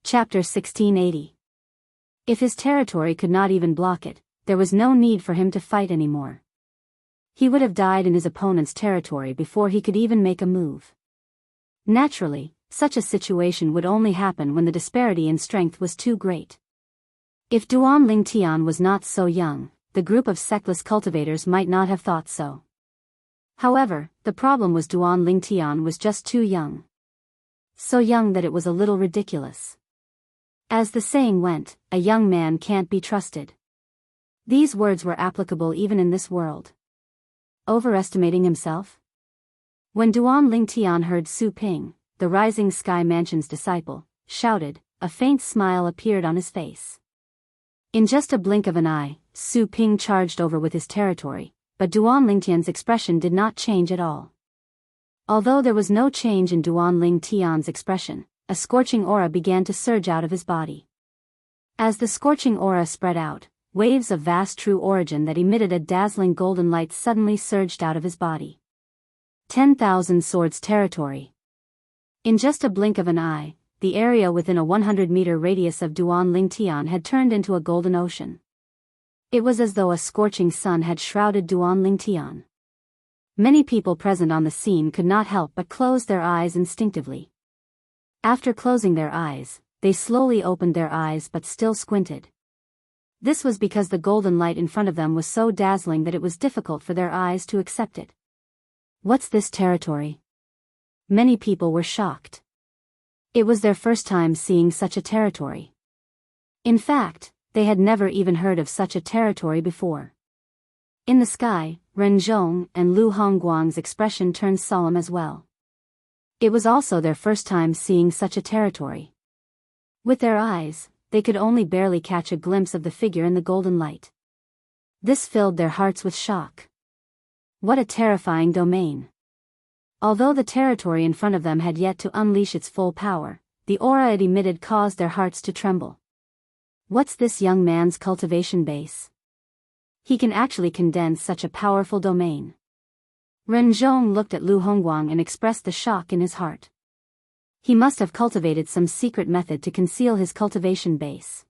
Chapter 1680. If his territory could not even block it, there was no need for him to fight anymore. He would have died in his opponent's territory before he could even make a move. Naturally, such a situation would only happen when the disparity in strength was too great. If Duan Lingtian was not so young, the group of sectless cultivators might not have thought so. However, the problem was Duan Lingtian was just too young. So young that it was a little ridiculous. As the saying went, a young man can't be trusted. These words were applicable even in this world. Overestimating himself? When Duan Lingtian heard Su Ping, the Rising Sky Mansion's disciple, shouted, a faint smile appeared on his face. In just a blink of an eye, Su Ping charged over with his territory, but Duan Lingtian's expression did not change at all. Although there was no change in Duan Lingtian's expression, a scorching aura began to surge out of his body. As the scorching aura spread out, waves of vast true origin that emitted a dazzling golden light suddenly surged out of his body. 10,000 swords territory. In just a blink of an eye, the area within a 100-meter radius of Duan Lingtian had turned into a golden ocean. It was as though a scorching sun had shrouded Duan Lingtian. Many people present on the scene could not help but close their eyes instinctively. After closing their eyes, they slowly opened their eyes but still squinted. This was because the golden light in front of them was so dazzling that it was difficult for their eyes to accept it. What's this territory? Many people were shocked. It was their first time seeing such a territory. In fact, they had never even heard of such a territory before. In the sky, Ren Zhong and Lu Hongguang's expression turned solemn as well. It was also their first time seeing such a territory. With their eyes, they could only barely catch a glimpse of the figure in the golden light. This filled their hearts with shock. What a terrifying domain. Although the territory in front of them had yet to unleash its full power, the aura it emitted caused their hearts to tremble. What's this young man's cultivation base? He can actually condense such a powerful domain. Ren Zhong looked at Lu Hongguang and expressed the shock in his heart. He must have cultivated some secret method to conceal his cultivation base.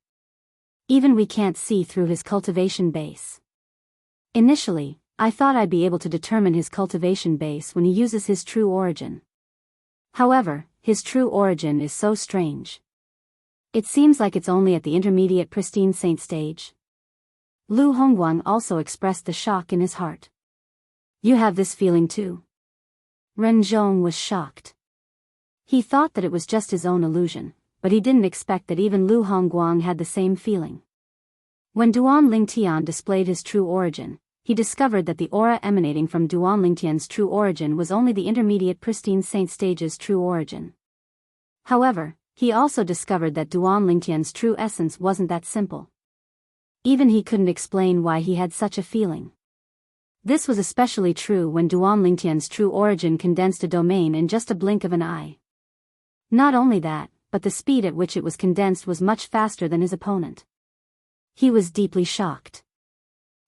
Even we can't see through his cultivation base. Initially, I thought I'd be able to determine his cultivation base when he uses his true origin. However, his true origin is so strange. It seems like it's only at the intermediate pristine saint stage. Lu Hongguang also expressed the shock in his heart. You have this feeling too? Ren Zhong was shocked. He thought that it was just his own illusion, but he didn't expect that even Lu Hongguang had the same feeling. When Duan Lingtian displayed his true origin, he discovered that the aura emanating from Duan Lingtian's true origin was only the intermediate pristine saint stage's true origin. However, he also discovered that Duan Lingtian's true essence wasn't that simple. Even he couldn't explain why he had such a feeling. This was especially true when Duan Lingtian's true origin condensed a domain in just a blink of an eye. Not only that, but the speed at which it was condensed was much faster than his opponent. He was deeply shocked.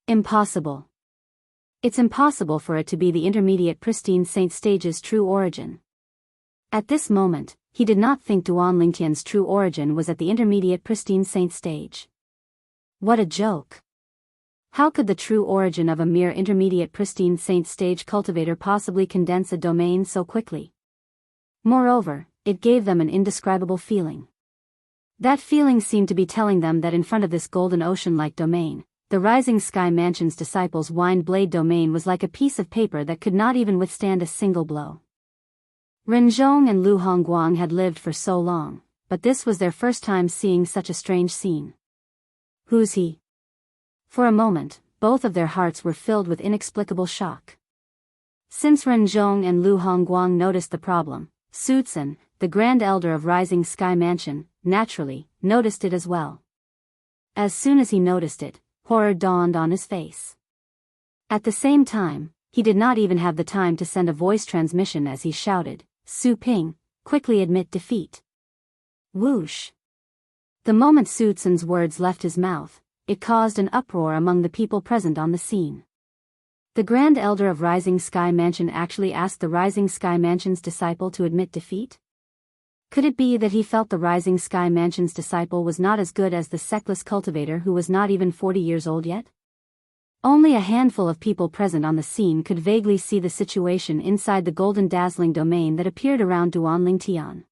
Impossible. It's impossible for it to be the intermediate pristine saint stage's true origin. At this moment, he did not think Duan Lingtian's true origin was at the intermediate pristine saint stage. What a joke. How could the true origin of a mere intermediate pristine saint stage cultivator possibly condense a domain so quickly? Moreover, it gave them an indescribable feeling. That feeling seemed to be telling them that in front of this golden ocean-like domain, the Rising Sky Mansion's disciples' wind blade domain was like a piece of paper that could not even withstand a single blow. Ren Zhong and Lu Hongguang had lived for so long, but this was their first time seeing such a strange scene. Who's he? For a moment, both of their hearts were filled with inexplicable shock. Since Ren Zhong and Lu Hongguang noticed the problem, Su Tsun, the Grand Elder of Rising Sky Mansion, naturally, noticed it as well. As soon as he noticed it, horror dawned on his face. At the same time, he did not even have the time to send a voice transmission as he shouted, Su Ping, quickly admit defeat. Whoosh. The moment Su Tsun's words left his mouth, it caused an uproar among the people present on the scene. The Grand Elder of Rising Sky Mansion actually asked the Rising Sky Mansion's disciple to admit defeat? Could it be that he felt the Rising Sky Mansion's disciple was not as good as the sexless cultivator who was not even 40 years old yet? Only a handful of people present on the scene could vaguely see the situation inside the golden dazzling domain that appeared around Duan Tian.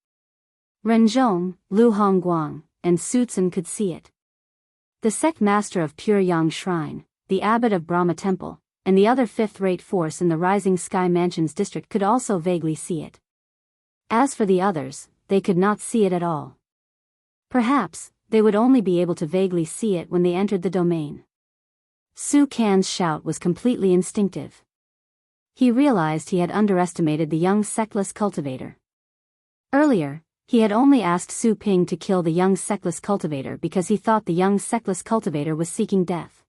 Ren Zhong, Lu Hongguang, and Su Tsun could see it. The sect master of Pure Yang Shrine, the abbot of Brahma Temple, and the other fifth-rate force in the Rising Sky Mansion's district could also vaguely see it. As for the others, they could not see it at all. Perhaps, they would only be able to vaguely see it when they entered the domain. Su Can's shout was completely instinctive. He realized he had underestimated the young sectless cultivator. Earlier, he had only asked Su Ping to kill the young sectless cultivator because he thought the young sectless cultivator was seeking death.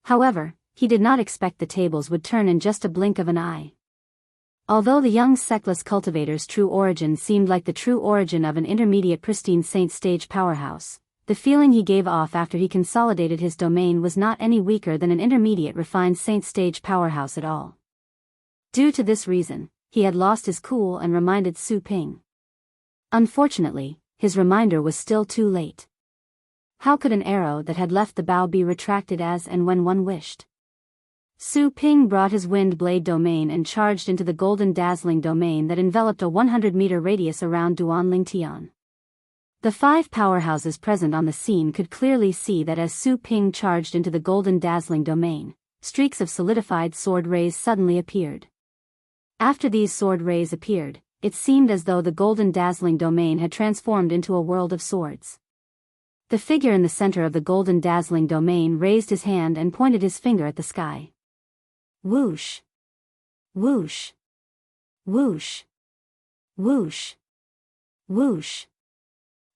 However, he did not expect the tables would turn in just a blink of an eye. Although the young sectless cultivator's true origin seemed like the true origin of an intermediate pristine saint stage powerhouse, the feeling he gave off after he consolidated his domain was not any weaker than an intermediate refined saint stage powerhouse at all. Due to this reason, he had lost his cool and reminded Su Ping. Unfortunately, his reminder was still too late. How could an arrow that had left the bow be retracted as and when one wished? Su Ping brought his wind blade domain and charged into the golden dazzling domain that enveloped a 100-meter radius around Duan Tian. The 5 powerhouses present on the scene could clearly see that as Su Ping charged into the golden dazzling domain, streaks of solidified sword rays suddenly appeared. After these sword rays appeared, it seemed as though the golden dazzling domain had transformed into a world of swords. The figure in the center of the golden dazzling domain raised his hand and pointed his finger at the sky. Whoosh! Whoosh! Whoosh! Whoosh! Whoosh!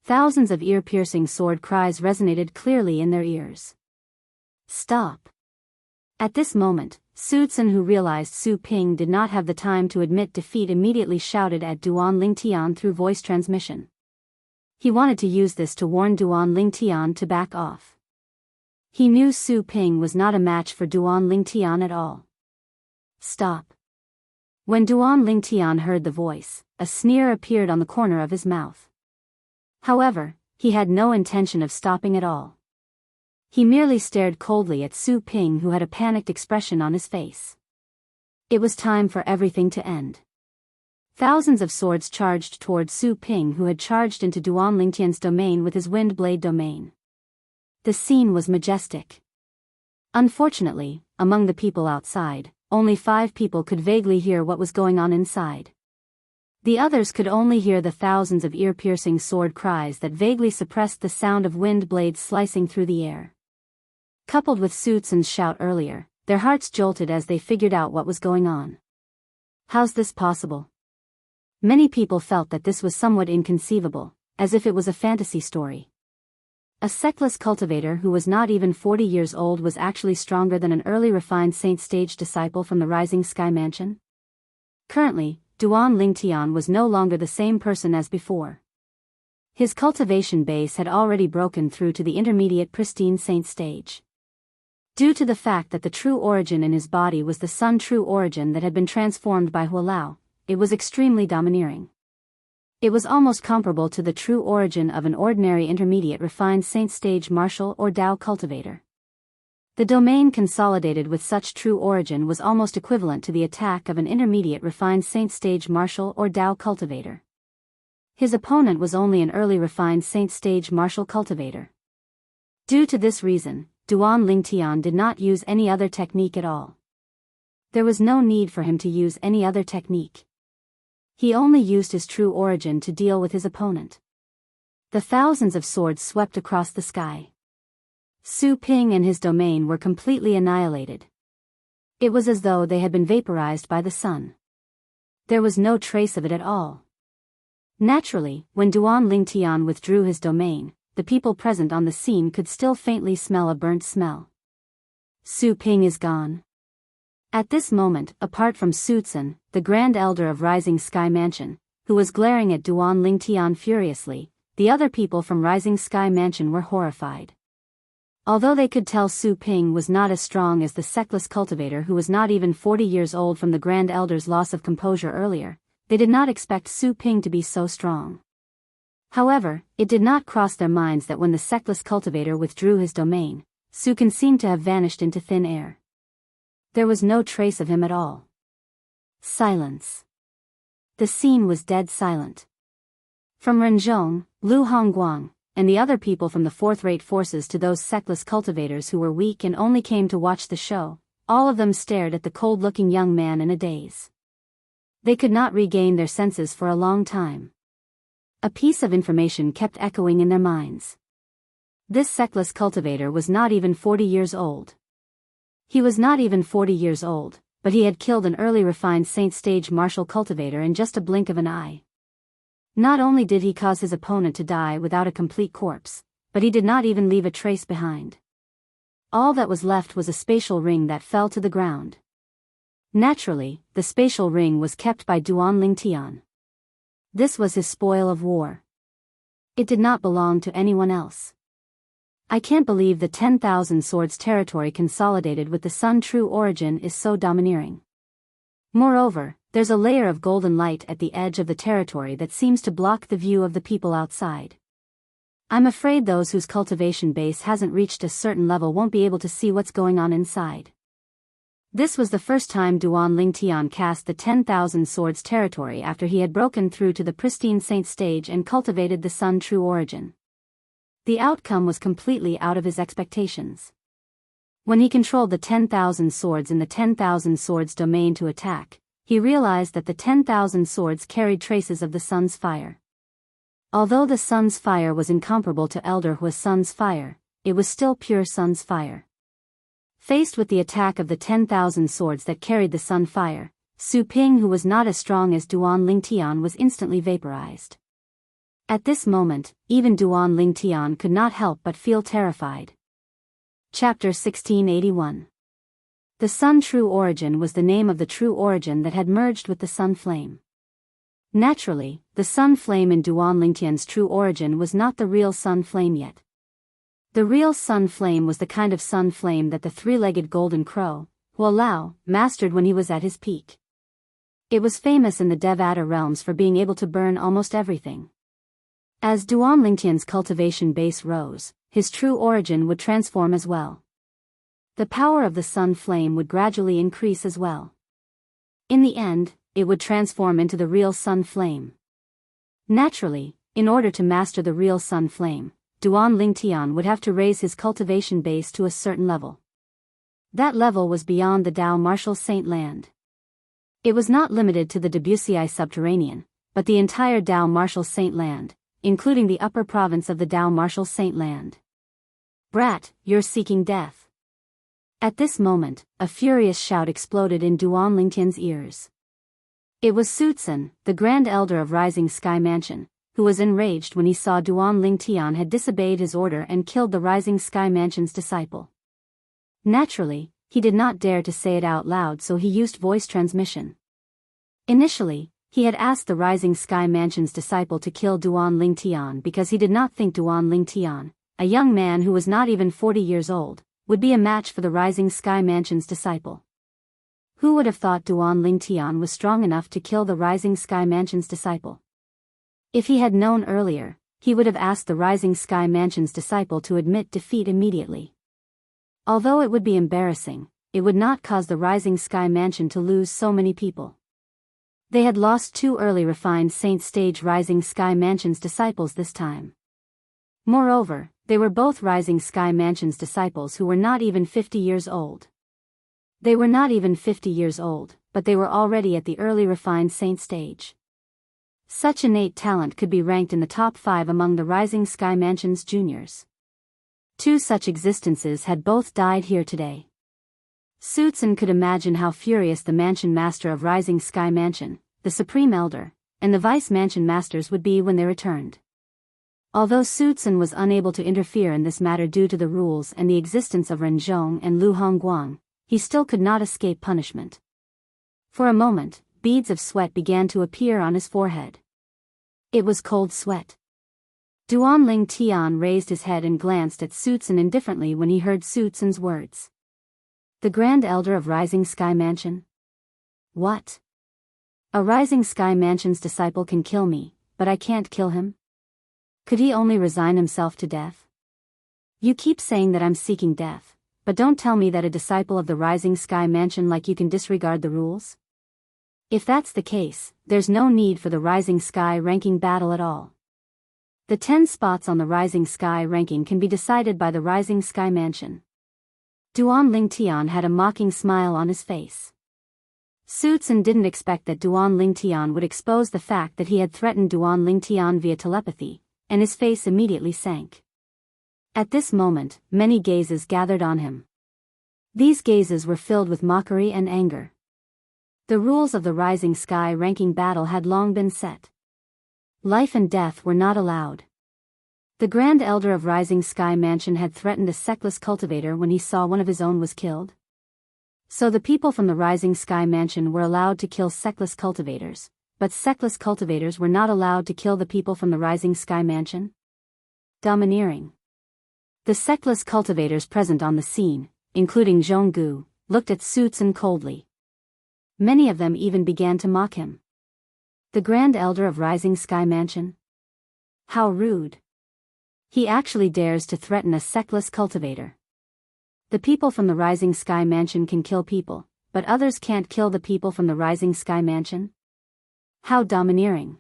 Thousands of ear-piercing sword cries resonated clearly in their ears. Stop! At this moment, Su Tsun, who realized Su Ping did not have the time to admit defeat, immediately shouted at Duan Tian through voice transmission. He wanted to use this to warn Duan Tian to back off. He knew Su Ping was not a match for Duan Tian at all. Stop! When Duan Tian heard the voice, a sneer appeared on the corner of his mouth. However, he had no intention of stopping at all. He merely stared coldly at Su Ping, who had a panicked expression on his face. It was time for everything to end. Thousands of swords charged toward Su Ping, who had charged into Duan Tian's domain with his wind blade domain. The scene was majestic. Unfortunately, among the people outside, only 5 people could vaguely hear what was going on inside. The others could only hear the thousands of ear-piercing sword cries that vaguely suppressed the sound of wind blades slicing through the air. Coupled with Su Tsun's shout earlier, their hearts jolted as they figured out what was going on. How's this possible? Many people felt that this was somewhat inconceivable, as if it was a fantasy story. A sectless cultivator who was not even 40 years old was actually stronger than an early refined saint stage disciple from the Rising Sky Mansion? Currently, Duan Tian was no longer the same person as before. His cultivation base had already broken through to the intermediate pristine saint stage. Due to the fact that the true origin in his body was the sun true origin that had been transformed by Hualao, it was extremely domineering. It was almost comparable to the true origin of an ordinary intermediate refined saint stage martial or Dao cultivator. The domain consolidated with such true origin was almost equivalent to the attack of an intermediate refined saint stage martial or Dao cultivator. His opponent was only an early refined saint stage martial cultivator. Due to this reason, Duan Tian did not use any other technique at all. There was no need for him to use any other technique. He only used his true origin to deal with his opponent. The thousands of swords swept across the sky. Su Ping and his domain were completely annihilated. It was as though they had been vaporized by the sun. There was no trace of it at all. Naturally, when Duan Tian withdrew his domain, the people present on the scene could still faintly smell a burnt smell. Su Ping is gone. At this moment, apart from Su Tsun, the Grand Elder of Rising Sky Mansion, who was glaring at Duan Tian furiously, the other people from Rising Sky Mansion were horrified. Although they could tell Su Ping was not as strong as the sectless cultivator who was not even 40 years old from the Grand Elder's loss of composure earlier, they did not expect Su Ping to be so strong. However, it did not cross their minds that when the sectless cultivator withdrew his domain, Su Can seemed to have vanished into thin air. There was no trace of him at all. Silence. The scene was dead silent. From Renzhong, Lu Hongguang, and the other people from the fourth-rate forces to those sectless cultivators who were weak and only came to watch the show, all of them stared at the cold-looking young man in a daze. They could not regain their senses for a long time. A piece of information kept echoing in their minds. This sectless cultivator was not even 40 years old. He was not even 40 years old, but he had killed an early refined saint-stage martial cultivator in just a blink of an eye. Not only did he cause his opponent to die without a complete corpse, but he did not even leave a trace behind. All that was left was a spatial ring that fell to the ground. Naturally, the spatial ring was kept by Duan Lingtian. This was his spoil of war. It did not belong to anyone else. I can't believe the 10,000 swords territory consolidated with the Sun true origin is so domineering. Moreover, there's a layer of golden light at the edge of the territory that seems to block the view of the people outside. I'm afraid those whose cultivation base hasn't reached a certain level won't be able to see what's going on inside. This was the first time Duan Lingtian cast the 10,000 swords territory after he had broken through to the pristine saint stage and cultivated the Sun true origin. The outcome was completely out of his expectations. When he controlled the 10,000 swords in the 10,000 swords domain to attack, he realized that the 10,000 swords carried traces of the sun's fire. Although the sun's fire was incomparable to Elder Hua's sun's fire, it was still pure sun's fire. Faced with the attack of the 10,000 swords that carried the sun fire, Su Ping, who was not as strong as Duan Lingtian, was instantly vaporized. At this moment, even Duan Lingtian could not help but feel terrified. Chapter 1681. The Sun True Origin was the name of the true origin that had merged with the Sun Flame. Naturally, the Sun Flame in Duan Lingtian's true origin was not the real Sun Flame yet. The real Sun Flame was the kind of Sun Flame that the three-legged golden crow, Hua Lao, mastered when he was at his peak. It was famous in the Devata realms for being able to burn almost everything. As Duan Lingtian's cultivation base rose, his true origin would transform as well. The power of the Sun Flame would gradually increase as well. In the end, it would transform into the real Sun Flame. Naturally, in order to master the real Sun Flame, Duan Lingtian would have to raise his cultivation base to a certain level. That level was beyond the Dao Martial Saint Land. It was not limited to the Debussy subterranean, but the entire Dao Martial Saint Land, including the upper province of the Dao Martial Saint Land. Brat, you're seeking death. At this moment, a furious shout exploded in Duan Lingtian's ears. It was Sutsun, the Grand Elder of Rising Sky Mansion, who was enraged when he saw Duan Lingtian had disobeyed his order and killed the Rising Sky Mansion's disciple. Naturally, he did not dare to say it out loud, so he used voice transmission. Initially, he had asked the Rising Sky Mansion's disciple to kill Duan Lingtian because he did not think Duan Lingtian, a young man who was not even 40 years old, would be a match for the Rising Sky Mansion's disciple. Who would have thought Duan Lingtian was strong enough to kill the Rising Sky Mansion's disciple? If he had known earlier, he would have asked the Rising Sky Mansion's disciple to admit defeat immediately. Although it would be embarrassing, it would not cause the Rising Sky Mansion to lose so many people. They had lost 2 early refined Saint Stage Rising Sky Mansion's disciples this time. Moreover, they were both Rising Sky Mansion's disciples who were not even 50 years old. They were not even 50 years old, but they were already at the early refined Saint Stage. Such innate talent could be ranked in the top 5 among the Rising Sky Mansion's juniors. 2 such existences had both died here today. Sutsun could imagine how furious the Mansion Master of Rising Sky Mansion, the Supreme Elder, and the Vice Mansion Masters would be when they returned. Although Sutsun was unable to interfere in this matter due to the rules and the existence of Renzhong and Lu Hongguang, he still could not escape punishment. For a moment, beads of sweat began to appear on his forehead. It was cold sweat. Duan Lingtian raised his head and glanced at Sutsun indifferently when he heard Sutsun's words. The Grand Elder of Rising Sky Mansion? What? A Rising Sky Mansion's disciple can kill me, but I can't kill him? Could he only resign himself to death? You keep saying that I'm seeking death, but don't tell me that a disciple of the Rising Sky Mansion like you can disregard the rules? If that's the case, there's no need for the Rising Sky ranking battle at all. The 10 spots on the Rising Sky ranking can be decided by the Rising Sky Mansion. Duan Lingtian had a mocking smile on his face. Su Tsun didn't expect that Duan Lingtian would expose the fact that he had threatened Duan Lingtian via telepathy, and his face immediately sank. At this moment, many gazes gathered on him. These gazes were filled with mockery and anger. The rules of the Rising Sky ranking battle had long been set. Life and death were not allowed. The Grand Elder of Rising Sky Mansion had threatened a Seckless cultivator when he saw one of his own was killed. So the people from the Rising Sky Mansion were allowed to kill Seckless cultivators, but Seckless cultivators were not allowed to kill the people from the Rising Sky Mansion. Domineering. The Seckless cultivators present on the scene, including Jianghu, looked at Su Tsun coldly. Many of them even began to mock him. The Grand Elder of Rising Sky Mansion? How rude. He actually dares to threaten a Seckless cultivator. The people from the Rising Sky Mansion can kill people, but others can't kill the people from the Rising Sky Mansion? How domineering.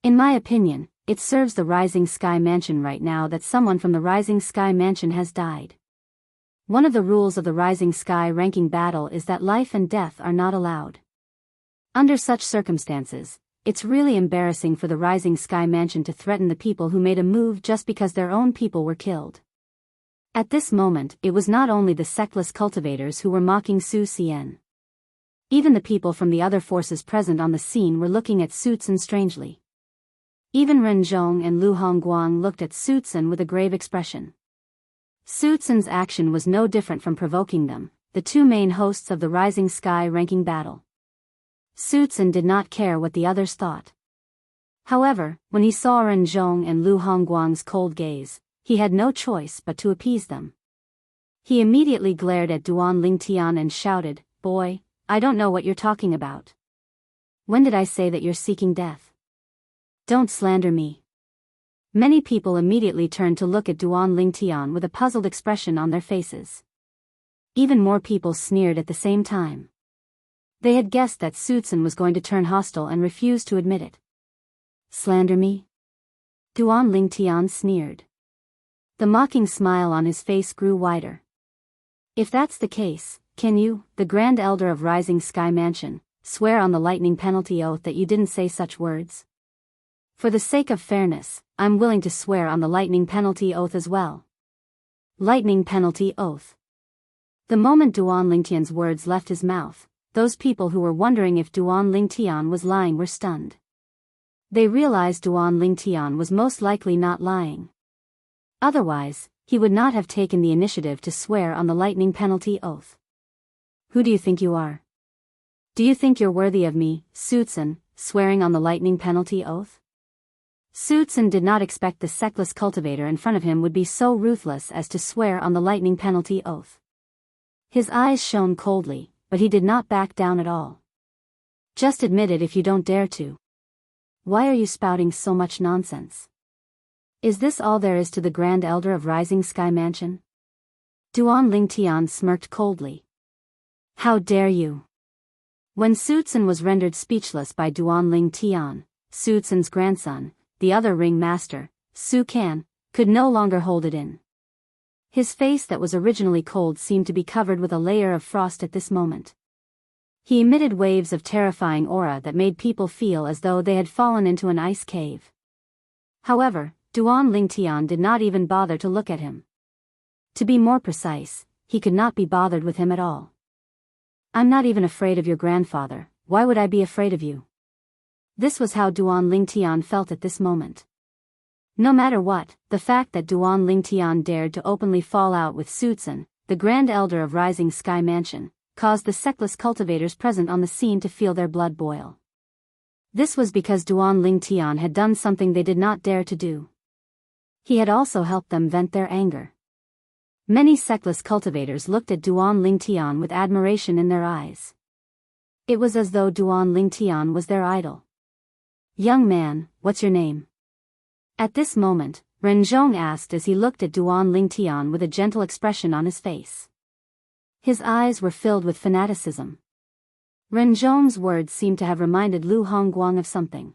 In my opinion, it serves the Rising Sky Mansion right now that someone from the Rising Sky Mansion has died. One of the rules of the Rising Sky ranking battle is that life and death are not allowed. Under such circumstances, it's really embarrassing for the Rising Sky Mansion to threaten the people who made a move just because their own people were killed. At this moment, it was not only the Seckless cultivators who were mocking Su Xian. Even the people from the other forces present on the scene were looking at Su Tsun strangely. Even Ren Zhong and Lu Hongguang looked at Su Tsun with a grave expression. Su Tsun's action was no different from provoking them, the two main hosts of the Rising Sky ranking battle. Su Tsun did not care what the others thought. However, when he saw Ren Zhong and Lu Hongguang's cold gaze, he had no choice but to appease them. He immediately glared at Duan Lingtian and shouted, "Boy, I don't know what you're talking about. When did I say that you're seeking death? Don't slander me." Many people immediately turned to look at Duan Lingtian with a puzzled expression on their faces. Even more people sneered at the same time. They had guessed that Su Tsun was going to turn hostile and refused to admit it. Slander me? Duan Lingtian sneered. The mocking smile on his face grew wider. If that's the case, can you, the Grand Elder of Rising Sky Mansion, swear on the lightning penalty oath that you didn't say such words? For the sake of fairness, I'm willing to swear on the lightning penalty oath as well. Lightning penalty oath. The moment Duan Lingtian's words left his mouth, those people who were wondering if Duan Lingtian was lying were stunned. They realized Duan Lingtian was most likely not lying. Otherwise, he would not have taken the initiative to swear on the lightning penalty oath. Who do you think you are? Do you think you're worthy of me, Su Tsun, swearing on the lightning penalty oath? Su Tsun did not expect the Seckless cultivator in front of him would be so ruthless as to swear on the lightning penalty oath. His eyes shone coldly, but he did not back down at all. Just admit it if you don't dare to. Why are you spouting so much nonsense? Is this all there is to the Grand Elder of Rising Sky Mansion? Duan Lingtian smirked coldly. How dare you? When Su Tsun was rendered speechless by Duan Lingtian, Su Tsun's grandson, the other ring master, Su Kan, could no longer hold it in. His face that was originally cold seemed to be covered with a layer of frost at this moment. He emitted waves of terrifying aura that made people feel as though they had fallen into an ice cave. However, Duan Lingtian did not even bother to look at him. To be more precise, he could not be bothered with him at all. I'm not even afraid of your grandfather, why would I be afraid of you? This was how Duan Lingtian felt at this moment. No matter what, the fact that Duan Lingtian dared to openly fall out with Su Tsun, the Grand Elder of Rising Sky Mansion, caused the Seckless cultivators present on the scene to feel their blood boil. This was because Duan Lingtian had done something they did not dare to do. He had also helped them vent their anger. Many Seckless cultivators looked at Duan Lingtian with admiration in their eyes. It was as though Duan Lingtian was their idol. Young man, what's your name? At this moment, Ren Zhong asked as he looked at Duan Lingtian with a gentle expression on his face. His eyes were filled with fanaticism. Ren Zhong's words seemed to have reminded Lu Hongguang of something.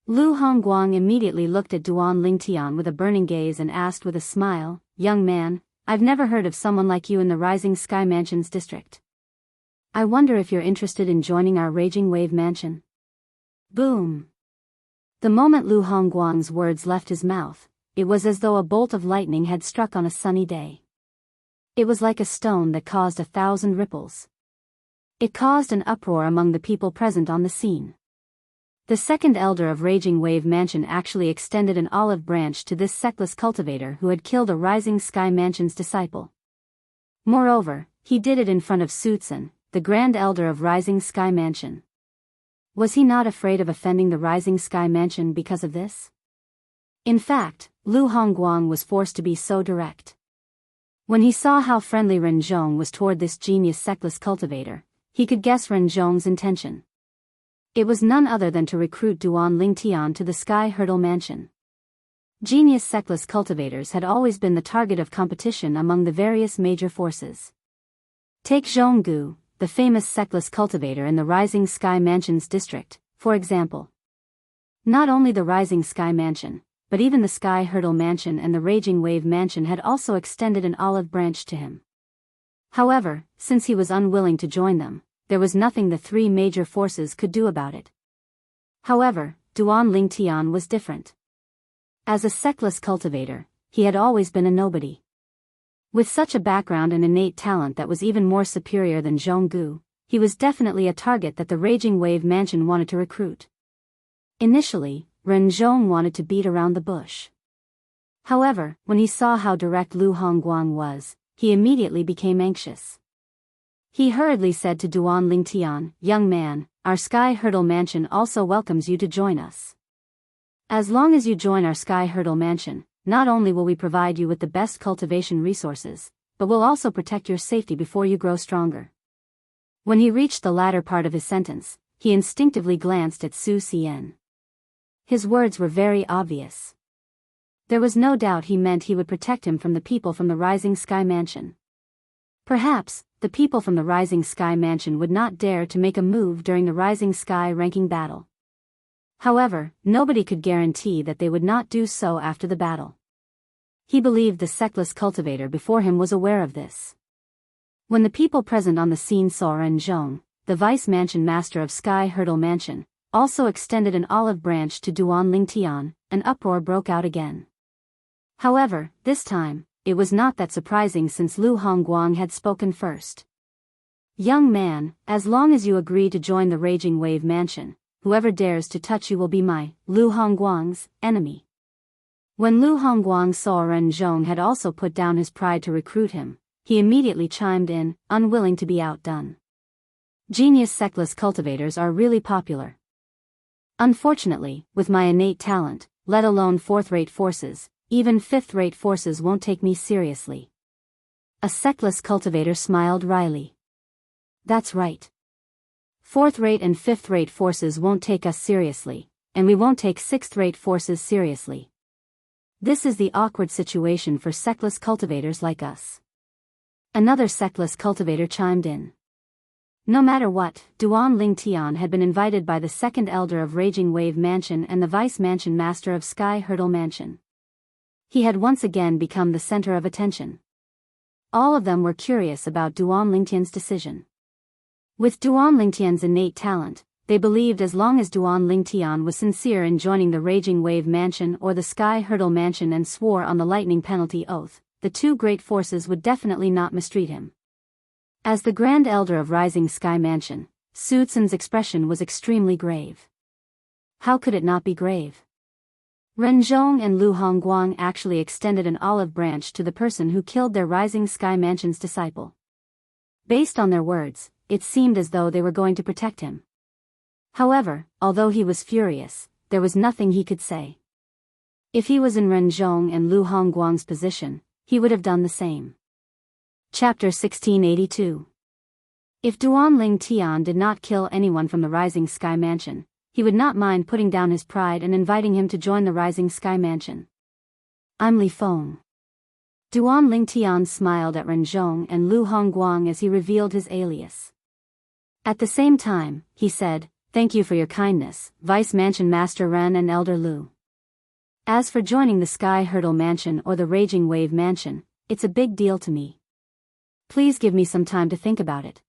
Lu Hongguang immediately looked at Duan Lingtian with a burning gaze and asked with a smile, "Young man, I've never heard of someone like you in the Rising Sky Mansion's district. I wonder if you're interested in joining our Raging Wave Mansion?" Boom! The moment Lu Hongguang's words left his mouth, it was as though a bolt of lightning had struck on a sunny day. It was like a stone that caused 1,000 ripples. It caused an uproar among the people present on the scene. The second elder of Raging Wave Mansion actually extended an olive branch to this sexless cultivator who had killed a Rising Sky Mansion's disciple. Moreover, he did it in front of Sutsun, the Grand Elder of Rising Sky Mansion. Was he not afraid of offending the Rising Sky Mansion because of this? In fact, Lu Hongguang was forced to be so direct. When he saw how friendly Ren Zhong was toward this genius sexless cultivator, he could guess Ren Zhong's intention. It was none other than to recruit Duan Lingtian to the Sky Hurdle Mansion. Genius sexless cultivators had always been the target of competition among the various major forces. Take Jianghu, the famous sexless cultivator in the Rising Sky Mansion's district, for example. Not only the Rising Sky Mansion, but even the Sky Hurdle Mansion and the Raging Wave Mansion had also extended an olive branch to him. However, since he was unwilling to join them, there was nothing the three major forces could do about it. However, Duan Lingtian was different. As a sexless cultivator, he had always been a nobody. With such a background and innate talent that was even more superior than Jianghu, he was definitely a target that the Raging Wave Mansion wanted to recruit. Initially, Ren Zhong wanted to beat around the bush. However, when he saw how direct Lu Hongguang was, he immediately became anxious. He hurriedly said to Duan Lingtian, "Young man, our Sky Hurdle Mansion also welcomes you to join us. As long as you join our Sky Hurdle Mansion, not only will we provide you with the best cultivation resources, but we'll also protect your safety before you grow stronger." When he reached the latter part of his sentence, he instinctively glanced at Su Xian. His words were very obvious. There was no doubt he meant he would protect him from the people from the Rising Sky Mansion. Perhaps, the people from the Rising Sky Mansion would not dare to make a move during the Rising Sky ranking battle. However, nobody could guarantee that they would not do so after the battle. He believed the sexless cultivator before him was aware of this. When the people present on the scene saw Ren Zhong, the Vice Mansion Master of Sky Hurdle Mansion, also extended an olive branch to Duan Lingtian, an uproar broke out again. However, this time, it was not that surprising since Lu Hongguang had spoken first. "Young man, as long as you agree to join the Raging Wave Mansion, whoever dares to touch you will be my, Lu Hongguang's, enemy." When Lu Hongguang saw Ren Zhong had also put down his pride to recruit him, he immediately chimed in, unwilling to be outdone. Genius sexless cultivators are really popular. Unfortunately, with my innate talent, let alone fourth-rate forces, even fifth-rate forces won't take me seriously. A sexless cultivator smiled wryly. "That's right. Fourth-rate and fifth-rate forces won't take us seriously, and we won't take sixth-rate forces seriously. This is the awkward situation for sexless cultivators like us." Another sexless cultivator chimed in. No matter what, Duan Lingtian had been invited by the second elder of Raging Wave Mansion and the Vice Mansion Master of Sky Hurdle Mansion. He had once again become the center of attention. All of them were curious about Duan Lingtian's decision. With Duan Lingtian's innate talent, they believed as long as Duan Lingtian was sincere in joining the Raging Wave Mansion or the Sky Hurdle Mansion and swore on the Lightning Penalty Oath, the two great forces would definitely not mistreat him. As the Grand Elder of Rising Sky Mansion, Su Tsun's expression was extremely grave. How could it not be grave? Ren Zhong and Lu Hongguang actually extended an olive branch to the person who killed their Rising Sky Mansion's disciple. Based on their words, it seemed as though they were going to protect him. However, although he was furious, there was nothing he could say. If he was in Ren Zhong and Lu Hongguang's position, he would have done the same. Chapter 1682. If Duan Lingtian did not kill anyone from the Rising Sky Mansion, he would not mind putting down his pride and inviting him to join the Rising Sky Mansion. I'm Li Feng. Duan Lingtian smiled at Ren Zhong and Lu Hongguang as he revealed his alias. At the same time, he said, "Thank you for your kindness, Vice Mansion Master Ren and Elder Lu. As for joining the Sky Hurdle Mansion or the Raging Wave Mansion, it's a big deal to me. Please give me some time to think about it.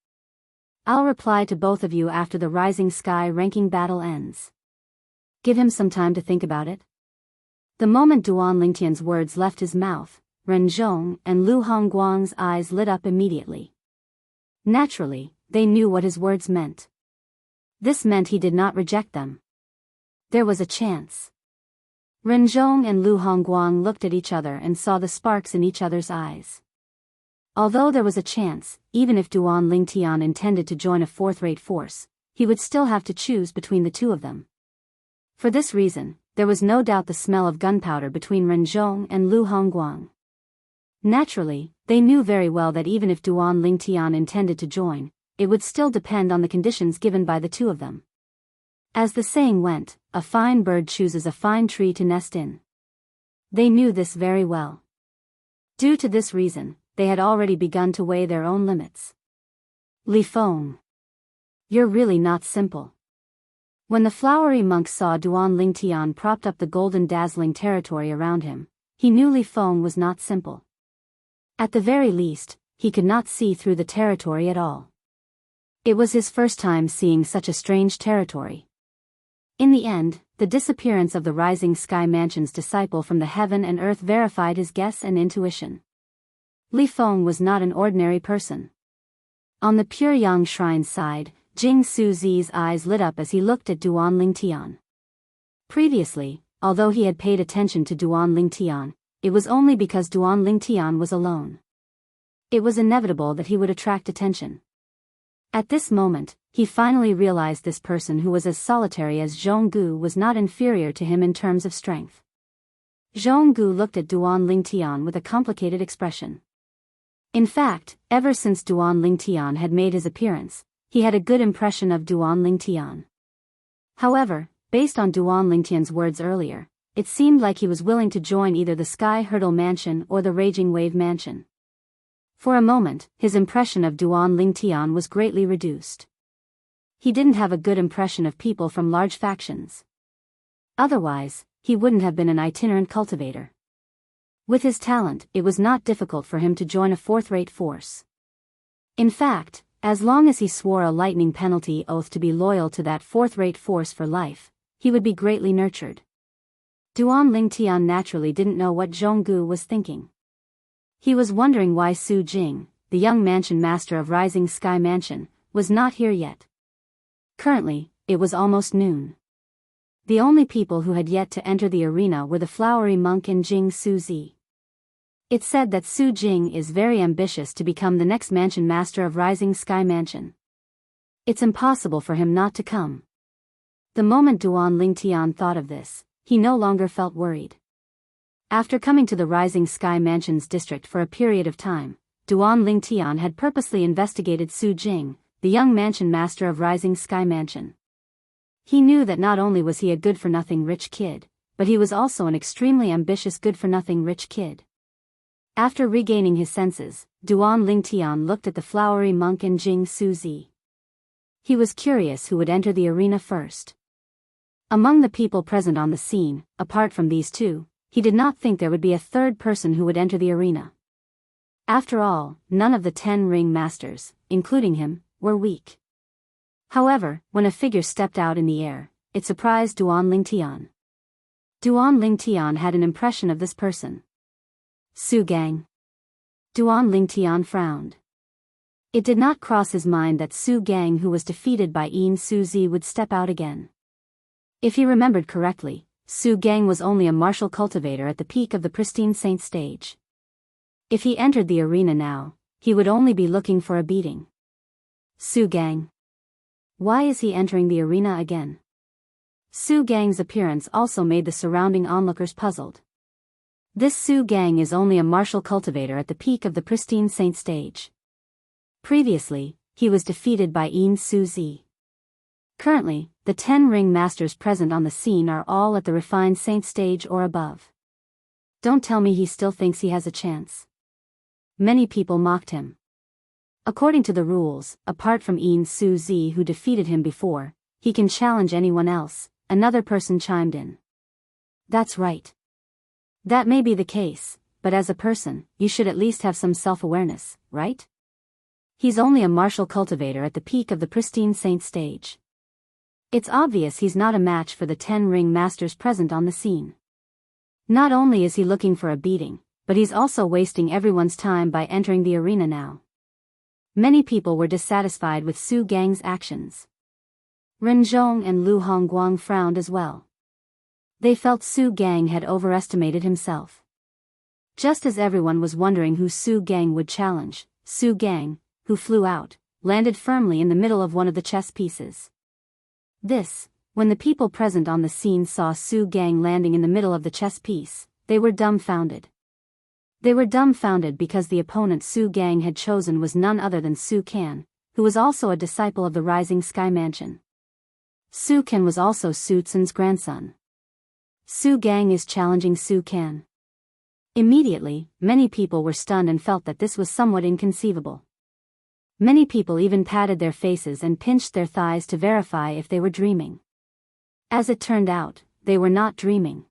I'll reply to both of you after the Rising Sky ranking battle ends." Give him some time to think about it? The moment Duan Lingtian's words left his mouth, Ren Zhong and Lu Hongguang's eyes lit up immediately. Naturally, they knew what his words meant. This meant he did not reject them. There was a chance. Ren Zhong and Lu Hongguang looked at each other and saw the sparks in each other's eyes. Although there was a chance, even if Duan Lingtian intended to join a fourth-rate force, he would still have to choose between the two of them. For this reason, there was no doubt the smell of gunpowder between Ren Zhong and Lu Hongguang. Naturally, they knew very well that even if Duan Lingtian intended to join, it would still depend on the conditions given by the two of them. As the saying went, a fine bird chooses a fine tree to nest in. They knew this very well. Due to this reason, they had already begun to weigh their own limits. Li Feng. You're really not simple. When the flowery monk saw Duan Lingtian propped up the golden dazzling territory around him, he knew Li Feng was not simple. At the very least, he could not see through the territory at all. It was his first time seeing such a strange territory. In the end, the disappearance of the Rising Sky Mansion's disciple from the heaven and earth verified his guess and intuition. Li Feng was not an ordinary person. On the Pure Yang Shrine's side, Jing Suzi's eyes lit up as he looked at Duan Lingtian. Previously, although he had paid attention to Duan Lingtian, it was only because Duan Lingtian was alone. It was inevitable that he would attract attention. At this moment, he finally realized this person who was as solitary as Jianghu was not inferior to him in terms of strength. Jianghu looked at Duan Lingtian with a complicated expression. In fact, ever since Duan Lingtian had made his appearance, he had a good impression of Duan Lingtian. However, based on Duan Lingtian's words earlier, it seemed like he was willing to join either the Sky Hurdle Mansion or the Raging Wave Mansion. For a moment, his impression of Duan Lingtian was greatly reduced. He didn't have a good impression of people from large factions. Otherwise, he wouldn't have been an itinerant cultivator. With his talent, it was not difficult for him to join a fourth-rate force. In fact, as long as he swore a lightning penalty oath to be loyal to that fourth-rate force for life, he would be greatly nurtured. Duan Lingtian naturally didn't know what Zhonggu was thinking. He was wondering why Su Jing, the young mansion master of Rising Sky Mansion, was not here yet. Currently, it was almost noon. The only people who had yet to enter the arena were the flowery monk and Jing Suzi. It's said that Su Jing is very ambitious to become the next mansion master of Rising Sky Mansion. It's impossible for him not to come. The moment Duan Lingtian thought of this, he no longer felt worried. After coming to the Rising Sky Mansion's district for a period of time, Duan Lingtian had purposely investigated Su Jing, the young mansion master of Rising Sky Mansion. He knew that not only was he a good-for-nothing rich kid, but he was also an extremely ambitious good-for-nothing rich kid. After regaining his senses, Duan Lingtian looked at the flowery monk and Jing Suzi. He was curious who would enter the arena first. Among the people present on the scene, apart from these two, he did not think there would be a third person who would enter the arena. After all, none of the 10 ring masters, including him, were weak. However, when a figure stepped out in the air, it surprised Duan Lingtian. Duan Lingtian had an impression of this person. Su Gang. Duan Lingtian frowned. It did not cross his mind that Su Gang, who was defeated by Yin Suzi, would step out again. If he remembered correctly, Su Gang was only a martial cultivator at the peak of the pristine saint stage. If he entered the arena now, he would only be looking for a beating. Su Gang. Why is he entering the arena again? Su Gang's appearance also made the surrounding onlookers puzzled. This Su Gang is only a martial cultivator at the peak of the pristine saint stage. Previously, he was defeated by Yin Suzi. Currently, the 10 ring masters present on the scene are all at the refined saint stage or above. Don't tell me he still thinks he has a chance. Many people mocked him. According to the rules, apart from Yin Su Zi who defeated him before, he can challenge anyone else, another person chimed in. That's right. That may be the case, but as a person, you should at least have some self-awareness, right? He's only a martial cultivator at the peak of the pristine saint stage. It's obvious he's not a match for the 10 ring masters present on the scene. Not only is he looking for a beating, but he's also wasting everyone's time by entering the arena now. Many people were dissatisfied with Su Gang's actions. Ren Zhong and Lu Hongguang frowned as well. They felt Su Gang had overestimated himself. Just as everyone was wondering who Su Gang would challenge, Su Gang, who flew out, landed firmly in the middle of one of the chess pieces. When the people present on the scene saw Su Gang landing in the middle of the chess piece, they were dumbfounded. They were dumbfounded because the opponent Su Gang had chosen was none other than Su Can, who was also a disciple of the Rising Sky Mansion. Su Can was also Su Tsun's grandson. Su Gang is challenging Su Can. Immediately, many people were stunned and felt that this was somewhat inconceivable. Many people even patted their faces and pinched their thighs to verify if they were dreaming. As it turned out, they were not dreaming.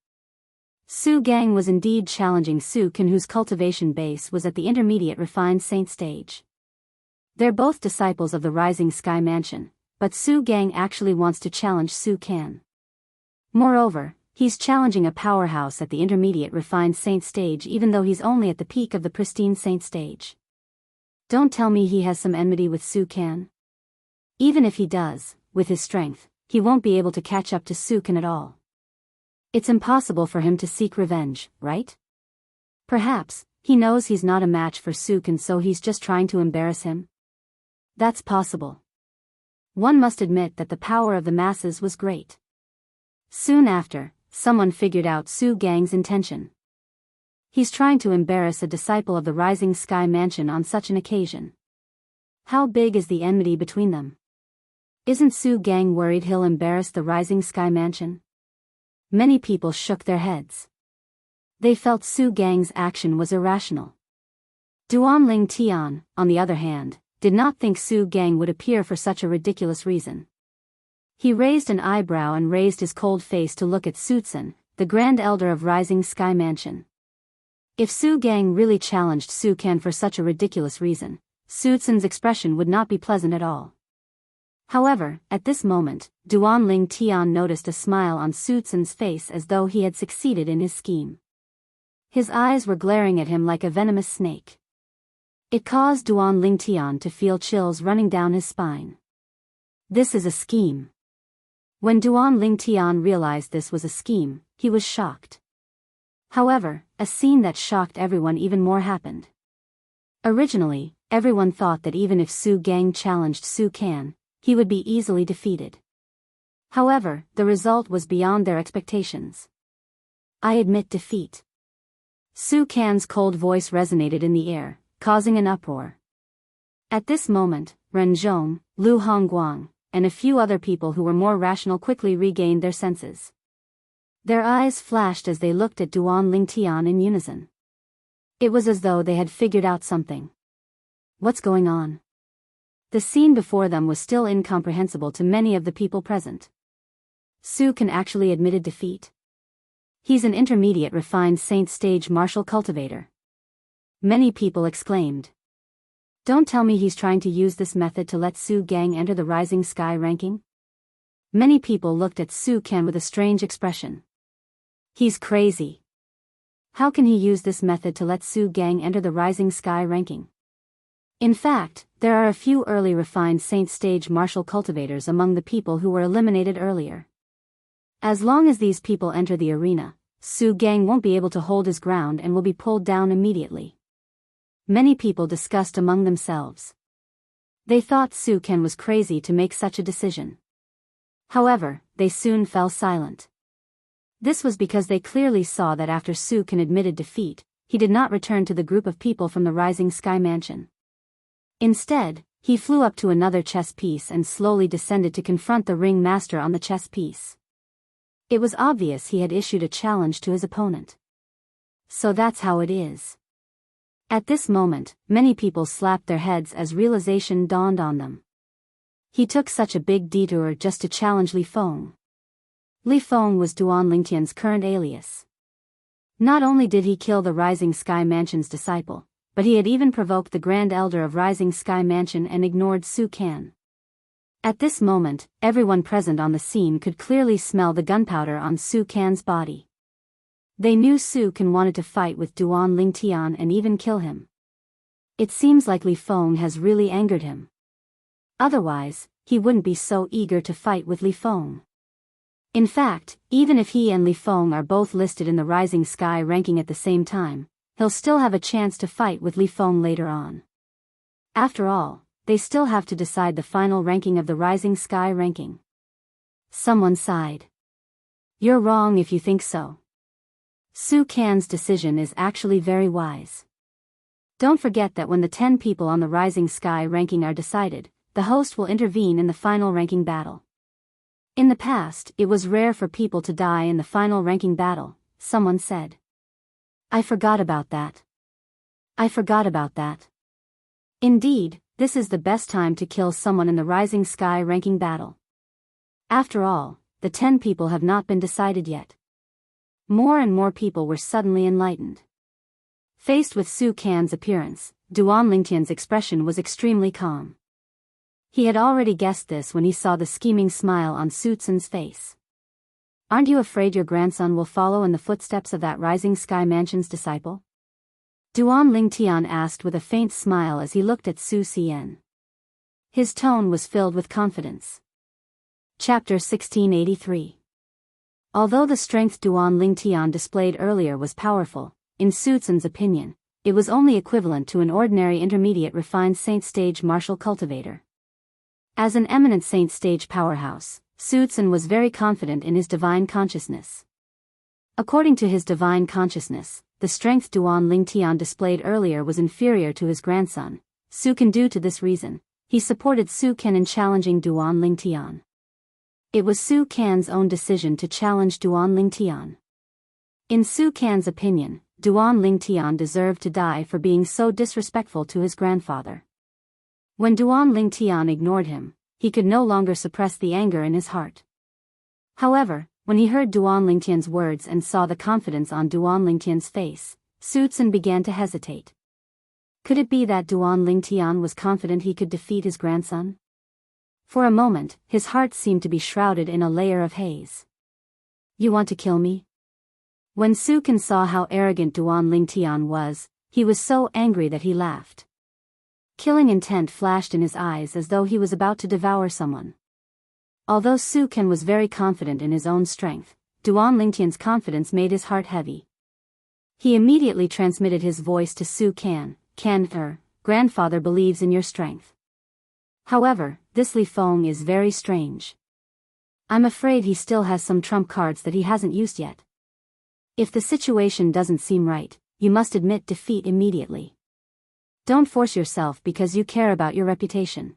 Su Gang was indeed challenging Su Can, whose cultivation base was at the intermediate refined saint stage. They're both disciples of the Rising Sky Mansion, but Su Gang actually wants to challenge Su Can. Moreover, he's challenging a powerhouse at the intermediate refined saint stage even though he's only at the peak of the pristine saint stage. Don't tell me he has some enmity with Su Can. Even if he does, with his strength, he won't be able to catch up to Su Can at all. It's impossible for him to seek revenge, right? Perhaps, he knows he's not a match for Su Can, so he's just trying to embarrass him. That's possible. One must admit that the power of the masses was great. Soon after, someone figured out Su Gang's intention. He's trying to embarrass a disciple of the Rising Sky Mansion on such an occasion. How big is the enmity between them? Isn't Su Gang worried he'll embarrass the Rising Sky Mansion? Many people shook their heads. They felt Su Gang's action was irrational. Duanling Tian, on the other hand, did not think Su Gang would appear for such a ridiculous reason. He raised an eyebrow and raised his cold face to look at Su Tsun, the Grand Elder of Rising Sky Mansion. If Su Gang really challenged Su Can for such a ridiculous reason, Su Tsun's expression would not be pleasant at all. However, at this moment, Duanling Tian noticed a smile on Su Tsun's face as though he had succeeded in his scheme. His eyes were glaring at him like a venomous snake. It caused Duanling Tian to feel chills running down his spine. This is a scheme. When Duanling Tian realized this was a scheme, he was shocked. However, a scene that shocked everyone even more happened. Originally, everyone thought that even if Su Gang challenged Su Can, he would be easily defeated. However, the result was beyond their expectations. I admit defeat. Su Can's cold voice resonated in the air, causing an uproar. At this moment, Ren Zhong, Lu Hongguang, and a few other people who were more rational quickly regained their senses. Their eyes flashed as they looked at Duanling Tian in unison. It was as though they had figured out something. What's going on? The scene before them was still incomprehensible to many of the people present. Su Can actually admitted defeat. He's an intermediate refined saint stage martial cultivator. Many people exclaimed. Don't tell me he's trying to use this method to let Su Gang enter the Rising Sky ranking? Many people looked at Su Can with a strange expression. He's crazy. How can he use this method to let Su Gang enter the Rising Sky ranking? In fact, there are a few early refined saint stage martial cultivators among the people who were eliminated earlier. As long as these people enter the arena, Su Gang won't be able to hold his ground and will be pulled down immediately. Many people discussed among themselves. They thought Su Can was crazy to make such a decision. However, they soon fell silent. This was because they clearly saw that after Su Can admitted defeat, he did not return to the group of people from the Rising Sky Mansion. Instead, He flew up to another chess piece and slowly descended to confront the ring master on the chess piece. It was obvious he had issued a challenge to his opponent. So that's how it is. At this moment, many people slapped their heads as realization dawned on them. He took such a big detour just to challenge Li Feng. Li Feng was Duan Lingtian's current alias. Not only did he kill the Rising Sky Mansion's disciple, but he had even provoked the Grand Elder of Rising Sky Mansion and ignored Su Kan. At this moment, everyone present on the scene could clearly smell the gunpowder on Su Kan's body. They knew Su Kan wanted to fight with Duan Lingtian and even kill him. It seems like Li Feng has really angered him. Otherwise, he wouldn't be so eager to fight with Li Feng. In fact, even if he and Li Feng are both listed in the Rising Sky ranking at the same time, he'll still have a chance to fight with Li Feng later on. After all, they still have to decide the final ranking of the Rising Sky ranking. Someone sighed. You're wrong if you think so. Su Kan's decision is actually very wise. Don't forget that when the 10 people on the Rising Sky ranking are decided, the host will intervene in the final ranking battle. In the past, it was rare for people to die in the final ranking battle, someone said. I forgot about that. I forgot about that. Indeed, this is the best time to kill someone in the Rising Sky ranking battle. After all, the 10 people have not been decided yet. More and more people were suddenly enlightened. Faced with Su Kan's appearance, Duan Lingtian's expression was extremely calm. He had already guessed this when he saw the scheming smile on Su Tsun's face. Aren't you afraid your grandson will follow in the footsteps of that Rising Sky Mansion's disciple? Duan Lingtian asked with a faint smile as he looked at Su Xian. His tone was filled with confidence. Chapter 1683. Although the strength Duan Lingtian displayed earlier was powerful, in Su Tsun's opinion, it was only equivalent to an ordinary intermediate refined saint stage martial cultivator. As an eminent saint stage powerhouse, Su Tsun was very confident in his divine consciousness. According to his divine consciousness, the strength Duan Lingtian displayed earlier was inferior to his grandson, Su Kan. Due to this reason, he supported Su Kan in challenging Duan Lingtian. It was Su Kan's own decision to challenge Duan Lingtian. In Su Kan's opinion, Duan Lingtian deserved to die for being so disrespectful to his grandfather. When Duan Lingtian ignored him, he could no longer suppress the anger in his heart. However, when he heard Duan Lingtian's words and saw the confidence on Duan Lingtian's face, Su Tsun began to hesitate. Could it be that Duan Lingtian was confident he could defeat his grandson? For a moment, his heart seemed to be shrouded in a layer of haze. You want to kill me? When Su Kan saw how arrogant Duan Lingtian was, he was so angry that he laughed. Killing intent flashed in his eyes as though he was about to devour someone. Although Su Kan was very confident in his own strength, Duan Lingtian's confidence made his heart heavy. He immediately transmitted his voice to Su Kan. Grandfather believes in your strength. However, this Li Feng is very strange. I'm afraid he still has some trump cards that he hasn't used yet. If the situation doesn't seem right, you must admit defeat immediately. Don't force yourself because you care about your reputation.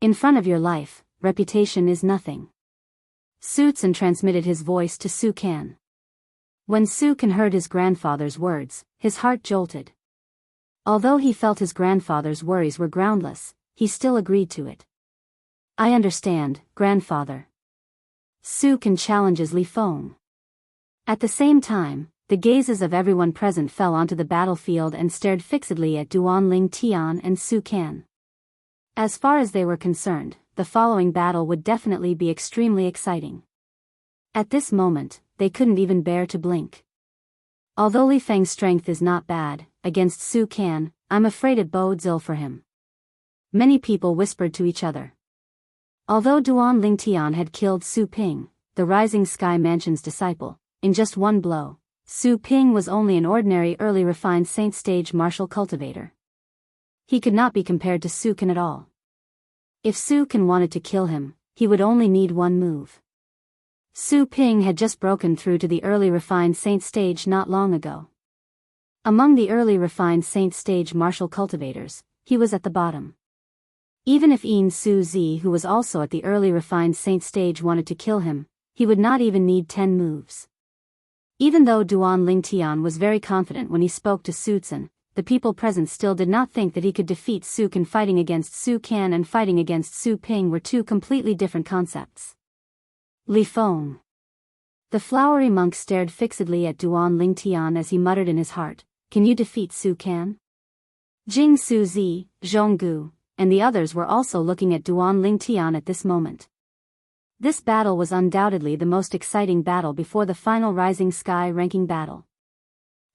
In front of your life, reputation is nothing. Su Tsun transmitted his voice to Su Kan. When Su Kan heard his grandfather's words, his heart jolted. Although he felt his grandfather's worries were groundless, he still agreed to it. I understand, grandfather. Su Kan challenges Li Feng. At the same time, the gazes of everyone present fell onto the battlefield and stared fixedly at Duan Lingtian and Su Kan. As far as they were concerned, the following battle would definitely be extremely exciting. At this moment, they couldn't even bear to blink. Although Li Feng's strength is not bad, against Su Kan, I'm afraid it bodes ill for him. Many people whispered to each other. Although Duan Lingtian had killed Su Ping, the Rising Sky Mansion's disciple, in just one blow, Su Ping was only an ordinary early refined saint stage martial cultivator. He could not be compared to Su Kan at all. If Su Kan wanted to kill him, he would only need one move. Su Ping had just broken through to the early refined saint stage not long ago. Among the early refined saint stage martial cultivators, he was at the bottom. Even if Yin Su Zi, who was also at the early refined saint stage, wanted to kill him, he would not even need 10 moves. Even though Duan Lingtian was very confident when he spoke to Su Zhen, the people present still did not think that he could defeat Su Can. Fighting against Su Can and fighting against Su Ping were two completely different concepts. Li Feng. The flowery monk stared fixedly at Duan Lingtian as he muttered in his heart, "Can you defeat Su Can?" Jing Su Zi, Zhonggu, and the others were also looking at Duan Lingtian at this moment. This battle was undoubtedly the most exciting battle before the final Rising Sky ranking battle.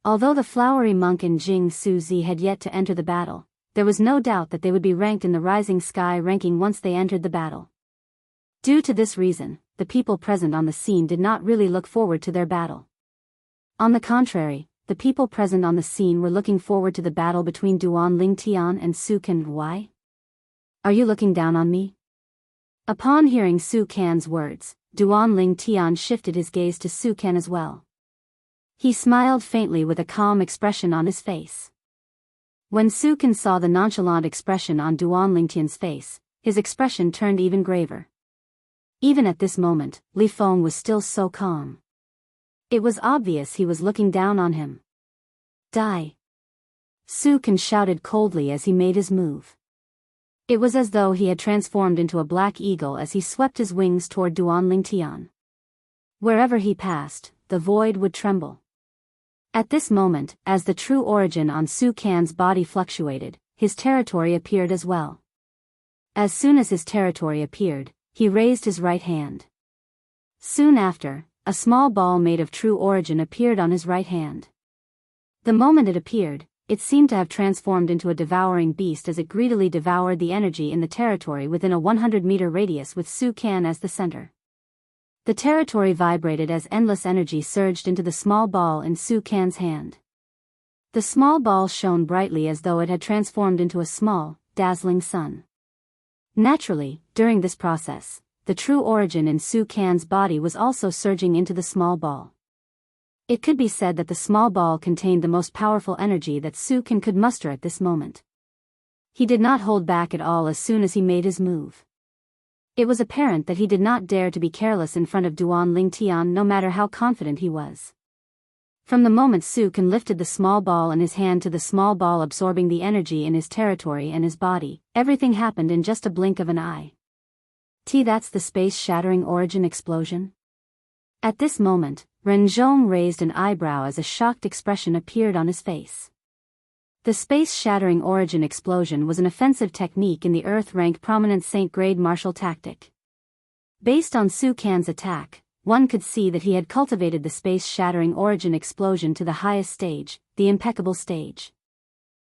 Although the flowery monk and Jing Su Zi had yet to enter the battle, there was no doubt that they would be ranked in the Rising Sky ranking once they entered the battle. Due to this reason, the people present on the scene did not really look forward to their battle. On the contrary, the people present on the scene were looking forward to the battle between Duan Lingtian and Su Can. Why? Are you looking down on me? Upon hearing Su Can's words, Duan Lingtian shifted his gaze to Su Can as well. He smiled faintly with a calm expression on his face. When Su Can saw the nonchalant expression on Duan Lingtian's face, his expression turned even graver. Even at this moment, Li Feng was still so calm. It was obvious he was looking down on him. Die! Su Can shouted coldly as he made his move. It was as though he had transformed into a black eagle as he swept his wings toward Duan Lingtian. Wherever he passed, the void would tremble. At this moment, as the true origin on Su Can's body fluctuated, his territory appeared as well. As soon as his territory appeared, he raised his right hand. Soon after, a small ball made of true origin appeared on his right hand. The moment it appeared, it seemed to have transformed into a devouring beast as it greedily devoured the energy in the territory within a 100-meter radius with Su Can as the center. The territory vibrated as endless energy surged into the small ball in Su Can's hand. The small ball shone brightly as though it had transformed into a small, dazzling sun. Naturally, during this process, the true origin in Su Can's body was also surging into the small ball. It could be said that the small ball contained the most powerful energy that Su Can could muster at this moment. He did not hold back at all as soon as he made his move. It was apparent that he did not dare to be careless in front of Duan Lingtian no matter how confident he was. From the moment Su Can lifted the small ball in his hand to the small ball absorbing the energy in his territory and his body, everything happened in just a blink of an eye. That's the space-shattering origin explosion? At this moment, Ren Zhong raised an eyebrow as a shocked expression appeared on his face. The space-shattering origin explosion was an offensive technique in the Earth-rank prominent Saint-grade martial tactic. Based on Su Can's attack, one could see that he had cultivated the space-shattering origin explosion to the highest stage, the impeccable stage.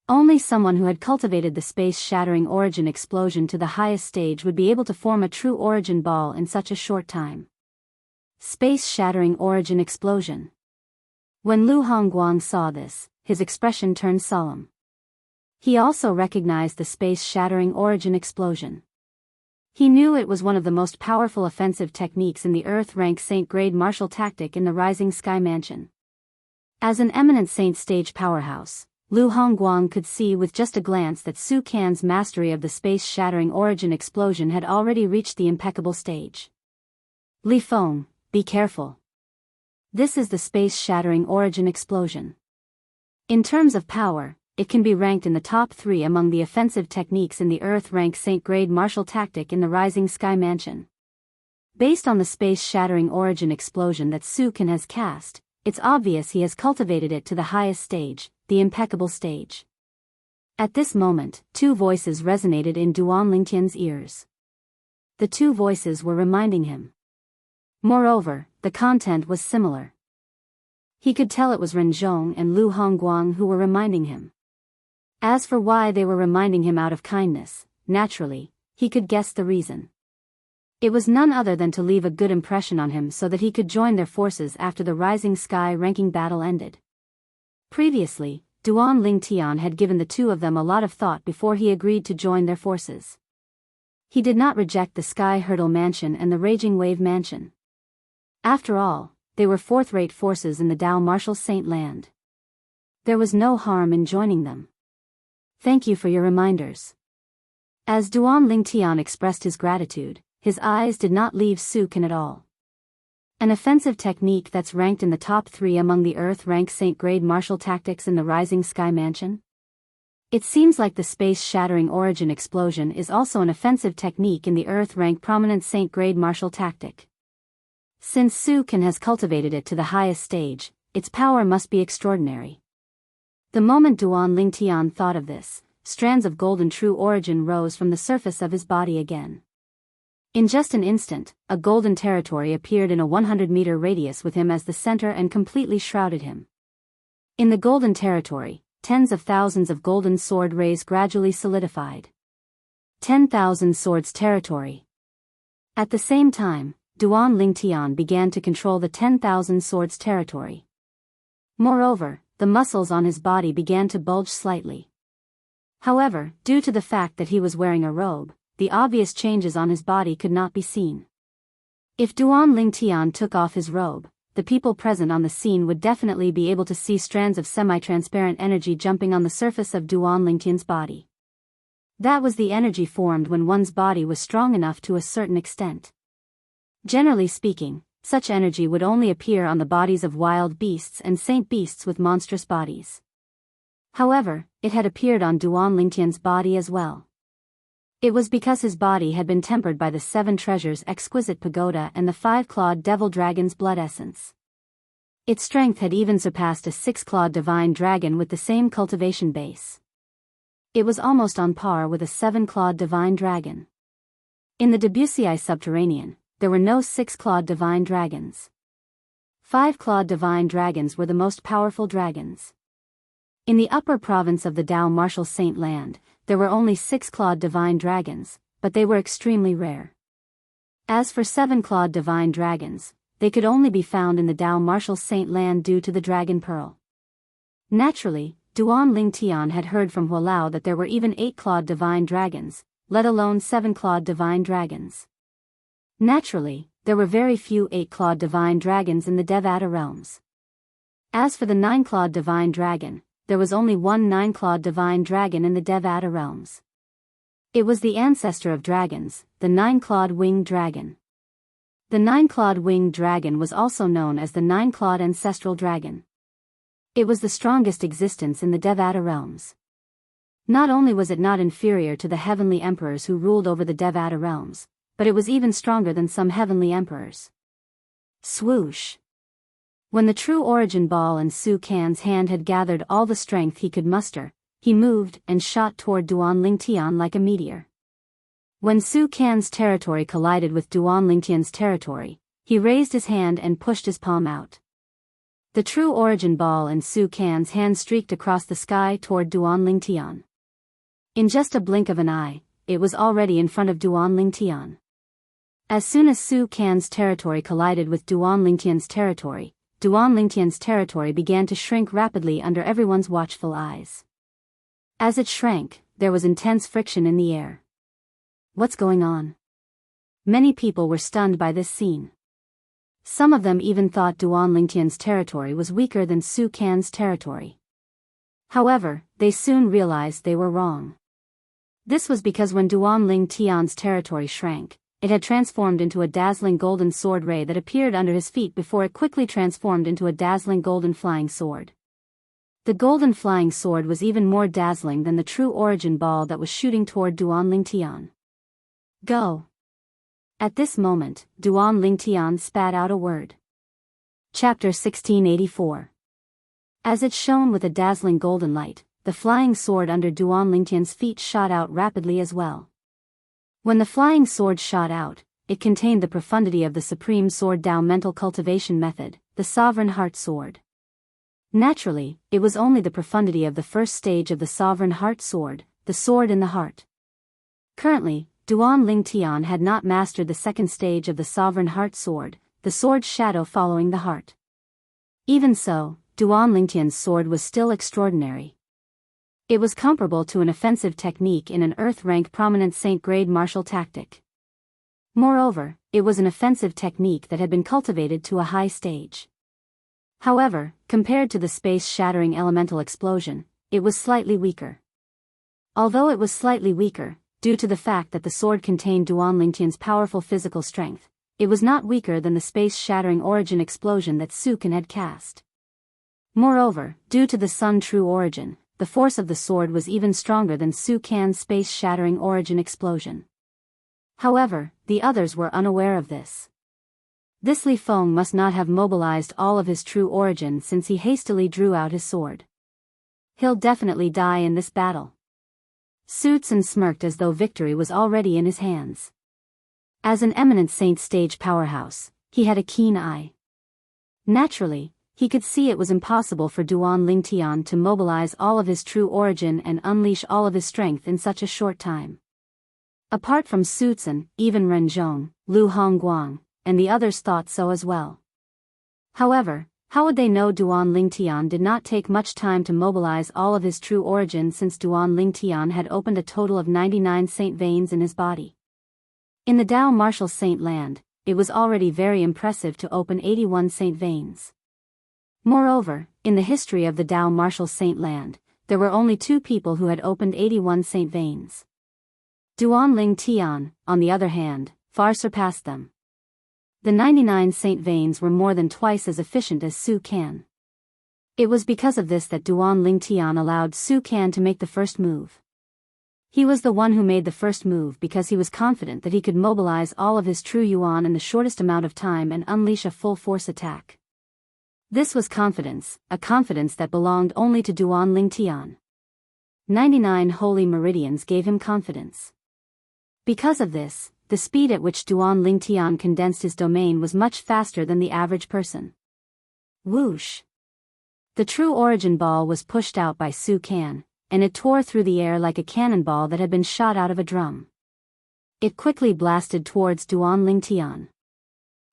Only someone who had cultivated the space-shattering origin explosion to the highest stage would be able to form a true origin ball in such a short time. Space-shattering origin explosion. When Lu Hongguang saw this, his expression turned solemn. He also recognized the space-shattering origin explosion. He knew it was one of the most powerful offensive techniques in the Earth-rank Saint-grade martial tactic in the Rising Sky Mansion. As an eminent Saint stage powerhouse, Lu Hongguang could see with just a glance that Su Can's mastery of the space-shattering origin explosion had already reached the impeccable stage. Li Feng, be careful. This is the space-shattering origin explosion. In terms of power, it can be ranked in the top 3 among the offensive techniques in the Earth-rank Saint-grade martial tactic in the Rising Sky Mansion. Based on the space-shattering origin explosion that Su Can has cast, it's obvious he has cultivated it to the highest stage, the impeccable stage. At this moment, 2 voices resonated in Duan Lingtian's ears. The 2 voices were reminding him. Moreover, the content was similar. He could tell it was Ren Zhong and Lu Hongguang who were reminding him. As for why they were reminding him out of kindness, naturally, he could guess the reason. It was none other than to leave a good impression on him so that he could join their forces after the Rising Sky ranking battle ended. Previously, Duan Lingtian had given the 2 of them a lot of thought before he agreed to join their forces. He did not reject the Sky Hurdle Mansion and the Raging Wave Mansion. After all, they were 4th-rate forces in the Dao Martial Saint land. There was no harm in joining them. Thank you for your reminders. As Duan Lingtian expressed his gratitude, his eyes did not leave Su Can at all. An offensive technique that's ranked in the top 3 among the Earth-rank Saint-grade martial tactics in the Rising Sky Mansion? It seems like the space-shattering origin explosion is also an offensive technique in the Earth-rank prominent Saint-grade martial tactic. Since Su Can has cultivated it to the highest stage, its power must be extraordinary. The moment Duan Lingtian thought of this, strands of golden true origin rose from the surface of his body again. In just an instant, a golden territory appeared in a 100-meter radius with him as the center and completely shrouded him. In the golden territory, tens of thousands of golden sword rays gradually solidified. 10,000 swords territory. At the same time, Duan Lingtian began to control the 10,000 swords territory. Moreover, the muscles on his body began to bulge slightly. However, due to the fact that he was wearing a robe, the obvious changes on his body could not be seen. If Duan Lingtian took off his robe, the people present on the scene would definitely be able to see strands of semi-transparent energy jumping on the surface of Duan Lingtian's body. That was the energy formed when one's body was strong enough to a certain extent. Generally speaking, such energy would only appear on the bodies of wild beasts and saint beasts with monstrous bodies. However, it had appeared on Duan Lingtian's body as well. It was because his body had been tempered by the 7 treasures exquisite pagoda and the 5-clawed devil dragon's blood essence. Its strength had even surpassed a 6-clawed divine dragon with the same cultivation base. It was almost on par with a 7-clawed divine dragon. In the Debussy subterranean, there were no 6-clawed divine dragons. 5-clawed divine dragons were the most powerful dragons. In the upper province of the Dao Martial Saint Land, there were only 6-clawed divine dragons, but they were extremely rare. As for 7-clawed divine dragons, they could only be found in the Dao Martial Saint Land due to the Dragon Pearl. Naturally, Duan Lingtian had heard from Hualao that there were even 8-clawed divine dragons, let alone 7-clawed divine dragons. Naturally, there were very few 8-clawed divine dragons in the Devata realms. As for the 9-clawed divine dragon, there was only one 9-clawed divine dragon in the Devata realms. It was the ancestor of dragons, the 9-clawed winged dragon. The 9-clawed winged dragon was also known as the 9-clawed ancestral dragon. It was the strongest existence in the Devata realms. Not only was it not inferior to the heavenly emperors who ruled over the Devata realms, but it was even stronger than some heavenly emperors. Swoosh! When the true origin ball in Su Can's hand had gathered all the strength he could muster, he moved and shot toward Duan Lingtian like a meteor. When Su Can's territory collided with Duan Lingtian's territory, he raised his hand and pushed his palm out. The true origin ball in Su Can's hand streaked across the sky toward Duan Lingtian. In just a blink of an eye, it was already in front of Duan Lingtian. As soon as Su Can's territory collided with Duan Lingtian's territory, Duan Lingtian's territory began to shrink rapidly under everyone's watchful eyes. As it shrank, there was intense friction in the air. What's going on? Many people were stunned by this scene. Some of them even thought Duan Lingtian's territory was weaker than Su Can's territory. However, they soon realized they were wrong. This was because when Duan Lingtian's territory shrank, it had transformed into a dazzling golden sword ray that appeared under his feet before it quickly transformed into a dazzling golden flying sword. The golden flying sword was even more dazzling than the true origin ball that was shooting toward Duan Lingtian. Go! At this moment, Duan Lingtian spat out a word. Chapter 1684. As it shone with a dazzling golden light, the flying sword under Duan Lingtian's feet shot out rapidly as well. When the flying sword shot out, it contained the profundity of the supreme sword Dao mental cultivation method, the sovereign heart sword. Naturally, it was only the profundity of the first stage of the sovereign heart sword, the sword in the heart. Currently, Duan Lingtian had not mastered the second stage of the sovereign heart sword, the sword's shadow following the heart. Even so, Duan Lingtian's sword was still extraordinary. It was comparable to an offensive technique in an Earth-rank prominent Saint-grade martial tactic. Moreover, it was an offensive technique that had been cultivated to a high stage. However, compared to the space-shattering elemental explosion, it was slightly weaker. Although it was slightly weaker, due to the fact that the sword contained Duan Lingtian's powerful physical strength. It was not weaker than the space-shattering origin explosion that Su Can had cast. Moreover, due to the Sun true origin, the force of the sword was even stronger than Su Can's space-shattering origin explosion. However, the others were unaware of this. This Li Feng must not have mobilized all of his true origin since he hastily drew out his sword. He'll definitely die in this battle. Su Can smirked as though victory was already in his hands. As an eminent Saint Stage powerhouse, he had a keen eye. Naturally, he could see it was impossible for Duan Lingtian to mobilize all of his true origin and unleash all of his strength in such a short time. Apart from Su Can, even Ren Zhong, Lu Hongguang, and the others thought so as well. However, how would they know Duan Lingtian did not take much time to mobilize all of his true origin since Duan Lingtian had opened a total of 99 saint veins in his body? In the Dao Martial Saint land, it was already very impressive to open 81 saint veins. Moreover, in the history of the Dao Martial Saint land, there were only 2 people who had opened 81 saint veins. Duan Lingtian, on the other hand, far surpassed them. The 99 saint veins were more than twice as efficient as Su Can. It was because of this that Duan Lingtian allowed Su Can to make the first move. He was the one who made the first move because he was confident that he could mobilize all of his true yuan in the shortest amount of time and unleash a full-force attack. This was confidence, a confidence that belonged only to Duan Lingtian. 99 holy meridians gave him confidence. Because of this, the speed at which Duan Lingtian condensed his domain was much faster than the average person. Whoosh! The true origin ball was pushed out by Su Can, and it tore through the air like a cannonball that had been shot out of a drum. It quickly blasted towards Duan Lingtian.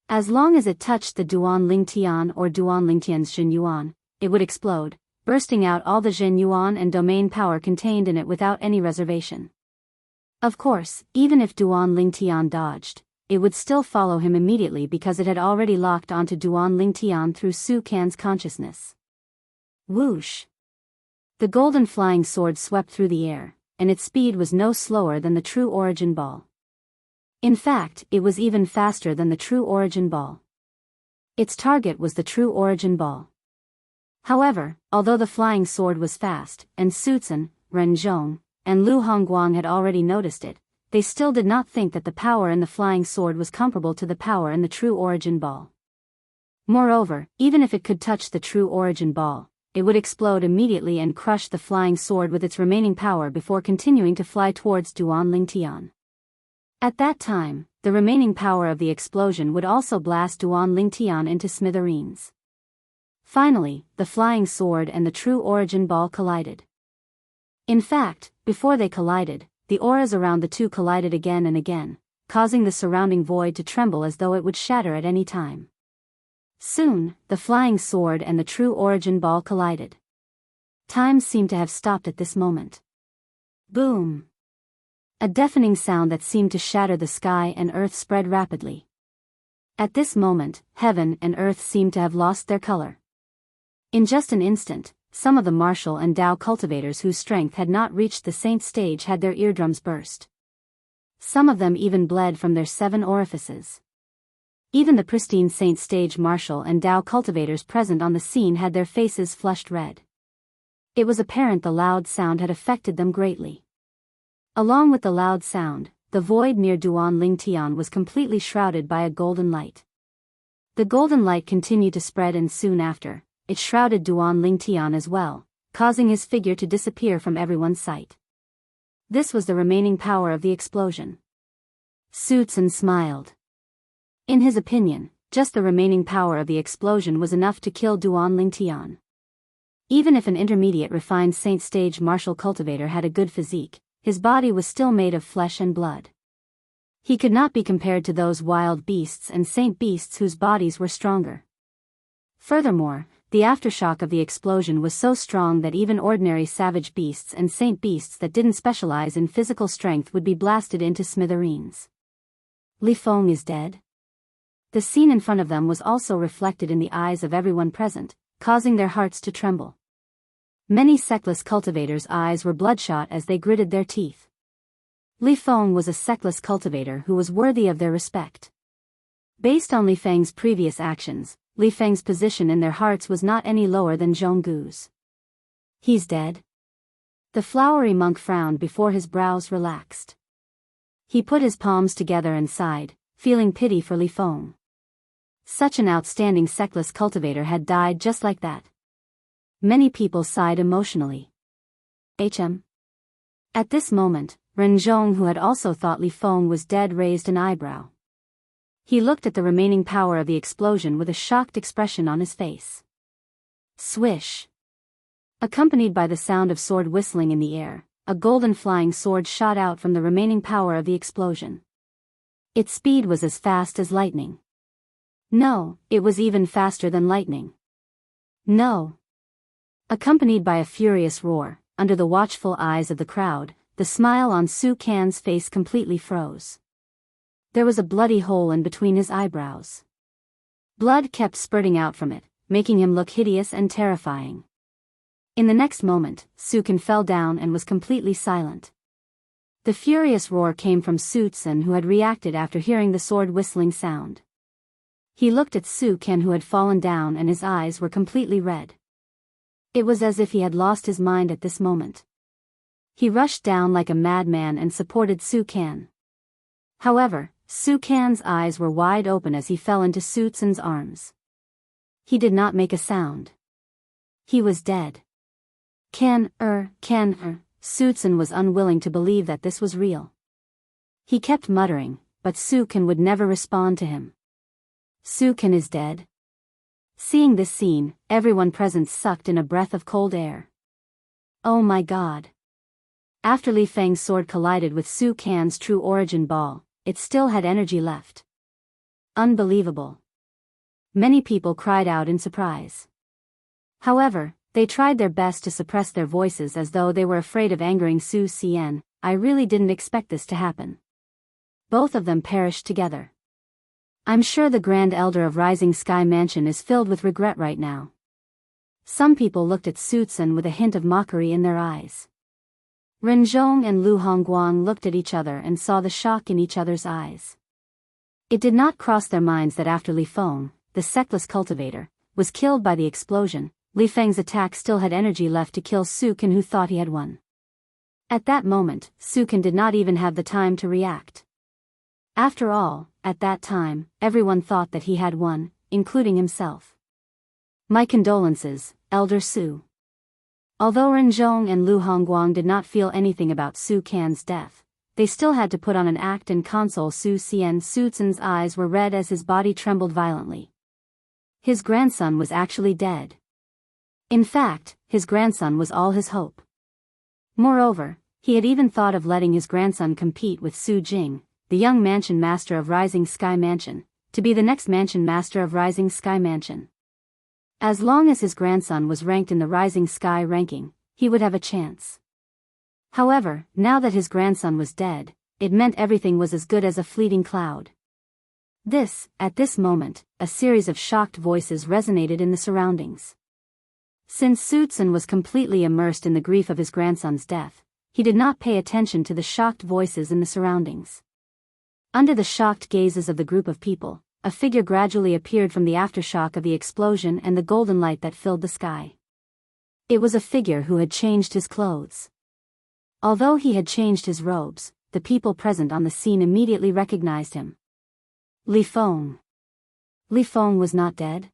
As long as it touched the Duan Lingtian or Duan Lingtian's Jin Yuan, it would explode, bursting out all the Jin Yuan and domain power contained in it without any reservation. Of course, even if Duan Lingtian dodged, it would still follow him immediately because it had already locked onto Duan Lingtian through Su Can's consciousness. Whoosh! The golden flying sword swept through the air, and its speed was no slower than the true origin ball. In fact, it was even faster than the true origin ball. Its target was the true origin ball. However, although the flying sword was fast, and Su Can, Ren Zhong, and Lu Hongguang had already noticed it, they still did not think that the power in the flying sword was comparable to the power in the true origin ball. Moreover, even if it could touch the true origin ball, it would explode immediately and crush the flying sword with its remaining power before continuing to fly towards Duan Lingtian. At that time, the remaining power of the explosion would also blast Duan Lingtian into smithereens. Finally, the flying sword and the true origin ball collided. In fact, before they collided, the auras around the two collided again and again, causing the surrounding void to tremble as though it would shatter at any time. Soon, the flying sword and the true origin ball collided. Time seemed to have stopped at this moment. Boom! A deafening sound that seemed to shatter the sky and earth spread rapidly. At this moment, heaven and earth seemed to have lost their color. In just an instant, some of the martial and Dao cultivators whose strength had not reached the saint stage had their eardrums burst. Some of them even bled from their 7 orifices. Even the pristine saint stage martial and Dao cultivators present on the scene had their faces flushed red. It was apparent the loud sound had affected them greatly. Along with the loud sound, the void near Duan Lingtian was completely shrouded by a golden light. The golden light continued to spread and soon after, it shrouded Duan Lingtian as well, causing his figure to disappear from everyone's sight. This was the remaining power of the explosion. Su Can smiled. In his opinion, just the remaining power of the explosion was enough to kill Duan Lingtian. Even if an intermediate refined saint stage martial cultivator had a good physique, his body was still made of flesh and blood. He could not be compared to those wild beasts and saint beasts whose bodies were stronger. Furthermore, the aftershock of the explosion was so strong that even ordinary savage beasts and saint beasts that didn't specialize in physical strength would be blasted into smithereens. Li Feng is dead? The scene in front of them was also reflected in the eyes of everyone present, causing their hearts to tremble. Many sectless cultivators' eyes were bloodshot as they gritted their teeth. Li Feng was a sectless cultivator who was worthy of their respect. Based on Li Feng's previous actions, Li Feng's position in their hearts was not any lower than Jianghu's. He's dead? The flowery monk frowned before his brows relaxed. He put his palms together and sighed, feeling pity for Li Feng. Such an outstanding sectless cultivator had died just like that. Many people sighed emotionally. At this moment, Ren Zhong, who had also thought Li Feng was dead, raised an eyebrow. He looked at the remaining power of the explosion with a shocked expression on his face. Swish! Accompanied by the sound of sword whistling in the air, a golden flying sword shot out from the remaining power of the explosion. Its speed was as fast as lightning. No, it was even faster than lightning. No! Accompanied by a furious roar, under the watchful eyes of the crowd, the smile on Su Can's face completely froze. There was a bloody hole in between his eyebrows. Blood kept spurting out from it, making him look hideous and terrifying. In the next moment, Su Can fell down and was completely silent. The furious roar came from Su Can, who had reacted after hearing the sword whistling sound. He looked at Su Can, who had fallen down, and his eyes were completely red. It was as if he had lost his mind at this moment. He rushed down like a madman and supported Su Can. However, Su Can's eyes were wide open as he fell into Su Can's arms. He did not make a sound. He was dead. Su Can was unwilling to believe that this was real. He kept muttering, but Su Can would never respond to him. Su Can is dead? Seeing this scene, everyone present sucked in a breath of cold air. Oh my God! After Li Feng's sword collided with Su Can's true origin ball, it still had energy left. Unbelievable! Many people cried out in surprise. However, they tried their best to suppress their voices as though they were afraid of angering Su Xian. I really didn't expect this to happen. Both of them perished together. I'm sure the Grand Elder of Rising Sky Mansion is filled with regret right now. Some people looked at Su Can with a hint of mockery in their eyes. Ren Zhong and Lu Hongguang looked at each other and saw the shock in each other's eyes. It did not cross their minds that after Li Feng, the sectless cultivator, was killed by the explosion, Li Feng's attack still had energy left to kill Su Can, who thought he had won. At that moment, Su Can did not even have the time to react. After all, at that time, everyone thought that he had won, including himself. My condolences, Elder Su. Although Ren Zhong and Lu Hongguang did not feel anything about Su Can's death, they still had to put on an act and console Su Xian. Su Can's eyes were red as his body trembled violently. His grandson was actually dead. In fact, his grandson was all his hope. Moreover, he had even thought of letting his grandson compete with Su Jing, the young mansion master of Rising Sky Mansion, to be the next mansion master of Rising Sky Mansion. As long as his grandson was ranked in the Rising Sky ranking, he would have a chance. However, now that his grandson was dead, it meant everything was as good as a fleeting cloud. At this moment, a series of shocked voices resonated in the surroundings. Since Su Can was completely immersed in the grief of his grandson's death, he did not pay attention to the shocked voices in the surroundings. Under the shocked gazes of the group of people, a figure gradually appeared from the aftershock of the explosion and the golden light that filled the sky. It was a figure who had changed his clothes. Although he had changed his robes, the people present on the scene immediately recognized him. Li Feng. Li Feng was not dead?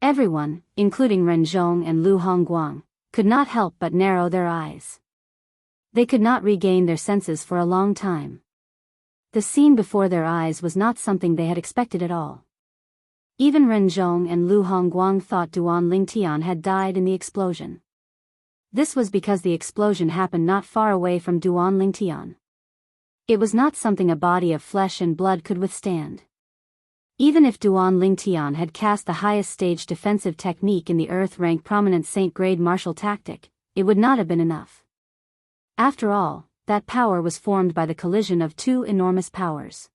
Everyone, including Ren Zhong and Lu Hongguang, could not help but narrow their eyes. They could not regain their senses for a long time. The scene before their eyes was not something they had expected at all. Even Ren Zhong and Lu Hongguang thought Duan Lingtian had died in the explosion. This was because the explosion happened not far away from Duan Lingtian. It was not something a body of flesh and blood could withstand. Even if Duan Lingtian had cast the highest stage defensive technique in the Earth-rank prominent Saint-grade martial tactic, it would not have been enough. After all, that power was formed by the collision of two enormous powers.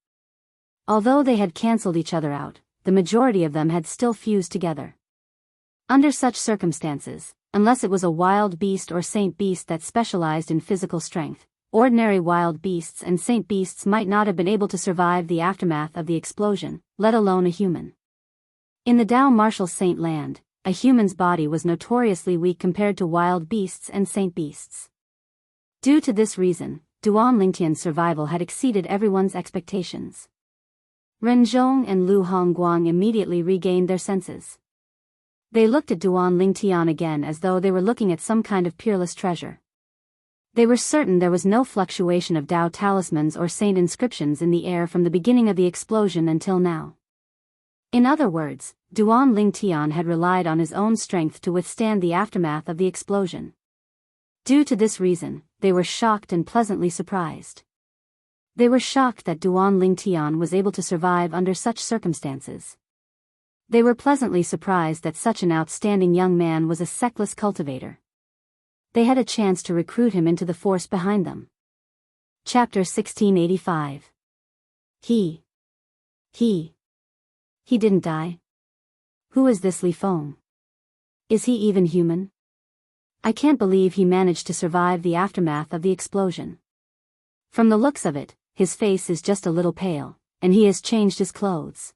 Although they had cancelled each other out, the majority of them had still fused together. Under such circumstances, unless it was a wild beast or saint beast that specialized in physical strength, ordinary wild beasts and saint beasts might not have been able to survive the aftermath of the explosion, let alone a human. In the Dao martial saint land, a human's body was notoriously weak compared to wild beasts and saint beasts. Due to this reason, Duan Lingtian's survival had exceeded everyone's expectations. Ren Zhong and Lu Hongguang immediately regained their senses. They looked at Duan Lingtian again as though they were looking at some kind of peerless treasure. They were certain there was no fluctuation of Dao talismans or saint inscriptions in the air from the beginning of the explosion until now. In other words, Duan Lingtian had relied on his own strength to withstand the aftermath of the explosion. Due to this reason, they were shocked and pleasantly surprised. They were shocked that Duan Lingtian was able to survive under such circumstances. They were pleasantly surprised that such an outstanding young man was a sectless cultivator. They had a chance to recruit him into the force behind them. Chapter 1685. He didn't die. Who is this Li Feng? Is he even human? I can't believe he managed to survive the aftermath of the explosion. From the looks of it, his face is just a little pale, and he has changed his clothes.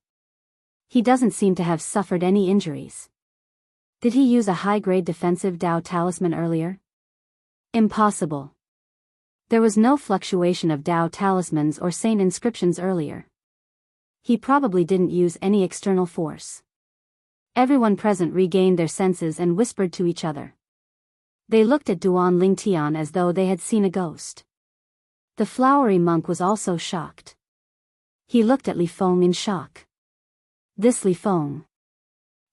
He doesn't seem to have suffered any injuries. Did he use a high-grade defensive Dao talisman earlier? Impossible. There was no fluctuation of Dao talismans or saint inscriptions earlier. He probably didn't use any external force. Everyone present regained their senses and whispered to each other. They looked at Duan Lingtian as though they had seen a ghost. The flowery monk was also shocked. He looked at Li Feng in shock. This Li Feng.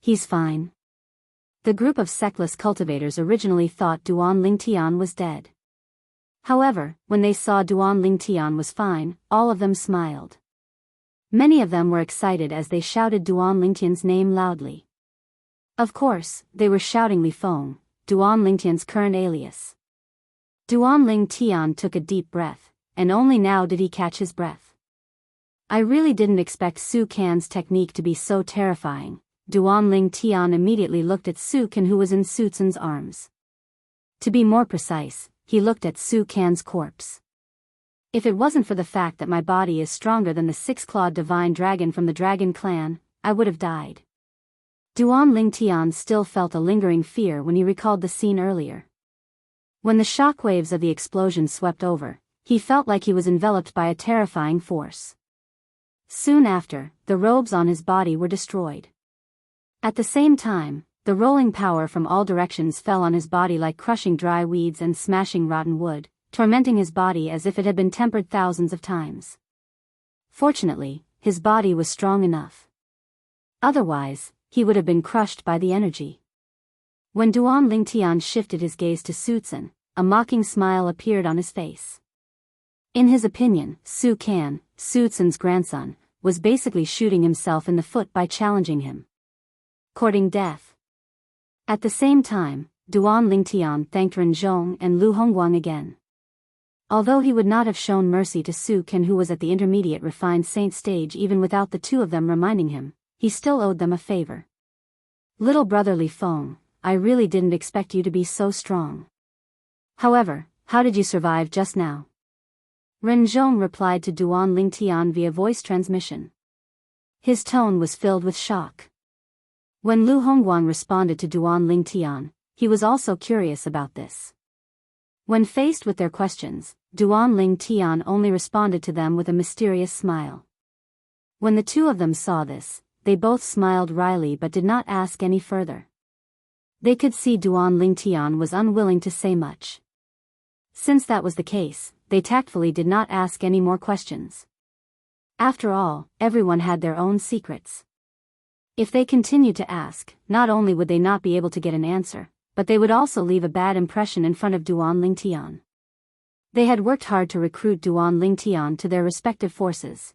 He's fine. The group of sectless cultivators originally thought Duan Lingtian was dead. However, when they saw Duan Lingtian was fine, all of them smiled. Many of them were excited as they shouted Duan Lingtian's name loudly. Of course, they were shouting Li Feng, Duan Lingtian's current alias. Duan Lingtian took a deep breath, and only now did he catch his breath. I really didn't expect Su Can's technique to be so terrifying. Duan Lingtian immediately looked at Su Can, who was in Su Can's arms. To be more precise, he looked at Su Can's corpse. If it wasn't for the fact that my body is stronger than the six-clawed divine dragon from the dragon clan, I would have died. Duan Lingtian still felt a lingering fear when he recalled the scene earlier. When the shockwaves of the explosion swept over, he felt like he was enveloped by a terrifying force. Soon after, the robes on his body were destroyed. At the same time, the rolling power from all directions fell on his body like crushing dry weeds and smashing rotten wood, tormenting his body as if it had been tempered thousands of times. Fortunately, his body was strong enough. Otherwise, he would have been crushed by the energy. When Duan Lingtian shifted his gaze to Su Can, a mocking smile appeared on his face. In his opinion, Su Can, Su Can's grandson, was basically shooting himself in the foot by challenging him. Courting death. At the same time, Duan Lingtian thanked Ren Zhong and Lu Hongguang again. Although he would not have shown mercy to Su Can, who was at the intermediate refined saint stage even without the two of them reminding him, he still owed them a favor. Little brother Li Feng, I really didn't expect you to be so strong. However, how did you survive just now? Ren Zhong replied to Duan Lingtian via voice transmission. His tone was filled with shock. When Lu Hongguang responded to Duan Lingtian, he was also curious about this. When faced with their questions, Duan Lingtian only responded to them with a mysterious smile. When the two of them saw this, they both smiled wryly but did not ask any further. They could see Duan Lingtian was unwilling to say much. Since that was the case, they tactfully did not ask any more questions. After all, everyone had their own secrets. If they continued to ask, not only would they not be able to get an answer, but they would also leave a bad impression in front of Duan Lingtian. They had worked hard to recruit Duan Lingtian to their respective forces.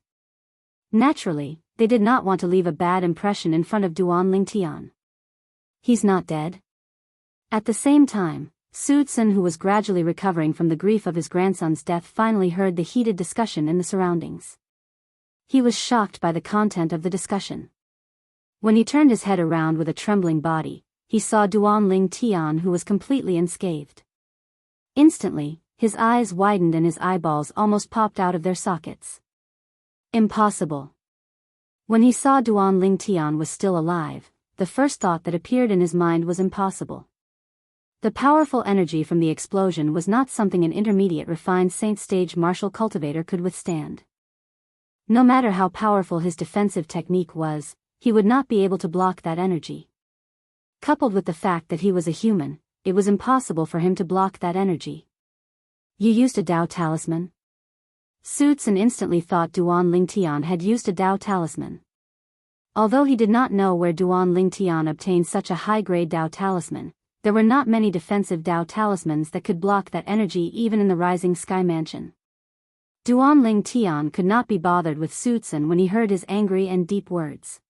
Naturally, they did not want to leave a bad impression in front of Duan Lingtian. He's not dead? At the same time, Su Can, who was gradually recovering from the grief of his grandson's death, finally heard the heated discussion in the surroundings. He was shocked by the content of the discussion. When he turned his head around with a trembling body, he saw Duan Lingtian, who was completely unscathed. Instantly, His eyes widened and his eyeballs almost popped out of their sockets. Impossible. When he saw Duan Lingtian was still alive, the first thought that appeared in his mind was impossible. The powerful energy from the explosion was not something an intermediate refined saint stage martial cultivator could withstand. No matter how powerful his defensive technique was, he would not be able to block that energy. Coupled with the fact that he was a human, it was impossible for him to block that energy. You used a Dao talisman? Su Tsun instantly thought Duan Lingtian had used a Dao talisman. Although he did not know where Duan Lingtian obtained such a high-grade Dao talisman, there were not many defensive Dao talismans that could block that energy even in the Rising Sky Mansion. Duan Lingtian could not be bothered with Su Tsun when he heard his angry and deep words.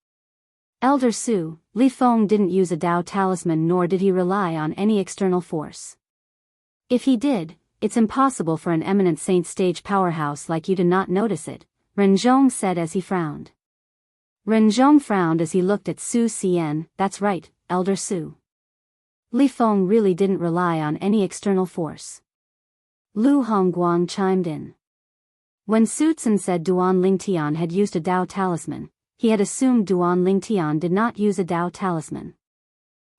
Elder Su, Li Feng didn't use a Dao talisman nor did he rely on any external force. If he did, it's impossible for an eminent saint stage powerhouse like you to not notice it, Renzhong said as he frowned. Renzhong frowned as he looked at Su Xian. That's right, Elder Su. Li Feng really didn't rely on any external force. Lu Hongguang chimed in. When Su Tsun said Duan Lingtian had used a Dao talisman, he had assumed Duan Lingtian did not use a Dao talisman.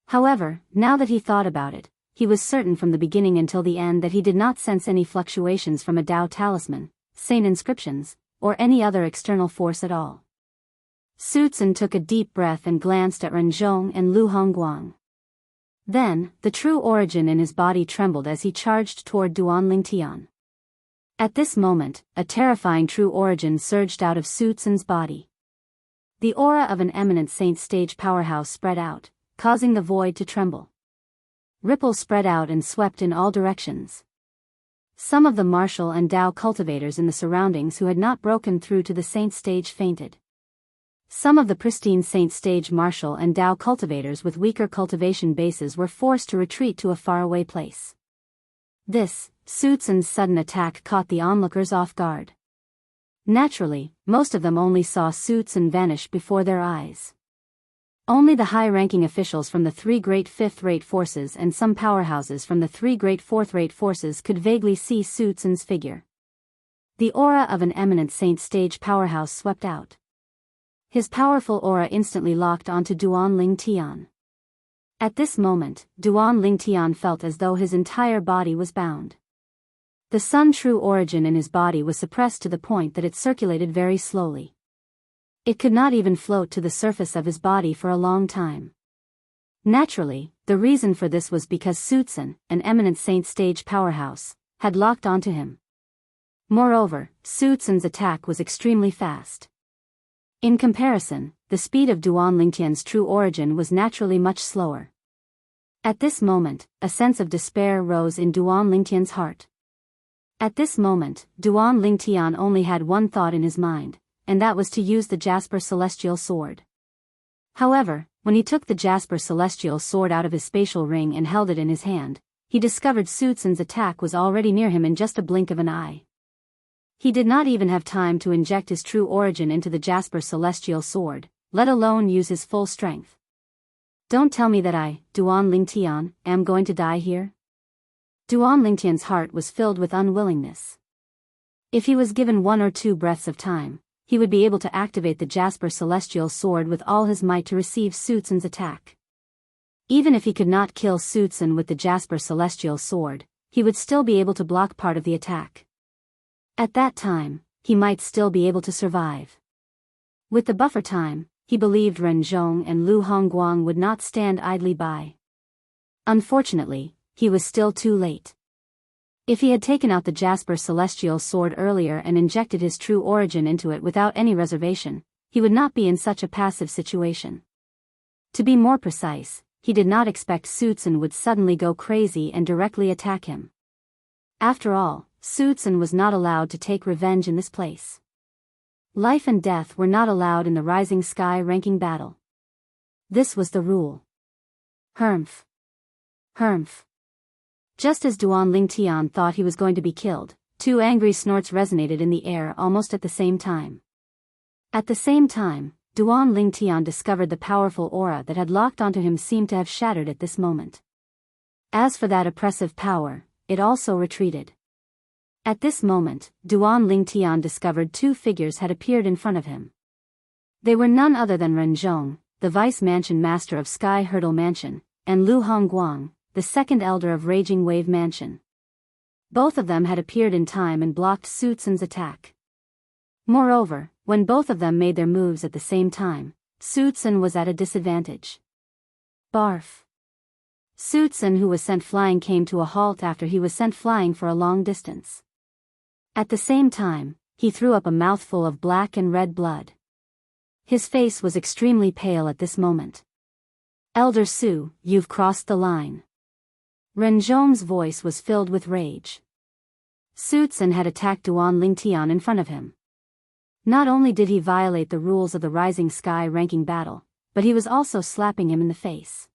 However, now that he thought about it, he was certain from the beginning until the end that he did not sense any fluctuations from a Dao talisman, saint inscriptions, or any other external force at all. Su Tsun took a deep breath and glanced at Renzhong and Lu Hongguang. Then, the true origin in his body trembled as he charged toward Duan Lingtian. At this moment, a terrifying true origin surged out of Su Tsun's body. The aura of an eminent saint stage powerhouse spread out, causing the void to tremble. Ripples spread out and swept in all directions. Some of the martial and Dao cultivators in the surroundings who had not broken through to the saint stage fainted. Some of the pristine saint stage martial and Dao cultivators with weaker cultivation bases were forced to retreat to a faraway place. This, Su Tsun's sudden attack caught the onlookers off guard. Naturally, most of them only saw Su Tsun vanish before their eyes. Only the high-ranking officials from the three great fifth-rate forces and some powerhouses from the three great fourth-rate forces could vaguely see Su Tsun's figure. The aura of an eminent saint stage powerhouse swept out. His powerful aura instantly locked onto Duan Lingtian. At this moment, Duan Lingtian felt as though his entire body was bound. The Sun true origin in his body was suppressed to the point that it circulated very slowly. It could not even float to the surface of his body for a long time. Naturally, the reason for this was because Su Tsun, an eminent saint stage powerhouse, had locked onto him. Moreover, Su Tsun's attack was extremely fast. In comparison, the speed of Duan Lingtian's true origin was naturally much slower. At this moment, a sense of despair rose in Duan Lingtian's heart. At this moment, Duan Lingtian only had one thought in his mind, and that was to use the Jasper Celestial Sword. However, when he took the Jasper Celestial Sword out of his spatial ring and held it in his hand, he discovered Su Tsun's attack was already near him in just a blink of an eye. He did not even have time to inject his true origin into the Jasper Celestial Sword, let alone use his full strength. Don't tell me that I, Duan Lingtian, am going to die here? Duan Lingtian's heart was filled with unwillingness. If he was given 1 or 2 breaths of time, he would be able to activate the Jasper Celestial Sword with all his might to receive Su Tsun's attack. Even if he could not kill Su Tsun with the Jasper Celestial Sword, he would still be able to block part of the attack. At that time, he might still be able to survive. With the buffer time, he believed Renzhong and Lu Hongguang would not stand idly by. Unfortunately, he was still too late. If he had taken out the Jasper Celestial Sword earlier and injected his true origin into it without any reservation, he would not be in such a passive situation. To be more precise, he did not expect Su Tsun would suddenly go crazy and directly attack him. After all, Su Tsun was not allowed to take revenge in this place. Life and death were not allowed in the Rising Sky ranking battle. This was the rule. Humph. Humph. Just as Duan Lingtian thought he was going to be killed, 2 angry snorts resonated in the air almost at the same time. At the same time, Duan Lingtian discovered the powerful aura that had locked onto him seemed to have shattered at this moment. As for that oppressive power, it also retreated. At this moment, Duan Lingtian discovered two figures had appeared in front of him. They were none other than Ren Zhong, the vice-mansion master of Sky Hurdle Mansion, and Lu Hongguang, the second elder of Raging Wave Mansion. Both of them had appeared in time and blocked Su Tsun's attack. Moreover, when both of them made their moves at the same time, Su Tsun was at a disadvantage. Barf. Su Tsun, who was sent flying, came to a halt after he was sent flying for a long distance. At the same time, he threw up a mouthful of black and red blood. His face was extremely pale at this moment. Elder Su, you've crossed the line. Ren Zhong's voice was filled with rage. Su Tsun had attacked Duan Lingtian in front of him. Not only did he violate the rules of the Rising Sky ranking battle, but he was also slapping him in the face.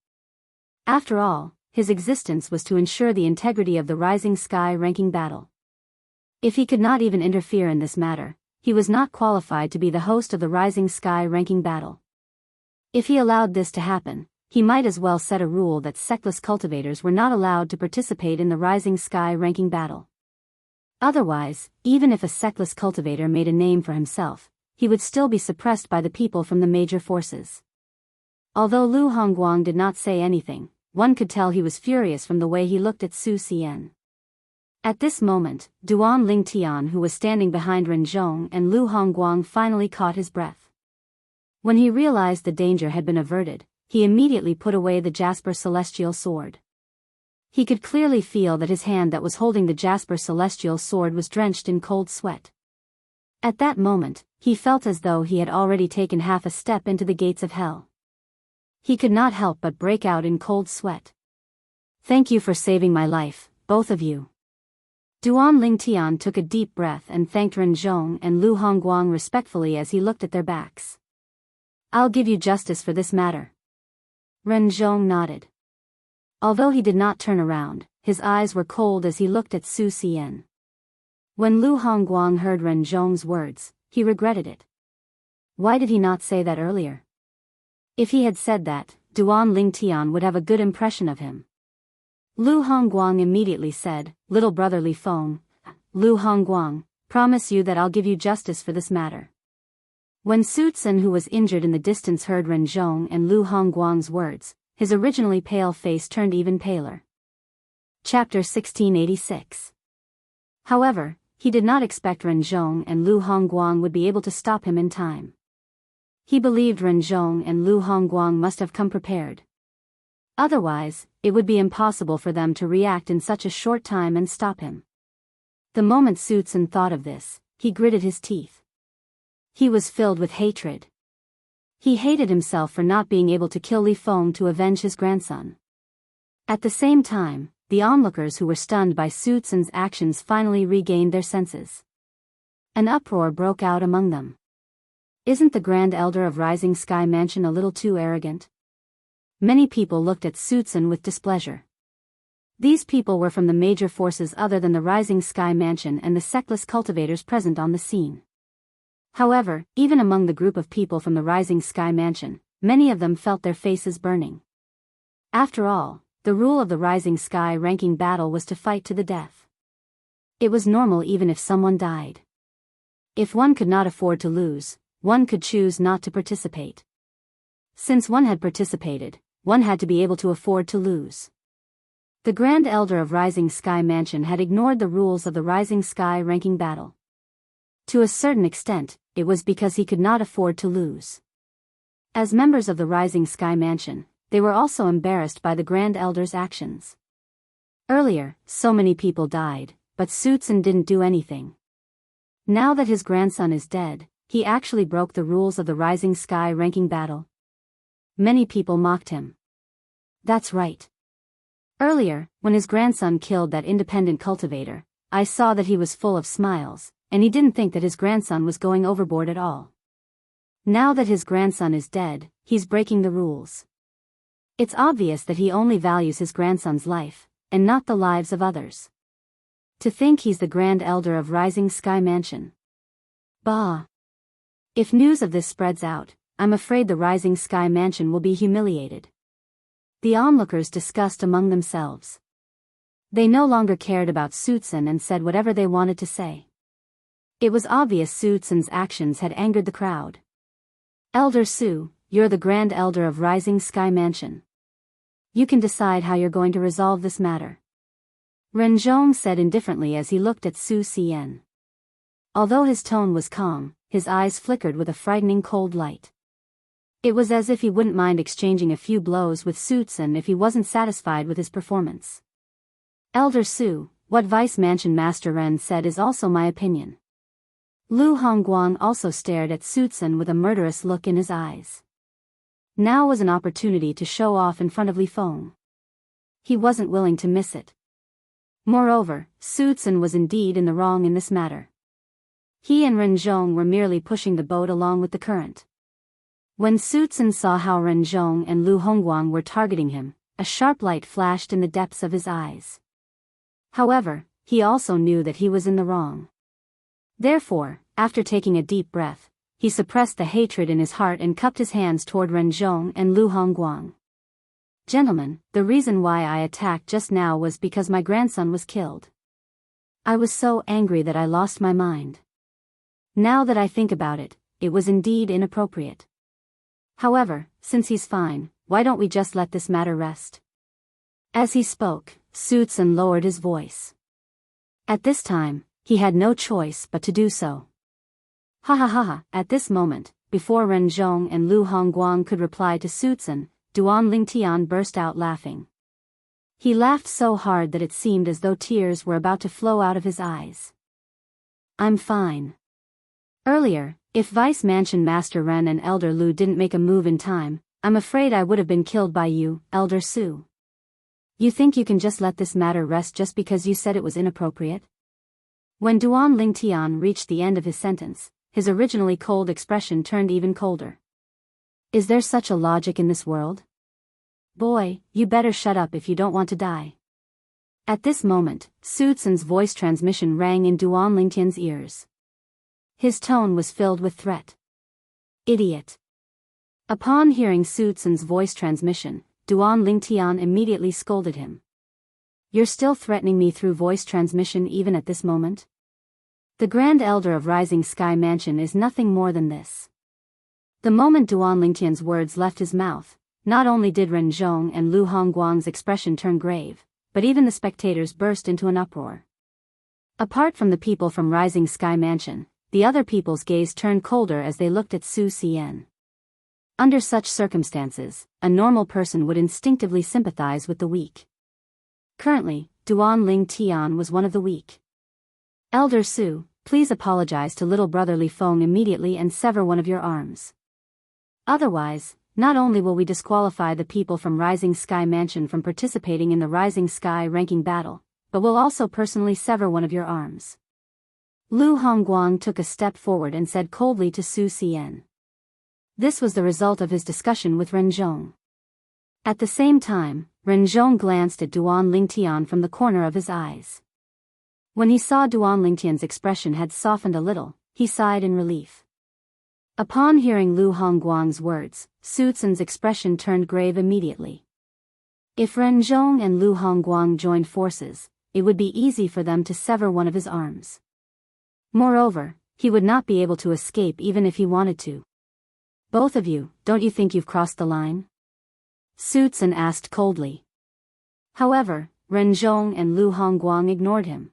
After all, his existence was to ensure the integrity of the Rising Sky ranking battle. If he could not even interfere in this matter, he was not qualified to be the host of the Rising Sky ranking battle. If he allowed this to happen, he might as well set a rule that sectless cultivators were not allowed to participate in the Rising Sky ranking battle. Otherwise, even if a sectless cultivator made a name for himself, he would still be suppressed by the people from the major forces. Although Lu Hongguang did not say anything, one could tell he was furious from the way he looked at Su Xian. At this moment, Duan Lingtian, who was standing behind Ren Zhong and Lu Hongguang, finally caught his breath. When he realized the danger had been averted, he immediately put away the Jasper Celestial Sword. He could clearly feel that his hand that was holding the Jasper Celestial Sword was drenched in cold sweat. At that moment, he felt as though he had already taken half a step into the gates of hell. He could not help but break out in cold sweat. Thank you for saving my life, both of you. Duan Lingtian took a deep breath and thanked Ren Zhong and Lu Hongguang respectfully as he looked at their backs. I'll give you justice for this matter. Ren Zhong nodded. Although he did not turn around, his eyes were cold as he looked at Su Xian. When Lu Hongguang heard Ren Zhong's words, he regretted it. Why did he not say that earlier? If he had said that, Duan Lingtian would have a good impression of him. Lu Hongguang immediately said, Little brother Li Feng, Lu Hongguang, promise you that I'll give you justice for this matter. When Su Tsun, who was injured in the distance, heard Ren Zhong and Lu Hongguang's words, his originally pale face turned even paler. Chapter 1686. However, he did not expect Ren Zhong and Lu Hongguang would be able to stop him in time. He believed Ren Zhong and Lu Hongguang must have come prepared. Otherwise, it would be impossible for them to react in such a short time and stop him. The moment Su Tsun thought of this, he gritted his teeth. He was filled with hatred. He hated himself for not being able to kill Li Feng to avenge his grandson. At the same time, the onlookers who were stunned by Su Tsun's actions finally regained their senses. An uproar broke out among them. Isn't the Grand Elder of Rising Sky Mansion a little too arrogant? Many people looked at Su Tsun with displeasure. These people were from the major forces other than the Rising Sky Mansion and the sectless cultivators present on the scene. However, even among the group of people from the Rising Sky Mansion, many of them felt their faces burning. After all, the rule of the Rising Sky ranking battle was to fight to the death. It was normal even if someone died. If one could not afford to lose, one could choose not to participate. Since one had participated, one had to be able to afford to lose. The Grand Elder of Rising Sky Mansion had ignored the rules of the Rising Sky ranking battle. To a certain extent, it was because he could not afford to lose. As members of the Rising Sky Mansion, they were also embarrassed by the Grand Elder's actions. Earlier, so many people died, but Su Tsun didn't do anything. Now that his grandson is dead, he actually broke the rules of the Rising Sky ranking battle. Many people mocked him. That's right. Earlier, when his grandson killed that independent cultivator, I saw that he was full of smiles, and he didn't think that his grandson was going overboard at all. Now that his grandson is dead, he's breaking the rules. It's obvious that he only values his grandson's life, and not the lives of others. To think he's the Grand Elder of Rising Sky Mansion. Bah! If news of this spreads out, I'm afraid the Rising Sky Mansion will be humiliated. The onlookers discussed among themselves. They no longer cared about Su Tsun and said whatever they wanted to say. It was obvious Su Tsun's actions had angered the crowd. Elder Su, you're the Grand Elder of Rising Sky Mansion. You can decide how you're going to resolve this matter. Renzhong said indifferently as he looked at Su Xian. Although his tone was calm, his eyes flickered with a frightening cold light. It was as if he wouldn't mind exchanging a few blows with Su Tsun if he wasn't satisfied with his performance. Elder Su, what Vice Mansion Master Ren said is also my opinion. Lu Hongguang also stared at Su Tsun with a murderous look in his eyes. Now was an opportunity to show off in front of Li Feng. He wasn't willing to miss it. Moreover, Su Tsun was indeed in the wrong in this matter. He and Renzhong were merely pushing the boat along with the current. When Su Tsun saw how Renzhong and Lu Hongguang were targeting him, a sharp light flashed in the depths of his eyes. However, he also knew that he was in the wrong. Therefore, after taking a deep breath, he suppressed the hatred in his heart and cupped his hands toward Renzhong and Lu Hongguang. Gentlemen, the reason why I attacked just now was because my grandson was killed. I was so angry that I lost my mind. Now that I think about it, it was indeed inappropriate. However, since he's fine, why don't we just let this matter rest? As he spoke, Su Tsun lowered his voice. At this time, he had no choice but to do so. Ha ha ha ha, at this moment, before Renzhong and Lu Hongguang could reply to Su Tsun, Duan Lingtian burst out laughing. He laughed so hard that it seemed as though tears were about to flow out of his eyes. I'm fine. Earlier, if Vice Mansion Master Ren and Elder Lu didn't make a move in time, I'm afraid I would have been killed by you, Elder Su. You think you can just let this matter rest just because you said it was inappropriate? When Duan Lingtian reached the end of his sentence, his originally cold expression turned even colder. Is there such a logic in this world? Boy, you better shut up if you don't want to die. At this moment, Su Tsun's voice transmission rang in Duan Lingtian's ears. His tone was filled with threat. Idiot. Upon hearing Su Tsun's voice transmission, Duan Lingtian immediately scolded him. You're still threatening me through voice transmission even at this moment? The Grand Elder of Rising Sky Mansion is nothing more than this. The moment Duan Lingtian's words left his mouth, not only did Renzhong and Lu Hongguang's expression turn grave, but even the spectators burst into an uproar. Apart from the people from Rising Sky Mansion, the other people's gaze turned colder as they looked at Su Xian. Under such circumstances, a normal person would instinctively sympathize with the weak. Currently, Duan Lingtian was one of the weak. Elder Su, please apologize to little brother Li Feng immediately and sever one of your arms. Otherwise, not only will we disqualify the people from Rising Sky Mansion from participating in the Rising Sky ranking battle, but we'll also personally sever one of your arms. Lu Hongguang took a step forward and said coldly to Su Xian. This was the result of his discussion with Renzhong. At the same time, Renzhong glanced at Duan Lingtian from the corner of his eyes. When he saw Duan Lingtian's expression had softened a little, he sighed in relief. Upon hearing Lu Hongguang's words, Su Tsun's expression turned grave immediately. If Renzhong and Lu Hongguang joined forces, it would be easy for them to sever one of his arms. Moreover, he would not be able to escape even if he wanted to. Both of you, don't you think you've crossed the line? Su Tsun asked coldly. However, Renzhong and Lu Hongguang ignored him.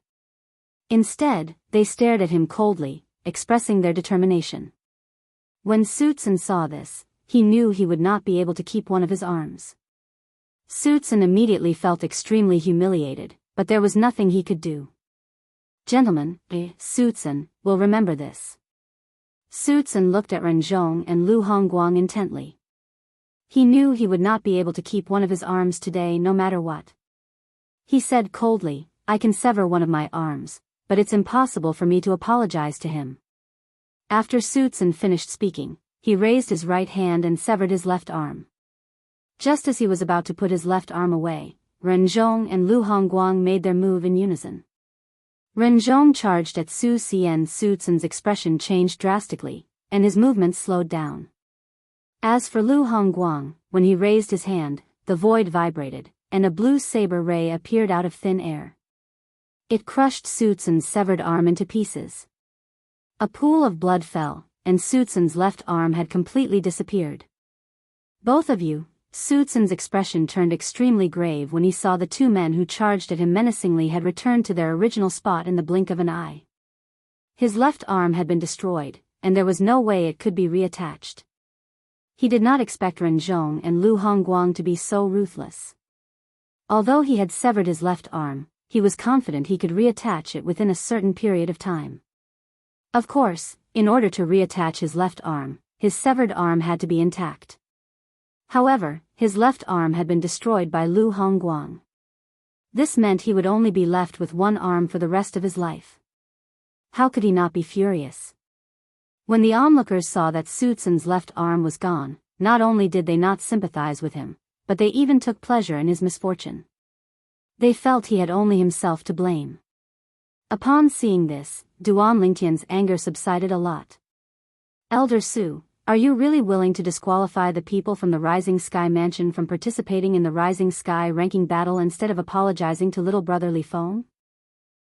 Instead, they stared at him coldly, expressing their determination. When Su Tsun saw this, he knew he would not be able to keep one of his arms. Su Tsun immediately felt extremely humiliated, but there was nothing he could do. Gentlemen, Su Tsun, will remember this. Su Tsun looked at Renzhong and Lu Hongguang intently. He knew he would not be able to keep one of his arms today no matter what. He said coldly, I can sever one of my arms, but it's impossible for me to apologize to him. After Su Tsun finished speaking, he raised his right hand and severed his left arm. Just as he was about to put his left arm away, Renzhong and Lu Hongguang made their move in unison. Renzhong charged at Su Xian. Su Tsun's expression changed drastically, and his movements slowed down. As for Lu Hongguang, when he raised his hand, the void vibrated, and a blue saber ray appeared out of thin air. It crushed Su Tsun's severed arm into pieces. A pool of blood fell, and Su Tsun's left arm had completely disappeared. Both of you. Su Tsun's expression turned extremely grave when he saw the two men who charged at him menacingly had returned to their original spot in the blink of an eye. His left arm had been destroyed, and there was no way it could be reattached. He did not expect Ren Zhong and Lu Hongguang to be so ruthless. Although he had severed his left arm, he was confident he could reattach it within a certain period of time. Of course, in order to reattach his left arm, his severed arm had to be intact. However, his left arm had been destroyed by Lu Hongguang. This meant he would only be left with one arm for the rest of his life. How could he not be furious? When the onlookers saw that Su Tsun's left arm was gone, not only did they not sympathize with him, but they even took pleasure in his misfortune. They felt he had only himself to blame. Upon seeing this, Duan Lingtian's anger subsided a lot. Elder Su, are you really willing to disqualify the people from the Rising Sky Mansion from participating in the Rising Sky ranking battle instead of apologizing to little brother Li Feng?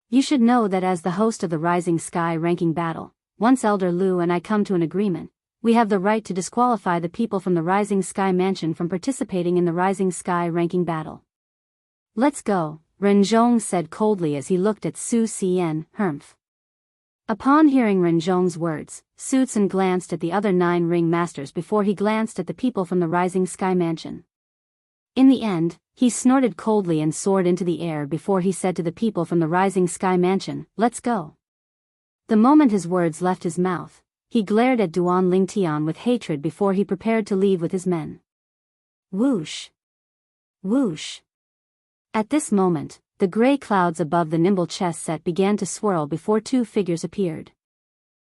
You should know that as the host of the Rising Sky ranking battle, once Elder Lu and I come to an agreement, we have the right to disqualify the people from the Rising Sky Mansion from participating in the Rising Sky ranking battle. Let's go, Ren Zhong said coldly as he looked at Su Xian, Hermf. Upon hearing Ren Zhong's words, Su Tsun glanced at the other 9 ring masters before he glanced at the people from the Rising Sky Mansion. In the end, he snorted coldly and soared into the air before he said to the people from the Rising Sky Mansion, "Let's go." The moment his words left his mouth, he glared at Duan Lingtian with hatred before he prepared to leave with his men. Whoosh! Whoosh! At this moment, the gray clouds above the nimble chess set began to swirl before 2 figures appeared.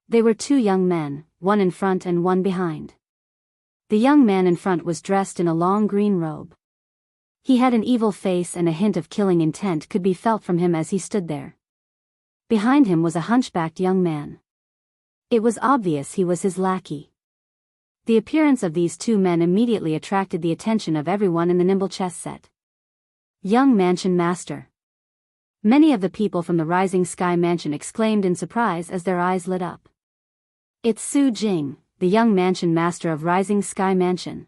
They were 2 young men, one in front and one behind. The young man in front was dressed in a long green robe. He had an evil face and a hint of killing intent could be felt from him as he stood there. Behind him was a hunchbacked young man. It was obvious he was his lackey. The appearance of these 2 men immediately attracted the attention of everyone in the nimble chess set. Young Mansion Master. Many of the people from the Rising Sky Mansion exclaimed in surprise as their eyes lit up. It's Su Jing, the young Mansion Master of Rising Sky Mansion.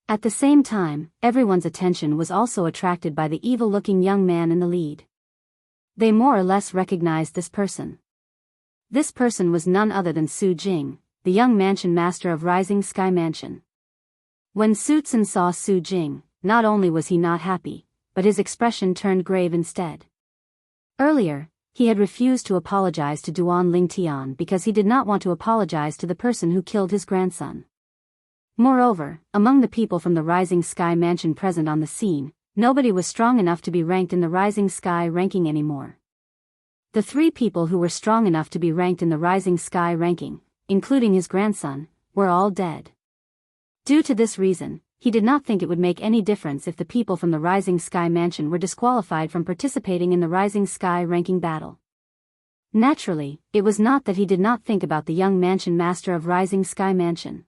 At the same time, everyone's attention was also attracted by the evil-looking young man in the lead. They more or less recognized this person. This person was none other than Su Jing, the young Mansion Master of Rising Sky Mansion. When Su Tsun saw Su Jing, not only was he not happy, but his expression turned grave instead. Earlier, he had refused to apologize to Duan Lingtian because he did not want to apologize to the person who killed his grandson. Moreover, among the people from the Rising Sky Mansion present on the scene, nobody was strong enough to be ranked in the Rising Sky ranking anymore. The 3 people who were strong enough to be ranked in the Rising Sky ranking, including his grandson, were all dead. Due to this reason, he did not think it would make any difference if the people from the Rising Sky Mansion were disqualified from participating in the Rising Sky ranking battle. Naturally, it was not that he did not think about the young Mansion Master of Rising Sky Mansion.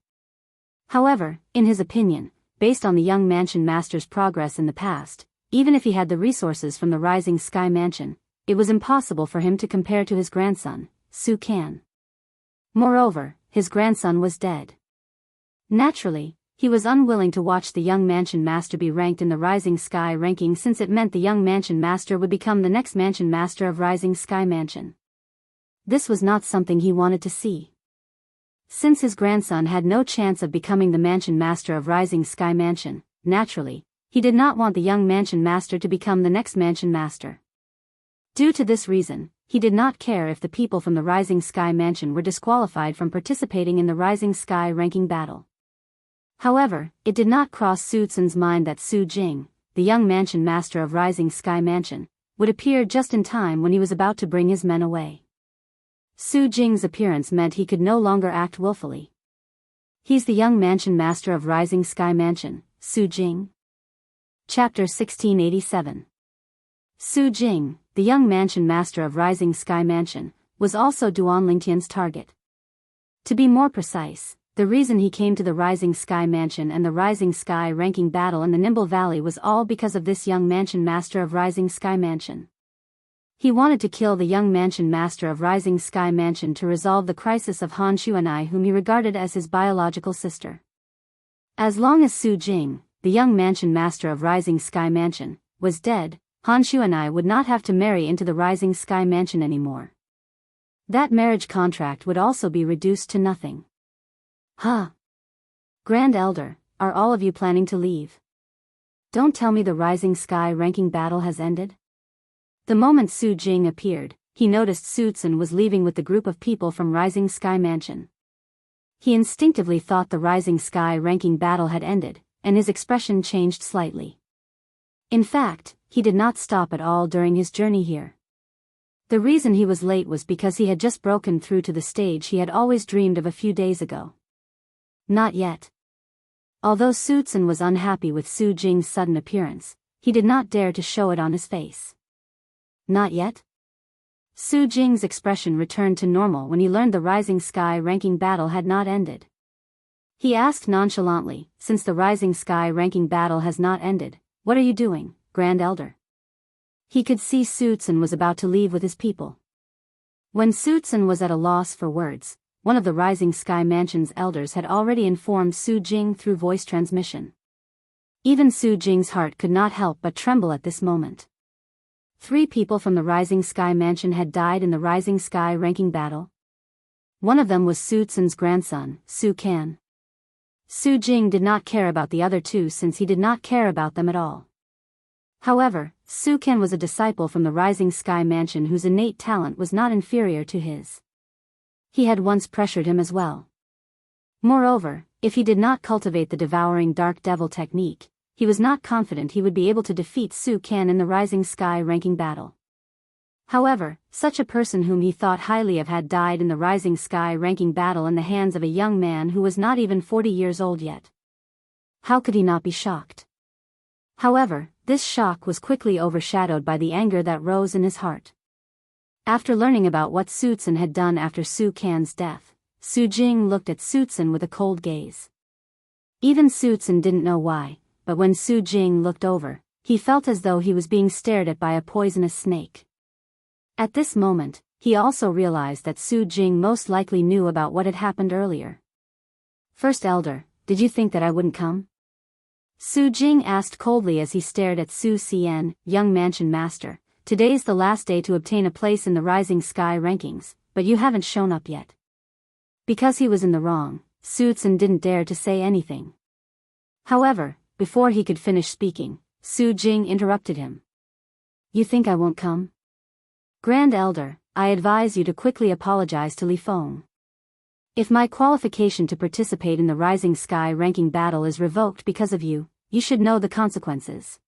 However, in his opinion, based on the young Mansion Master's progress in the past, even if he had the resources from the Rising Sky Mansion, it was impossible for him to compare to his grandson, Su Kan. Moreover, his grandson was dead. Naturally, he was unwilling to watch the young Mansion Master be ranked in the Rising Sky ranking since it meant the young Mansion Master would become the next Mansion Master of Rising Sky Mansion. This was not something he wanted to see. Since his grandson had no chance of becoming the Mansion Master of Rising Sky Mansion, naturally, he did not want the young Mansion Master to become the next Mansion Master. Due to this reason, he did not care if the people from the Rising Sky Mansion were disqualified from participating in the Rising Sky ranking battle. However, it did not cross Su Tsun's mind that Su Jing, the young Mansion Master of Rising Sky Mansion, would appear just in time when he was about to bring his men away. Su Jing's appearance meant he could no longer act willfully. He's the young Mansion Master of Rising Sky Mansion, Su Jing. Chapter 1687. Su Jing, the young Mansion Master of Rising Sky Mansion, was also Duan Lingtian's target. To be more precise, the reason he came to the Rising Sky Mansion and the Rising Sky ranking battle in the Nimble Valley was all because of this young Mansion Master of Rising Sky Mansion. He wanted to kill the young mansion master of Rising Sky Mansion to resolve the crisis of Han Xuanai, whom he regarded as his biological sister. As long as Su Jing, the young mansion master of Rising Sky Mansion, was dead, Han Xuanai would not have to marry into the Rising Sky Mansion anymore. That marriage contract would also be reduced to nothing. Huh? Grand Elder, are all of you planning to leave? Don't tell me the Rising Sky ranking battle has ended? The moment Su Jing appeared, he noticed Su Tsun was leaving with the group of people from Rising Sky Mansion. He instinctively thought the Rising Sky ranking battle had ended, and his expression changed slightly. In fact, he did not stop at all during his journey here. The reason he was late was because he had just broken through to the stage he had always dreamed of a few days ago. Not yet. Although Su Tsun was unhappy with Su Jing's sudden appearance, he did not dare to show it on his face. Not yet? Su Jing's expression returned to normal when he learned the Rising Sky ranking battle had not ended. He asked nonchalantly, since the Rising Sky ranking battle has not ended, what are you doing, Grand Elder? He could see Su Tsun was about to leave with his people. When Su Tsun was at a loss for words, one of the Rising Sky Mansion's elders had already informed Su Jing through voice transmission. Even Su Jing's heart could not help but tremble at this moment. 3 people from the Rising Sky Mansion had died in the Rising Sky ranking battle. One of them was Su Tsun's grandson, Su Kan. Su Jing did not care about the other 2 since he did not care about them at all. However, Su Kan was a disciple from the Rising Sky Mansion whose innate talent was not inferior to his. He had once pressured him as well. Moreover, if he did not cultivate the devouring dark devil technique, he was not confident he would be able to defeat Su Kan in the Rising Sky ranking battle. However, such a person whom he thought highly of had died in the Rising Sky ranking battle in the hands of a young man who was not even 40 years old yet. How could he not be shocked? However, this shock was quickly overshadowed by the anger that rose in his heart. After learning about what Su Tsun had done after Su Kan's death, Su Jing looked at Su Tsun with a cold gaze. Even Su Tsun didn't know why, but when Su Jing looked over, he felt as though he was being stared at by a poisonous snake. At this moment, he also realized that Su Jing most likely knew about what had happened earlier. First Elder, did you think that I wouldn't come? Su Jing asked coldly as he stared at Su Xian, young mansion master. Today's the last day to obtain a place in the Rising Sky rankings, but you haven't shown up yet. Because he was in the wrong, Su Tsun didn't dare to say anything. However, before he could finish speaking, Su Jing interrupted him. You think I won't come? Grand Elder, I advise you to quickly apologize to Li Feng. If my qualification to participate in the Rising Sky ranking battle is revoked because of you, you should know the consequences.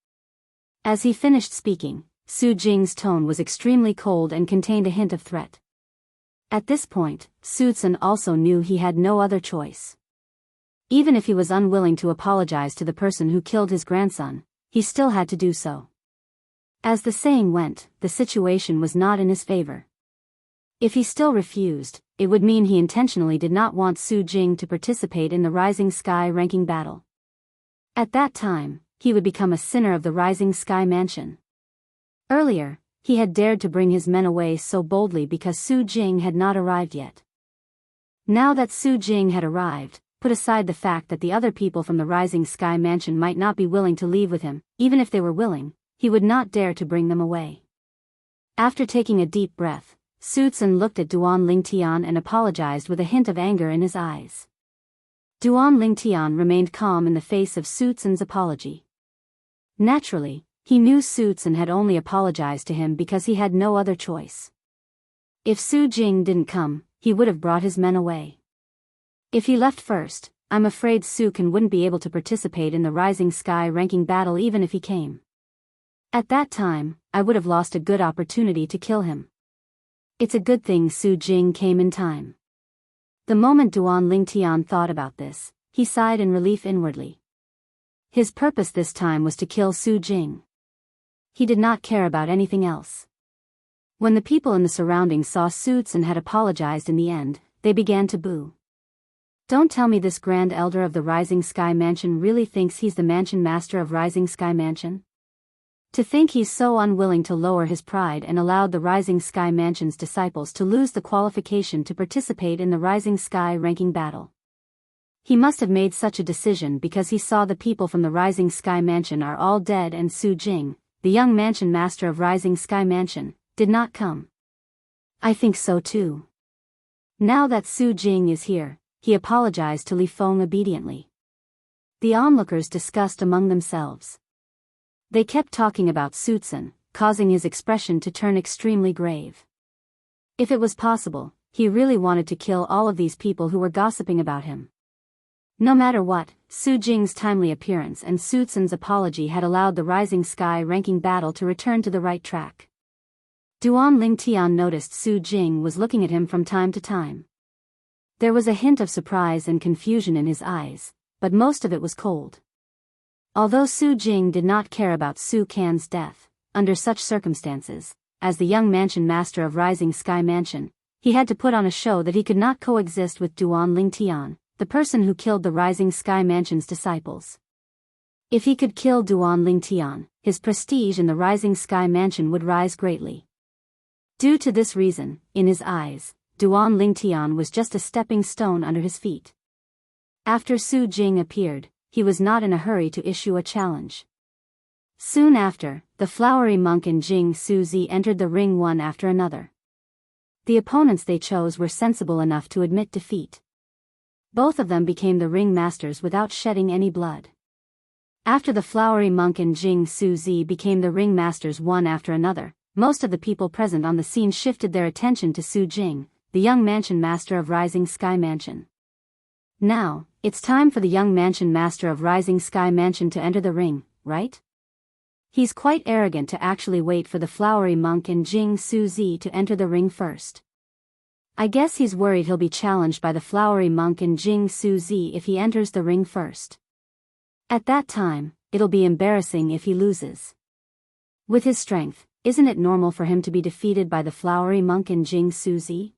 As he finished speaking, Su Jing's tone was extremely cold and contained a hint of threat. At this point, Su Tsun also knew he had no other choice. Even if he was unwilling to apologize to the person who killed his grandson, he still had to do so. As the saying went, the situation was not in his favor. If he still refused, it would mean he intentionally did not want Su Jing to participate in the Rising Sky ranking battle. At that time, he would become a sinner of the Rising Sky Mansion. Earlier, he had dared to bring his men away so boldly because Su Jing had not arrived yet. Now that Su Jing had arrived, put aside the fact that the other people from the Rising Sky Mansion might not be willing to leave with him, even if they were willing, he would not dare to bring them away. After taking a deep breath, Su Tsun looked at Duan Lingtian and apologized with a hint of anger in his eyes. Duan Lingtian remained calm in the face of Su Tsun's apology. Naturally, he knew Su Tsun had only apologized to him because he had no other choice. If Su Jing didn't come, he would have brought his men away. If he left first, I'm afraid Su Kan wouldn't be able to participate in the Rising Sky ranking battle even if he came. At that time, I would have lost a good opportunity to kill him. It's a good thing Su Jing came in time. The moment Duan Lingtian thought about this, he sighed in relief inwardly. His purpose this time was to kill Su Jing. He did not care about anything else. When the people in the surroundings saw Su Tsun had apologized in the end, they began to boo. Don't tell me this Grand Elder of the Rising Sky Mansion really thinks he's the mansion master of Rising Sky Mansion? To think he's so unwilling to lower his pride and allowed the Rising Sky Mansion's disciples to lose the qualification to participate in the Rising Sky ranking battle. He must have made such a decision because he saw the people from the Rising Sky Mansion are all dead and Su Jing, the young mansion master of Rising Sky Mansion, did not come. I think so too. Now that Su Jing is here, he apologized to Li Feng obediently. The onlookers discussed among themselves. They kept talking about Su Zhen, causing his expression to turn extremely grave. If it was possible, he really wanted to kill all of these people who were gossiping about him. No matter what, Su Jing's timely appearance and Su Zhen's apology had allowed the Rising Sky ranking battle to return to the right track. Duan Lingtian noticed Su Jing was looking at him from time to time. There was a hint of surprise and confusion in his eyes, but most of it was cold. Although Su Jing did not care about Su Can's death, under such circumstances, as the young mansion master of Rising Sky Mansion, he had to put on a show that he could not coexist with Duan Lingtian, the person who killed the Rising Sky Mansion's disciples. If he could kill Duan Lingtian, his prestige in the Rising Sky Mansion would rise greatly. Due to this reason, in his eyes, Duan Lingtian was just a stepping stone under his feet. After Su Jing appeared, he was not in a hurry to issue a challenge. Soon after, the flowery monk and Jing Suzi entered the ring one after another. The opponents they chose were sensible enough to admit defeat. Both of them became the ring masters without shedding any blood. After the flowery monk and Jing Suzi became the ring masters one after another, most of the people present on the scene shifted their attention to Su Jing, the young mansion master of Rising Sky Mansion. Now, it's time for the young mansion master of Rising Sky Mansion to enter the ring, right? He's quite arrogant to actually wait for the flowery monk and Jing Suzi to enter the ring first. I guess he's worried he'll be challenged by the flowery monk and Jing Suzi if he enters the ring first. At that time, it'll be embarrassing if he loses. With his strength, isn't it normal for him to be defeated by the flowery monk and Jing Suzi?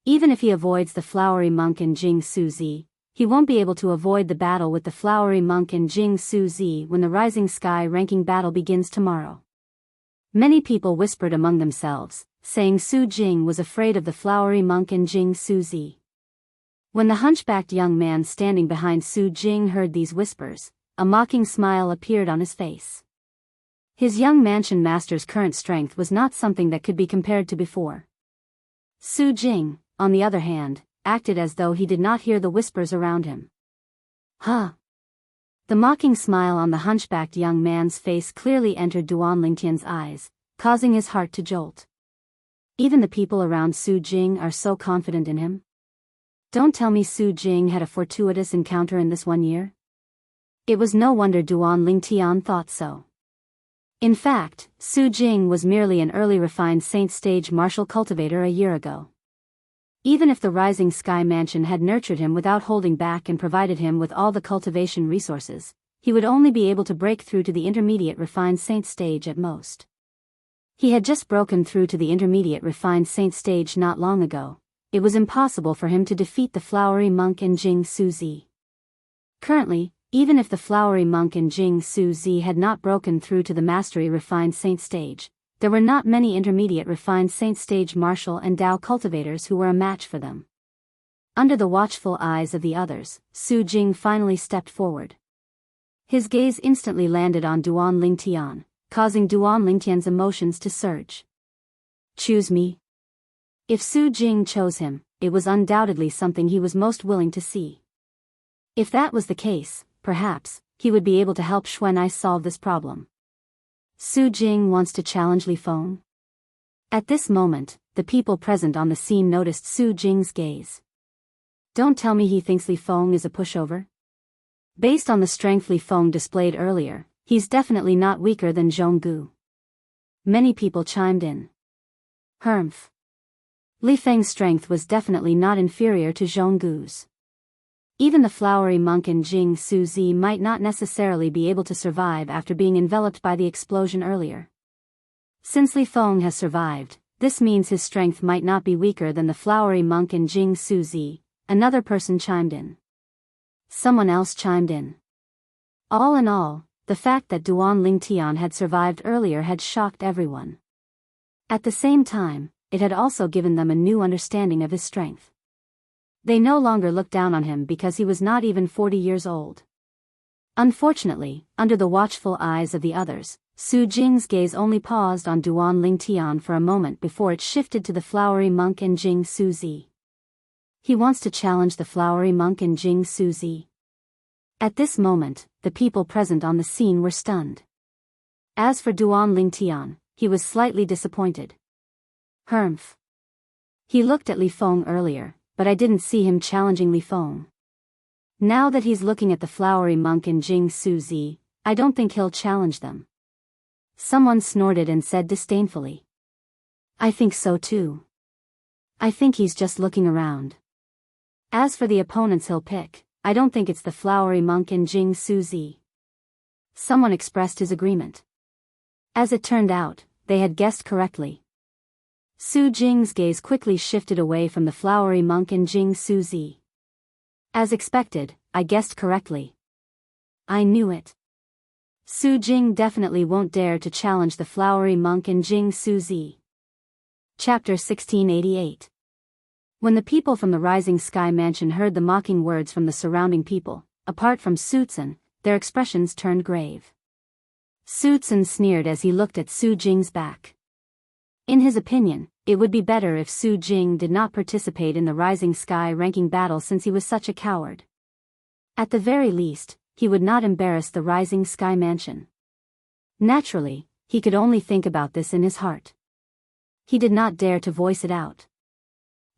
Even if he avoids the flowery monk and Jing Suzi, he won't be able to avoid the battle with the flowery monk and Jing Suzi when the Rising Sky ranking battle begins tomorrow. Many people whispered among themselves, saying Su Jing was afraid of the flowery monk and Jing Suzi. When the hunchbacked young man standing behind Su Jing heard these whispers, a mocking smile appeared on his face. His young mansion master's current strength was not something that could be compared to before. Su Jing, on the other hand, acted as though he did not hear the whispers around him. Huh! The mocking smile on the hunchbacked young man's face clearly entered Duan Lingtian's eyes, causing his heart to jolt. Even the people around Su Jing are so confident in him? Don't tell me Su Jing had a fortuitous encounter in this 1 year? It was no wonder Duan Lingtian thought so. In fact, Su Jing was merely an early refined saint stage martial cultivator a year ago. Even if the Rising Sky Mansion had nurtured him without holding back and provided him with all the cultivation resources, he would only be able to break through to the intermediate refined saint stage at most. He had just broken through to the intermediate refined saint stage not long ago. It was impossible for him to defeat the flowery monk and Jing Suzi. Currently, even if the flowery monk and Jing Suzi had not broken through to the mastery refined saint stage, there were not many intermediate refined saint stage martial and Dao cultivators who were a match for them. Under the watchful eyes of the others, Su Jing finally stepped forward. His gaze instantly landed on Duan Lingtian, causing Duan Lingtian's emotions to surge. Choose me? If Su Jing chose him, it was undoubtedly something he was most willing to see. If that was the case, perhaps, he would be able to help Xuan'ai solve this problem. Su Jing wants to challenge Li Feng? At this moment, the people present on the scene noticed Su Jing's gaze. Don't tell me he thinks Li Feng is a pushover? Based on the strength Li Feng displayed earlier, he's definitely not weaker than Jianghu. Many people chimed in. Humph. Li Feng's strength was definitely not inferior to Jianghu's. Even the flowery monk and Jing Suzi might not necessarily be able to survive after being enveloped by the explosion earlier. Since Li Feng has survived, this means his strength might not be weaker than the flowery monk and Jing Suzi. Another person chimed in. Someone else chimed in. All in all, the fact that Duan Lingtian had survived earlier had shocked everyone. At the same time, it had also given them a new understanding of his strength. They no longer looked down on him because he was not even 40 years old. Unfortunately, under the watchful eyes of the others, Su Jing's gaze only paused on Duan Lingtian for a moment before it shifted to the flowery monk and Jing Suzi. He wants to challenge the flowery monk and Jing Suzi. At this moment, the people present on the scene were stunned. As for Duan Lingtian, he was slightly disappointed. Humph. He looked at Li Feng earlier, but I didn't see him challenging Li Feng. Now that he's looking at the flowery monk and Jing Suzi, I don't think he'll challenge them. Someone snorted and said disdainfully. I think so too. I think he's just looking around. As for the opponents he'll pick, I don't think it's the flowery monk and Jing Suzi. Someone expressed his agreement. As it turned out, they had guessed correctly. Su Jing's gaze quickly shifted away from the flowery monk and Jing Suzi. As expected, I guessed correctly. I knew it. Su Jing definitely won't dare to challenge the flowery monk and Jing Suzi. Chapter 1688. When the people from the Rising Sky Mansion heard the mocking words from the surrounding people, apart from Su Zhen, their expressions turned grave. Su Zhen sneered as he looked at Su Jing's back. In his opinion, it would be better if Su Jing did not participate in the Rising Sky ranking battle since he was such a coward. At the very least, he would not embarrass the Rising Sky Mansion. Naturally, he could only think about this in his heart. He did not dare to voice it out.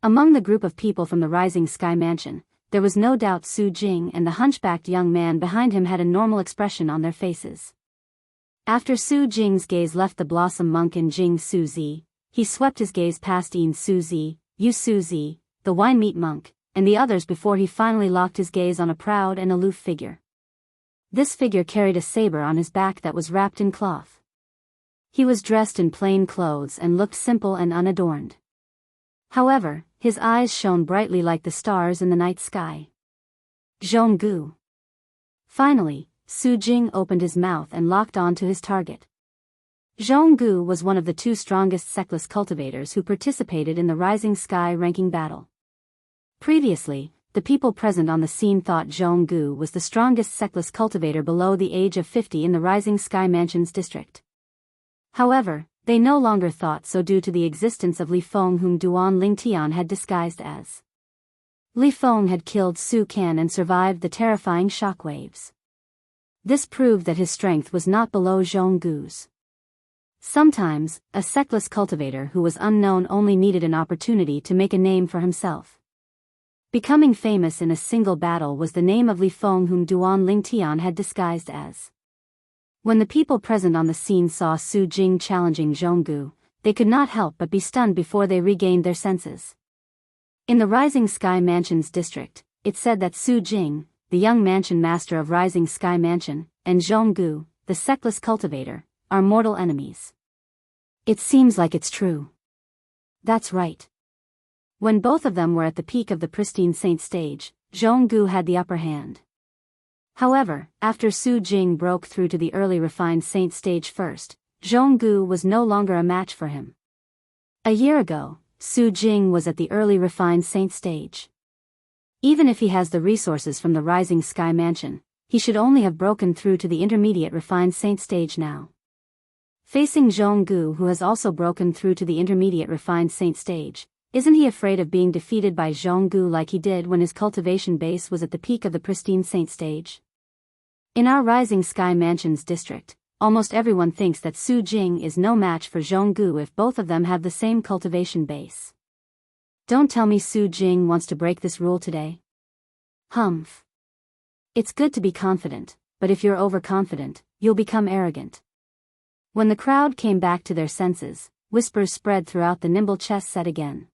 Among the group of people from the Rising Sky Mansion, there was no doubt Su Jing and the hunchbacked young man behind him had a normal expression on their faces. After Su Jing's gaze left the Blossom Monk and Jing Suzi, he swept his gaze past Yin Suzi, Yu Suzi, the Wine Meat Monk, and the others before he finally locked his gaze on a proud and aloof figure. This figure carried a saber on his back that was wrapped in cloth. He was dressed in plain clothes and looked simple and unadorned. However, his eyes shone brightly like the stars in the night sky. Jianghu. Finally, Su Jing opened his mouth and locked on to his target. Jianghu was one of the two strongest sectless cultivators who participated in the Rising Sky ranking battle. Previously, the people present on the scene thought Jianghu was the strongest sectless cultivator below the age of 50 in the Rising Sky Mansion's district. However, they no longer thought so due to the existence of Li Feng, whom Duan Lingtian had disguised as. Li Feng had killed Su Can and survived the terrifying shockwaves. This proved that his strength was not below Jianghu's. Sometimes, a sectless cultivator who was unknown only needed an opportunity to make a name for himself. Becoming famous in a single battle was the name of Li Feng, whom Duan Lingtian had disguised as. When the people present on the scene saw Su Jing challenging Jianghu, they could not help but be stunned before they regained their senses. In the Rising Sky Mansion's district, it said that Su Jing, the young mansion master of Rising Sky Mansion, and Jianghu, the sectless cultivator, are mortal enemies. It seems like it's true. That's right. When both of them were at the peak of the pristine saint stage, Jianghu had the upper hand. However, after Su Jing broke through to the early refined saint stage first, Jianghu was no longer a match for him. A year ago, Su Jing was at the early refined saint stage. Even if he has the resources from the Rising Sky Mansion, he should only have broken through to the intermediate refined saint stage now. Facing Jianghu, who has also broken through to the intermediate refined saint stage, isn't he afraid of being defeated by Jianghu like he did when his cultivation base was at the peak of the pristine saint stage? In our Rising Sky Mansion's district, almost everyone thinks that Su Jing is no match for Jianghu if both of them have the same cultivation base. Don't tell me Su Jing wants to break this rule today. Humph. It's good to be confident, but if you're overconfident, you'll become arrogant. When the crowd came back to their senses, whispers spread throughout the nimble chess set again.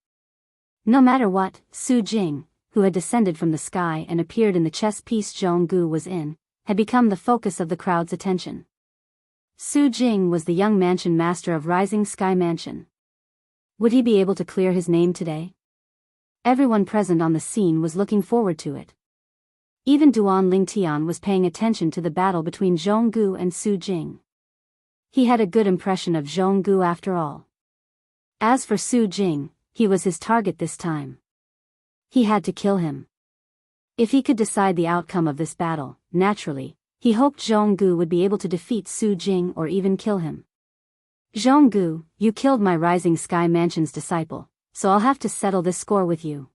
No matter what, Su Jing, who had descended from the sky and appeared in the chess piece Jianghu was in, had become the focus of the crowd's attention. Su Jing was the young mansion master of Rising Sky Mansion. Would he be able to clear his name today? Everyone present on the scene was looking forward to it. Even Duan Lingtian was paying attention to the battle between Jianghu and Su Jing. He had a good impression of Jianghu after all. As for Su Jing, he was his target this time. He had to kill him. If he could decide the outcome of this battle, naturally, he hoped Jianghu would be able to defeat Su Jing or even kill him. Jianghu, you killed my Rising Sky Mansion's disciple, so I'll have to settle this score with you.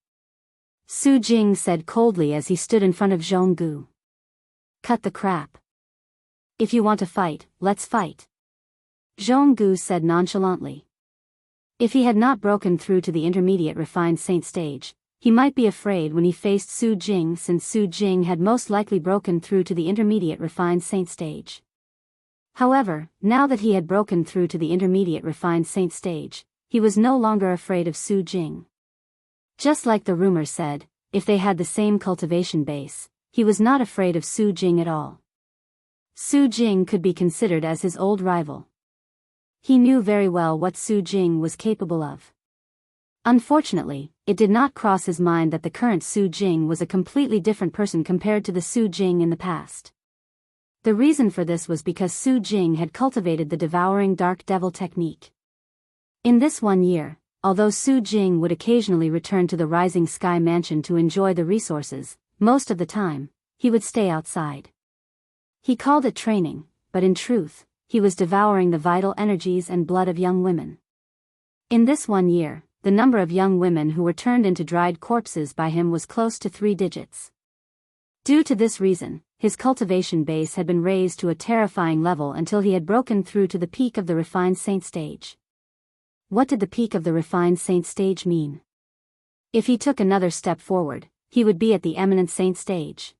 Su Jing said coldly as he stood in front of Jianghu. Cut the crap. If you want to fight, let's fight. Jianghu said nonchalantly. If he had not broken through to the intermediate refined saint stage, he might be afraid when he faced Su Jing, since Su Jing had most likely broken through to the intermediate refined saint stage. However, now that he had broken through to the intermediate refined saint stage, he was no longer afraid of Su Jing. Just like the rumor said, if they had the same cultivation base, he was not afraid of Su Jing at all. Su Jing could be considered as his old rival. He knew very well what Su Jing was capable of. Unfortunately, it did not cross his mind that the current Su Jing was a completely different person compared to the Su Jing in the past. The reason for this was because Su Jing had cultivated the devouring dark devil technique. In this 1 year, although Su Jing would occasionally return to the Rising Sky Mansion to enjoy the resources, most of the time, he would stay outside. He called it training, but in truth, he was devouring the vital energies and blood of young women. In this 1 year, the number of young women who were turned into dried corpses by him was close to 3 digits. Due to this reason, his cultivation base had been raised to a terrifying level until he had broken through to the peak of the refined saint stage. What did the peak of the refined saint stage mean? If he took another step forward, he would be at the eminent saint stage.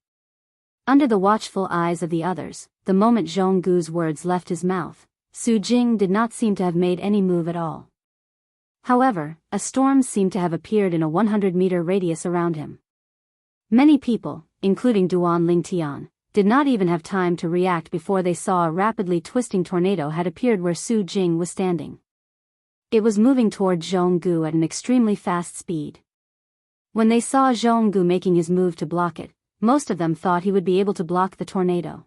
Under the watchful eyes of the others, the moment Jianghu's words left his mouth, Su Jing did not seem to have made any move at all. However, a storm seemed to have appeared in a 100-meter radius around him. Many people, including Duan Lingtian, did not even have time to react before they saw a rapidly twisting tornado had appeared where Su Jing was standing. It was moving toward Jianghu at an extremely fast speed. When they saw Jianghu making his move to block it, most of them thought he would be able to block the tornado.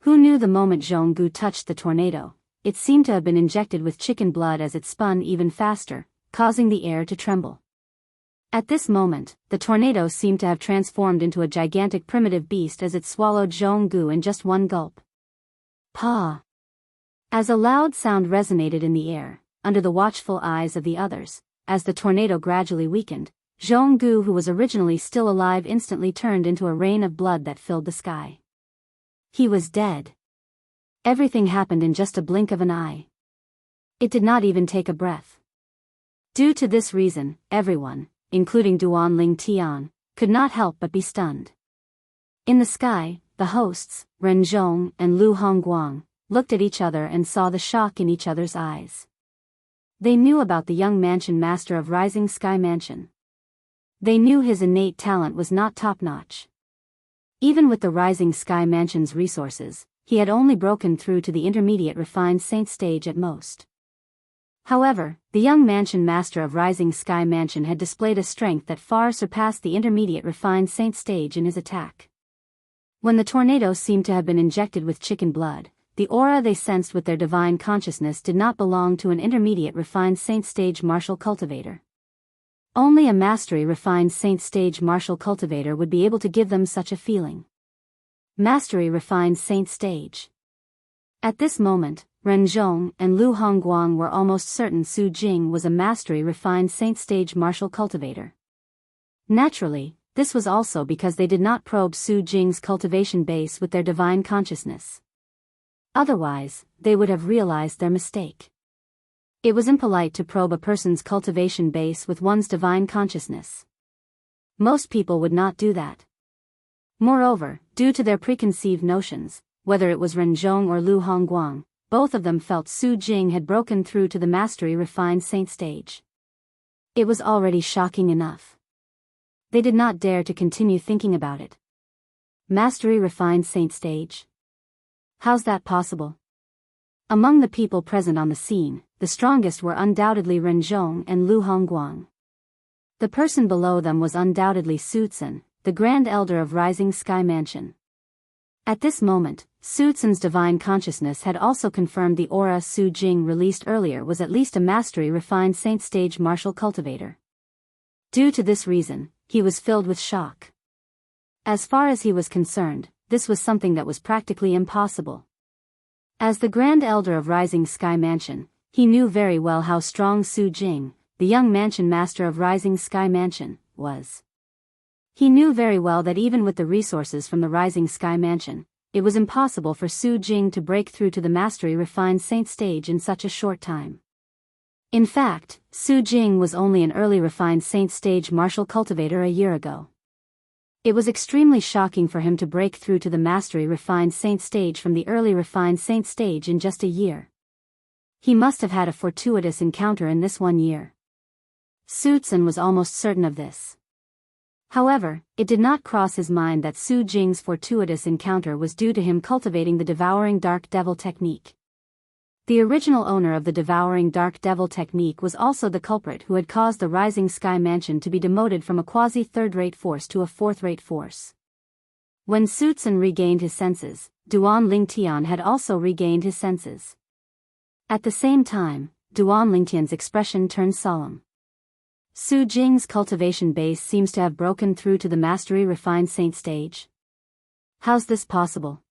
Who knew the moment Jianghu touched the tornado, it seemed to have been injected with chicken blood as it spun even faster, causing the air to tremble. At this moment, the tornado seemed to have transformed into a gigantic primitive beast as it swallowed Jianghu in just one gulp. Pa! As a loud sound resonated in the air, under the watchful eyes of the others, as the tornado gradually weakened, Jianghu, who was originally still alive, instantly turned into a rain of blood that filled the sky. He was dead. Everything happened in just a blink of an eye. It did not even take a breath. Due to this reason, everyone, including Duan Lingtian, could not help but be stunned. In the sky, the hosts, Ren Zhong and Lu Hongguang, looked at each other and saw the shock in each other's eyes. They knew about the young mansion master of Rising Sky Mansion. They knew his innate talent was not top-notch. Even with the Rising Sky Mansion's resources, he had only broken through to the intermediate refined saint stage at most. However, the young mansion master of Rising Sky Mansion had displayed a strength that far surpassed the intermediate refined saint stage in his attack. When the tornado seemed to have been injected with chicken blood, the aura they sensed with their divine consciousness did not belong to an intermediate refined saint stage martial cultivator. Only a mastery refined saint stage martial cultivator would be able to give them such a feeling. Mastery refined saint stage. At this moment, Ren Zhong and Lu Hongguang were almost certain Su Jing was a mastery refined saint stage martial cultivator. Naturally, this was also because they did not probe Su Jing's cultivation base with their divine consciousness. Otherwise, they would have realized their mistake. It was impolite to probe a person's cultivation base with one's divine consciousness. Most people would not do that. Moreover, due to their preconceived notions, whether it was Ren Zhong or Lu Hongguang, both of them felt Su Jing had broken through to the mastery refined saint stage. It was already shocking enough. They did not dare to continue thinking about it. Mastery refined saint stage? How's that possible? Among the people present on the scene, the strongest were undoubtedly Ren Zhong and Lu Hongguang. The person below them was undoubtedly Su Zhen, the Grand Elder of Rising Sky Mansion. At this moment, Su Tsun's divine consciousness had also confirmed the aura Su Jing released earlier was at least a mastery-refined saint stage martial cultivator. Due to this reason, he was filled with shock. As far as he was concerned, this was something that was practically impossible. As the Grand Elder of Rising Sky Mansion, he knew very well how strong Su Jing, the young mansion master of Rising Sky Mansion, was. He knew very well that even with the resources from the Rising Sky Mansion, it was impossible for Su Jing to break through to the mastery-refined saint stage in such a short time. In fact, Su Jing was only an early refined saint stage martial cultivator a year ago. It was extremely shocking for him to break through to the mastery-refined saint stage from the early refined saint stage in just a year. He must have had a fortuitous encounter in this 1 year. Su Tsun was almost certain of this. However, it did not cross his mind that Su Jing's fortuitous encounter was due to him cultivating the Devouring Dark Devil technique. The original owner of the Devouring Dark Devil technique was also the culprit who had caused the Rising Sky Mansion to be demoted from a quasi-third-rate force to a fourth-rate force. When Su Tsun regained his senses, Duan Lingtian had also regained his senses. At the same time, Duan Lingtian's expression turned solemn. Su Jing's cultivation base seems to have broken through to the mastery-refined saint stage. How's this possible?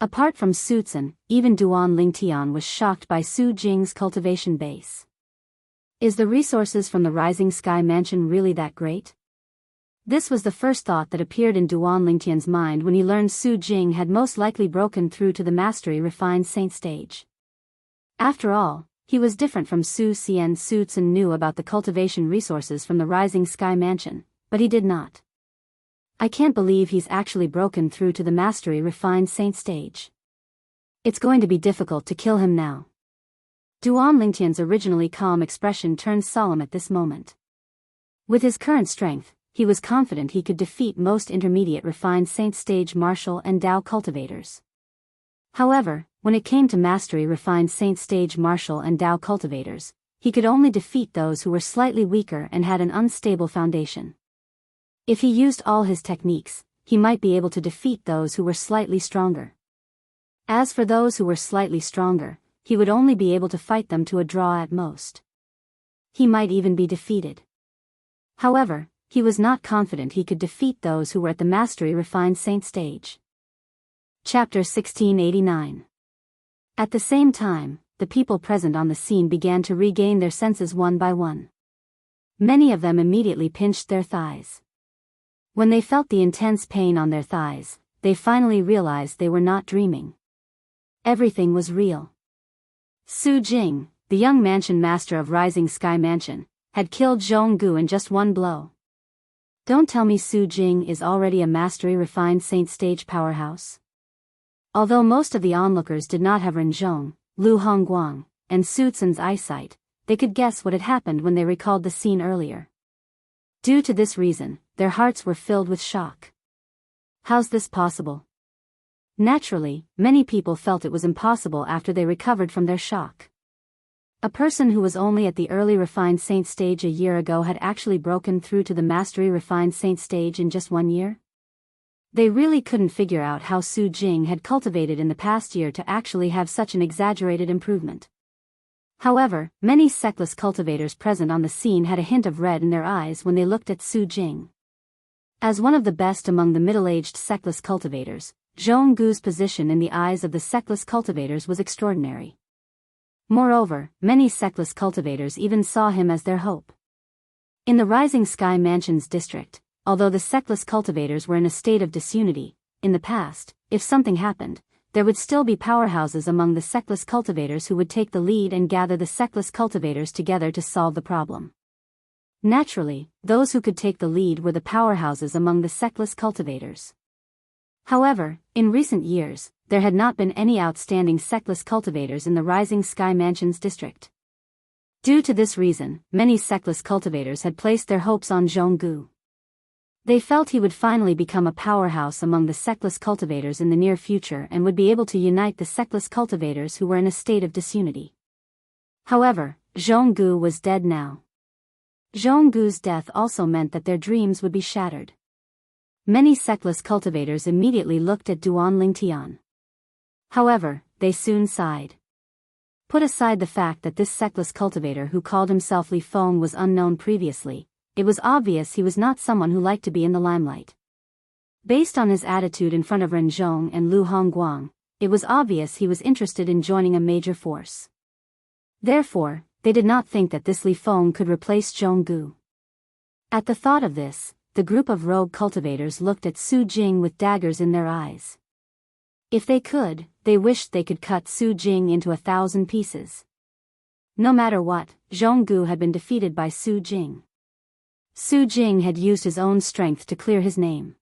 Apart from Su Tsun, even Duan Lingtian was shocked by Su Jing's cultivation base. Is the resources from the Rising Sky Mansion really that great? This was the first thought that appeared in Duan Lingtian's mind when he learned Su Jing had most likely broken through to the mastery-refined saint stage. After all, he was different from Su Xian. Su Tsun knew about the cultivation resources from the Rising Sky Mansion, but he did not. I can't believe he's actually broken through to the mastery-refined saint stage. It's going to be difficult to kill him now. Duan Lingtian's originally calm expression turned solemn at this moment. With his current strength, he was confident he could defeat most intermediate refined saint stage martial and Dao cultivators. However, when it came to mastery-refined saint stage martial and Dao cultivators, he could only defeat those who were slightly weaker and had an unstable foundation. If he used all his techniques, he might be able to defeat those who were slightly stronger. As for those who were slightly stronger, he would only be able to fight them to a draw at most. He might even be defeated. However, he was not confident he could defeat those who were at the mastery-refined saint stage. Chapter 1689. At the same time, the people present on the scene began to regain their senses one by one. Many of them immediately pinched their thighs. When they felt the intense pain on their thighs, they finally realized they were not dreaming. Everything was real. Su Jing, the young mansion master of Rising Sky Mansion, had killed Jianghu in just one blow. Don't tell me Su Jing is already a mastery-refined saint stage powerhouse. Although most of the onlookers did not have Renzhong, Lu Hongguang, and Su Tsun's eyesight, they could guess what had happened when they recalled the scene earlier. Due to this reason, their hearts were filled with shock. How's this possible? Naturally, many people felt it was impossible after they recovered from their shock. A person who was only at the early refined saint stage a year ago had actually broken through to the mastery refined saint stage in just 1 year? They really couldn't figure out how Su Jing had cultivated in the past year to actually have such an exaggerated improvement. However, many sectless cultivators present on the scene had a hint of red in their eyes when they looked at Su Jing. As one of the best among the middle-aged sectless cultivators, Zhonggu's position in the eyes of the sectless cultivators was extraordinary. Moreover, many sectless cultivators even saw him as their hope. In the Rising Sky Mansion's district, although the sectless cultivators were in a state of disunity, in the past, if something happened, there would still be powerhouses among the sectless cultivators who would take the lead and gather the sectless cultivators together to solve the problem. Naturally, those who could take the lead were the powerhouses among the sectless cultivators. However, in recent years, there had not been any outstanding sectless cultivators in the Rising Sky Mansion's district. Due to this reason, many sectless cultivators had placed their hopes on Zhonggu. They felt he would finally become a powerhouse among the sectless cultivators in the near future and would be able to unite the sectless cultivators who were in a state of disunity. However, Zhonggu was dead now. Zhonggu's death also meant that their dreams would be shattered. Many sectless cultivators immediately looked at Duan Lingtian. However, they soon sighed. Put aside the fact that this sectless cultivator who called himself Li Feng was unknown previously, it was obvious he was not someone who liked to be in the limelight. Based on his attitude in front of Ren Zhong and Lu Hongguang, it was obvious he was interested in joining a major force. Therefore, they did not think that this Li Feng could replace Jianghu. At the thought of this, the group of rogue cultivators looked at Su Jing with daggers in their eyes. If they could, they wished they could cut Su Jing into 1,000 pieces. No matter what, Jianghu had been defeated by Su Jing. Su Jing had used his own strength to clear his name.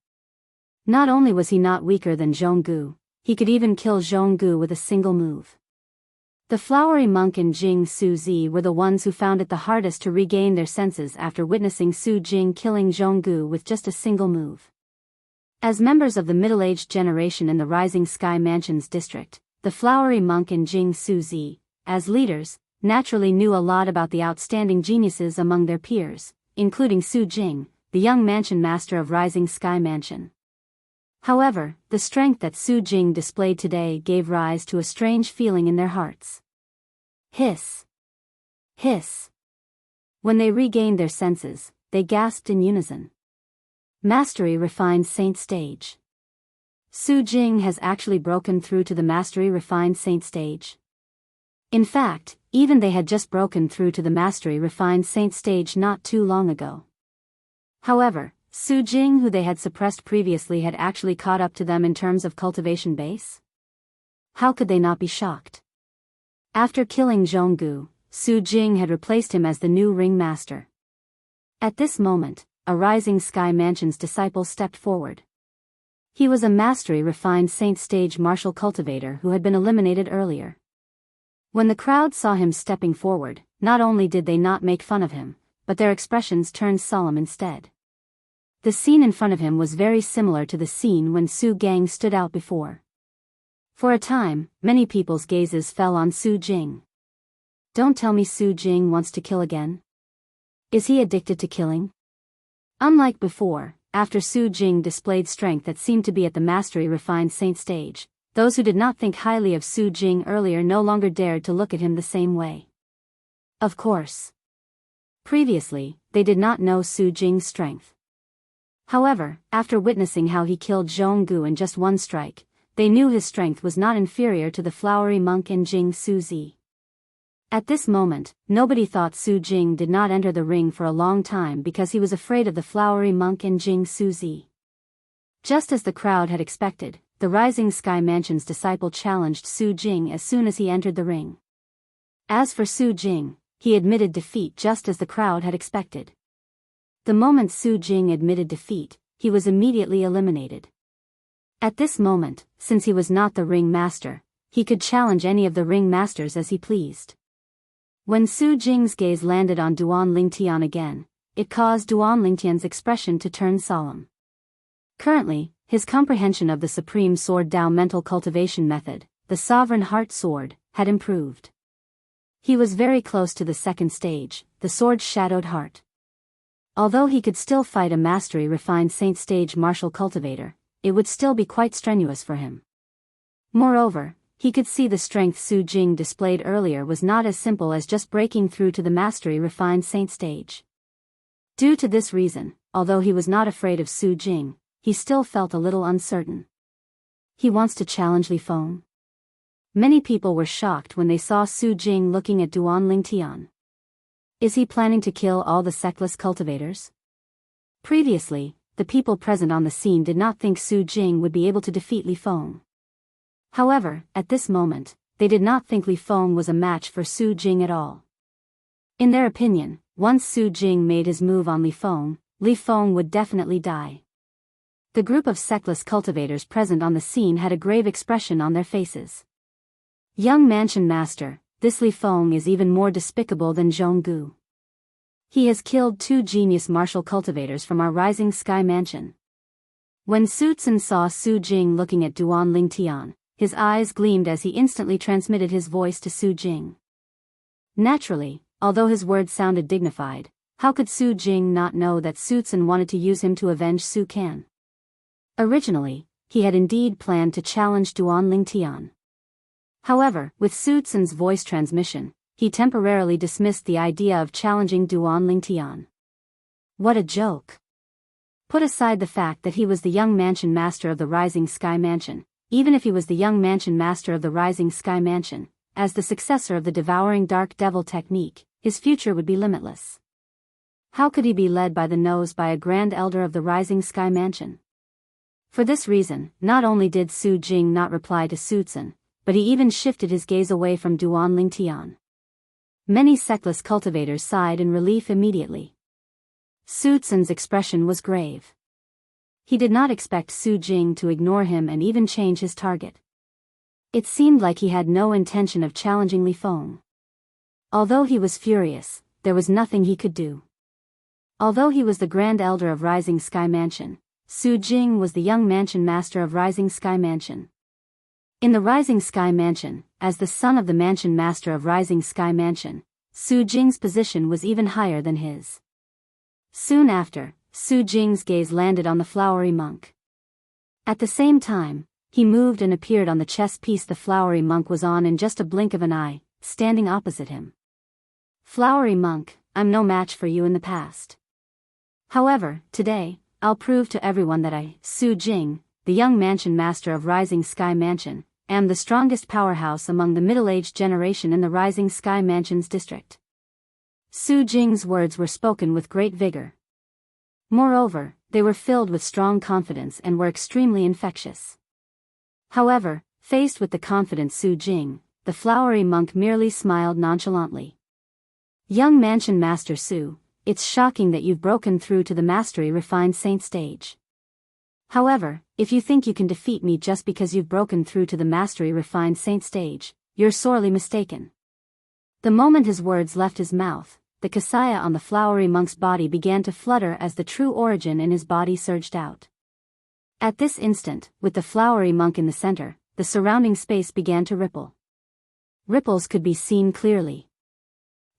Not only was he not weaker than Jianghu, he could even kill Jianghu with a single move. The flowery monk and Jing Suzi were the ones who found it the hardest to regain their senses after witnessing Su Jing killing Jianghu with just a single move. As members of the middle-aged generation in the Rising Sky Mansions district, the flowery monk and Jing Suzi, as leaders, naturally knew a lot about the outstanding geniuses among their peers, including Su Jing, the young mansion master of Rising Sky Mansion. However, the strength that Su Jing displayed today gave rise to a strange feeling in their hearts. Hiss! Hiss! When they regained their senses, they gasped in unison. Mastery Refined Saint Stage. Su Jing has actually broken through to the Mastery Refined Saint Stage. In fact, even they had just broken through to the Mastery Refined Saint Stage not too long ago. However, Su Jing, who they had suppressed previously, had actually caught up to them in terms of cultivation base? How could they not be shocked? After killing Jianghu, Su Jing had replaced him as the new ring master. At this moment, a Rising Sky Mansion's disciple stepped forward. He was a Mastery Refined Saint Stage martial cultivator who had been eliminated earlier. When the crowd saw him stepping forward, not only did they not make fun of him, but their expressions turned solemn instead. The scene in front of him was very similar to the scene when Su Gang stood out before. For a time, many people's gazes fell on Su Jing. Don't tell me Su Jing wants to kill again. Is he addicted to killing? Unlike before, after Su Jing displayed strength that seemed to be at the Mastery Refined Saint stage, those who did not think highly of Su Jing earlier no longer dared to look at him the same way. Of course. Previously, they did not know Su Jing's strength. However, after witnessing how he killed Jianghu in just one strike, they knew his strength was not inferior to the flowery monk and Jing Suzi. At this moment, nobody thought Su Jing did not enter the ring for a long time because he was afraid of the flowery monk and Jing Suzi. Just as the crowd had expected, the Rising Sky Mansion's disciple challenged Su Jing as soon as he entered the ring. As for Su Jing, he admitted defeat just as the crowd had expected. The moment Su Jing admitted defeat, he was immediately eliminated. At this moment, since he was not the ring master, he could challenge any of the ring masters as he pleased. When Su Jing's gaze landed on Duan Lingtian again, it caused Duan Lingtian's expression to turn solemn. Currently, his comprehension of the Supreme Sword Dao mental cultivation method, the Sovereign Heart Sword, had improved. He was very close to the second stage, the Sword's Shadowed Heart. Although he could still fight a Mastery Refined Saint Stage martial cultivator, it would still be quite strenuous for him. Moreover, he could see the strength Su Jing displayed earlier was not as simple as just breaking through to the Mastery Refined Saint Stage. Due to this reason, although he was not afraid of Su Jing, he still felt a little uncertain. He wants to challenge Li Feng? Many people were shocked when they saw Su Jing looking at Duan Lingtian. Is he planning to kill all the sectless cultivators? Previously, the people present on the scene did not think Su Jing would be able to defeat Li Feng. However, at this moment, they did not think Li Feng was a match for Su Jing at all. In their opinion, once Su Jing made his move on Li Feng would definitely die. The group of sectless cultivators present on the scene had a grave expression on their faces. Young Mansion Master, this Li Feng is even more despicable than Jianghu. He has killed 2 genius martial cultivators from our Rising Sky Mansion. When Su Tsun saw Su Jing looking at Duan Lingtian, his eyes gleamed as he instantly transmitted his voice to Su Jing. Naturally, although his words sounded dignified, how could Su Jing not know that Su Tsun wanted to use him to avenge Su Can? Originally, he had indeed planned to challenge Duan Lingtian. However, with Su Tsun's voice transmission, he temporarily dismissed the idea of challenging Duan Lingtian. What a joke! Put aside the fact that he was the young mansion master of the Rising Sky Mansion, even if he was the young mansion master of the Rising Sky Mansion, as the successor of the Devouring Dark Devil technique, his future would be limitless. How could he be led by the nose by a Grand Elder of the Rising Sky Mansion? For this reason, not only did Su Jing not reply to Su Tsun, but he even shifted his gaze away from Duan Lingtian. Many sectless cultivators sighed in relief immediately. Su Tsun's expression was grave. He did not expect Su Jing to ignore him and even change his target. It seemed like he had no intention of challenging Li Feng. Although he was furious, there was nothing he could do. Although he was the Grand Elder of Rising Sky Mansion, Su Jing was the young mansion master of Rising Sky Mansion. In the Rising Sky Mansion, as the son of the mansion master of Rising Sky Mansion, Su Jing's position was even higher than his. Soon after, Su Jing's gaze landed on the flowery monk. At the same time, he moved and appeared on the chess piece the flowery monk was on in just a blink of an eye, standing opposite him. Flowery monk, I'm no match for you in the past. However, today, I'll prove to everyone that I, Su Jing, the young mansion master of Rising Sky Mansion, am the strongest powerhouse among the middle-aged generation in the Rising Sky Mansion's district. Su Jing's words were spoken with great vigor. Moreover, they were filled with strong confidence and were extremely infectious. However, faced with the confident Su Jing, the flowery monk merely smiled nonchalantly. Young mansion master Su, it's shocking that you've broken through to the mastery refined saint stage. However, if you think you can defeat me just because you've broken through to the mastery refined saint stage, you're sorely mistaken. The moment his words left his mouth, the kasaya on the flowery monk's body began to flutter as the true origin in his body surged out. At this instant, with the flowery monk in the center, the surrounding space began to ripple. Ripples could be seen clearly.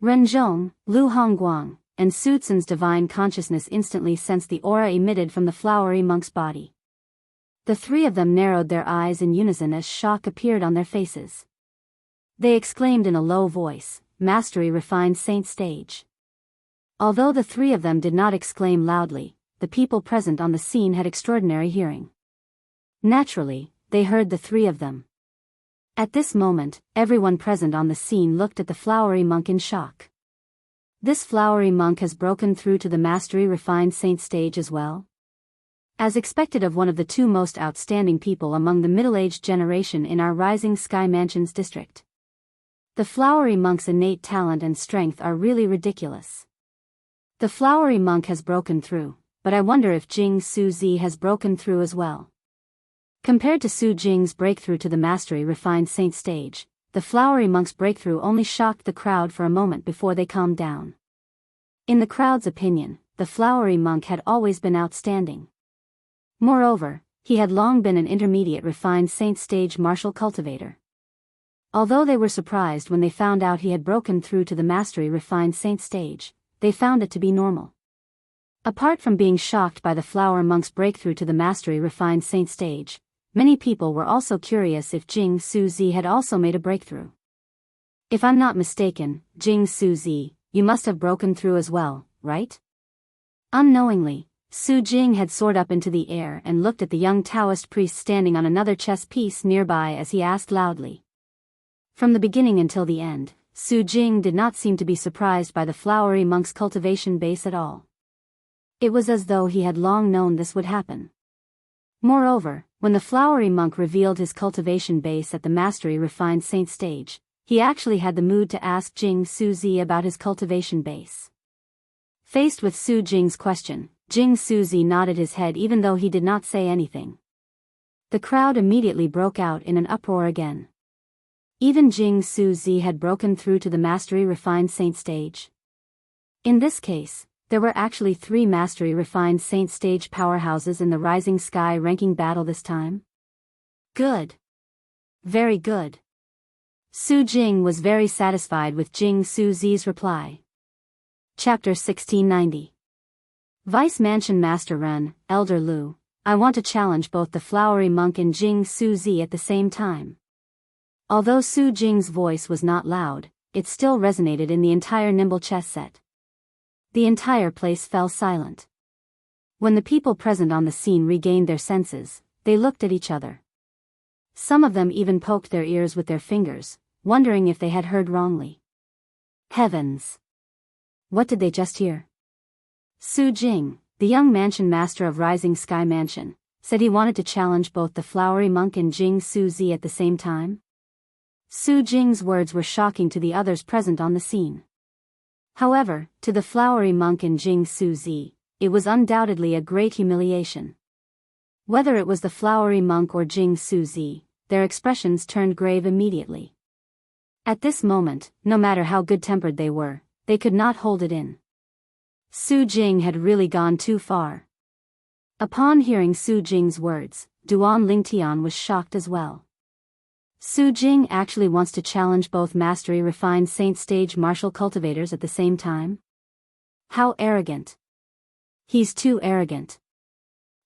Renzhong, Lu Hongguang, and Su Tsun's divine consciousness instantly sensed the aura emitted from the flowery monk's body. The three of them narrowed their eyes in unison as shock appeared on their faces. They exclaimed in a low voice, "Mastery refined saint stage." Although the three of them did not exclaim loudly, the people present on the scene had extraordinary hearing. Naturally, they heard the three of them. At this moment, everyone present on the scene looked at the flowery monk in shock. This flowery monk has broken through to the mastery refined saint stage as well? As expected of one of the two most outstanding people among the middle-aged generation in our Rising Sky Mansion's district. The flowery monk's innate talent and strength are really ridiculous. The flowery monk has broken through, but I wonder if Jing Su Zi has broken through as well. Compared to Su Jing's breakthrough to the mastery refined saint stage, the flowery monk's breakthrough only shocked the crowd for a moment before they calmed down. In the crowd's opinion, the flowery monk had always been outstanding. Moreover, he had long been an intermediate refined saint stage martial cultivator. Although they were surprised when they found out he had broken through to the mastery refined saint stage, they found it to be normal. Apart from being shocked by the flower monk's breakthrough to the mastery refined saint stage, many people were also curious if Jing Su Zi had also made a breakthrough. If I'm not mistaken, Jing Su Zi, you must have broken through as well, right? Unknowingly, Su Jing had soared up into the air and looked at the young Taoist priest standing on another chess piece nearby as he asked loudly. From the beginning until the end, Su Jing did not seem to be surprised by the flowery monk's cultivation base at all. It was as though he had long known this would happen. Moreover, when the flowery monk revealed his cultivation base at the mastery refined saint stage, he actually had the mood to ask Jing Su Zi about his cultivation base. Faced with Su Jing's question, Jing Su Zi nodded his head even though he did not say anything. The crowd immediately broke out in an uproar again. Even Jing Su Zi had broken through to the mastery refined saint stage. In this case, there were actually 3 mastery refined saint stage powerhouses in the Rising Sky ranking battle this time. Good. Very good. Su Jing was very satisfied with Jing Su Zi's reply. Chapter 1690. Vice Mansion Master Ren, Elder Lu, I want to challenge both the flowery monk and Jing Suzi at the same time. Although Su Jing's voice was not loud, it still resonated in the entire nimble chess set. The entire place fell silent. When the people present on the scene regained their senses, they looked at each other. Some of them even poked their ears with their fingers, wondering if they had heard wrongly. Heavens! What did they just hear? Su Jing, the young mansion master of Rising Sky Mansion, said he wanted to challenge both the flowery monk and Jing Suzi at the same time. Su Jing's words were shocking to the others present on the scene. However, to the flowery monk and Jing Suzi, it was undoubtedly a great humiliation. Whether it was the flowery monk or Jing Suzi, their expressions turned grave immediately. At this moment, no matter how good-tempered they were, they could not hold it in. Su Jing had really gone too far. Upon hearing Su Jing's words, Duan Lingtian was shocked as well. Su Jing actually wants to challenge both mastery refined saint stage martial cultivators at the same time? How arrogant. He's too arrogant.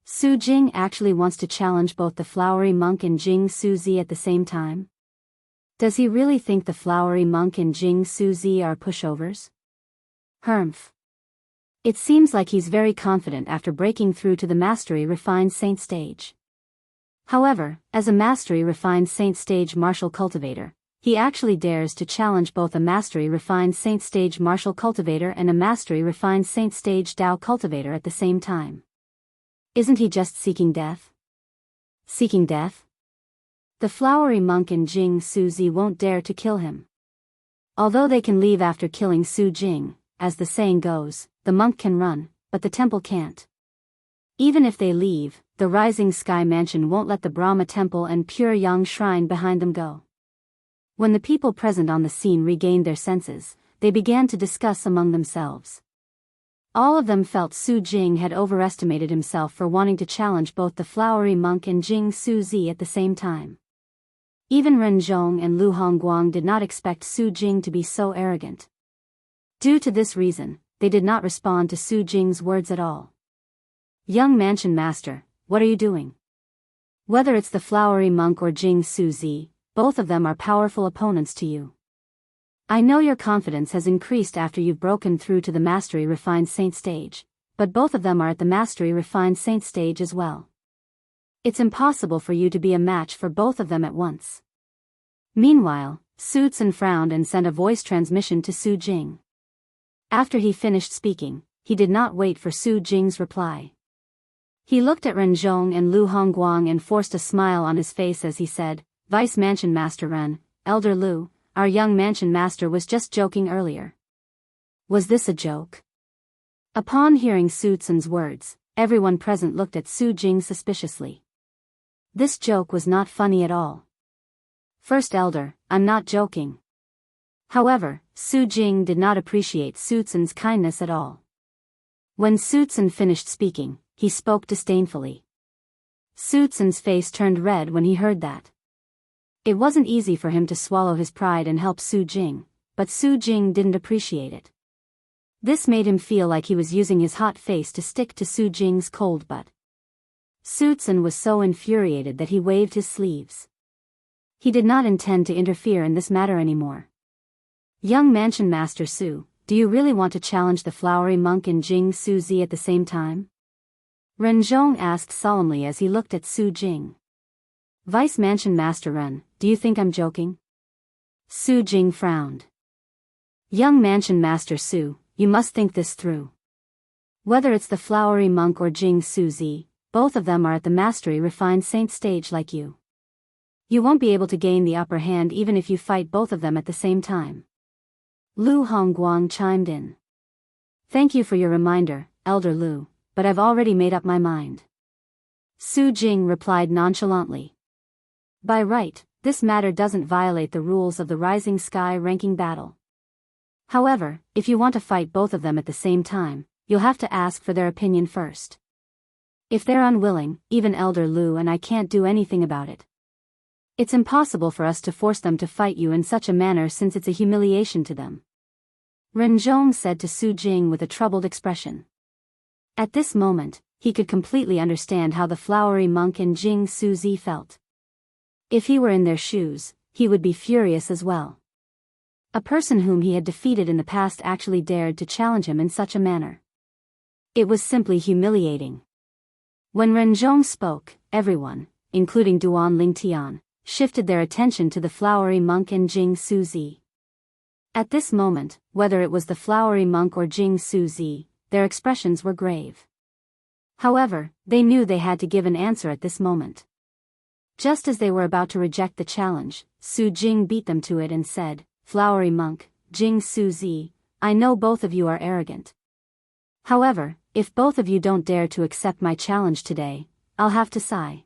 Su Jing actually wants to challenge both the flowery monk and Jing Suzi at the same time? Does he really think the flowery monk and Jing Suzi are pushovers? Humph. It seems like he's very confident after breaking through to the mastery refined saint stage. However, as a mastery refined saint stage martial cultivator, he actually dares to challenge both a mastery refined saint stage martial cultivator and a mastery refined saint stage Dao cultivator at the same time. Isn't he just seeking death? Seeking death? The flowery monk and Jing Suzi won't dare to kill him. Although they can leave after killing Su Jing, as the saying goes, the monk can run, but the temple can't. Even if they leave, the Rising Sky Mansion won't let the Brahma Temple and Pure Yang Shrine behind them go. When the people present on the scene regained their senses, they began to discuss among themselves. All of them felt Su Jing had overestimated himself for wanting to challenge both the flowery monk and Jing Suzi at the same time. Even Ren Zhong and Lu Hongguang did not expect Su Jing to be so arrogant. Due to this reason, they did not respond to Su Jing's words at all. Young mansion master, what are you doing? Whether it's the flowery monk or Jing Suzi, both of them are powerful opponents to you. I know your confidence has increased after you've broken through to the Mastery Refined Saint stage, but both of them are at the Mastery Refined Saint stage as well. It's impossible for you to be a match for both of them at once. Meanwhile, Su Tsun frowned and sent a voice transmission to Su Jing. After he finished speaking, he did not wait for Su Jing's reply. He looked at Ren Zhong and Lu Hongguang and forced a smile on his face as he said, Vice Mansion Master Ren, Elder Lu, our young mansion master was just joking earlier. Was this a joke? Upon hearing Su Tsun's words, everyone present looked at Su Jing suspiciously. This joke was not funny at all. First Elder, I'm not joking. However, Su Jing did not appreciate Su Tsun's kindness at all. When Su Tsun finished speaking, he spoke disdainfully. Su Tsun's face turned red when he heard that. It wasn't easy for him to swallow his pride and help Su Jing, but Su Jing didn't appreciate it. This made him feel like he was using his hot face to stick to Su Jing's cold butt. Su Tsun was so infuriated that he waved his sleeves. He did not intend to interfere in this matter anymore. Young Mansion Master Su, do you really want to challenge the flowery monk and Jing Suzi at the same time? Ren Zhong asked solemnly as he looked at Su Jing. Vice Mansion Master Ren, do you think I'm joking? Su Jing frowned. Young Mansion Master Su, you must think this through. Whether it's the flowery monk or Jing Suzi, both of them are at the Mastery Refined Saint stage like you. You won't be able to gain the upper hand even if you fight both of them at the same time. Lu Hongguang chimed in. Thank you for your reminder, Elder Lu, but I've already made up my mind. Su Jing replied nonchalantly. By right, this matter doesn't violate the rules of the Rising Sky ranking battle. However, if you want to fight both of them at the same time, you'll have to ask for their opinion first. If they're unwilling, even Elder Lu and I can't do anything about it. It's impossible for us to force them to fight you in such a manner since it's a humiliation to them. Ren Zhong said to Su Jing with a troubled expression. At this moment, he could completely understand how the flowery monk and Jianghu felt. If he were in their shoes, he would be furious as well. A person whom he had defeated in the past actually dared to challenge him in such a manner. It was simply humiliating. When Renzhong spoke, everyone, including Duan Lingtian, shifted their attention to the flowery monk and Jianghu. At this moment, whether it was the flowery monk or Jianghu, their expressions were grave. However, they knew they had to give an answer at this moment. Just as they were about to reject the challenge, Su Jing beat them to it and said, "Flowery monk, Jianghu, I know both of you are arrogant. However, if both of you don't dare to accept my challenge today, I'll have to sigh.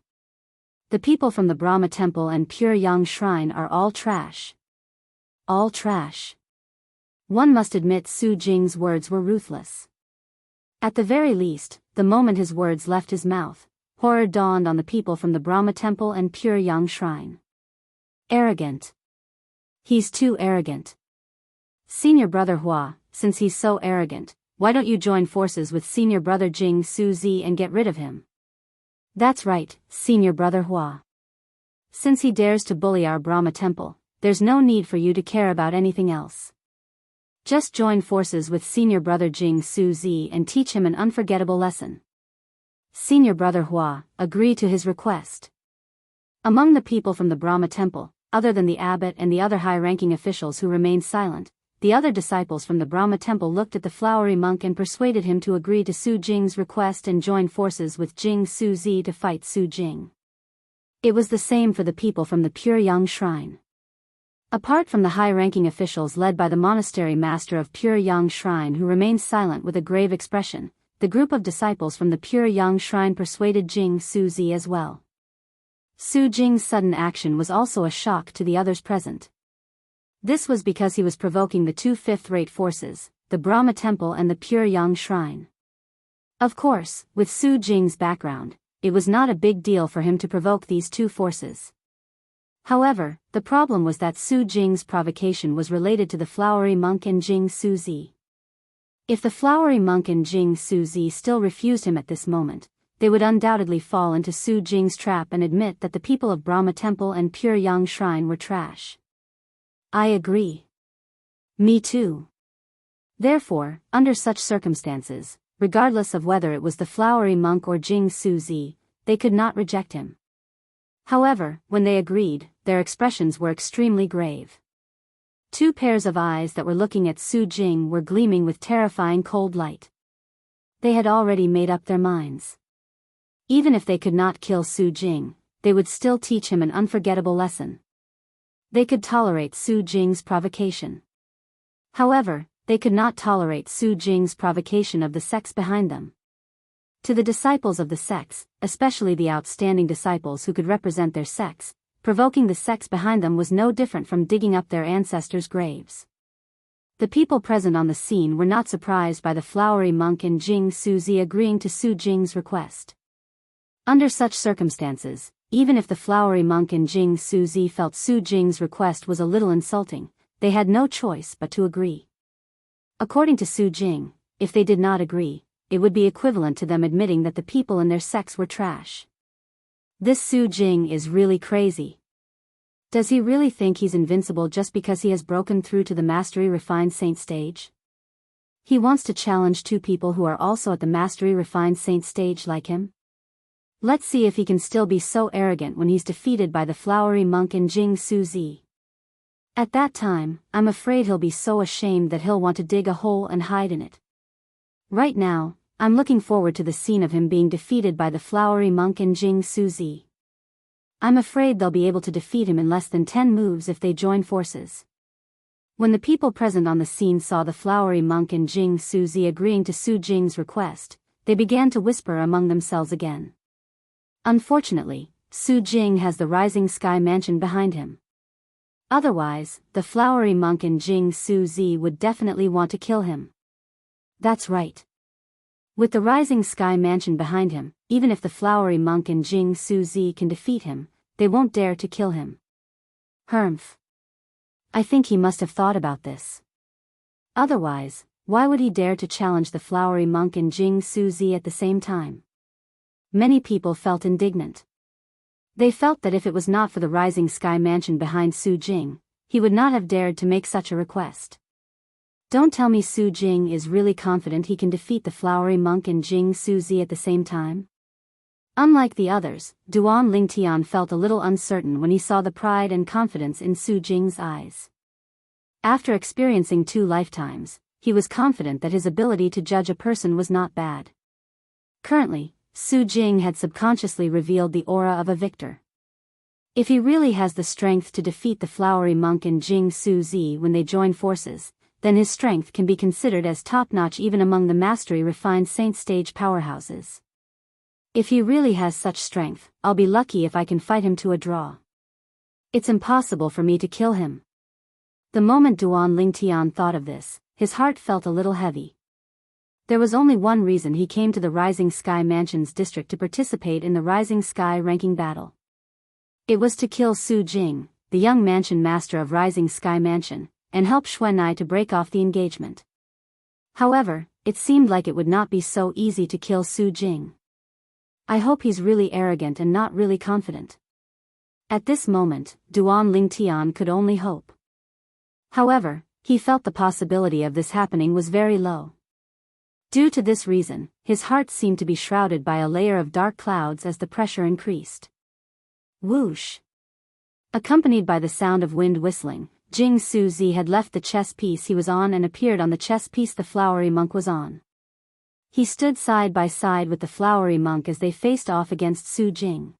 The people from the Brahma Temple and Empyrean Shrine are all trash." All trash. One must admit Su Jing's words were ruthless. At the very least, the moment his words left his mouth, horror dawned on the people from the Brahma Temple and Empyrean Shrine. Arrogant. He's too arrogant. Senior brother Hua, since he's so arrogant, why don't you join forces with senior brother Jianghu and get rid of him? That's right, senior brother Hua. Since he dares to bully our Brahma Temple, there's no need for you to care about anything else. Just join forces with senior brother Jianghu and teach him an unforgettable lesson. Senior brother Hua agreed to his request. Among the people from the Brahma Temple, other than the abbot and the other high-ranking officials who remained silent, the other disciples from the Brahma Temple looked at the flowery monk and persuaded him to agree to Su Jing's request and join forces with Jianghu to fight Su Jing. It was the same for the people from the Empyrean Shrine. Apart from the high-ranking officials led by the monastery master of Empyrean Shrine who remained silent with a grave expression, the group of disciples from the Empyrean Shrine persuaded Jianghu as well. Su Jing's sudden action was also a shock to the others present. This was because he was provoking the two fifth-rate forces, the Brahma Temple and the Empyrean Shrine. Of course, with Su Jing's background, it was not a big deal for him to provoke these two forces. However, the problem was that Su Jing's provocation was related to the flowery monk and Jianghu. If the flowery monk and Jianghu still refused him at this moment, they would undoubtedly fall into Su Jing's trap and admit that the people of Brahma Temple and Empyrean Shrine were trash. I agree. Me too. Therefore, under such circumstances, regardless of whether it was the flowery monk or Jianghu, they could not reject him. However, when they agreed, their expressions were extremely grave. Two pairs of eyes that were looking at Su Jing were gleaming with terrifying cold light. They had already made up their minds. Even if they could not kill Su Jing, they would still teach him an unforgettable lesson. They could tolerate Su Jing's provocation. However, they could not tolerate Su Jing's provocation of the sects behind them. To the disciples of the sects, especially the outstanding disciples who could represent their sects, provoking the sects behind them was no different from digging up their ancestors' graves. The people present on the scene were not surprised by the flowery monk and Jianghu agreeing to Su Jing's request. Under such circumstances, even if the flowery monk and Jianghu felt Su Jing's request was a little insulting, they had no choice but to agree. According to Su Jing, if they did not agree, it would be equivalent to them admitting that the people in their sects were trash. This Su Jing is really crazy. Does he really think he's invincible just because he has broken through to the mastery refined saint stage? He wants to challenge two people who are also at the mastery refined saint stage like him? Let's see if he can still be so arrogant when he's defeated by the flowery monk and Jianghu. At that time, I'm afraid he'll be so ashamed that he'll want to dig a hole and hide in it. Right now, I'm looking forward to the scene of him being defeated by the flowery monk and Jianghu. I'm afraid they'll be able to defeat him in less than 10 moves if they join forces. When the people present on the scene saw the flowery monk and Jianghu agreeing to Su Jing's request, they began to whisper among themselves again. Unfortunately, Su Jing has the rising sky mansion behind him. Otherwise, the flowery monk and Jianghu would definitely want to kill him. That's right. With the rising sky mansion behind him, even if the flowery monk and Jianghu can defeat him, they won't dare to kill him. Humph. I think he must have thought about this. Otherwise, why would he dare to challenge the flowery monk and Jianghu at the same time? many people felt indignant. They felt that if it was not for the Rising Sky Mansion behind Su Jing, he would not have dared to make such a request. Don't tell me Su Jing is really confident he can defeat the flowery monk and Jing Suzi at the same time? Unlike the others, Duan Lingtian felt a little uncertain when he saw the pride and confidence in Su Jing's eyes. After experiencing 2 lifetimes, he was confident that his ability to judge a person was not bad. Currently, Su Jing had subconsciously revealed the aura of a victor. If he really has the strength to defeat the flowery monk and Jing Suzi when they join forces, then his strength can be considered as top-notch even among the mastery-refined saint stage powerhouses. If he really has such strength, I'll be lucky if I can fight him to a draw. It's impossible for me to kill him. The moment Duan Lingtian thought of this, his heart felt a little heavy. There was only one reason he came to the Rising Sky Mansion's district to participate in the Rising Sky ranking battle. It was to kill Su Jing, the young mansion master of Rising Sky Mansion, and help Xuanai to break off the engagement. However, it seemed like it would not be so easy to kill Su Jing. I hope he's really arrogant and not really confident. At this moment, Duan Lingtian could only hope. However, he felt the possibility of this happening was very low. Due to this reason, his heart seemed to be shrouded by a layer of dark clouds as the pressure increased. Whoosh! Accompanied by the sound of wind whistling, Jing Suzi had left the chess piece he was on and appeared on the chess piece the flowery monk was on. He stood side by side with the flowery monk as they faced off against Su Jing.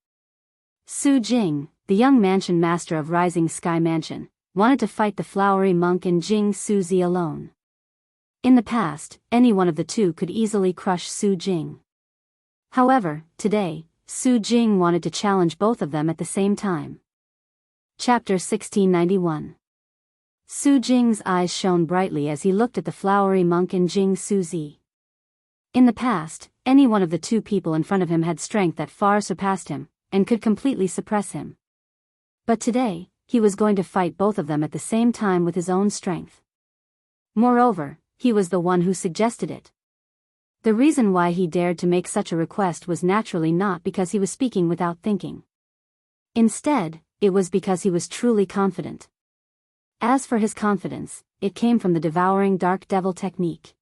Su Jing, the young mansion master of Rising Sky Mansion, wanted to fight the flowery monk and Jing Suzi alone. In the past, any one of the two could easily crush Su Jing. However, today, Su Jing wanted to challenge both of them at the same time. Chapter 1691. Su Jing's eyes shone brightly as he looked at the flowery monk and Jing Suzi. In the past, any one of the 2 people in front of him had strength that far surpassed him, and could completely suppress him. But today, he was going to fight both of them at the same time with his own strength. Moreover, he was the one who suggested it. The reason why he dared to make such a request was naturally not because he was speaking without thinking. Instead, it was because he was truly confident. As for his confidence, it came from the devouring dark devil technique.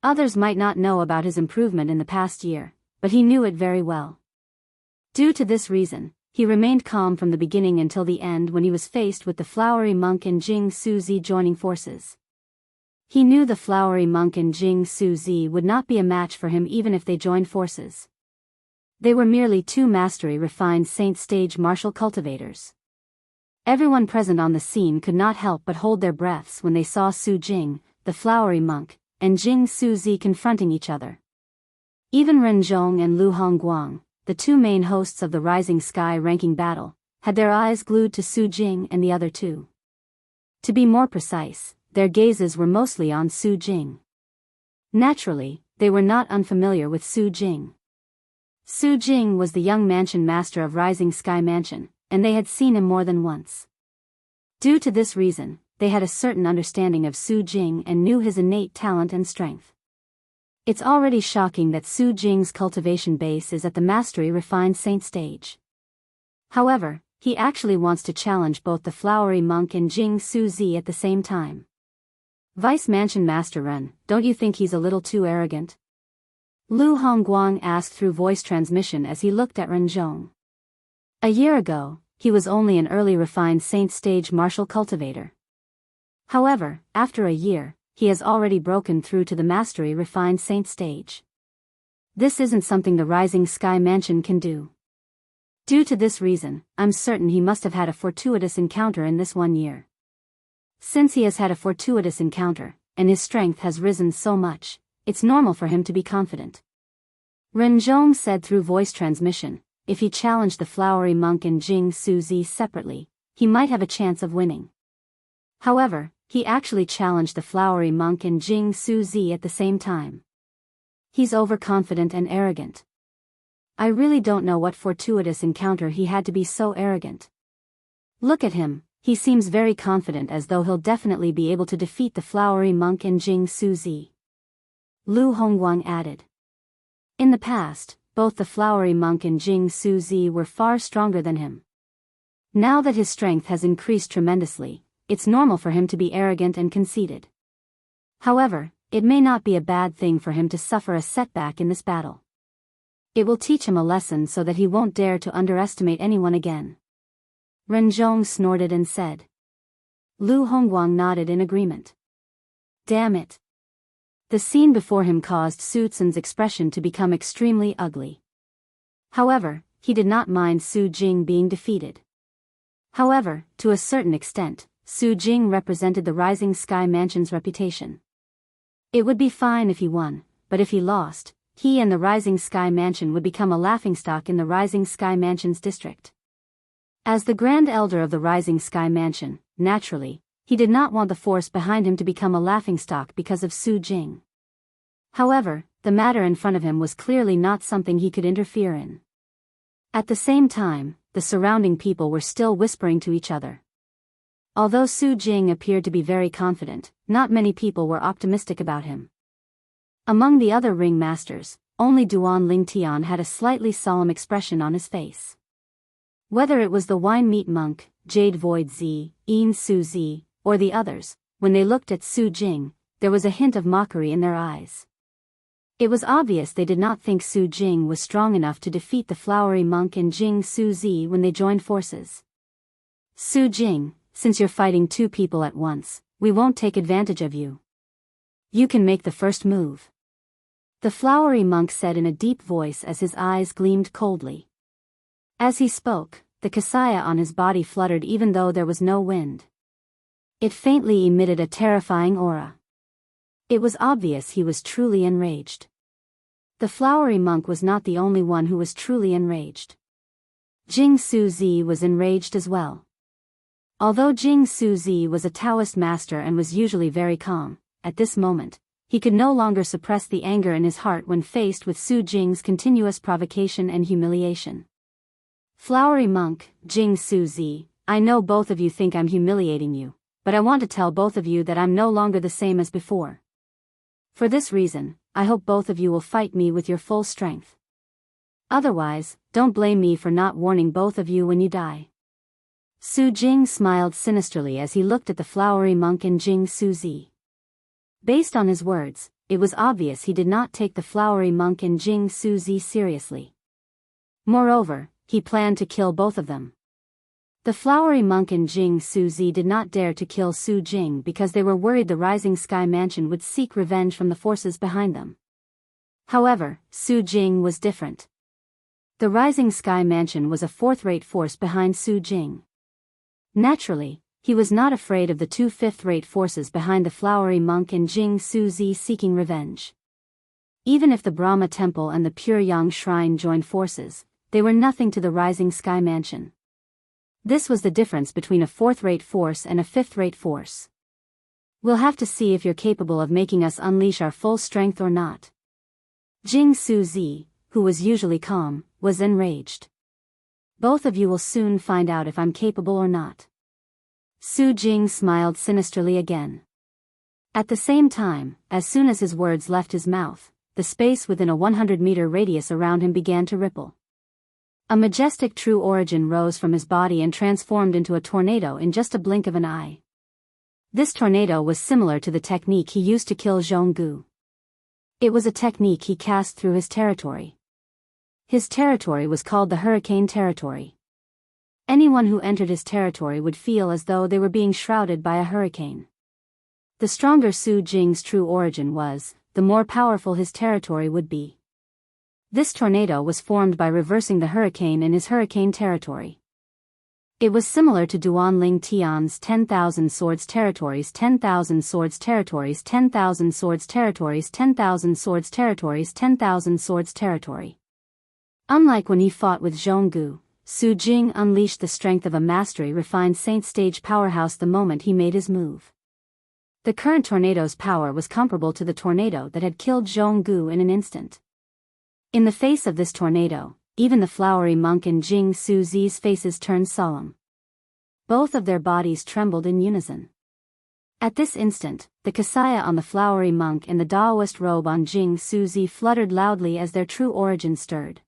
Others might not know about his improvement in the past year, but he knew it very well. Due to this reason, he remained calm from the beginning until the end when he was faced with the flowery monk and Jing Suzi joining forces. He knew the flowery monk and Jing Suzi would not be a match for him even if they joined forces. They were merely 2 mastery-refined saint stage martial cultivators. Everyone present on the scene could not help but hold their breaths when they saw Su Jing, the flowery monk, and Jing Suzi confronting each other. Even Renzhong and Lu Hongguang, the 2 main hosts of the Rising Sky ranking battle, had their eyes glued to Su Jing and the other 2. To be more precise, their gazes were mostly on Su Jing. Naturally, they were not unfamiliar with Su Jing. Su Jing was the young mansion master of Rising Sky Mansion, and they had seen him more than once. Due to this reason, they had a certain understanding of Su Jing and knew his innate talent and strength. It's already shocking that Su Jing's cultivation base is at the mastery-refined saint stage. However, he actually wants to challenge both the flowery monk and Jing Suzi at the same time. Vice Mansion Master Ren, don't you think he's a little too arrogant? Lu Hongguang asked through voice transmission as he looked at Renzhong. A year ago, he was only an early refined saint stage martial cultivator. However, after a year, he has already broken through to the mastery refined saint stage. This isn't something the Rising Sky Mansion can do. Due to this reason, I'm certain he must have had a fortuitous encounter in this 1 year. Since he has had a fortuitous encounter, and his strength has risen so much, it's normal for him to be confident. Renzhong said through voice transmission, if he challenged the flowery monk and Jing Suzi separately, he might have a chance of winning. However, he actually challenged the flowery monk and Jing Suzi at the same time. He's overconfident and arrogant. I really don't know what fortuitous encounter he had to be so arrogant. Look at him. He seems very confident as though he'll definitely be able to defeat the flowery monk and Jing Suzi. Lu Hongguang added. In the past, both the flowery monk and Jing Suzi were far stronger than him. Now that his strength has increased tremendously, it's normal for him to be arrogant and conceited. However, it may not be a bad thing for him to suffer a setback in this battle. It will teach him a lesson so that he won't dare to underestimate anyone again. Renzhong snorted and said. Lu Hongguang nodded in agreement. Damn it. The scene before him caused Su Tsun's expression to become extremely ugly. However, he did not mind Su Jing being defeated. However, to a certain extent, Su Jing represented the Rising Sky Mansion's reputation. It would be fine if he won, but if he lost, he and the Rising Sky Mansion would become a laughingstock in the Rising Sky Mansion's district. As the Grand Elder of the Rising Sky Mansion, naturally, he did not want the force behind him to become a laughingstock because of Su Jing. However, the matter in front of him was clearly not something he could interfere in. At the same time, the surrounding people were still whispering to each other. Although Su Jing appeared to be very confident, not many people were optimistic about him. Among the other ring masters, only Duan Lingtian had a slightly solemn expression on his face. Whether it was the Wine Meat Monk, Jade Void Zi, Yin Su Zi, or the others, when they looked at Su Jing, there was a hint of mockery in their eyes. It was obvious they did not think Su Jing was strong enough to defeat the Flowery Monk and Jing Su Zi when they joined forces. Su Jing, since you're fighting two people at once, we won't take advantage of you. You can make the first move. The Flowery Monk said in a deep voice as his eyes gleamed coldly. As he spoke, the kasaya on his body fluttered even though there was no wind. It faintly emitted a terrifying aura. It was obvious he was truly enraged. The Flowery Monk was not the only one who was truly enraged. Jing Su Zi was enraged as well. Although Jing Su Zi was a Taoist master and was usually very calm, at this moment, he could no longer suppress the anger in his heart when faced with Su Jing's continuous provocation and humiliation. Flowery Monk, Jing Su Zi, I know both of you think I'm humiliating you, but I want to tell both of you that I'm no longer the same as before. For this reason, I hope both of you will fight me with your full strength. Otherwise, don't blame me for not warning both of you when you die. Su Jing smiled sinisterly as he looked at the Flowery Monk and Jing Su Zi. Based on his words, it was obvious he did not take the Flowery Monk and Jing Su Zi seriously. Moreover, he planned to kill both of them. The Flowery Monk and Jing Su Zi did not dare to kill Su Jing because they were worried the Rising Sky Mansion would seek revenge from the forces behind them. However, Su Jing was different. The Rising Sky Mansion was a fourth-rate force behind Su Jing. Naturally, he was not afraid of the two fifth-rate forces behind the Flowery Monk and Jing Su Zi seeking revenge. Even if the Brahma Temple and the Pure Yang Shrine joined forces, they were nothing to the Rising Sky Mansion. This was the difference between a fourth-rate force and a fifth-rate force. We'll have to see if you're capable of making us unleash our full strength or not. Jing Su Zi, who was usually calm, was enraged. Both of you will soon find out if I'm capable or not. Su Jing smiled sinisterly again. At the same time, as soon as his words left his mouth, the space within a 100-meter radius around him began to ripple. A majestic true origin rose from his body and transformed into a tornado in just a blink of an eye. This tornado was similar to the technique he used to kill Jianghu. It was a technique he cast through his territory. His territory was called the Hurricane Territory. Anyone who entered his territory would feel as though they were being shrouded by a hurricane. The stronger Su Jing's true origin was, the more powerful his territory would be. This tornado was formed by reversing the hurricane in his hurricane territory. It was similar to Duan Ling Tian's 10,000 swords territories, 10,000 swords territories, 10,000 swords territories, 10,000 swords territories, 10,000 swords territory. Unlike when he fought with Jianghu, Su Jing unleashed the strength of a mastery-refined Saint Stage powerhouse the moment he made his move. The current tornado's power was comparable to the tornado that had killed Jianghu in an instant. In the face of this tornado, even the Flowery Monk and Jing Su Zi's faces turned solemn. Both of their bodies trembled in unison. At this instant, the Kasaya on the flowery monk and the Daoist robe on Jianghu fluttered loudly as their true origin stirred.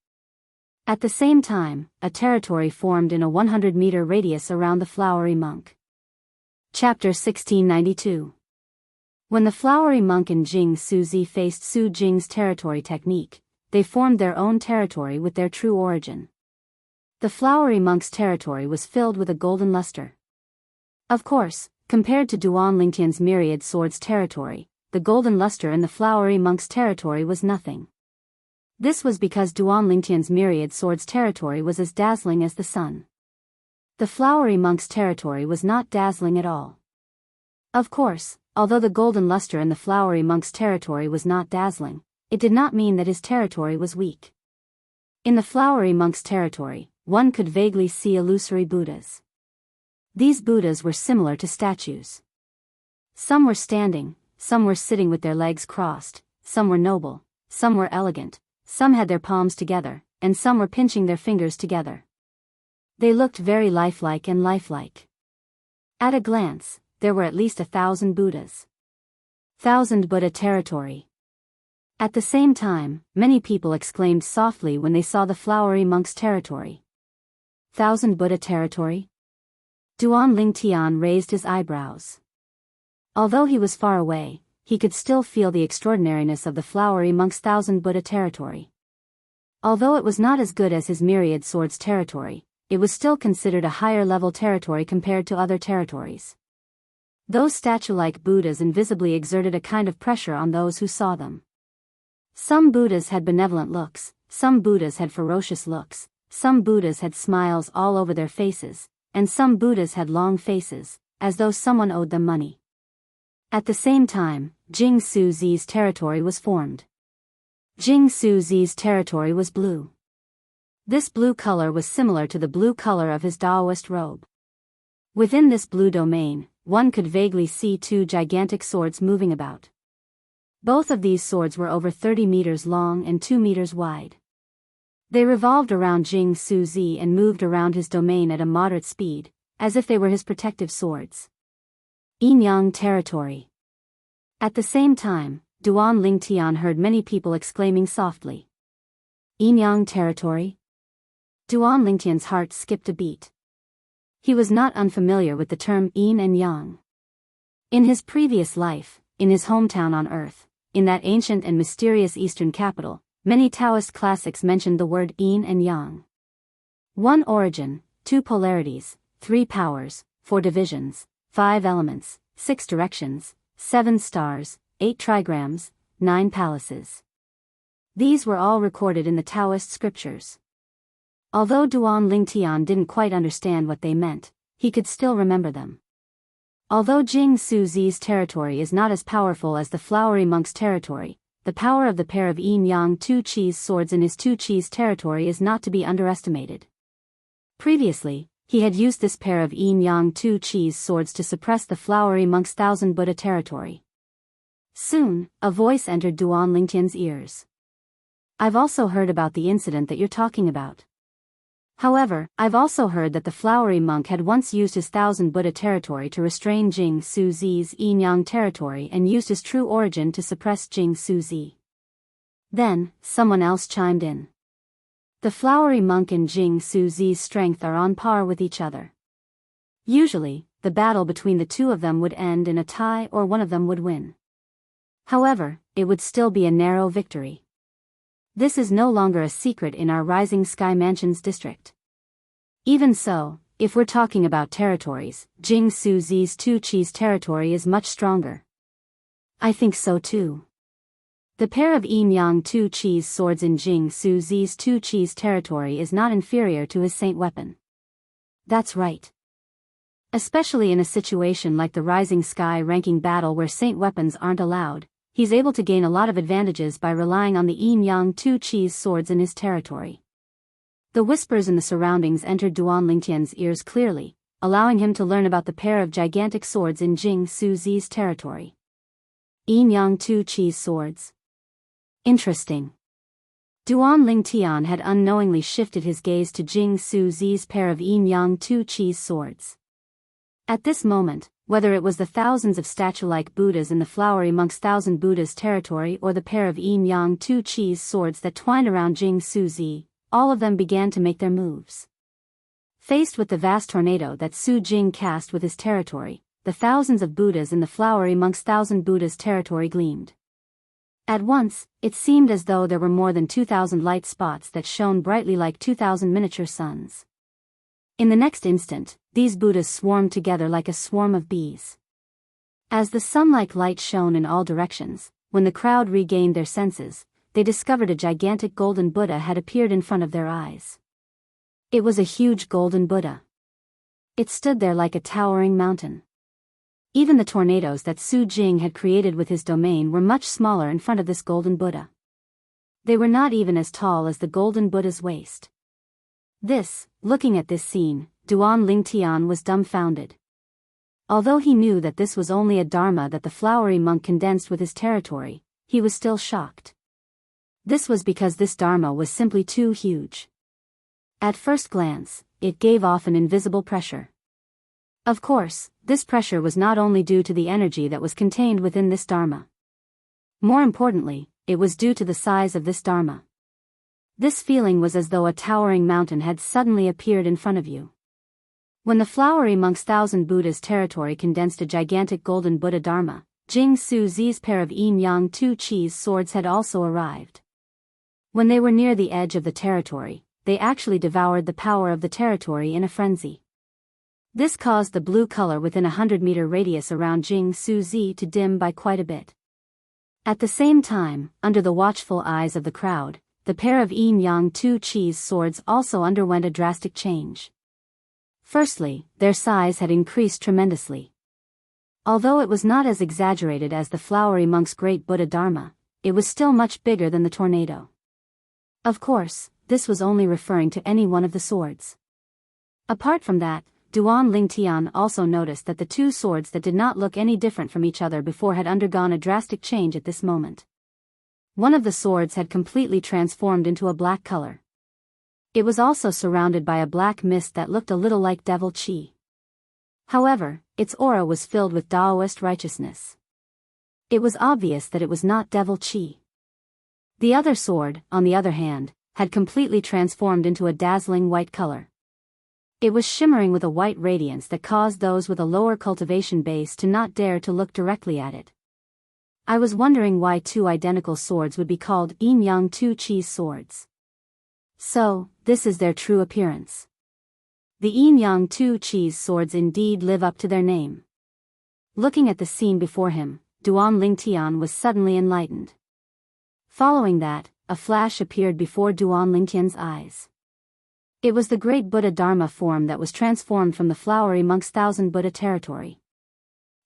At the same time, a territory formed in a 100-meter radius around the flowery monk. Chapter 1692. When the flowery monk and Jianghu faced Su Jing's territory technique, they formed their own territory with their true origin. The flowery monk's territory was filled with a golden luster. Of course, compared to Duan Lingtian's myriad swords territory, the golden luster in the flowery monk's territory was nothing. This was because Duan Lingtian's myriad swords territory was as dazzling as the sun. The flowery monk's territory was not dazzling at all. Of course, although the golden luster in the flowery monk's territory was not dazzling, it did not mean that his territory was weak. In the flowery monk's territory, one could vaguely see illusory Buddhas. These Buddhas were similar to statues. Some were standing, some were sitting with their legs crossed, some were noble, some were elegant, some had their palms together, and some were pinching their fingers together. They looked very lifelike and lifelike. At a glance, there were at least 1,000 Buddhas. 1,000 Buddha territory. At the same time, many people exclaimed softly when they saw the flowery monk's territory. 1,000 Buddha territory? Duan Lingtian raised his eyebrows. Although he was far away, he could still feel the extraordinariness of the flowery monk's 1,000 Buddha territory. Although it was not as good as his myriad swords territory, it was still considered a higher-level territory compared to other territories. Those statue-like Buddhas invisibly exerted a kind of pressure on those who saw them. Some Buddhas had benevolent looks, some Buddhas had ferocious looks, some Buddhas had smiles all over their faces, and some Buddhas had long faces, as though someone owed them money. At the same time, Jianghu's territory was formed. Jianghu's territory was blue. This blue color was similar to the blue color of his Daoist robe. Within this blue domain, one could vaguely see 2 gigantic swords moving about. Both of these swords were over 30 meters long and 2 meters wide. They revolved around Jianghu and moved around his domain at a moderate speed, as if they were his protective swords. Yinyang territory. At the same time, Duan Lingtian heard many people exclaiming softly. Yinyang territory? Duan Lingtian's heart skipped a beat. He was not unfamiliar with the term yin and yang. In his previous life, in his hometown on Earth, in that ancient and mysterious eastern capital, many Taoist classics mentioned the word yin and yang. 1 origin, 2 polarities, 3 powers, 4 divisions, 5 elements, 6 directions, 7 stars, 8 trigrams, 9 palaces. These were all recorded in the Taoist scriptures. Although Duan Lingtian didn't quite understand what they meant, he could still remember them. Although Jianghu's territory is not as powerful as the flowery monk's territory, the power of the pair of yin-yang 2 Chi's swords in his 2 Chi's territory is not to be underestimated. Previously, he had used this pair of yin-yang 2 Chi's swords to suppress the flowery monk's 1,000 Buddha territory. Soon, a voice entered Duan Lingtian's ears. I've also heard about the incident that you're talking about. However, I've also heard that the flowery monk had once used his 1,000 Buddha territory to restrain Jianghu's yin-yang territory and used his true origin to suppress Jianghu. Then, someone else chimed in. The flowery monk and Jianghu's strength are on par with each other. Usually, the battle between the two of them would end in a tie or one of them would win. However, it would still be a narrow victory. This is no longer a secret in our Rising Sky Mansions district. Even so, if we're talking about territories, Jianghu's 2 Chi's territory is much stronger. I think so too. The pair of yin-yang 2 Chi's swords in Jianghu's 2 Chi's territory is not inferior to his saint weapon. That's right. Especially in a situation like the Rising Sky ranking battle where saint weapons aren't allowed, he's able to gain a lot of advantages by relying on the yin-yang 2 Chi's swords in his territory. The whispers in the surroundings entered Duan Lingtian's ears clearly, allowing him to learn about the pair of gigantic swords in Jianghu's territory. Yin-yang 2 Chi's swords. Interesting. Duan Lingtian had unknowingly shifted his gaze to Jianghu's pair of yin-yang 2 Chi's swords. At this moment, whether it was the thousands of statue-like Buddhas in the flowery monk's thousand Buddhas territory or the pair of yin-yang two cheese swords that twined around Jianghu Zi, all of them began to make their moves. Faced with the vast tornado that Su Jing cast with his territory, the thousands of Buddhas in the flowery monk's thousand Buddhas territory gleamed. At once, it seemed as though there were more than 2,000 light spots that shone brightly like 2,000 miniature suns. In the next instant, these Buddhas swarmed together like a swarm of bees. As the sun-like light shone in all directions, when the crowd regained their senses, they discovered a gigantic golden Buddha had appeared in front of their eyes. It was a huge golden Buddha. It stood there like a towering mountain. Even the tornadoes that Su Jing had created with his domain were much smaller in front of this golden Buddha. They were not even as tall as the golden Buddha's waist. Looking at this scene, Duan Lingtian was dumbfounded. Although he knew that this was only a dharma that the flowery monk condensed with his territory, he was still shocked. This was because this dharma was simply too huge. At first glance, it gave off an invisible pressure. Of course, this pressure was not only due to the energy that was contained within this dharma. More importantly, it was due to the size of this dharma. This feeling was as though a towering mountain had suddenly appeared in front of you. When the flowery monk's thousand Buddhas territory condensed a gigantic golden Buddha dharma, Jianghu Zi's pair of yin-yang two cheese swords had also arrived. When they were near the edge of the territory, they actually devoured the power of the territory in a frenzy. This caused the blue color within a 100-meter radius around Jianghu Zi to dim by quite a bit. At the same time, under the watchful eyes of the crowd, the pair of yin-yang two cheese swords also underwent a drastic change. Firstly, their size had increased tremendously. Although it was not as exaggerated as the flowery monk's great Buddha Dharma, it was still much bigger than the tornado. Of course, this was only referring to any one of the swords. Apart from that, Duan Lingtian also noticed that the two swords that did not look any different from each other before had undergone a drastic change at this moment. One of the swords had completely transformed into a black color. It was also surrounded by a black mist that looked a little like devil chi. However, its aura was filled with Daoist righteousness. It was obvious that it was not devil chi. The other sword, on the other hand, had completely transformed into a dazzling white color. It was shimmering with a white radiance that caused those with a lower cultivation base to not dare to look directly at it. I was wondering why two identical swords would be called yin-yang two cheese swords. So, this is their true appearance. The yin-yang two cheese swords indeed live up to their name. Looking at the scene before him, Duan Lingtian was suddenly enlightened. Following that, a flash appeared before Duan Lingtian's eyes. It was the great Buddha Dharma form that was transformed from the flowery monk's thousand Buddha territory.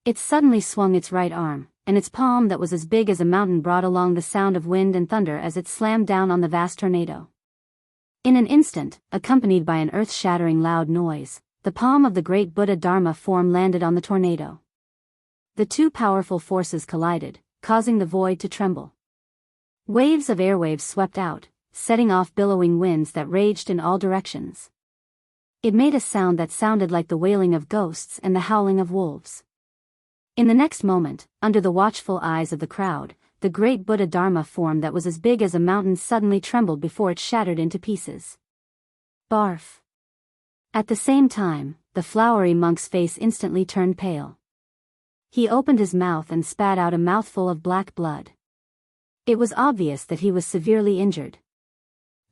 It suddenly swung its right arm, and its palm that was as big as a mountain brought along the sound of wind and thunder as it slammed down on the vast tornado. In an instant, accompanied by an earth-shattering loud noise, the palm of the great Buddha Dharma form landed on the tornado. The two powerful forces collided, causing the void to tremble. Waves of airwaves swept out, setting off billowing winds that raged in all directions. It made a sound that sounded like the wailing of ghosts and the howling of wolves. In the next moment, under the watchful eyes of the crowd, the great Buddha Dharma form that was as big as a mountain suddenly trembled before it shattered into pieces. Barf! At the same time, the flowery monk's face instantly turned pale. He opened his mouth and spat out a mouthful of black blood. It was obvious that he was severely injured.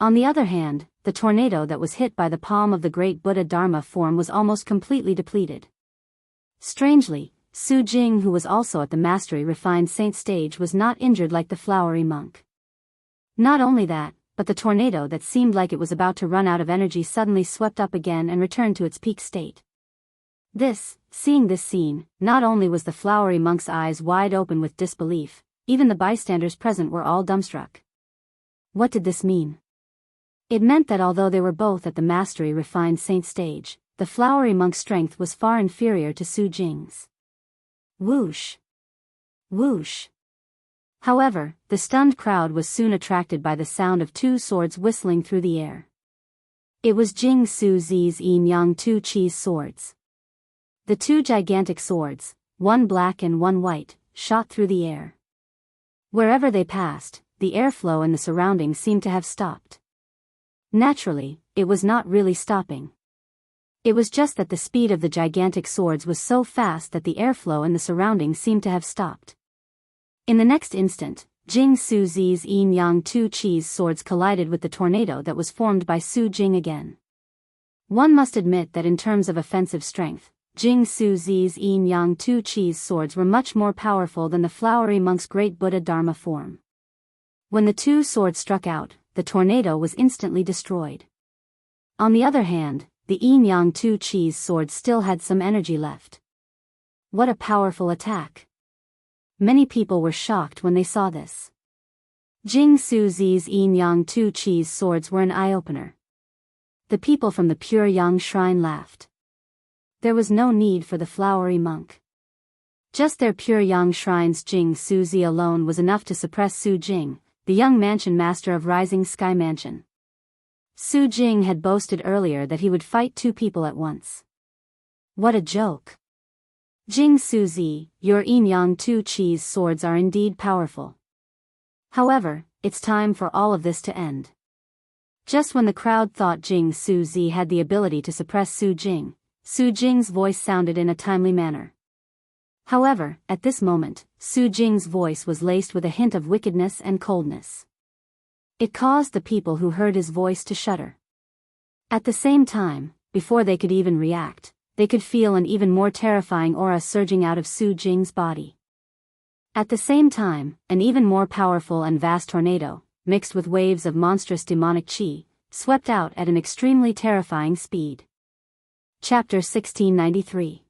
On the other hand, the tornado that was hit by the palm of the great Buddha Dharma form was almost completely depleted. Strangely, Su Jing, who was also at the mastery refined saint stage, was not injured like the flowery monk. Not only that, but the tornado that seemed like it was about to run out of energy suddenly swept up again and returned to its peak state. Seeing this scene, not only was the flowery monk's eyes wide open with disbelief, even the bystanders present were all dumbstruck. What did this mean? It meant that although they were both at the mastery refined saint stage, the flowery monk's strength was far inferior to Su Jing's. Whoosh! Whoosh! However, the stunned crowd was soon attracted by the sound of two swords whistling through the air. It was Jianghu Zi's yin-yang two cheese swords. The two gigantic swords, one black and one white, shot through the air. Wherever they passed, the airflow in the surroundings seemed to have stopped. Naturally, it was not really stopping. It was just that the speed of the gigantic swords was so fast that the airflow in the surroundings seemed to have stopped. In the next instant, Jing Su Zi's Yin Yang Tu Chi's swords collided with the tornado that was formed by Su Jing again. One must admit that in terms of offensive strength, Jing Su Zi's Yin Yang Tu Chi's swords were much more powerful than the flowery monk's great Buddha Dharma form. When the two swords struck out, the tornado was instantly destroyed. On the other hand, the Yin Yang Tu Chi's swords still had some energy left. What a powerful attack! Many people were shocked when they saw this. Jing Su Zi's Yin Yang Tu Chi's swords were an eye-opener. The people from the Pure Yang Shrine laughed. There was no need for the flowery monk. Just their Pure Yang Shrine's Jing Su Zi alone was enough to suppress Su Jing, the young mansion master of Rising Sky Mansion. Su Jing had boasted earlier that he would fight two people at once. What a joke! Jing Su Zi, your Yin Yang Tu Chi's swords are indeed powerful. However, it's time for all of this to end. Just when the crowd thought Jing Su Zi had the ability to suppress Su Jing's voice sounded in a timely manner. However, at this moment, Su Jing's voice was laced with a hint of wickedness and coldness. It caused the people who heard his voice to shudder. At the same time, before they could even react, they could feel an even more terrifying aura surging out of Su Jing's body. At the same time, an even more powerful and vast tornado, mixed with waves of monstrous demonic qi, swept out at an extremely terrifying speed. Chapter 1693.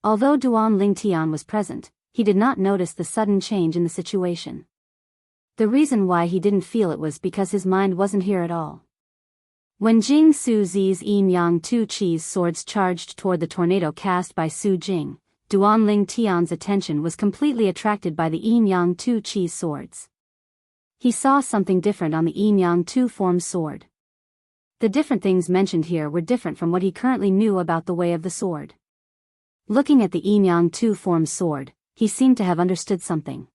Although Duan Lingtian was present, he did not notice the sudden change in the situation. The reason why he didn't feel it was because his mind wasn't here at all. When Jing Su Zi's Yin Yang Tu Chi's swords charged toward the tornado cast by Su Jing, Duan Lingtian's attention was completely attracted by the Yin Yang Tu Chi's swords. He saw something different on the Yin Yang Tu form's sword. The different things mentioned here were different from what he currently knew about the way of the sword. Looking at the Yin Yang Tu form's sword, he seemed to have understood something.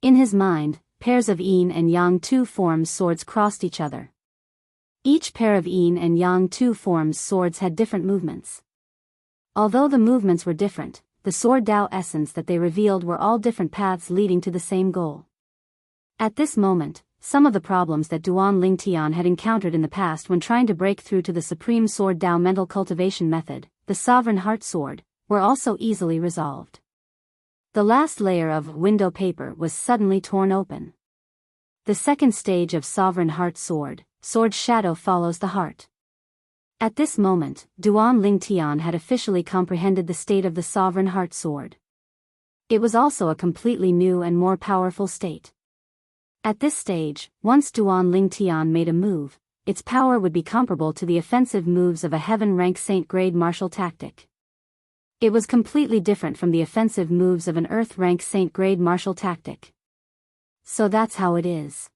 In his mind, pairs of Yin and Yang Tu form's swords crossed each other. Each pair of Yin and Yang Tu form's swords had different movements. Although the movements were different, the sword Dao essence that they revealed were all different paths leading to the same goal. At this moment, some of the problems that Duan Lingtian had encountered in the past when trying to break through to the Supreme Sword Dao mental cultivation method, the Sovereign Heart Sword, were also easily resolved. The last layer of window paper was suddenly torn open. The second stage of Sovereign Heart Sword, Sword Shadow follows the heart. At this moment, Duan Lingtian had officially comprehended the state of the Sovereign Heart Sword. It was also a completely new and more powerful state. At this stage, once Duan Lingtian made a move, its power would be comparable to the offensive moves of a heaven-rank saint-grade martial tactic. It was completely different from the offensive moves of an earth-rank saint-grade martial tactic. So that's how it is.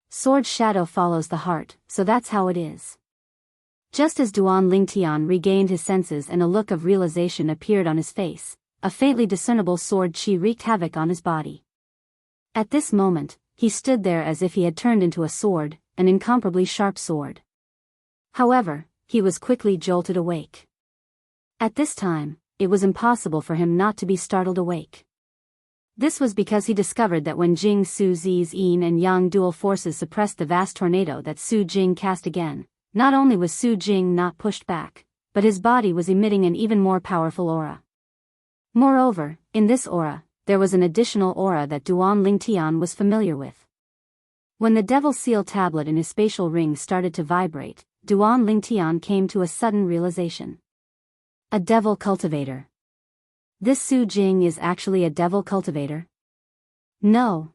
Sword Shadow follows the heart, so that's how it is. Just as Duan Lingtian regained his senses and a look of realization appeared on his face, a faintly discernible sword qi wreaked havoc on his body. At this moment, he stood there as if he had turned into a sword, an incomparably sharp sword. However, he was quickly jolted awake. At this time, it was impossible for him not to be startled awake. This was because he discovered that when Jing Su Zi's Yin and Yang dual forces suppressed the vast tornado that Su Jing cast again, not only was Su Jing not pushed back, but his body was emitting an even more powerful aura. Moreover, in this aura, there was an additional aura that Duan Lingtian was familiar with. When the Devil Seal tablet in his spatial ring started to vibrate, Duan Lingtian came to a sudden realization. A devil cultivator. This Su Jing is actually a devil cultivator? No.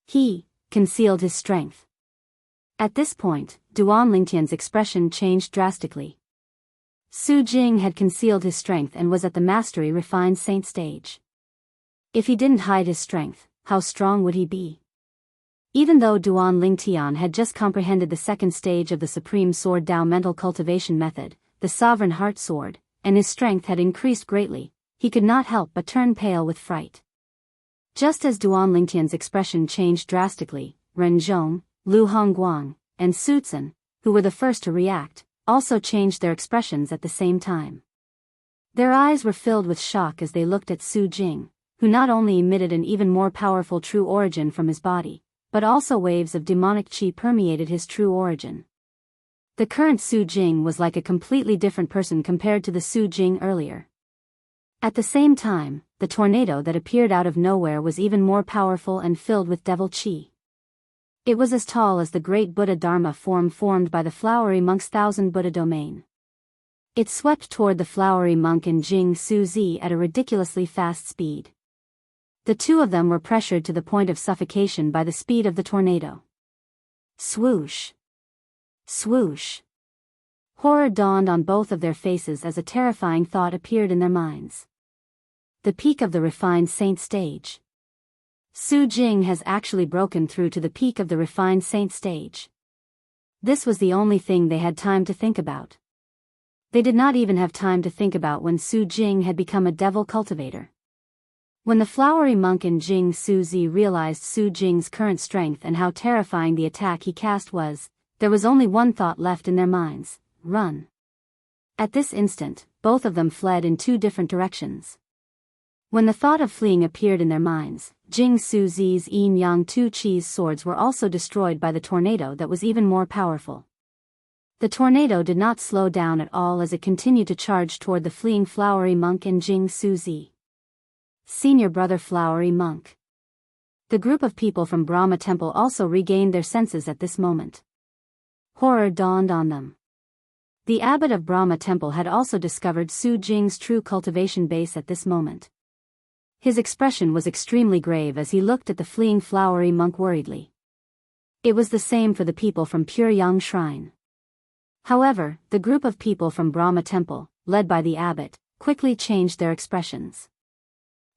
He concealed his strength. At this point, Duan Lingtian's expression changed drastically. Su Jing had concealed his strength and was at the mastery refined saint stage. If he didn't hide his strength, how strong would he be? Even though Duan Lingtian had just comprehended the second stage of the Supreme Sword Dao mental cultivation method, the Sovereign Heart Sword, and his strength had increased greatly, he could not help but turn pale with fright. Just as Duan Lingtian's expression changed drastically, Ren Zhong, Lu Hongguang, and Su Zhen, who were the first to react, also changed their expressions at the same time. Their eyes were filled with shock as they looked at Su Jing, who not only emitted an even more powerful true origin from his body, but also waves of demonic qi permeated his true origin. The current Su Jing was like a completely different person compared to the Su Jing earlier. At the same time, the tornado that appeared out of nowhere was even more powerful and filled with devil qi. It was as tall as the great Buddha Dharma formed by the flowery monk's 1000 Buddha domain. It swept toward the flowery monk and Jing Su Zi at a ridiculously fast speed. The two of them were pressured to the point of suffocation by the speed of the tornado. Swoosh! Swoosh! Horror dawned on both of their faces as a terrifying thought appeared in their minds. The peak of the refined saint stage. Su Jing has actually broken through to the peak of the refined saint stage. This was the only thing they had time to think about. They did not even have time to think about when Su Jing had become a devil cultivator. When the flowery monk and Jing Su Zi realized Su Jing's current strength and how terrifying the attack he cast was, there was only one thought left in their minds: run. At this instant, both of them fled in two different directions. When the thought of fleeing appeared in their minds, Jing Su Zi's Yin Yang Tu Chi's swords were also destroyed by the tornado that was even more powerful. The tornado did not slow down at all as it continued to charge toward the fleeing flowery monk and Jing Su Zi. Senior brother flowery monk. The group of people from Brahma Temple also regained their senses at this moment. Horror dawned on them. The abbot of Brahma Temple had also discovered Su Jing's true cultivation base at this moment. His expression was extremely grave as he looked at the fleeing flowery monk worriedly. It was the same for the people from Pure Yang Shrine. However, the group of people from Brahma Temple, led by the abbot, quickly changed their expressions.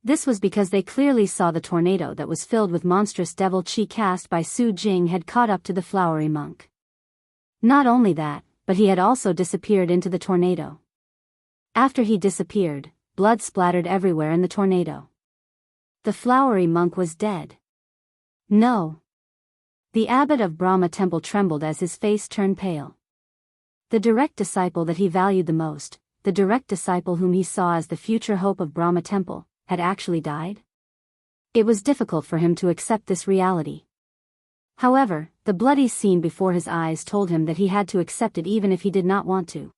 This was because they clearly saw the tornado that was filled with monstrous devil qi cast by Su Jing had caught up to the flowery monk. Not only that, but he had also disappeared into the tornado. After he disappeared, blood splattered everywhere in the tornado. The flowery monk was dead. No. The abbot of Brahma Temple trembled as his face turned pale. The direct disciple that he valued the most, the direct disciple whom he saw as the future hope of Brahma Temple, had actually died? It was difficult for him to accept this reality. However, the bloody scene before his eyes told him that he had to accept it even if he did not want to.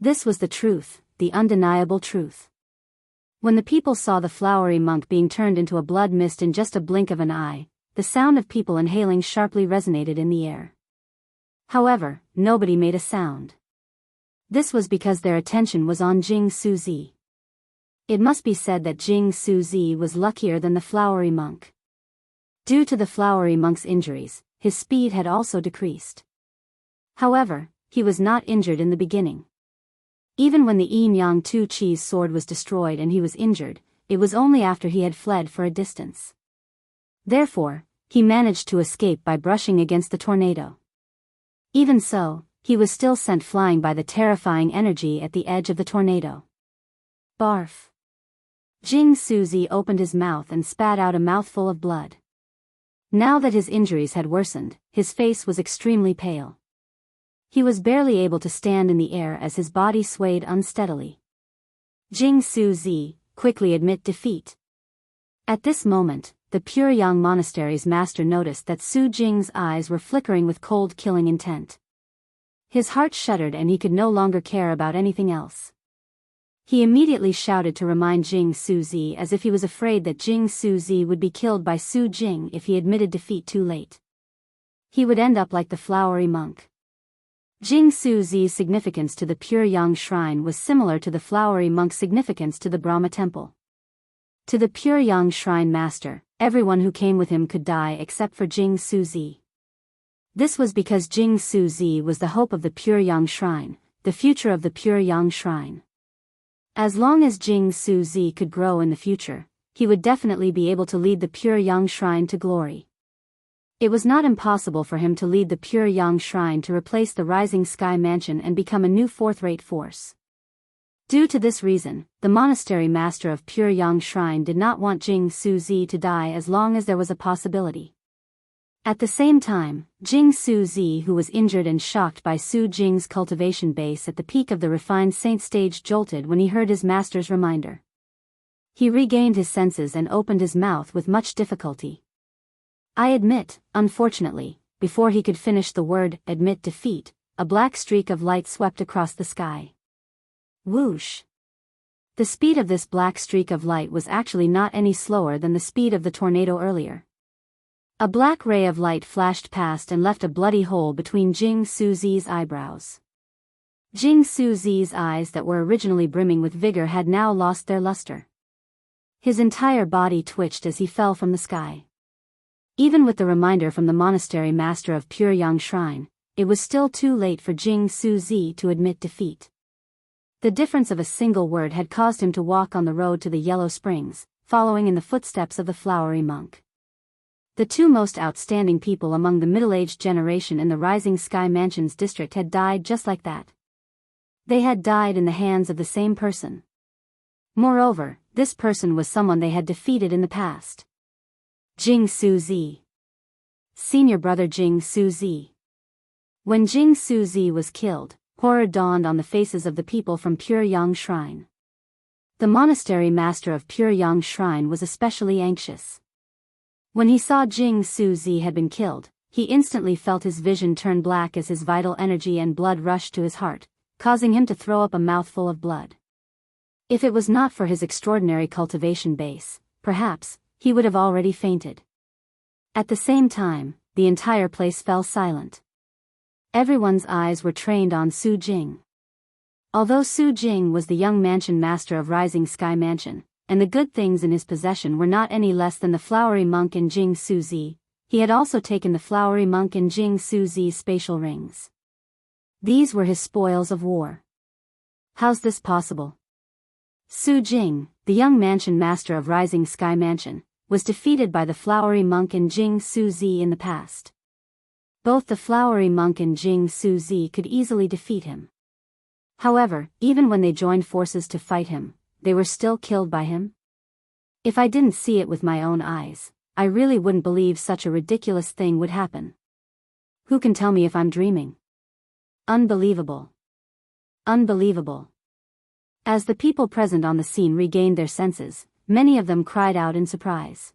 This was the truth, the undeniable truth. When the people saw the flowery monk being turned into a blood mist in just a blink of an eye, the sound of people inhaling sharply resonated in the air. However, nobody made a sound. This was because their attention was on Jing Su Zi. It must be said that Jing Su Zi was luckier than the flowery monk. Due to the flowery monk's injuries, his speed had also decreased. However, he was not injured in the beginning. Even when the Yin Yang Tu Chi's sword was destroyed and he was injured, it was only after he had fled for a distance. Therefore, he managed to escape by brushing against the tornado. Even so, he was still sent flying by the terrifying energy at the edge of the tornado. Barf. Jing Su Zi opened his mouth and spat out a mouthful of blood. Now that his injuries had worsened, his face was extremely pale. He was barely able to stand in the air as his body swayed unsteadily. Jing Su Zi, quickly admit defeat. At this moment, the Pure Yang Monastery's master noticed that Su Jing's eyes were flickering with cold killing intent. His heart shuddered and he could no longer care about anything else. He immediately shouted to remind Jing Su Zi as if he was afraid that Jing Su Zi would be killed by Su Jing if he admitted defeat too late. He would end up like the flowery monk. Jing Su Zi's significance to the Pure Yang Shrine was similar to the flowery monk's significance to the Brahma Temple. To the Pure Yang Shrine master, everyone who came with him could die except for Jing Su Zi. This was because Jing Su Zi was the hope of the Pure Yang Shrine, the future of the Pure Yang Shrine. As long as Jing Su Zi could grow in the future, he would definitely be able to lead the Pure Yang Shrine to glory. It was not impossible for him to lead the Pure Yang Shrine to replace the Rising Sky Mansion and become a new fourth-rate force. Due to this reason, the monastery master of Pure Yang Shrine did not want Jing Suzi to die as long as there was a possibility. At the same time, Jing Suzi, who was injured and shocked by Su Jing's cultivation base at the peak of the refined saint stage, jolted when he heard his master's reminder. He regained his senses and opened his mouth with much difficulty. I admit, unfortunately, before he could finish the word, admit defeat, a black streak of light swept across the sky. Whoosh! The speed of this black streak of light was actually not any slower than the speed of the tornado earlier. A black ray of light flashed past and left a bloody hole between Jing Suzi's eyebrows. Jing Suzi's eyes that were originally brimming with vigor had now lost their luster. His entire body twitched as he fell from the sky. Even with the reminder from the monastery master of Pure Yang Shrine, it was still too late for Jing Suzi to admit defeat. The difference of a single word had caused him to walk on the road to the Yellow Springs, following in the footsteps of the flowery monk. The two most outstanding people among the middle-aged generation in the Rising Sky Mansions district had died just like that. They had died in the hands of the same person. Moreover, this person was someone they had defeated in the past. Jing Suzi. Senior brother Jing Suzi. When Jing Suzi was killed, horror dawned on the faces of the people from Pure Yang Shrine. The monastery master of Pure Yang Shrine was especially anxious. When he saw Jing Suzi had been killed, he instantly felt his vision turn black as his vital energy and blood rushed to his heart, causing him to throw up a mouthful of blood. If it was not for his extraordinary cultivation base, perhaps, he would have already fainted. At the same time, the entire place fell silent. Everyone's eyes were trained on Su Jing. Although Su Jing was the young mansion master of Rising Sky Mansion, and the good things in his possession were not any less than the flowery monk in Jing Suzi, he had also taken the flowery monk in Jing Suzi's spatial rings. These were his spoils of war. How's this possible? Su Jing, the young mansion master of Rising Sky Mansion, was defeated by the flowery monk in Jing Suzi in the past. Both the flowery monk and Jing Suzi could easily defeat him. However, even when they joined forces to fight him, they were still killed by him? If I didn't see it with my own eyes, I really wouldn't believe such a ridiculous thing would happen. Who can tell me if I'm dreaming? Unbelievable. Unbelievable. As the people present on the scene regained their senses, many of them cried out in surprise.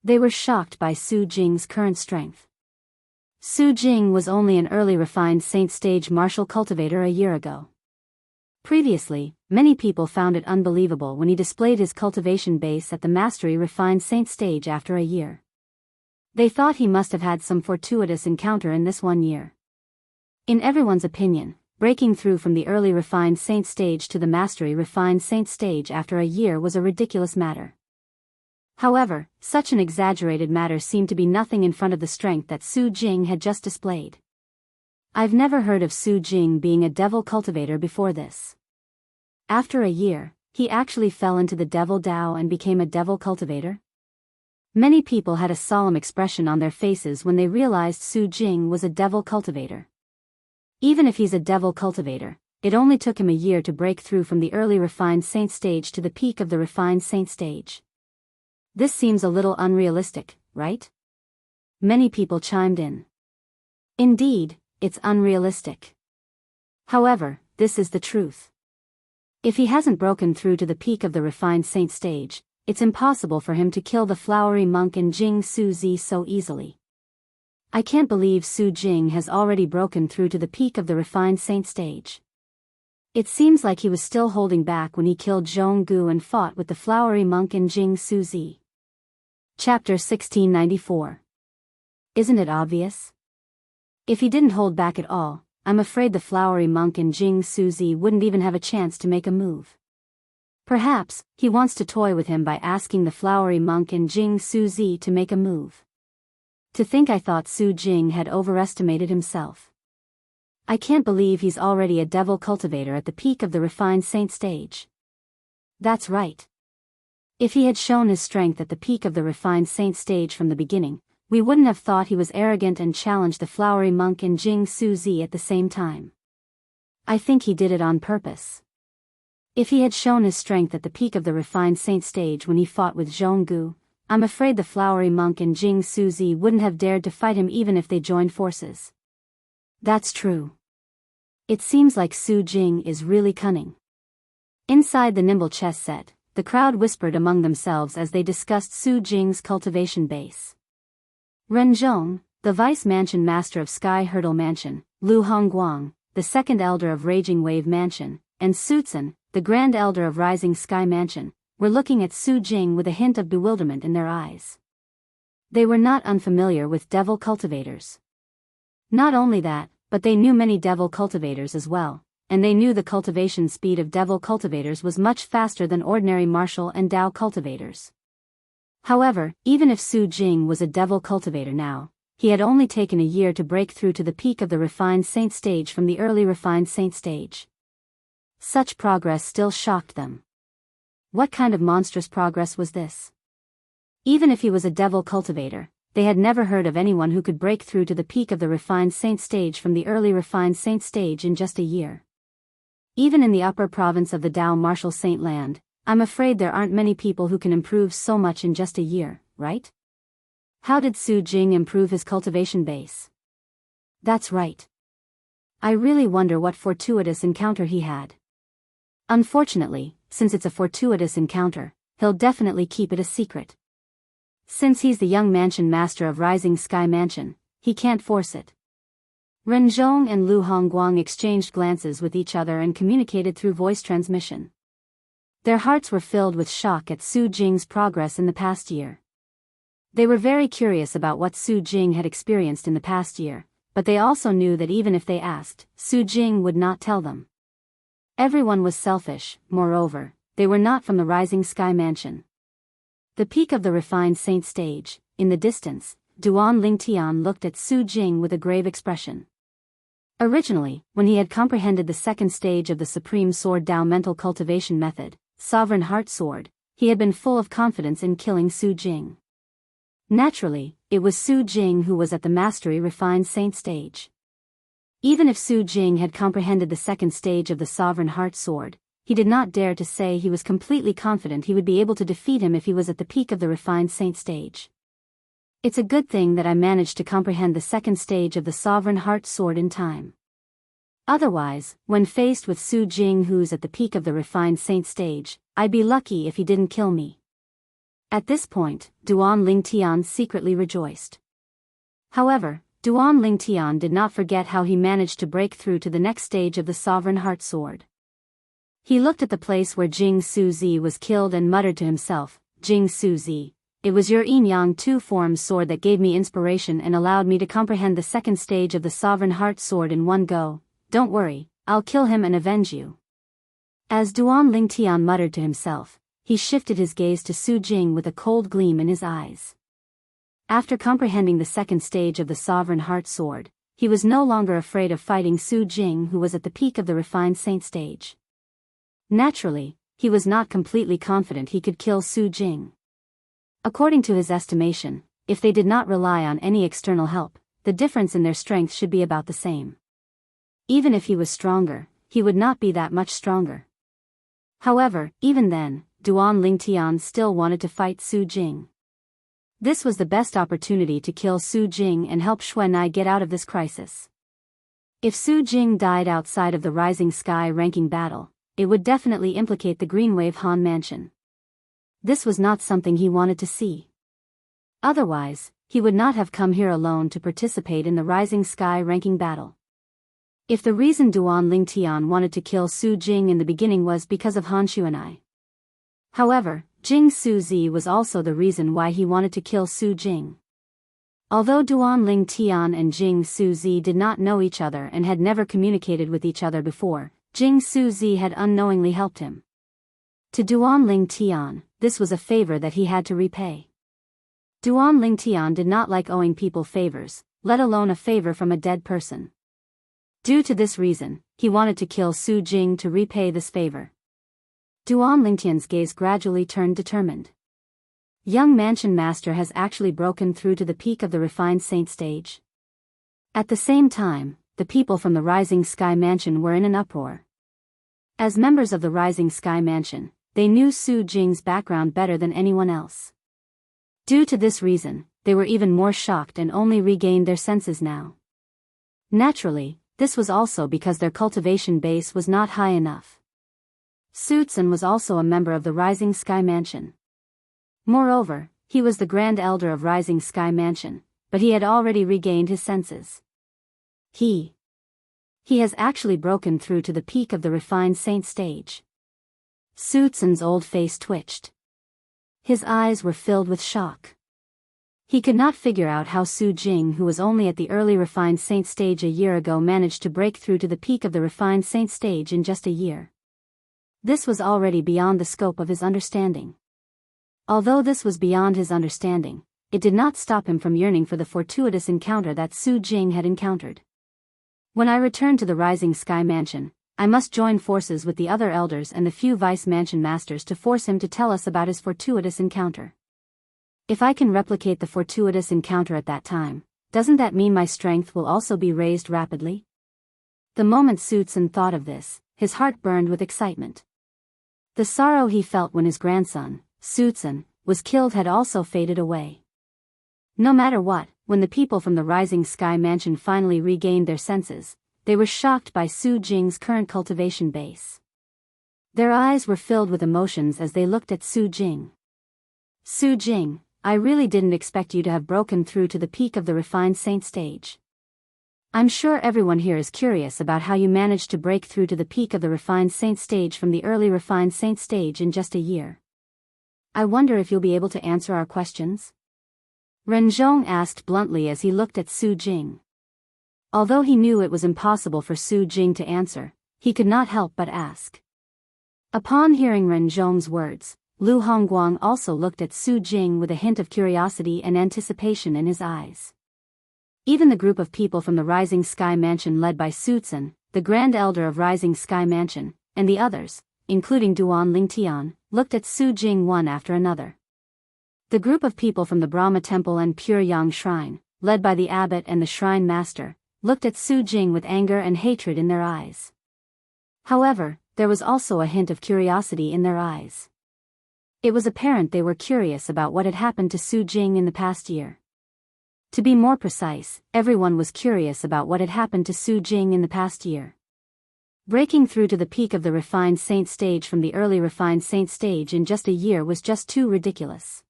They were shocked by Su Jing's current strength. Su Jing was only an early refined saint stage martial cultivator a year ago. Previously, many people found it unbelievable when he displayed his cultivation base at the mastery refined saint stage after a year. They thought he must have had some fortuitous encounter in this 1 year. In everyone's opinion, breaking through from the early refined saint stage to the mastery refined saint stage after a year was a ridiculous matter. However, such an exaggerated matter seemed to be nothing in front of the strength that Su Jing had just displayed. I've never heard of Su Jing being a devil cultivator before this. After a year, he actually fell into the devil Dao and became a devil cultivator? Many people had a solemn expression on their faces when they realized Su Jing was a devil cultivator. Even if he's a devil cultivator, it only took him a year to break through from the early refined saint stage to the peak of the refined saint stage. This seems a little unrealistic, right? Many people chimed in. Indeed, it's unrealistic. However, this is the truth. If he hasn't broken through to the peak of the refined saint stage, it's impossible for him to kill the flowery monk in Jing Suzi so easily. I can't believe Su Jing has already broken through to the peak of the refined saint stage. It seems like he was still holding back when he killed Jianghu and fought with the flowery monk in Jing Suzi. Chapter 1694. Isn't it obvious? If he didn't hold back at all, I'm afraid the flowery monk in Jing Suzi wouldn't even have a chance to make a move. Perhaps, he wants to toy with him by asking the flowery monk in Jing Suzi to make a move. To think I thought Su Jing had overestimated himself. I can't believe he's already a devil cultivator at the peak of the refined saint stage. That's right. If he had shown his strength at the peak of the refined saint stage from the beginning, we wouldn't have thought he was arrogant and challenged the flowery monk in Jing Suzi at the same time. I think he did it on purpose. If he had shown his strength at the peak of the refined saint stage when he fought with Jianghu, I'm afraid the flowery monk and Jianghu wouldn't have dared to fight him even if they joined forces. That's true. It seems like Su Jing is really cunning. Inside the nimble chess set, the crowd whispered among themselves as they discussed Su Jing's cultivation base. Ren Zhong, the vice mansion master of Sky Hurdle Mansion, Lu Hongguang, the second elder of Raging Wave Mansion, and Su Tsun, the grand elder of Rising Sky Mansion, were looking at Su Jing with a hint of bewilderment in their eyes. They were not unfamiliar with devil cultivators. Not only that, but they knew many devil cultivators as well, and they knew the cultivation speed of devil cultivators was much faster than ordinary martial and Dao cultivators. However, even if Su Jing was a devil cultivator now, he had only taken a year to break through to the peak of the refined saint stage from the early refined saint stage. Such progress still shocked them. What kind of monstrous progress was this? Even if he was a devil cultivator, they had never heard of anyone who could break through to the peak of the refined saint stage from the early refined saint stage in just a year. Even in the upper province of the Dao martial saint land, I'm afraid there aren't many people who can improve so much in just a year, right? How did Su Jing improve his cultivation base? That's right. I really wonder what fortuitous encounter he had. Unfortunately, since it's a fortuitous encounter, he'll definitely keep it a secret. Since he's the young mansion master of Rising Sky Mansion, he can't force it. Ren Zhong and Lu Hongguang exchanged glances with each other and communicated through voice transmission. Their hearts were filled with shock at Su Jing's progress in the past year. They were very curious about what Su Jing had experienced in the past year, but they also knew that even if they asked, Su Jing would not tell them. Everyone was selfish, moreover, they were not from the Rising Sky Mansion. The peak of the refined saint stage, in the distance, Duan Lingtian looked at Su Jing with a grave expression. Originally, when he had comprehended the second stage of the Supreme Sword Dao mental cultivation method, Sovereign Heart Sword, he had been full of confidence in killing Su Jing. Naturally, it was Su Jing who was at the mastery refined saint stage. Even if Su Jing had comprehended the second stage of the Sovereign Heart Sword, he did not dare to say he was completely confident he would be able to defeat him if he was at the peak of the refined saint stage. It's a good thing that I managed to comprehend the second stage of the Sovereign Heart Sword in time. Otherwise, when faced with Su Jing who's at the peak of the refined saint stage, I'd be lucky if he didn't kill me. At this point, Duan Lingtian secretly rejoiced. However, Duan Lingtian did not forget how he managed to break through to the next stage of the Sovereign Heart Sword. He looked at the place where Jianghu was killed and muttered to himself, Jianghu, it was your yin-yang two-form sword that gave me inspiration and allowed me to comprehend the second stage of the Sovereign Heart Sword in one go. Don't worry, I'll kill him and avenge you. As Duan Lingtian muttered to himself, he shifted his gaze to Su Jing with a cold gleam in his eyes. After comprehending the second stage of the Sovereign Heart Sword, he was no longer afraid of fighting Su Jing who was at the peak of the refined saint stage. Naturally, he was not completely confident he could kill Su Jing. According to his estimation, if they did not rely on any external help, the difference in their strength should be about the same. Even if he was stronger, he would not be that much stronger. However, even then, Duan Lingtian still wanted to fight Su Jing. This was the best opportunity to kill Su Jing and help Xuanai get out of this crisis. If Su Jing died outside of the Rising Sky ranking battle, it would definitely implicate the Greenwave Han Mansion. This was not something he wanted to see. Otherwise, he would not have come here alone to participate in the Rising Sky ranking battle. If the reason Duan Lingtian wanted to kill Su Jing in the beginning was because of Han Xuanai. However, Jianghu was also the reason why he wanted to kill Su Jing. Although Duan Lingtian and Jianghu did not know each other and had never communicated with each other before, Jianghu had unknowingly helped him. To Duan Lingtian, this was a favor that he had to repay. Duan Lingtian did not like owing people favors, let alone a favor from a dead person. Due to this reason, he wanted to kill Su Jing to repay this favor. Duan Lingtian's gaze gradually turned determined. Young Mansion Master has actually broken through to the peak of the refined saint stage. At the same time, the people from the Rising Sky Mansion were in an uproar. As members of the Rising Sky Mansion, they knew Su Jing's background better than anyone else. Due to this reason, they were even more shocked and only regained their senses now. Naturally, this was also because their cultivation base was not high enough. Sutsun was also a member of the Rising Sky Mansion. Moreover, he was the Grand Elder of Rising Sky Mansion, but he had already regained his senses. He has actually broken through to the peak of the refined saint stage. Sutsun's old face twitched. His eyes were filled with shock. He could not figure out how Su Jing, who was only at the early refined saint stage a year ago, managed to break through to the peak of the refined saint stage in just a year. This was already beyond the scope of his understanding. Although this was beyond his understanding, it did not stop him from yearning for the fortuitous encounter that Su Jing had encountered. When I return to the Rising Sky Mansion, I must join forces with the other elders and the few vice mansion masters to force him to tell us about his fortuitous encounter. If I can replicate the fortuitous encounter at that time, doesn't that mean my strength will also be raised rapidly? The moment Sutsun thought of this, his heart burned with excitement. The sorrow he felt when his grandson, Sutsun, was killed had also faded away. No matter what, when the people from the Rising Sky Mansion finally regained their senses, they were shocked by Su Jing's current cultivation base. Their eyes were filled with emotions as they looked at Su Jing. Su Jing, I really didn't expect you to have broken through to the peak of the refined saint stage. I'm sure everyone here is curious about how you managed to break through to the peak of the refined saint stage from the early refined saint stage in just a year. I wonder if you'll be able to answer our questions? Renzhong asked bluntly as he looked at Su Jing. Although he knew it was impossible for Su Jing to answer, he could not help but ask. Upon hearing Renzhong's words, Lu Hongguang also looked at Su Jing with a hint of curiosity and anticipation in his eyes. Even the group of people from the Rising Sky Mansion led by Sutsun, the Grand Elder of Rising Sky Mansion, and the others, including Duan Lingtian, looked at Su Jing one after another. The group of people from the Brahma Temple and Pure Yang Shrine, led by the abbot and the shrine master, looked at Su Jing with anger and hatred in their eyes. However, there was also a hint of curiosity in their eyes. It was apparent they were curious about what had happened to Su Jing in the past year. To be more precise, everyone was curious about what had happened to Su Jing in the past year. Breaking through to the peak of the refined saint stage from the early refined saint stage in just a year was just too ridiculous.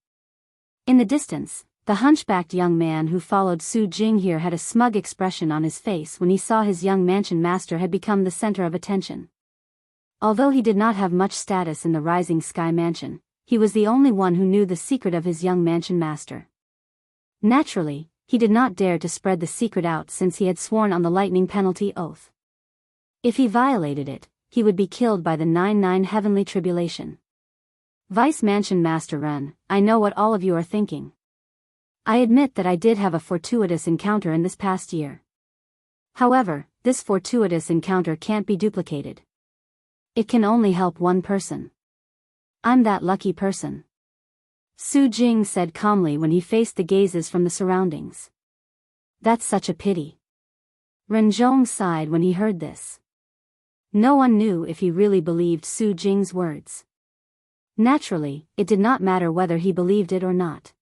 In the distance, the hunchbacked young man who followed Su Jing here had a smug expression on his face when he saw his young mansion master had become the center of attention. Although he did not have much status in the Rising Sky Mansion, he was the only one who knew the secret of his young mansion master. Naturally, he did not dare to spread the secret out since he had sworn on the lightning penalty oath. If he violated it, he would be killed by the 99 heavenly tribulation. Vice Mansion Master Ren, I know what all of you are thinking. I admit that I did have a fortuitous encounter in this past year. However, this fortuitous encounter can't be duplicated. It can only help one person. I'm that lucky person. Su Jing said calmly when he faced the gazes from the surroundings. That's such a pity. Renzhong sighed when he heard this. No one knew if he really believed Su Jing's words. Naturally, it did not matter whether he believed it or not.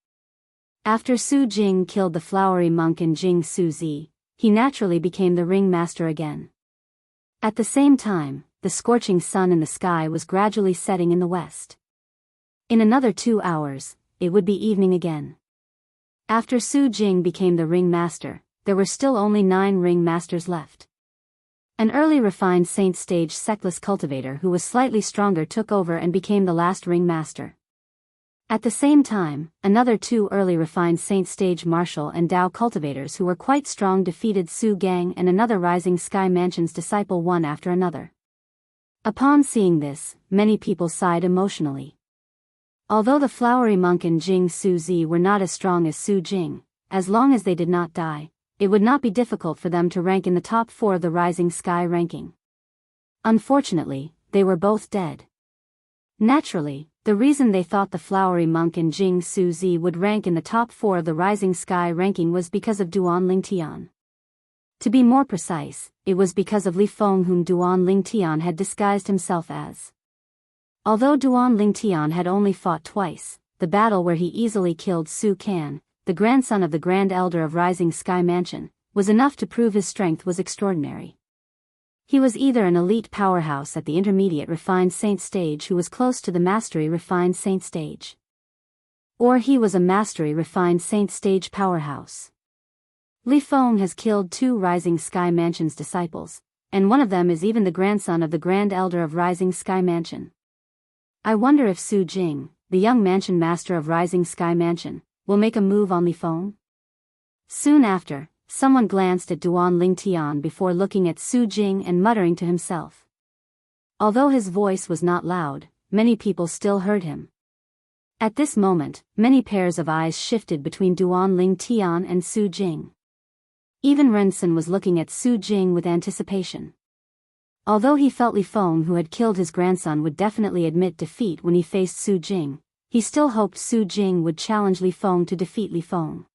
After Su Jing killed the flowery monk in Jing Su Zi, he naturally became the ringmaster again. At the same time, the scorching sun in the sky was gradually setting in the west. In another 2 hours, it would be evening again. After Su Jing became the ringmaster, there were still only 9 ringmasters left. An early refined saint stage sectless cultivator who was slightly stronger took over and became the last ringmaster. At the same time, another 2 early refined saint stage martial and Dao cultivators who were quite strong defeated Su Gang and another Rising Sky Mansion's disciple one after another. Upon seeing this, many people sighed emotionally. Although the flowery monk and Jing Su Zi were not as strong as Su Jing, as long as they did not die, it would not be difficult for them to rank in the top 4 of the Rising Sky ranking. Unfortunately, they were both dead. Naturally, the reason they thought the flowery monk and Jing Su Zi would rank in the top 4 of the Rising Sky ranking was because of Duan Lingtian. To be more precise, it was because of Li Feng whom Duan Lingtian had disguised himself as. Although Duan Lingtian had only fought twice, the battle where he easily killed Su Can, the grandson of the Grand Elder of Rising Sky Mansion, was enough to prove his strength was extraordinary. He was either an elite powerhouse at the intermediate refined saint stage who was close to the mastery refined saint stage, or he was a mastery refined saint stage powerhouse. Li Feng has killed 2 Rising Sky Mansion's disciples, and one of them is even the grandson of the Grand Elder of Rising Sky Mansion. I wonder if Su Jing, the young mansion master of Rising Sky Mansion, will make a move on Li Feng? Soon after, someone glanced at Duan Lingtian before looking at Su Jing and muttering to himself. Although his voice was not loud, many people still heard him. At this moment, many pairs of eyes shifted between Duan Lingtian and Su Jing. Even Rensen was looking at Su Jing with anticipation. Although he felt Li Feng who had killed his grandson would definitely admit defeat when he faced Su Jing, he still hoped Su Jing would challenge Li Feng to defeat Li Feng.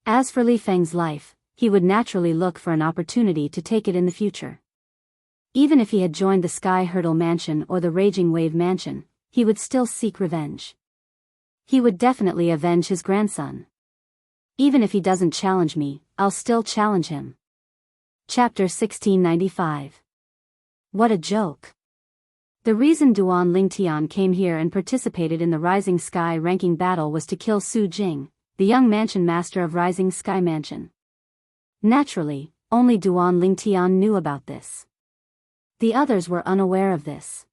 As for Li Feng's life, he would naturally look for an opportunity to take it in the future. Even if he had joined the Sky Hurdle Mansion or the Raging Wave Mansion, he would still seek revenge. He would definitely avenge his grandson. Even if he doesn't challenge me, I'll still challenge him. Chapter 1695. What a joke. The reason Duan Lingtian came here and participated in the Rising Sky ranking battle was to kill Su Jing, the young mansion master of Rising Sky Mansion. Naturally, only Duan Lingtian knew about this. The others were unaware of this.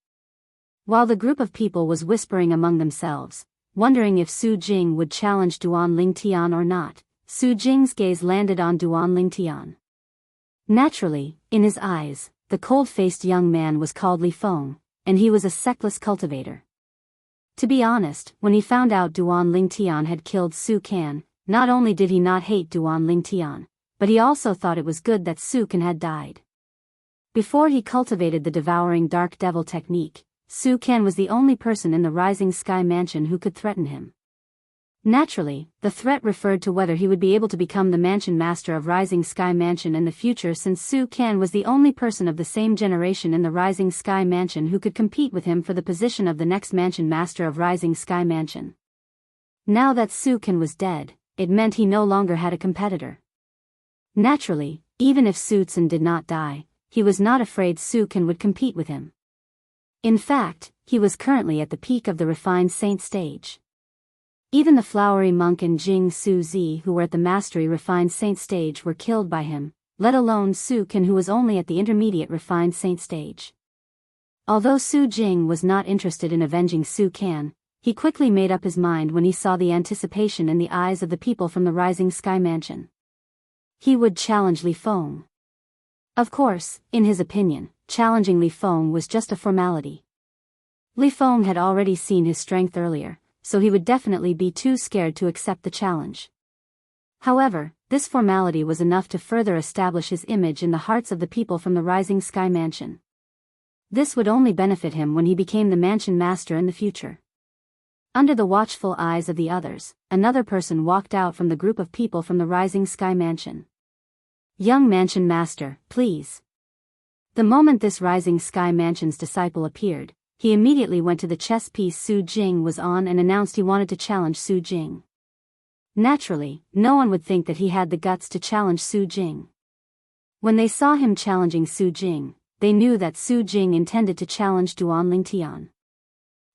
While the group of people was whispering among themselves, wondering if Su Jing would challenge Duan Lingtian or not, Su Jing's gaze landed on Duan Lingtian. Naturally, in his eyes, the cold-faced young man was called Li Feng, and he was a sectless cultivator. To be honest, when he found out Duan Lingtian had killed Su Can, not only did he not hate Duan Lingtian, but he also thought it was good that Su Can had died. Before he cultivated the devouring dark devil technique, Su Can was the only person in the Rising Sky Mansion who could threaten him. Naturally, the threat referred to whether he would be able to become the mansion master of Rising Sky Mansion in the future, since Su Can was the only person of the same generation in the Rising Sky Mansion who could compete with him for the position of the next mansion master of Rising Sky Mansion. Now that Su Can was dead, it meant he no longer had a competitor. Naturally, even if Su Can did not die, he was not afraid Su Can would compete with him. In fact, he was currently at the peak of the refined saint stage. Even the flowery monk and Jing Su Zi who were at the mastery refined saint stage were killed by him, let alone Su Can who was only at the intermediate refined saint stage. Although Su Jing was not interested in avenging Su Can, he quickly made up his mind when he saw the anticipation in the eyes of the people from the Rising Sky Mansion. He would challenge Li Feng. Of course, in his opinion, challenging Li Feng was just a formality. Li Feng had already seen his strength earlier, so he would definitely be too scared to accept the challenge. However, this formality was enough to further establish his image in the hearts of the people from the Rising Sky Mansion. This would only benefit him when he became the mansion master in the future. Under the watchful eyes of the others, another person walked out from the group of people from the Rising Sky Mansion. Young mansion master, please. The moment this Rising Sky Mansion's disciple appeared, he immediately went to the chess piece Su Jing was on and announced he wanted to challenge Su Jing. Naturally, no one would think that he had the guts to challenge Su Jing. When they saw him challenging Su Jing, they knew that Su Jing intended to challenge Duan Lingtian.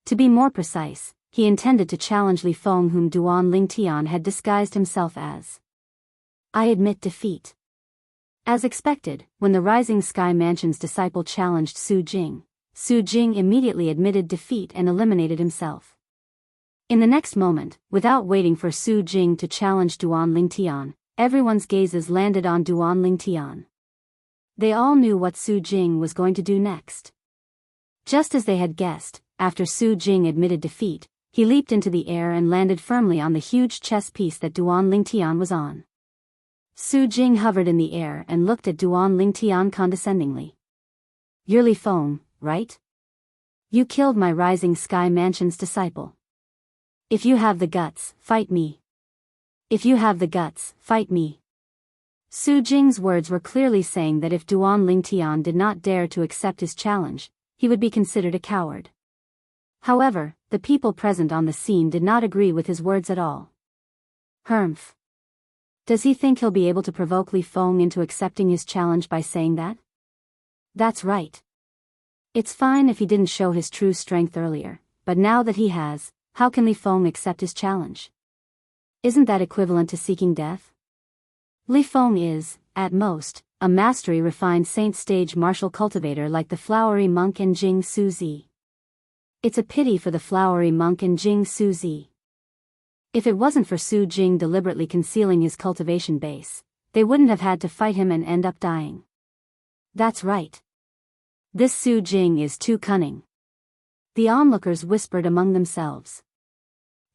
To be more precise, he intended to challenge Li Feng whom Duan Lingtian had disguised himself as. I admit defeat. As expected, when the Rising Sky Mansion's disciple challenged Su Jing, Su Jing immediately admitted defeat and eliminated himself. In the next moment, without waiting for Su Jing to challenge Duan Lingtian, everyone's gazes landed on Duan Lingtian. They all knew what Su Jing was going to do next. Just as they had guessed, after Su Jing admitted defeat, he leaped into the air and landed firmly on the huge chess piece that Duan Lingtian was on. Su Jing hovered in the air and looked at Duan Lingtian condescendingly. You're Li Feng, right? You killed my Rising Sky Mansion's disciple. If you have the guts, fight me. If you have the guts, fight me. Su Jing's words were clearly saying that if Duan Lingtian did not dare to accept his challenge, he would be considered a coward. However, the people present on the scene did not agree with his words at all. Humph. Does he think he'll be able to provoke Li Feng into accepting his challenge by saying that? That's right. It's fine if he didn't show his true strength earlier, but now that he has, how can Li Feng accept his challenge? Isn't that equivalent to seeking death? Li Feng is, at most, a mastery refined saint stage martial cultivator like the flowery monk and Jing Su Zi. It's a pity for the flowery monk and Jing Su Zi. If it wasn't for Su Jing deliberately concealing his cultivation base, they wouldn't have had to fight him and end up dying. That's right. This Su Jing is too cunning. The onlookers whispered among themselves.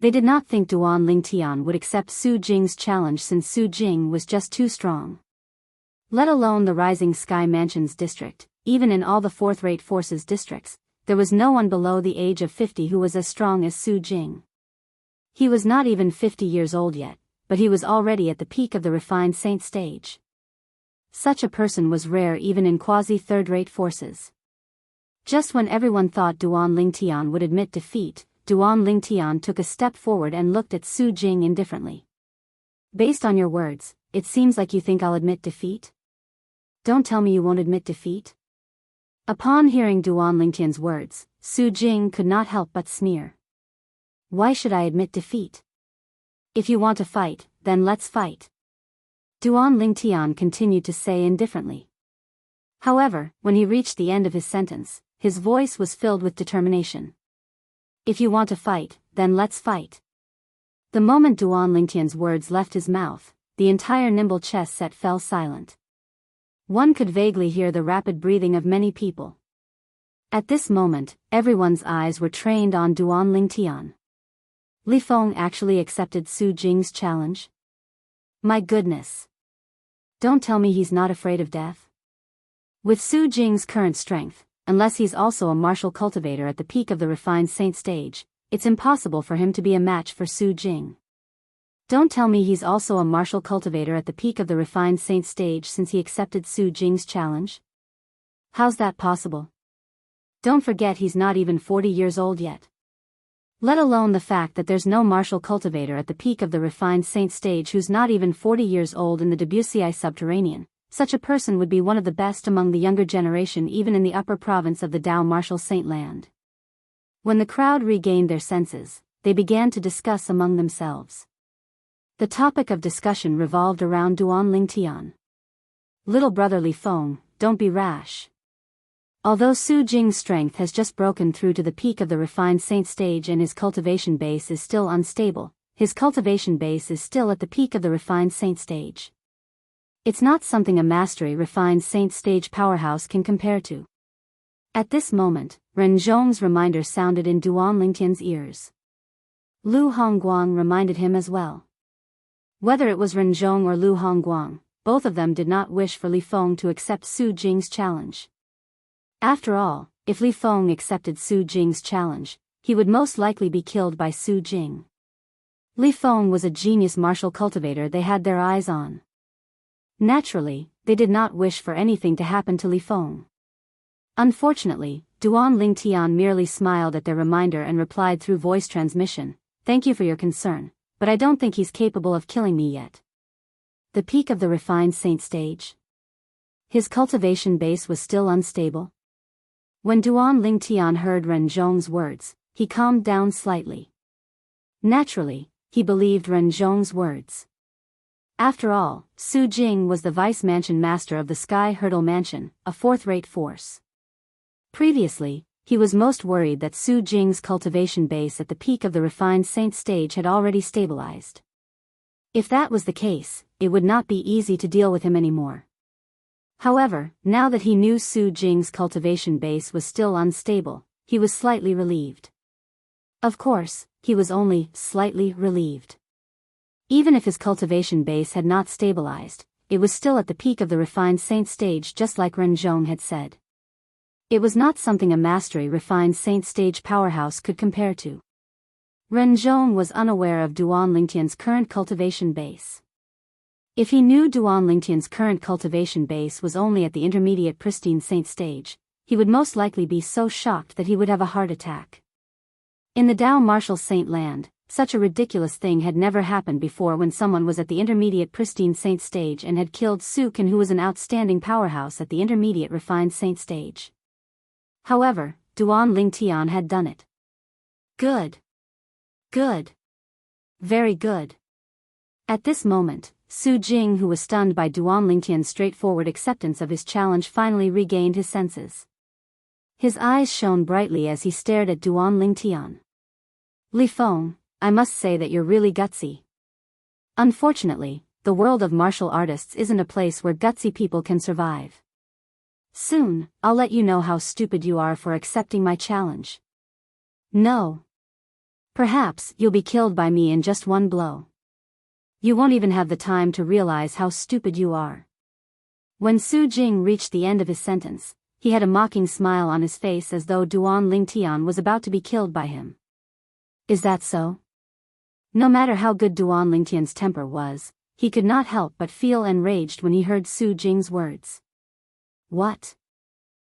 They did not think Duan Lingtian would accept Su Jing's challenge since Su Jing was just too strong. Let alone the Rising Sky Mansions district, even in all the fourth-rate forces districts, there was no one below the age of 50 who was as strong as Su Jing. He was not even 50 years old yet, but he was already at the peak of the refined saint stage. Such a person was rare even in quasi-third-rate forces. Just when everyone thought Duan Lingtian would admit defeat, Duan Lingtian took a step forward and looked at Su Jing indifferently. Based on your words, it seems like you think I'll admit defeat? Don't tell me you won't admit defeat? Upon hearing Duan Lingtian's words, Su Jing could not help but sneer. Why should I admit defeat? If you want to fight, then let's fight. Duan Lingtian continued to say indifferently. However, when he reached the end of his sentence, his voice was filled with determination. If you want to fight, then let's fight. The moment Duan Lingtian's words left his mouth, the entire nimble chess set fell silent. One could vaguely hear the rapid breathing of many people. At this moment, everyone's eyes were trained on Duan Lingtian. Li Feng actually accepted Su Jing's challenge? My goodness. Don't tell me he's not afraid of death. With Su Jing's current strength, unless he's also a martial cultivator at the peak of the refined saint stage, it's impossible for him to be a match for Su Jing. Don't tell me he's also a martial cultivator at the peak of the refined saint stage since he accepted Su Jing's challenge? How's that possible? Don't forget he's not even 40 years old yet. Let alone the fact that there's no martial cultivator at the peak of the refined saint stage who's not even 40 years old in the Debussy subterranean. Such a person would be one of the best among the younger generation even in the upper province of the Dao martial saint land. When the crowd regained their senses, they began to discuss among themselves. The topic of discussion revolved around Duan Lingtian. Little brother Li Feng, don't be rash. Although Su Jing's strength has just broken through to the peak of the refined saint stage and his cultivation base is still unstable, his cultivation base is still at the peak of the refined saint stage. It's not something a mastery refined saint stage powerhouse can compare to. At this moment, Ren Zhong's reminder sounded in Duan Lingtian's ears. Lu Hongguang reminded him as well. Whether it was Ren Zhong or Lu Hongguang, both of them did not wish for Li Feng to accept Su Jing's challenge. After all, if Li Feng accepted Su Jing's challenge, he would most likely be killed by Su Jing. Li Feng was a genius martial cultivator they had their eyes on. Naturally, they did not wish for anything to happen to Li Feng. Unfortunately, Duan Lingtian merely smiled at their reminder and replied through voice transmission, "Thank you for your concern, but I don't think he's capable of killing me yet." The peak of the refined saint stage? His cultivation base was still unstable? When Duan Lingtian heard Ren Zhong's words, he calmed down slightly. Naturally, he believed Ren Zhong's words. After all, Su Jing was the vice-mansion master of the Sky Hurdle Mansion, a fourth-rate force. Previously, he was most worried that Su Jing's cultivation base at the peak of the refined saint stage had already stabilized. If that was the case, it would not be easy to deal with him anymore. However, now that he knew Su Jing's cultivation base was still unstable, he was slightly relieved. Of course, he was only slightly relieved. Even if his cultivation base had not stabilized, it was still at the peak of the refined saint stage just like Ren Zhong had said. It was not something a mastery refined saint stage powerhouse could compare to. Ren Zhong was unaware of Duan Lingtian's current cultivation base. If he knew Duan Lingtian's current cultivation base was only at the intermediate pristine saint stage, he would most likely be so shocked that he would have a heart attack. In the Dao martial saint land, such a ridiculous thing had never happened before when someone was at the intermediate pristine saint stage and had killed Su Kan, who was an outstanding powerhouse at the intermediate refined saint stage. However, Duan Lingtian had done it. Good. Good. Very good. At this moment, Su Jing, who was stunned by Duan Lingtian's straightforward acceptance of his challenge, finally regained his senses. His eyes shone brightly as he stared at Duan Lingtian. Li Feng, I must say that you're really gutsy. Unfortunately, the world of martial artists isn't a place where gutsy people can survive. Soon, I'll let you know how stupid you are for accepting my challenge. No. Perhaps you'll be killed by me in just one blow. You won't even have the time to realize how stupid you are. When Su Jing reached the end of his sentence, he had a mocking smile on his face as though Duan Lingtian was about to be killed by him. Is that so? No matter how good Duan Lingtian's temper was, he could not help but feel enraged when he heard Su Jing's words. What?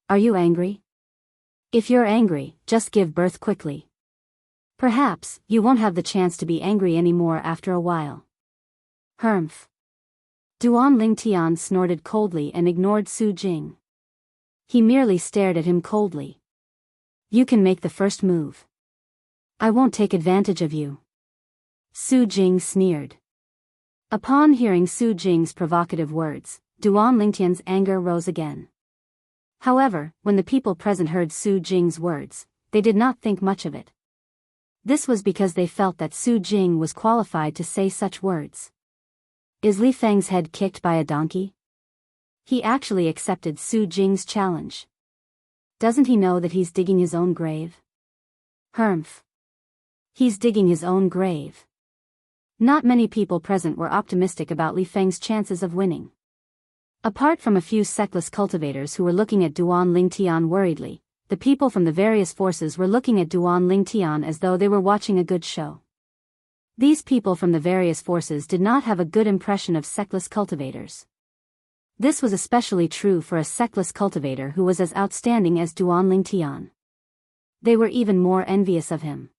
Are you angry? If you're angry, just give birth quickly. Perhaps you won't have the chance to be angry anymore after a while. Humph. Duan Lingtian snorted coldly and ignored Su Jing. He merely stared at him coldly. You can make the first move. I won't take advantage of you. Su Jing sneered. Upon hearing Su Jing's provocative words, Duan Lingtian's anger rose again. However, when the people present heard Su Jing's words, they did not think much of it. This was because they felt that Su Jing was qualified to say such words. Is Li Feng's head kicked by a donkey? He actually accepted Su Jing's challenge. Doesn't he know that he's digging his own grave? Humph. He's digging his own grave. Not many people present were optimistic about Li Feng's chances of winning. Apart from a few sectless cultivators who were looking at Duan Lingtian worriedly, the people from the various forces were looking at Duan Lingtian as though they were watching a good show. These people from the various forces did not have a good impression of sectless cultivators. This was especially true for a sectless cultivator who was as outstanding as Duan Lingtian. They were even more envious of him.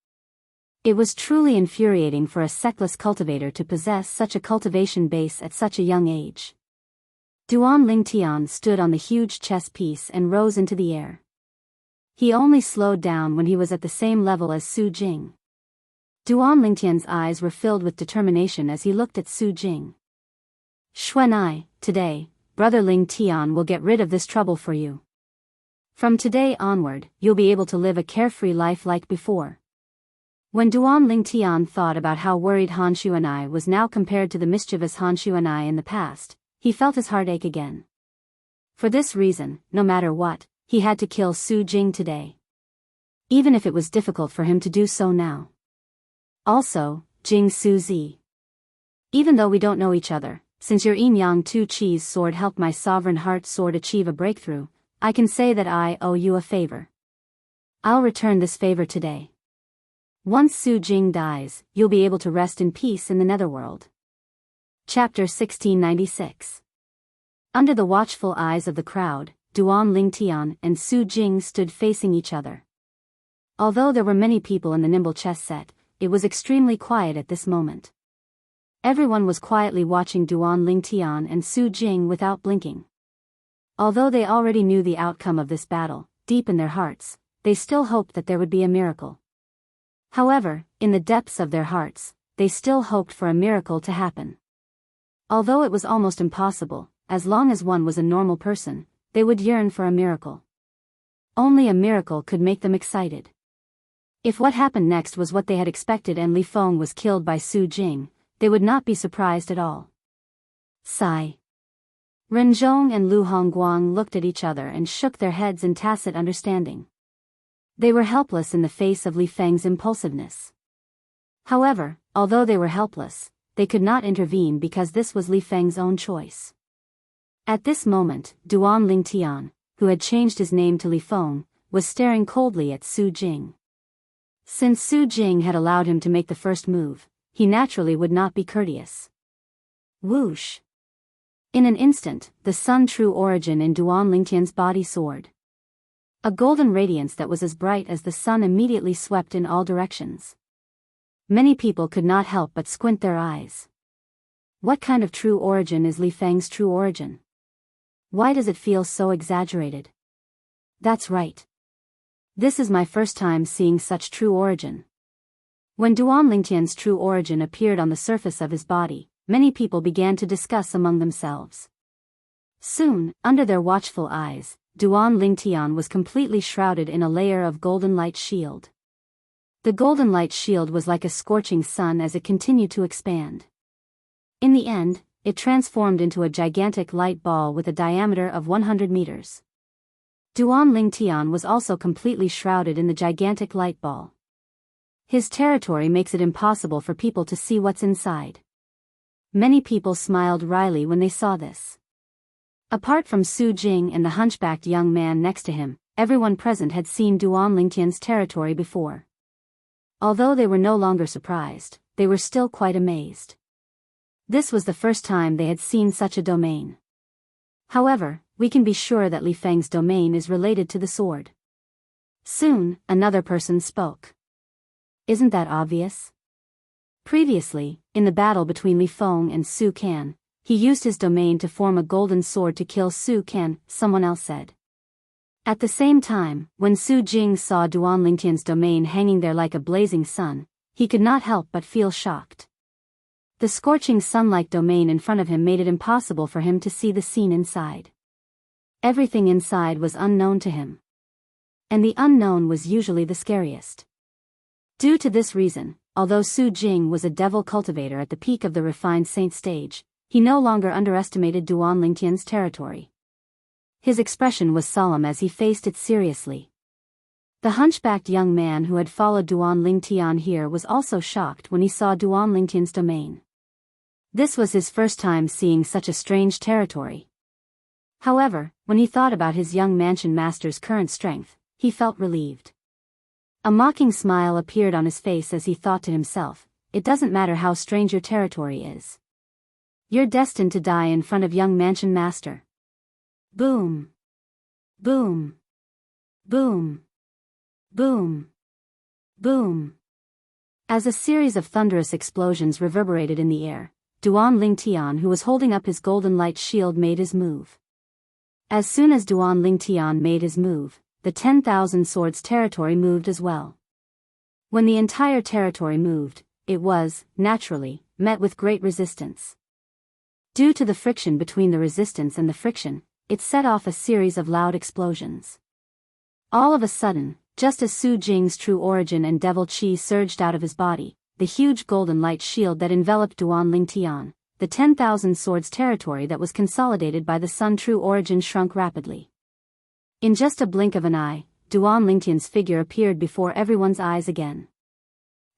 It was truly infuriating for a sectless cultivator to possess such a cultivation base at such a young age. Duan Lingtian stood on the huge chess piece and rose into the air. He only slowed down when he was at the same level as Su Jing. Duan Lingtian's eyes were filled with determination as he looked at Su Jing. Xuanai, today, Brother Lingtian will get rid of this trouble for you. From today onward, you'll be able to live a carefree life like before. When Duan Lingtian thought about how worried Han Xuanai was now compared to the mischievous Han Xuanai in the past, he felt his heart ache again. For this reason, no matter what, he had to kill Su Jing today. Even if it was difficult for him to do so now. Also, Jing Su Zi. Even though we don't know each other, since your Yin Yang Tu Chi's sword helped my sovereign heart sword achieve a breakthrough, I can say that I owe you a favor. I'll return this favor today. Once Su Jing dies, you'll be able to rest in peace in the netherworld. Chapter 1696. Under the watchful eyes of the crowd, Duan Lingtian and Su Jing stood facing each other. Although there were many people in the nimble chess set, it was extremely quiet at this moment. Everyone was quietly watching Duan Lingtian and Su Jing without blinking. Although they already knew the outcome of this battle, deep in their hearts, they still hoped that there would be a miracle. However, in the depths of their hearts, they still hoped for a miracle to happen. Although it was almost impossible, as long as one was a normal person, they would yearn for a miracle. Only a miracle could make them excited. If what happened next was what they had expected and Li Feng was killed by Su Jing, they would not be surprised at all. Sigh. Renzhong and Lu Hongguang looked at each other and shook their heads in tacit understanding. They were helpless in the face of Li Feng's impulsiveness. However, although they were helpless, they could not intervene because this was Li Feng's own choice. At this moment, Duan Lingtian, who had changed his name to Li Feng, was staring coldly at Su Jing. Since Su Jing had allowed him to make the first move, he naturally would not be courteous. Whoosh! In an instant, the sun true origin in Duan Lingtian's body soared. A golden radiance that was as bright as the sun immediately swept in all directions. Many people could not help but squint their eyes. What kind of true origin is Li Feng's true origin? Why does it feel so exaggerated? That's right. This is my first time seeing such true origin. When Duan Lingtian's true origin appeared on the surface of his body, many people began to discuss among themselves. Soon, under their watchful eyes, Duan Lingtian was completely shrouded in a layer of golden light shield. The golden light shield was like a scorching sun as it continued to expand. In the end, it transformed into a gigantic light ball with a diameter of 100 meters. Duan Lingtian was also completely shrouded in the gigantic light ball. His territory makes it impossible for people to see what's inside. Many people smiled wryly when they saw this. Apart from Su Jing and the hunchbacked young man next to him, everyone present had seen Duan Lingtian's territory before. Although they were no longer surprised, they were still quite amazed. This was the first time they had seen such a domain. However, we can be sure that Li Feng's domain is related to the sword. Soon, another person spoke. Isn't that obvious? Previously, in the battle between Li Feng and Su Can, he used his domain to form a golden sword to kill Su Can, someone else said. At the same time, when Su Jing saw Duan Lingtian's domain hanging there like a blazing sun, he could not help but feel shocked. The scorching sun-like domain in front of him made it impossible for him to see the scene inside. Everything inside was unknown to him. And the unknown was usually the scariest. Due to this reason, although Su Jing was a devil cultivator at the peak of the refined saint stage, he no longer underestimated Duan Lingtian's territory. His expression was solemn as he faced it seriously. The hunchbacked young man who had followed Duan Lingtian here was also shocked when he saw Duan Lingtian's domain. This was his first time seeing such a strange territory. However, when he thought about his young mansion master's current strength, he felt relieved. A mocking smile appeared on his face as he thought to himself, it doesn't matter how strange your territory is. You're destined to die in front of young mansion master. Boom. Boom. Boom. Boom. Boom. As a series of thunderous explosions reverberated in the air, Duan Lingtian, who was holding up his golden light shield, made his move. As soon as Duan Lingtian made his move, the 10,000 swords territory moved as well. When the entire territory moved, it was, naturally, met with great resistance. Due to the friction between the resistance and the friction, it set off a series of loud explosions. All of a sudden, just as Su Jing's true origin and devil chi surged out of his body, the huge golden light shield that enveloped Duan Lingtian, the 10,000 swords territory that was consolidated by the sun true origin, shrunk rapidly. In just a blink of an eye, Duan Lingtian's figure appeared before everyone's eyes again.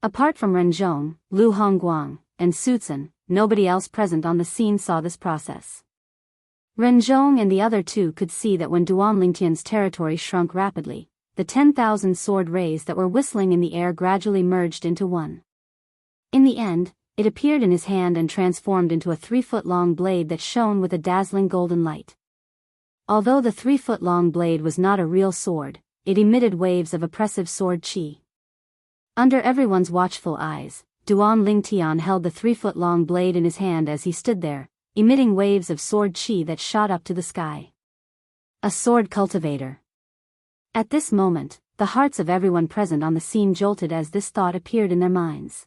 Apart from Renzhong, Lu Hongguang, and Su Zhen, nobody else present on the scene saw this process. Renzhong and the other two could see that when Duan Lingtian's territory shrunk rapidly, the 10,000 sword rays that were whistling in the air gradually merged into one. In the end, it appeared in his hand and transformed into a 3-foot-long blade that shone with a dazzling golden light. Although the 3-foot-long blade was not a real sword, it emitted waves of oppressive sword chi. Under everyone's watchful eyes, Duan Lingtian held the 3-foot-long blade in his hand as he stood there, emitting waves of sword chi that shot up to the sky. A sword cultivator. At this moment, the hearts of everyone present on the scene jolted as this thought appeared in their minds.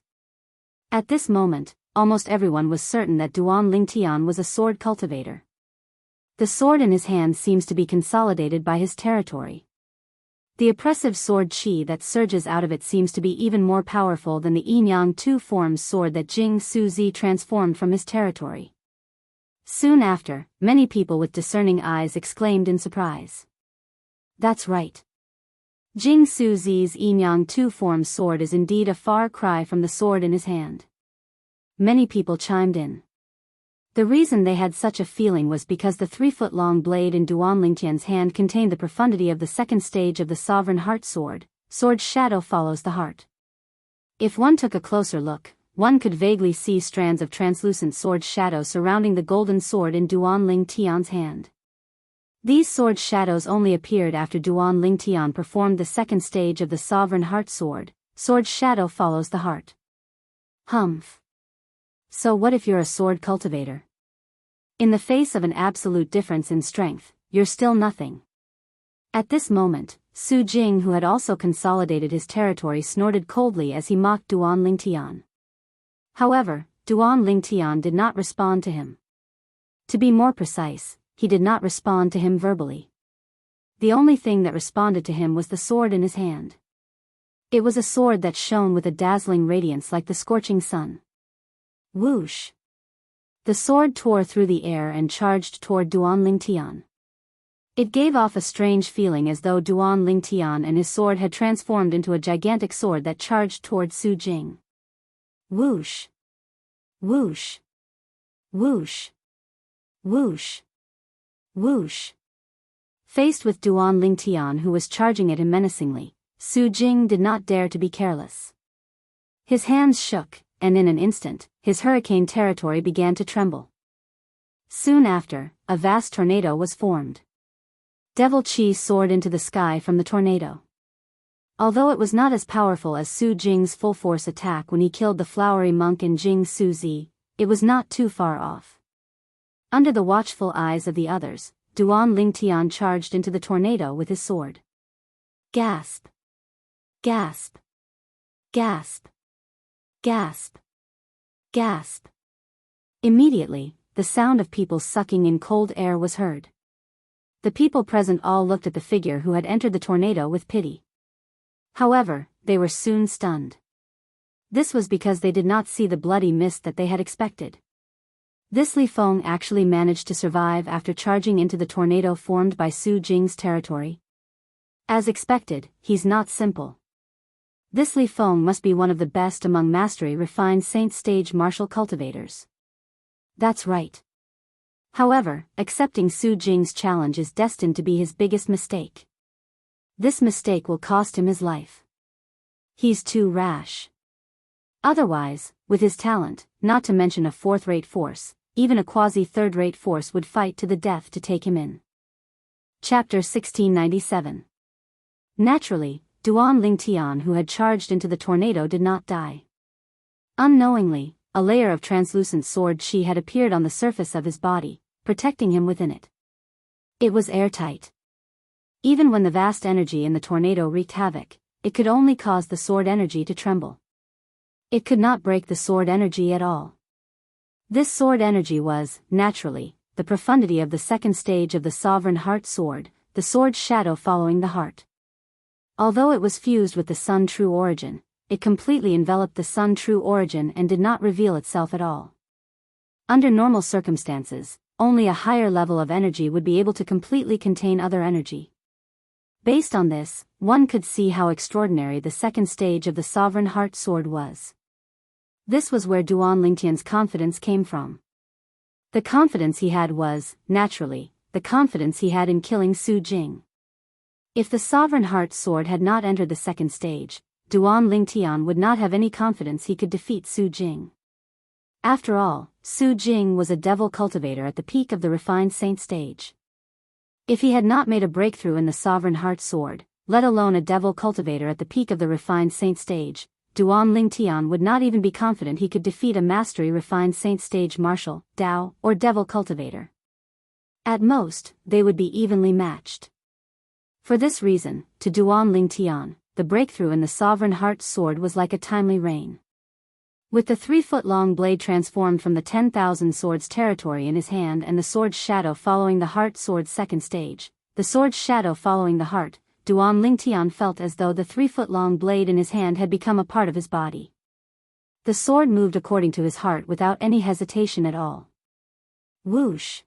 At this moment, almost everyone was certain that Duan Lingtian was a sword cultivator. The sword in his hand seems to be consolidated by his territory. The oppressive sword chi that surges out of it seems to be even more powerful than the Yin-Yang two-form sword that Jing Suzi transformed from his territory. Soon after, many people with discerning eyes exclaimed in surprise. That's right. Jing Suzi's Yin-Yang two-form sword is indeed a far cry from the sword in his hand. Many people chimed in. The reason they had such a feeling was because the 3-foot-long blade in Duan Lingtian's hand contained the profundity of the second stage of the sovereign heart sword. Sword shadow follows the heart. If one took a closer look, one could vaguely see strands of translucent sword shadow surrounding the golden sword in Duan Ling Tian's hand. These sword shadows only appeared after Duan Ling Tian performed the second stage of the Sovereign Heart Sword. Sword shadow follows the heart. Humph. So what if you're a sword cultivator? In the face of an absolute difference in strength, you're still nothing. At this moment, Su Jing, who had also consolidated his territory, snorted coldly as he mocked Duan Ling Tian. However, Duan Ling Tian did not respond to him. To be more precise, he did not respond to him verbally. The only thing that responded to him was the sword in his hand. It was a sword that shone with a dazzling radiance like the scorching sun. Whoosh! The sword tore through the air and charged toward Duan Ling Tian. It gave off a strange feeling as though Duan Ling Tian and his sword had transformed into a gigantic sword that charged toward Su Jing. Whoosh! Whoosh! Whoosh! Whoosh! Whoosh! Faced with Duan Ling Tian, who was charging at him menacingly, Su Jing did not dare to be careless. His hands shook, and in an instant, his hurricane territory began to tremble. Soon after, a vast tornado was formed. Devil Chi soared into the sky from the tornado. Although it was not as powerful as Su Jing's full-force attack when he killed the flowery monk in Jing Su Zi, it was not too far off. Under the watchful eyes of the others, Duan Ling Tian charged into the tornado with his sword. Gasp! Gasp! Gasp! Gasp! Gasp! Immediately, the sound of people sucking in cold air was heard. The people present all looked at the figure who had entered the tornado with pity. However, they were soon stunned. This was because they did not see the bloody mist that they had expected. This Li Feng actually managed to survive after charging into the tornado formed by Su Jing's territory. As expected, he's not simple. This Li Feng must be one of the best among mastery refined saint stage martial cultivators. That's right. However, accepting Su Jing's challenge is destined to be his biggest mistake. This mistake will cost him his life. He's too rash. Otherwise, with his talent, not to mention a fourth-rate force, even a quasi-third-rate force would fight to the death to take him in. Chapter 1697. Naturally, Duan Ling Tian, who had charged into the tornado, did not die. Unknowingly, a layer of translucent sword chi had appeared on the surface of his body, protecting him within it. It was airtight. Even when the vast energy in the tornado wreaked havoc, it could only cause the sword energy to tremble. It could not break the sword energy at all. This sword energy was, naturally, the profundity of the second stage of the Sovereign Heart Sword, the sword shadow following the heart. Although it was fused with the Sun True Origin, it completely enveloped the Sun True Origin and did not reveal itself at all. Under normal circumstances, only a higher level of energy would be able to completely contain other energy. Based on this, one could see how extraordinary the second stage of the Sovereign Heart Sword was. This was where Duan Ling Tian's confidence came from. The confidence he had was, naturally, the confidence he had in killing Su Jing. If the Sovereign Heart Sword had not entered the second stage, Duan Ling Tian would not have any confidence he could defeat Su Jing. After all, Su Jing was a devil cultivator at the peak of the refined saint stage. If he had not made a breakthrough in the Sovereign Heart Sword, let alone a devil cultivator at the peak of the refined saint stage, Duan Ling Tian would not even be confident he could defeat a mastery refined saint stage martial, Dao, or devil cultivator. At most, they would be evenly matched. For this reason, to Duan Ling Tian, the breakthrough in the Sovereign Heart Sword was like a timely rain. With the 3-foot-long blade transformed from the 10,000 swords territory in his hand and the sword's shadow following the heart sword's second stage, the sword's shadow following the heart, Duan Ling Tian felt as though the 3-foot-long blade in his hand had become a part of his body. The sword moved according to his heart without any hesitation at all. Whoosh!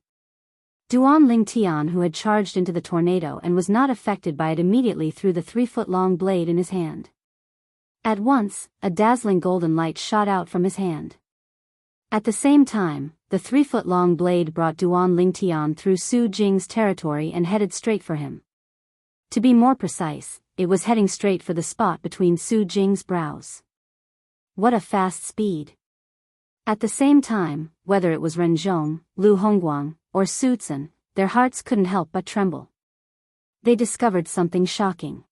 Duan Ling Tian, who had charged into the tornado and was not affected by it, immediately threw the 3-foot-long blade in his hand. At once, a dazzling golden light shot out from his hand. At the same time, the 3-foot-long blade brought Duan Ling Tian through Su Jing's territory and headed straight for him. To be more precise, it was heading straight for the spot between Su Jing's brows. What a fast speed! At the same time, whether it was Renzhong, Lu Hongguang, or Su Tsun, their hearts couldn't help but tremble. They discovered something shocking.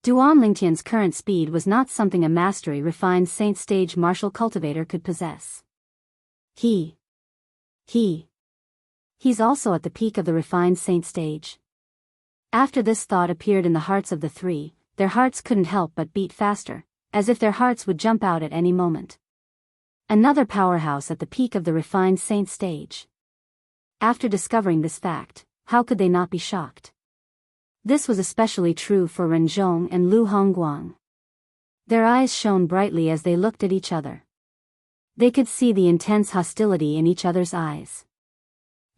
Duan Lingtian's current speed was not something a mastery-refined saint-stage martial cultivator could possess. He's also at the peak of the refined saint stage. After this thought appeared in the hearts of the three, their hearts couldn't help but beat faster, as if their hearts would jump out at any moment. Another powerhouse at the peak of the refined saint stage. After discovering this fact, how could they not be shocked? This was especially true for Renzhong and Lu Hongguang. Their eyes shone brightly as they looked at each other. They could see the intense hostility in each other's eyes.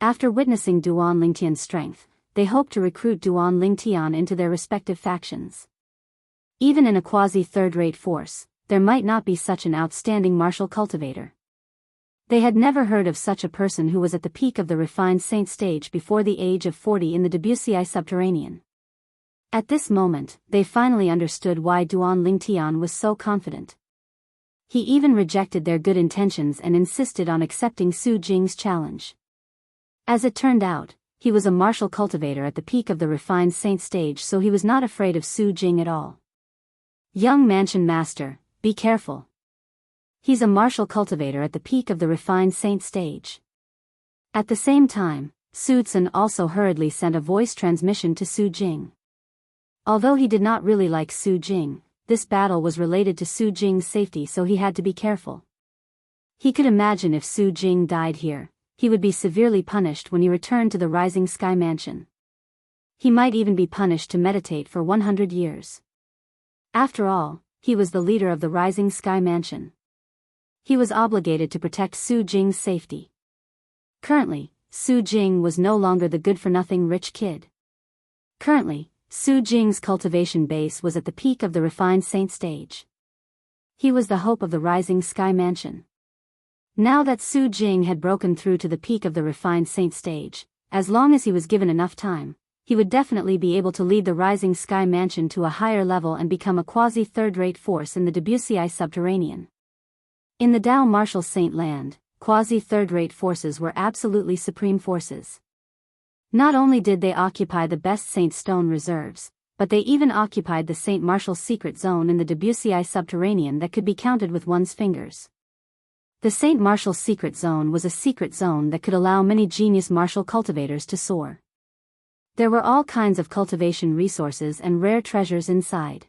After witnessing Duan Lingtian's strength, they hoped to recruit Duan Lingtian into their respective factions. Even in a quasi-third-rate force, there might not be such an outstanding martial cultivator. They had never heard of such a person who was at the peak of the refined saint stage before the age of 40 in the Wuxia subterranean. At this moment, they finally understood why Duan Lingtian was so confident. He even rejected their good intentions and insisted on accepting Su Jing's challenge. As it turned out, he was a martial cultivator at the peak of the refined saint stage, so he was not afraid of Su Jing at all. Young mansion master, be careful. He's a martial cultivator at the peak of the refined saint stage. At the same time, Su Tsun also hurriedly sent a voice transmission to Su Jing. Although he did not really like Su Jing, this battle was related to Su Jing's safety, so he had to be careful. He could imagine if Su Jing died here, he would be severely punished when he returned to the Rising Sky Mansion. He might even be punished to meditate for 100 years. After all, he was the leader of the Rising Sky Mansion. He was obligated to protect Su Jing's safety. Currently, Su Jing was no longer the good-for-nothing rich kid. Currently, Su Jing's cultivation base was at the peak of the refined saint stage. He was the hope of the Rising Sky Mansion. Now that Su Jing had broken through to the peak of the refined saint stage, as long as he was given enough time, he would definitely be able to lead the Rising Sky Mansion to a higher level and become a quasi-third-rate force in the Wuxia subterranean. In the Dao martial saint land, quasi-third-rate forces were absolutely supreme forces. Not only did they occupy the best Saint Stone reserves, but they even occupied the Saint Martial secret zone in the Wuxia subterranean that could be counted with one's fingers. The Saint Martial secret zone was a secret zone that could allow many genius martial cultivators to soar. There were all kinds of cultivation resources and rare treasures inside.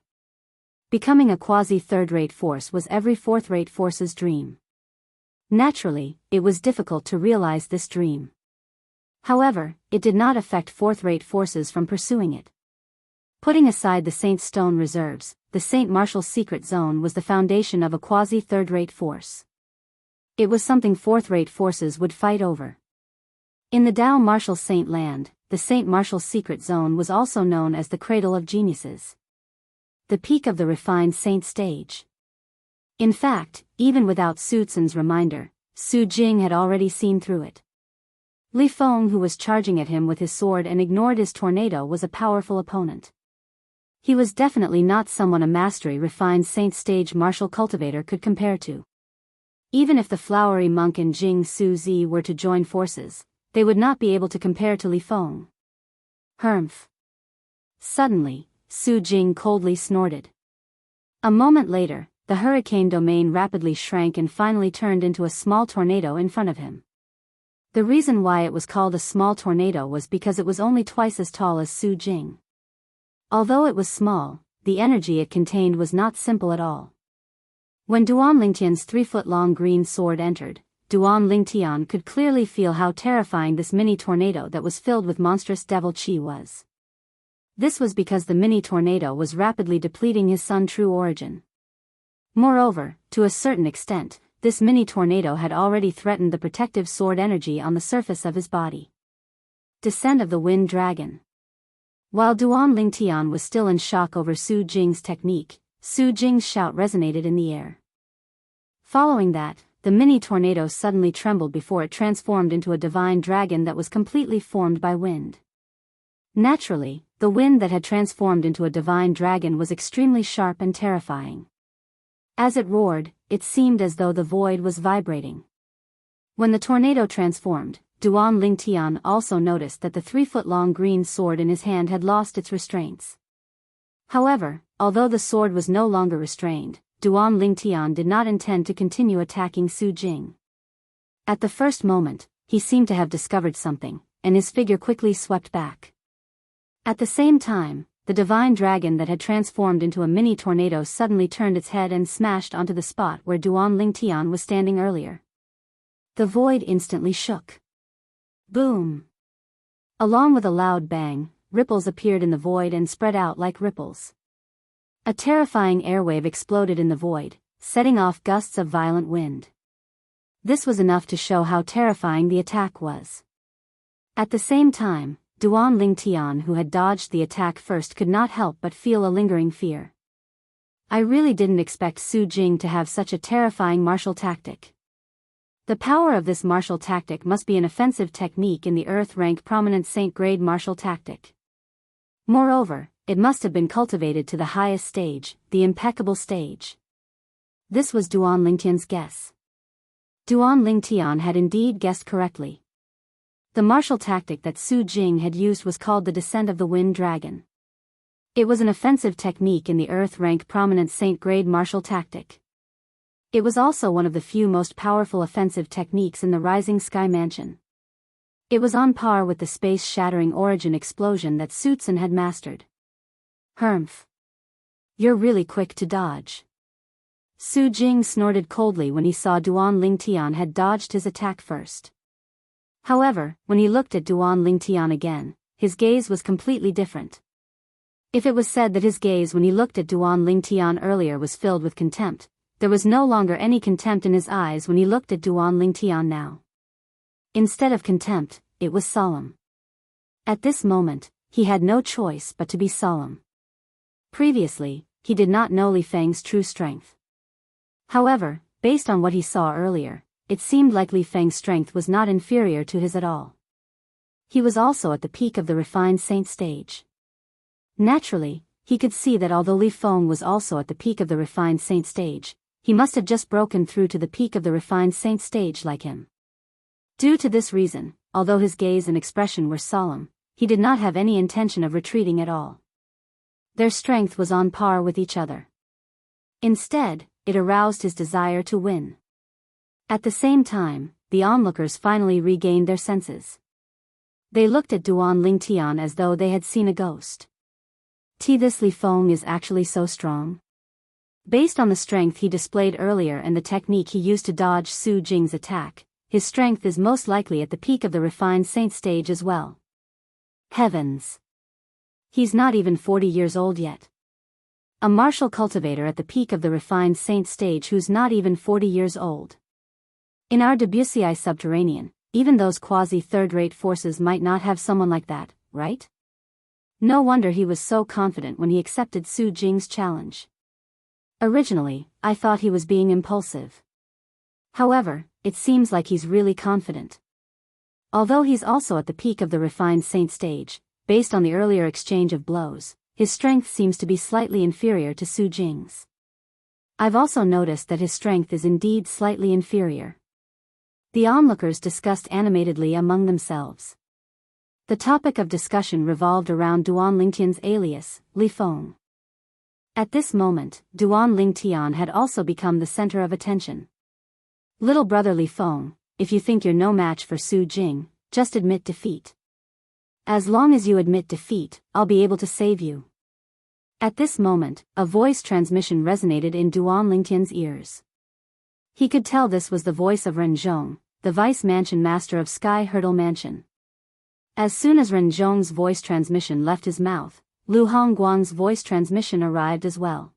Becoming a quasi-third-rate force was every fourth-rate force's dream. Naturally, it was difficult to realize this dream. However, it did not affect fourth-rate forces from pursuing it. Putting aside the Saint Stone reserves, the Saint Martial secret zone was the foundation of a quasi-third-rate force. It was something fourth-rate forces would fight over. In the Dao martial saint land, the Saint Martial secret zone was also known as the Cradle of Geniuses. The peak of the refined saint stage. In fact, even without Su Tsun's reminder, Su Jing had already seen through it. Li Feng, who was charging at him with his sword and ignored his tornado, was a powerful opponent. He was definitely not someone a mastery-refined saint-stage martial cultivator could compare to. Even if the flowery monk and Jing Su Zi were to join forces, they would not be able to compare to Li Feng. Humph. Suddenly, Su Jing coldly snorted. A moment later, the hurricane domain rapidly shrank and finally turned into a small tornado in front of him. The reason why it was called a small tornado was because it was only twice as tall as Su Jing. Although it was small, the energy it contained was not simple at all. When Duan Lingtian's 3-foot-long green sword entered, Duan Lingtian could clearly feel how terrifying this mini tornado that was filled with monstrous devil qi was. This was because the mini tornado was rapidly depleting his Sun True Origin. Moreover, to a certain extent, this mini tornado had already threatened the protective sword energy on the surface of his body. Descent of the Wind Dragon. While Duan Lingtian was still in shock over Su Jing's technique, Su Jing's shout resonated in the air. Following that, the mini tornado suddenly trembled before it transformed into a divine dragon that was completely formed by wind. Naturally, the wind that had transformed into a divine dragon was extremely sharp and terrifying. As it roared, it seemed as though the void was vibrating. When the tornado transformed, Duan Lingtian also noticed that the 3-foot-long green sword in his hand had lost its restraints. However, although the sword was no longer restrained, Duan Lingtian did not intend to continue attacking Su Jing. At the first moment, he seemed to have discovered something, and his figure quickly swept back. At the same time, the divine dragon that had transformed into a mini tornado suddenly turned its head and smashed onto the spot where Duan Lingtian was standing earlier. The void instantly shook. Boom! Along with a loud bang, ripples appeared in the void and spread out like ripples. A terrifying airwave exploded in the void, setting off gusts of violent wind. This was enough to show how terrifying the attack was. At the same time, Duan Lingtian, who had dodged the attack first, could not help but feel a lingering fear. I really didn't expect Su Jing to have such a terrifying martial tactic. The power of this martial tactic must be an offensive technique in the Earth-rank prominent Saint-grade martial tactic. Moreover, it must have been cultivated to the highest stage, the impeccable stage. This was Duan Lingtian's guess. Duan Lingtian had indeed guessed correctly. The martial tactic that Su Jing had used was called the Descent of the Wind Dragon. It was an offensive technique in the Earth-rank prominent Saint-grade martial tactic. It was also one of the few most powerful offensive techniques in the Rising Sky Mansion. It was on par with the space-shattering origin explosion that Su Tsun had mastered. Humph. You're really quick to dodge. Su Jing snorted coldly when he saw Duan Lingtian had dodged his attack first. However, when he looked at Duan Lingtian again, his gaze was completely different. If it was said that his gaze when he looked at Duan Lingtian earlier was filled with contempt, there was no longer any contempt in his eyes when he looked at Duan Lingtian now. Instead of contempt, it was solemn. At this moment, he had no choice but to be solemn. Previously, he did not know Li Feng's true strength. However, based on what he saw earlier, it seemed like Li Feng's strength was not inferior to his at all. He was also at the peak of the refined saint stage. Naturally, he could see that although Li Feng was also at the peak of the refined saint stage, he must have just broken through to the peak of the refined saint stage like him. Due to this reason, although his gaze and expression were solemn, he did not have any intention of retreating at all. Their strength was on par with each other. Instead, it aroused his desire to win. At the same time, the onlookers finally regained their senses. They looked at Duan Lingtian as though they had seen a ghost. This Li Feng is actually so strong. Based on the strength he displayed earlier and the technique he used to dodge Su Jing's attack, his strength is most likely at the peak of the refined saint stage as well. Heavens! He's not even 40 years old yet. A martial cultivator at the peak of the refined saint stage who's not even 40 years old. In our Debussy subterranean, even those quasi-third-rate forces might not have someone like that, right? No wonder he was so confident when he accepted Su Jing's challenge. Originally, I thought he was being impulsive. However, it seems like he's really confident. Although he's also at the peak of the refined saint stage, based on the earlier exchange of blows, his strength seems to be slightly inferior to Su Jing's. I've also noticed that his strength is indeed slightly inferior. The onlookers discussed animatedly among themselves. The topic of discussion revolved around Duan Lingtian's alias, Li Feng. At this moment, Duan Lingtian had also become the center of attention. Little brother Li Feng, if you think you're no match for Su Jing, just admit defeat. As long as you admit defeat, I'll be able to save you. At this moment, a voice transmission resonated in Duan Lingtian's ears. He could tell this was the voice of Ren Zhong, the vice mansion master of Sky Hurdle Mansion. As soon as Ren Zhong's voice transmission left his mouth, Lu Hongguang's voice transmission arrived as well.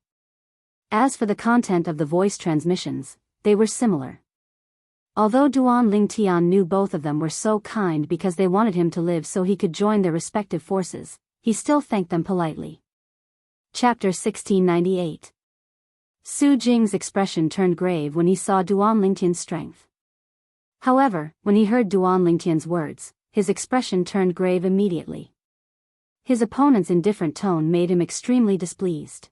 As for the content of the voice transmissions, they were similar. Although Duan Lingtian knew both of them were so kind because they wanted him to live so he could join their respective forces, he still thanked them politely. Chapter 1698. Su Jing's expression turned grave when he saw Duan Lingtian's strength. However, when he heard Duan Lingtian's words, his expression turned grave immediately. His opponent's indifferent tone made him extremely displeased.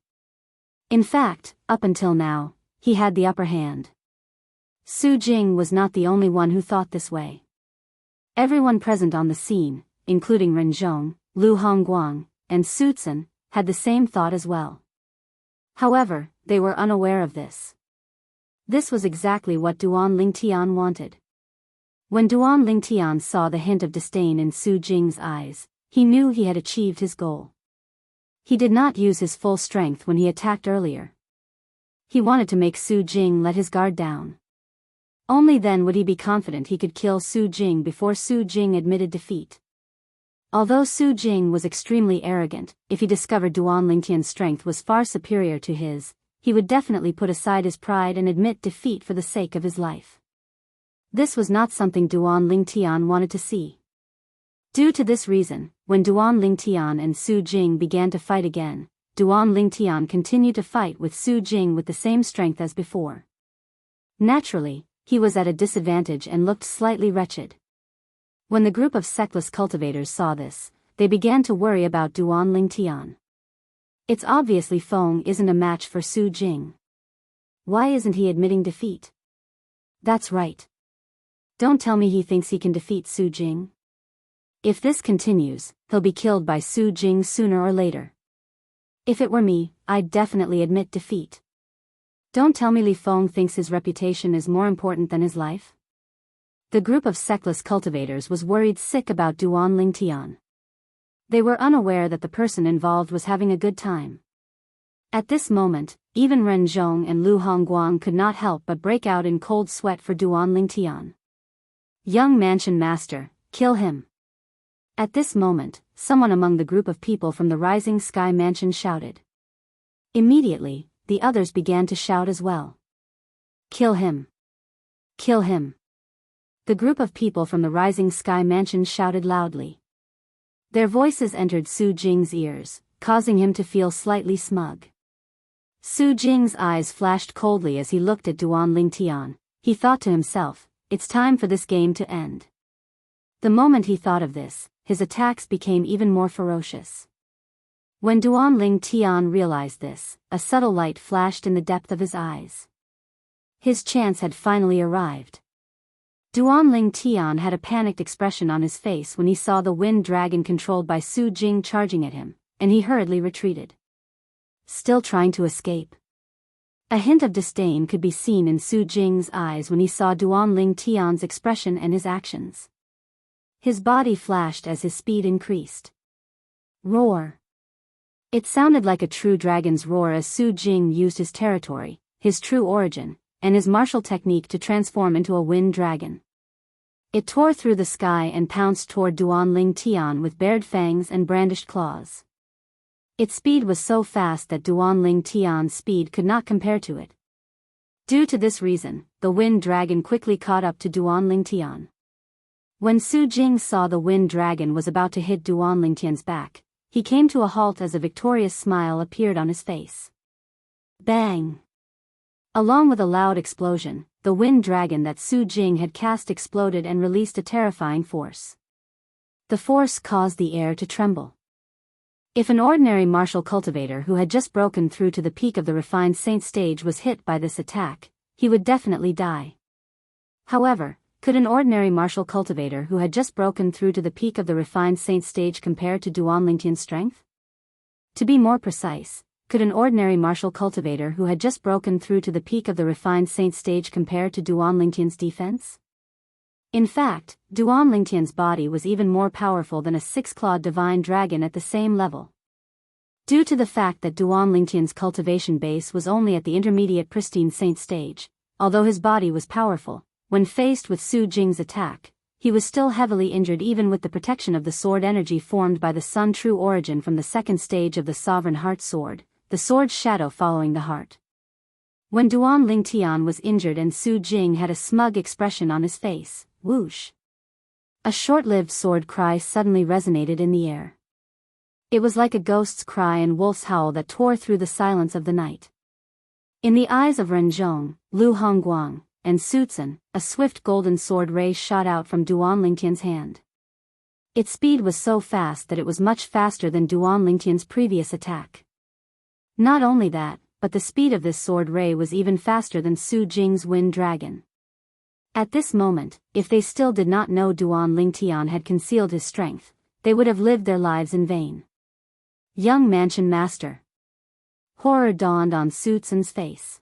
In fact, up until now, he had the upper hand. Su Jing was not the only one who thought this way. Everyone present on the scene, including Ren Zhong, Lu Hongguang, and Su Tsun, had the same thought as well. However, they were unaware of this. This was exactly what Duan Lingtian wanted. When Duan Lingtian saw the hint of disdain in Su Jing's eyes, he knew he had achieved his goal. He did not use his full strength when he attacked earlier. He wanted to make Su Jing let his guard down. Only then would he be confident he could kill Su Jing before Su Jing admitted defeat. Although Su Jing was extremely arrogant, if he discovered Duan Lingtian's strength was far superior to his, he would definitely put aside his pride and admit defeat for the sake of his life. This was not something Duan Lingtian wanted to see. Due to this reason, when Duan Lingtian and Su Jing began to fight again, Duan Lingtian continued to fight with Su Jing with the same strength as before. Naturally, he was at a disadvantage and looked slightly wretched. When the group of sectless cultivators saw this, they began to worry about Duan Lingtian. It's obviously Feng isn't a match for Su Jing. Why isn't he admitting defeat? That's right. Don't tell me he thinks he can defeat Su Jing. If this continues, he'll be killed by Su Jing sooner or later. If it were me, I'd definitely admit defeat. Don't tell me Li Feng thinks his reputation is more important than his life? The group of sectless cultivators was worried sick about Duan Lingtian. They were unaware that the person involved was having a good time. At this moment, even Ren Zhong and Lu Hongguang could not help but break out in cold sweat for Duan Lingtian. Young mansion master, kill him. At this moment, someone among the group of people from the Rising Sky Mansion shouted. Immediately, the others began to shout as well. Kill him. Kill him. The group of people from the Rising Sky Mansion shouted loudly. Their voices entered Su Jing's ears, causing him to feel slightly smug. Su Jing's eyes flashed coldly as he looked at Duan Lingtian. He thought to himself, it's time for this game to end. The moment he thought of this, his attacks became even more ferocious. When Duan Lingtian realized this, a subtle light flashed in the depth of his eyes. His chance had finally arrived. Duan Lingtian had a panicked expression on his face when he saw the wind dragon controlled by Su Jing charging at him, and he hurriedly retreated. Still trying to escape. A hint of disdain could be seen in Su Jing's eyes when he saw Duan Lingtian's expression and his actions. His body flashed as his speed increased. Roar. It sounded like a true dragon's roar as Su Jing used his territory, his true origin, and his martial technique to transform into a wind dragon. It tore through the sky and pounced toward Duan Lingtian with bared fangs and brandished claws. Its speed was so fast that Duan Lingtian's speed could not compare to it. Due to this reason, the wind dragon quickly caught up to Duan Lingtian. When Su Jing saw the wind dragon was about to hit Duan Lingtian's back, he came to a halt as a victorious smile appeared on his face. Bang! Along with a loud explosion, the wind dragon that Su Jing had cast exploded and released a terrifying force. The force caused the air to tremble. If an ordinary martial cultivator who had just broken through to the peak of the refined saint stage was hit by this attack, he would definitely die. However, could an ordinary martial cultivator who had just broken through to the peak of the refined saint stage compare to Duan Lingtian's strength? To be more precise, could an ordinary martial cultivator who had just broken through to the peak of the refined saint stage compare to Duan Lingtian's defense? In fact, Duan Lingtian's body was even more powerful than a six-clawed divine dragon at the same level. Due to the fact that Duan Lingtian's cultivation base was only at the intermediate pristine saint stage, although his body was powerful, when faced with Su Jing's attack, he was still heavily injured even with the protection of the sword energy formed by the sun true origin from the second stage of the sovereign heart sword, the sword's shadow following the heart. When Duan Lingtian was injured and Su Jing had a smug expression on his face, whoosh! A short-lived sword cry suddenly resonated in the air. It was like a ghost's cry and wolf's howl that tore through the silence of the night. In the eyes of Ren Zhong, Lu Hongguang, and Su Tsun, a swift golden sword ray shot out from Duan Lingtian's hand. Its speed was so fast that it was much faster than Duan Lingtian's previous attack. Not only that, but the speed of this sword ray was even faster than Su Jing's wind dragon. At this moment, if they still did not know Duan Lingtian had concealed his strength, they would have lived their lives in vain. Young mansion master. Horror dawned on Su Tsun's face.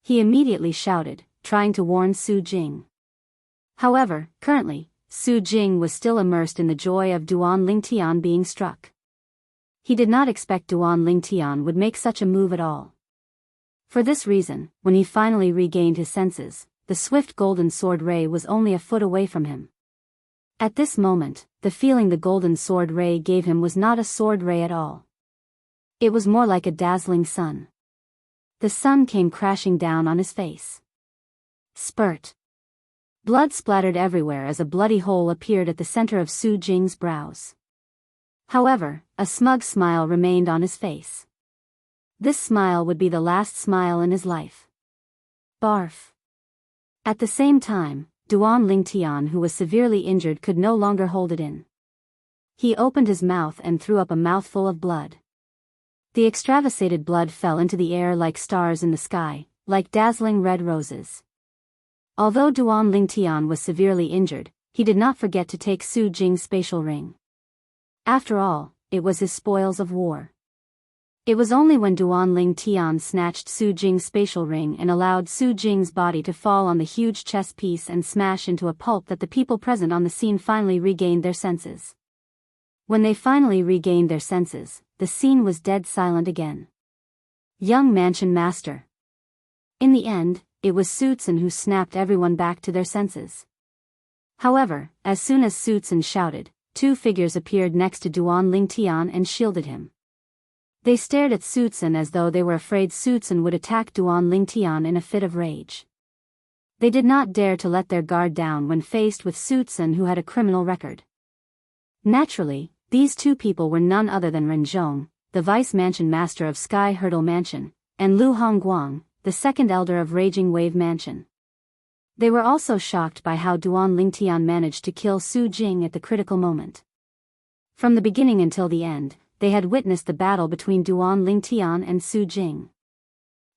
He immediately shouted, trying to warn Su Jing. However, currently, Su Jing was still immersed in the joy of Duan Lingtian being struck. He did not expect Duan Lingtian would make such a move at all. For this reason, when he finally regained his senses, the swift golden sword ray was only a foot away from him. At this moment, the feeling the golden sword ray gave him was not a sword ray at all. It was more like a dazzling sun. The sun came crashing down on his face. Spurt. Blood splattered everywhere as a bloody hole appeared at the center of Su Jing's brows. However, a smug smile remained on his face. This smile would be the last smile in his life. Barf. At the same time, Duan Lingtian, who was severely injured, could no longer hold it in. He opened his mouth and threw up a mouthful of blood. The extravasated blood fell into the air like stars in the sky, like dazzling red roses. Although Duan Lingtian was severely injured, he did not forget to take Su Jing's spatial ring. After all, it was his spoils of war. It was only when Duan Lingtian snatched Su Jing's spatial ring and allowed Su Jing's body to fall on the huge chess piece and smash into a pulp that the people present on the scene finally regained their senses. When they finally regained their senses, the scene was dead silent again. Young mansion master. In the end, it was Su Tsun who snapped everyone back to their senses. However, as soon as Su Tsun shouted, two figures appeared next to Duan Lingtian and shielded him. They stared at Su Tsun as though they were afraid Su Tsun would attack Duan Lingtian in a fit of rage. They did not dare to let their guard down when faced with Su Tsun, who had a criminal record. Naturally, these two people were none other than Ren Zhong, the vice mansion master of Sky Hurdle Mansion, and Lu Hongguang, the second elder of Raging Wave Mansion. They were also shocked by how Duan Lingtian managed to kill Su Jing at the critical moment. From the beginning until the end, they had witnessed the battle between Duan Lingtian and Su Jing.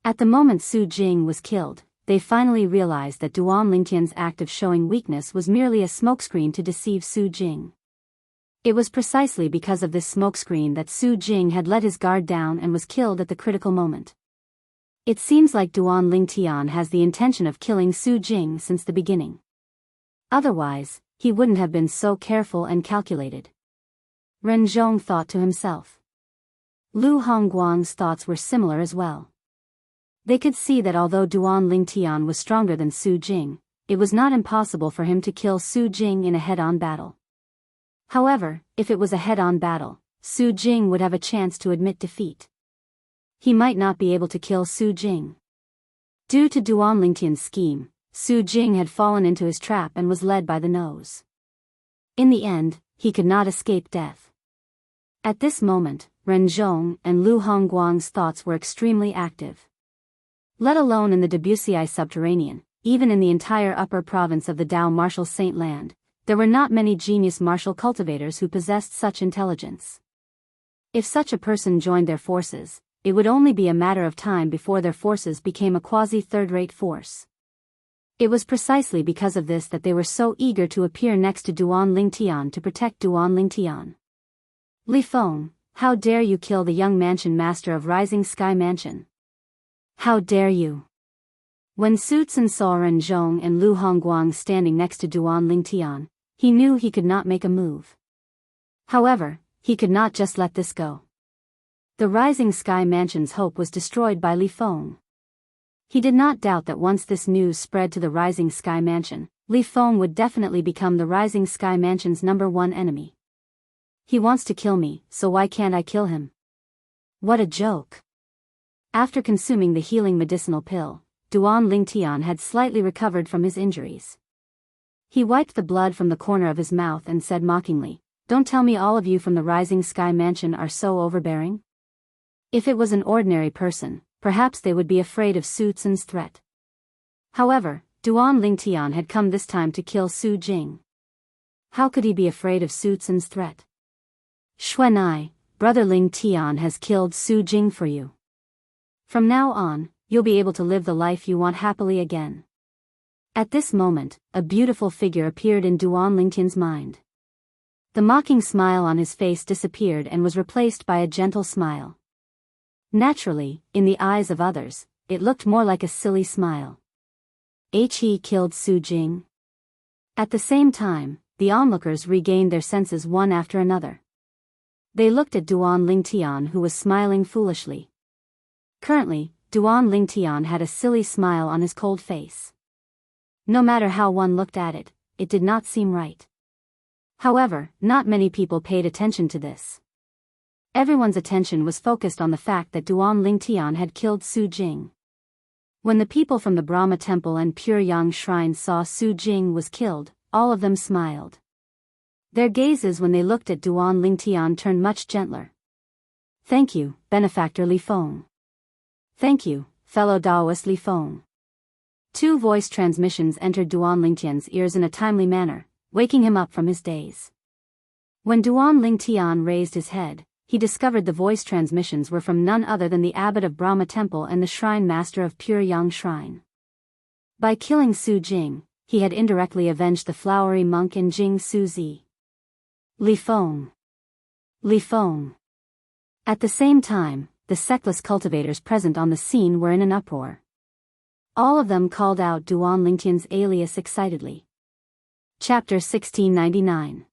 At the moment Su Jing was killed, they finally realized that Duan Lingtian's act of showing weakness was merely a smokescreen to deceive Su Jing. It was precisely because of this smokescreen that Su Jing had let his guard down and was killed at the critical moment. It seems like Duan Lingtian has the intention of killing Su Jing since the beginning. Otherwise, he wouldn't have been so careful and calculated. Ren Zhong thought to himself. Lu Hongguang's thoughts were similar as well. They could see that although Duan Lingtian was stronger than Su Jing, it was not impossible for him to kill Su Jing in a head-on battle. However, if it was a head-on battle, Su Jing would have a chance to admit defeat. He might not be able to kill Su Jing. Due to Duan Lingtian's scheme, Su Jing had fallen into his trap and was led by the nose. In the end, he could not escape death. At this moment, Ren Zhong and Lu Hongguang's thoughts were extremely active. Let alone in the Debussy subterranean, even in the entire upper province of the Dao martial Saint Land, there were not many genius martial cultivators who possessed such intelligence. If such a person joined their forces, it would only be a matter of time before their forces became a quasi-third-rate force. It was precisely because of this that they were so eager to appear next to Duan Lingtian to protect Duan Lingtian. Li Feng, how dare you kill the young mansion master of Rising Sky Mansion? How dare you? When Su Tsun saw Ren Zhong and Lu Hongguang standing next to Duan Lingtian, he knew he could not make a move. However, he could not just let this go. The Rising Sky Mansion's hope was destroyed by Li Feng. He did not doubt that once this news spread to the Rising Sky Mansion, Li Feng would definitely become the Rising Sky Mansion's #1 enemy. He wants to kill me, so why can't I kill him? What a joke. After consuming the healing medicinal pill, Duan Lingtian had slightly recovered from his injuries. He wiped the blood from the corner of his mouth and said mockingly, "Don't tell me all of you from the Rising Sky Mansion are so overbearing?" If it was an ordinary person, perhaps they would be afraid of Su Tsun's threat. However, Duan Lingtian had come this time to kill Su Jing. How could he be afraid of Su Tsun's threat? "Xuanai, brother Lingtian has killed Su Jing for you." From now on, you'll be able to live the life you want happily again. At this moment, a beautiful figure appeared in Duan Lingtian's mind. The mocking smile on his face disappeared and was replaced by a gentle smile. Naturally, in the eyes of others, it looked more like a silly smile. He killed Su Jing. At the same time, the onlookers regained their senses one after another. They looked at Duan Lingtian, who was smiling foolishly. Currently, Duan Lingtian had a silly smile on his cold face. No matter how one looked at it, it did not seem right. However, not many people paid attention to this. Everyone's attention was focused on the fact that Duan Lingtian had killed Su Jing. When the people from the Brahma Temple and Pure Yang Shrine saw Su Jing was killed, all of them smiled. Their gazes when they looked at Duan Lingtian turned much gentler. Thank you, benefactor Li Feng. Thank you, fellow Daoist Li Feng. Two voice transmissions entered Duan Lingtian's ears in a timely manner, waking him up from his daze. When Duan Lingtian raised his head, he discovered the voice transmissions were from none other than the abbot of Brahma Temple and the shrine master of Pure Yang Shrine. By killing Su Jing, he had indirectly avenged the flowery monk and Jing Su Zi. Li Feng. Li Feng. At the same time, the sectless cultivators present on the scene were in an uproar. All of them called out Duan Lingtian's alias excitedly. Chapter 1699.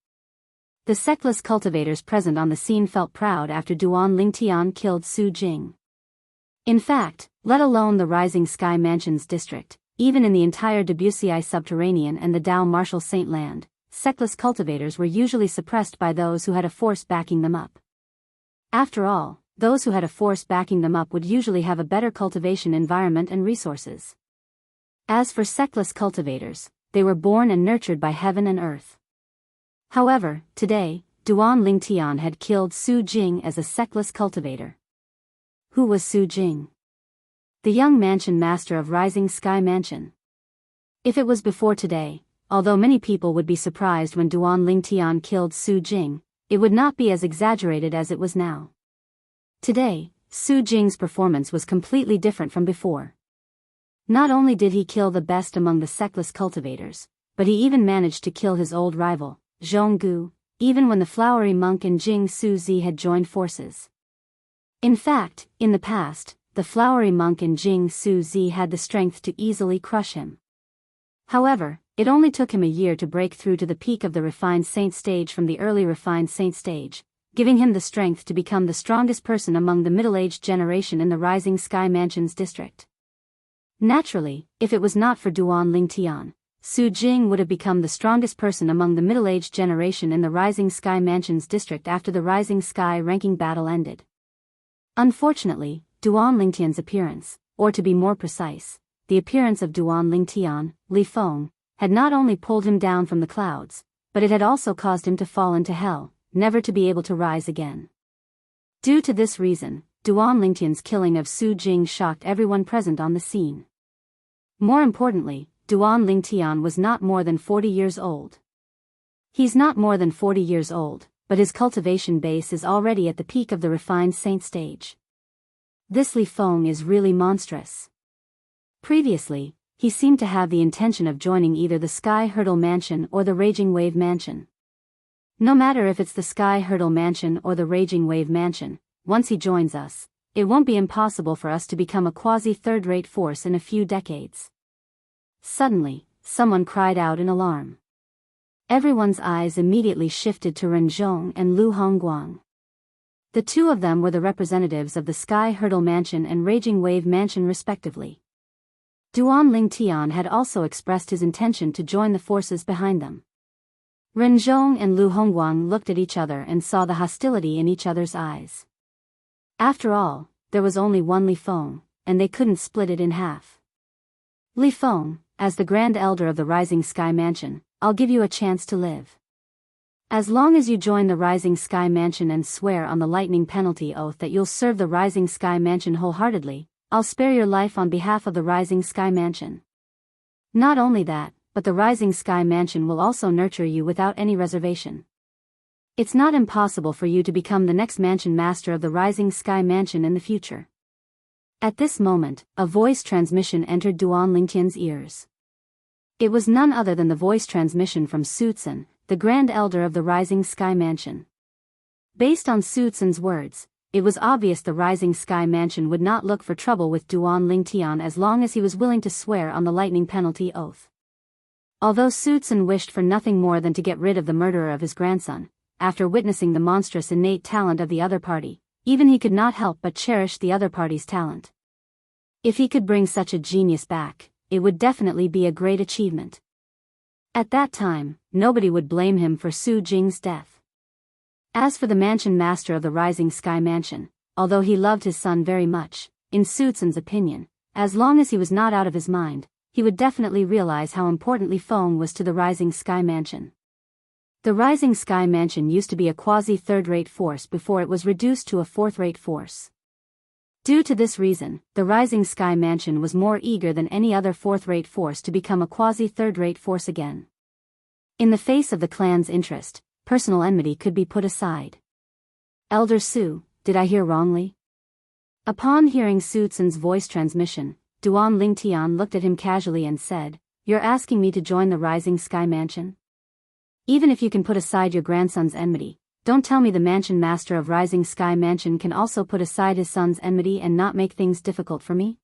The sectless cultivators present on the scene felt proud after Duan Lingtian killed Su Jing. In fact, let alone the Rising Sky Mansions district, even in the entire Debussy subterranean and the Dao Marshal Saint Land, sectless cultivators were usually suppressed by those who had a force backing them up. After all, those who had a force backing them up would usually have a better cultivation environment and resources. As for sectless cultivators, they were born and nurtured by heaven and earth. However, today, Duan Lingtian had killed Su Jing as a sectless cultivator. Who was Su Jing? The young mansion master of Rising Sky Mansion. If it was before today, although many people would be surprised when Duan Lingtian killed Su Jing, it would not be as exaggerated as it was now. Today, Su Jing's performance was completely different from before. Not only did he kill the best among the sectless cultivators, but he even managed to kill his old rival, Jianghu, even when the flowery monk and Jing Su Zi had joined forces. In fact, in the past, the flowery monk and Jing Su Zi had the strength to easily crush him. However, it only took him a year to break through to the peak of the refined saint stage from the early refined saint stage, giving him the strength to become the strongest person among the middle-aged generation in the Rising Sky Mansions district. Naturally, if it was not for Duan Lingtian, Su Jing would have become the strongest person among the middle-aged generation in the Rising Sky Mansions district after the Rising Sky ranking battle ended. Unfortunately, Duan Lingtian's appearance, or to be more precise, the appearance of Duan Lingtian, Li Feng, had not only pulled him down from the clouds, but it had also caused him to fall into hell, never to be able to rise again. Due to this reason, Duan Lingtian's killing of Su Jing shocked everyone present on the scene. More importantly, Duan Lingtian was not more than 40 years old. He's not more than 40 years old, but his cultivation base is already at the peak of the refined saint stage. This Li Feng is really monstrous. Previously, he seemed to have the intention of joining either the Sky Hurdle Mansion or the Raging Wave Mansion. No matter if it's the Sky Hurdle Mansion or the Raging Wave Mansion, once he joins us, it won't be impossible for us to become a quasi-third-rate force in a few decades. Suddenly, someone cried out in alarm. Everyone's eyes immediately shifted to Ren Zhong and Lu Hongguang. The two of them were the representatives of the Sky Hurdle Mansion and Raging Wave Mansion respectively. Duan Lingtian had also expressed his intention to join the forces behind them. Ren Zhong and Lu Hongguang looked at each other and saw the hostility in each other's eyes. After all, there was only one Li Feng, and they couldn't split it in half. Li Feng, as the Grand Elder of the Rising Sky Mansion, I'll give you a chance to live. As long as you join the Rising Sky Mansion and swear on the Lightning Penalty Oath that you'll serve the Rising Sky Mansion wholeheartedly, I'll spare your life on behalf of the Rising Sky Mansion. Not only that, but the Rising Sky Mansion will also nurture you without any reservation. It's not impossible for you to become the next mansion master of the Rising Sky Mansion in the future. At this moment, a voice transmission entered Duan Lingtian's ears. It was none other than the voice transmission from Sutsun, the Grand Elder of the Rising Sky Mansion. Based on Sutsun's words, it was obvious the Rising Sky Mansion would not look for trouble with Duan Lingtian as long as he was willing to swear on the lightning penalty oath. Although Sutsun wished for nothing more than to get rid of the murderer of his grandson, after witnessing the monstrous innate talent of the other party, even he could not help but cherish the other party's talent. If he could bring such a genius back, it would definitely be a great achievement. At that time, nobody would blame him for Su Jing's death. As for the mansion master of the Rising Sky Mansion, although he loved his son very much, in Sutsun's opinion, as long as he was not out of his mind, he would definitely realize how important Li Feng was to the Rising Sky Mansion. The Rising Sky Mansion used to be a quasi-third-rate force before it was reduced to a fourth-rate force. Due to this reason, the Rising Sky Mansion was more eager than any other fourth-rate force to become a quasi-third-rate force again. In the face of the clan's interest, personal enmity could be put aside. Elder Su, did I hear wrongly? Upon hearing Sutsun's voice transmission, Duan Lingtian looked at him casually and said, "You're asking me to join the Rising Sky Mansion? Even if you can put aside your grandson's enmity, don't tell me the mansion master of Rising Sky Mansion can also put aside his son's enmity and not make things difficult for me?"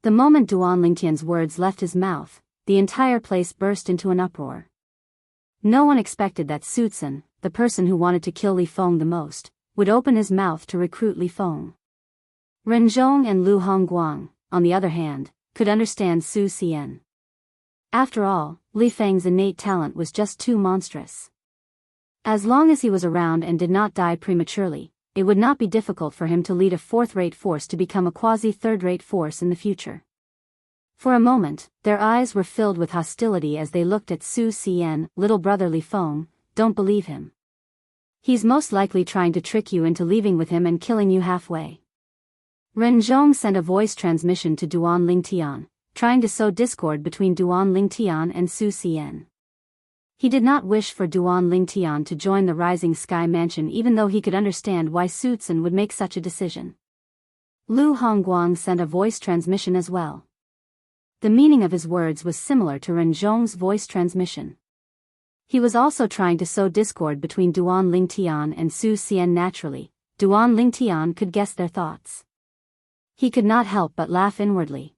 The moment Duan Lingtian's words left his mouth, the entire place burst into an uproar. No one expected that Sutsun, the person who wanted to kill Li Feng the most, would open his mouth to recruit Li Feng. Renzhong and Lu Hongguang, on the other hand, could understand Su Xian. After all, Li Feng's innate talent was just too monstrous. As long as he was around and did not die prematurely, it would not be difficult for him to lead a fourth-rate force to become a quasi-third-rate force in the future. For a moment, their eyes were filled with hostility as they looked at Su Xian. "Little brother Li Feng, don't believe him. He's most likely trying to trick you into leaving with him and killing you halfway." Renzhong sent a voice transmission to Duan Lingtian, trying to sow discord between Duan Lingtian and Su Xian. He did not wish for Duan Lingtian to join the Rising Sky Mansion even though he could understand why Sutsun would make such a decision. Lu Hongguang sent a voice transmission as well. The meaning of his words was similar to Renzhong's voice transmission. He was also trying to sow discord between Duan Lingtian and Su Xian. Naturally, Duan Lingtian could guess their thoughts. He could not help but laugh inwardly.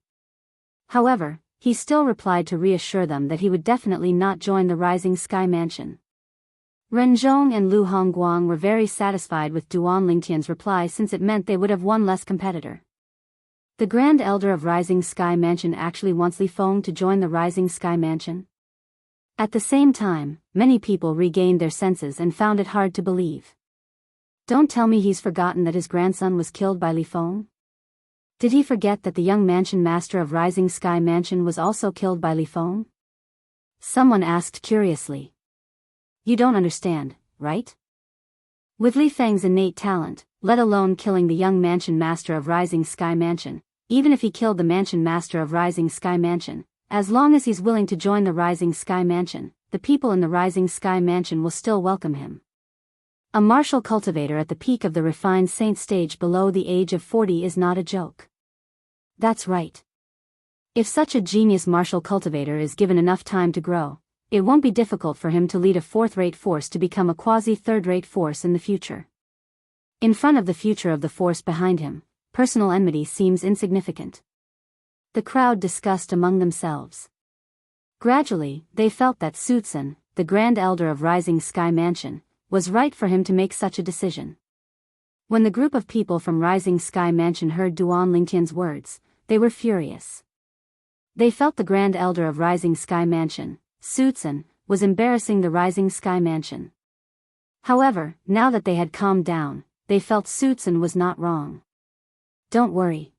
However, he still replied to reassure them that he would definitely not join the Rising Sky Mansion. Renzhong and Lu Hongguang were very satisfied with Duan Lingtian's reply since it meant they would have one less competitor. The Grand Elder of Rising Sky Mansion actually wants Li Feng to join the Rising Sky Mansion? At the same time, many people regained their senses and found it hard to believe. Don't tell me he's forgotten that his grandson was killed by Li Feng? Did he forget that the young mansion master of Rising Sky Mansion was also killed by Li Feng? Someone asked curiously. You don't understand, right? With Li Feng's innate talent, let alone killing the young mansion master of Rising Sky Mansion, even if he killed the mansion master of Rising Sky Mansion, as long as he's willing to join the Rising Sky Mansion, the people in the Rising Sky Mansion will still welcome him. A martial cultivator at the peak of the refined saint stage below the age of 40 is not a joke. That's right. If such a genius martial cultivator is given enough time to grow, it won't be difficult for him to lead a fourth-rate force to become a quasi-third-rate force in the future. In front of the future of the force behind him, personal enmity seems insignificant. The crowd discussed among themselves. Gradually, they felt that Sutsun, the Grand Elder of Rising Sky Mansion, was right for him to make such a decision. When the group of people from Rising Sky Mansion heard Duan Lingtian's words, they were furious. They felt the Grand Elder of Rising Sky Mansion, Sutsun, was embarrassing the Rising Sky Mansion. However, now that they had calmed down, they felt Sutsun was not wrong. Don't worry.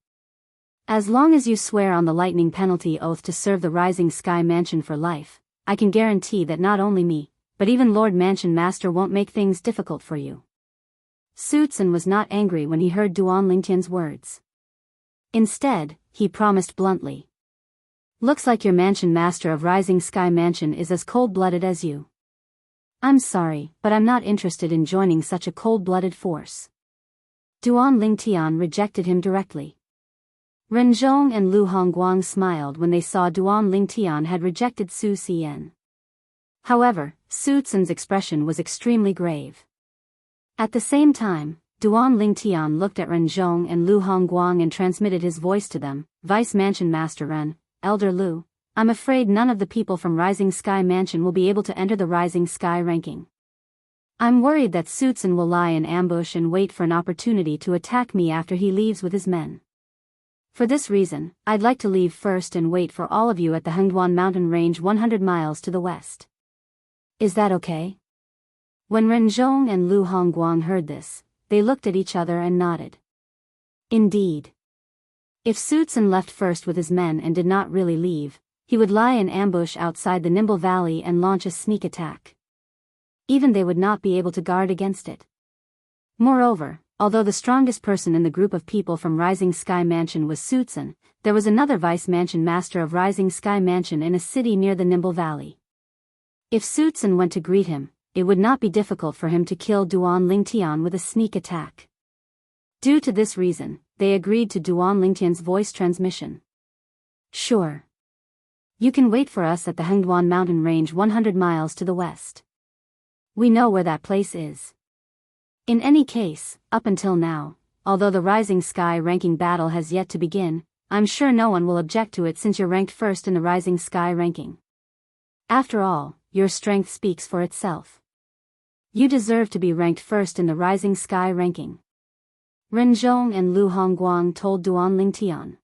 As long as you swear on the lightning penalty oath to serve the Rising Sky Mansion for life, I can guarantee that not only me, but even Lord Mansion Master won't make things difficult for you. Sutsun was not angry when he heard Duan Lingtian's words. Instead, he promised bluntly. Looks like your Mansion Master of Rising Sky Mansion is as cold-blooded as you. I'm sorry, but I'm not interested in joining such a cold-blooded force. Duan Lingtian rejected him directly. Ren Zhong and Lu Hongguang smiled when they saw Duan Lingtian had rejected Su Xian. However, Su Tsun's expression was extremely grave. At the same time, Duan Lingtian looked at Ren Zhong and Lu Hongguang and transmitted his voice to them. Vice Mansion Master Ren, Elder Lu, I'm afraid none of the people from Rising Sky Mansion will be able to enter the Rising Sky ranking. I'm worried that Su Tsun will lie in ambush and wait for an opportunity to attack me after he leaves with his men. For this reason, I'd like to leave first and wait for all of you at the Hengduan mountain range 100 miles to the west. Is that okay? When Ren Zhong and Lu Hongguang heard this, they looked at each other and nodded. Indeed. If Su Tsun left first with his men and did not really leave, he would lie in ambush outside the Nimble Valley and launch a sneak attack. Even they would not be able to guard against it. Moreover, although the strongest person in the group of people from Rising Sky Mansion was Su Tsun, there was another Vice Mansion Master of Rising Sky Mansion in a city near the Nimble Valley. If Su Tsun went to greet him, it would not be difficult for him to kill Duan Lingtian with a sneak attack. Due to this reason, they agreed to Duan Lingtian's voice transmission. Sure. You can wait for us at the Hengduan mountain range 100 miles to the west. We know where that place is. In any case, up until now, although the Rising Sky ranking battle has yet to begin, I'm sure no one will object to it since you're ranked first in the Rising Sky ranking. After all, your strength speaks for itself. You deserve to be ranked first in the Rising Sky ranking. Ren Zhong and Lu Hongguang told Duan Lingtian.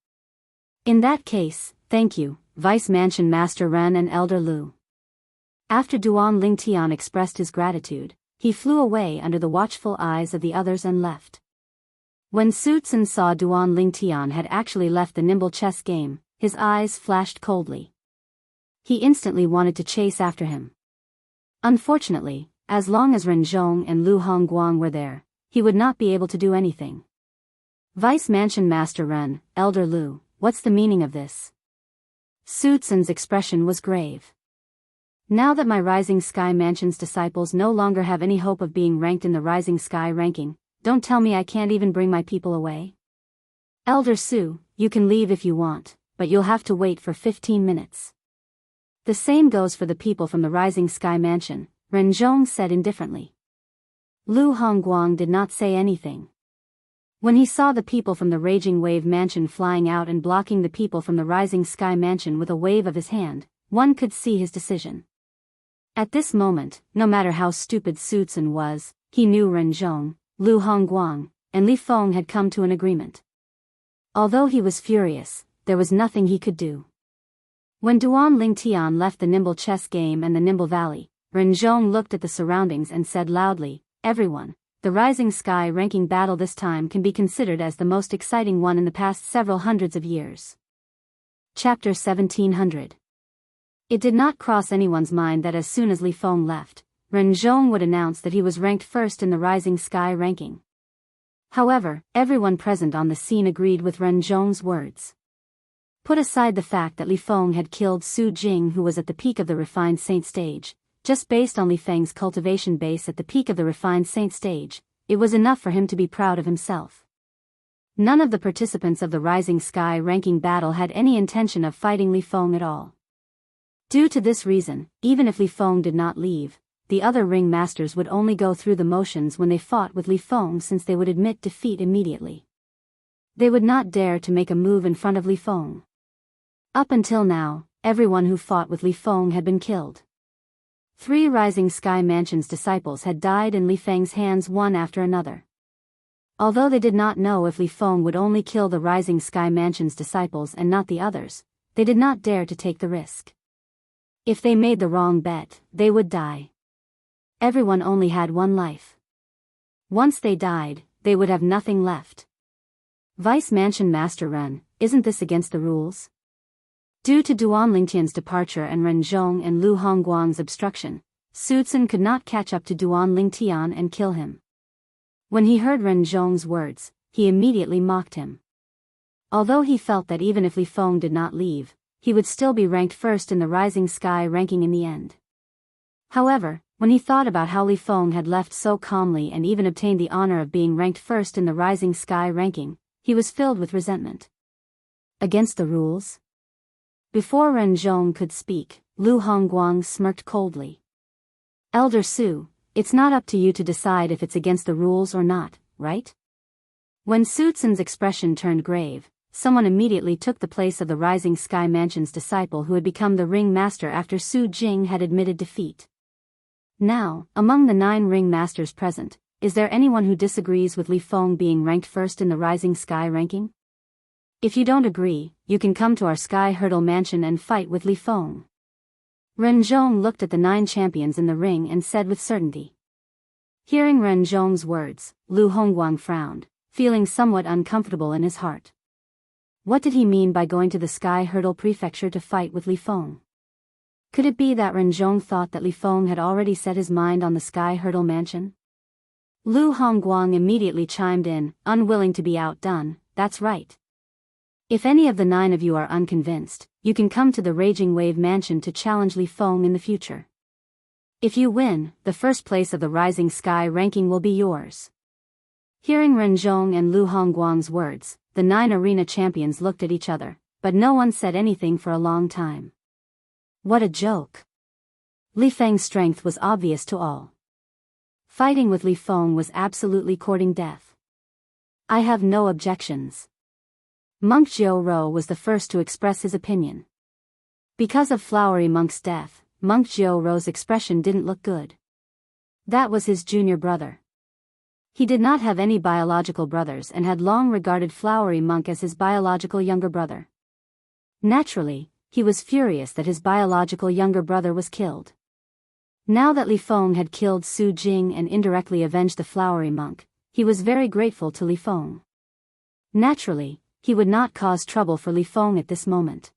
In that case, thank you, Vice Mansion Master Ren and Elder Lu. After Duan Lingtian expressed his gratitude, he flew away under the watchful eyes of the others and left. When Su Tsun saw Duan Lingtian had actually left the nimble chess game, his eyes flashed coldly. He instantly wanted to chase after him. Unfortunately, as long as Ren Zhong and Lu Hongguang were there, he would not be able to do anything. Vice Mansion Master Ren, Elder Lu, what's the meaning of this? Su Tsun's expression was grave. Now that my Rising Sky Mansion's disciples no longer have any hope of being ranked in the Rising Sky ranking, don't tell me I can't even bring my people away. Elder Su, you can leave if you want, but you'll have to wait for 15 minutes. The same goes for the people from the Rising Sky Mansion, Ren Zhong said indifferently. Lu Hongguang did not say anything. When he saw the people from the Raging Wave Mansion flying out and blocking the people from the Rising Sky Mansion with a wave of his hand, one could see his decision. At this moment, no matter how stupid Su Tsun was, he knew Ren Zhong, Lu Hongguang, and Li Feng had come to an agreement. Although he was furious, there was nothing he could do. When Duan Lingtian left the Nimble chess game and the Nimble Valley, Ren Zhong looked at the surroundings and said loudly, "Everyone, the Rising Sky ranking battle this time can be considered as the most exciting one in the past several hundreds of years." Chapter 1700. It did not cross anyone's mind that as soon as Li Feng left, Ren Zhong would announce that he was ranked first in the Rising Sky ranking. However, everyone present on the scene agreed with Ren Zhong's words. Put aside the fact that Li Feng had killed Su Jing, who was at the peak of the refined saint stage, just based on Li Feng's cultivation base at the peak of the refined saint stage, it was enough for him to be proud of himself. None of the participants of the Rising Sky ranking battle had any intention of fighting Li Feng at all. Due to this reason, even if Li Feng did not leave, the other ring masters would only go through the motions when they fought with Li Feng, since they would admit defeat immediately. They would not dare to make a move in front of Li Feng. Up until now, everyone who fought with Li Feng had been killed. 3 Rising Sky Mansion's disciples had died in Li Feng's hands one after another. Although they did not know if Li Feng would only kill the Rising Sky Mansion's disciples and not the others, they did not dare to take the risk. If they made the wrong bet, they would die. Everyone only had one life. Once they died, they would have nothing left. Vice Mansion Master Ren, isn't this against the rules? Due to Duan Lingtian's departure and Ren Zhong and Lu Hongguang's obstruction, Su Tsun could not catch up to Duan Lingtian and kill him. When he heard Ren Zhong's words, he immediately mocked him. Although he felt that even if Li Feng did not leave, he would still be ranked first in the Rising Sky ranking in the end. However, when he thought about how Li Feng had left so calmly and even obtained the honor of being ranked first in the Rising Sky ranking, he was filled with resentment. Against the rules? Before Ren Zhong could speak, Lu Hongguang smirked coldly. Elder Su, it's not up to you to decide if it's against the rules or not, right? When Su Tsun's expression turned grave, someone immediately took the place of the Rising Sky Mansion's disciple who had become the ring master after Su Jing had admitted defeat. Now, among the 9 ring masters present, is there anyone who disagrees with Li Feng being ranked first in the Rising Sky ranking? If you don't agree, you can come to our Sky Hurdle Mansion and fight with Li Feng. Ren Zhong looked at the 9 champions in the ring and said with certainty. Hearing Ren Zhong's words, Lu Hongguang frowned, feeling somewhat uncomfortable in his heart. What did he mean by going to the Sky Hurdle Prefecture to fight with Li Feng? Could it be that Ren Zhong thought that Li Feng had already set his mind on the Sky Hurdle Mansion? Lu Hongguang immediately chimed in, unwilling to be outdone. That's right. If any of the 9 of you are unconvinced, you can come to the Raging Wave Mansion to challenge Li Feng in the future. If you win, the first place of the Rising Sky ranking will be yours. Hearing Ren Zhong and Lu Hongguang's words, the 9 arena champions looked at each other, but no one said anything for a long time. What a joke. Li Feng's strength was obvious to all. Fighting with Li Feng was absolutely courting death. I have no objections. Monk Jiao Ro was the first to express his opinion. Because of Flowery Monk's death, Monk Jiao Ro's expression didn't look good. That was his junior brother. He did not have any biological brothers and had long regarded Flowery Monk as his biological younger brother. Naturally, he was furious that his biological younger brother was killed. Now that Li Feng had killed Su Jing and indirectly avenged the Flowery Monk, he was very grateful to Li Feng. Naturally, he would not cause trouble for Li Feng at this moment.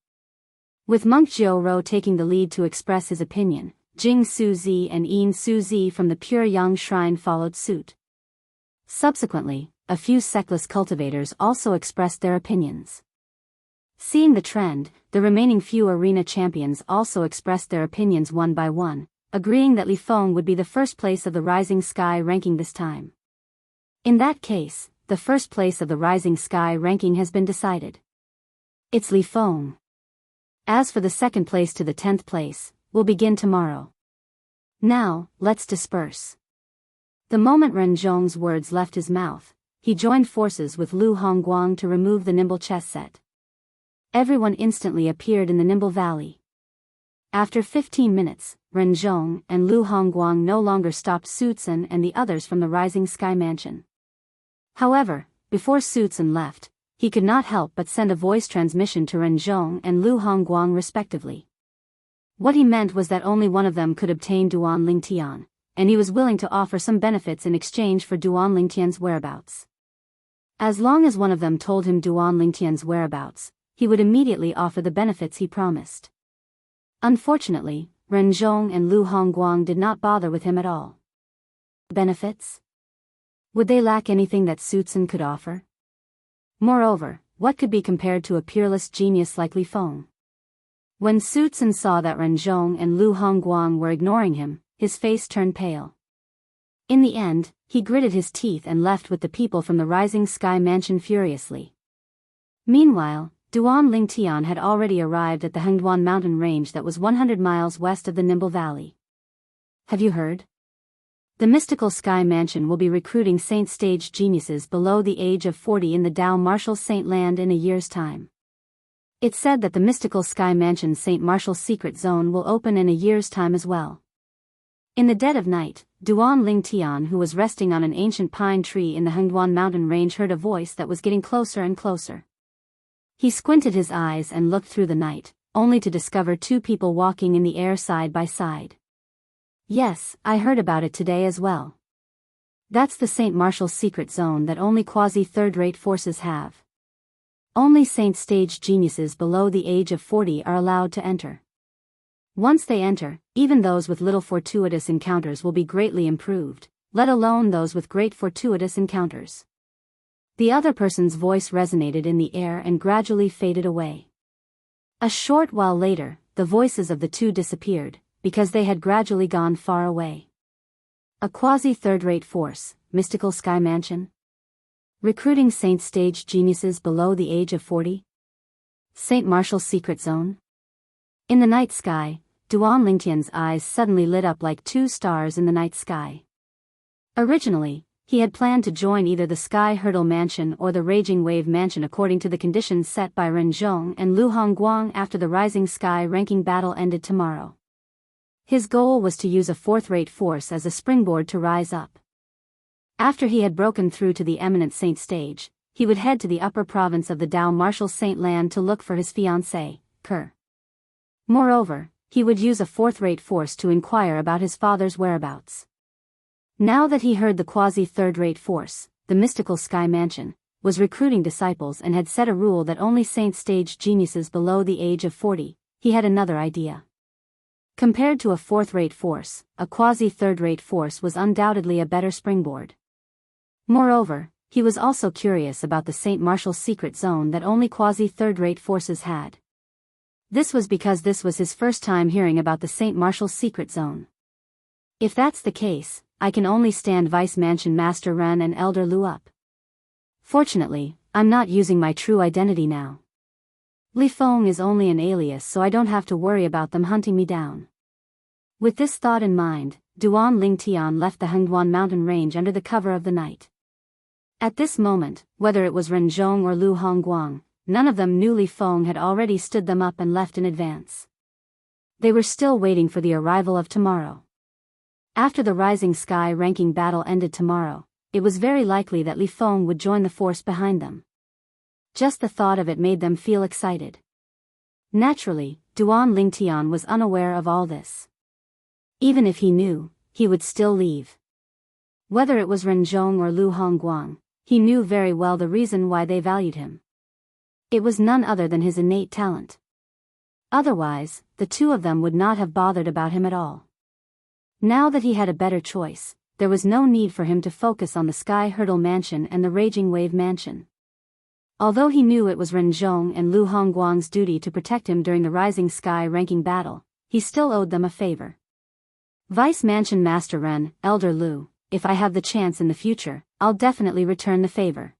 With Monk Jiao Ro taking the lead to express his opinion, Jing Su Zi and Yin Su Zi from the Pure Yang Shrine followed suit. Subsequently, a few sectless cultivators also expressed their opinions. Seeing the trend, the remaining few arena champions also expressed their opinions one by one, agreeing that Li Feng would be the first place of the Rising Sky ranking this time. In that case, the first place of the Rising Sky ranking has been decided. It's Li Feng. As for the second place to the 10th place, we'll begin tomorrow. Now, let's disperse. The moment Ren Zhong's words left his mouth, he joined forces with Lu Hongguang to remove the nimble chess set. Everyone instantly appeared in the Nimble Valley. After 15 minutes, Ren Zhong and Lu Hongguang no longer stopped Su Tsun and the others from the Rising Sky Mansion. However, before Su Tsun left, he could not help but send a voice transmission to Ren Zhong and Lu Hongguang respectively. What he meant was that only one of them could obtain Duan Lingtian, and he was willing to offer some benefits in exchange for Duan Lingtian's whereabouts. As long as one of them told him Duan Lingtian's whereabouts, he would immediately offer the benefits he promised. Unfortunately, Ren Zhong and Lu Hongguang did not bother with him at all. Benefits? Would they lack anything that Su Tsun could offer? Moreover, what could be compared to a peerless genius like Li Feng? When Su Tsun saw that Ren Zhong and Lu Hongguang were ignoring him, his face turned pale. In the end, he gritted his teeth and left with the people from the Rising Sky Mansion furiously. Meanwhile, Duan Lingtian had already arrived at the Hengduan mountain range that was 100 miles west of the Nimble Valley. Have you heard? The mystical Sky Mansion will be recruiting Saint Stage geniuses below the age of 40 in the Dao Martial Saint Land in a year's time. It's said that the mystical Sky Mansion Saint Martial Secret Zone will open in a year's time as well. In the dead of night, Duan Lingtian, who was resting on an ancient pine tree in the Hengduan mountain range, heard a voice that was getting closer and closer. He squinted his eyes and looked through the night, only to discover 2 people walking in the air side by side. Yes, I heard about it today as well. That's the Saint Martial Secret Zone that only quasi-third-rate forces have. Only Saint Stage geniuses below the age of 40 are allowed to enter. Once they enter, even those with little fortuitous encounters will be greatly improved, let alone those with great fortuitous encounters. The other person's voice resonated in the air and gradually faded away. A short while later, the voices of the 2 disappeared, because they had gradually gone far away. A quasi-third-rate force, Mystical Sky Mansion? Recruiting Saint Stage geniuses below the age of 40? Saint Martial's secret zone? In the night sky, Duan Lingtian's eyes suddenly lit up like two stars in the night sky. Originally, he had planned to join either the Sky Hurdle Mansion or the Raging Wave Mansion according to the conditions set by Ren Zhong and Lu Hongguang after the Rising Sky ranking battle ended tomorrow. His goal was to use a fourth-rate force as a springboard to rise up. After he had broken through to the Eminent Saint stage, he would head to the upper province of the Dao Martial Saint land to look for his fiancée, Ker. Moreover, he would use a fourth-rate force to inquire about his father's whereabouts. Now that he heard the quasi-third-rate force, the mystical Sky Mansion, was recruiting disciples and had set a rule that only Saint-stage geniuses below the age of 40, he had another idea. Compared to a fourth-rate force, a quasi-third-rate force was undoubtedly a better springboard. Moreover, he was also curious about the Saint Martial's secret zone that only quasi-third-rate forces had. This was because this was his first time hearing about the Saint Martial's secret zone. If that's the case, I can only stand Vice Mansion Master Ren and Elder Lu up. Fortunately, I'm not using my true identity now. Li Feng is only an alias, so I don't have to worry about them hunting me down. With this thought in mind, Duan Lingtian left the Hengduan mountain range under the cover of the night. At this moment, whether it was Ren Zhong or Lu Hongguang, none of them knew Li Feng had already stood them up and left in advance. They were still waiting for the arrival of tomorrow. After the Rising Sky ranking battle ended tomorrow, it was very likely that Li Feng would join the force behind them. Just the thought of it made them feel excited. Naturally, Duan Lingtian was unaware of all this. Even if he knew, he would still leave. Whether it was Ren Zhong or Lu Hongguang, he knew very well the reason why they valued him. It was none other than his innate talent. Otherwise, the two of them would not have bothered about him at all. Now that he had a better choice, there was no need for him to focus on the Sky Hurdle Mansion and the Raging Wave Mansion. Although he knew it was Ren Zhong and Lu Hongguang's duty to protect him during the Rising Sky ranking battle, he still owed them a favor. Vice Mansion Master Ren, Elder Lu, if I have the chance in the future, I'll definitely return the favor.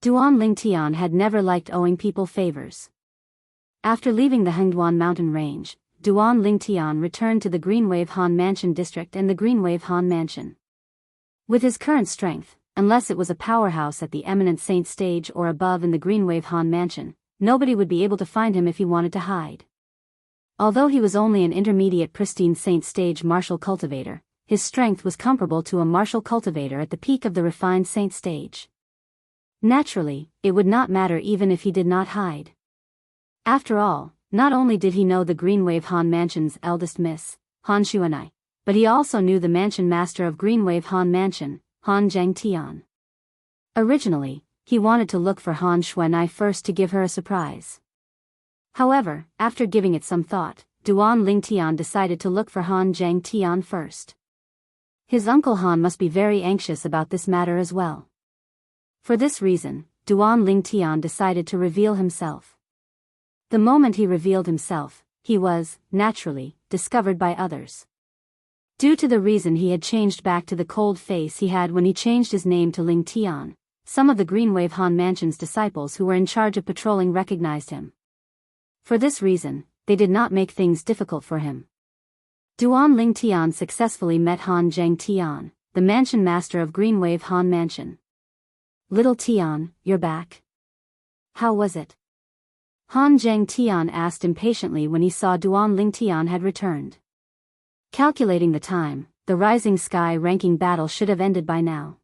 Duan Lingtian had never liked owing people favors. After leaving the Hengduan mountain range, Duan Lingtian returned to the Greenwave Han Mansion district and the Greenwave Han Mansion. With his current strength, unless it was a powerhouse at the Eminent Saint stage or above in the Greenwave Han Mansion, nobody would be able to find him if he wanted to hide. Although he was only an intermediate pristine Saint stage martial cultivator, his strength was comparable to a martial cultivator at the peak of the refined Saint stage. Naturally, it would not matter even if he did not hide. After all, not only did he know the Greenwave Han Mansion's eldest miss, Han Xuanai, but he also knew the mansion master of Greenwave Han Mansion, Han Zhangtian. Originally, he wanted to look for Han Xuanai first to give her a surprise. However, after giving it some thought, Duan Lingtian decided to look for Han Zhangtian first. His uncle Han must be very anxious about this matter as well. For this reason, Duan Lingtian decided to reveal himself. The moment he revealed himself, he was, naturally, discovered by others. Due to the reason he had changed back to the cold face he had when he changed his name to Lingtian, some of the Greenwave Han Mansion's disciples who were in charge of patrolling recognized him. For this reason, they did not make things difficult for him. Duan Lingtian successfully met Han Zhangtian, the mansion master of Greenwave Han Mansion. "Little Tian, you're back. How was it?" Han Zhangtian asked impatiently when he saw Duan Lingtian had returned. Calculating the time, the Rising Sky ranking battle should have ended by now.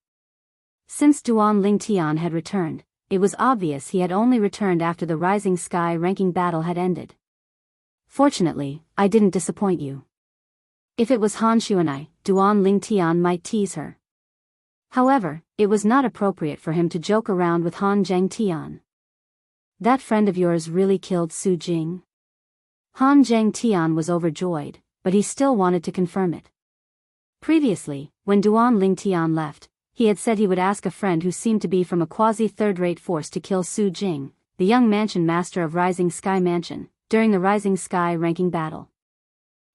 Since Duan Lingtian had returned, it was obvious he had only returned after the Rising Sky ranking battle had ended. "Fortunately, I didn't disappoint you." If it was Han Xuanai, Duan Lingtian might tease her. However, it was not appropriate for him to joke around with Han Zhangtian. "That friend of yours really killed Su Jing?" Han Zhangtian was overjoyed, but he still wanted to confirm it. Previously, when Duan Lingtian left, he had said he would ask a friend who seemed to be from a quasi-third-rate force to kill Su Jing, the young mansion master of Rising Sky Mansion, during the Rising Sky ranking battle.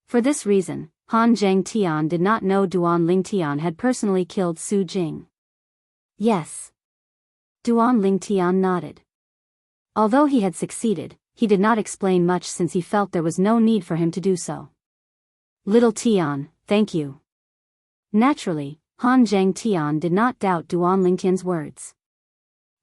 For this reason, Han Zhangtian did not know Duan Lingtian had personally killed Su Jing. "Yes." Duan Lingtian nodded. Although he had succeeded, he did not explain much since he felt there was no need for him to do so. Little Tian, thank you. Naturally, Han Zhang Tian did not doubt Duan Lingtian's words.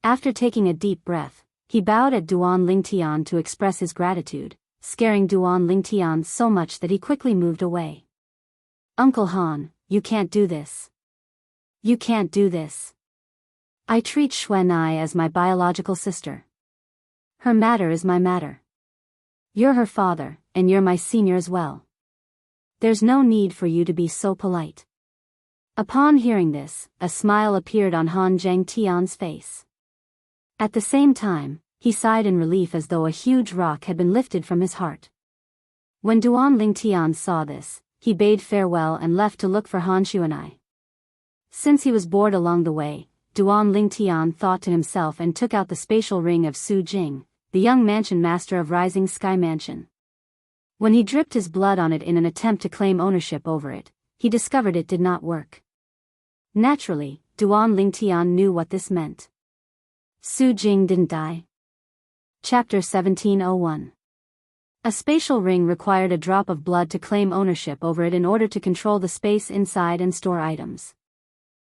After taking a deep breath, he bowed at Duan Lingtian to express his gratitude, scaring Duan Lingtian so much that he quickly moved away. Uncle Han, you can't do this. You can't do this. I treat Xuanai as my biological sister. Her matter is my matter. You're her father, and you're my senior as well. There's no need for you to be so polite. Upon hearing this, a smile appeared on Han Zhang Tian's face. At the same time, he sighed in relief as though a huge rock had been lifted from his heart. When Duan Lingtian saw this, he bade farewell and left to look for Han Xuanai. Since he was bored along the way, Duan Lingtian thought to himself and took out the spatial ring of Su Jing, the young mansion master of Rising Sky Mansion. When he dripped his blood on it in an attempt to claim ownership over it, he discovered it did not work. Naturally, Duan Lingtian knew what this meant. Su Jing didn't die. Chapter 1701. A spatial ring required a drop of blood to claim ownership over it in order to control the space inside and store items.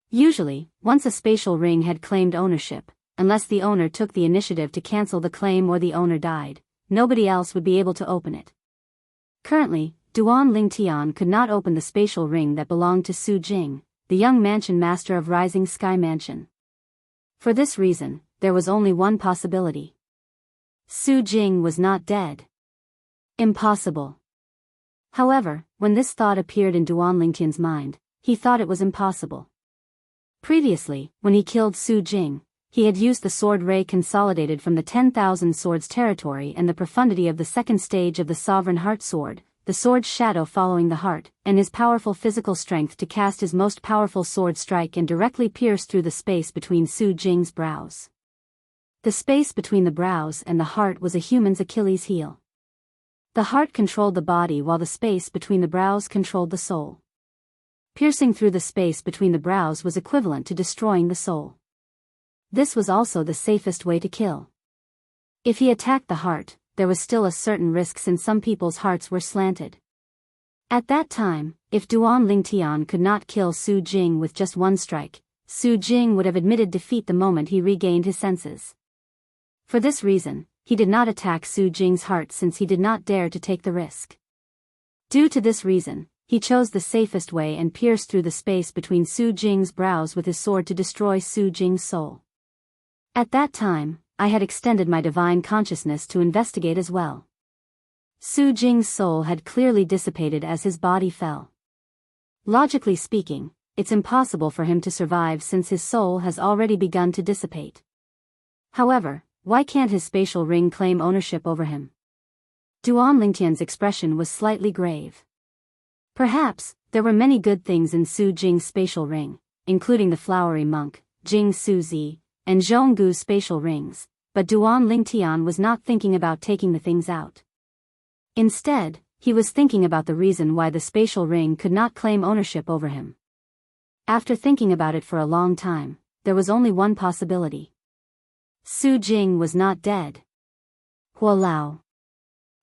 Usually, once a spatial ring had claimed ownership, unless the owner took the initiative to cancel the claim or the owner died, nobody else would be able to open it. Currently, Duan Lingtian could not open the spatial ring that belonged to Su Jing, the young mansion master of Rising Sky Mansion. For this reason, there was only one possibility. Su Jing was not dead. Impossible. However, when this thought appeared in Duan Lingtian's mind, he thought it was impossible. Previously, when he killed Su Jing, he had used the sword ray consolidated from the 10,000 swords territory and the profundity of the second stage of the sovereign heart sword, the sword's shadow following the heart, and his powerful physical strength to cast his most powerful sword strike and directly pierce through the space between Su Jing's brows. The space between the brows and the heart was a human's Achilles heel. The heart controlled the body while the space between the brows controlled the soul. Piercing through the space between the brows was equivalent to destroying the soul. This was also the safest way to kill. If he attacked the heart, there was still a certain risk since some people's hearts were slanted. At that time, if Duan Lingtian could not kill Su Jing with just one strike, Su Jing would have admitted defeat the moment he regained his senses. For this reason, he did not attack Su Jing's heart since he did not dare to take the risk. Due to this reason, he chose the safest way and pierced through the space between Su Jing's brows with his sword to destroy Su Jing's soul. At that time, I had extended my divine consciousness to investigate as well. Su Jing's soul had clearly dissipated as his body fell. Logically speaking, it's impossible for him to survive since his soul has already begun to dissipate. However, why can't his spatial ring claim ownership over him? Duan Lingtian's expression was slightly grave. Perhaps, there were many good things in Su Jing's spatial ring, including the flowery monk, Jing Su Zi, and Zhonggu's spatial rings, but Duan Lingtian was not thinking about taking the things out. Instead, he was thinking about the reason why the spatial ring could not claim ownership over him. After thinking about it for a long time, there was only one possibility. Su Jing was not dead. Huo Lao.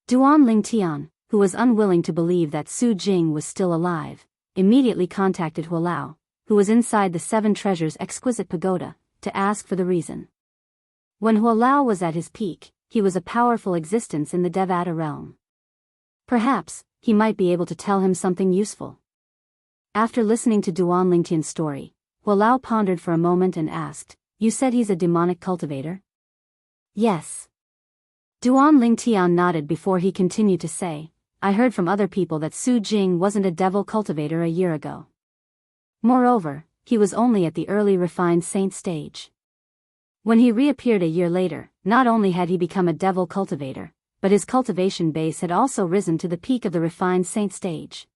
Duan Lingtian, who was unwilling to believe that Su Jing was still alive, immediately contacted Huo Lao, who was inside the Seven Treasures Exquisite Pagoda, to ask for the reason. When Huo Lao was at his peak, he was a powerful existence in the Devata realm. Perhaps, he might be able to tell him something useful. After listening to Duan Lingtian's story, Huo Lao pondered for a moment and asked, "You said he's a demonic cultivator?" "Yes." Duan Lingtian nodded before he continued to say, "I heard from other people that Su Jing wasn't a devil cultivator a year ago. Moreover, he was only at the early refined saint stage. When he reappeared a year later, not only had he become a devil cultivator, but his cultivation base had also risen to the peak of the refined saint stage."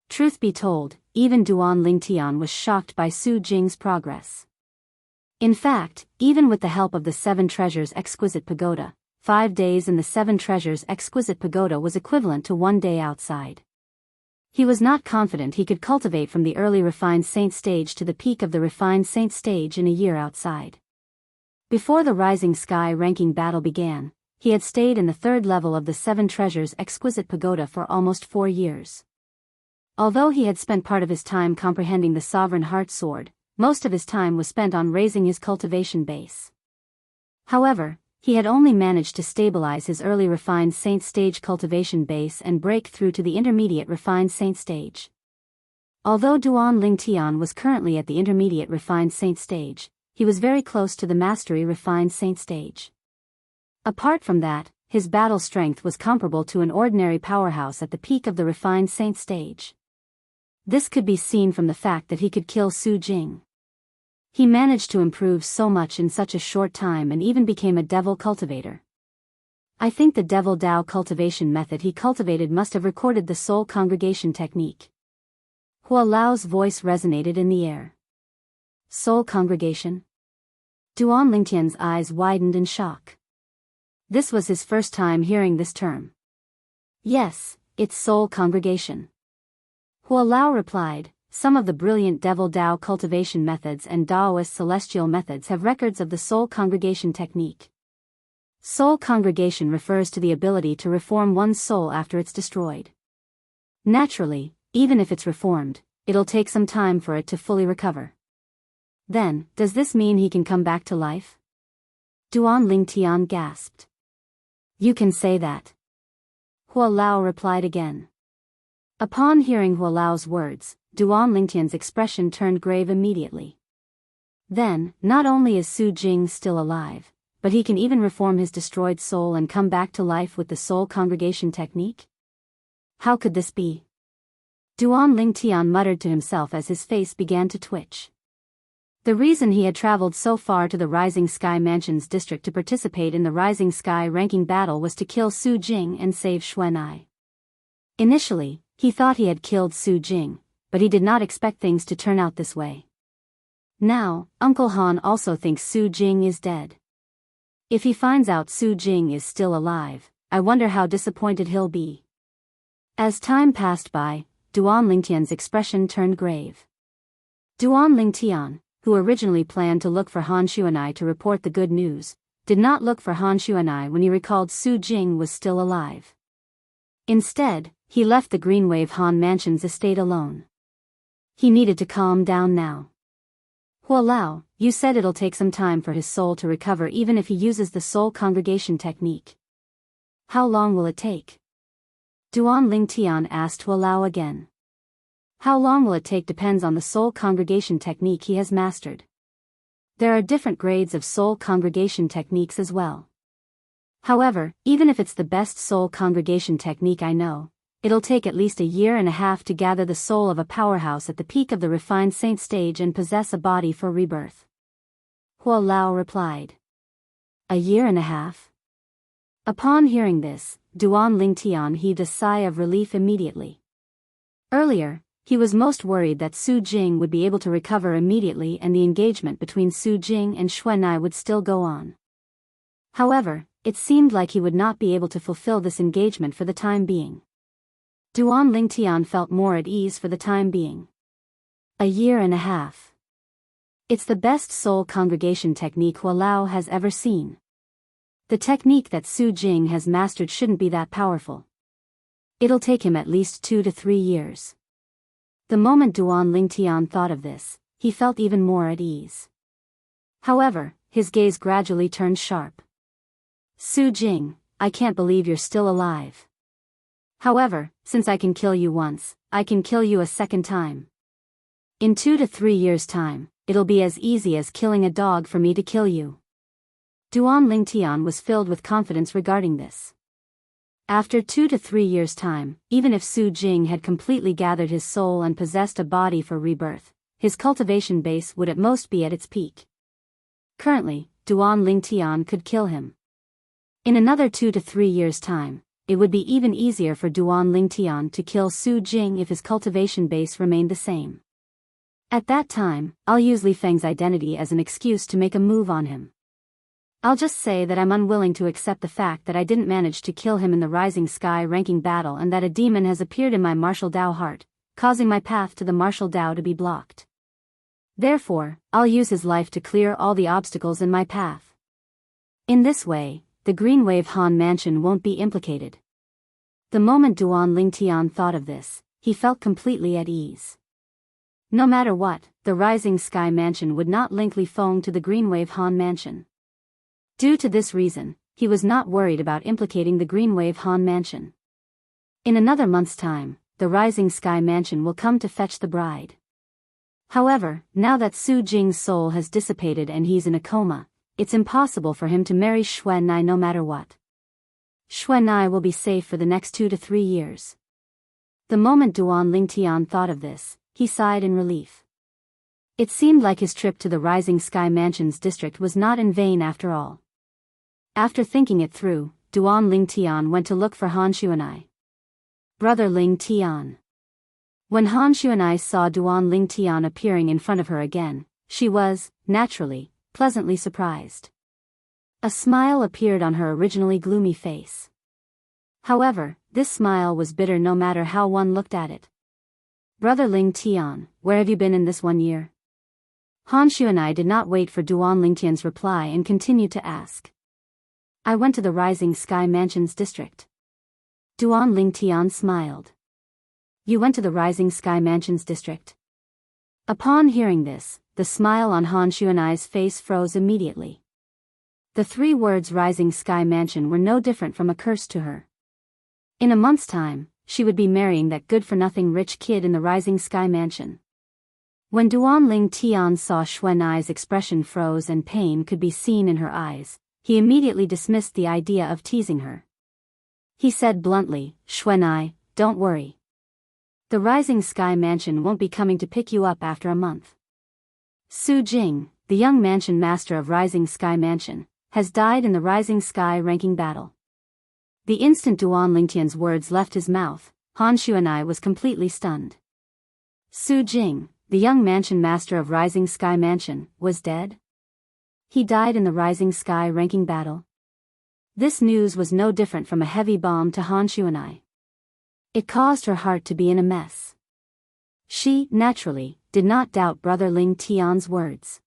Truth be told, even Duan Lingtian was shocked by Su Jing's progress. In fact, even with the help of the Seven Treasures Exquisite Pagoda, 5 days in the Seven Treasures Exquisite Pagoda was equivalent to 1 day outside. He was not confident he could cultivate from the early refined saint stage to the peak of the refined saint stage in a year outside. Before the Rising Sky ranking battle began, he had stayed in the third level of the Seven Treasures exquisite pagoda for almost 4 years. Although he had spent part of his time comprehending the Sovereign Heart Sword, most of his time was spent on raising his cultivation base. However, he had only managed to stabilize his early refined saint stage cultivation base and break through to the intermediate refined saint stage. Although Duan Lingtian was currently at the intermediate refined saint stage, he was very close to the mastery refined saint stage. Apart from that, his battle strength was comparable to an ordinary powerhouse at the peak of the refined saint stage. This could be seen from the fact that he could kill Su Jing. He managed to improve so much in such a short time and even became a devil cultivator. I think the devil Dao cultivation method he cultivated must have recorded the soul congregation technique. Hua Lao's voice resonated in the air. Soul congregation? Duan Lingtian's eyes widened in shock. This was his first time hearing this term. Yes, it's soul congregation. Hua Lao replied, some of the brilliant devil Dao cultivation methods and Daoist celestial methods have records of the soul congregation technique. Soul congregation refers to the ability to reform one's soul after it's destroyed. Naturally, even if it's reformed, it'll take some time for it to fully recover. Then, does this mean he can come back to life? Duan Lingtian gasped. You can say that. Hua Lao replied again. Upon hearing Hua Lao's words, Duan Lingtian's expression turned grave immediately. Then, not only is Su Jing still alive, but he can even reform his destroyed soul and come back to life with the soul congregation technique? How could this be? Duan Lingtian muttered to himself as his face began to twitch. The reason he had traveled so far to the Rising Sky Mansions district to participate in the Rising Sky ranking battle was to kill Su Jing and save Xuan'ai. Initially, he thought he had killed Su Jing, but he did not expect things to turn out this way. Now, Uncle Han also thinks Su Jing is dead. If he finds out Su Jing is still alive, I wonder how disappointed he'll be. As time passed by, Duan Lingtian's expression turned grave. Duan Lingtian, who originally planned to look for Han Xuan'ai to report the good news, did not look for Han Xuan'ai when he recalled Su Jing was still alive. Instead, he left the Greenwave Han Mansion's estate alone. He needed to calm down now. Hua Lao, you said it'll take some time for his soul to recover even if he uses the soul congregation technique. How long will it take? Duan Lingtian asked Hua Lao again. How long will it take depends on the soul congregation technique he has mastered. There are different grades of soul congregation techniques as well. However, even if it's the best soul congregation technique I know, it'll take at least 1.5 years to gather the soul of a powerhouse at the peak of the refined saint stage and possess a body for rebirth. Hua Lao replied. 1.5 years? Upon hearing this, Duan Lingtian heaved a sigh of relief immediately. Earlier, he was most worried that Su Jing would be able to recover immediately and the engagement between Su Jing and Xuan'ai would still go on. However, it seemed like he would not be able to fulfill this engagement for the time being. Duan Lingtian felt more at ease for the time being. 1.5 years. It's the best soul congregation technique Hua Lao has ever seen. The technique that Su Jing has mastered shouldn't be that powerful. It'll take him at least 2 to 3 years. The moment Duan Lingtian thought of this, he felt even more at ease. However, his gaze gradually turned sharp. Su Jing, I can't believe you're still alive. However, since I can kill you once, I can kill you a second time. In 2 to 3 years' time, it'll be as easy as killing a dog for me to kill you. Duan Lingtian was filled with confidence regarding this. After 2 to 3 years' time, even if Su Jing had completely gathered his soul and possessed a body for rebirth, his cultivation base would at most be at its peak. Currently, Duan Lingtian could kill him. In another 2 to 3 years' time, it would be even easier for Duan Lingtian to kill Su Jing if his cultivation base remained the same. At that time, I'll use Li Feng's identity as an excuse to make a move on him. I'll just say that I'm unwilling to accept the fact that I didn't manage to kill him in the Rising Sky ranking battle and that a demon has appeared in my martial Dao heart, causing my path to the martial Dao to be blocked. Therefore, I'll use his life to clear all the obstacles in my path. In this way, the Green Wave Han Mansion won't be implicated. The moment Duan Lingtian thought of this, he felt completely at ease. No matter what, the Rising Sky Mansion would not link Li Feng to the Green Wave Han Mansion. Due to this reason, he was not worried about implicating the Green Wave Han Mansion. In another month's time, the Rising Sky Mansion will come to fetch the bride. However, now that Su Jing's soul has dissipated and he's in a coma, it's impossible for him to marry Xuan Nai no matter what. Xuan Nai will be safe for the next 2 to 3 years. The moment Duan Lingtian thought of this, he sighed in relief. It seemed like his trip to the Rising Sky Mansion's district was not in vain after all. After thinking it through, Duan Lingtian went to look for Han Xuanai. Brother Lingtian. When Han Xuanai saw Duan Lingtian appearing in front of her again, she was, naturally, pleasantly surprised. A smile appeared on her originally gloomy face. However, this smile was bitter no matter how one looked at it. Brother Lingtian, where have you been in this 1 year? Han Xuanai did not wait for Duan Lingtian's reply and continued to ask. I went to the Rising Sky Mansion's district. Duan Lingtian smiled. You went to the Rising Sky Mansion's district? Upon hearing this, the smile on Han Xuanai's face froze immediately. The 3 words Rising Sky Mansion were no different from a curse to her. In a month's time, she would be marrying that good-for-nothing rich kid in the Rising Sky Mansion. When Duan Lingtian saw Xuanai's expression froze and pain could be seen in her eyes, he immediately dismissed the idea of teasing her. He said bluntly, Xuanai, don't worry. The Rising Sky Mansion won't be coming to pick you up after a month. Su Jing, the young mansion master of Rising Sky Mansion, has died in the Rising Sky ranking battle. The instant Duan Lingtian's words left his mouth, Han Xuanai was completely stunned. Su Jing, the young mansion master of Rising Sky Mansion, was dead? He died in the Rising Sky ranking battle. This news was no different from a heavy bomb to Han Xuanai. It caused her heart to be in a mess. She, naturally, did not doubt Brother Lingtian's words.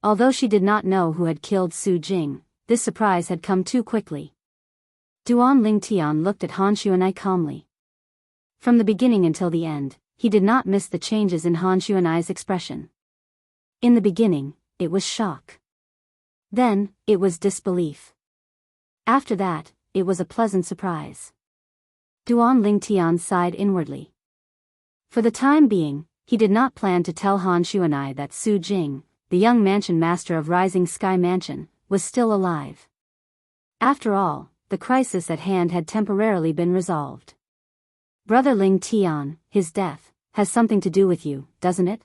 Although she did not know who had killed Su Jing, this surprise had come too quickly. Duan Lingtian looked at Han Xuanai calmly. From the beginning until the end, he did not miss the changes in Han Xuanai's expression. In the beginning, it was shock. Then, it was disbelief. After that, it was a pleasant surprise. Duan Lingtian sighed inwardly. For the time being, he did not plan to tell Han Xuanai that Su Jing, the young mansion master of Rising Sky Mansion, was still alive. After all, the crisis at hand had temporarily been resolved. Brother Lingtian, his death, has something to do with you, doesn't it?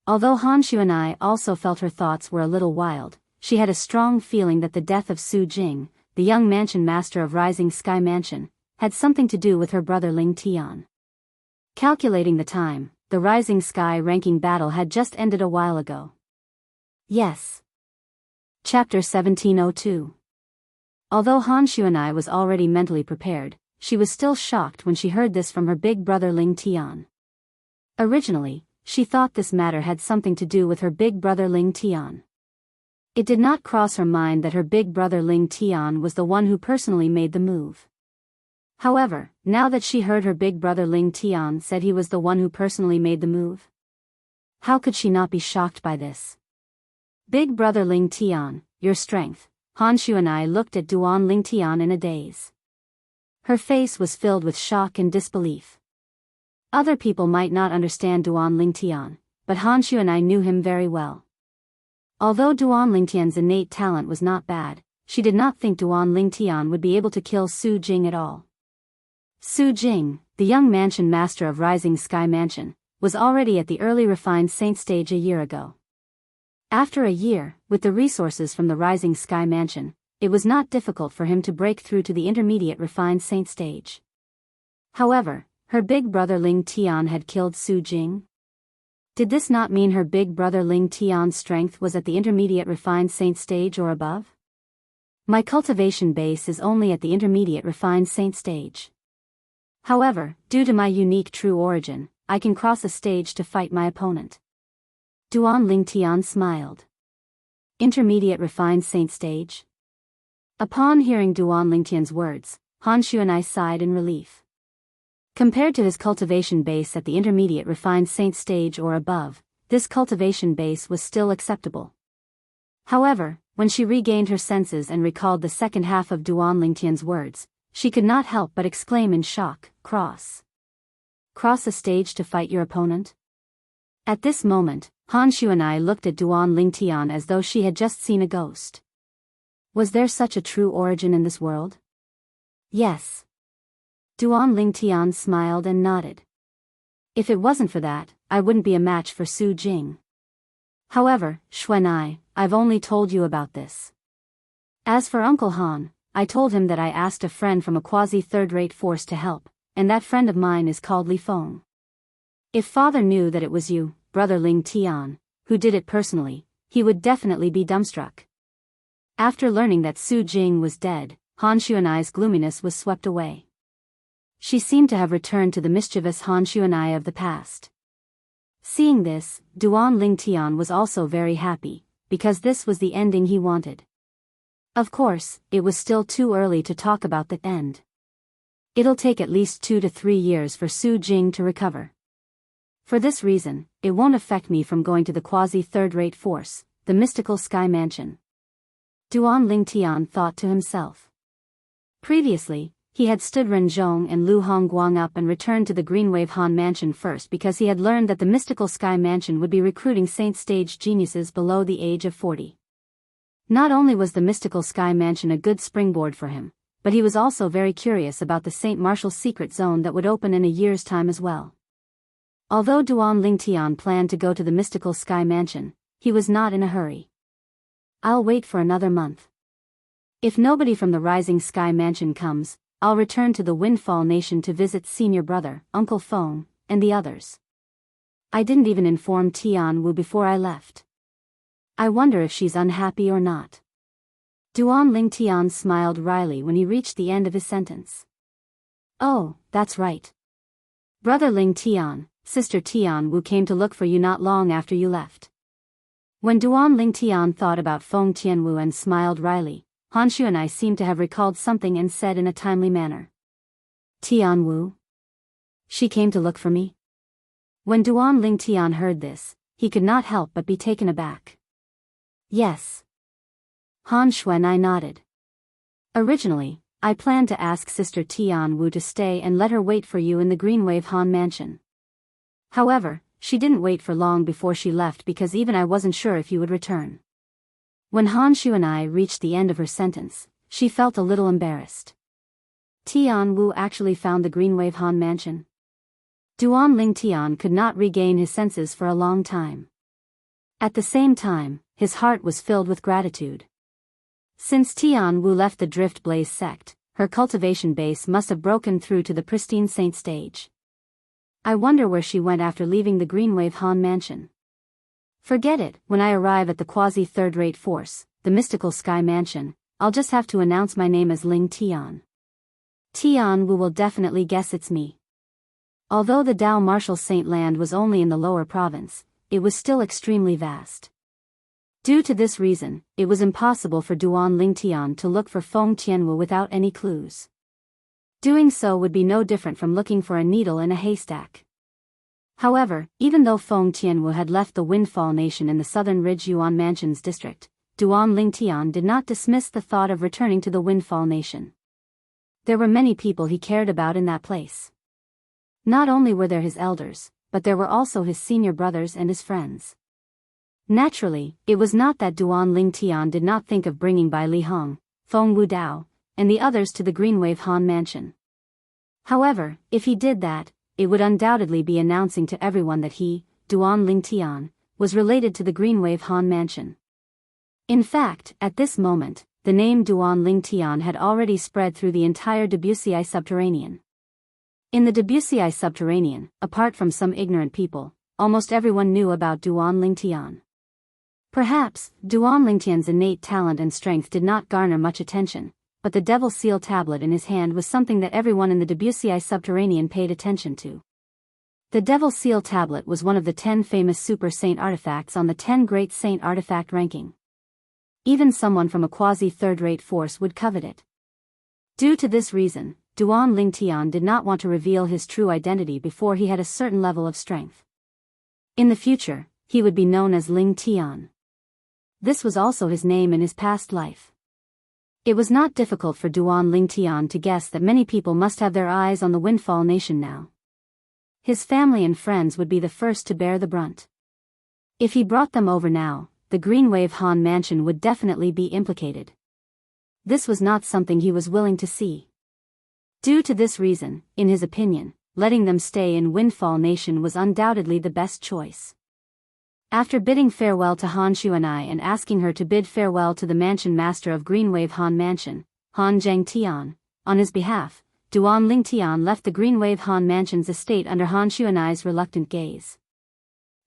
Although Han Xuanai also felt her thoughts were a little wild, she had a strong feeling that the death of Su Jing, the young mansion master of Rising Sky Mansion, had something to do with her brother Lingtian. Calculating the time, the Rising Sky ranking battle had just ended a while ago. Yes. Chapter 1702. Although Han Xuanai was already mentally prepared, she was still shocked when she heard this from her big brother Lingtian. Originally, she thought this matter had something to do with her big brother Lingtian. It did not cross her mind that her big brother Lingtian was the one who personally made the move. However, now that she heard her big brother Lingtian said he was the one who personally made the move, how could she not be shocked by this? Big brother Lingtian, your strength. Han Xuanai looked at Duan Lingtian in a daze. Her face was filled with shock and disbelief. Other people might not understand Duan Lingtian, but Han Xuanai knew him very well. Although Duan Lingtian's innate talent was not bad, she did not think Duan Lingtian would be able to kill Su Jing at all. Su Jing, the young mansion master of Rising Sky Mansion, was already at the early refined saint stage a year ago. After a year, with the resources from the Rising Sky Mansion, it was not difficult for him to break through to the intermediate refined saint stage. However, her big brother Lingtian had killed Su Jing. Did this not mean her big brother Lingtian's strength was at the intermediate refined saint stage or above? My cultivation base is only at the intermediate refined saint stage. However, due to my unique true origin, I can cross a stage to fight my opponent. Duan Lingtian smiled. Intermediate refined saint stage? Upon hearing Duan Lingtian's words, Han Xuanai sighed in relief. Compared to his cultivation base at the intermediate refined saint stage or above, this cultivation base was still acceptable. However, when she regained her senses and recalled the second half of Duan Lingtian's words, she could not help but exclaim in shock, Cross a stage to fight your opponent? At this moment, Han Xuanai looked at Duan Lingtian as though she had just seen a ghost. Was there such a true origin in this world? Yes. Duan Lingtian smiled and nodded. If it wasn't for that, I wouldn't be a match for Su Jing. However, Xuanai, I've only told you about this. As for Uncle Han, I told him that I asked a friend from a quasi-third-rate force to help, and that friend of mine is called Li Feng. If father knew that it was you, brother Ling Tian, who did it personally, he would definitely be dumbstruck. After learning that Su Jing was dead, Han Xuanai's gloominess was swept away. She seemed to have returned to the mischievous Han Xuanai of the past. Seeing this, Duan Lingtian was also very happy, because this was the ending he wanted. Of course, it was still too early to talk about the end. It'll take at least 2 to 3 years for Su Jing to recover. For this reason, it won't affect me from going to the quasi-third-rate force, the mystical sky mansion. Duan Lingtian thought to himself. Previously, he had stood Ren Zhong and Lu Hongguang up and returned to the Greenwave Han Mansion first because he had learned that the mystical sky mansion would be recruiting saint stage geniuses below the age of 40. Not only was the mystical sky mansion a good springboard for him, but he was also very curious about the Saint Martial secret zone that would open in a year's time as well. Although Duan Lingtian planned to go to the mystical sky mansion, he was not in a hurry. I'll wait for another month. If nobody from the Rising Sky Mansion comes, I'll return to the Windfall Nation to visit senior brother, Uncle Feng, and the others. I didn't even inform Tian Wu before I left. I wonder if she's unhappy or not. Duan Lingtian smiled wryly when he reached the end of his sentence. Oh, that's right. Brother Ling Tian, Sister Tian Wu came to look for you not long after you left. When Duan Lingtian thought about Feng Tianwu and smiled wryly, Han Xuanai seemed to have recalled something and said in a timely manner. Tianwu? She came to look for me? When Duan Lingtian heard this, he could not help but be taken aback. Yes. Han Xuanai nodded. Originally, I planned to ask Sister Tianwu to stay and let her wait for you in the Greenwave Han Mansion. However, she didn't wait for long before she left because even I wasn't sure if you would return. When Han Xuanai reached the end of her sentence, she felt a little embarrassed. Tian Wu actually found the Greenwave Han Mansion. Duan Lingtian could not regain his senses for a long time. At the same time, his heart was filled with gratitude. Since Tian Wu left the Drift Blaze sect, her cultivation base must have broken through to the pristine saint stage. I wonder where she went after leaving the Greenwave Han Mansion. Forget it, when I arrive at the quasi-third-rate force, the mystical sky mansion, I'll just have to announce my name as Ling Tian. Tian Wu will definitely guess it's me. Although the Dao Martial Saint Land was only in the lower province, it was still extremely vast. Due to this reason, it was impossible for Duan Lingtian to look for Feng Tianwu without any clues. Doing so would be no different from looking for a needle in a haystack. However, even though Feng Tianwu had left the Windfall Nation in the southern Ridge Yuan Mansions district, Duan Lingtian did not dismiss the thought of returning to the Windfall Nation. There were many people he cared about in that place. Not only were there his elders, but there were also his senior brothers and his friends. Naturally, it was not that Duan Lingtian did not think of bringing Bai Li Hong, Feng Wu Dao, and the others to the Greenwave Han Mansion. However, if he did that, it would undoubtedly be announcing to everyone that he, Duan Lingtian, was related to the Greenwave Han Mansion. In fact, at this moment, the name Duan Lingtian had already spread through the entire Debussy Subterranean. In the Debussy Subterranean, apart from some ignorant people, almost everyone knew about Duan Lingtian. Perhaps, Duan Lingtian's innate talent and strength did not garner much attention, but the Devil Seal tablet in his hand was something that everyone in the Debussy Subterranean paid attention to. The Devil Seal tablet was one of the 10 famous Super Saint artifacts on the 10 Great Saint artifact ranking. even someone from a quasi-third-rate force would covet it. Due to this reason, Duan Lingtian did not want to reveal his true identity before he had a certain level of strength. In the future, he would be known as Ling Tian. This was also his name in his past life. It was not difficult for Duan Lingtian to guess that many people must have their eyes on the Windfall Nation now. His family and friends would be the first to bear the brunt. If he brought them over now, the Greenwave Han Mansion would definitely be implicated. This was not something he was willing to see. Due to this reason, in his opinion, letting them stay in Windfall Nation was undoubtedly the best choice. After bidding farewell to Han Xuanai and asking her to bid farewell to the mansion master of Greenwave Han Mansion, Han Zhengtian, on his behalf, Duan Lingtian left the Greenwave Han Mansion's estate under Han Xuanai's reluctant gaze.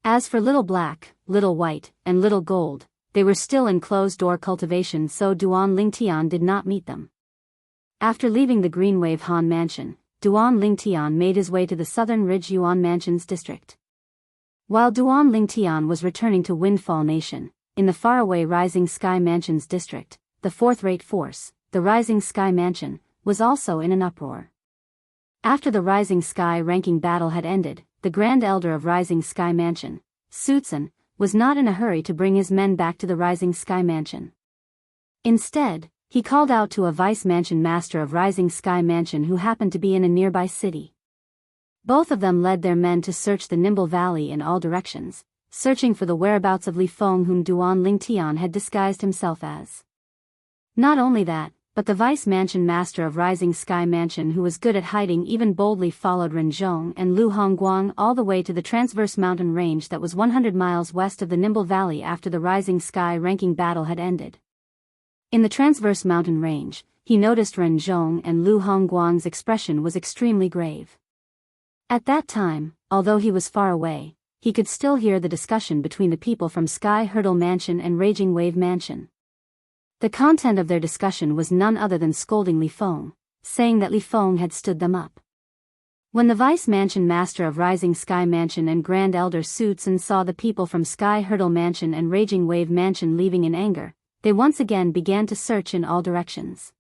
As for Little Black, Little White, and Little Gold, they were still in closed-door cultivation, so Duan Lingtian did not meet them. After leaving the Greenwave Han Mansion, Duan Lingtian made his way to the Southern Ridge Yuan Mansions district. While Duan Lingtian was returning to Windfall Nation, in the faraway Rising Sky Mansions district, the fourth-rate force, the Rising Sky Mansion, was also in an uproar. After the Rising Sky ranking battle had ended, the Grand Elder of Rising Sky Mansion, Sutsun, was not in a hurry to bring his men back to the Rising Sky Mansion. Instead, he called out to a Vice Mansion Master of Rising Sky Mansion who happened to be in a nearby city. Both of them led their men to search the Nimble Valley in all directions, searching for the whereabouts of Li Feng, whom Duan Lingtian had disguised himself as. Not only that, but the Vice Mansion Master of Rising Sky Mansion, who was good at hiding, even boldly followed Renzhong and Lu Hongguang all the way to the transverse mountain range that was 100 miles west of the Nimble Valley after the Rising Sky ranking battle had ended. In the transverse mountain range, he noticed Renzhong and Lu Hongguang's expression was extremely grave. At that time, although he was far away, he could still hear the discussion between the people from Sky Hurdle Mansion and Raging Wave Mansion. The content of their discussion was none other than scolding Li Feng, saying that Li Feng had stood them up. When the Vice Mansion Master of Rising Sky Mansion and Grand Elder Sutsun saw the people from Sky Hurdle Mansion and Raging Wave Mansion leaving in anger, they once again began to search in all directions.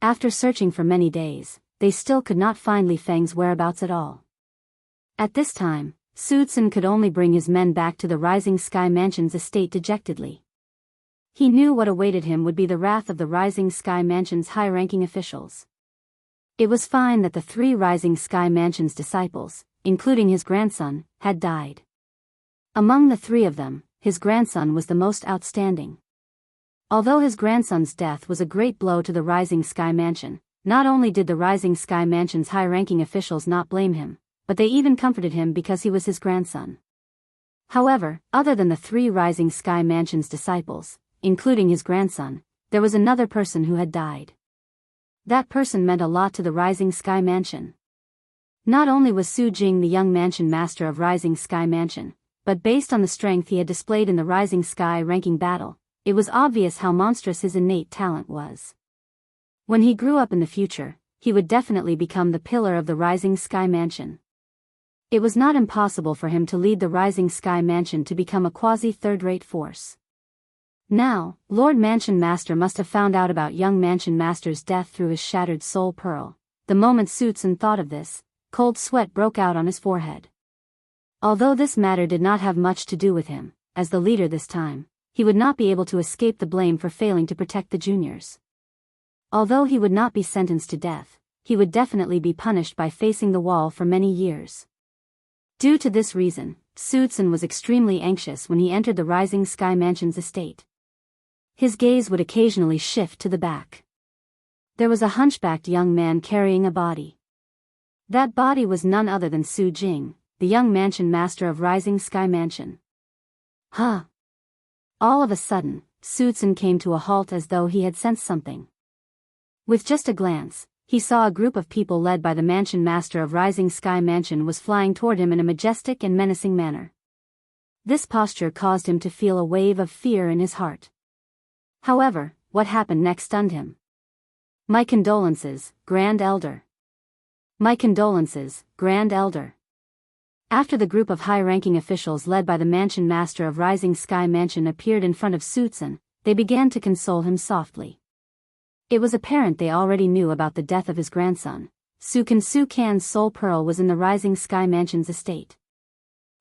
After searching for many days, they still could not find Li Feng's whereabouts at all. At this time, Sutsun could only bring his men back to the Rising Sky Mansion's estate dejectedly. He knew what awaited him would be the wrath of the Rising Sky Mansion's high-ranking officials. It was fine that the 3 Rising Sky Mansion's disciples, including his grandson, had died. Among the 3 of them, his grandson was the most outstanding. Although his grandson's death was a great blow to the Rising Sky Mansion, not only did the Rising Sky Mansion's high-ranking officials not blame him, but they even comforted him because he was his grandson. However, other than the 3 Rising Sky Mansion's disciples, including his grandson, there was another person who had died. That person meant a lot to the Rising Sky Mansion. Not only was Su Jing the young mansion master of Rising Sky Mansion, but based on the strength he had displayed in the Rising Sky ranking battle, it was obvious how monstrous his innate talent was. When he grew up in the future, he would definitely become the pillar of the Rising Sky Mansion. It was not impossible for him to lead the Rising Sky Mansion to become a quasi-third-rate force. Now, Lord Mansion Master must have found out about young Mansion Master's death through his shattered soul pearl. The moment Sutsun thought of this, cold sweat broke out on his forehead. Although this matter did not have much to do with him, as the leader this time, he would not be able to escape the blame for failing to protect the juniors. Although he would not be sentenced to death, he would definitely be punished by facing the wall for many years. Due to this reason, Sutsun was extremely anxious when he entered the Rising Sky Mansion's estate. His gaze would occasionally shift to the back. There was a hunchbacked young man carrying a body. That body was none other than Su Jing, the young mansion master of Rising Sky Mansion. Huh! All of a sudden, Sutsun came to a halt as though he had sensed something. With just a glance, he saw a group of people led by the mansion master of Rising Sky Mansion was flying toward him in a majestic and menacing manner. This posture caused him to feel a wave of fear in his heart. However, what happened next stunned him. My condolences, Grand Elder. My condolences, Grand Elder. After the group of high-ranking officials led by the mansion master of Rising Sky Mansion appeared in front of Sutsun, they began to console him softly. It was apparent they already knew about the death of his grandson. Su Can's soul pearl was in the Rising Sky Mansion's estate.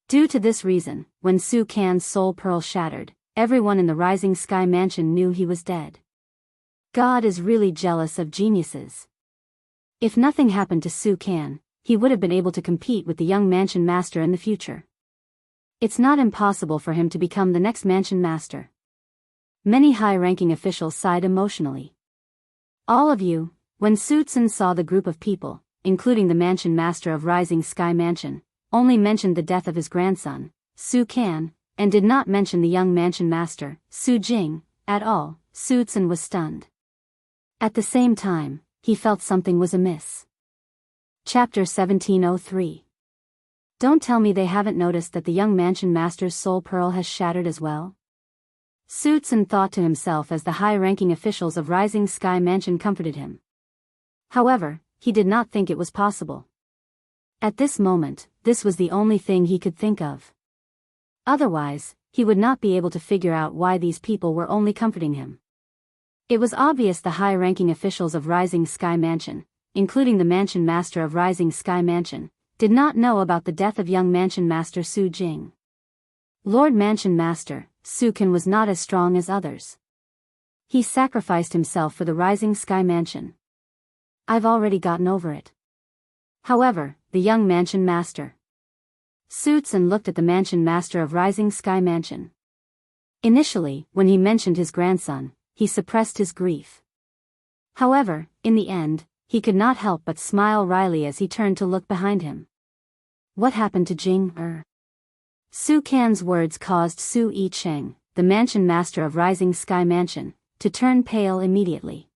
Due to this reason, when Su Can's soul pearl shattered, everyone in the Rising Sky Mansion knew he was dead. God is really jealous of geniuses. If nothing happened to Su Can, he would have been able to compete with the young mansion master in the future. It's not impossible for him to become the next mansion master. Many high-ranking officials sighed emotionally. All of you, when Su Can saw the group of people, including the mansion master of Rising Sky Mansion, only mentioned the death of his grandson, Su Can, and did not mention the young mansion master, Su Jing, at all. Su Can was stunned. At the same time, he felt something was amiss. Chapter 1703. Don't tell me they haven't noticed that the young mansion master's soul pearl has shattered as well? Su Can thought to himself as the high-ranking officials of Rising Sky Mansion comforted him. However, he did not think it was possible. At this moment, this was the only thing he could think of. Otherwise, he would not be able to figure out why these people were only comforting him. It was obvious the high-ranking officials of Rising Sky Mansion, including the mansion master of Rising Sky Mansion, did not know about the death of young mansion master Su Jing. Lord Mansion Master, Su Can was not as strong as others. He sacrificed himself for the Rising Sky Mansion. I've already gotten over it. However, the young mansion master. Su Can looked at the mansion master of Rising Sky Mansion. Initially, when he mentioned his grandson, he suppressed his grief. However, in the end, he could not help but smile wryly as he turned to look behind him. What happened to Jing? Su Can's words caused Su Yicheng, the mansion master of Rising Sky Mansion, to turn pale immediately.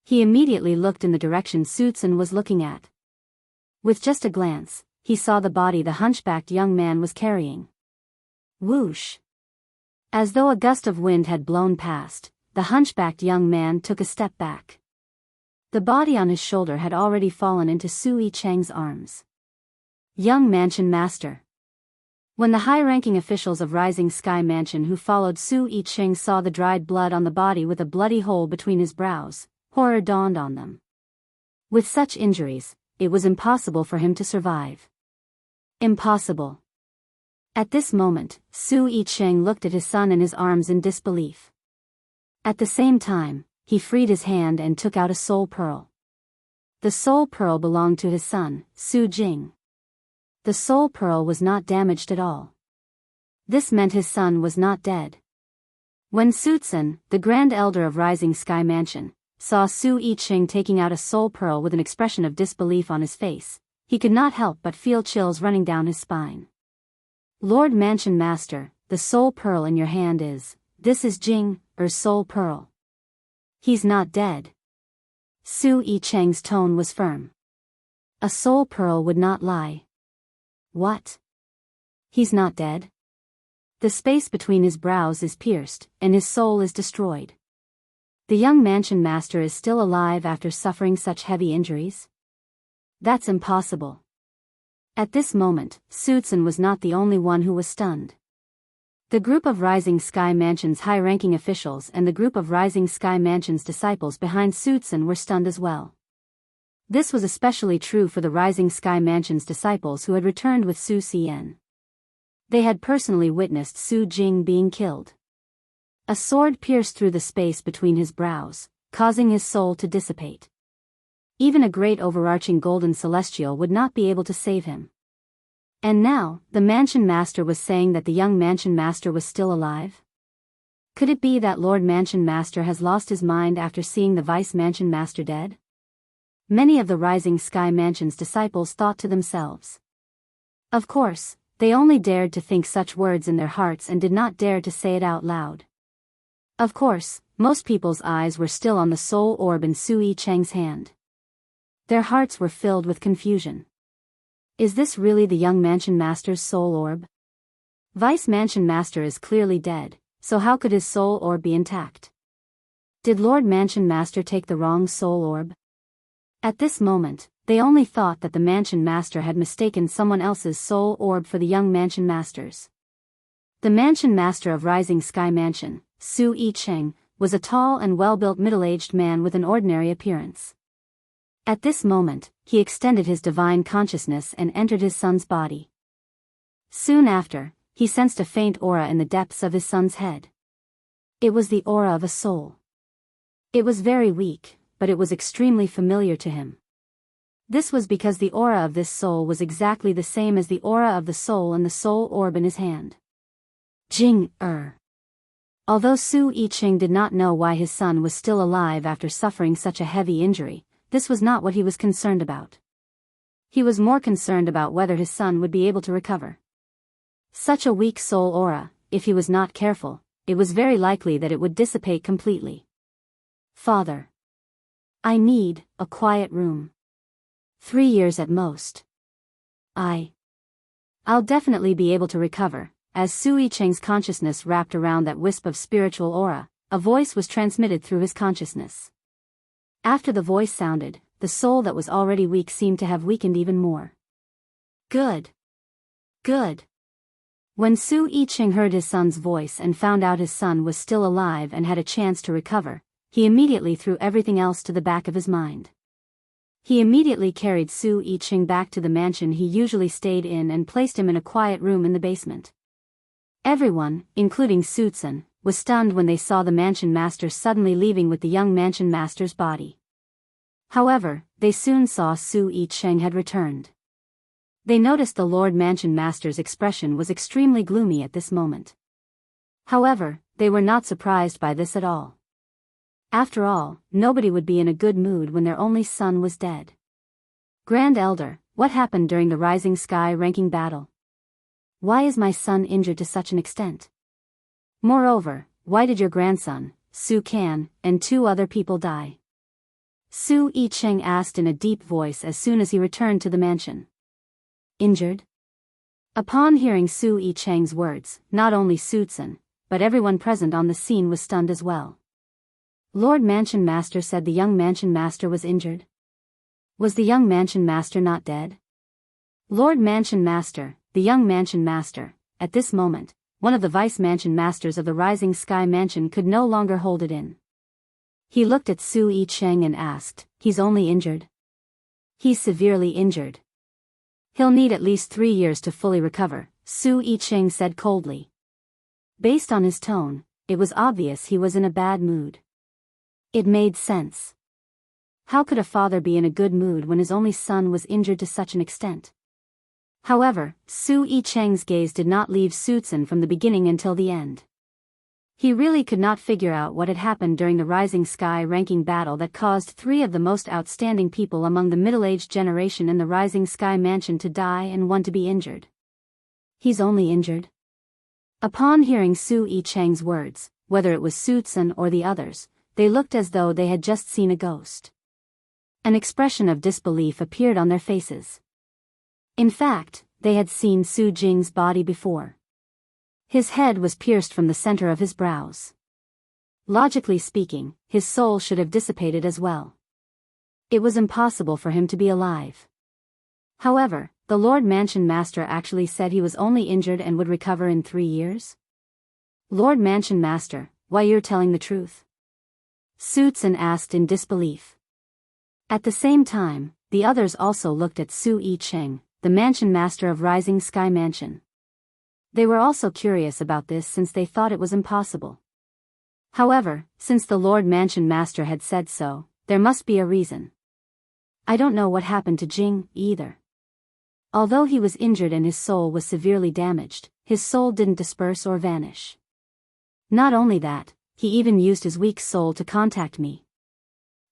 He immediately looked in the direction Su Can was looking at. With just a glance, he saw the body the hunchbacked young man was carrying. Whoosh! As though a gust of wind had blown past, the hunchbacked young man took a step back. The body on his shoulder had already fallen into Su Yicheng's arms. Young mansion master. When the high-ranking officials of Rising Sky Mansion who followed Su Yicheng saw the dried blood on the body with a bloody hole between his brows, horror dawned on them. With such injuries, it was impossible for him to survive. Impossible. At this moment, Su Yicheng looked at his son in his arms in disbelief. At the same time, he freed his hand and took out a soul pearl. The soul pearl belonged to his son, Su Jing. The soul pearl was not damaged at all. This meant his son was not dead. When Su Can, the Grand Elder of Rising Sky Mansion, saw Su Yicheng taking out a soul pearl with an expression of disbelief on his face, he could not help but feel chills running down his spine. Lord Mansion Master, the soul pearl in your hand this is Jing's soul pearl. He's not dead. Su Yicheng's tone was firm. A soul pearl would not lie. What? He's not dead? The space between his brows is pierced, and his soul is destroyed. The young mansion master is still alive after suffering such heavy injuries? That's impossible. At this moment, Su Can was not the only one who was stunned. The group of Rising Sky Mansion's high-ranking officials and the group of Rising Sky Mansion's disciples behind Su Can were stunned as well. This was especially true for the Rising Sky Mansion's disciples who had returned with Su Xian. They had personally witnessed Su Jing being killed. A sword pierced through the space between his brows, causing his soul to dissipate. Even a great overarching golden celestial would not be able to save him. And now, the mansion master was saying that the young mansion master was still alive? Could it be that Lord Mansion Master has lost his mind after seeing the Vice Mansion Master dead? Many of the Rising Sky Mansion's disciples thought to themselves. Of course, they only dared to think such words in their hearts and did not dare to say it out loud. Of course, most people's eyes were still on the soul orb in Su Yicheng's hand. Their hearts were filled with confusion. Is this really the young mansion master's soul orb? Vice Mansion Master is clearly dead, so how could his soul orb be intact? Did Lord Mansion Master take the wrong soul orb? At this moment, they only thought that the Mansion Master had mistaken someone else's soul orb for the young Mansion Master's. The Mansion Master of Rising Sky Mansion, Su Yicheng, was a tall and well-built middle-aged man with an ordinary appearance. At this moment, he extended his divine consciousness and entered his son's body. Soon after, he sensed a faint aura in the depths of his son's head. It was the aura of a soul. It was very weak, but it was extremely familiar to him. This was because the aura of this soul was exactly the same as the aura of the soul in the soul orb in his hand. Jing-er. Although Su Yicheng did not know why his son was still alive after suffering such a heavy injury, this was not what he was concerned about. He was more concerned about whether his son would be able to recover. Such a weak soul aura, if he was not careful, it was very likely that it would dissipate completely. Father. I need a quiet room. 3 years at most. I'll definitely be able to recover. As Su Yicheng's consciousness wrapped around that wisp of spiritual aura, a voice was transmitted through his consciousness. After the voice sounded, the soul that was already weak seemed to have weakened even more. Good. Good. When Su Yicheng heard his son's voice and found out his son was still alive and had a chance to recover, he immediately threw everything else to the back of his mind. He immediately carried Su Yicheng back to the mansion he usually stayed in and placed him in a quiet room in the basement. Everyone, including Sutsun, was stunned when they saw the mansion master suddenly leaving with the young mansion master's body. However, they soon saw Su Yicheng had returned. They noticed the Lord Mansion Master's expression was extremely gloomy at this moment. However, they were not surprised by this at all. After all, nobody would be in a good mood when their only son was dead. Grand Elder, what happened during the Rising Sky ranking battle? Why is my son injured to such an extent? Moreover, why did your grandson, Su Kan, and 2 other people die? Su Yicheng asked in a deep voice as soon as he returned to the mansion. Injured? Upon hearing Su Yicheng's words, not only Sutsun, but everyone present on the scene was stunned as well. Lord Mansion Master said the young Mansion Master was injured. Was the young Mansion Master not dead? Lord Mansion Master, the young Mansion Master, at this moment, one of the Vice Mansion Masters of the Rising Sky Mansion could no longer hold it in. He looked at Su Yicheng and asked, he's only injured? He's severely injured. He'll need at least 3 years to fully recover, Su Yicheng said coldly. Based on his tone, it was obvious he was in a bad mood. It made sense. How could a father be in a good mood when his only son was injured to such an extent? However, Su Yicheng's gaze did not leave Sutsun from the beginning until the end. He really could not figure out what had happened during the Rising Sky ranking battle that caused 3 of the most outstanding people among the middle-aged generation in the Rising Sky Mansion to die and 1 to be injured. He's only injured? Upon hearing Su Yicheng's words, whether it was Sutsun or the others, they looked as though they had just seen a ghost. An expression of disbelief appeared on their faces. In fact, they had seen Su Jing's body before. His head was pierced from the center of his brows. Logically speaking, his soul should have dissipated as well. It was impossible for him to be alive. However, the Lord Mansion Master actually said he was only injured and would recover in 3 years? Lord Mansion Master, why you're telling the truth? Sutsun asked in disbelief. At the same time, the others also looked at Su Yicheng, the Mansion Master of Rising Sky Mansion. They were also curious about this since they thought it was impossible. However, since the Lord Mansion Master had said so, there must be a reason. I don't know what happened to Jing, either. Although he was injured and his soul was severely damaged, his soul didn't disperse or vanish. Not only that, he even used his weak soul to contact me.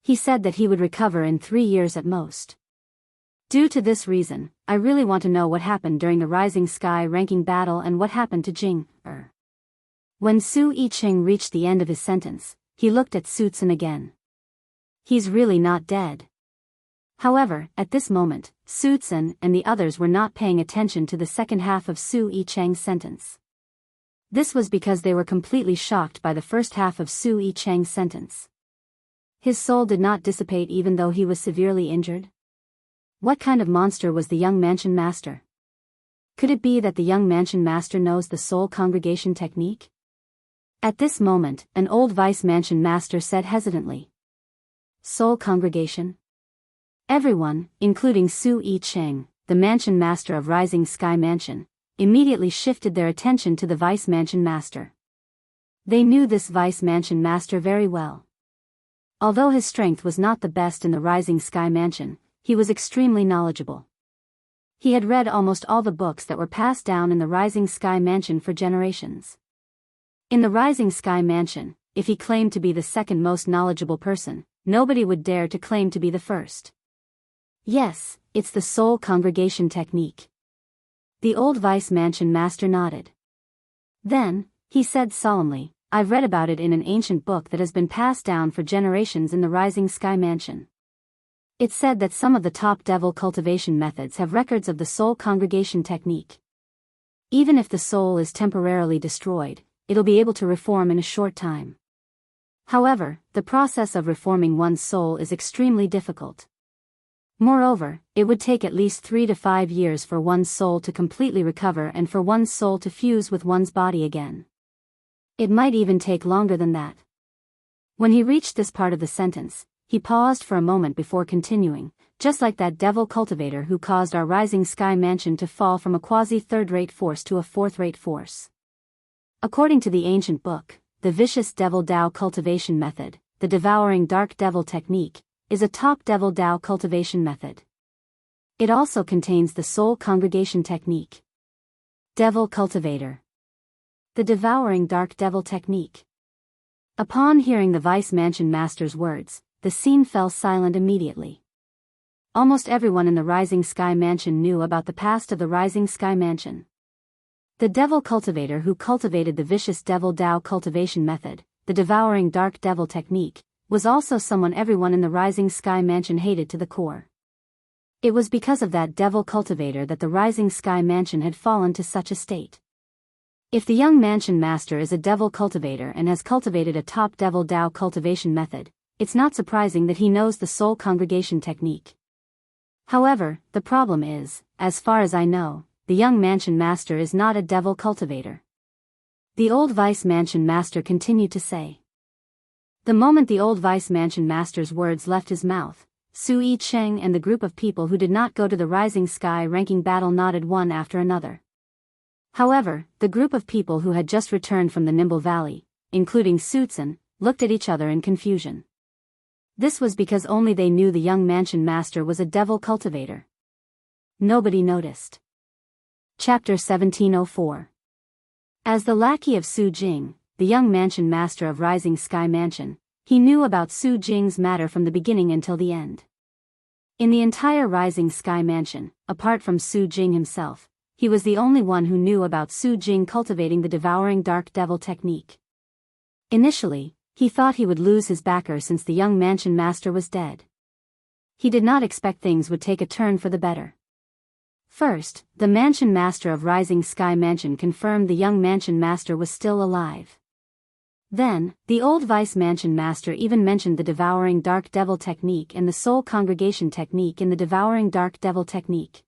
He said that he would recover in 3 years at most. Due to this reason, I really want to know what happened during the Rising Sky ranking battle and what happened to Jing. When Su Yicheng reached the end of his sentence, he looked at Sutsun again. He's really not dead. However, at this moment, Sutsun and the others were not paying attention to the second half of Su Yicheng's sentence. This was because they were completely shocked by the first half of Su Yicheng's sentence. His soul did not dissipate even though he was severely injured? What kind of monster was the young Mansion Master? Could it be that the young Mansion Master knows the soul congregation technique? At this moment, an old vice mansion master said hesitantly. Soul congregation? Everyone, including Su Yicheng, the mansion master of Rising Sky Mansion, immediately shifted their attention to the vice mansion master. They knew this vice mansion master very well. Although his strength was not the best in the Rising Sky Mansion, he was extremely knowledgeable. He had read almost all the books that were passed down in the Rising Sky Mansion for generations. In the Rising Sky Mansion, if he claimed to be the second most knowledgeable person, nobody would dare to claim to be the first. Yes, it's the soul congregation technique. The old vice mansion master nodded. Then, he said solemnly, I've read about it in an ancient book that has been passed down for generations in the Rising Sky Mansion. It said that some of the top devil cultivation methods have records of the soul congregation technique. Even if the soul is temporarily destroyed, it'll be able to reform in a short time. However, the process of reforming one's soul is extremely difficult. Moreover, it would take at least 3 to 5 years for one's soul to completely recover and for one's soul to fuse with one's body again. It might even take longer than that. When he reached this part of the sentence, he paused for a moment before continuing, just like that devil cultivator who caused our Rising Sky Mansion to fall from a quasi-third-rate force to a fourth-rate force. According to the ancient book, the vicious devil Dao cultivation method, the devouring dark devil technique, is a top devil Dao cultivation method. It also contains the soul congregation technique. Devil cultivator. The devouring dark devil technique. Upon hearing the vice mansion master's words, the scene fell silent immediately. Almost everyone in the Rising Sky Mansion knew about the past of the Rising Sky Mansion. The devil cultivator who cultivated the vicious devil Dao cultivation method, the devouring dark devil technique, was also someone everyone in the Rising Sky Mansion hated to the core. It was because of that devil cultivator that the Rising Sky Mansion had fallen to such a state. If the young mansion master is a devil cultivator and has cultivated a top devil Dao cultivation method, it's not surprising that he knows the soul congregation technique. However, the problem is, as far as I know, the young mansion master is not a devil cultivator. The old vice mansion master continued to say. The moment the old vice mansion master's words left his mouth, Su Yicheng and the group of people who did not go to the Rising Sky ranking battle nodded one after another. However, the group of people who had just returned from the Nimble Valley, including Sutsun, looked at each other in confusion. This was because only they knew the young mansion master was a devil cultivator. Nobody noticed. Chapter 1704. As the lackey of Su Jing, the young mansion master of Rising Sky Mansion, he knew about Su Jing's matter from the beginning until the end. In the entire Rising Sky Mansion, apart from Su Jing himself, he was the only one who knew about Su Jing cultivating the devouring dark devil technique. Initially, he thought he would lose his backer since the young mansion master was dead. He did not expect things would take a turn for the better. First, the mansion master of Rising Sky Mansion confirmed the young mansion master was still alive. Then, the old vice mansion master even mentioned the devouring dark devil technique and the soul congregation technique in the devouring dark devil technique.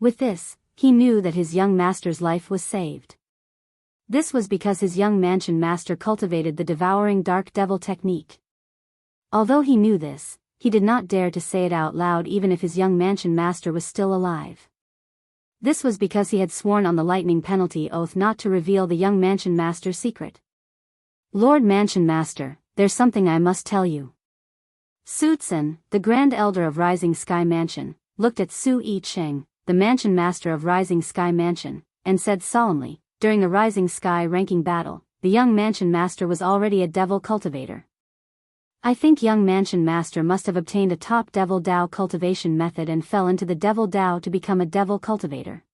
With this, he knew that his young master's life was saved. This was because his young mansion master cultivated the devouring dark devil technique. Although he knew this, he did not dare to say it out loud even if his young mansion master was still alive. This was because he had sworn on the lightning penalty oath not to reveal the young mansion master's secret. Lord Mansion Master, there's something I must tell you. Sutsun, the Grand Elder of Rising Sky Mansion, looked at Su Yicheng, the Mansion Master of Rising Sky Mansion, and said solemnly, during the Rising Sky ranking battle, the young Mansion Master was already a devil cultivator. I think young Mansion Master must have obtained a top devil Dao cultivation method and fell into the devil Dao to become a devil cultivator.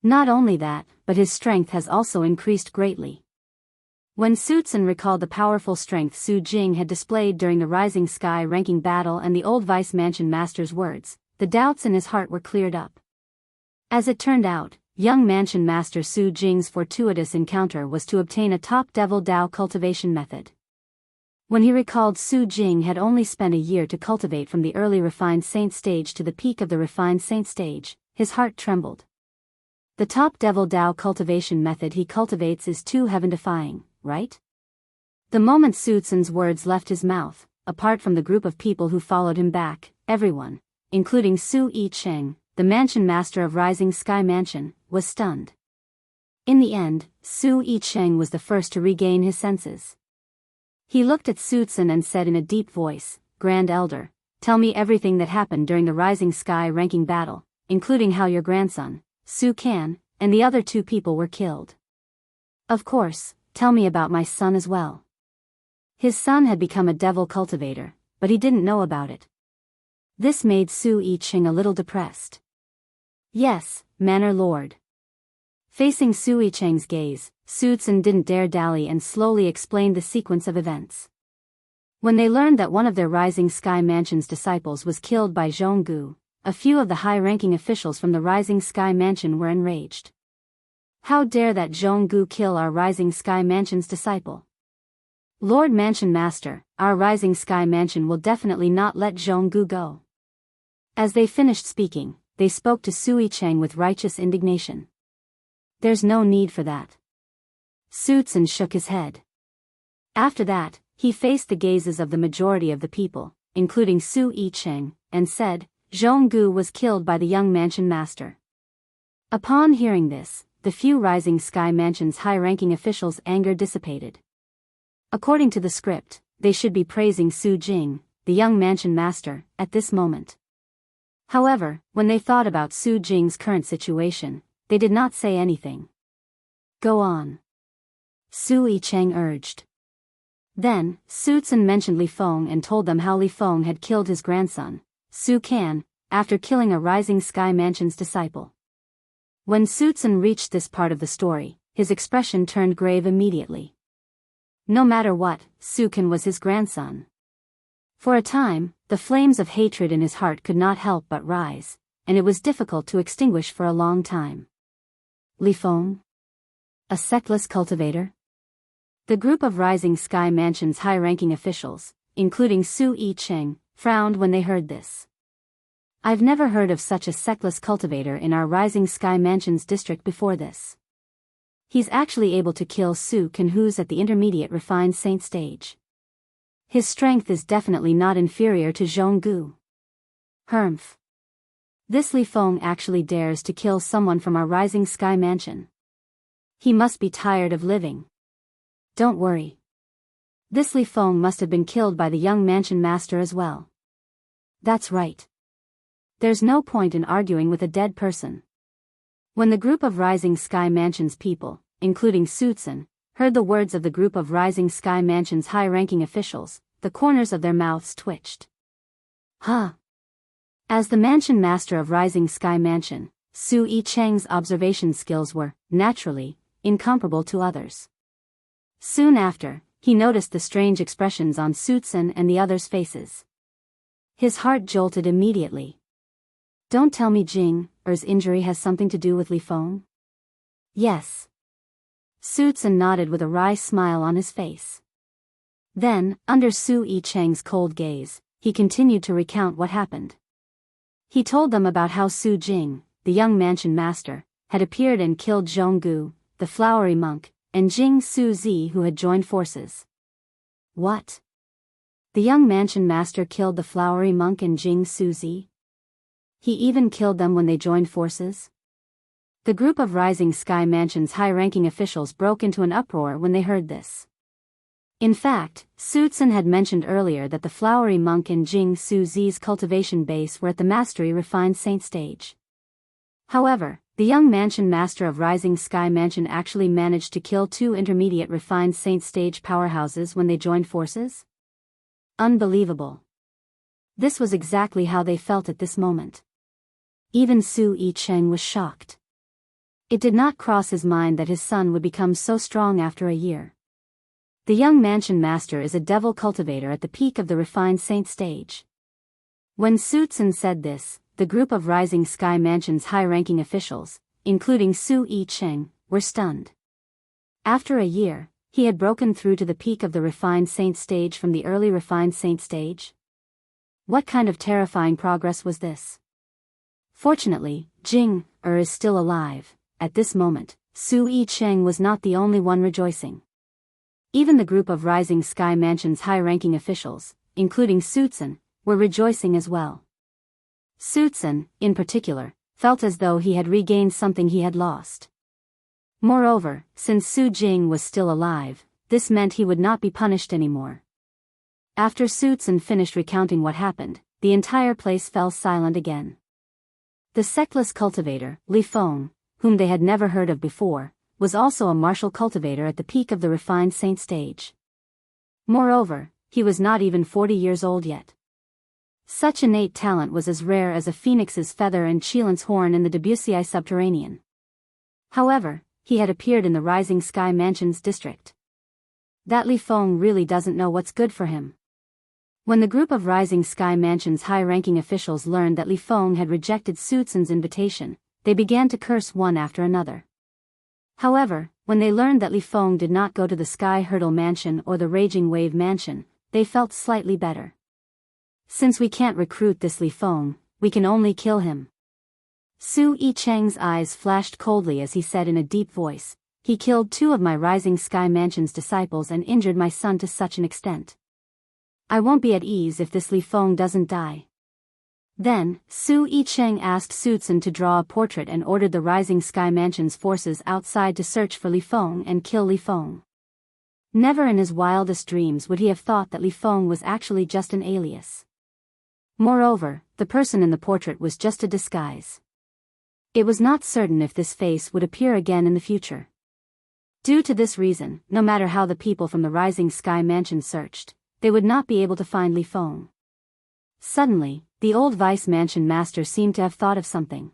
Not only that, but his strength has also increased greatly. When Sutsun recalled the powerful strength Su Jing had displayed during the Rising Sky ranking battle and the old Vice Mansion Master's words, the doubts in his heart were cleared up. As it turned out, young Mansion Master Su Jing's fortuitous encounter was to obtain a top devil Dao cultivation method. When he recalled Su Jing had only spent a year to cultivate from the early refined saint stage to the peak of the refined saint stage, his heart trembled. The top devil Dao cultivation method he cultivates is too heaven-defying, right? The moment Su Tsun's words left his mouth, apart from the group of people who followed him back, everyone, including Su Yicheng, the mansion master of Rising Sky Mansion, was stunned. In the end, Su Yicheng was the first to regain his senses. He looked at Su Tsun and said in a deep voice, "Grand Elder, tell me everything that happened during the Rising Sky ranking battle, including how your grandson, Su Kan, and the other 2 people were killed. Of course, tell me about my son as well." His son had become a devil cultivator, but he didn't know about it. This made Su Yicheng a little depressed. "Yes, Manor Lord." Facing Su Yicheng's gaze, Su Tsun didn't dare dally and slowly explained the sequence of events. When they learned that one of their Rising Sky Mansion's disciples was killed by Jianghu, a few of the high-ranking officials from the Rising Sky Mansion were enraged. "How dare that Jianghu kill our Rising Sky Mansion's disciple? Lord Mansion Master, our Rising Sky Mansion will definitely not let Jianghu go." As they finished speaking, they spoke to Su Yicheng with righteous indignation. "There's no need for that." Su Tsun shook his head. After that, he faced the gazes of the majority of the people, including Su Yicheng, and said, "Jianghu was killed by the young mansion master." Upon hearing this, the few Rising Sky Mansion's high-ranking officials' anger dissipated. According to the script, they should be praising Su Jing, the young mansion master, at this moment. However, when they thought about Su Jing's current situation, they did not say anything. "Go on," Su Yicheng urged. Then, Su Tsun mentioned Li Feng and told them how Li Feng had killed his grandson, Su Kan, after killing a Rising Sky Mansion's disciple. When Su Tsun reached this part of the story, his expression turned grave immediately. No matter what, Su Kan was his grandson. For a time, the flames of hatred in his heart could not help but rise, and it was difficult to extinguish for a long time. Li Feng? A sectless cultivator? The group of Rising Sky Mansion's high-ranking officials, including Su Yicheng, frowned when they heard this. "I've never heard of such a sectless cultivator in our Rising Sky Mansion's district before this. He's actually able to kill Su Kan, who's at the intermediate refined saint stage. His strength is definitely not inferior to Jianghu. Humph. This Li Feng actually dares to kill someone from our Rising Sky Mansion. He must be tired of living. Don't worry. This Li Feng must have been killed by the young mansion master as well. That's right. There's no point in arguing with a dead person." When the group of Rising Sky Mansion's people, including Su Tsun, heard the words of the group of Rising Sky Mansion's high-ranking officials, the corners of their mouths twitched. Huh. As the mansion master of Rising Sky Mansion, Su Yicheng's observation skills were, naturally, incomparable to others. Soon after, he noticed the strange expressions on Su Tsun and the others' faces. His heart jolted immediately. "Don't tell me Jing Er's injury has something to do with Li Feng?" "Yes." Su Tsun nodded with a wry smile on his face. Then, under Su Yicheng's cold gaze, he continued to recount what happened. He told them about how Su Jing, the young mansion master, had appeared and killed Jianghu, the flowery monk, and Jing Su Zi, who had joined forces. What? The young mansion master killed the flowery monk and Jing Su Zi? He even killed them when they joined forces? The group of Rising Sky Mansion's high-ranking officials broke into an uproar when they heard this. In fact, Su Tsun had mentioned earlier that the flowery monk and Jing Su Zi's cultivation base were at the mastery refined saint stage. However, the young mansion master of Rising Sky Mansion actually managed to kill 2 intermediate refined saint stage powerhouses when they joined forces? Unbelievable. This was exactly how they felt at this moment. Even Su Yicheng was shocked. It did not cross his mind that his son would become so strong after a year. The young mansion master is a devil cultivator at the peak of the refined saint stage. When Su Tsun said this, the group of Rising Sky Mansion's high-ranking officials, including Su Yicheng, were stunned. After a year, he had broken through to the peak of the refined saint stage from the early refined saint stage? What kind of terrifying progress was this? Fortunately, Jing is still alive. At this moment, Su Yicheng was not the only one rejoicing. Even the group of Rising Sky Mansion's high-ranking officials, including Sutsun, were rejoicing as well. Sutsun, in particular, felt as though he had regained something he had lost. Moreover, since Su Jing was still alive, this meant he would not be punished anymore. After Sutsun finished recounting what happened, the entire place fell silent again. The sectless cultivator, Li Feng, whom they had never heard of before, was also a martial cultivator at the peak of the refined saint stage. Moreover, he was not even 40 years old yet. Such innate talent was as rare as a phoenix's feather and Qilin's horn in the Debussy subterranean. However, he had appeared in the Rising Sky Mansion's district. That Li Feng really doesn't know what's good for him. When the group of Rising Sky Mansion's high-ranking officials learned that Li Feng had rejected Sutsun's invitation, they began to curse one after another. However, when they learned that Li Feng did not go to the Sky Hurdle Mansion or the Raging Wave Mansion, they felt slightly better. Since we can't recruit this Li Feng, we can only kill him. Su Yicheng's eyes flashed coldly as he said in a deep voice, "He killed 2 of my Rising Sky Mansion's disciples and injured my son to such an extent. I won't be at ease if this Li Feng doesn't die." Then, Su Yicheng asked Sutsun to draw a portrait and ordered the Rising Sky Mansion's forces outside to search for Li Feng and kill Li Feng. Never in his wildest dreams would he have thought that Li Feng was actually just an alias. Moreover, the person in the portrait was just a disguise. It was not certain if this face would appear again in the future. Due to this reason, no matter how the people from the Rising Sky Mansion searched, they would not be able to find Li Feng. Suddenly, the old Vice Mansion Master seemed to have thought of something.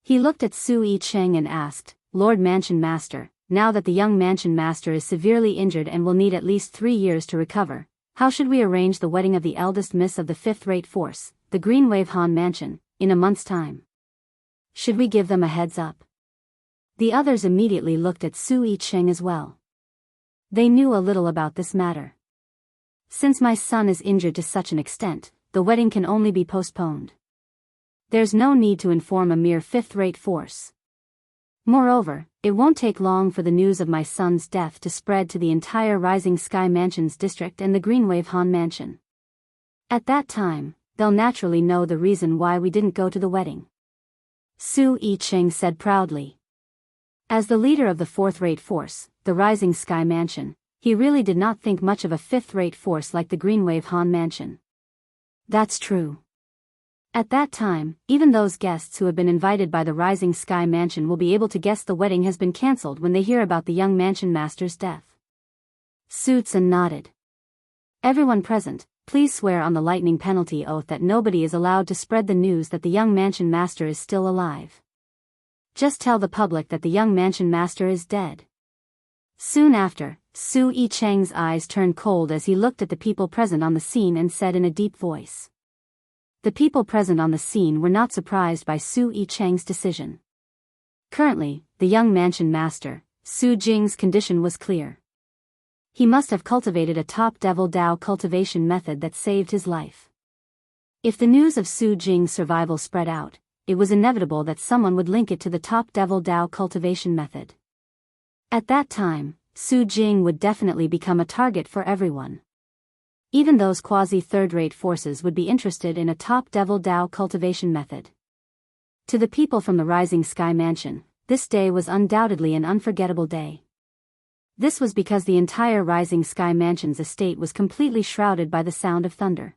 He looked at Su Yicheng and asked, "Lord Mansion Master, now that the young Mansion Master is severely injured and will need at least 3 years to recover, how should we arrange the wedding of the eldest miss of the 5th-rate force, the Green Wave Han Mansion, in a month's time? Should we give them a heads up?" The others immediately looked at Su Yicheng as well. They knew a little about this matter. "Since my son is injured to such an extent, the wedding can only be postponed. There's no need to inform a mere 5th-rate force. Moreover, it won't take long for the news of my son's death to spread to the entire Rising Sky Mansion's district and the Greenwave Han Mansion. At that time, they'll naturally know the reason why we didn't go to the wedding." Su Yicheng said proudly. As the leader of the 4th-rate force, the Rising Sky Mansion, he really did not think much of a 5th-rate force like the Greenwave Han Mansion. That's true. At that time, even those guests who have been invited by the Rising Sky Mansion will be able to guess the wedding has been cancelled when they hear about the young Mansion Master's death. Sutsun nodded. "Everyone present, please swear on the lightning penalty oath that nobody is allowed to spread the news that the young Mansion Master is still alive. Just tell the public that the young Mansion Master is dead." Soon after, Su Yicheng's eyes turned cold as he looked at the people present on the scene and said in a deep voice. The people present on the scene were not surprised by Su Yicheng's decision. Currently, the young Mansion Master, Su Jing's condition was clear. He must have cultivated a top Devil Dao cultivation method that saved his life. If the news of Su Jing's survival spread out, it was inevitable that someone would link it to the top Devil Dao cultivation method. At that time, Su Jing would definitely become a target for everyone. Even those quasi-third-rate forces would be interested in a top Devil Dao cultivation method. To the people from the Rising Sky Mansion, this day was undoubtedly an unforgettable day. This was because the entire Rising Sky Mansion's estate was completely shrouded by the sound of thunder.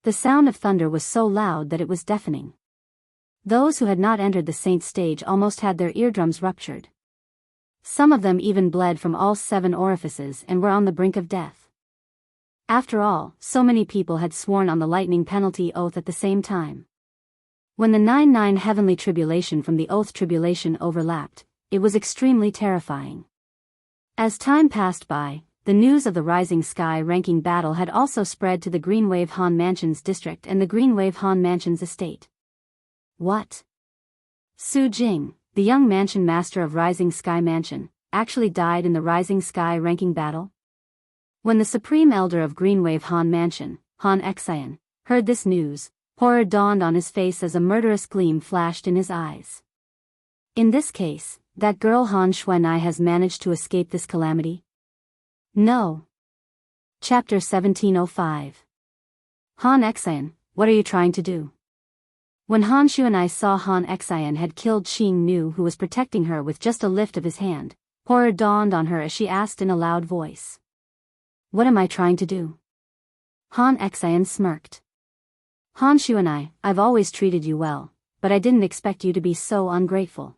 The sound of thunder was so loud that it was deafening. Those who had not entered the saint stage almost had their eardrums ruptured. Some of them even bled from all 7 orifices and were on the brink of death. After all, so many people had sworn on the lightning penalty oath at the same time. When the 9-9 heavenly tribulation from the oath tribulation overlapped, it was extremely terrifying. As time passed by, the news of the Rising Sky ranking battle had also spread to the Greenwave Han Mansion's district and the Greenwave Han Mansion's estate. What? Su Jing, the young Mansion Master of Rising Sky Mansion, actually died in the Rising Sky ranking battle? When the Supreme Elder of Greenwave Han Mansion, Han Xian, heard this news, horror dawned on his face as a murderous gleam flashed in his eyes. In this case, that girl Han Xuanai has managed to escape this calamity? No. Chapter 1705. Han Xian, what are you trying to do? When Han Xuanai saw Han Xian had killed Qing Nu, who was protecting her with just a lift of his hand, horror dawned on her as she asked in a loud voice. What am I trying to do? Han Xian smirked. Han Xuanai, I've always treated you well, but I didn't expect you to be so ungrateful.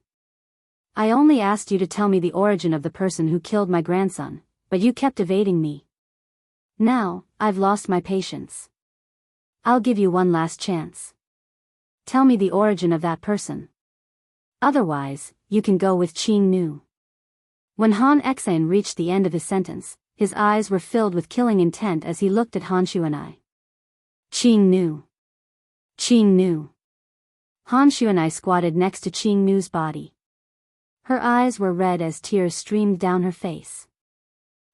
I only asked you to tell me the origin of the person who killed my grandson, but you kept evading me. Now, I've lost my patience. I'll give you one last chance. Tell me the origin of that person. Otherwise, you can go with Qing Nu. When Han Xian reached the end of his sentence, his eyes were filled with killing intent as he looked at Han Xuanai. Qing Nu. Qing Nu. Han Xuanai squatted next to Qing Nu's body. Her eyes were red as tears streamed down her face.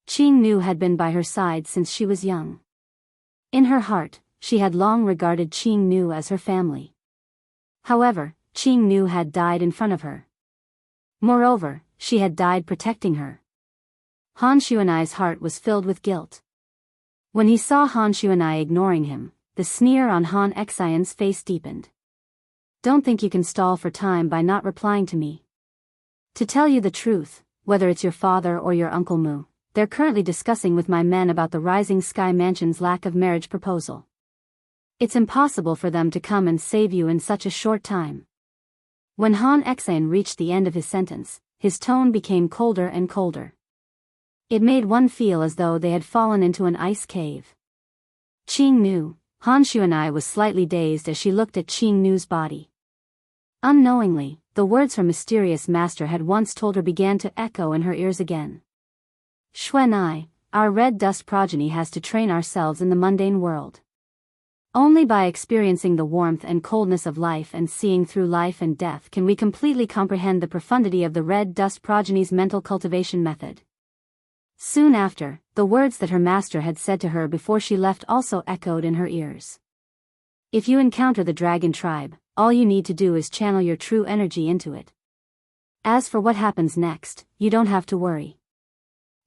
Qing Nu had been by her side since she was young. In her heart, she had long regarded Qing Nu as her family. However, Qing Nu had died in front of her. Moreover, she had died protecting her. Han Xuanai's heart was filled with guilt. When he saw Han Xuanai ignoring him, the sneer on Han Xian's face deepened. Don't think you can stall for time by not replying to me. To tell you the truth, whether it's your father or your Uncle Mu, they're currently discussing with my men about the Rising Sky Mansion's lack of marriage proposal. It's impossible for them to come and save you in such a short time. When Han Xian reached the end of his sentence, his tone became colder and colder. It made one feel as though they had fallen into an ice cave. Qing Nu, Han Xuanai was slightly dazed as she looked at Qing Nu's body. Unknowingly, the words her mysterious master had once told her began to echo in her ears again. Xuanai, our red dust progeny has to train ourselves in the mundane world. Only by experiencing the warmth and coldness of life and seeing through life and death can we completely comprehend the profundity of the red dust progeny's mental cultivation method. Soon after, the words that her master had said to her before she left also echoed in her ears. If you encounter the dragon tribe, all you need to do is channel your true energy into it. As for what happens next, you don't have to worry.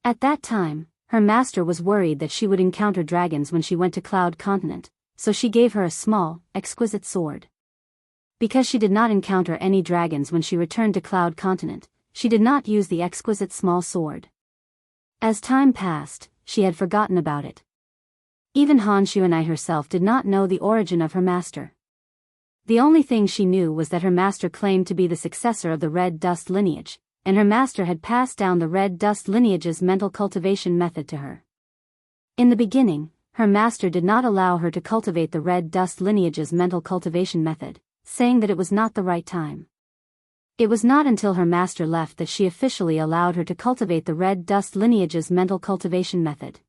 At that time, her master was worried that she would encounter dragons when she went to Cloud Continent, so she gave her a small, exquisite sword. Because she did not encounter any dragons when she returned to Cloud Continent, she did not use the exquisite small sword. As time passed, she had forgotten about it. Even Han Xuanai herself did not know the origin of her master. The only thing she knew was that her master claimed to be the successor of the Red Dust lineage, and her master had passed down the Red Dust lineage's mental cultivation method to her. In the beginning, her master did not allow her to cultivate the Red Dust lineage's mental cultivation method, saying that it was not the right time. It was not until her master left that she officially allowed her to cultivate the Red Dust lineage's mental cultivation method.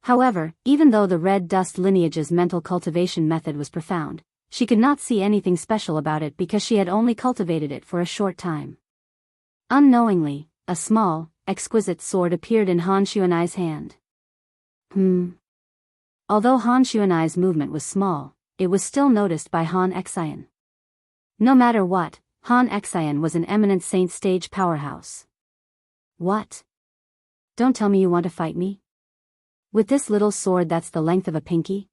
However, even though the Red Dust lineage's mental cultivation method was profound, she could not see anything special about it because she had only cultivated it for a short time. Unknowingly, a small, exquisite sword appeared in Han Xuanai's hand. Although Han Xuanai's movement was small, it was still noticed by Han Xian. No matter what, Han Xian was an eminent saint stage powerhouse. What? Don't tell me you want to fight me? With this little sword that's the length of a pinky?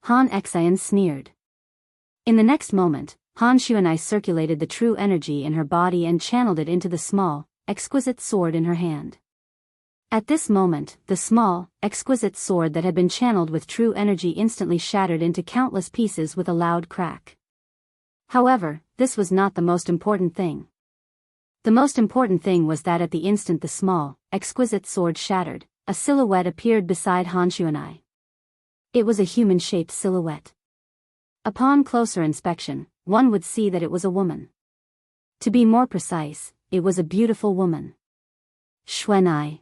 Han Xian sneered. In the next moment, Han Xuanai circulated the true energy in her body and channeled it into the small, exquisite sword in her hand. At this moment, the small, exquisite sword that had been channeled with true energy instantly shattered into countless pieces with a loud crack. However, this was not the most important thing. The most important thing was that at the instant the small, exquisite sword shattered, a silhouette appeared beside Han Xuanai. It was a human-shaped silhouette. Upon closer inspection, one would see that it was a woman. To be more precise, it was a beautiful woman. Xuanai.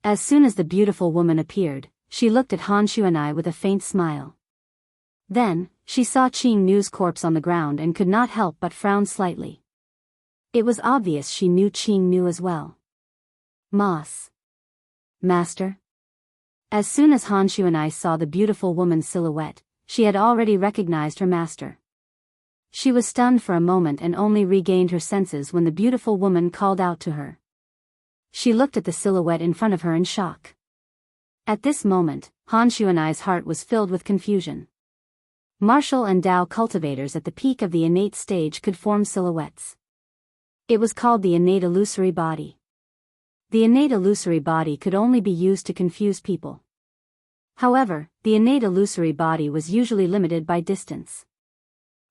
As soon as the beautiful woman appeared, she looked at Han Xuanai with a faint smile. Then, she saw Qing Nu's corpse on the ground and could not help but frown slightly. It was obvious she knew Qing Nu as well. Moss. Master? As soon as Han Xuanai saw the beautiful woman's silhouette, she had already recognized her master. She was stunned for a moment and only regained her senses when the beautiful woman called out to her. She looked at the silhouette in front of her in shock. At this moment, Han Xuanai's heart was filled with confusion. Martial and Dao cultivators at the peak of the innate stage could form silhouettes. It was called the innate illusory body. The innate illusory body could only be used to confuse people. However, the innate illusory body was usually limited by distance.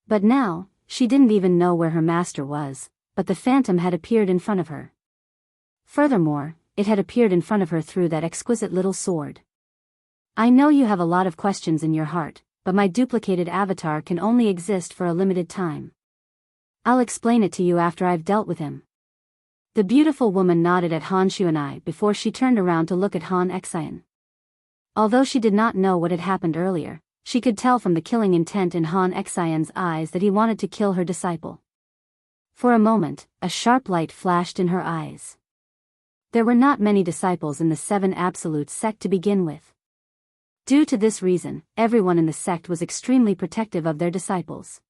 But now, she didn't even know where her master was, but the phantom had appeared in front of her. Furthermore, it had appeared in front of her through that exquisite little sword. I know you have a lot of questions in your heart, but my duplicated avatar can only exist for a limited time. I'll explain it to you after I've dealt with him. The beautiful woman nodded at Han Xuanai before she turned around to look at Han Xian. Although she did not know what had happened earlier, she could tell from the killing intent in Han Xian's eyes that he wanted to kill her disciple. For a moment, a sharp light flashed in her eyes. There were not many disciples in the Seven Absolutes sect to begin with. Due to this reason, everyone in the sect was extremely protective of their disciples.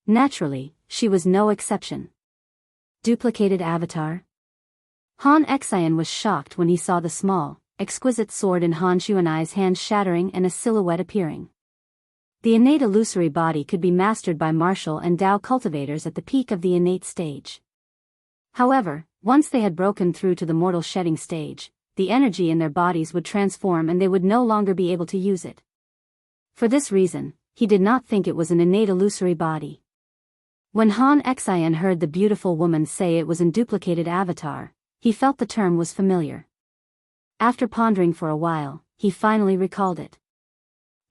Naturally, she was no exception. Duplicated avatar? Han Xian was shocked when he saw the small, exquisite sword in Han Xuanai's hand shattering and a silhouette appearing. The innate illusory body could be mastered by martial and Dao cultivators at the peak of the innate stage. However, once they had broken through to the mortal shedding stage, the energy in their bodies would transform and they would no longer be able to use it. For this reason, he did not think it was an innate illusory body. When Han Xian heard the beautiful woman say it was an duplicated avatar, he felt the term was familiar. After pondering for a while, he finally recalled it.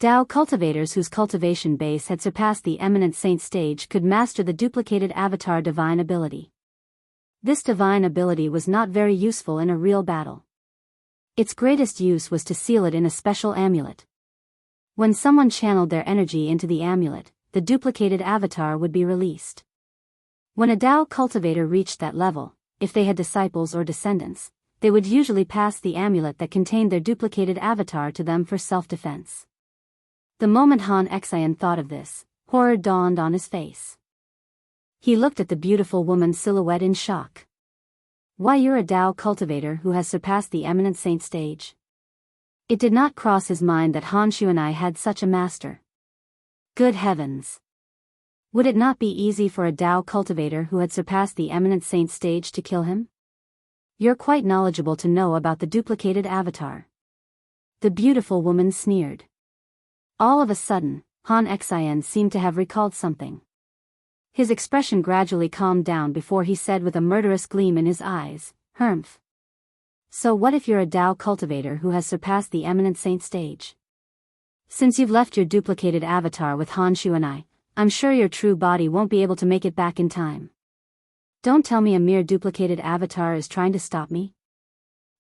Dao cultivators whose cultivation base had surpassed the eminent saint stage could master the duplicated avatar divine ability. This divine ability was not very useful in a real battle. Its greatest use was to seal it in a special amulet. When someone channeled their energy into the amulet, the duplicated avatar would be released. When a Dao cultivator reached that level, if they had disciples or descendants, they would usually pass the amulet that contained their duplicated avatar to them for self-defense. The moment Han Xian thought of this, horror dawned on his face. He looked at the beautiful woman's silhouette in shock. Why, you're a Dao cultivator who has surpassed the eminent saint stage? It did not cross his mind that Han Xuanai had such a master. Good heavens! Would it not be easy for a Dao cultivator who had surpassed the eminent saint stage to kill him? You're quite knowledgeable to know about the duplicated avatar. The beautiful woman sneered. All of a sudden, Han Xian seemed to have recalled something. His expression gradually calmed down before he said with a murderous gleam in his eyes, "Humph. So what if you're a Dao cultivator who has surpassed the eminent saint stage? Since you've left your duplicated avatar with Han Xuanai, I'm sure your true body won't be able to make it back in time. Don't tell me a mere duplicated avatar is trying to stop me?"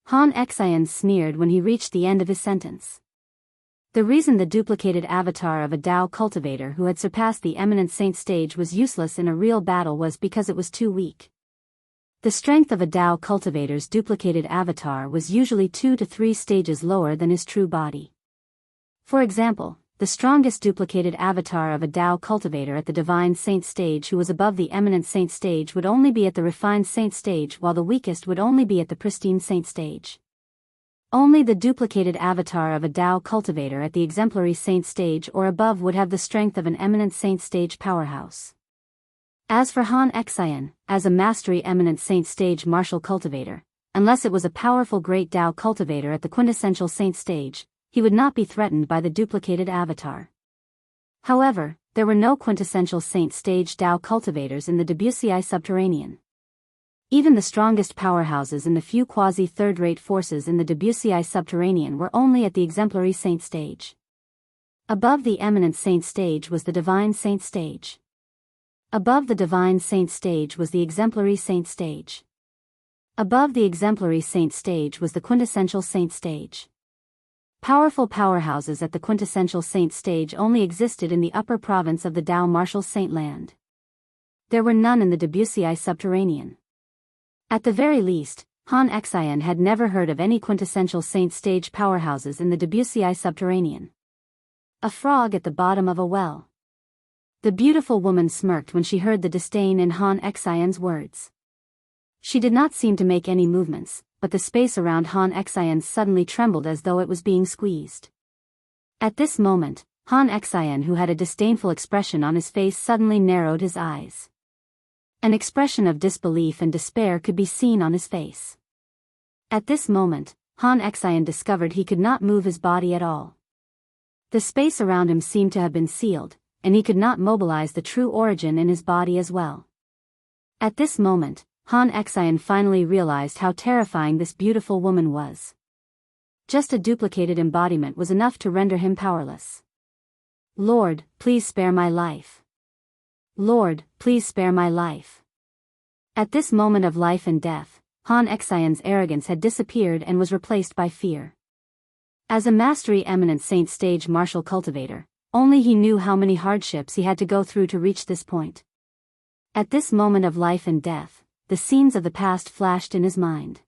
Han Xian sneered when he reached the end of his sentence. The reason the duplicated avatar of a Dao cultivator who had surpassed the eminent saint stage was useless in a real battle was because it was too weak. The strength of a Dao cultivator's duplicated avatar was usually 2 to 3 stages lower than his true body. For example, the strongest duplicated avatar of a Dao cultivator at the divine saint stage who was above the eminent saint stage would only be at the refined saint stage, while the weakest would only be at the pristine saint stage. Only the duplicated avatar of a Dao cultivator at the exemplary saint stage or above would have the strength of an eminent saint stage powerhouse. As for Han Xian, as a mastery eminent saint stage martial cultivator, unless it was a powerful great Dao cultivator at the quintessential saint stage, he would not be threatened by the duplicated avatar. However, there were no quintessential saint stage Dao cultivators in the Wuxia subterranean. Even the strongest powerhouses and the few quasi-third-rate forces in the Wuxia subterranean were only at the exemplary saint stage. Above the eminent saint stage was the divine saint stage. Above the divine saint stage was the exemplary saint stage. Above the exemplary saint stage was the quintessential saint stage. Powerful powerhouses at the quintessential saint stage only existed in the upper province of the Dao martial saint land. There were none in the Wuxia subterranean. At the very least, Han Xian had never heard of any quintessential saint stage powerhouses in the Wuxia subterranean. A frog at the bottom of a well. The beautiful woman smirked when she heard the disdain in Han Xian's words. She did not seem to make any movements, but the space around Han Xian suddenly trembled as though it was being squeezed. At this moment, Han Xian, who had a disdainful expression on his face, suddenly narrowed his eyes. An expression of disbelief and despair could be seen on his face. At this moment, Han Xian discovered he could not move his body at all. The space around him seemed to have been sealed, and he could not mobilize the true origin in his body as well. At this moment, Han Xian finally realized how terrifying this beautiful woman was. Just a duplicated embodiment was enough to render him powerless. Lord, please spare my life. Lord, please spare my life. At this moment of life and death, Han Xian's arrogance had disappeared and was replaced by fear. As a mastery eminent saint stage martial cultivator, only he knew how many hardships he had to go through to reach this point. At this moment of life and death, the scenes of the past flashed in his mind.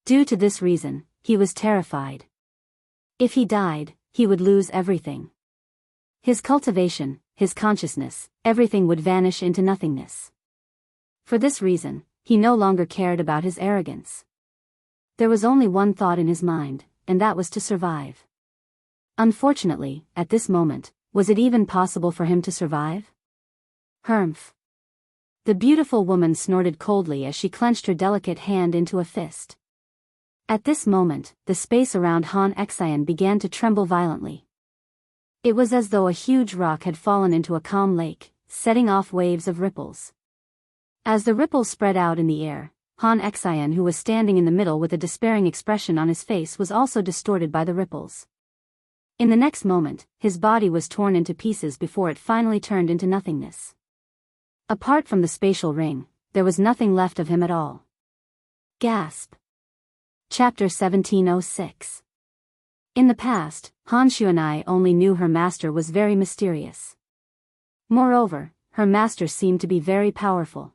Due to this reason, he was terrified. If he died, he would lose everything. His cultivation, his consciousness, everything would vanish into nothingness. For this reason, he no longer cared about his arrogance. There was only one thought in his mind, and that was to survive. Unfortunately, at this moment, was it even possible for him to survive? Humph. The beautiful woman snorted coldly as she clenched her delicate hand into a fist. At this moment, the space around Han Xian began to tremble violently. It was as though a huge rock had fallen into a calm lake, setting off waves of ripples. As the ripples spread out in the air, Han Xian, who was standing in the middle with a despairing expression on his face, was also distorted by the ripples. In the next moment, his body was torn into pieces before it finally turned into nothingness. Apart from the spatial ring, there was nothing left of him at all. Gasp. Chapter 1706. In the past, Han Xuanai only knew her master was very mysterious. Moreover, her master seemed to be very powerful.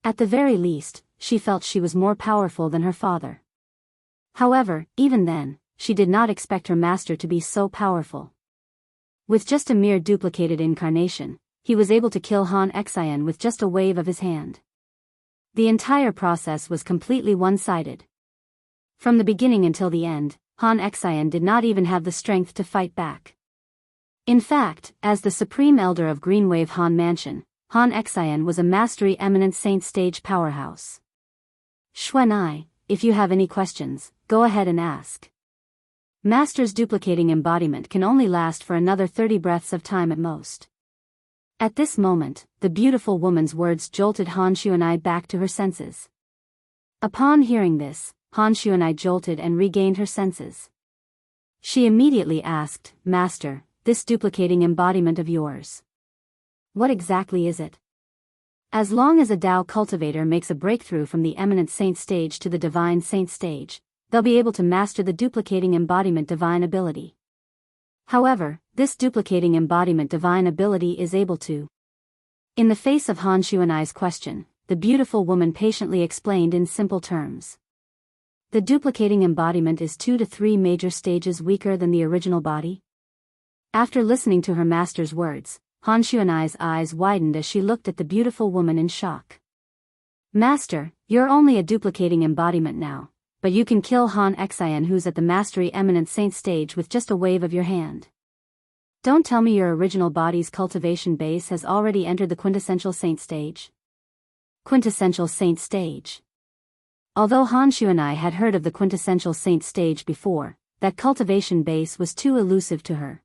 At the very least, she felt she was more powerful than her father. However, even then, she did not expect her master to be so powerful. With just a mere duplicated incarnation, he was able to kill Han Xian with just a wave of his hand. The entire process was completely one-sided. From the beginning until the end, Han Xian did not even have the strength to fight back. In fact, as the Supreme Elder of Greenwave Han Mansion, Han Xian was a mastery eminent saint stage powerhouse. Xuanai, if you have any questions, go ahead and ask. Master's duplicating embodiment can only last for another 30 breaths of time at most. At this moment, the beautiful woman's words jolted Han Xuanai back to her senses. Upon hearing this, Han Xuanai jolted and regained her senses. She immediately asked, Master, this duplicating embodiment of yours, what exactly is it? As long as a Dao cultivator makes a breakthrough from the eminent saint stage to the divine saint stage, they'll be able to master the duplicating embodiment divine ability. However, this duplicating embodiment divine ability is able to. In the face of Han Xuanai's question, the beautiful woman patiently explained in simple terms. The duplicating embodiment is 2 to 3 major stages weaker than the original body. After listening to her master's words, Han Xuanai's eyes widened as she looked at the beautiful woman in shock. Master, you're only a duplicating embodiment now, but you can kill Han Xian, who's at the mastery eminent saint stage, with just a wave of your hand. Don't tell me your original body's cultivation base has already entered the quintessential saint stage. Quintessential saint stage. Although Han Xuanai had heard of the quintessential saint stage before, that cultivation base was too elusive to her.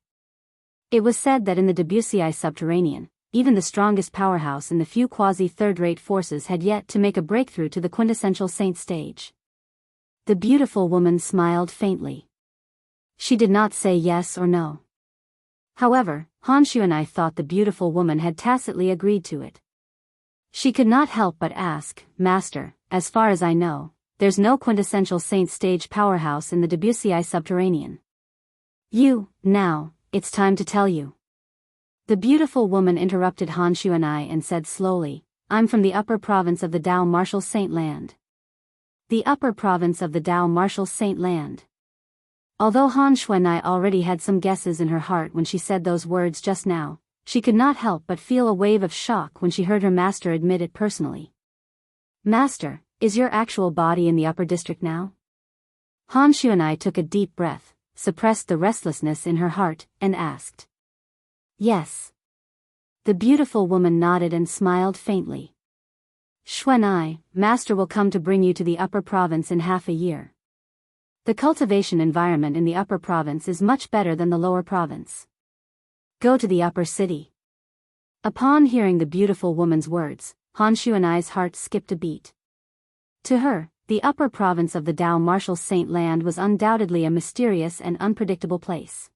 It was said that in the Debussy subterranean, even the strongest powerhouse in the few quasi-third-rate forces had yet to make a breakthrough to the quintessential saint stage. The beautiful woman smiled faintly. She did not say yes or no. However, Han Xuanai thought the beautiful woman had tacitly agreed to it. She could not help but ask, Master, as far as I know, there's no quintessential saint stage powerhouse in the Debussy subterranean. Now, it's time to tell you. The beautiful woman interrupted Han Xuanai and said slowly, I'm from the upper province of the Dao Martial Saint Land. The upper province of the Dao Martial Saint Land. Although Han Xuanai already had some guesses in her heart when she said those words just now, she could not help but feel a wave of shock when she heard her master admit it personally. Master, Is your actual body in the upper district now? Han Xuanai took a deep breath, suppressed the restlessness in her heart, and asked. Yes. The beautiful woman nodded and smiled faintly. Xuanai, Master will come to bring you to the upper province in half a year. The cultivation environment in the upper province is much better than the lower province. Go to the upper city. Upon hearing the beautiful woman's words, Han Xuanai's heart skipped a beat. To her, the upper province of the Dao Martial Saint Land was undoubtedly a mysterious and unpredictable place.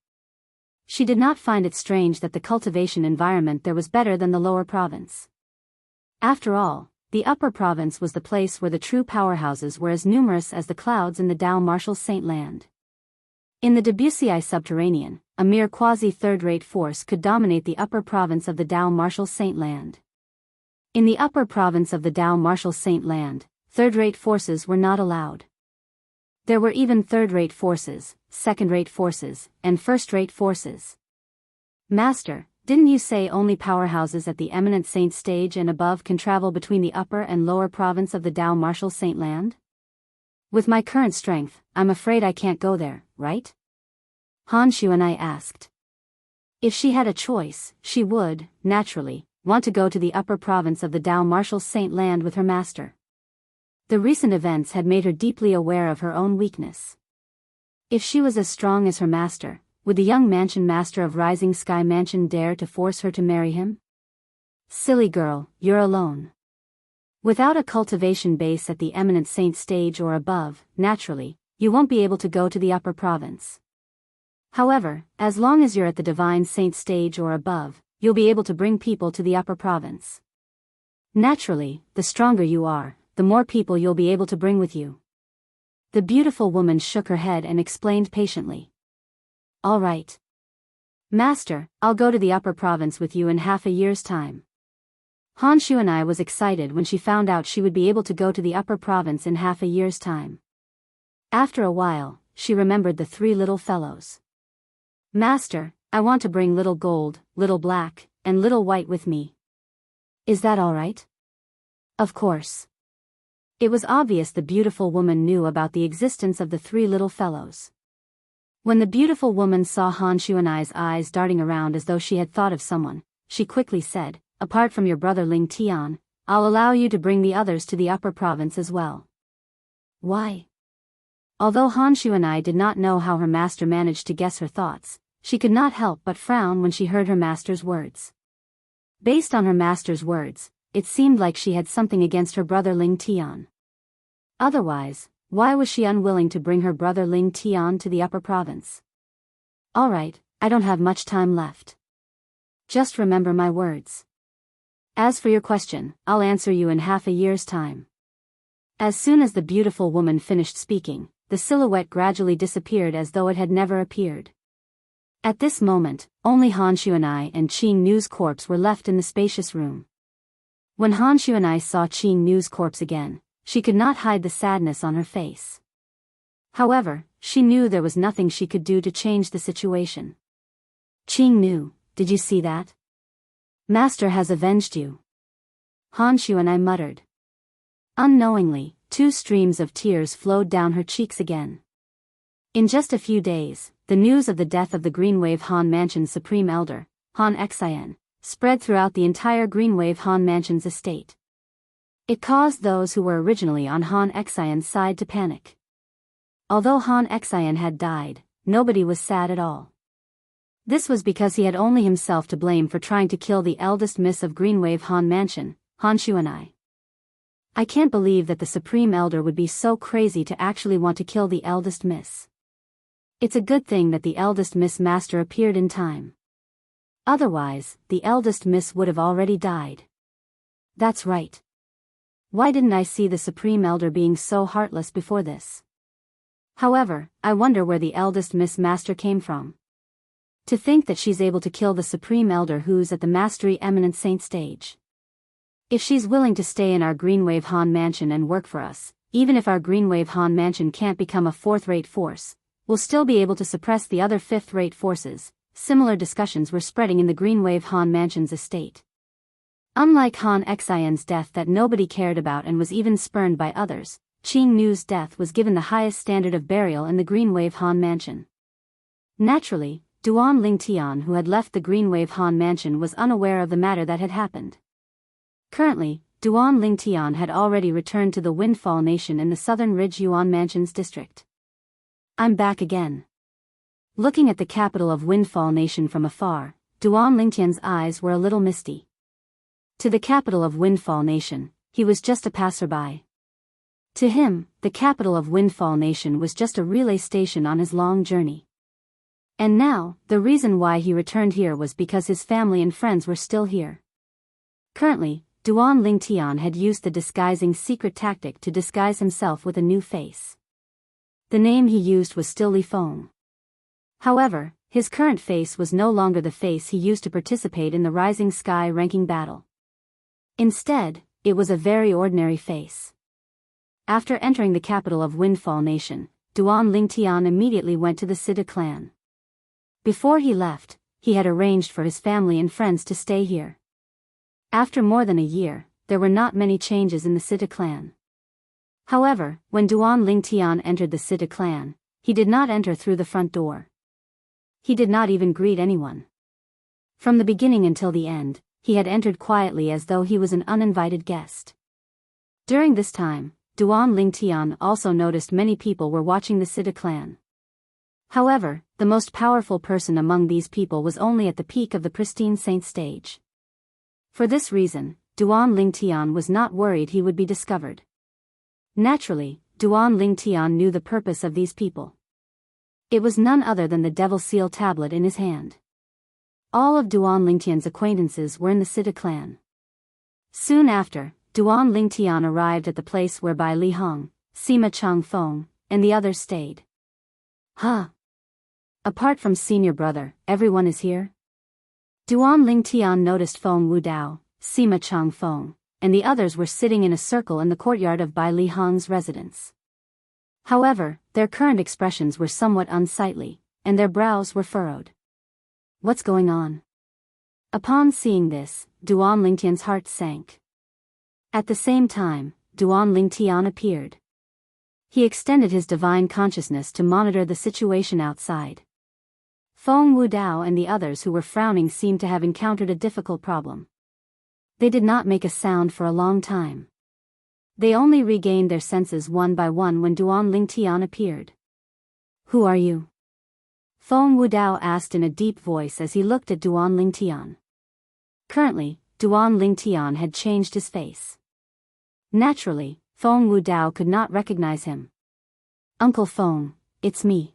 She did not find it strange that the cultivation environment there was better than the lower province. After all, the upper province was the place where the true powerhouses were as numerous as the clouds in the Dao Martial Saint Land. In the Debussy subterranean, a mere quasi-third-rate force could dominate the upper province of the Dao Martial Saint Land. In the upper province of the Dao Martial Saint Land, third-rate forces were not allowed. There were even third-rate forces, second-rate forces, and first-rate forces. Master, didn't you say only powerhouses at the eminent saint stage and above can travel between the upper and lower province of the Dao Martial Saint Land? With my current strength, I'm afraid I can't go there, right? Han Xuanai asked. If she had a choice, she would, naturally, want to go to the upper province of the Dao Martial Saint Land with her master. The recent events had made her deeply aware of her own weakness. If she was as strong as her master, would the young mansion master of Rising Sky Mansion dare to force her to marry him? Silly girl, you're alone. Without a cultivation base at the eminent saint stage or above, naturally, you won't be able to go to the upper province. However, as long as you're at the divine saint stage or above, you'll be able to bring people to the upper province. Naturally, the stronger you are, the more people you'll be able to bring with you. The beautiful woman shook her head and explained patiently. All right. Master, I'll go to the upper province with you in half a year's time. Han Xuanai was excited when she found out she would be able to go to the upper province in half a year's time. After a while, she remembered the three little fellows. Master, I want to bring little gold, little black, and little white with me. Is that all right? Of course. It was obvious the beautiful woman knew about the existence of the three little fellows. When the beautiful woman saw Han Xuanai's eyes darting around as though she had thought of someone, she quickly said, apart from your brother Ling Tian, I'll allow you to bring the others to the upper province as well. Why? Although Han Xuanai did not know how her master managed to guess her thoughts, she could not help but frown when she heard her master's words. Based on her master's words, it seemed like she had something against her brother Ling Tian. Otherwise, why was she unwilling to bring her brother Ling Tian to the upper province? All right, I don't have much time left. Just remember my words. As for your question, I'll answer you in half a year's time. As soon as the beautiful woman finished speaking, the silhouette gradually disappeared as though it had never appeared. At this moment, only Han Xuanai and Qing Nu's corpse were left in the spacious room. When Han Xuanai saw Qing Nu's corpse again, she could not hide the sadness on her face. However, she knew there was nothing she could do to change the situation. Qing Nu, did you see that? Master has avenged you. Han Xuanai muttered. Unknowingly, two streams of tears flowed down her cheeks again. In just a few days, the news of the death of the Greenwave Han Mansion's Supreme Elder, Han Xian, spread throughout the entire Greenwave Han Mansion's estate. It caused those who were originally on Han Xian's side to panic. Although Han Xian had died, nobody was sad at all. This was because he had only himself to blame for trying to kill the eldest miss of Greenwave Han Mansion, Han Xuanai. I can't believe that the Supreme Elder would be so crazy to actually want to kill the eldest miss. It's a good thing that the eldest miss master appeared in time. Otherwise, the eldest miss would have already died. That's right. Why didn't I see the Supreme Elder being so heartless before this? However, I wonder where the eldest miss master came from. To think that she's able to kill the Supreme Elder who's at the Mastery Eminent Saint stage. If she's willing to stay in our Greenwave Han Mansion and work for us, even if our Greenwave Han Mansion can't become a fourth-rate force, we'll still be able to suppress the other fifth-rate forces. Similar discussions were spreading in the Greenwave Han Mansion's estate. Unlike Han Xian's death that nobody cared about and was even spurned by others, Qing Nu's death was given the highest standard of burial in the Greenwave Han Mansion. Naturally, Duan Lingtian, who had left the Greenwave Han Mansion, was unaware of the matter that had happened. Currently, Duan Lingtian had already returned to the Windfall Nation in the southern Ridge Yuan Mansions district. I'm back again. Looking at the capital of Windfall Nation from afar, Duan Lingtian's eyes were a little misty. To the capital of Windfall Nation, he was just a passerby. To him, the capital of Windfall Nation was just a relay station on his long journey. And now, the reason why he returned here was because his family and friends were still here. Currently, Duan Lingtian had used the disguising secret tactic to disguise himself with a new face. The name he used was still Li Feng. However, his current face was no longer the face he used to participate in the Rising Sky ranking battle. Instead, it was a very ordinary face. After entering the capital of Windfall Nation, Duan Lingtian immediately went to the Sida clan. Before he left, he had arranged for his family and friends to stay here. After more than a year, there were not many changes in the Sida clan. However, when Duan Lingtian entered the Sida clan, he did not enter through the front door. He did not even greet anyone. From the beginning until the end, he had entered quietly as though he was an uninvited guest. During this time, Duan Lingtian also noticed many people were watching the Sida clan. However, the most powerful person among these people was only at the peak of the pristine saint stage. For this reason, Duan Lingtian was not worried he would be discovered. Naturally, Duan Lingtian knew the purpose of these people. It was none other than the Devil Seal tablet in his hand. All of Duan Lingtian's acquaintances were in the Sida clan. Soon after, Duan Lingtian arrived at the place where Bai Li Hong, Sima Chang Feng, and the others stayed. Huh? Apart from senior brother, everyone is here? Duan Lingtian noticed Feng Wudao, Sima Chang Feng, and the others were sitting in a circle in the courtyard of Bai Li Hong's residence. However, their current expressions were somewhat unsightly, and their brows were furrowed. What's going on? Upon seeing this, Duan Lingtian's heart sank. At the same time, Duan Lingtian appeared. He extended his divine consciousness to monitor the situation outside. Feng Wudao and the others who were frowning seemed to have encountered a difficult problem. They did not make a sound for a long time. They only regained their senses one by one when Duan Lingtian appeared. Who are you? Feng Wudao asked in a deep voice as he looked at Duan Lingtian. Currently, Duan Lingtian had changed his face. Naturally, Feng Wudao could not recognize him. Uncle Feng, it's me.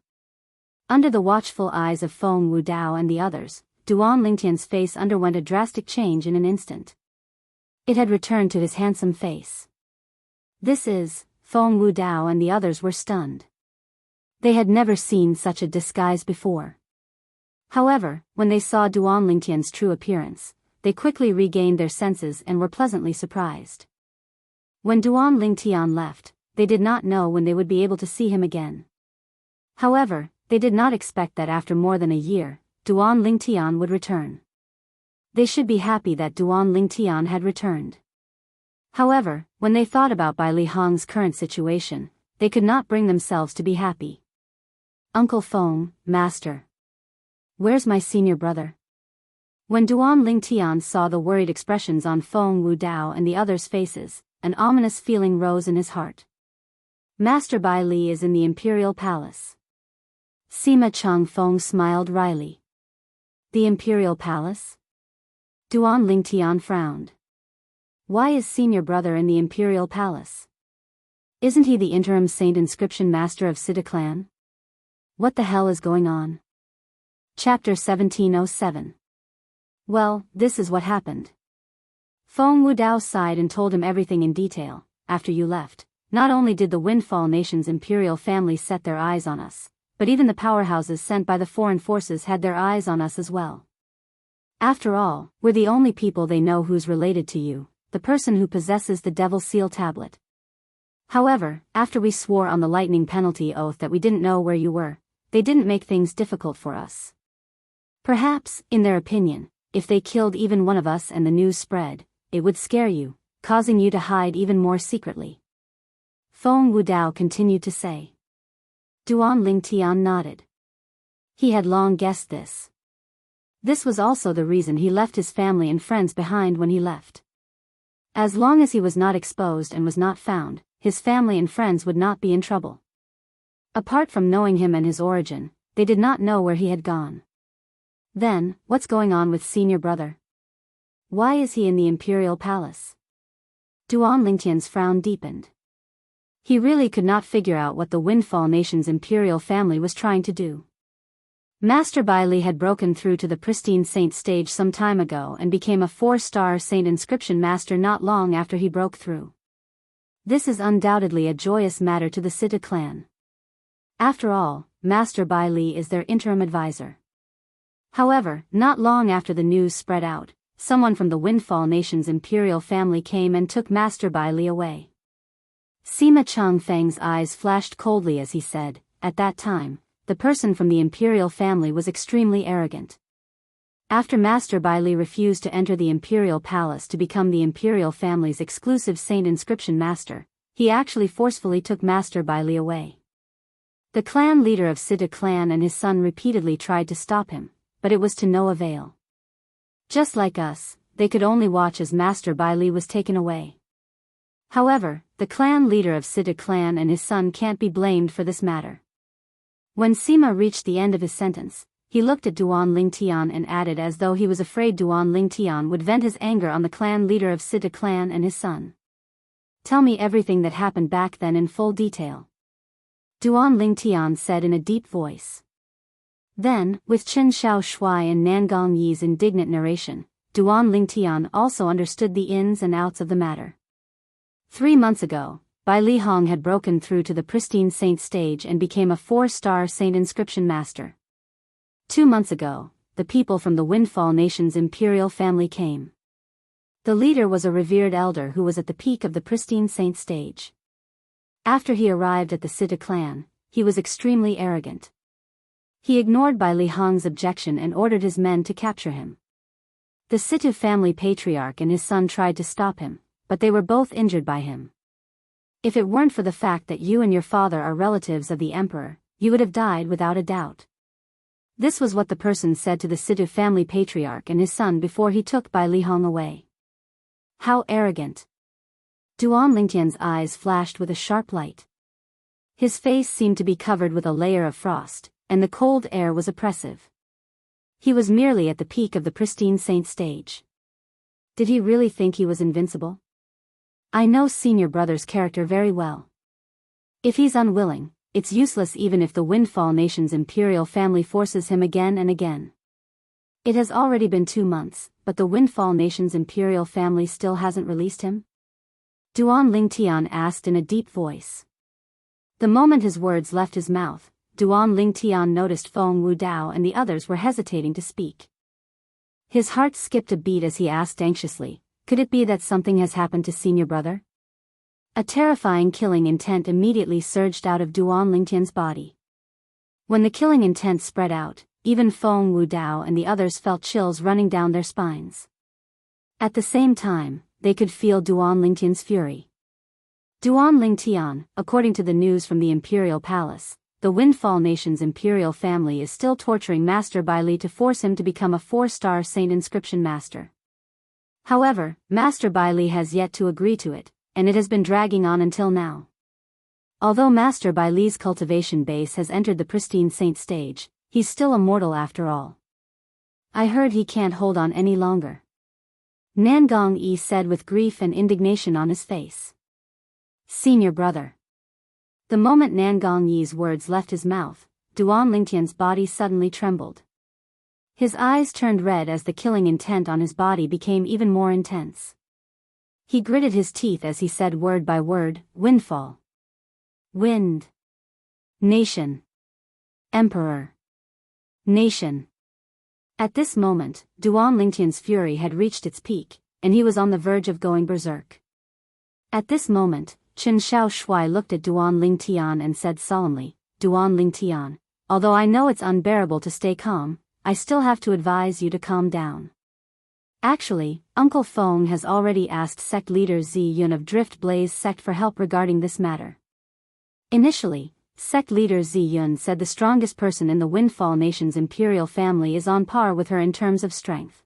Under the watchful eyes of Feng Wudao and the others, Duan Lingtian's face underwent a drastic change in an instant. It had returned to his handsome face. This is, Feng Wudao and the others were stunned. They had never seen such a disguise before. However, when they saw Duan Lingtian's true appearance, they quickly regained their senses and were pleasantly surprised. When Duan Lingtian left, they did not know when they would be able to see him again. However, they did not expect that after more than a year, Duan Lingtian would return. They should be happy that Duan Lingtian had returned. However, when they thought about Bai Li Hong's current situation, they could not bring themselves to be happy. Uncle Feng, Master. Where's my senior brother? When Duan Lingtian saw the worried expressions on Feng Wudao and the others' faces, an ominous feeling rose in his heart. Master Bai Li is in the Imperial Palace. Sima Chang Feng smiled wryly. The Imperial Palace? Duan Lingtian frowned. Why is senior brother in the Imperial Palace? Isn't he the interim saint inscription master of Sida clan? What the hell is going on? Chapter 1707. Well, this is what happened. Feng Wudao sighed and told him everything in detail. After you left, not only did the Windfall Nation's imperial family set their eyes on us, but even the powerhouses sent by the foreign forces had their eyes on us as well. After all, we're the only people they know who's related to you, the person who possesses the Devil Seal tablet. However, after we swore on the lightning penalty oath that we didn't know where you were, they didn't make things difficult for us. Perhaps, in their opinion, if they killed even one of us and the news spread, it would scare you, causing you to hide even more secretly. Feng Wudao continued to say. Duan Lingtian nodded. He had long guessed this. This was also the reason he left his family and friends behind when he left. As long as he was not exposed and was not found, his family and friends would not be in trouble. Apart from knowing him and his origin, they did not know where he had gone. Then, what's going on with senior brother? Why is he in the imperial palace? Duan Lingtian's frown deepened. He really could not figure out what the Windfall Nation's imperial family was trying to do. Master Bai Li had broken through to the pristine saint stage some time ago and became a 4-star saint inscription master not long after he broke through. This is undoubtedly a joyous matter to the Sita clan. After all, Master Bai Li is their interim advisor. However, not long after the news spread out, someone from the Windfall Nation's imperial family came and took Master Bai Li away. Sima Changfeng's eyes flashed coldly as he said, at that time, the person from the imperial family was extremely arrogant. After Master Bai Li refused to enter the imperial palace to become the imperial family's exclusive saint inscription master, he actually forcefully took Master Bai Li away. The clan leader of Sita clan and his son repeatedly tried to stop him, but it was to no avail. Just like us, they could only watch as Master Bai Li was taken away. However, the clan leader of Sita clan and his son can't be blamed for this matter. When Sima reached the end of his sentence, he looked at Duan Lingtian and added as though he was afraid Duan Lingtian would vent his anger on the clan leader of Sita clan and his son. Tell me everything that happened back then in full detail. Duan Lingtian said in a deep voice. Then, with Chen Xiaoshui and Nangong Yi's indignant narration, Duan Lingtian also understood the ins and outs of the matter. 3 months ago, Bai Li Hong had broken through to the pristine saint stage and became a 4-star saint inscription master. 2 months ago, the people from the Windfall Nation's imperial family came. The leader was a revered elder who was at the peak of the pristine saint stage. After he arrived at the Sita clan, he was extremely arrogant. He ignored Bai Li Hong's objection and ordered his men to capture him. The Sita family patriarch and his son tried to stop him, but they were both injured by him. If it weren't for the fact that you and your father are relatives of the emperor, you would have died without a doubt. This was what the person said to the Sita family patriarch and his son before he took Bai Li Hong away. How arrogant! Duan Lingtian's eyes flashed with a sharp light. His face seemed to be covered with a layer of frost, and the cold air was oppressive. He was merely at the peak of the pristine saint stage. Did he really think he was invincible? I know senior brother's character very well. If he's unwilling, it's useless even if the Windfall Nation's imperial family forces him again and again. It has already been 2 months, but the Windfall Nation's imperial family still hasn't released him? Duan Lingtian asked in a deep voice. The moment his words left his mouth, Duan Lingtian noticed Feng Wudao and the others were hesitating to speak. His heart skipped a beat as he asked anxiously, could it be that something has happened to senior brother? A terrifying killing intent immediately surged out of Duan Lingtian's body. When the killing intent spread out, even Feng Wudao and the others felt chills running down their spines. At the same time, they could feel Duan Lingtian's fury. Duan Lingtian, according to the news from the imperial palace, the Windfall Nation's imperial family is still torturing Master Bai Li to force him to become a 4-star saint inscription master. However, Master Bai Li has yet to agree to it, and it has been dragging on until now. Although Master Bai Li's cultivation base has entered the pristine saint stage, he's still a mortal after all. I heard he can't hold on any longer. Nangong Yi said with grief and indignation on his face. Senior brother. The moment Nangong Yi's words left his mouth, Duan Lingtian's body suddenly trembled. His eyes turned red as the killing intent on his body became even more intense. He gritted his teeth as he said word by word, Windfall. Wind. Nation. Emperor. Nation. At this moment, Duan Lingtian's fury had reached its peak, and he was on the verge of going berserk. At this moment, Chen Xiaoshui looked at Duan Lingtian and said solemnly, Duan Lingtian, although I know it's unbearable to stay calm, I still have to advise you to calm down. Actually, Uncle Feng has already asked sect leader Zi Yun of Drift Blaze sect for help regarding this matter. Initially, sect leader Zi Yun said the strongest person in the Windfall Nation's imperial family is on par with her in terms of strength.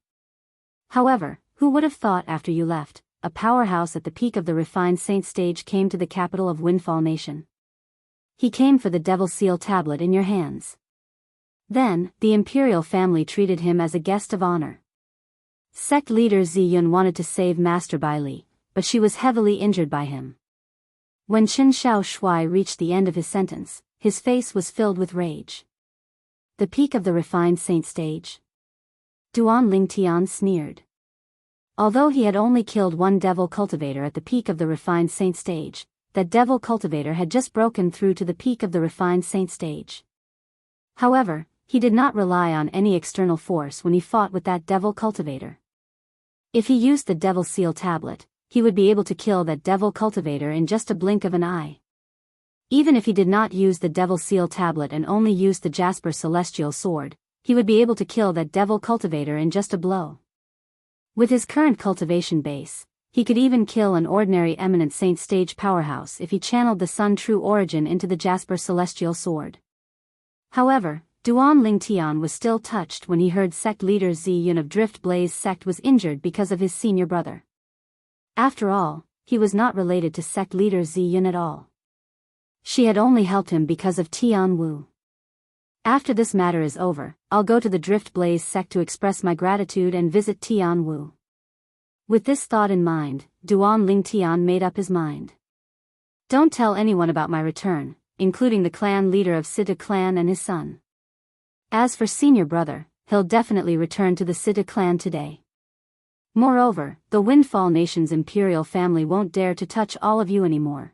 However, who would have thought after you left, a powerhouse at the peak of the refined saint stage came to the capital of Windfall Nation? He came for the Devil Seal tablet in your hands. Then, the imperial family treated him as a guest of honor. Sect leader Zi Yun wanted to save Master Bai Li, but she was heavily injured by him. When Qin Shao Shui reached the end of his sentence, his face was filled with rage. The peak of the refined saint stage? Duan Lingtian sneered. Although he had only killed one devil cultivator at the peak of the refined saint stage, that devil cultivator had just broken through to the peak of the refined saint stage. However, he did not rely on any external force when he fought with that devil cultivator. If he used the Devil Seal tablet, he would be able to kill that devil cultivator in just a blink of an eye. Even if he did not use the Devil Seal tablet and only used the Jasper Celestial Sword, he would be able to kill that devil cultivator in just a blow. With his current cultivation base, he could even kill an ordinary Eminent Saint stage powerhouse if he channeled the Sun True Origin into the Jasper Celestial Sword. However, Duan Lingtian was still touched when he heard sect leader Zi Yun of Drift Blaze sect was injured because of his senior brother. After all, he was not related to sect leader Zi Yun at all. She had only helped him because of Tian Wu. After this matter is over, I'll go to the Drift Blaze sect to express my gratitude and visit Tian Wu. With this thought in mind, Duan Lingtian made up his mind. Don't tell anyone about my return, including the clan leader of Sita clan and his son. As for senior brother, he'll definitely return to the Sita clan today. Moreover, the Windfall Nation's imperial family won't dare to touch all of you anymore.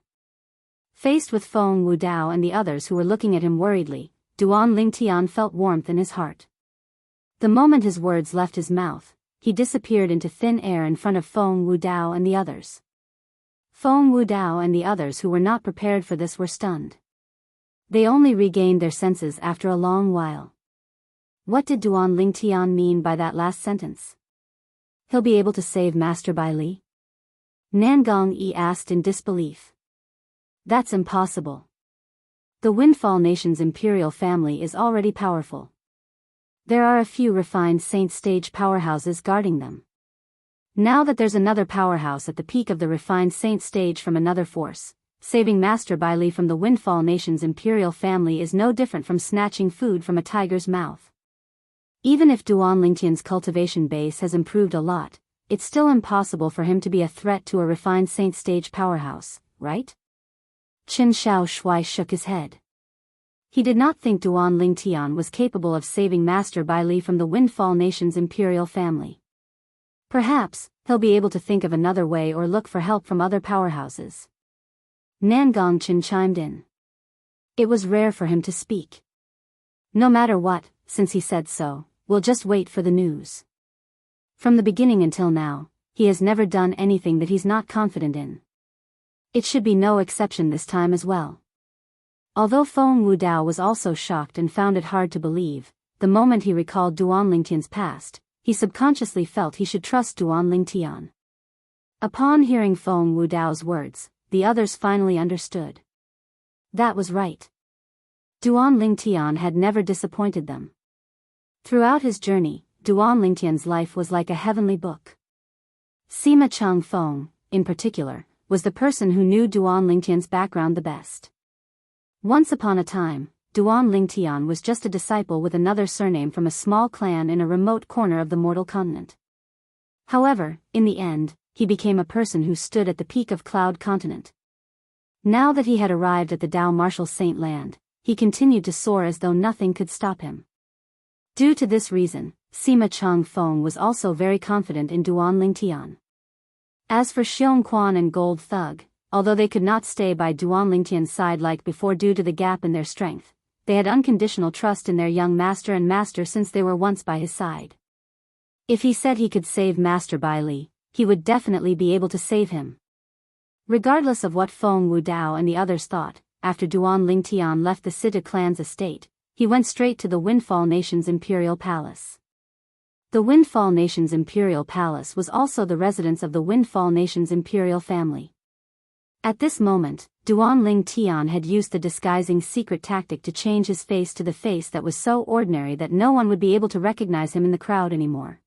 Faced with Feng Wudao and the others who were looking at him worriedly, Duan Lingtian felt warmth in his heart. The moment his words left his mouth, he disappeared into thin air in front of Feng Wudao and the others. Feng Wudao and the others who were not prepared for this were stunned. They only regained their senses after a long while. What did Duan Lingtian mean by that last sentence? He'll be able to save Master Bai Li? Nangong Yi asked in disbelief. That's impossible. The Windfall Nation's imperial family is already powerful. There are a few refined saint stage powerhouses guarding them. Now that there's another powerhouse at the peak of the refined saint stage from another force, saving Master Bai Li from the Windfall Nation's imperial family is no different from snatching food from a tiger's mouth. Even if Duan Lingtian's cultivation base has improved a lot, it's still impossible for him to be a threat to a refined saint stage powerhouse, right? Qin Shao Shui shook his head. He did not think Duan Lingtian was capable of saving Master Bai Li from the Windfall Nation's imperial family. Perhaps, he'll be able to think of another way or look for help from other powerhouses. Nangong Qin chimed in. It was rare for him to speak. No matter what, since he said so, we'll just wait for the news. From the beginning until now, he has never done anything that he's not confident in. It should be no exception this time as well. Although Feng Wudao was also shocked and found it hard to believe, the moment he recalled Duan Lingtian's past, he subconsciously felt he should trust Duan Lingtian. Upon hearing Feng Wudao's words, the others finally understood. That was right. Duan Lingtian had never disappointed them. Throughout his journey, Duan Lingtian's life was like a heavenly book. Sima Chang Feng, in particular, was the person who knew Duan Lingtian's background the best. Once upon a time, Duan Lingtian was just a disciple with another surname from a small clan in a remote corner of the mortal continent. However, in the end, he became a person who stood at the peak of Cloud Continent. Now that he had arrived at the Dao Martial Saint Land, he continued to soar as though nothing could stop him. Due to this reason, Sima Chang Feng was also very confident in Duan Lingtian. As for Xiong Quan and Gold Thug, although they could not stay by Duan Lingtian's side like before due to the gap in their strength, they had unconditional trust in their young master and master since they were once by his side. If he said he could save Master Bai Li, he would definitely be able to save him. Regardless of what Feng Wudao and the others thought, after Duan Lingtian left the Sita clan's estate, he went straight to the Windfall Nation's imperial palace. The Windfall Nation's imperial palace was also the residence of the Windfall Nation's imperial family. At this moment, Duan Ling Tian had used the disguising secret tactic to change his face to the face that was so ordinary that no one would be able to recognize him in the crowd anymore.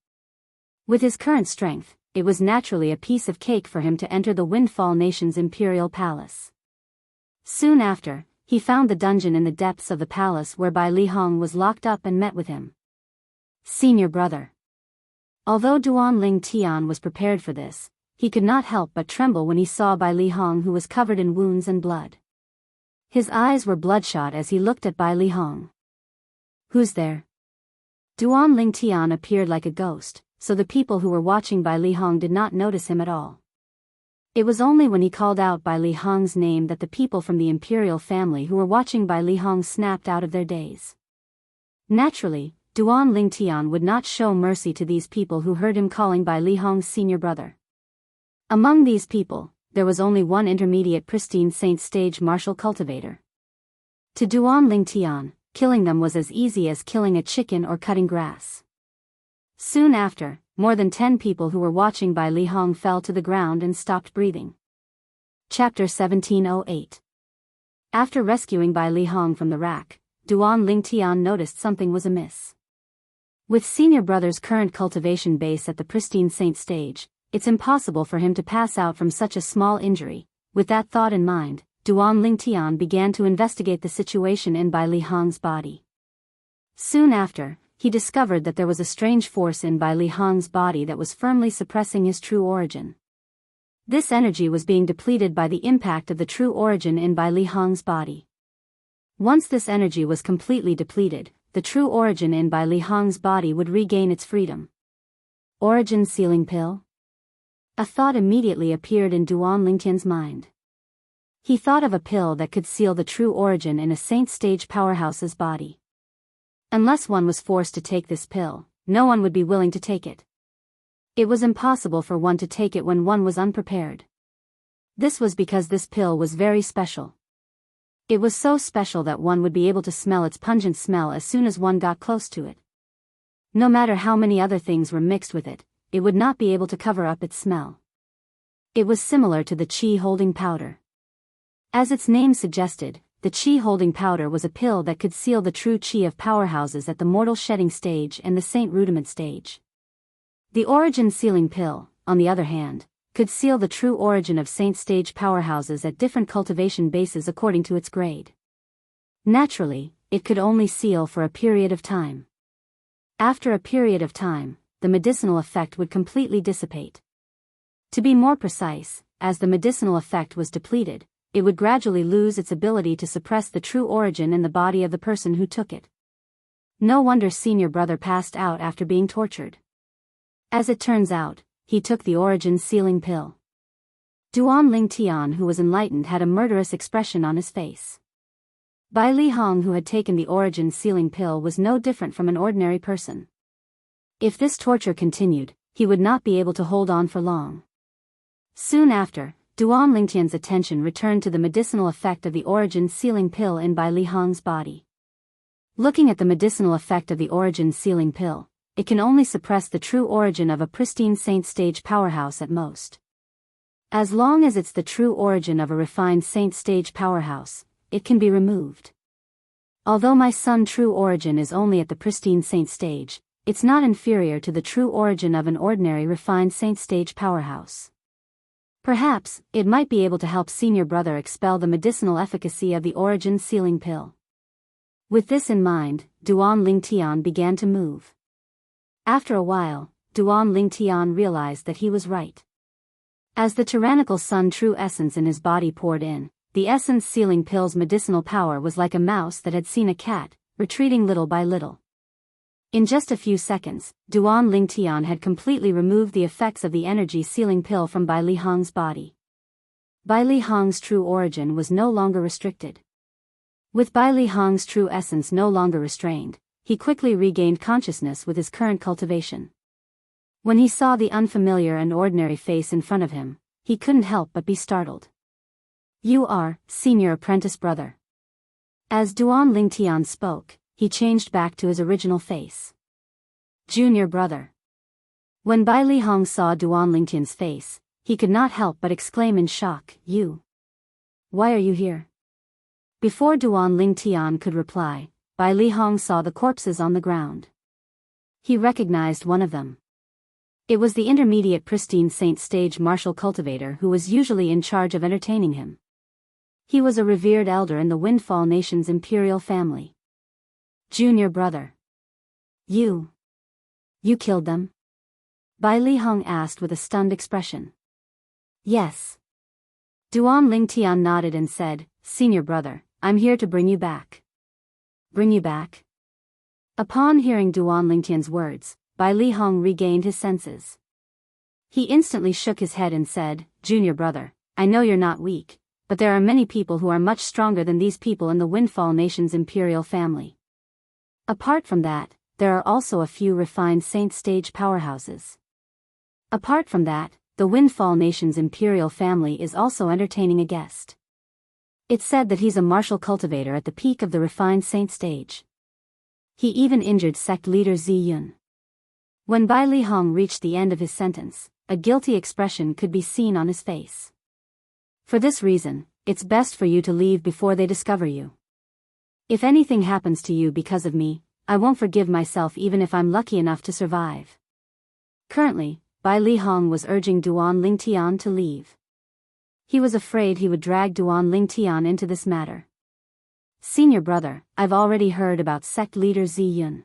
With his current strength, it was naturally a piece of cake for him to enter the Windfall Nation's imperial palace. Soon after, he found the dungeon in the depths of the palace where Bai Li Hong was locked up and met with him. Senior brother. Although Duan Ling Tian was prepared for this, he could not help but tremble when he saw Bai Li Hong, who was covered in wounds and blood. His eyes were bloodshot as he looked at Bai Li Hong. Who's there? Duan Ling Tian appeared like a ghost, so the people who were watching Bai Li Hong did not notice him at all. It was only when he called out Bai Li Hong's name that the people from the imperial family who were watching Bai Li Hong snapped out of their daze. Naturally, Duan Ling Tian would not show mercy to these people who heard him calling Bai Li Hong's senior brother. Among these people, there was only one intermediate pristine saint stage martial cultivator. To Duan Ling Tian, killing them was as easy as killing a chicken or cutting grass. Soon after, more than 10 people who were watching Bai Li Hong fell to the ground and stopped breathing. Chapter 1708. After rescuing Bai Li Hong from the rack, Duan Ling Tian noticed something was amiss. With senior brother's current cultivation base at the pristine saint stage, it's impossible for him to pass out from such a small injury. With that thought in mind, Duan Ling Tian began to investigate the situation in Bai Li Hong's body. Soon after, he discovered that there was a strange force in Bai Li Hong's body that was firmly suppressing his true origin. This energy was being depleted by the impact of the true origin in Bai Li Hong's body. Once this energy was completely depleted, the true origin in Bai Li Hong's body would regain its freedom. Origin sealing pill? A thought immediately appeared in Duan Ling Tian's mind. He thought of a pill that could seal the true origin in a saint stage powerhouse's body. Unless one was forced to take this pill, no one would be willing to take it. It was impossible for one to take it when one was unprepared. This was because this pill was very special. It was so special that one would be able to smell its pungent smell as soon as one got close to it. No matter how many other things were mixed with it, it would not be able to cover up its smell. It was similar to the qi-holding powder. As its name suggested, the qi-holding powder was a pill that could seal the true qi of powerhouses at the mortal shedding stage and the saint rudiment stage. The origin sealing pill, on the other hand, could seal the true origin of saint stage powerhouses at different cultivation bases according to its grade. Naturally, it could only seal for a period of time. After a period of time, the medicinal effect would completely dissipate. To be more precise, as the medicinal effect was depleted, it would gradually lose its ability to suppress the true origin in the body of the person who took it. No wonder senior brother passed out after being tortured. As it turns out, he took the origin sealing pill. Duan Ling Tian, who was enlightened, had a murderous expression on his face. Bai Li Hong, who had taken the origin sealing pill, was no different from an ordinary person. If this torture continued, he would not be able to hold on for long. Soon after, Duan Ling Tian's attention returned to the medicinal effect of the origin sealing pill in Bai Li Hong's body. Looking at the medicinal effect of the origin sealing pill, it can only suppress the true origin of a pristine saint stage powerhouse at most. As long as it's the true origin of a refined saint stage powerhouse, it can be removed. Although my son's true origin is only at the pristine saint stage, it's not inferior to the true origin of an ordinary refined saint stage powerhouse. Perhaps, it might be able to help senior brother expel the medicinal efficacy of the origin sealing pill. With this in mind, Duan Ling Tian began to move. After a while, Duan Ling Tian realized that he was right. As the tyrannical sun true essence in his body poured in, the essence sealing pill's medicinal power was like a mouse that had seen a cat, retreating little by little. In just a few seconds, Duan Ling Tian had completely removed the effects of the energy sealing pill from Bai Li Hong's body. Bai Li Hong's true origin was no longer restricted. With Bai Li Hong's true essence no longer restrained, he quickly regained consciousness with his current cultivation. When he saw the unfamiliar and ordinary face in front of him, he couldn't help but be startled. "You are, senior apprentice brother." As Duan Ling Tian spoke, he changed back to his original face. "Junior brother." When Bai Li Hong saw Duan Lingtian's face, he could not help but exclaim in shock, "You? Why are you here?" Before Duan Lingtian could reply, Bai Li Hong saw the corpses on the ground. He recognized one of them. It was the intermediate pristine saint stage martial cultivator who was usually in charge of entertaining him. He was a revered elder in the Windfall Nation's imperial family. "Junior brother. You killed them?" Bai Li Hong asked with a stunned expression. "Yes." Duan Lingtian nodded and said, "Senior brother, I'm here to bring you back." "Bring you back?" Upon hearing Duan Lingtian's words, Bai Li Hong regained his senses. He instantly shook his head and said, "Junior brother, I know you're not weak, but there are many people who are much stronger than these people in the Windfall Nation's imperial family. Apart from that, there are also a few refined saint stage powerhouses. Apart from that, the Windfall Nation's imperial family is also entertaining a guest. It's said that he's a martial cultivator at the peak of the refined saint stage. He even injured sect leader Zi Yun." When Bai Li Hong reached the end of his sentence, a guilty expression could be seen on his face. "For this reason, it's best for you to leave before they discover you. If anything happens to you because of me, I won't forgive myself even if I'm lucky enough to survive." Currently, Bai Li Hong was urging Duan Lingtian to leave. He was afraid he would drag Duan Lingtian into this matter. "Senior brother, I've already heard about sect leader Zi Yun."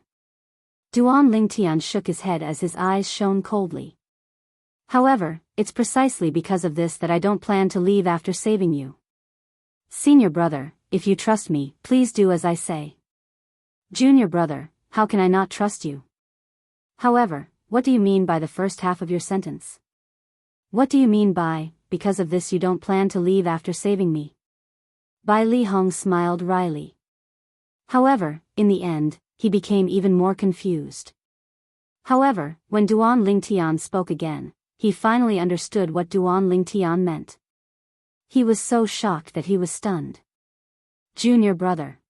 Duan Lingtian shook his head as his eyes shone coldly. "However, it's precisely because of this that I don't plan to leave after saving you. Senior brother, if you trust me, please do as I say." "Junior brother, how can I not trust you? However, what do you mean by the first half of your sentence? What do you mean by, because of this you don't plan to leave after saving me?" Bai Li Hong smiled wryly. However, in the end, he became even more confused. However, when Duan Lingtian spoke again, he finally understood what Duan Lingtian meant. He was so shocked that he was stunned. "Junior brother.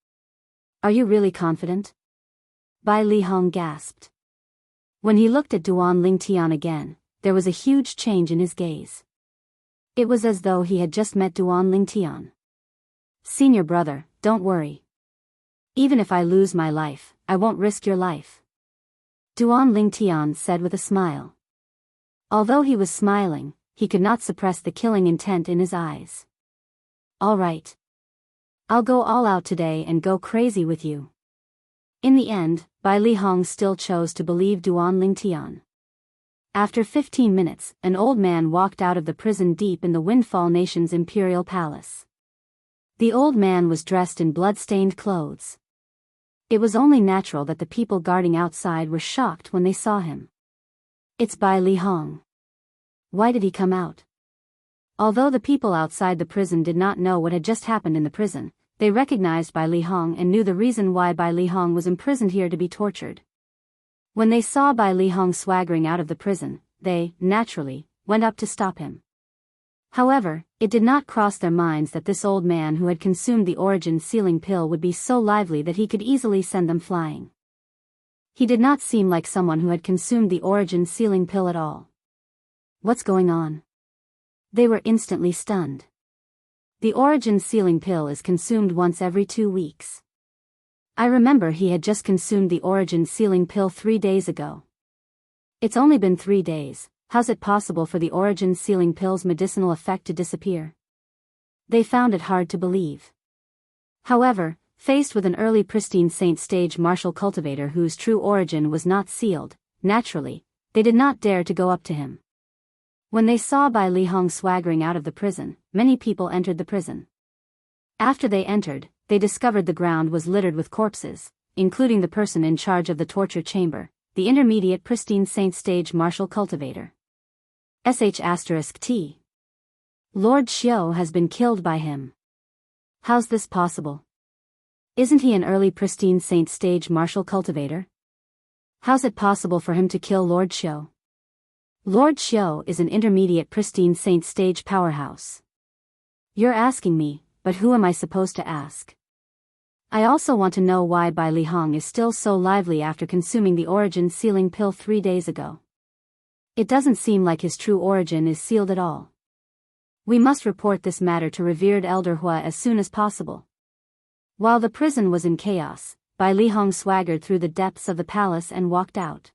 Are you really confident?" Bai Li Hong gasped. When he looked at Duan Lingtian again, there was a huge change in his gaze. It was as though he had just met Duan Lingtian. "Senior brother, don't worry. Even if I lose my life, I won't risk your life," Duan Lingtian said with a smile. Although he was smiling, he could not suppress the killing intent in his eyes. "All right. I'll go all out today and go crazy with you." In the end, Bai Li Hong still chose to believe Duan Lingtian. After 15 minutes, an old man walked out of the prison deep in the Windfall Nation's imperial palace. The old man was dressed in blood-stained clothes. It was only natural that the people guarding outside were shocked when they saw him. "It's Bai Li Hong. Why did he come out?" Although the people outside the prison did not know what had just happened in the prison, they recognized Bai Li Hong and knew the reason why Bai Li Hong was imprisoned here to be tortured. When they saw Bai Li Hong swaggering out of the prison, they, naturally, went up to stop him. However, it did not cross their minds that this old man who had consumed the origin sealing pill would be so lively that he could easily send them flying. He did not seem like someone who had consumed the origin sealing pill at all. "What's going on?" They were instantly stunned. The origin sealing pill is consumed once every 2 weeks. I remember he had just consumed the origin sealing pill 3 days ago. It's only been 3 days. How's it possible for the origin sealing pill's medicinal effect to disappear? They found it hard to believe. However, faced with an early pristine saint stage martial cultivator whose true origin was not sealed, naturally, they did not dare to go up to him. When they saw Bai Li Hong swaggering out of the prison, many people entered the prison. After they entered, they discovered the ground was littered with corpses, including the person in charge of the torture chamber, the intermediate pristine saint stage martial cultivator. *T. Lord Xiao has been killed by him. How's this possible? Isn't he an early pristine saint stage martial cultivator? How's it possible for him to kill Lord Xiao? Lord Xiao is an intermediate pristine saint stage powerhouse. You're asking me, but who am I supposed to ask? I also want to know why Bai Li Hong is still so lively after consuming the origin sealing pill 3 days ago. It doesn't seem like his true origin is sealed at all. We must report this matter to revered Elder Hua as soon as possible. While the prison was in chaos, Bai Lihong swaggered through the depths of the palace and walked out.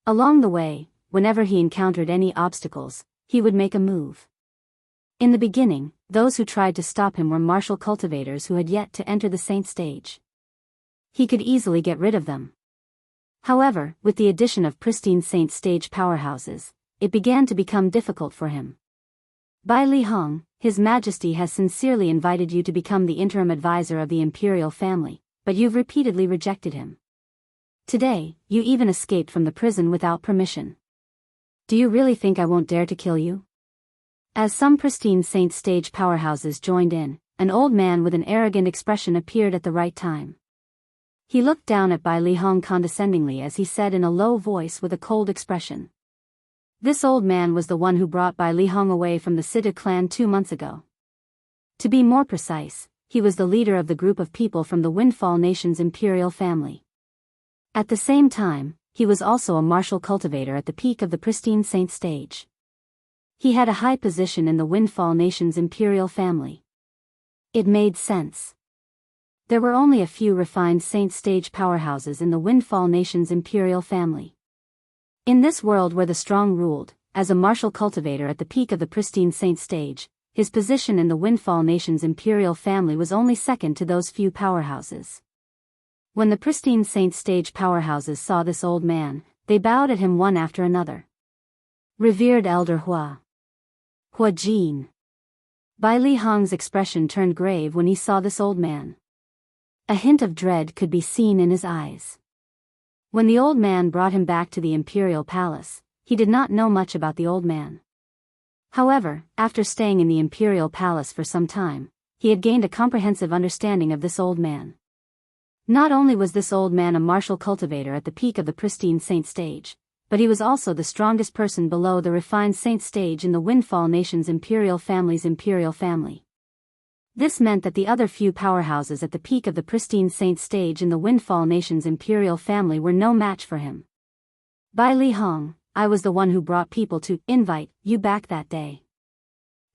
Along the way, whenever he encountered any obstacles, he would make a move. In the beginning, those who tried to stop him were martial cultivators who had yet to enter the saint stage. He could easily get rid of them. However, with the addition of pristine saint stage powerhouses, it began to become difficult for him. Bai Lihong, His Majesty has sincerely invited you to become the interim advisor of the imperial family, but you've repeatedly rejected him. Today, you even escaped from the prison without permission. Do you really think I won't dare to kill you? As some pristine saint stage powerhouses joined in, an old man with an arrogant expression appeared at the right time. He looked down at Bai Lihong condescendingly as he said in a low voice with a cold expression. This old man was the one who brought Bai Lihong away from the Siddha clan 2 months ago. To be more precise, he was the leader of the group of people from the Windfall Nation's imperial family. At the same time, he was also a martial cultivator at the peak of the pristine saint stage. He had a high position in the Windfall Nation's imperial family. It made sense. There were only a few refined saint stage powerhouses in the Windfall Nation's imperial family. In this world where the strong ruled, as a martial cultivator at the peak of the pristine saint stage, his position in the Windfall Nation's imperial family was only second to those few powerhouses. When the pristine saint stage powerhouses saw this old man, they bowed at him one after another. Revered Elder Hua. Hua Jin. Bai Lihong's expression turned grave when he saw this old man. A hint of dread could be seen in his eyes. When the old man brought him back to the imperial palace, he did not know much about the old man. However, after staying in the imperial palace for some time, he had gained a comprehensive understanding of this old man. Not only was this old man a martial cultivator at the peak of the pristine saint stage, but he was also the strongest person below the refined saint stage in the Windfall Nation's imperial family's imperial family. This meant that the other few powerhouses at the peak of the pristine saint stage in the Windfall Nation's imperial family were no match for him. Bai Lihong, I was the one who brought people to invite you back that day.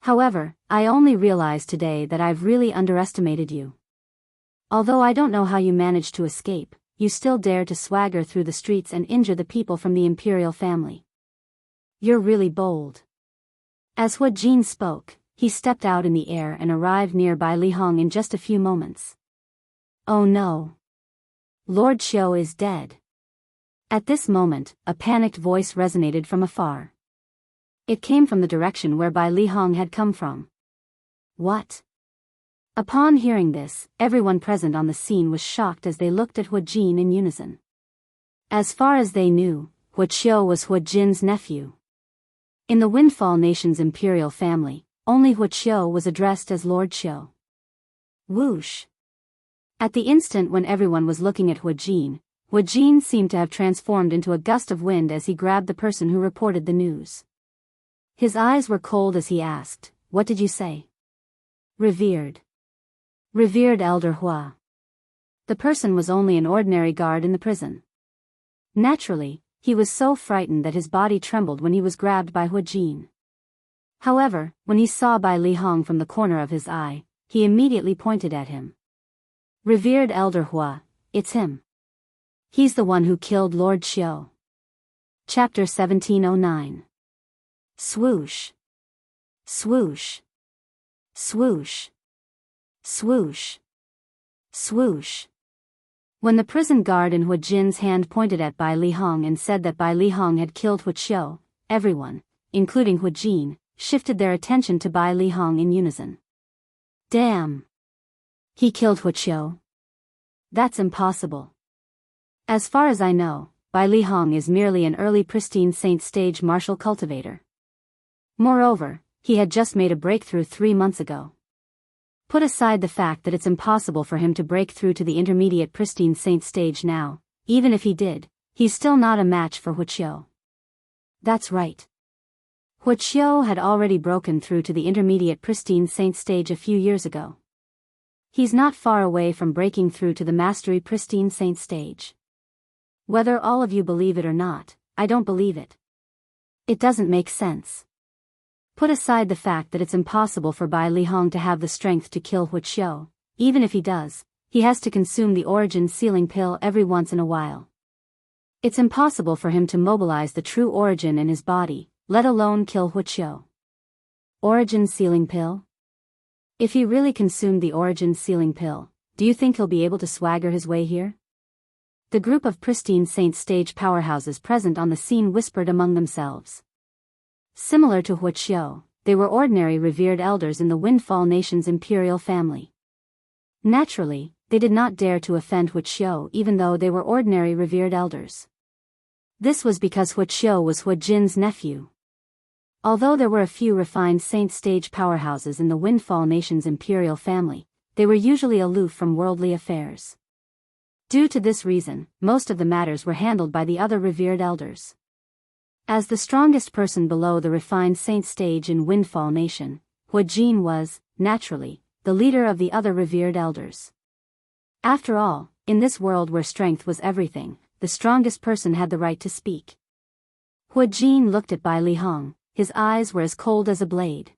However, I only realized today that I've really underestimated you. Although I don't know how you managed to escape, you still dare to swagger through the streets and injure the people from the imperial family. You're really bold. As Hua Jin spoke, he stepped out in the air and arrived near Bai Lihong in just a few moments. Oh no! Lord Xiao is dead. At this moment, a panicked voice resonated from afar. It came from the direction where Bai Lihong had come from. What? Upon hearing this, everyone present on the scene was shocked as they looked at Hua Jin in unison. As far as they knew, Hua Qiu was Hua Jin's nephew. In the Windfall Nation's imperial family, only Hua Qiu was addressed as Lord Qiu. Whoosh! At the instant when everyone was looking at Hua Jin seemed to have transformed into a gust of wind as he grabbed the person who reported the news. His eyes were cold as he asked, "What did you say?" Revered Elder Hua. The person was only an ordinary guard in the prison. Naturally, he was so frightened that his body trembled when he was grabbed by Hua Jin. However, when he saw Bai Lihong from the corner of his eye, he immediately pointed at him. Revered Elder Hua, it's him. He's the one who killed Lord Xiu. Chapter 1709. Swoosh. Swoosh. Swoosh. Swoosh. Swoosh. When the prison guard in Hua Jin's hand pointed at Bai Lihong and said that Bai Lihong had killed Hua Qiu, everyone, including Hua Jin, shifted their attention to Bai Lihong in unison. Damn! He killed Hua Qiu? That's impossible. As far as I know, Bai Lihong is merely an early pristine saint stage martial cultivator. Moreover, he had just made a breakthrough 3 months ago. Put aside the fact that it's impossible for him to break through to the intermediate pristine saint stage now, even if he did, he's still not a match for Hua Qiu. That's right. Hua Qiu had already broken through to the intermediate pristine saint stage a few years ago. He's not far away from breaking through to the mastery pristine saint stage. Whether all of you believe it or not, I don't believe it. It doesn't make sense. Put aside the fact that it's impossible for Bai Lihong to have the strength to kill Wuxia. Even if he does, he has to consume the origin sealing pill every once in a while. It's impossible for him to mobilize the true origin in his body, let alone kill Wuxia. Origin sealing pill? If he really consumed the origin sealing pill, do you think he'll be able to swagger his way here? The group of pristine saint stage powerhouses present on the scene whispered among themselves. Similar to Wuxia, they were ordinary revered elders in the Windfall Nation's imperial family. Naturally, they did not dare to offend Wuxia even though they were ordinary revered elders. This was because Wuxia was Hu Jin's nephew. Although there were a few refined saint stage powerhouses in the Windfall Nation's imperial family, they were usually aloof from worldly affairs. Due to this reason, most of the matters were handled by the other revered elders. As the strongest person below the refined saint stage in Windfall Nation, Hu Jin was, naturally, the leader of the other revered elders. After all, in this world where strength was everything, the strongest person had the right to speak. Hu Jin looked at Bai Lihong, his eyes were as cold as a blade.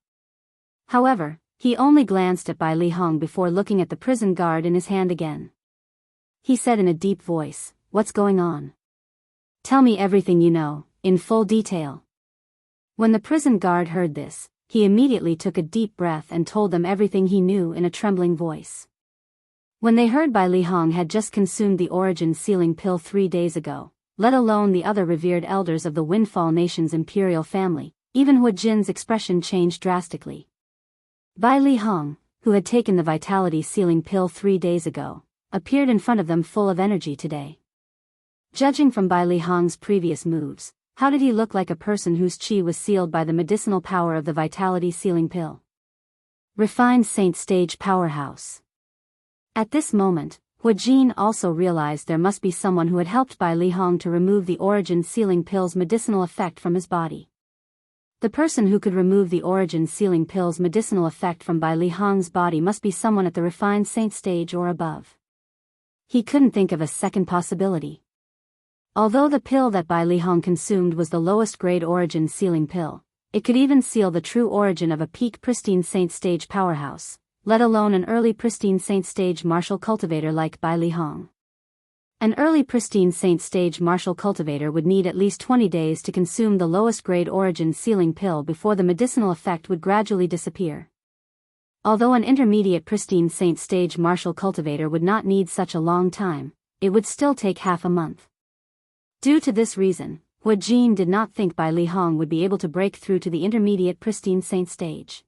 However, he only glanced at Bai Lihong before looking at the prison guard in his hand again. He said in a deep voice, "What's going on? Tell me everything you know, in full detail." When the prison guard heard this, he immediately took a deep breath and told them everything he knew in a trembling voice. When they heard Bai Lihong had just consumed the origin sealing pill 3 days ago, let alone the other revered elders of the Windfall Nation's imperial family, even Hu Jin's expression changed drastically. Bai Lihong, who had taken the vitality sealing pill 3 days ago, appeared in front of them full of energy today. Judging from Bai Lihong's previous moves, how did he look like a person whose qi was sealed by the medicinal power of the vitality sealing pill? Refined saint stage powerhouse. At this moment, Hu Jin also realized there must be someone who had helped Bai Lihong to remove the origin sealing pill's medicinal effect from his body. The person who could remove the origin sealing pill's medicinal effect from Bai Lihong's body must be someone at the refined saint stage or above. He couldn't think of a second possibility. Although the pill that Bai Lihong consumed was the lowest grade origin sealing pill, it could even seal the true origin of a peak pristine saint stage powerhouse, let alone an early pristine saint stage martial cultivator like Bai Lihong. An early pristine saint stage martial cultivator would need at least 20 days to consume the lowest grade origin sealing pill before the medicinal effect would gradually disappear. Although an intermediate pristine saint stage martial cultivator would not need such a long time, it would still take half a month. Due to this reason, Hu Jin did not think Bai Lihong would be able to break through to the intermediate pristine saint stage.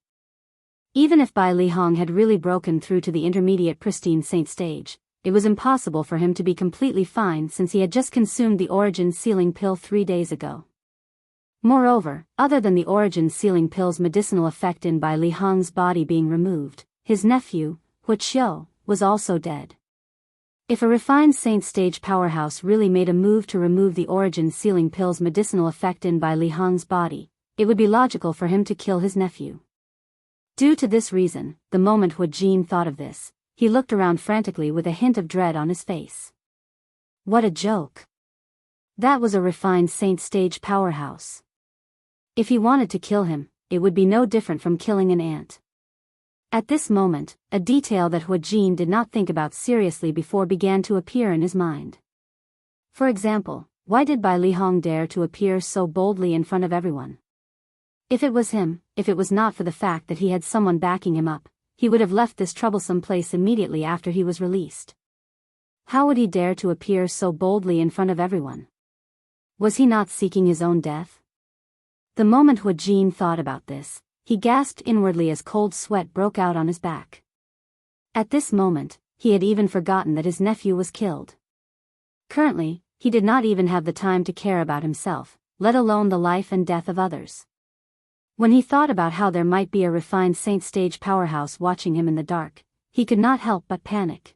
Even if Bai Lihong had really broken through to the intermediate pristine saint stage, it was impossible for him to be completely fine since he had just consumed the origin sealing pill 3 days ago. Moreover, other than the origin sealing pill's medicinal effect in Bai Lihong's body being removed, his nephew, Wuxia, was also dead. If a refined saint stage powerhouse really made a move to remove the origin sealing pill's medicinal effect in Bai Lihong's body, it would be logical for him to kill his nephew. Due to this reason, the moment Hu Jin thought of this, he looked around frantically with a hint of dread on his face. What a joke! That was a refined saint stage powerhouse. If he wanted to kill him, it would be no different from killing an ant. At this moment, a detail that Hu Jin did not think about seriously before began to appear in his mind. For example, why did Bai Lihong dare to appear so boldly in front of everyone? If it was him, if it was not for the fact that he had someone backing him up, he would have left this troublesome place immediately after he was released. How would he dare to appear so boldly in front of everyone? Was he not seeking his own death? The moment Hu Jin thought about this, he gasped inwardly as cold sweat broke out on his back. At this moment, he had even forgotten that his nephew was killed. Currently, he did not even have the time to care about himself, let alone the life and death of others. When he thought about how there might be a refined saint stage powerhouse watching him in the dark, he could not help but panic.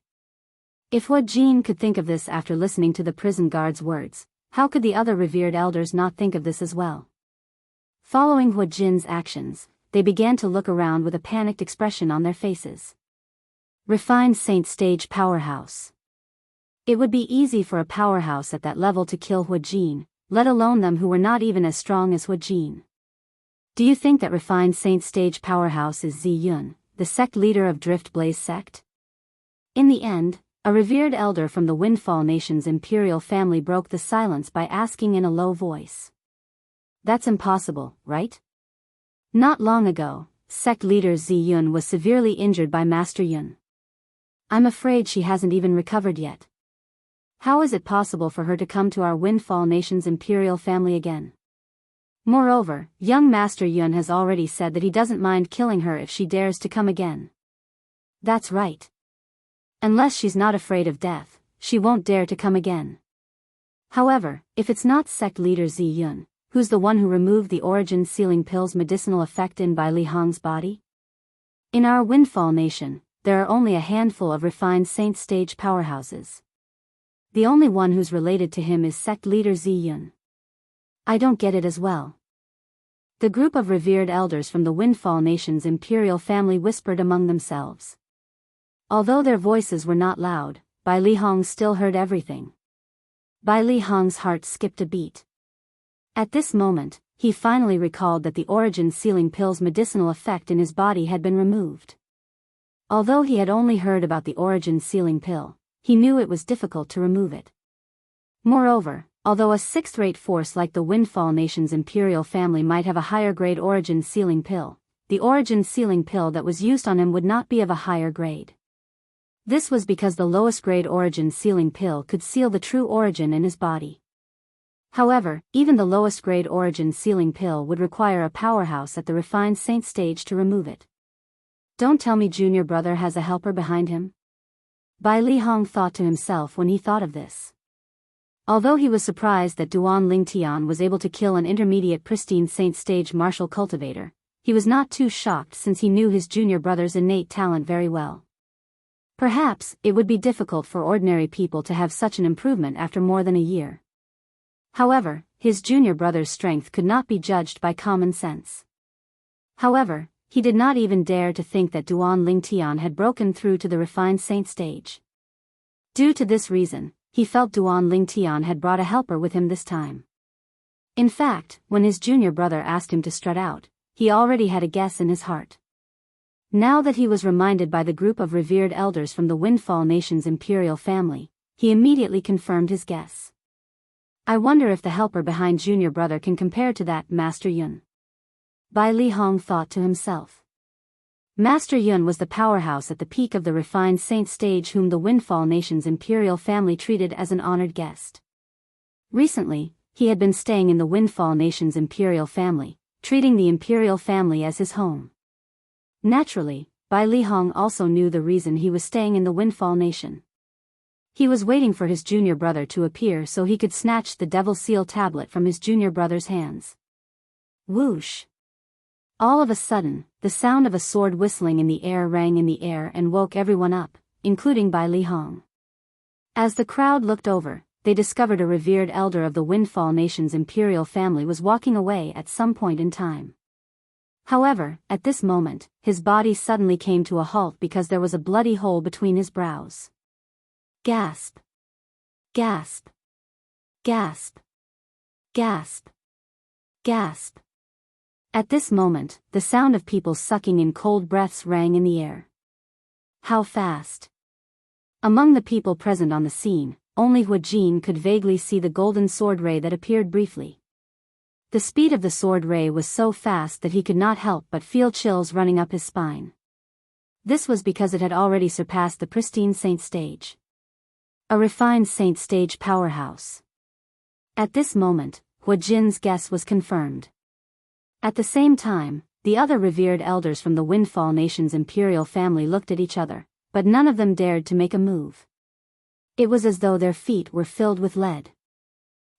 If Hu Jin could think of this after listening to the prison guard's words, how could the other revered elders not think of this as well? Following Hu Jin's actions, they began to look around with a panicked expression on their faces. Refined saint stage powerhouse. It would be easy for a powerhouse at that level to kill Hu Jin, let alone them who were not even as strong as Hu Jin. Do you think that refined saint stage powerhouse is Zi Yun, the sect leader of Drift Blaze sect? In the end, a revered elder from the Windfall Nation's imperial family broke the silence by asking in a low voice. That's impossible, right? Not long ago, sect leader Zi Yun was severely injured by Master Yun. I'm afraid she hasn't even recovered yet. How is it possible for her to come to our Windfall Nation's imperial family again? Moreover, young Master Yun has already said that he doesn't mind killing her if she dares to come again. That's right. Unless she's not afraid of death, she won't dare to come again. However, if it's not sect leader Zi Yun, who's the one who removed the origin sealing pill's medicinal effect in Bai Li Hong's body? In our Windfall Nation, there are only a handful of refined saint stage powerhouses. The only one who's related to him is sect leader Zi Yun. I don't get it as well. The group of revered elders from the Windfall Nation's imperial family whispered among themselves. Although their voices were not loud, Bai Li Hong still heard everything. Bai Li Hong's heart skipped a beat. At this moment, he finally recalled that the origin sealing pill's medicinal effect in his body had been removed. Although he had only heard about the origin sealing pill, he knew it was difficult to remove it. Moreover, although a sixth-rate force like the Windfall Nation's imperial family might have a higher-grade origin sealing pill, the origin sealing pill that was used on him would not be of a higher grade. This was because the lowest-grade origin sealing pill could seal the true origin in his body. However, even the lowest-grade origin sealing pill would require a powerhouse at the refined saint stage to remove it. Don't tell me junior brother has a helper behind him? Bai Li Hong thought to himself when he thought of this. Although he was surprised that Duan Lingtian was able to kill an intermediate pristine saint stage martial cultivator, he was not too shocked since he knew his junior brother's innate talent very well. Perhaps it would be difficult for ordinary people to have such an improvement after more than a year. However, his junior brother's strength could not be judged by common sense. However, he did not even dare to think that Duan Lingtian had broken through to the refined saint stage. Due to this reason, he felt Duan Lingtian had brought a helper with him this time. In fact, when his junior brother asked him to strut out, he already had a guess in his heart. Now that he was reminded by the group of revered elders from the Windfall Nation's imperial family, he immediately confirmed his guess. I wonder if the helper behind junior brother can compare to that Master Yun. Bai Li Hong thought to himself. Master Yun was the powerhouse at the peak of the refined saint stage whom the Windfall Nation's imperial family treated as an honored guest. Recently, he had been staying in the Windfall Nation's imperial family, treating the imperial family as his home. Naturally, Bai Li Hong also knew the reason he was staying in the Windfall Nation. He was waiting for his junior brother to appear so he could snatch the Devil Seal tablet from his junior brother's hands. Whoosh! All of a sudden, the sound of a sword whistling in the air rang in the air and woke everyone up, including Bai Li Hong. As the crowd looked over, they discovered a revered elder of the Windfall Nation's imperial family was walking away at some point in time. However, at this moment, his body suddenly came to a halt because there was a bloody hole between his brows. Gasp! Gasp! Gasp! Gasp! Gasp! At this moment, the sound of people sucking in cold breaths rang in the air. How fast! Among the people present on the scene, only Hu Jin could vaguely see the golden sword ray that appeared briefly. The speed of the sword ray was so fast that he could not help but feel chills running up his spine. This was because it had already surpassed the pristine saint stage. A refined saint stage powerhouse. At this moment, Hu Jin's guess was confirmed. At the same time, the other revered elders from the Windfall Nation's imperial family looked at each other, but none of them dared to make a move. It was as though their feet were filled with lead.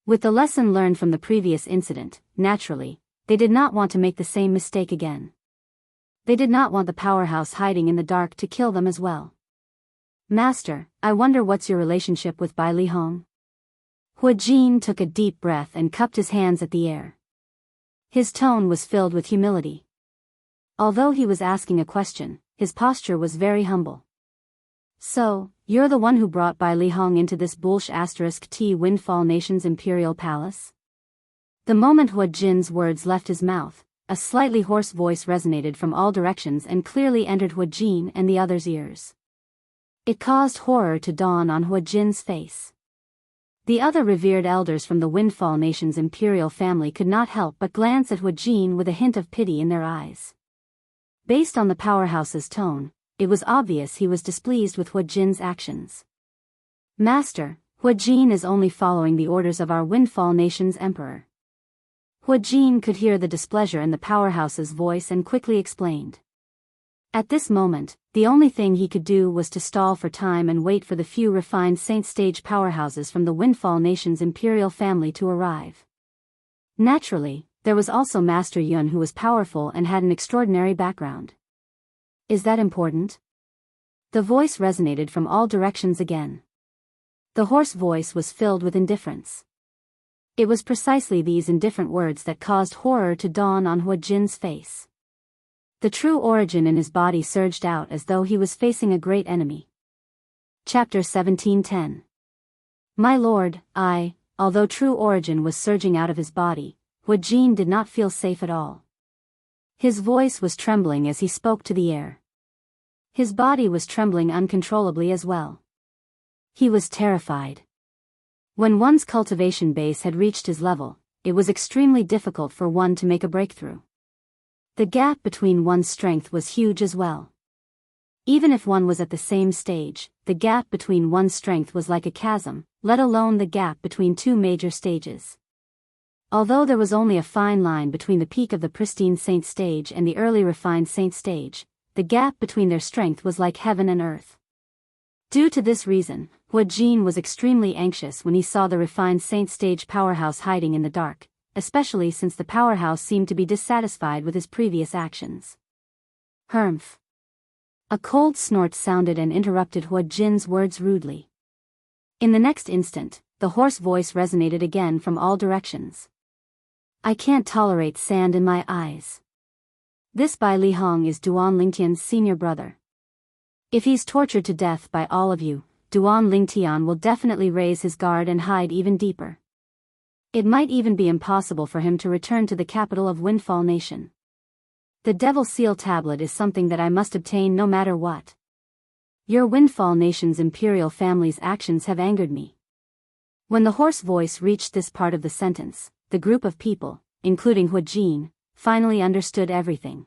With the lesson learned from the previous incident, naturally, they did not want to make the same mistake again. They did not want the powerhouse hiding in the dark to kill them as well. Master, I wonder what's your relationship with Bai Li Hong? Hu Jin took a deep breath and cupped his hands at the air. His tone was filled with humility. Although he was asking a question, his posture was very humble. So, you're the one who brought Bai Li Hong into this Bulsh *T Windfall Nation's imperial palace? The moment Hua Jin's words left his mouth, a slightly hoarse voice resonated from all directions and clearly entered Hua Jin and the others' ears. It caused horror to dawn on Hua Jin's face. The other revered elders from the Windfall Nation's imperial family could not help but glance at Hua Jin with a hint of pity in their eyes. Based on the powerhouse's tone, it was obvious he was displeased with Hua Jin's actions. Master, Hua Jin is only following the orders of our Windfall Nation's emperor. Hua Jin could hear the displeasure in the powerhouse's voice and quickly explained. At this moment, the only thing he could do was to stall for time and wait for the few refined saint-stage powerhouses from the Windfall Nation's imperial family to arrive. Naturally, there was also Master Yun, who was powerful and had an extraordinary background. Is that important? The voice resonated from all directions again. The hoarse voice was filled with indifference. It was precisely these indifferent words that caused horror to dawn on Hua Jin's face. The true origin in his body surged out as though he was facing a great enemy. Chapter 17:10. My lord, although true origin was surging out of his body, Hua Jin did not feel safe at all. His voice was trembling as he spoke to the air. His body was trembling uncontrollably as well. He was terrified. When one's cultivation base had reached his level, it was extremely difficult for one to make a breakthrough. The gap between one's strength was huge as well. Even if one was at the same stage, the gap between one's strength was like a chasm, let alone the gap between two major stages. Although there was only a fine line between the peak of the pristine saint stage and the early refined saint stage, the gap between their strength was like heaven and earth. Due to this reason, Hua Jin was extremely anxious when he saw the refined saint stage powerhouse hiding in the dark, especially since the powerhouse seemed to be dissatisfied with his previous actions. Humph. A cold snort sounded and interrupted Hua Jin's words rudely. In the next instant, the hoarse voice resonated again from all directions. I can't tolerate sand in my eyes. This Bai Li Hong is Duan Lingtian's senior brother. If he's tortured to death by all of you, Duan Lingtian will definitely raise his guard and hide even deeper. It might even be impossible for him to return to the capital of Windfall Nation. The Devil Seal Tablet is something that I must obtain no matter what. Your Windfall Nation's imperial family's actions have angered me. When the hoarse voice reached this part of the sentence, the group of people, including Hua Jin, finally understood everything.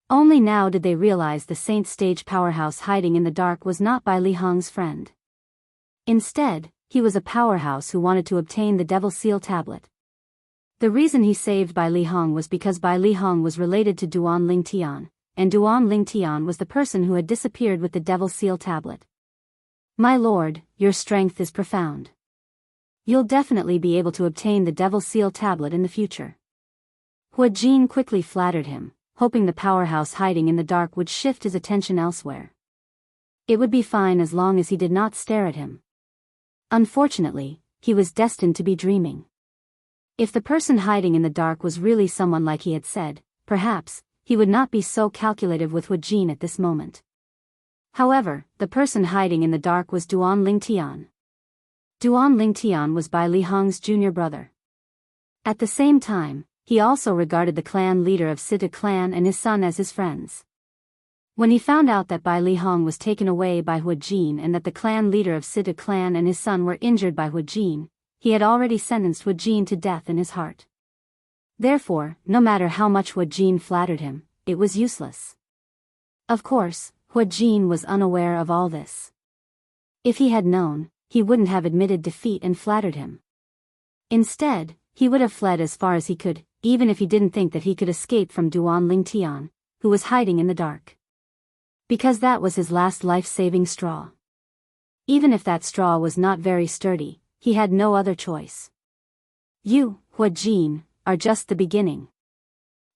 Only now did they realize the saint stage powerhouse hiding in the dark was not Bai Li Hong's friend. Instead, he was a powerhouse who wanted to obtain the Devil Seal Tablet. The reason he saved Bai Li Hong was because Bai Li Hong was related to Duan Lingtian, and Duan Lingtian was the person who had disappeared with the Devil Seal Tablet. My lord, your strength is profound. You'll definitely be able to obtain the Devil Seal Tablet in the future. Hua Jin quickly flattered him, hoping the powerhouse hiding in the dark would shift his attention elsewhere. It would be fine as long as he did not stare at him. Unfortunately, he was destined to be dreaming. If the person hiding in the dark was really someone like he had said, perhaps he would not be so calculative with Hua Jin at this moment. However, the person hiding in the dark was Duan Lingtian. Duan Lingtian was Bai Li Hong's junior brother. At the same time, he also regarded the clan leader of Sita clan and his son as his friends. When he found out that Bai Li Hong was taken away by Hua Jin and that the clan leader of Sita clan and his son were injured by Hua Jin, he had already sentenced Hua Jin to death in his heart. Therefore, no matter how much Hua Jin flattered him, it was useless. Of course, Hua Jin was unaware of all this. If he had known, he wouldn't have admitted defeat and flattered him. Instead, he would have fled as far as he could, even if he didn't think that he could escape from Duan Lingtian, who was hiding in the dark. Because that was his last life-saving straw. Even if that straw was not very sturdy, he had no other choice. You, Hua Jin, are just the beginning.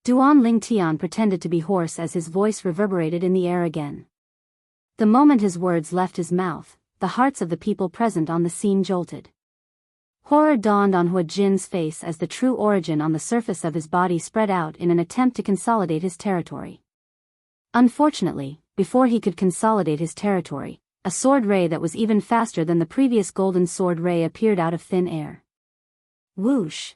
Duan Lingtian pretended to be hoarse as his voice reverberated in the air again. The moment his words left his mouth, the hearts of the people present on the scene jolted. Horror dawned on Hua Jin's face as the true origin on the surface of his body spread out in an attempt to consolidate his territory. Unfortunately, before he could consolidate his territory, a sword ray that was even faster than the previous golden sword ray appeared out of thin air. Whoosh!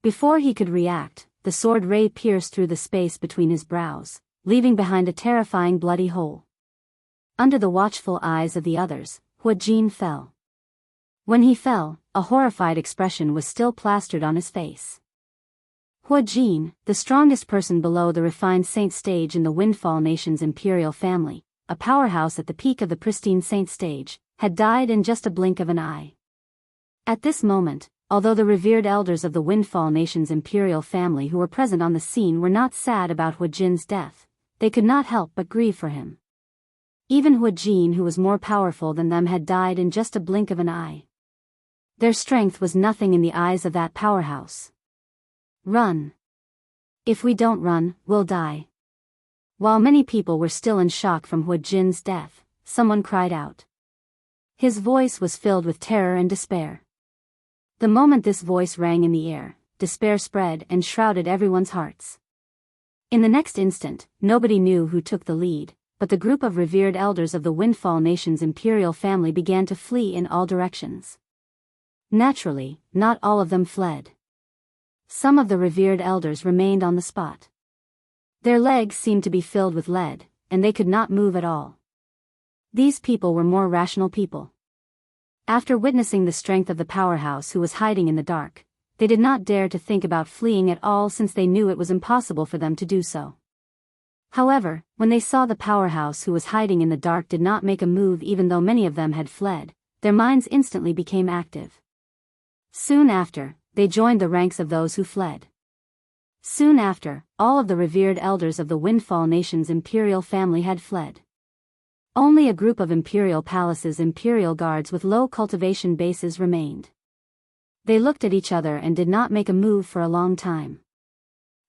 Before he could react, the sword ray pierced through the space between his brows, leaving behind a terrifying bloody hole. Under the watchful eyes of the others, Huajin fell. When he fell, a horrified expression was still plastered on his face. Huajin, the strongest person below the refined saint stage in the Windfall Nation's imperial family, a powerhouse at the peak of the pristine saint stage, had died in just a blink of an eye. At this moment, although the revered elders of the Windfall Nation's imperial family who were present on the scene were not sad about Huajin's death, they could not help but grieve for him. Even Huajin, who was more powerful than them, had died in just a blink of an eye. Their strength was nothing in the eyes of that powerhouse. Run. If we don't run, we'll die. While many people were still in shock from Huajin's death, someone cried out. His voice was filled with terror and despair. The moment this voice rang in the air, despair spread and shrouded everyone's hearts. In the next instant, nobody knew who took the lead, but the group of revered elders of the Windfall Nation's imperial family began to flee in all directions. Naturally, not all of them fled. Some of the revered elders remained on the spot. Their legs seemed to be filled with lead, and they could not move at all. These people were more rational people. After witnessing the strength of the powerhouse who was hiding in the dark, they did not dare to think about fleeing at all since they knew it was impossible for them to do so. However, when they saw the powerhouse who was hiding in the dark did not make a move even though many of them had fled, their minds instantly became active. Soon after, they joined the ranks of those who fled. Soon after, all of the revered elders of the Windfall Nation's imperial family had fled. Only a group of imperial palaces' imperial guards with low cultivation bases remained. They looked at each other and did not make a move for a long time.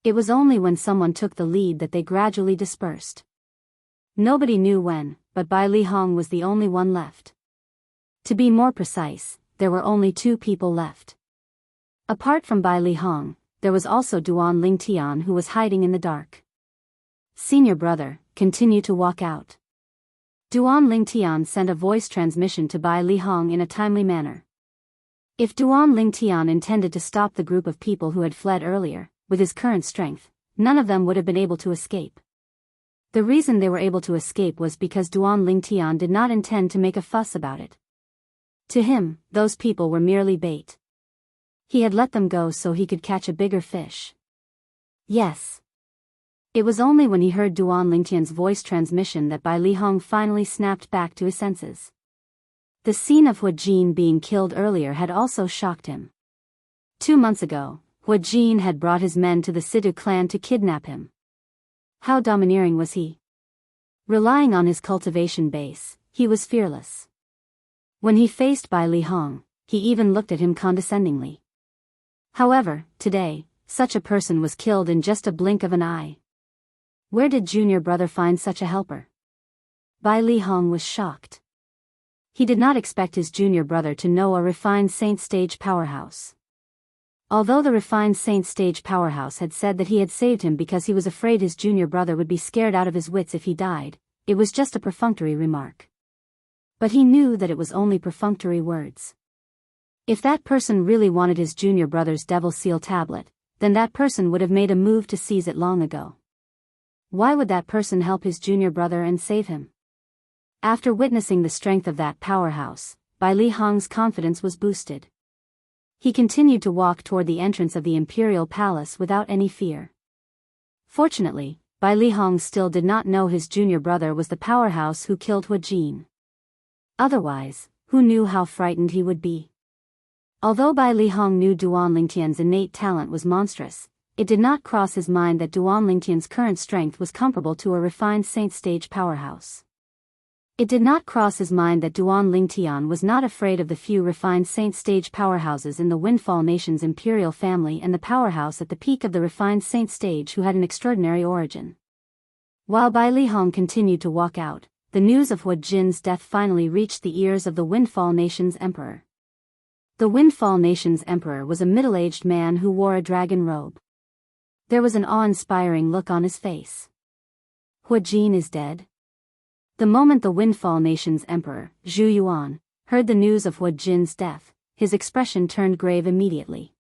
It was only when someone took the lead that they gradually dispersed. Nobody knew when, but Bai Lihong was the only one left. To be more precise, there were only 2 people left. Apart from Bai Lihong, there was also Duan Lingtian who was hiding in the dark. Senior brother, continue to walk out. Duan Lingtian sent a voice transmission to Bai Lihong in a timely manner. If Duan Lingtian intended to stop the group of people who had fled earlier, with his current strength, none of them would have been able to escape. The reason they were able to escape was because Duan Lingtian did not intend to make a fuss about it. To him, those people were merely bait. He had let them go so he could catch a bigger fish. Yes. It was only when he heard Duan Lingtian's voice transmission that Bai Lihong finally snapped back to his senses. The scene of Huajin being killed earlier had also shocked him. 2 months ago, Huajin had brought his men to the Sidu clan to kidnap him. How domineering was he? Relying on his cultivation base, he was fearless. When he faced Bai Lihong, he even looked at him condescendingly. However, today, such a person was killed in just a blink of an eye. Where did junior brother find such a helper? Bai Lihong was shocked. He did not expect his junior brother to know a refined saint stage powerhouse. Although the refined saint stage powerhouse had said that he had saved him because he was afraid his junior brother would be scared out of his wits if he died, it was just a perfunctory remark. But he knew that it was only perfunctory words. If that person really wanted his junior brother's devil seal tablet, then that person would have made a move to seize it long ago. Why would that person help his junior brother and save him? After witnessing the strength of that powerhouse, Bai Lihong's confidence was boosted. He continued to walk toward the entrance of the imperial palace without any fear. Fortunately, Bai Lihong still did not know his junior brother was the powerhouse who killed Huajin. Otherwise, who knew how frightened he would be? Although Bai Lihong knew Duan Lingtian's innate talent was monstrous, it did not cross his mind that Duan Lingtian's current strength was comparable to a refined saint stage powerhouse. It did not cross his mind that Duan Lingtian was not afraid of the few refined saint stage powerhouses in the Windfall Nation's imperial family and the powerhouse at the peak of the refined saint stage who had an extraordinary origin. While Bai Lihong continued to walk out, the news of Huajin's death finally reached the ears of the Windfall Nation's emperor. The Windfall Nation's emperor was a middle-aged man who wore a dragon robe. There was an awe-inspiring look on his face. Huajin is dead? The moment the Windfall Nation's emperor, Zhu Yuan, heard the news of Huajin's death, his expression turned grave immediately.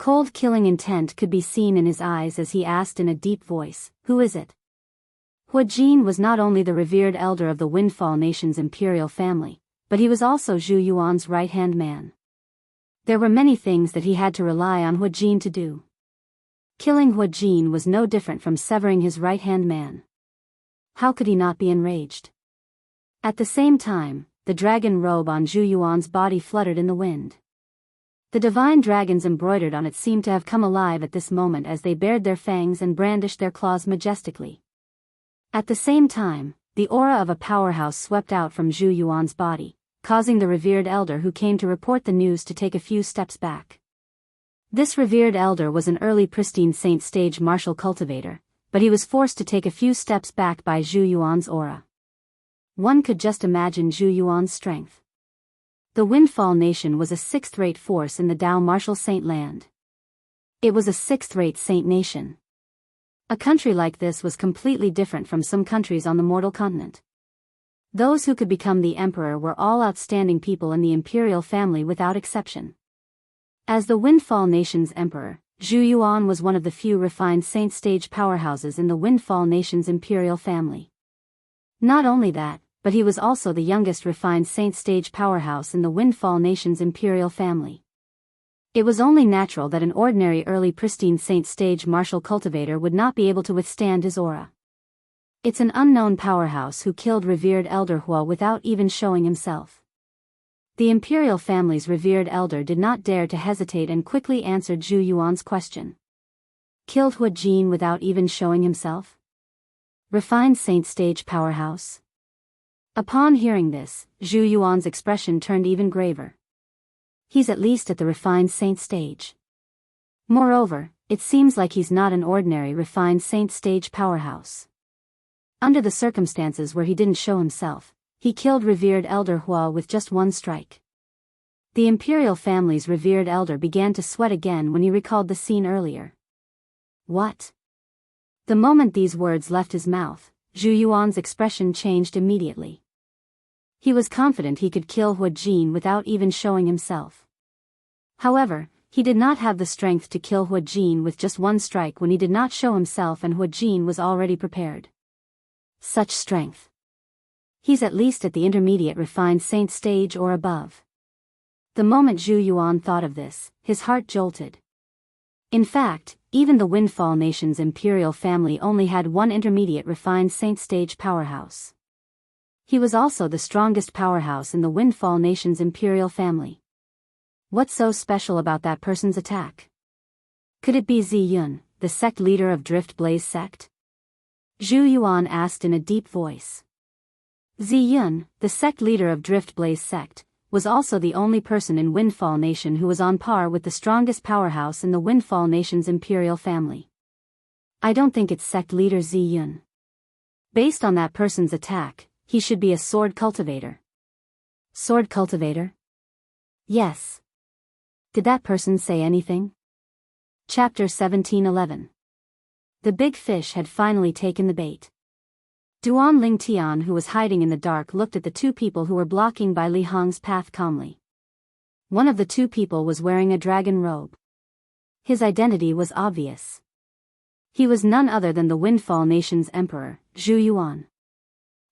Cold killing intent could be seen in his eyes as he asked in a deep voice, "Who is it?" Hu Jin was not only the revered elder of the Windfall Nation's imperial family, but he was also Zhu Yuan's right-hand man. There were many things that he had to rely on Hu Jin to do. Killing Hu Jin was no different from severing his right-hand man. How could he not be enraged? At the same time, the dragon robe on Zhu Yuan's body fluttered in the wind. The divine dragons embroidered on it seemed to have come alive at this moment as they bared their fangs and brandished their claws majestically. At the same time, the aura of a powerhouse swept out from Zhu Yuan's body, causing the revered elder who came to report the news to take a few steps back. This revered elder was an early pristine saint stage martial cultivator, but he was forced to take a few steps back by Zhu Yuan's aura. One could just imagine Zhu Yuan's strength. The Windfall Nation was a sixth-rate force in the Dao martial saint land. It was a sixth-rate saint nation. A country like this was completely different from some countries on the mortal continent. Those who could become the emperor were all outstanding people in the imperial family without exception. As the Windfall Nation's emperor, Zhu Yuan was one of the few refined saint stage powerhouses in the Windfall Nation's imperial family. Not only that, but he was also the youngest refined saint stage powerhouse in the Windfall Nation's imperial family. It was only natural that an ordinary early pristine saint stage martial cultivator would not be able to withstand his aura. It's an unknown powerhouse who killed revered elder Hua without even showing himself. The imperial family's revered elder did not dare to hesitate and quickly answered Zhu Yuan's question. Killed Hu Jin without even showing himself? Refined saint stage powerhouse? Upon hearing this, Zhu Yuan's expression turned even graver. He's at least at the refined saint stage. Moreover, it seems like he's not an ordinary refined saint stage powerhouse. Under the circumstances where he didn't show himself, he killed revered elder Hua with just one strike. The imperial family's revered elder began to sweat again when he recalled the scene earlier. What? The moment these words left his mouth, Zhu Yuan's expression changed immediately. He was confident he could kill Hu Jin without even showing himself. However, he did not have the strength to kill Hu Jin with just one strike when he did not show himself and Hu Jin was already prepared. Such strength. He's at least at the intermediate refined saint stage or above. The moment Zhu Yuan thought of this, his heart jolted. In fact, even the Windfall Nation's imperial family only had one intermediate refined saint stage powerhouse. He was also the strongest powerhouse in the Windfall Nation's imperial family. What's so special about that person's attack? Could it be Zi Yun, the sect leader of Drift Blaze sect? Zhu Yuan asked in a deep voice. Zi Yun, the sect leader of Drift Blaze sect, was also the only person in Windfall Nation who was on par with the strongest powerhouse in the Windfall Nation's imperial family. I don't think it's sect leader Zi Yun. Based on that person's attack, he should be a sword cultivator. Sword cultivator? Yes. Did that person say anything? Chapter 1711. The big fish had finally taken the bait. Duan Lingtian, who was hiding in the dark, looked at the two people who were blocking Bai Li Hong's path calmly. One of the two people was wearing a dragon robe. His identity was obvious. He was none other than the Windfall Nation's emperor, Zhu Yuan.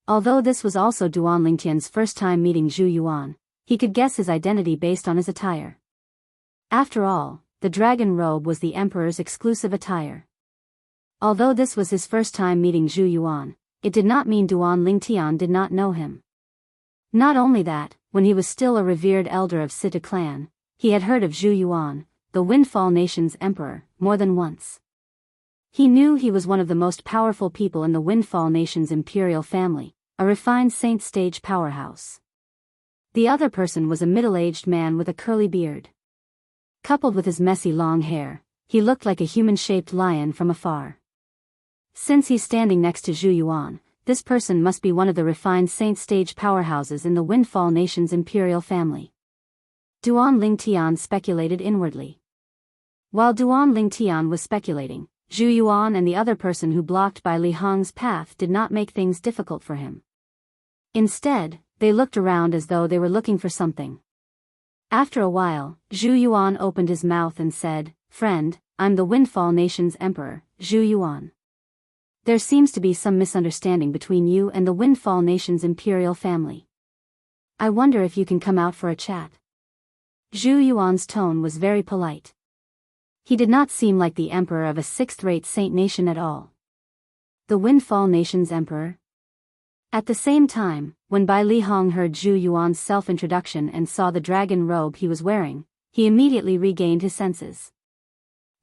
Although this was also Duan Lingtian's first time meeting Zhu Yuan, he could guess his identity based on his attire. After all, the dragon robe was the emperor's exclusive attire. Although this was his first time meeting Zhu Yuan, it did not mean Duan Lingtian did not know him. Not only that, when he was still a revered elder of Sita clan, he had heard of Zhu Yuan, the Windfall Nation's emperor, more than once. He knew he was one of the most powerful people in the Windfall Nation's imperial family, a refined saint stage powerhouse. The other person was a middle-aged man with a curly beard. Coupled with his messy long hair, he looked like a human-shaped lion from afar. Since he's standing next to Zhu Yuan, this person must be one of the refined saint stage powerhouses in the Windfall Nation's imperial family. Duan Lingtian speculated inwardly. While Duan Lingtian was speculating, Zhu Yuan and the other person who blocked Bai Li Hong's path did not make things difficult for him. Instead, they looked around as though they were looking for something. After a while, Zhu Yuan opened his mouth and said, "Friend, I'm the Windfall Nation's Emperor, Zhu Yuan. There seems to be some misunderstanding between you and the Windfall Nation's imperial family. I wonder if you can come out for a chat." Zhu Yuan's tone was very polite. He did not seem like the emperor of a sixth-rate saint nation at all. The Windfall Nation's emperor? At the same time, when Bai Lihong heard Zhu Yuan's self-introduction and saw the dragon robe he was wearing, he immediately regained his senses.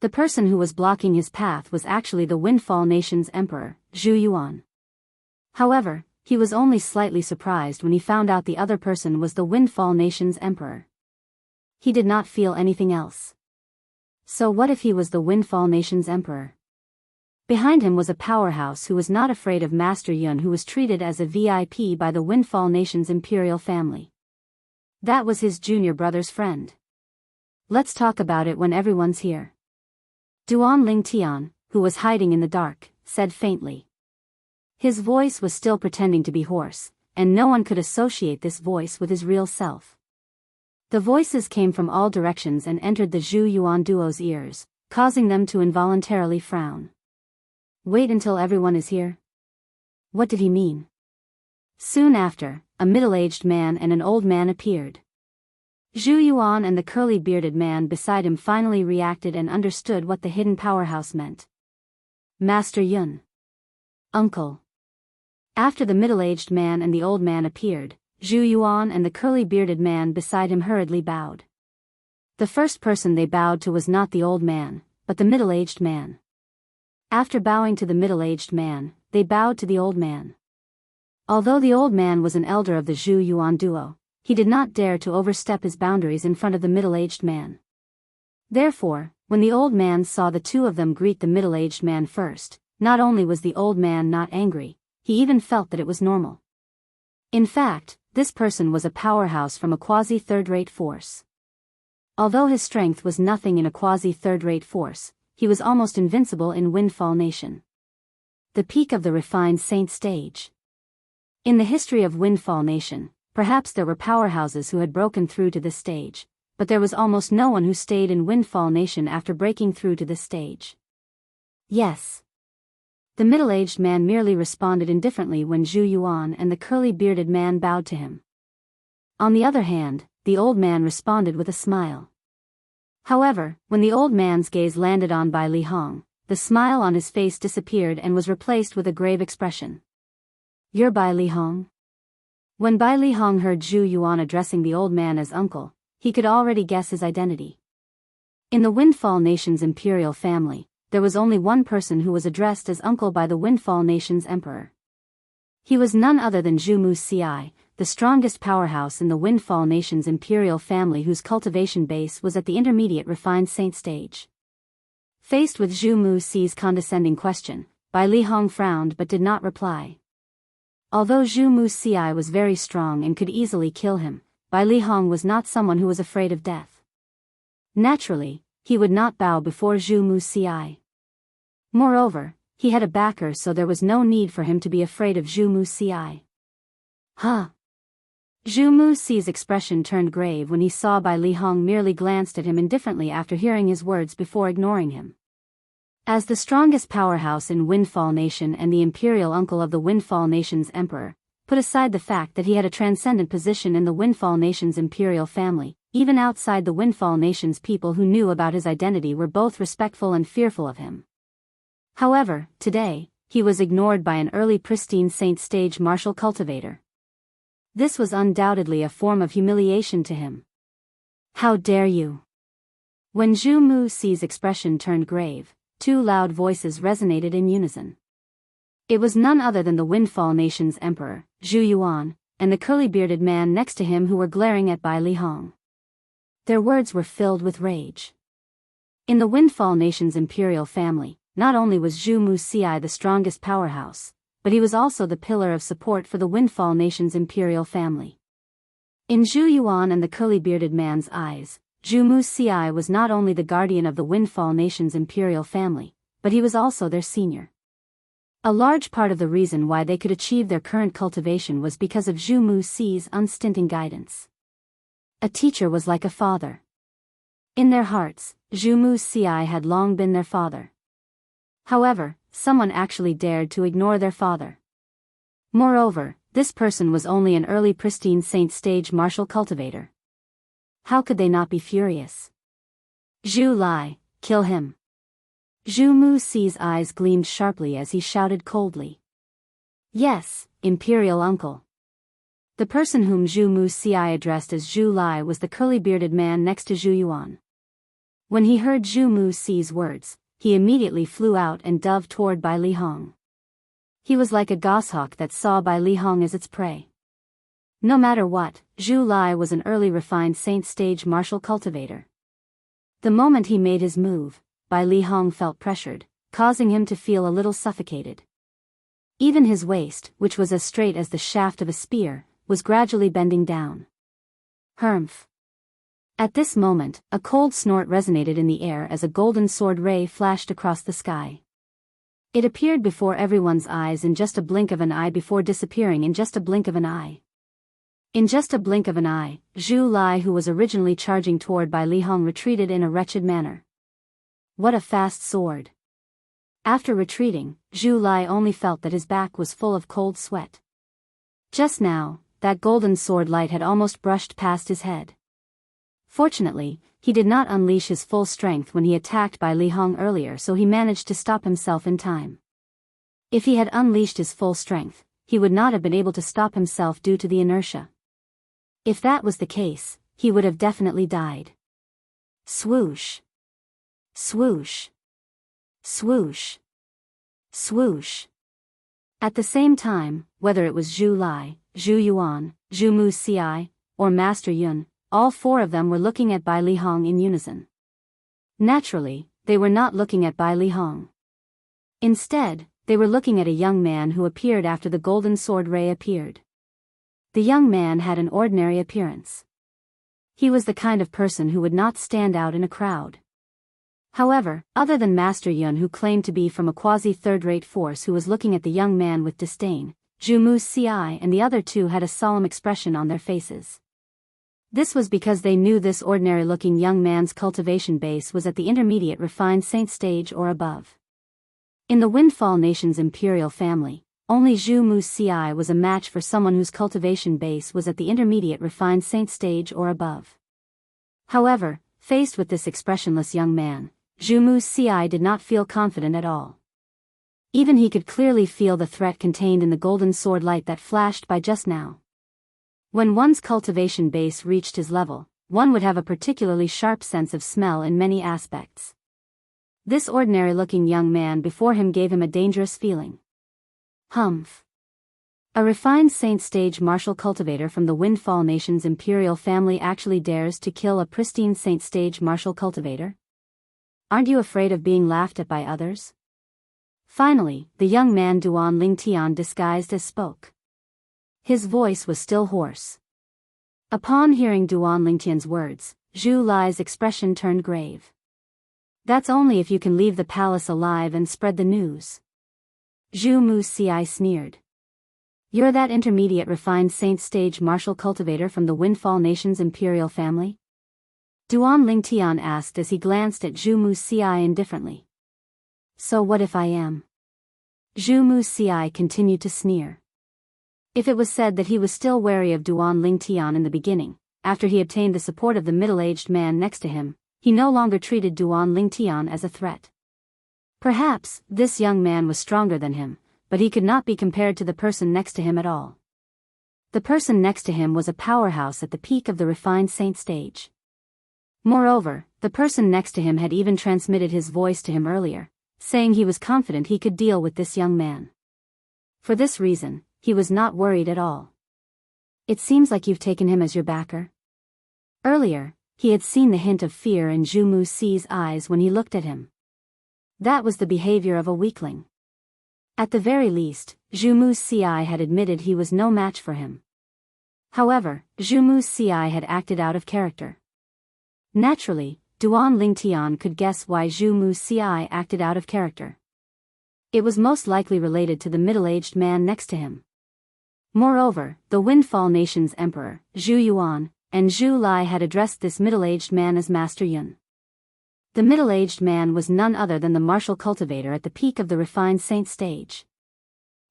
The person who was blocking his path was actually the Windfall Nation's emperor, Zhu Yuan. However, he was only slightly surprised when he found out the other person was the Windfall Nation's emperor. He did not feel anything else. So what if he was the Windfall Nation's emperor? Behind him was a powerhouse who was not afraid of Master Yun, who was treated as a VIP by the Windfall Nation's imperial family. That was his junior brother's friend. "Let's talk about it when everyone's here." Duan Ling Tian, who was hiding in the dark, said faintly. His voice was still pretending to be hoarse, and no one could associate this voice with his real self. The voices came from all directions and entered the Zhu Yuan duo's ears, causing them to involuntarily frown. Wait until everyone is here? What did he mean? Soon after, a middle-aged man and an old man appeared. Zhu Yuan and the curly-bearded man beside him finally reacted and understood what the hidden powerhouse meant. "Master Yun." "Uncle." After the middle-aged man and the old man appeared, Zhu Yuan and the curly-bearded man beside him hurriedly bowed. The first person they bowed to was not the old man, but the middle-aged man. After bowing to the middle-aged man, they bowed to the old man. Although the old man was an elder of the Zhu Yuan duo, he did not dare to overstep his boundaries in front of the middle-aged man. Therefore, when the old man saw the two of them greet the middle-aged man first, not only was the old man not angry, he even felt that it was normal. In fact, this person was a powerhouse from a quasi-third-rate force. Although his strength was nothing in a quasi-third-rate force, he was almost invincible in Windfall Nation. The peak of the refined saint stage. In the history of Windfall Nation, perhaps there were powerhouses who had broken through to this stage, but there was almost no one who stayed in Windfall Nation after breaking through to this stage. Yes. The middle-aged man merely responded indifferently when Zhu Yuan and the curly-bearded man bowed to him. On the other hand, the old man responded with a smile. However, when the old man's gaze landed on Bai Lihong, the smile on his face disappeared and was replaced with a grave expression. "You're Bai Lihong?" When Bai Lihong heard Zhu Yuan addressing the old man as uncle, he could already guess his identity. In the Windfall Nation's imperial family, there was only one person who was addressed as uncle by the Windfall Nation's emperor. He was none other than Zhu Wuxia, the strongest powerhouse in the Windfall Nation's imperial family, whose cultivation base was at the intermediate refined saint stage. Faced with Zhu Wuxia's condescending question, Bai Lihong frowned but did not reply. Although Zhu Wuxia was very strong and could easily kill him, Bai Lihong was not someone who was afraid of death. Naturally, he would not bow before Zhu Wuxia. Moreover, he had a backer, so there was no need for him to be afraid of Zhu Wuxia. Huh? Zhu Wuxia's expression turned grave when he saw Bai Lihong merely glanced at him indifferently after hearing his words before ignoring him. As the strongest powerhouse in Windfall Nation and the imperial uncle of the Windfall Nation's emperor, put aside the fact that he had a transcendent position in the Windfall Nation's imperial family, even outside the Windfall Nation's people who knew about his identity were both respectful and fearful of him. However, today, he was ignored by an early pristine saint stage martial cultivator. This was undoubtedly a form of humiliation to him. "How dare you?" When Zhu Wuxia's expression turned grave, two loud voices resonated in unison. It was none other than the Windfall Nation's emperor, Zhu Yuan, and the curly-bearded man next to him who were glaring at Bai Lihong. Their words were filled with rage. In the Windfall Nation's imperial family, not only was Zhu Wuxia the strongest powerhouse, but he was also the pillar of support for the Windfall Nation's imperial family. In Zhu Yuan and the curly-bearded man's eyes, Zhu Wuxia was not only the guardian of the Windfall Nation's imperial family, but he was also their senior. A large part of the reason why they could achieve their current cultivation was because of Zhu Wuxia's unstinting guidance. A teacher was like a father. In their hearts, Zhu Muxia had long been their father. However, someone actually dared to ignore their father. Moreover, this person was only an early pristine saint stage martial cultivator. How could they not be furious? Zhu Lai, kill him. Zhu Muxi's eyes gleamed sharply as he shouted coldly. Yes, Imperial Uncle. The person whom Zhu Muxi addressed as Zhu Lai was the curly-bearded man next to Zhu Yuan. When he heard Zhu Muxi's words, he immediately flew out and dove toward Bai Lihong. He was like a goshawk that saw Bai Lihong as its prey. No matter what, Zhu Lai was an early refined saint stage martial cultivator. The moment he made his move, Bai Lihong felt pressured, causing him to feel a little suffocated. Even his waist, which was as straight as the shaft of a spear, was gradually bending down. Humph. At this moment, a cold snort resonated in the air as a golden sword ray flashed across the sky. It appeared before everyone's eyes in just a blink of an eye before disappearing in just a blink of an eye. In just a blink of an eye, Zhu Lai, who was originally charging toward Bai Lihong, retreated in a wretched manner. What a fast sword! After retreating, Zhu Lai only felt that his back was full of cold sweat. Just now, that golden sword light had almost brushed past his head. Fortunately, he did not unleash his full strength when he attacked Bai Lihong earlier, so he managed to stop himself in time. If he had unleashed his full strength, he would not have been able to stop himself due to the inertia. If that was the case, he would have definitely died. Swoosh. Swoosh. Swoosh. Swoosh. At the same time, whether it was Zhu Lai, Zhu Yuan, Zhu Muxi, or Master Yun, all four of them were looking at Bai Lihong in unison. Naturally, they were not looking at Bai Lihong. Instead, they were looking at a young man who appeared after the golden sword ray appeared. The young man had an ordinary appearance. He was the kind of person who would not stand out in a crowd. However, other than Master Yun, who claimed to be from a quasi-third-rate force, who was looking at the young man with disdain, Zhu Muxi and the other two had a solemn expression on their faces. This was because they knew this ordinary-looking young man's cultivation base was at the intermediate refined saint stage or above. In the Windfall Nation's imperial family, only Zhu Muxi was a match for someone whose cultivation base was at the intermediate refined saint stage or above. However, faced with this expressionless young man, Zhu Muxi did not feel confident at all. Even he could clearly feel the threat contained in the golden sword light that flashed by just now. When one's cultivation base reached his level, one would have a particularly sharp sense of smell in many aspects. This ordinary-looking young man before him gave him a dangerous feeling. Humph. A refined saint stage martial cultivator from the Windfall Nation's imperial family actually dares to kill a pristine saint stage martial cultivator? Aren't you afraid of being laughed at by others? Finally, the young man Duan Lingtian disguised as spoke. His voice was still hoarse. Upon hearing Duan Lingtian's words, Zhu Lai's expression turned grave. That's only if you can leave the palace alive and spread the news. Zhu Muxi sneered. You're that intermediate refined saint stage martial cultivator from the Windfall Nation's imperial family? Duan Lingtian asked as he glanced at Zhu Muxi indifferently. So what if I am? Zhu Muxi continued to sneer. If it was said that he was still wary of Duan Lingtian in the beginning, after he obtained the support of the middle-aged man next to him, he no longer treated Duan Lingtian as a threat. Perhaps, this young man was stronger than him, but he could not be compared to the person next to him at all. The person next to him was a powerhouse at the peak of the refined saint stage. Moreover, the person next to him had even transmitted his voice to him earlier, saying he was confident he could deal with this young man. For this reason, he was not worried at all. It seems like you've taken him as your backer. Earlier, he had seen the hint of fear in Zhu Muxi's eyes when he looked at him. That was the behavior of a weakling. At the very least, Zhu Muxi had admitted he was no match for him. However, Zhu Muxi had acted out of character. Naturally, Duan Lingtian could guess why Zhu Muxi acted out of character. It was most likely related to the middle-aged man next to him. Moreover, the Windfall Nation's emperor, Zhu Yuan, and Zhu Lai had addressed this middle-aged man as Master Yun. The middle-aged man was none other than the martial cultivator at the peak of the refined saint stage.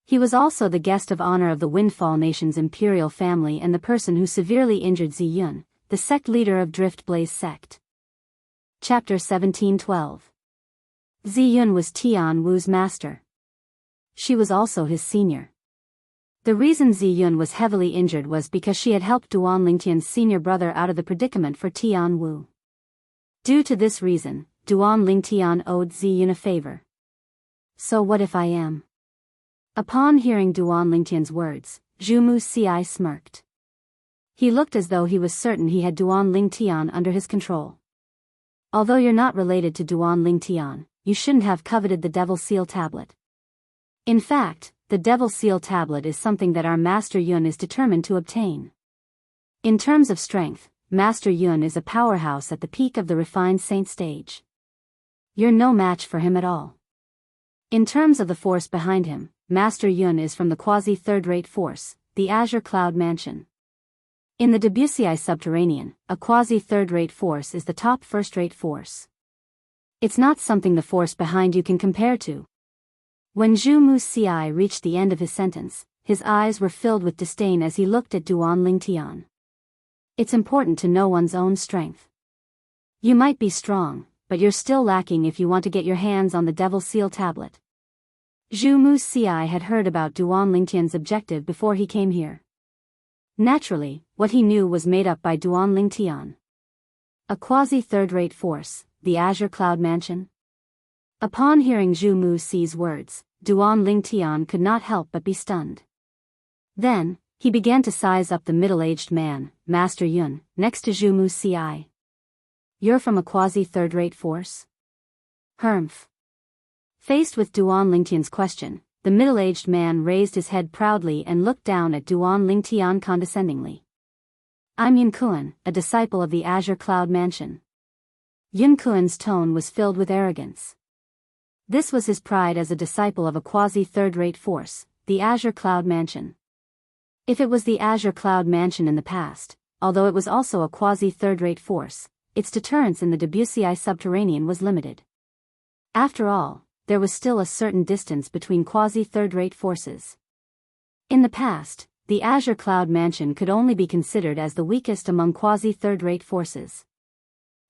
He was also the guest of honor of the Windfall Nation's imperial family and the person who severely injured Ziyun, the sect leader of Drift Blaze sect. Chapter 1712. Ziyun was Tian Wu's master. She was also his senior. The reason Ziyun was heavily injured was because she had helped Duan Lingtian's senior brother out of the predicament for Tian Wu. Due to this reason, Duan Lingtian owed Ziyun a favor. So what if I am? Upon hearing Duan Lingtian's words, Zhu Muxi smirked. He looked as though he was certain he had Duan Lingtian under his control. Although you're not related to Duan Lingtian, you shouldn't have coveted the Devil Seal Tablet. In fact, the Devil Seal Tablet is something that our Master Yun is determined to obtain. In terms of strength, Master Yun is a powerhouse at the peak of the refined saint stage. You're no match for him at all. In terms of the force behind him, Master Yun is from the quasi-third-rate force, the Azure Cloud Mansion. In the Debussy subterranean, a quasi-third-rate force is the top first-rate force. It's not something the force behind you can compare to. When Zhu Muxi reached the end of his sentence, his eyes were filled with disdain as he looked at Duan Lingtian. It's important to know one's own strength. You might be strong, but you're still lacking if you want to get your hands on the Devil Seal Tablet. Zhu Muxi had heard about Duan Lingtian's objective before he came here. Naturally, what he knew was made up by Duan Lingtian. A quasi-third-rate force, the Azure Cloud Mansion. Upon hearing Zhu Muxi's words, Duan Lingtian could not help but be stunned. Then, he began to size up the middle-aged man, Master Yun, next to Zhu Muxi. You're from a quasi-third-rate force? Humph. Faced with Duan Lingtian's question, the middle-aged man raised his head proudly and looked down at Duan Lingtian condescendingly. I'm Yun Kuan, a disciple of the Azure Cloud Mansion. Yun Kuan's tone was filled with arrogance. This was his pride as a disciple of a quasi-third-rate force, the Azure Cloud Mansion. If it was the Azure Cloud Mansion in the past, although it was also a quasi-third-rate force, its deterrence in the Debussy subterranean was limited. After all, there was still a certain distance between quasi-third-rate forces. In the past, the Azure Cloud Mansion could only be considered as the weakest among quasi-third-rate forces.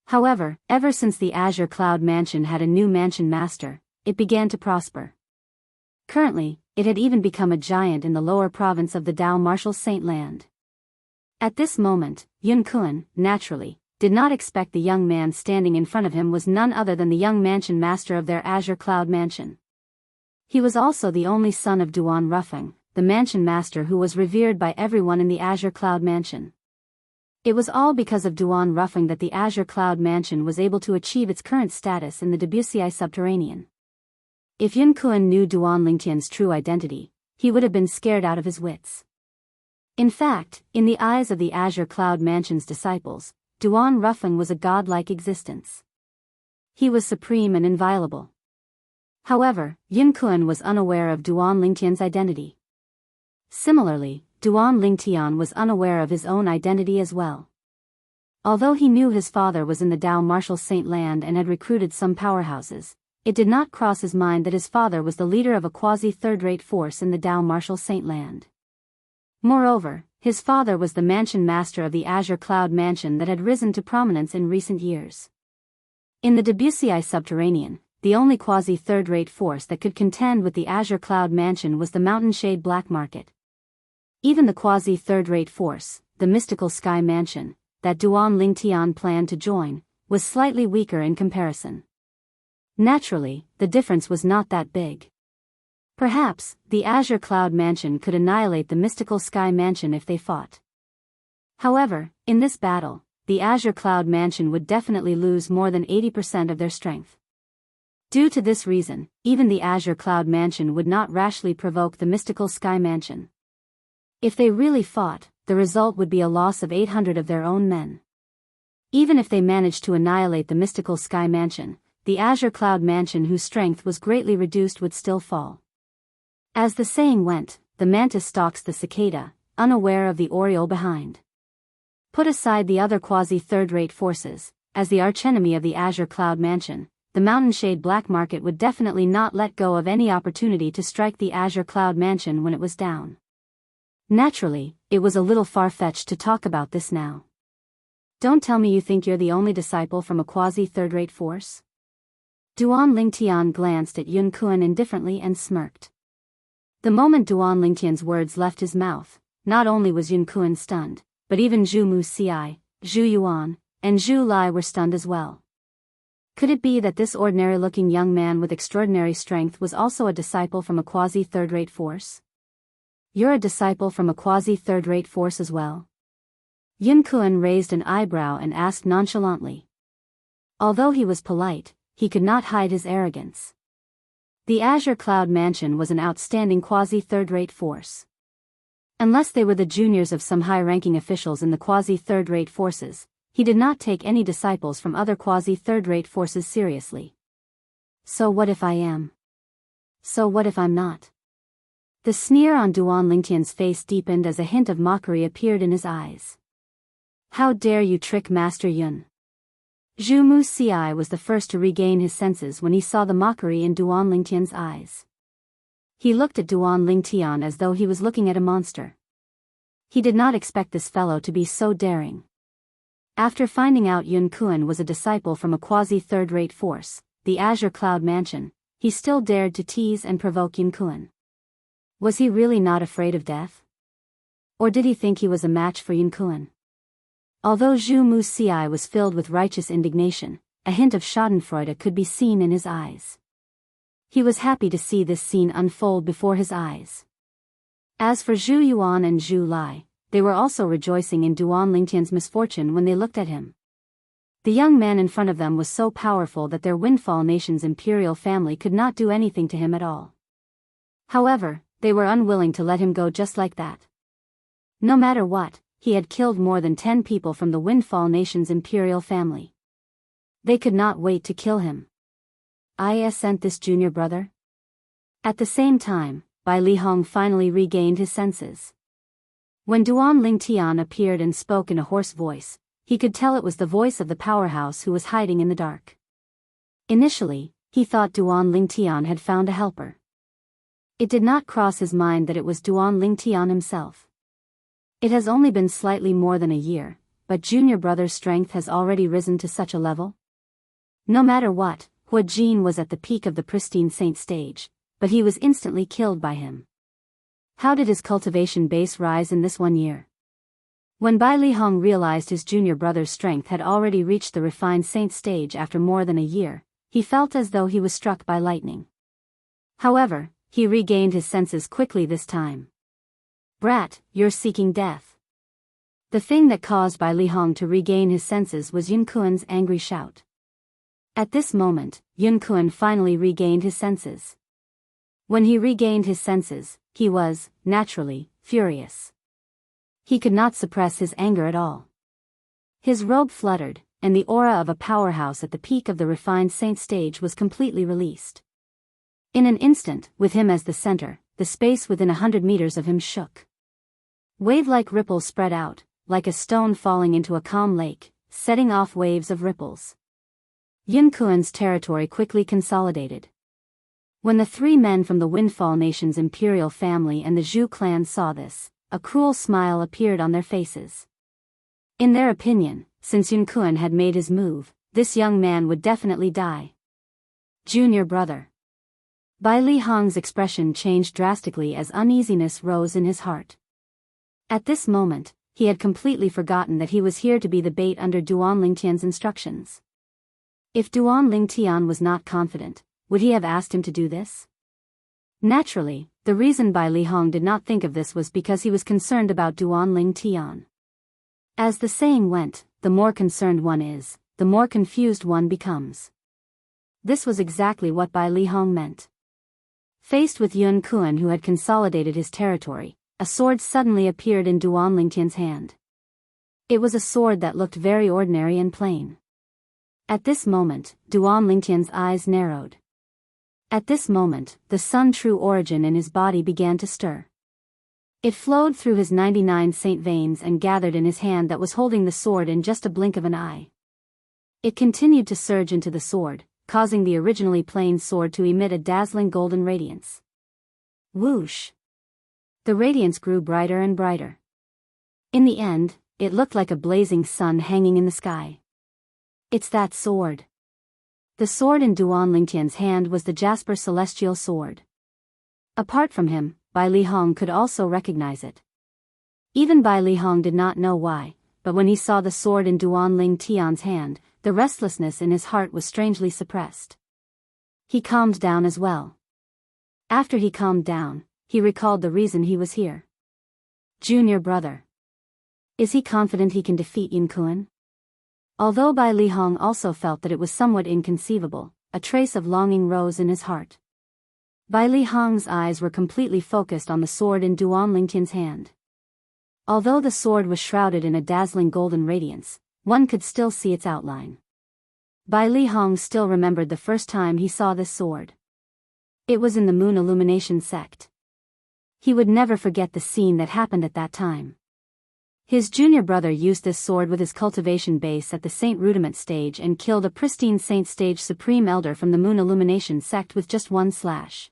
However, ever since the Azure Cloud Mansion had a new mansion master, it began to prosper. Currently, it had even become a giant in the lower province of the Dao Martial Saint Land. At this moment, Yun Kuan, naturally, did not expect the young man standing in front of him was none other than the young mansion master of their Azure Cloud Mansion. He was also the only son of Duan Ruffeng, the mansion master who was revered by everyone in the Azure Cloud Mansion. It was all because of Duan Ruffeng that the Azure Cloud Mansion was able to achieve its current status in the Debussy subterranean. If Yun Kuan knew Duan Lingtian's true identity, he would have been scared out of his wits. In fact, in the eyes of the Azure Cloud Mansion's disciples, Duan Ruffeng was a godlike existence. He was supreme and inviolable. However, Yun Kuan was unaware of Duan Lingtian's identity. Similarly, Duan Lingtian was unaware of his own identity as well. Although he knew his father was in the Dao Martial Saint Land and had recruited some powerhouses, it did not cross his mind that his father was the leader of a quasi-third-rate force in the Dao Martial Saint Land. Moreover, his father was the mansion master of the Azure Cloud Mansion that had risen to prominence in recent years. In the Debussy subterranean, the only quasi-third-rate force that could contend with the Azure Cloud Mansion was the Mountain Shade Black Market. Even the quasi-third-rate force, the Mystical Sky Mansion, that Duan Lingtian planned to join, was slightly weaker in comparison. Naturally, the difference was not that big. Perhaps, the Azure Cloud Mansion could annihilate the Mystical Sky Mansion if they fought. However, in this battle, the Azure Cloud Mansion would definitely lose more than 80% of their strength. Due to this reason, even the Azure Cloud Mansion would not rashly provoke the Mystical Sky Mansion. If they really fought, the result would be a loss of 800 of their own men. Even if they managed to annihilate the Mystical Sky Mansion, the Azure Cloud Mansion whose strength was greatly reduced would still fall. As the saying went, the mantis stalks the cicada, unaware of the oriole behind. Put aside the other quasi-third-rate forces, as the archenemy of the Azure Cloud Mansion, the Mountainshade Black Market would definitely not let go of any opportunity to strike the Azure Cloud Mansion when it was down. Naturally, it was a little far-fetched to talk about this now. Don't tell me you think you're the only disciple from a quasi-third-rate force? Duan Lingtian glanced at Yun Kuan indifferently and smirked. The moment Duan Lingtian's words left his mouth, not only was Yun Kuan stunned, but even Zhu Muxiai, Zhu Yuan, and Zhu Lai were stunned as well. Could it be that this ordinary-looking young man with extraordinary strength was also a disciple from a quasi-third-rate force? You're a disciple from a quasi-third-rate force as well? Yun Kuan raised an eyebrow and asked nonchalantly. Although he was polite, he could not hide his arrogance. The Azure Cloud Mansion was an outstanding quasi-third-rate force. Unless they were the juniors of some high-ranking officials in the quasi-third-rate forces, he did not take any disciples from other quasi-third-rate forces seriously. So what if I am? So what if I'm not? The sneer on Duan Lingtian's face deepened as a hint of mockery appeared in his eyes. How dare you trick Master Yun? Zhu Muxiai was the first to regain his senses when he saw the mockery in Duan Lingtian's eyes. He looked at Duan Lingtian as though he was looking at a monster. He did not expect this fellow to be so daring. After finding out Yun Kuan was a disciple from a quasi-third-rate force, the Azure Cloud Mansion, he still dared to tease and provoke Yun Kuan. Was he really not afraid of death? Or did he think he was a match for Yun Kuan? Although Zhu Muxiai was filled with righteous indignation, a hint of schadenfreude could be seen in his eyes. He was happy to see this scene unfold before his eyes. As for Zhu Yuan and Zhu Lai, they were also rejoicing in Duan Lingtian's misfortune when they looked at him. The young man in front of them was so powerful that their Windfall Nation's imperial family could not do anything to him at all. However, they were unwilling to let him go just like that. No matter what, he had killed more than 10 people from the Windfall Nation's imperial family. They could not wait to kill him. I sent this junior brother? At the same time, Bai Lihong finally regained his senses. When Duan Lingtian appeared and spoke in a hoarse voice, he could tell it was the voice of the powerhouse who was hiding in the dark. Initially, he thought Duan Lingtian had found a helper. It did not cross his mind that it was Duan Lingtian himself. It has only been slightly more than a year, but junior brother's strength has already risen to such a level. No matter what, Hua Jin was at the peak of the pristine saint stage, but he was instantly killed by him. How did his cultivation base rise in this 1 year? When Bai Lihong realized his junior brother's strength had already reached the refined saint stage after more than a year, he felt as though he was struck by lightning. However, he regained his senses quickly this time. Brat, you're seeking death. The thing that caused Bai Lihong to regain his senses was Yun Kuan's angry shout. At this moment, Yun Kuan finally regained his senses. When he regained his senses, he was, naturally, furious. He could not suppress his anger at all. His robe fluttered, and the aura of a powerhouse at the peak of the refined saint stage was completely released. In an instant, with him as the center, the space within 100 meters of him shook. Wave-like ripples spread out, like a stone falling into a calm lake, setting off waves of ripples. Yun Kuan's territory quickly consolidated. When the 3 men from the Windfall Nation's imperial family and the Zhu clan saw this, a cruel smile appeared on their faces. In their opinion, since Yun Kuan had made his move, this young man would definitely die. Junior brother. Bai Lihong's expression changed drastically as uneasiness rose in his heart. At this moment, he had completely forgotten that he was here to be the bait under Duan Lingtian's instructions. If Duan Lingtian was not confident, would he have asked him to do this? Naturally, the reason Bai Lihong did not think of this was because he was concerned about Duan Lingtian. As the saying went, the more concerned one is, the more confused one becomes. This was exactly what Bai Lihong meant. Faced with Yun Kuan who had consolidated his territory, a sword suddenly appeared in Duan Lingtian's hand. It was a sword that looked very ordinary and plain. At this moment, Duan Lingtian's eyes narrowed. At this moment, the sun-true origin in his body began to stir. It flowed through his 99 saint veins and gathered in his hand that was holding the sword in just a blink of an eye. It continued to surge into the sword, causing the originally plain sword to emit a dazzling golden radiance. Whoosh! The radiance grew brighter and brighter. In the end, it looked like a blazing sun hanging in the sky. It's that sword. The sword in Duan Lingtian's hand was the Jasper Celestial Sword. Apart from him, Bai Lihong could also recognize it. Even Bai Lihong did not know why, but when he saw the sword in Duan Lingtian's hand, the restlessness in his heart was strangely suppressed. He calmed down as well. After he calmed down, he recalled the reason he was here. Junior brother. Is he confident he can defeat Yun Kun? Although Bai Lihong also felt that it was somewhat inconceivable, a trace of longing rose in his heart. Bai Lihong's eyes were completely focused on the sword in Duan Lingtian's hand. Although the sword was shrouded in a dazzling golden radiance, one could still see its outline. Bai Lihong still remembered the first time he saw this sword. It was in the Moon Illumination sect. He would never forget the scene that happened at that time. His junior brother used this sword with his cultivation base at the Saint Rudiment stage and killed a pristine Saint stage Supreme Elder from the Moon Illumination sect with just one slash.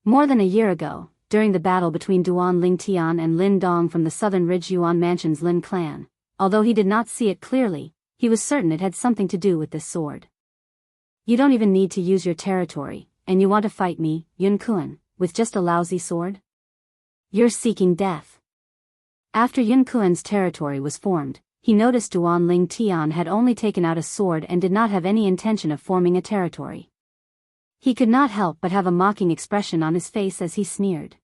More than a year ago, during the battle between Duan Lingtian and Lin Dong from the Southern Ridge Yuan Mansion's Lin clan, although he did not see it clearly, he was certain it had something to do with this sword. You don't even need to use your territory, and you want to fight me, Yun Kun, with just a lousy sword? You're seeking death. After Yun Kun's territory was formed, he noticed Duan Lingtian had only taken out a sword and did not have any intention of forming a territory. He could not help but have a mocking expression on his face as he sneered.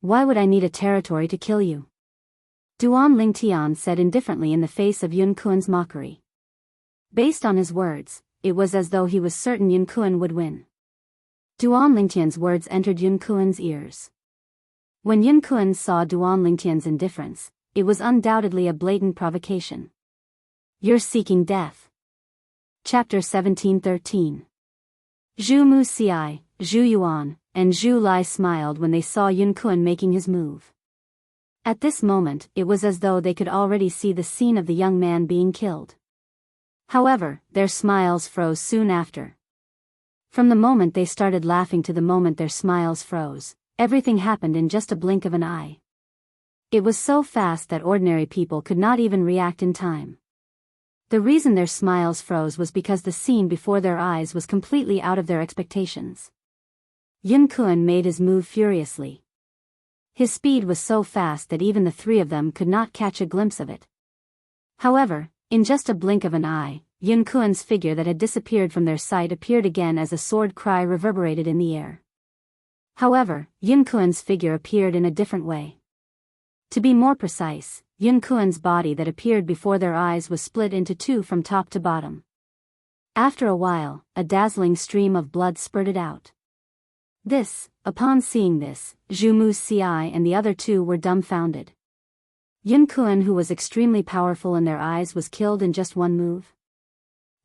Why would I need a territory to kill you? Duan Lingtian said indifferently in the face of Yun Kun's mockery. Based on his words, it was as though he was certain Yun Kun would win. Duan Lingtian's words entered Yun Kun's ears. When Yun Kun saw Duan Lingtian's indifference, it was undoubtedly a blatant provocation. You're seeking death. Chapter 1713. Zhu Mu Xiai, Zhu Yuan, and Zhu Lai smiled when they saw Yun Kun making his move. At this moment, it was as though they could already see the scene of the young man being killed. However, their smiles froze soon after. From the moment they started laughing to the moment their smiles froze, everything happened in just a blink of an eye. It was so fast that ordinary people could not even react in time. The reason their smiles froze was because the scene before their eyes was completely out of their expectations. Yun Kun made his move furiously. His speed was so fast that even the three of them could not catch a glimpse of it. However, in just a blink of an eye, Yun Kun's figure that had disappeared from their sight appeared again as a sword cry reverberated in the air. However, Yun Kun's figure appeared in a different way. To be more precise, Yun Kun's body that appeared before their eyes was split into two from top to bottom. After a while, a dazzling stream of blood spurted out. Upon seeing this, Zhu Mu Xiai and the other two were dumbfounded. Yun Kun, who was extremely powerful in their eyes, was killed in just one move.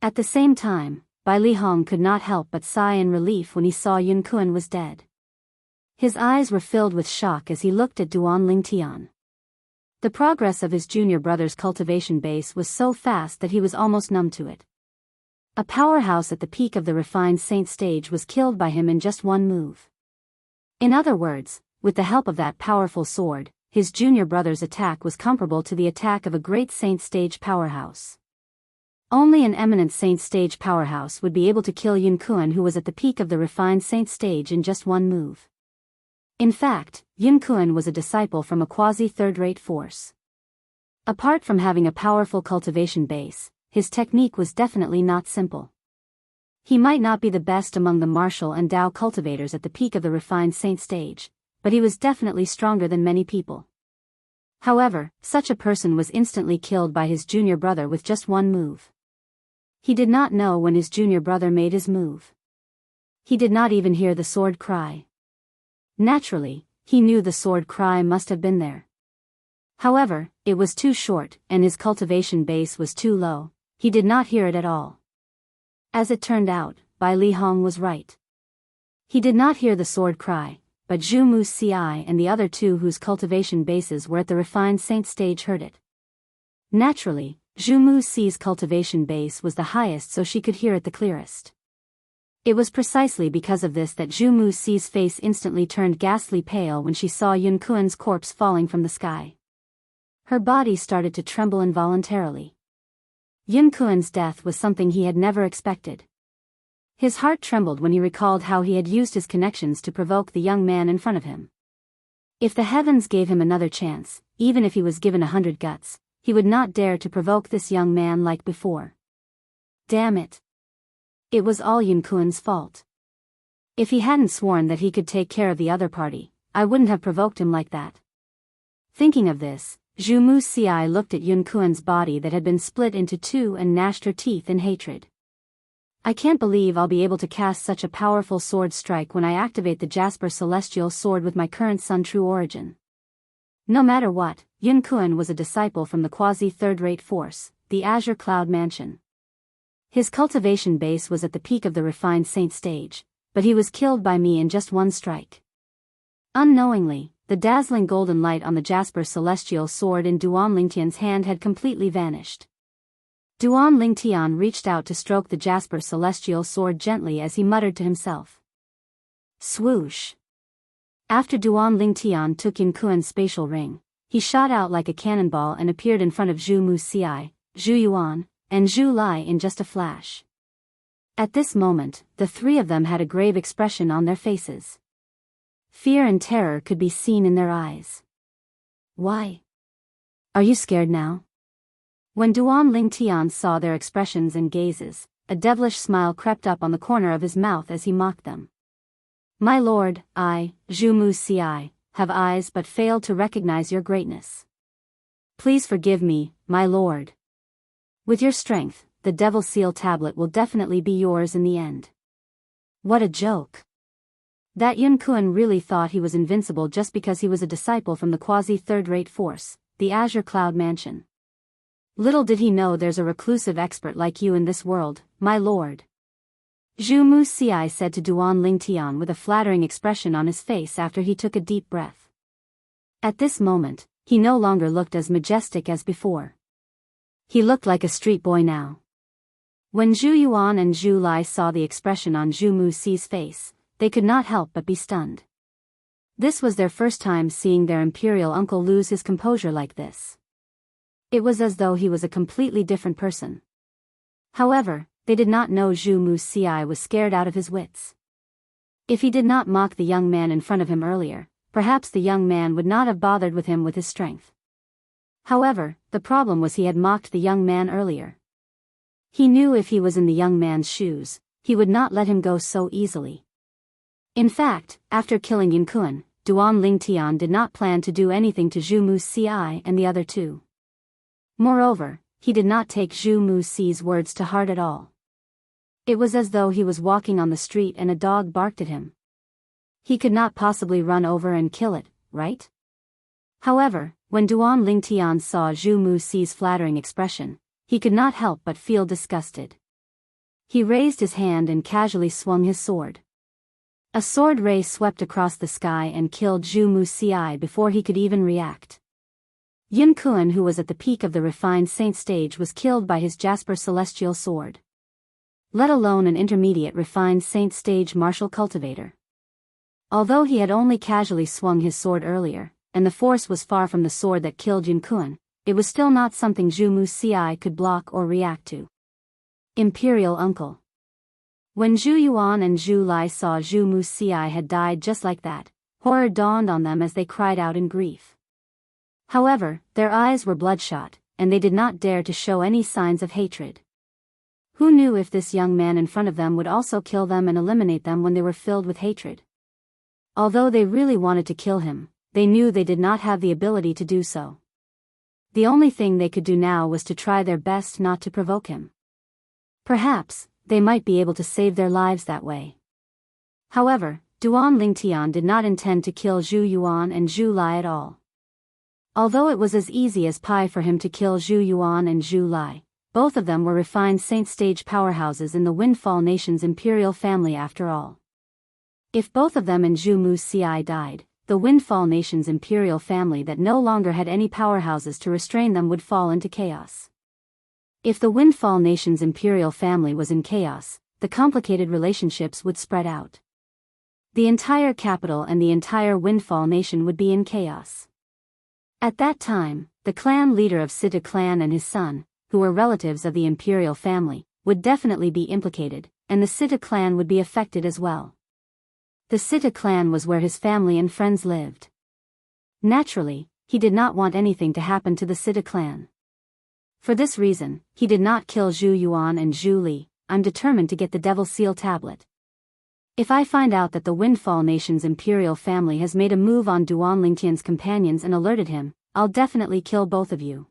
At the same time, Bai Lihong could not help but sigh in relief when he saw Yun Kun was dead. His eyes were filled with shock as he looked at Duan Lingtian. The progress of his junior brother's cultivation base was so fast that he was almost numb to it. A powerhouse at the peak of the refined saint stage was killed by him in just one move. In other words, with the help of that powerful sword, his junior brother's attack was comparable to the attack of a great saint stage powerhouse. Only an eminent saint stage powerhouse would be able to kill Yun Kun, who was at the peak of the refined saint stage, in just one move. In fact, Yun Kun was a disciple from a quasi-third-rate force. Apart from having a powerful cultivation base, his technique was definitely not simple. He might not be the best among the martial and Dao cultivators at the peak of the refined saint stage, but he was definitely stronger than many people. However, such a person was instantly killed by his junior brother with just one move. He did not know when his junior brother made his move. He did not even hear the sword cry. Naturally, he knew the sword cry must have been there. However, it was too short, and his cultivation base was too low. He did not hear it at all. As it turned out, Bai Lihong was right. He did not hear the sword cry, but Zhu Mu Xiai and the other two whose cultivation bases were at the refined saint stage heard it. Naturally, Zhu Muxi's cultivation base was the highest so she could hear it the clearest. It was precisely because of this that Zhu Muxi's face instantly turned ghastly pale when she saw Yun Kuan's corpse falling from the sky. Her body started to tremble involuntarily. Yun Kuan's death was something he had never expected. His heart trembled when he recalled how he had used his connections to provoke the young man in front of him. If the heavens gave him another chance, even if he was given 100 guts, he would not dare to provoke this young man like before. Damn it. It was all Yun Kuan's fault. If he hadn't sworn that he could take care of the other party, I wouldn't have provoked him like that. Thinking of this, Zhu Muxi looked at Yun Kuan's body that had been split into two and gnashed her teeth in hatred. I can't believe I'll be able to cast such a powerful sword strike when I activate the Jasper Celestial Sword with my current Sun True Origin. No matter what, Yun Kuan was a disciple from the quasi-third-rate force, the Azure Cloud Mansion. His cultivation base was at the peak of the refined saint stage, but he was killed by me in just one strike. Unknowingly, the dazzling golden light on the Jasper Celestial Sword in Duan Lingtian's hand had completely vanished. Duan Lingtian reached out to stroke the Jasper Celestial Sword gently as he muttered to himself. Swoosh! After Duan Lingtian took Yun Kuan's spatial ring, he shot out like a cannonball and appeared in front of Zhu Muxi, Zhu Yuan, and Zhu Lai in just a flash. At this moment, the three of them had a grave expression on their faces. Fear and terror could be seen in their eyes. Why? Are you scared now? When Duan Lingtian saw their expressions and gazes, a devilish smile crept up on the corner of his mouth as he mocked them. My lord, I, Zhu Muxi, have eyes but fail to recognize your greatness. Please forgive me, my lord. With your strength, the Devil Seal tablet will definitely be yours in the end. What a joke. That Yun Kuan really thought he was invincible just because he was a disciple from the quasi-third-rate force, the Azure Cloud Mansion. Little did he know there's a reclusive expert like you in this world, my lord. Zhu Muxi said to Duan Lingtian with a flattering expression on his face after he took a deep breath. At this moment, he no longer looked as majestic as before. He looked like a street boy now. When Zhu Yuan and Zhu Lai saw the expression on Zhu Muxi's face, they could not help but be stunned. This was their first time seeing their imperial uncle lose his composure like this. It was as though he was a completely different person. However, they did not know Zhu Muxi was scared out of his wits. If he did not mock the young man in front of him earlier, perhaps the young man would not have bothered with him with his strength. However, the problem was he had mocked the young man earlier. He knew if he was in the young man's shoes, he would not let him go so easily. In fact, after killing Yun Kuan, Duan Lingtian did not plan to do anything to Zhu Muxi and the other two. Moreover, he did not take Zhu Muxi's words to heart at all. It was as though he was walking on the street and a dog barked at him. He could not possibly run over and kill it, right? However, when Duan Lingtian saw Zhu Muxi's flattering expression, he could not help but feel disgusted. He raised his hand and casually swung his sword. A sword ray swept across the sky and killed Zhu Muxi before he could even react. Yun Kuan, who was at the peak of the refined saint stage, was killed by his Jasper Celestial Sword. Let alone an intermediate refined saint stage martial cultivator. Although he had only casually swung his sword earlier, and the force was far from the sword that killed Yun Kuan, it was still not something Zhu Muxi could block or react to. Imperial Uncle. When Zhu Yuan and Zhu Lai saw Zhu Muxi had died just like that, horror dawned on them as they cried out in grief. However, their eyes were bloodshot, and they did not dare to show any signs of hatred. Who knew if this young man in front of them would also kill them and eliminate them when they were filled with hatred? Although they really wanted to kill him, they knew they did not have the ability to do so. The only thing they could do now was to try their best not to provoke him. Perhaps, they might be able to save their lives that way. However, Duan Lingtian did not intend to kill Zhu Yuan and Zhu Lai at all. Although it was as easy as pie for him to kill Zhu Yuan and Zhu Lai, both of them were refined saint stage powerhouses in the Windfall Nation's imperial family after all. If both of them and Zhu Muxi died, the Windfall Nation's imperial family that no longer had any powerhouses to restrain them would fall into chaos. If the Windfall Nation's imperial family was in chaos, the complicated relationships would spread out. The entire capital and the entire Windfall Nation would be in chaos. At that time, the clan leader of Situ clan and his son, who were relatives of the imperial family, would definitely be implicated, and the Situ clan would be affected as well. The Situ clan was where his family and friends lived. Naturally, he did not want anything to happen to the Situ clan. For this reason, he did not kill Zhu Yuan and Zhu Li. I'm determined to get the Devil Seal tablet. If I find out that the Windfall Nation's imperial family has made a move on Duan Lingtian's companions and alerted him, I'll definitely kill both of you.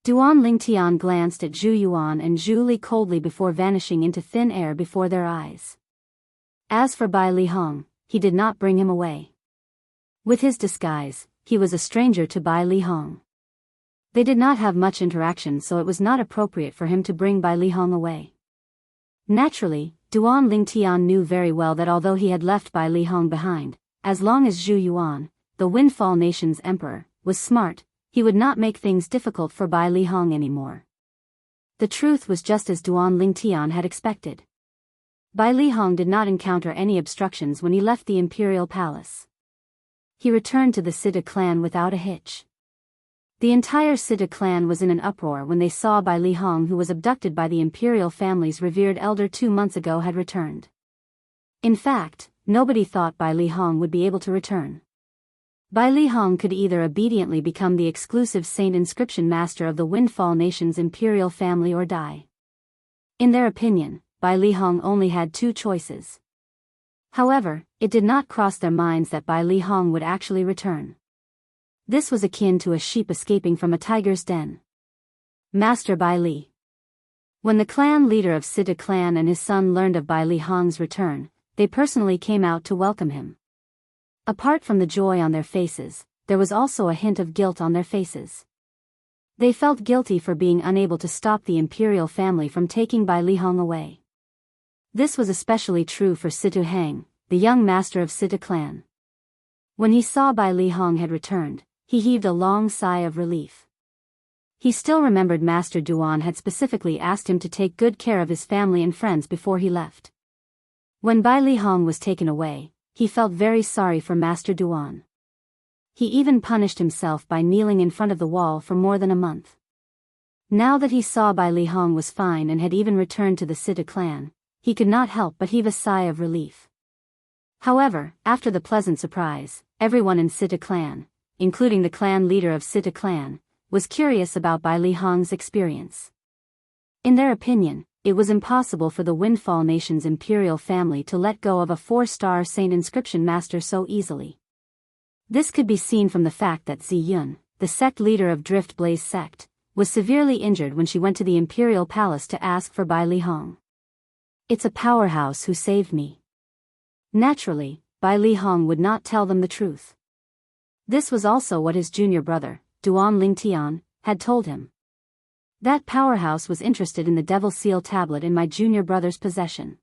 Duan Lingtian glanced at Zhu Yuan and Zhu Li coldly before vanishing into thin air before their eyes. As for Bai Li Hong, he did not bring him away. With his disguise, he was a stranger to Bai Li Hong. They did not have much interaction, so it was not appropriate for him to bring Bai Li Hong away. Naturally, Duan Lingtian knew very well that although he had left Bai Li Hong behind, as long as Zhu Yuan, the Windfall Nation's emperor, was smart, he would not make things difficult for Bai Li Hong anymore. The truth was just as Duan Lingtian had expected. Bai Li Hong did not encounter any obstructions when he left the imperial palace. He returned to the Situ clan without a hitch. The entire Situ clan was in an uproar when they saw Bai Li Hong, who was abducted by the imperial family's revered elder 2 months ago, had returned. In fact, nobody thought Bai Li Hong would be able to return. Bai Li Hong could either obediently become the exclusive saint inscription master of the Windfall Nation's imperial family or die. In their opinion, Bai Li Hong only had 2 choices. However, it did not cross their minds that Bai Li Hong would actually return. This was akin to a sheep escaping from a tiger's den. Master Bai Li. When the clan leader of Situ clan and his son learned of Bai Li Hong's return, they personally came out to welcome him. Apart from the joy on their faces, there was also a hint of guilt on their faces. They felt guilty for being unable to stop the imperial family from taking Bai Li Hong away. This was especially true for Situ Hang, the young master of Situ clan. When he saw Bai Li Hong had returned, he heaved a long sigh of relief. He still remembered Master Duan had specifically asked him to take good care of his family and friends before he left. When Bai Li Hong was taken away, he felt very sorry for Master Duan. He even punished himself by kneeling in front of the wall for more than a month. Now that he saw Bai Li Hong was fine and had even returned to the Situ clan, he could not help but heave a sigh of relief. However, after the pleasant surprise, everyone in Situ clan, including the clan leader of Situ clan, was curious about Bai Li Hong's experience. In their opinion, it was impossible for the Windfall Nation's imperial family to let go of a 4-star saint inscription master so easily. This could be seen from the fact that Zi Yun, the sect leader of Drift Blaze sect, was severely injured when she went to the imperial palace to ask for Bai Li Hong. It's a powerhouse who saved me. Naturally, Bai Li Hong would not tell them the truth. This was also what his junior brother, Duan Lingtian, had told him. That powerhouse was interested in the Devil Seal tablet in my junior brother's possession.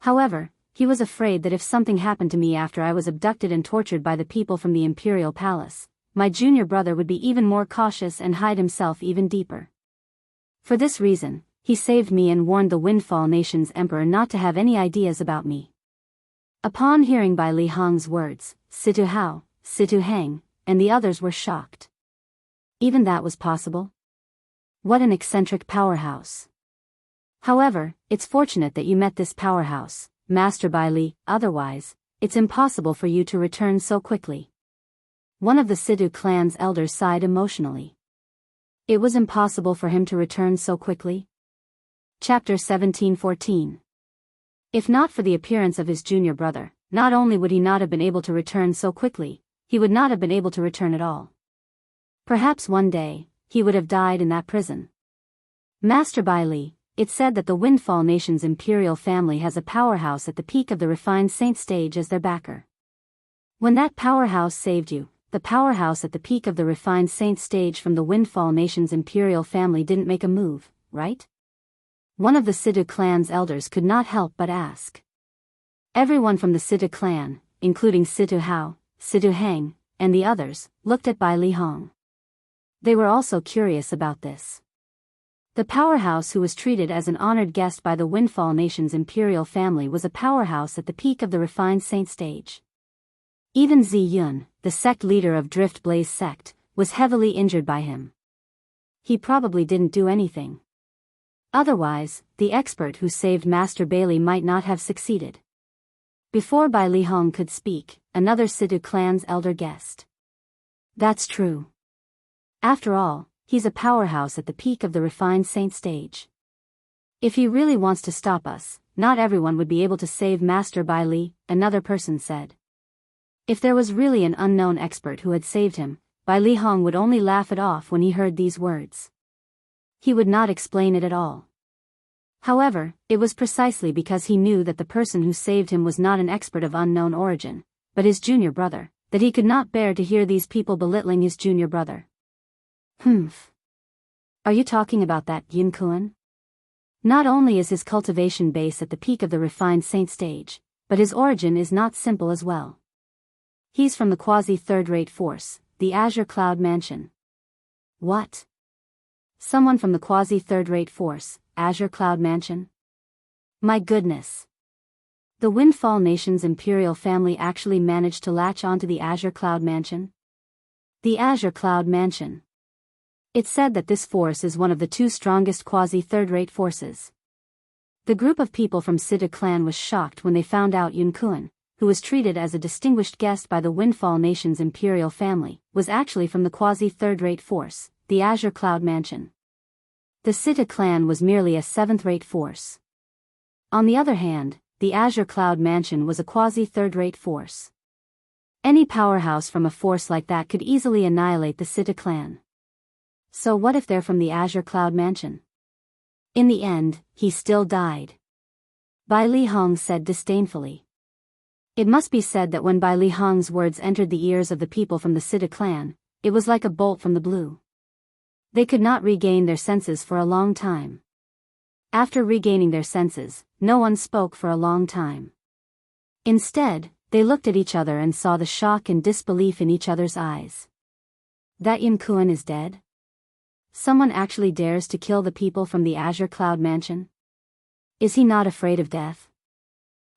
However, he was afraid that if something happened to me after I was abducted and tortured by the people from the imperial palace, my junior brother would be even more cautious and hide himself even deeper. For this reason, he saved me and warned the Windfall Nation's emperor not to have any ideas about me. Upon hearing Bai Li Hong's words, Situ Hao, Situ Hang, and the others were shocked. Even that was possible? What an eccentric powerhouse. However, it's fortunate that you met this powerhouse, Master Bai Li, otherwise, it's impossible for you to return so quickly. One of the Situ clan's elders sighed emotionally. It was impossible for him to return so quickly? Chapter 17:14. If not for the appearance of his junior brother, not only would he not have been able to return so quickly, he would not have been able to return at all. Perhaps one day, he would have died in that prison. Master Bai Li, it's said that the Windfall Nation's imperial family has a powerhouse at the peak of the refined saint stage as their backer. When that powerhouse saved you, the powerhouse at the peak of the refined saint stage from the Windfall Nation's imperial family didn't make a move, right? One of the Situ clan's elders could not help but ask. Everyone from the Situ clan, including Situ Hao, Situ Hang, and the others, looked at Bai Li Hong. They were also curious about this. The powerhouse who was treated as an honored guest by the Windfall Nation's imperial family was a powerhouse at the peak of the refined saint stage. Even Zi Yun, the sect leader of Drift Blaze sect, was heavily injured by him. He probably didn't do anything. Otherwise, the expert who saved Master Bailey might not have succeeded. Before Bai Li Hong could speak, another Sidu clan's elder guessed. That's true. After all, he's a powerhouse at the peak of the refined saint stage. If he really wants to stop us, not everyone would be able to save Master Bai Li, another person said. If there was really an unknown expert who had saved him, Bai Li Hong would only laugh it off when he heard these words. He would not explain it at all. However, it was precisely because he knew that the person who saved him was not an expert of unknown origin, but his junior brother, that he could not bear to hear these people belittling his junior brother. Humph. Are you talking about that Yin Kuan? Not only is his cultivation base at the peak of the refined saint stage, but his origin is not simple as well. He's from the quasi-third-rate force, the Azure Cloud Mansion. What? Someone from the quasi-third-rate force, Azure Cloud Mansion? My goodness. The Windfall Nation's imperial family actually managed to latch onto the Azure Cloud Mansion? The Azure Cloud Mansion. It's said that this force is one of the two strongest quasi-third-rate forces. The group of people from Sidu clan was shocked when they found out Yun Kuan, who was treated as a distinguished guest by the Windfall Nation's imperial family, was actually from the quasi-third-rate force, the Azure Cloud Mansion. The Sidu clan was merely a seventh-rate force. On the other hand, the Azure Cloud Mansion was a quasi-third-rate force. Any powerhouse from a force like that could easily annihilate the Sidu clan. So what if they're from the Azure Cloud Mansion? In the end, he still died. Bai Li Hong said disdainfully. It must be said that when Bai Li Hong's words entered the ears of the people from the Sidu clan, it was like a bolt from the blue. They could not regain their senses for a long time. After regaining their senses, no one spoke for a long time. Instead, they looked at each other and saw the shock and disbelief in each other's eyes. That Yin Kuan is dead? Someone actually dares to kill the people from the Azure Cloud Mansion? Is he not afraid of death?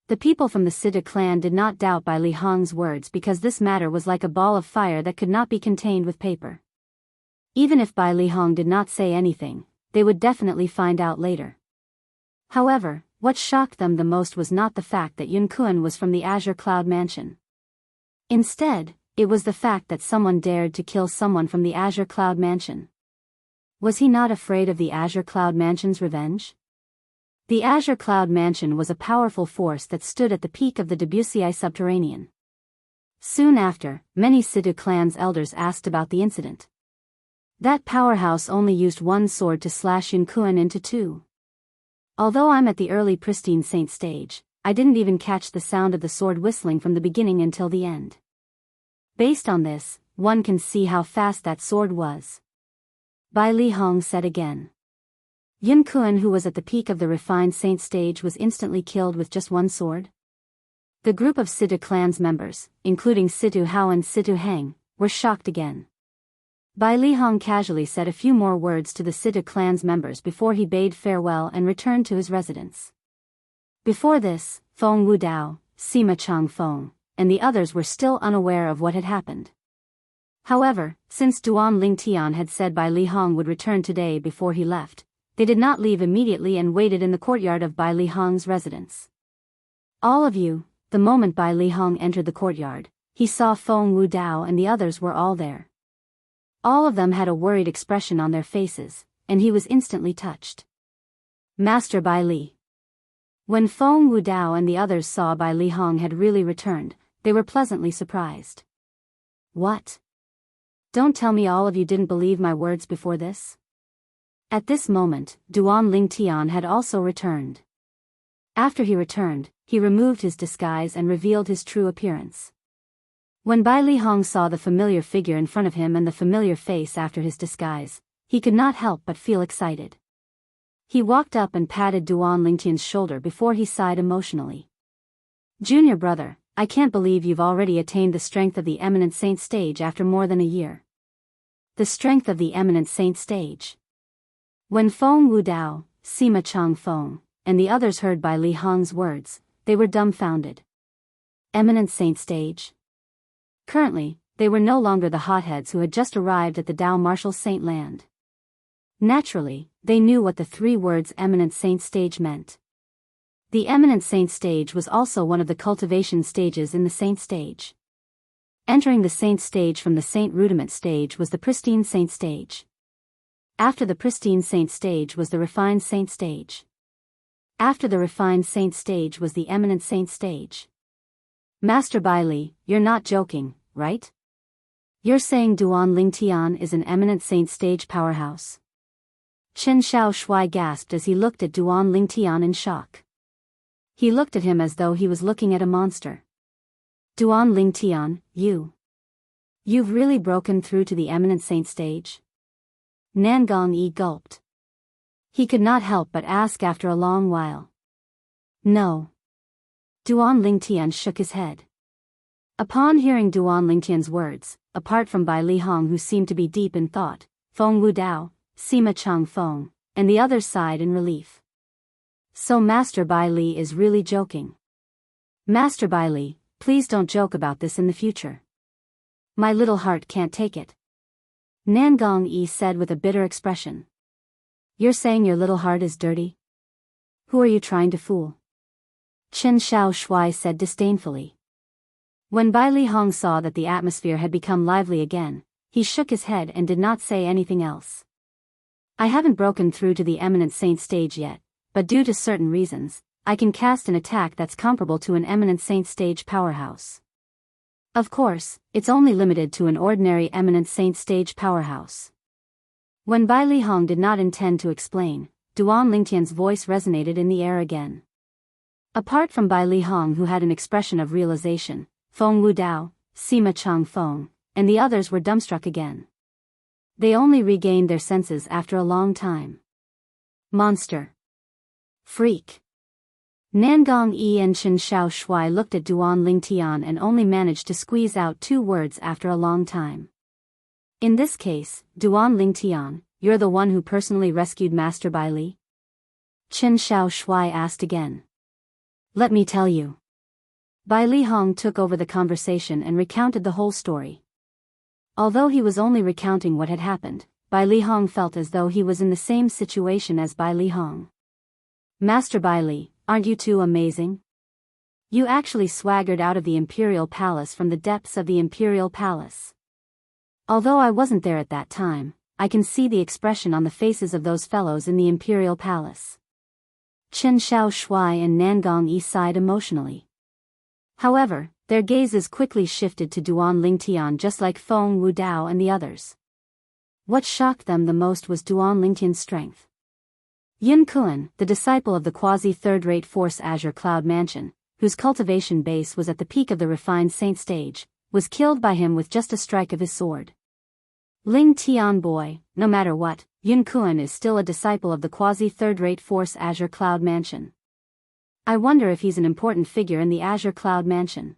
The people from the Sidu clan did not doubt Bai Li Hong's words because this matter was like a ball of fire that could not be contained with paper. Even if Bai Li Hong did not say anything, they would definitely find out later. However, what shocked them the most was not the fact that Yun Kuan was from the Azure Cloud Mansion. Instead, it was the fact that someone dared to kill someone from the Azure Cloud Mansion. Was he not afraid of the Azure Cloud Mansion's revenge? The Azure Cloud Mansion was a powerful force that stood at the peak of the Debussy subterranean. Soon after, many Sidu clan's elders asked about the incident. That powerhouse only used one sword to slash Yun Kuan into two. Although I'm at the early pristine saint stage, I didn't even catch the sound of the sword whistling from the beginning until the end. Based on this, one can see how fast that sword was. Bai Li Hong said again. Yun Kuan, who was at the peak of the refined saint stage, was instantly killed with just one sword? The group of Sidu clan's members, including Sidu Hao and Sidu Heng, were shocked again. Bai Li Hong casually said a few more words to the Sidu clan's members before he bade farewell and returned to his residence. Before this, Feng Wudao, Sima Chang Feng, and the others were still unaware of what had happened. However, since Duan Lingtian had said Bai Li Hong would return today before he left, they did not leave immediately and waited in the courtyard of Bai Li Hong's residence. All of you, the moment Bai Li Hong entered the courtyard, he saw Feng Wudao and the others were all there. All of them had a worried expression on their faces, and he was instantly touched. Master Bai Li. When Feng Wudao and the others saw Bai Li Hong had really returned, they were pleasantly surprised. What? Don't tell me all of you didn't believe my words before this? At this moment, Duan Lingtian had also returned. After he returned, he removed his disguise and revealed his true appearance. When Bai Li Hong saw the familiar figure in front of him and the familiar face after his disguise, he could not help but feel excited. He walked up and patted Duan Lingtian's shoulder before he sighed emotionally. Junior brother, I can't believe you've already attained the strength of the eminent saint stage after more than a year. The strength of the eminent saint stage. When Feng Wudao, Sima Chang Feng, and the others heard Bai Li Hong's words, they were dumbfounded. Eminent Saint Stage? Currently, they were no longer the hotheads who had just arrived at the Dao Martial Saint Land. Naturally, they knew what the 3 words Eminent Saint Stage meant. The Eminent Saint Stage was also one of the cultivation stages in the Saint Stage. Entering the Saint Stage from the Saint Rudiment Stage was the Pristine Saint Stage. After the Pristine Saint Stage was the Refined Saint Stage. After the Refined Saint Stage was the Eminent Saint Stage. Master Bai Li, you're not joking, right? You're saying Duan Lingtian is an Eminent Saint Stage powerhouse? Chen Xiao Shui gasped as he looked at Duan Lingtian in shock. He looked at him as though he was looking at a monster. Duan Lingtian, you've really broken through to the Eminent Saint Stage? Nangong Yi gulped. He could not help but ask after a long while. No. Duan Lingtian shook his head. Upon hearing Duan Lingtian's words, apart from Bai Li Hong who seemed to be deep in thought, Feng Wudao, Sima Chang Feng, and the others sighed in relief. So Master Bai Li is really joking. Master Bai Li, please don't joke about this in the future. My little heart can't take it. Nangong Yi said with a bitter expression. You're saying your little heart is dirty? Who are you trying to fool? Chen Xiao Shui said disdainfully. When Bai Li Hong saw that the atmosphere had become lively again, he shook his head and did not say anything else. I haven't broken through to the Eminent Saint Stage yet, but due to certain reasons, I can cast an attack that's comparable to an Eminent Saint Stage powerhouse. Of course, it's only limited to an ordinary Eminent Saint Stage powerhouse. When Bai Li Hong did not intend to explain, Duan Lingtian's voice resonated in the air again. Apart from Bai Li Hong who had an expression of realization, Feng Wudao, Sima Chang Feng, and the others were dumbstruck again. They only regained their senses after a long time. Monster. Freak. Nangong Yi and Chen Xiao Shui looked at Duan Lingtian and only managed to squeeze out 2 words after a long time. In this case, Duan Lingtian, you're the one who personally rescued Master Bai Li? Chen Xiao Shui asked again. Let me tell you. Bai Li Hong took over the conversation and recounted the whole story. Although he was only recounting what had happened, Bai Li Hong felt as though he was in the same situation as Bai Li Hong. Master Bai Li, aren't you too amazing? You actually swaggered out of the Imperial Palace from the depths of the Imperial Palace. Although I wasn't there at that time, I can see the expression on the faces of those fellows in the Imperial Palace. Chen Xiao Shui and Nangong Yi sighed emotionally. However, their gazes quickly shifted to Duan Lingtian just like Feng Wudao and the others. What shocked them the most was Duan Lingtian's strength. Yun Kuan, the disciple of the quasi-third-rate Force Azure Cloud Mansion, whose cultivation base was at the peak of the refined saint stage, was killed by him with just a strike of his sword. Ling Tian boy, no matter what, Yun Kuan is still a disciple of the quasi-third-rate Force Azure Cloud Mansion. I wonder if he's an important figure in the Azure Cloud Mansion.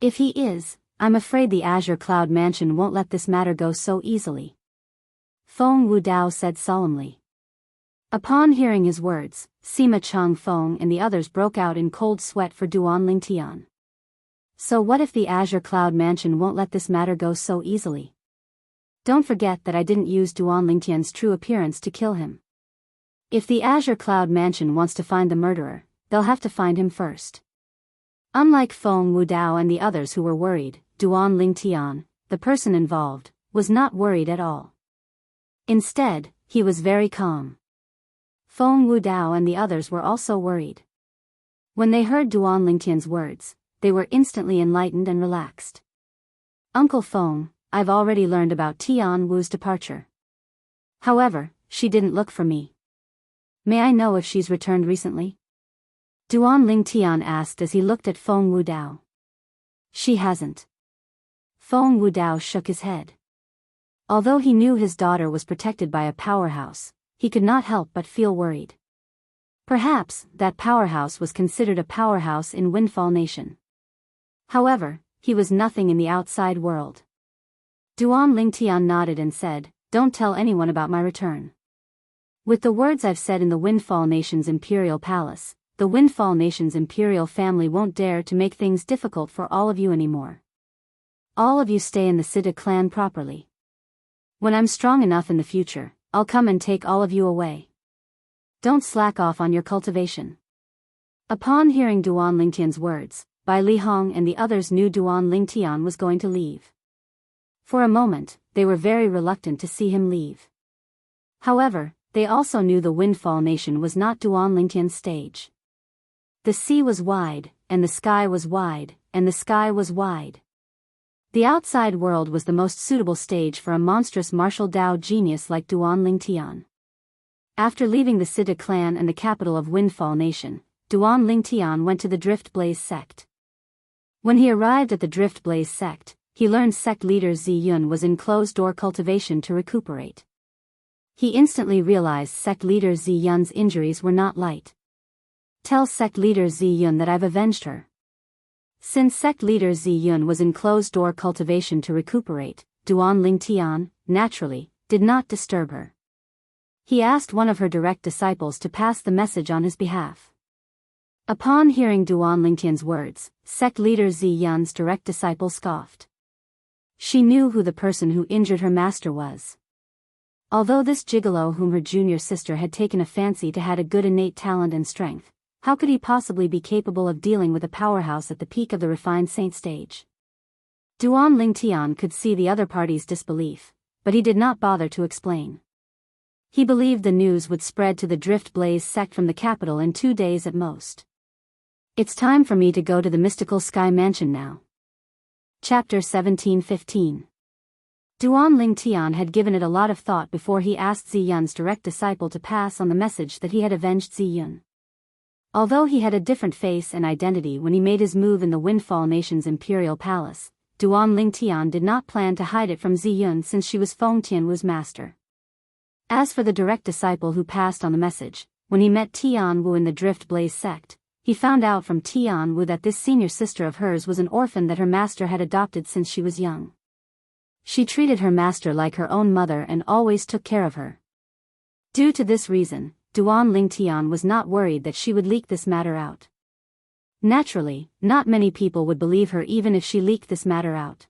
If he is, I'm afraid the Azure Cloud Mansion won't let this matter go so easily. Feng Wudao said solemnly. Upon hearing his words, Sima Chang Feng and the others broke out in cold sweat for Duan Lingtian. So what if the Azure Cloud Mansion won't let this matter go so easily? Don't forget that I didn't use Duan Lingtian's true appearance to kill him. If the Azure Cloud Mansion wants to find the murderer, they'll have to find him first. Unlike Feng Wudao and the others who were worried, Duan Lingtian, the person involved, was not worried at all. Instead, he was very calm. Feng Wudao and the others were also worried. When they heard Duan Lingtian's words, they were instantly enlightened and relaxed. Uncle Feng, I've already learned about Tian Wu's departure. However, she didn't look for me. May I know if she's returned recently? Duan Lingtian asked as he looked at Feng Wudao. She hasn't. Feng Wudao shook his head. Although he knew his daughter was protected by a powerhouse, he could not help but feel worried. Perhaps that powerhouse was considered a powerhouse in Windfall Nation. However, he was nothing in the outside world. Duan Lingtian nodded and said, "Don't tell anyone about my return." With the words I've said in the Windfall Nation's imperial palace, the Windfall Nation's imperial family won't dare to make things difficult for all of you anymore. All of you stay in the Sida clan properly. When I'm strong enough in the future, I'll come and take all of you away. Don't slack off on your cultivation. Upon hearing Duan Lingtian's words, Bai Li Hong and the others knew Duan Lingtian was going to leave. For a moment, they were very reluctant to see him leave. However, they also knew the Windfall Nation was not Duan Lingtian's stage. The sea was wide, and the sky was wide, and the sky was wide. The outside world was the most suitable stage for a monstrous martial Dao genius like Duan Lingtian. After leaving the Sida clan and the capital of Windfall Nation, Duan Lingtian went to the Drift Blaze sect. When he arrived at the Drift Blaze sect, he learned sect leader Zi Yun was in closed-door cultivation to recuperate. He instantly realized sect leader Zi Yun's injuries were not light. Tell sect leader Zi Yun that I've avenged her. Since sect leader Zi Yun was in closed-door cultivation to recuperate, Duan Lingtian, naturally, did not disturb her. He asked one of her direct disciples to pass the message on his behalf. Upon hearing Duan Lingtian's words, sect leader Zi Yun's direct disciple scoffed. She knew who the person who injured her master was. Although this gigolo whom her junior sister had taken a fancy to had a good innate talent and strength, how could he possibly be capable of dealing with a powerhouse at the peak of the refined saint stage? Duan Lingtian could see the other party's disbelief, but he did not bother to explain. He believed the news would spread to the Drift Blaze sect from the capital in 2 days at most. It's time for me to go to the mystical sky mansion now. Chapter 1715. Duan Lingtian had given it a lot of thought before he asked Zi Yun's direct disciple to pass on the message that he had avenged Zi Yun. Although he had a different face and identity when he made his move in the Windfall Nation's imperial palace, Duan Lingtian did not plan to hide it from Zi Yun since she was Feng Tianwu's master. As for the direct disciple who passed on the message, when he met Tianwu in the Drift Blaze sect, he found out from Tianwu that this senior sister of hers was an orphan that her master had adopted since she was young. She treated her master like her own mother and always took care of her. Due to this reason, Duan Lingtian was not worried that she would leak this matter out. Naturally, not many people would believe her even if she leaked this matter out.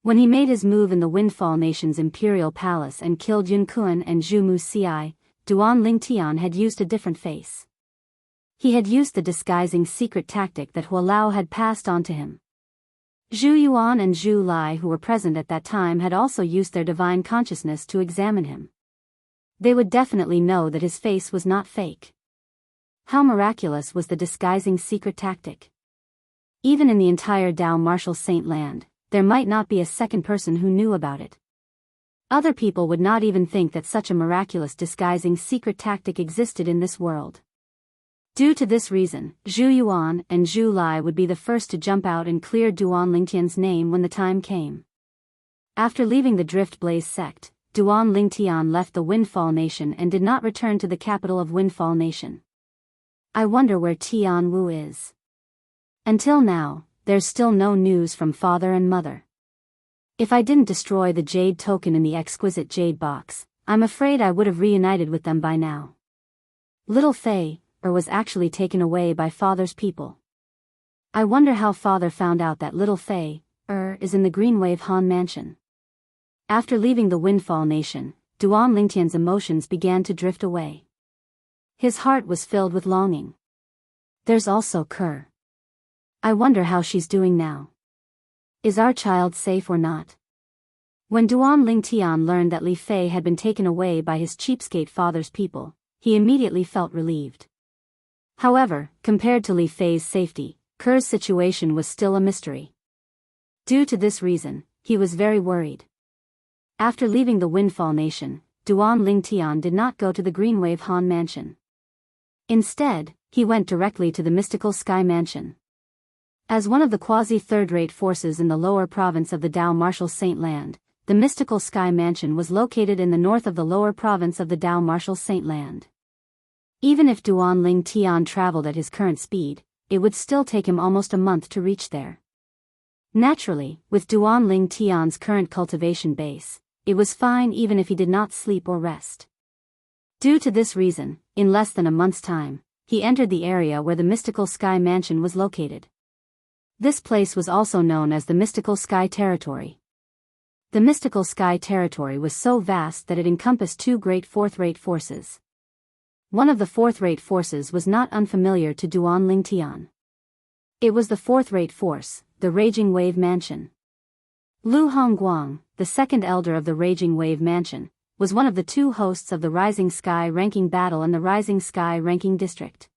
When he made his move in the Windfall Nation's imperial palace and killed Yun Kuan and Zhu Mu Ci, Duan Lingtian had used a different face. He had used the disguising secret tactic that Hualao had passed on to him. Zhu Yuan and Zhu Lai, who were present at that time, had also used their divine consciousness to examine him. They would definitely know that his face was not fake. How miraculous was the disguising secret tactic! Even in the entire Dao martial saint land, there might not be a second person who knew about it. Other people would not even think that such a miraculous disguising secret tactic existed in this world. Due to this reason, Zhu Yuan and Zhu Lai would be the first to jump out and clear Duan Lingtian's name when the time came. After leaving the Drift Blaze sect, Duan Lingtian left the Windfall Nation and did not return to the capital of Windfall Nation. I wonder where Tianwu is. Until now, there's still no news from father and mother. If I didn't destroy the jade token in the exquisite jade box, I'm afraid I would have reunited with them by now. Little Fei was actually taken away by father's people. I wonder how father found out that little Fei is in the Greenwave Han mansion. After leaving the Windfall Nation, Duan Lingtian's emotions began to drift away. His heart was filled with longing. There's also Kerr. I wonder how she's doing now. Is our child safe or not? When Duan Lingtian learned that Li Fei had been taken away by his cheapskate father's people, he immediately felt relieved. However, compared to Li Fei's safety, Kerr's situation was still a mystery. Due to this reason, he was very worried. After leaving the Windfall Nation, Duan Lingtian did not go to the Greenwave Han mansion. Instead, he went directly to the mystical Sky Mansion. As one of the quasi-third-rate forces in the lower province of the Dao Martial Saint Land, the mystical Sky Mansion was located in the north of the lower province of the Dao Martial Saint Land. Even if Duan Lingtian traveled at his current speed, it would still take him almost a month to reach there. Naturally, with Duan Lingtian's current cultivation base, it was fine even if he did not sleep or rest. Due to this reason, in less than a month's time, he entered the area where the mystical sky mansion was located. This place was also known as the mystical sky territory. The mystical sky territory was so vast that it encompassed two great fourth-rate forces. One of the fourth-rate forces was not unfamiliar to Duan Lingtian. It was the fourth-rate force, the Raging Wave Mansion. Lu Hongguang, the second elder of the Raging Wave Mansion, was one of the two hosts of the Rising Sky Ranking Battle in the Rising Sky Ranking District.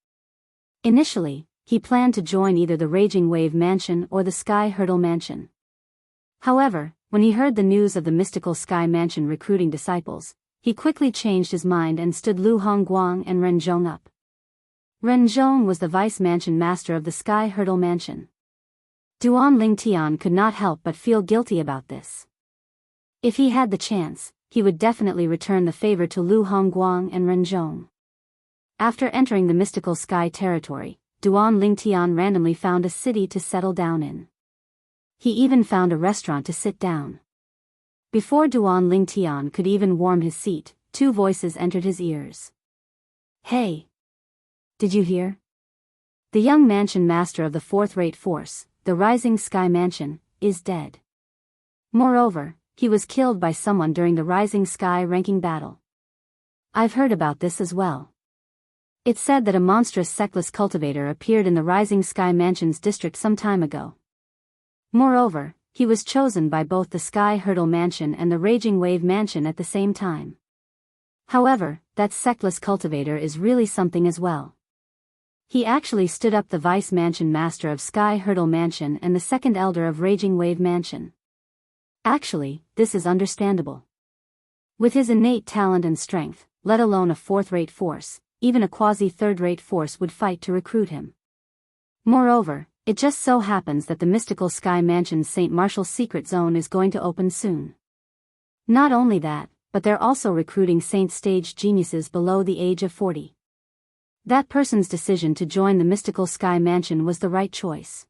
Initially, he planned to join either the Raging Wave Mansion or the Sky Hurdle Mansion. However, when he heard the news of the mystical Sky Mansion recruiting disciples, he quickly changed his mind and stood Lu Hongguang and Ren Zhong up. Ren Zhong was the vice mansion master of the Sky Hurdle Mansion. Duan Lingtian could not help but feel guilty about this. If he had the chance, he would definitely return the favor to Lu Hongguang and Ren Zhong. After entering the mystical sky territory, Duan Lingtian randomly found a city to settle down in. He even found a restaurant to sit down. Before Duan Lingtian could even warm his seat, two voices entered his ears. "Hey! Did you hear? The young mansion master of the fourth-rate force, the Rising Sky Mansion, is dead. Moreover, he was killed by someone during the Rising Sky Ranking Battle. I've heard about this as well. It's said that a monstrous sectless cultivator appeared in the Rising Sky Mansion's district some time ago. Moreover, he was chosen by both the Sky Hurdle Mansion and the Raging Wave Mansion at the same time. However, that sectless cultivator is really something as well. He actually stood up the vice mansion master of Sky Hurdle Mansion and the second elder of Raging Wave Mansion. Actually, this is understandable. With his innate talent and strength, let alone a fourth-rate force, even a quasi-third-rate force would fight to recruit him. Moreover, it just so happens that the mystical Sky Mansion's St. Martial's secret zone is going to open soon. Not only that, but they're also recruiting Saint-stage geniuses below the age of 40. That person's decision to join the mystical Sky Mansion was the right choice.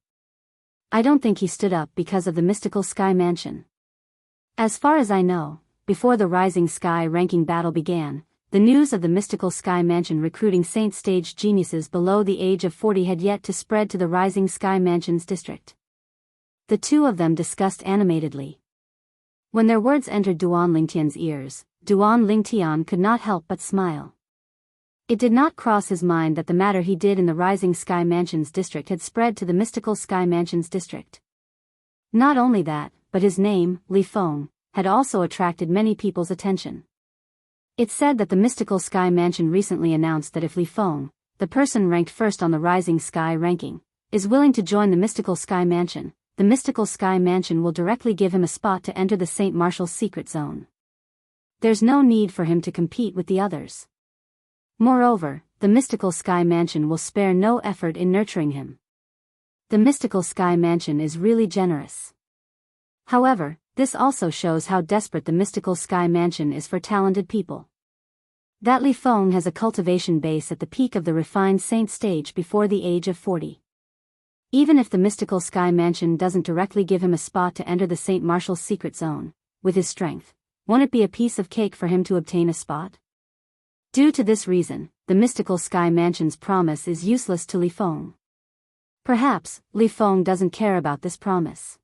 I don't think he stood up because of the mystical Sky Mansion. As far as I know, before the Rising Sky Ranking Battle began, the news of the mystical Sky Mansion recruiting Saint-stage geniuses below the age of 40 had yet to spread to the Rising Sky Mansion's district. The two of them discussed animatedly. When their words entered Duan Lingtian's ears, Duan Lingtian could not help but smile. It did not cross his mind that the matter he did in the Rising Sky Mansion's district had spread to the mystical Sky Mansion's district. Not only that, but his name, Li Feng, had also attracted many people's attention. It's said that the mystical Sky Mansion recently announced that if Li Feng, the person ranked first on the Rising Sky ranking, is willing to join the mystical Sky Mansion, the mystical Sky Mansion will directly give him a spot to enter the St. Martial's secret zone. There's no need for him to compete with the others. Moreover, the mystical Sky Mansion will spare no effort in nurturing him. The mystical Sky Mansion is really generous. However, this also shows how desperate the mystical Sky Mansion is for talented people. That Li Feng has a cultivation base at the peak of the refined saint stage before the age of 40. Even if the mystical Sky Mansion doesn't directly give him a spot to enter the St. Martial's secret zone, with his strength, won't it be a piece of cake for him to obtain a spot? Due to this reason, the mystical Sky Mansion's promise is useless to Li Feng. Perhaps, Li Feng doesn't care about this promise.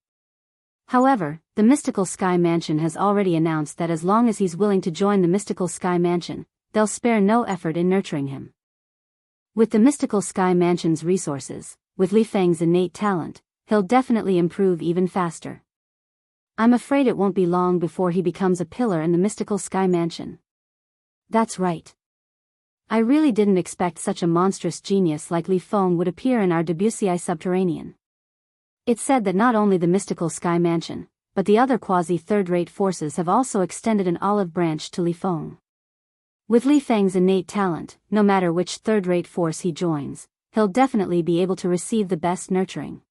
However, the mystical Sky Mansion has already announced that as long as he's willing to join the mystical Sky Mansion, they'll spare no effort in nurturing him. With the mystical Sky Mansion's resources, with Li Feng's innate talent, he'll definitely improve even faster. I'm afraid it won't be long before he becomes a pillar in the mystical Sky Mansion. That's right. I really didn't expect such a monstrous genius like Li Feng would appear in our Debussy Subterranean. It's said that not only the mystical Sky Mansion, but the other quasi-third-rate forces have also extended an olive branch to Li Feng. With Li Feng's innate talent, no matter which third-rate force he joins, he'll definitely be able to receive the best nurturing.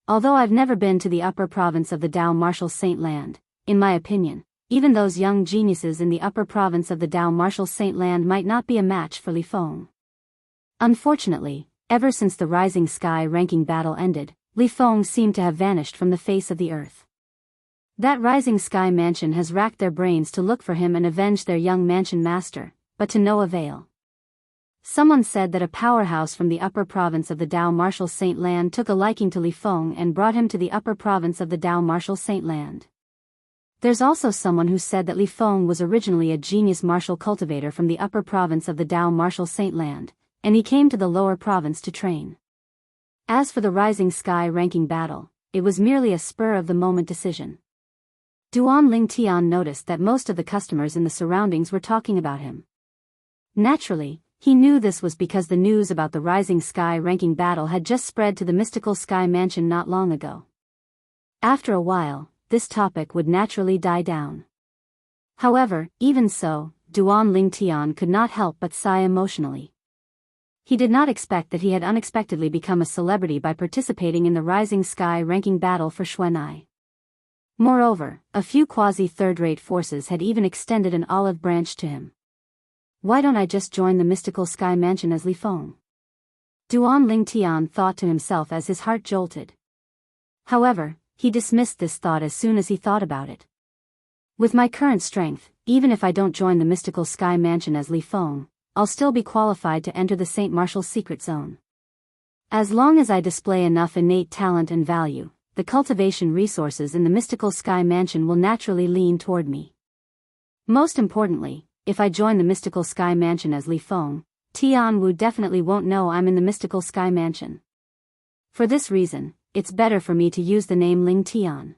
Although I've never been to the upper province of the Dao Martial Saint Land, in my opinion, even those young geniuses in the upper province of the Dao Martial Saint Land might not be a match for Li Feng. Unfortunately, ever since the Rising Sky Ranking Battle ended, Li Feng seemed to have vanished from the face of the earth. That Rising Sky Mansion has racked their brains to look for him and avenge their young mansion master, but to no avail. Someone said that a powerhouse from the upper province of the Dao Martial Saint Land took a liking to Li Feng and brought him to the upper province of the Dao Martial Saint Land. There's also someone who said that Li Feng was originally a genius martial cultivator from the upper province of the Dao Martial Saint Land, and he came to the lower province to train. As for the Rising Sky ranking battle, it was merely a spur-of-the-moment decision. Duan Lingtian noticed that most of the customers in the surroundings were talking about him. Naturally, he knew this was because the news about the Rising Sky ranking battle had just spread to the mystical Sky Mansion not long ago. After a while, this topic would naturally die down. However, even so, Duan Lingtian could not help but sigh emotionally. He did not expect that he had unexpectedly become a celebrity by participating in the Rising Sky ranking battle for Xuan'ai. Moreover, a few quasi-third-rate forces had even extended an olive branch to him. Why don't I just join the mystical Sky Mansion as Li Feng? Duan Lingtian thought to himself as his heart jolted. However, he dismissed this thought as soon as he thought about it. With my current strength, even if I don't join the mystical Sky Mansion as Li Feng, I'll still be qualified to enter the Saint Martial's secret zone. As long as I display enough innate talent and value, the cultivation resources in the mystical Sky Mansion will naturally lean toward me. Most importantly, if I join the mystical Sky Mansion as Li Feng, Tianwu definitely won't know I'm in the mystical Sky Mansion. For this reason, it's better for me to use the name Ling Tian.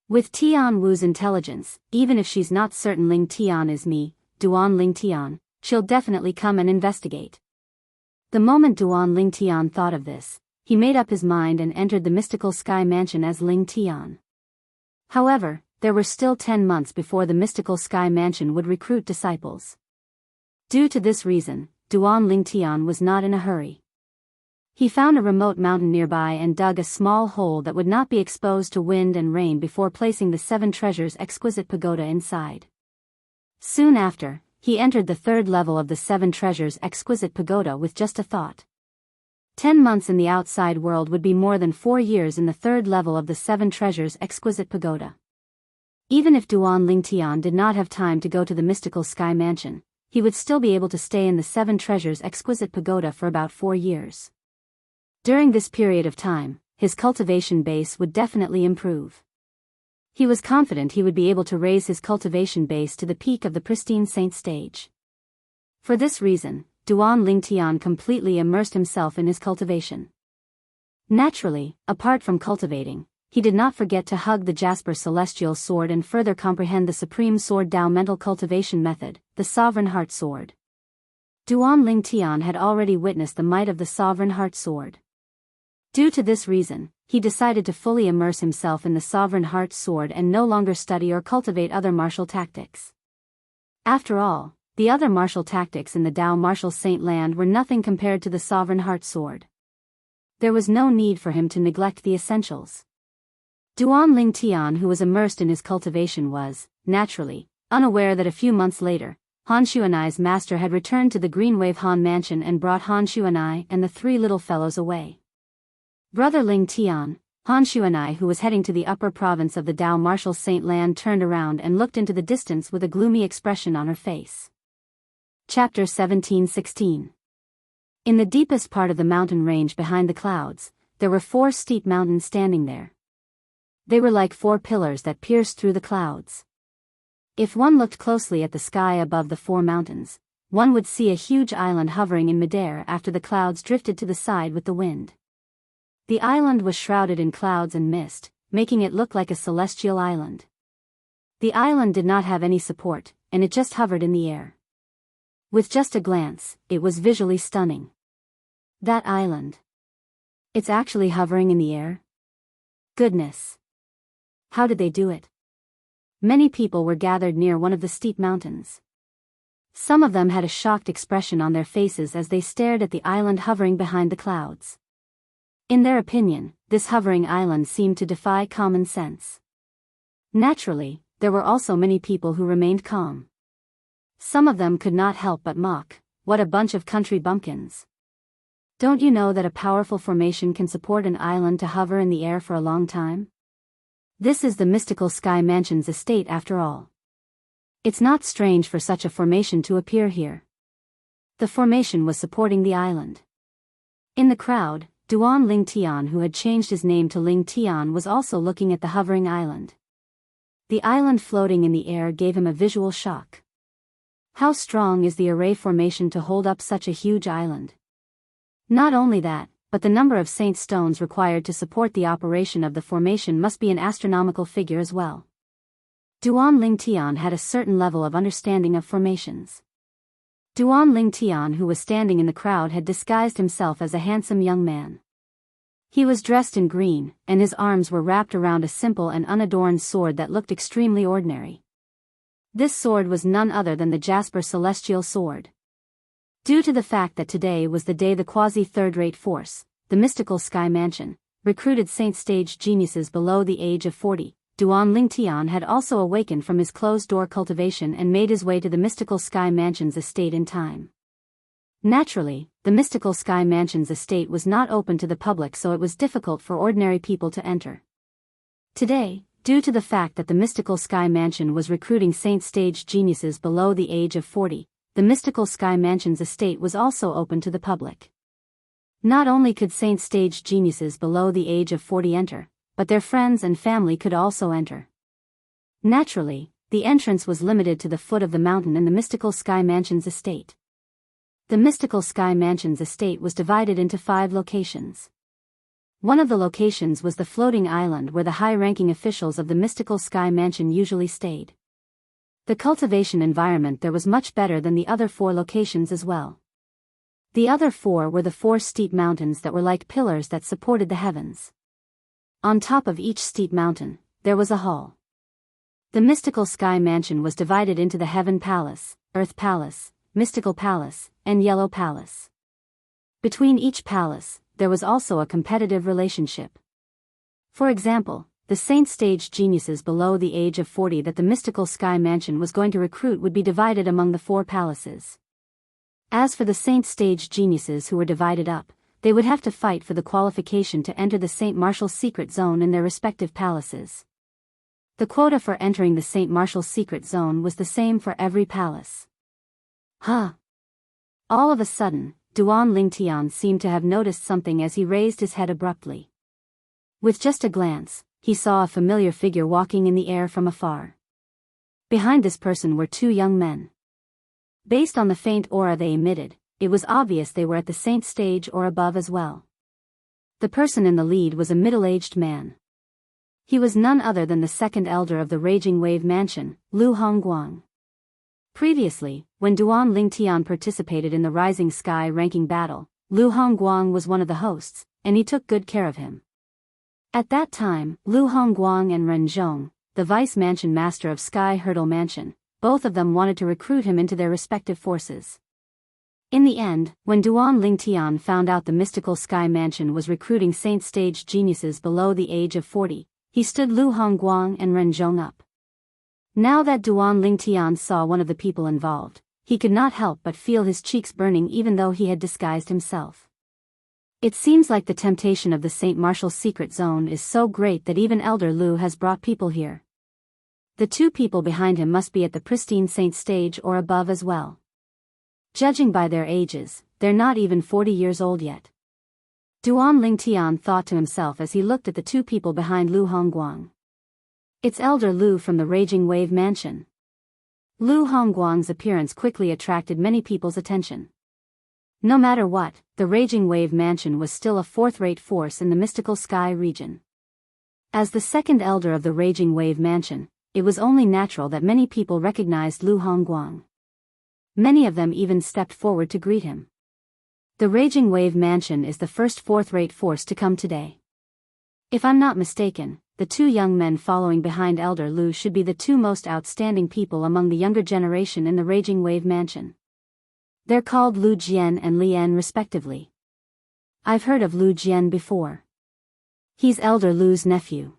With Tianwu's intelligence, even if she's not certain Ling Tian is me, Duan Ling Tian, she'll definitely come and investigate. The moment Duan Ling Tian thought of this, he made up his mind and entered the mystical Sky Mansion as Ling Tian. However, there were still 10 months before the mystical Sky Mansion would recruit disciples. Due to this reason, Duan Lingtian was not in a hurry. He found a remote mountain nearby and dug a small hole that would not be exposed to wind and rain before placing the 7 treasures exquisite pagoda inside. Soon after, he entered the 3rd level of the 7 treasures exquisite pagoda with just a thought. 10 months in the outside world would be more than 4 years in the 3rd level of the 7 treasures exquisite pagoda. Even if Duan Lingtian did not have time to go to the mystical Sky Mansion, he would still be able to stay in the 7 treasures exquisite pagoda for about 4 years. During this period of time, his cultivation base would definitely improve. He was confident he would be able to raise his cultivation base to the peak of the pristine saint stage. For this reason, Duan Lingtian completely immersed himself in his cultivation. Naturally, apart from cultivating, he did not forget to hug the Jasper Celestial Sword and further comprehend the Supreme Sword Dao mental cultivation method, the Sovereign Heart Sword. Duan Lingtian had already witnessed the might of the Sovereign Heart Sword. Due to this reason, he decided to fully immerse himself in the Sovereign Heart Sword and no longer study or cultivate other martial tactics. After all, the other martial tactics in the Dao Martial Saint Land were nothing compared to the Sovereign Heart Sword. There was no need for him to neglect the essentials. Duan Lingtian, who was immersed in his cultivation, was, naturally, unaware that a few months later, Han Xuan'ai's master had returned to the Greenwave Han Mansion and brought Han Xuan'ai and the 3 little fellows away. Brother Lingtian, Han Xuan'ai, who was heading to the upper province of the Dao Martial Saint Land, turned around and looked into the distance with a gloomy expression on her face. Chapter 17:16. In the deepest part of the mountain range behind the clouds, there were 4 steep mountains standing there. They were like 4 pillars that pierced through the clouds. If one looked closely at the sky above the 4 mountains, one would see a huge island hovering in midair after the clouds drifted to the side with the wind. The island was shrouded in clouds and mist, making it look like a celestial island. The island did not have any support, and it just hovered in the air. With just a glance, it was visually stunning. That island. It's actually hovering in the air? Goodness. How did they do it? Many people were gathered near one of the steep mountains. Some of them had a shocked expression on their faces as they stared at the island hovering behind the clouds. In their opinion, this hovering island seemed to defy common sense. Naturally, there were also many people who remained calm. Some of them could not help but mock, "What a bunch of country bumpkins. Don't you know that a powerful formation can support an island to hover in the air for a long time? This is the mystical Sky Mansion's estate after all. It's not strange for such a formation to appear here. The formation was supporting the island. In the crowd, Duan Ling Tian, who had changed his name to Ling Tian, was also looking at the hovering island. The island floating in the air gave him a visual shock. How strong is the array formation to hold up such a huge island? Not only that, but the number of saint stones required to support the operation of the formation must be an astronomical figure as well. Duan Ling Tian had a certain level of understanding of formations. Duan Ling Tian, who was standing in the crowd, had disguised himself as a handsome young man. He was dressed in green, and his arms were wrapped around a simple and unadorned sword that looked extremely ordinary. This sword was none other than the Jasper Celestial Sword. Due to the fact that today was the day the quasi-third-rate force, the mystical Sky Mansion, recruited saint stage geniuses below the age of 40, Duan Ling Tian had also awakened from his closed-door cultivation and made his way to the mystical Sky Mansion's estate in time. Naturally, the mystical Sky Mansion's estate was not open to the public, so it was difficult for ordinary people to enter. Today, due to the fact that the mystical Sky Mansion was recruiting saint stage geniuses below the age of 40, the mystical Sky Mansion's estate was also open to the public. Not only could saint stage geniuses below the age of 40 enter, but their friends and family could also enter. Naturally, the entrance was limited to the foot of the mountain in the mystical Sky Mansion's estate. The mystical Sky Mansion's estate was divided into 5 locations. One of the locations was the floating island where the high-ranking officials of the mystical Sky Mansion usually stayed. The cultivation environment there was much better than the other 4 locations as well. The other 4 were the 4 steep mountains that were like pillars that supported the heavens. On top of each steep mountain, there was a hall. The mystical Sky Mansion was divided into the Heaven Palace, Earth Palace, Mystical Palace, and Yellow Palace. Between each palace, there was also a competitive relationship. For example, the saint stage geniuses below the age of 40 that the mystical Sky Mansion was going to recruit would be divided among the 4 palaces. As for the saint stage geniuses who were divided up, they would have to fight for the qualification to enter the Saint Martial's secret zone in their respective palaces. The quota for entering the Saint Martial's secret zone was the same for every palace. All of a sudden, Duan Ling Tian seemed to have noticed something as he raised his head abruptly. With just a glance, he saw a familiar figure walking in the air from afar. Behind this person were 2 young men. Based on the faint aura they emitted, it was obvious they were at the saint stage or above as well. The person in the lead was a middle-aged man. He was none other than the second elder of the Raging Wave Mansion, Lu Hongguang. Previously, when Duan Ling Tian participated in the Rising Sky ranking battle, Lu Hongguang was one of the hosts, and he took good care of him. At that time, Lu Hongguang and Ren Zhong, the vice mansion master of Sky Hurdle Mansion, both of them wanted to recruit him into their respective forces. In the end, when Duan Ling Tian found out the mystical Sky Mansion was recruiting saint stage geniuses below the age of 40, he stood Lu Hongguang and Ren Zhong up. Now that Duan Ling Tian saw one of the people involved, he could not help but feel his cheeks burning even though he had disguised himself. It seems like the temptation of the Saint Martial's secret zone is so great that even Elder Lu has brought people here. The 2 people behind him must be at the pristine saint stage or above as well. Judging by their ages, they're not even 40 years old yet. Duan Ling Tian thought to himself as he looked at the 2 people behind Lu Hongguang. It's Elder Lu from the Raging Wave Mansion. Lu Hongguang's appearance quickly attracted many people's attention. No matter what, the Raging Wave Mansion was still a 4th-rate force in the mystical sky region. As the second elder of the Raging Wave Mansion, it was only natural that many people recognized Lu Hongguang. Many of them even stepped forward to greet him. The Raging Wave Mansion is the first 4th-rate force to come today. If I'm not mistaken, the 2 young men following behind Elder Lu should be the 2 most outstanding people among the younger generation in the Raging Wave Mansion. They're called Lu Jian and Lian respectively. I've heard of Lu Jian before. He's Elder Lu's nephew.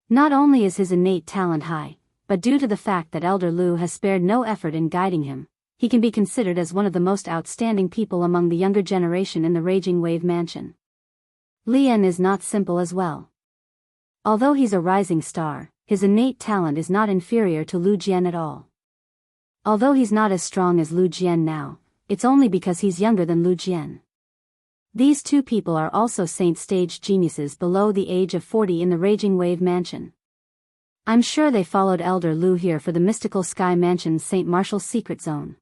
Not only is his innate talent high, but due to the fact that Elder Lu has spared no effort in guiding him, he can be considered as one of the most outstanding people among the younger generation in the Raging Wave Mansion. Lian is not simple as well. Although he's a rising star, his innate talent is not inferior to Lu Jian at all. Although he's not as strong as Lu Jian now, it's only because he's younger than Lu Jian. These two people are also saint-stage geniuses below the age of 40 in the Raging Wave Mansion. I'm sure they followed Elder Lu here for the Mystical Sky Mansion's St. Martial's secret zone.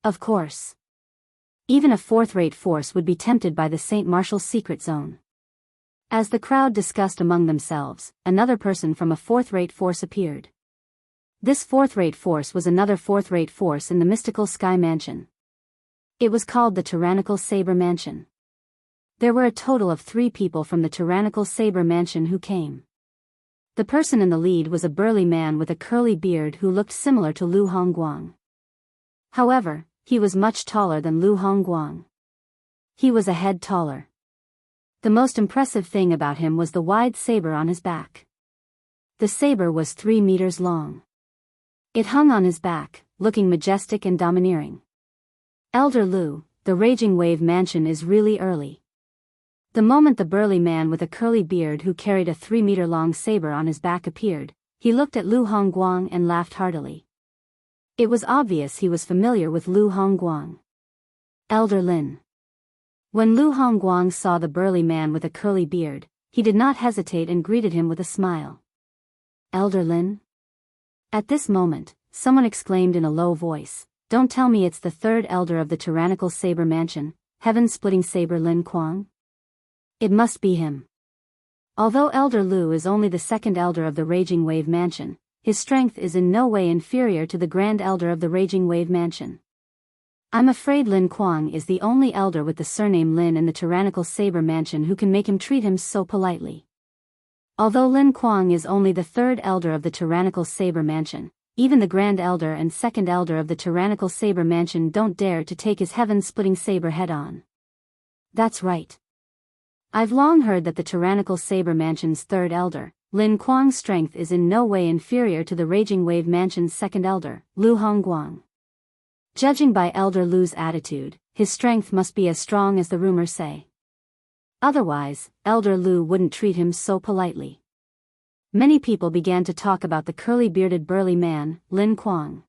Of course. Even a fourth-rate force would be tempted by the St. Martial's secret zone. As the crowd discussed among themselves, another person from a fourth-rate force appeared. This fourth-rate force was another fourth-rate force in the Mystical Sky Mansion. It was called the Tyrannical Saber Mansion. There were a total of 3 people from the Tyrannical Saber Mansion who came. The person in the lead was a burly man with a curly beard who looked similar to Lu Hongguang. However, he was much taller than Lu Hongguang. He was a head taller. The most impressive thing about him was the wide saber on his back. The saber was 3 meters long. It hung on his back, looking majestic and domineering. Elder Lu, the Raging Wave Mansion is really early. The moment the burly man with a curly beard who carried a 3-meter-long saber on his back appeared, he looked at Lu Hongguang and laughed heartily. It was obvious he was familiar with Lu Hongguang. Elder Lin. When Lu Hongguang saw the burly man with a curly beard, he did not hesitate and greeted him with a smile. Elder Lin? At this moment, someone exclaimed in a low voice, "Don't tell me it's the third elder of the Tyrannical Saber Mansion, Heaven-Splitting Saber Lin Kuang? It must be him." Although Elder Lu is only the second elder of the Raging Wave Mansion, his strength is in no way inferior to the Grand Elder of the Raging Wave Mansion. I'm afraid Lin Kuang is the only elder with the surname Lin in the Tyrannical Saber Mansion who can make him treat him so politely. Although Lin Kuang is only the third elder of the Tyrannical Saber Mansion, even the Grand Elder and second elder of the Tyrannical Saber Mansion don't dare to take his heaven-splitting saber head-on. That's right. I've long heard that the Tyrannical Saber Mansion's third elder, Lin Kuang's strength is in no way inferior to the Raging Wave Mansion's second elder, Lu Hongguang. Judging by Elder Lu's attitude, his strength must be as strong as the rumors say. Otherwise, Elder Lu wouldn't treat him so politely. Many people began to talk about the curly-bearded burly man, Lin Kuang.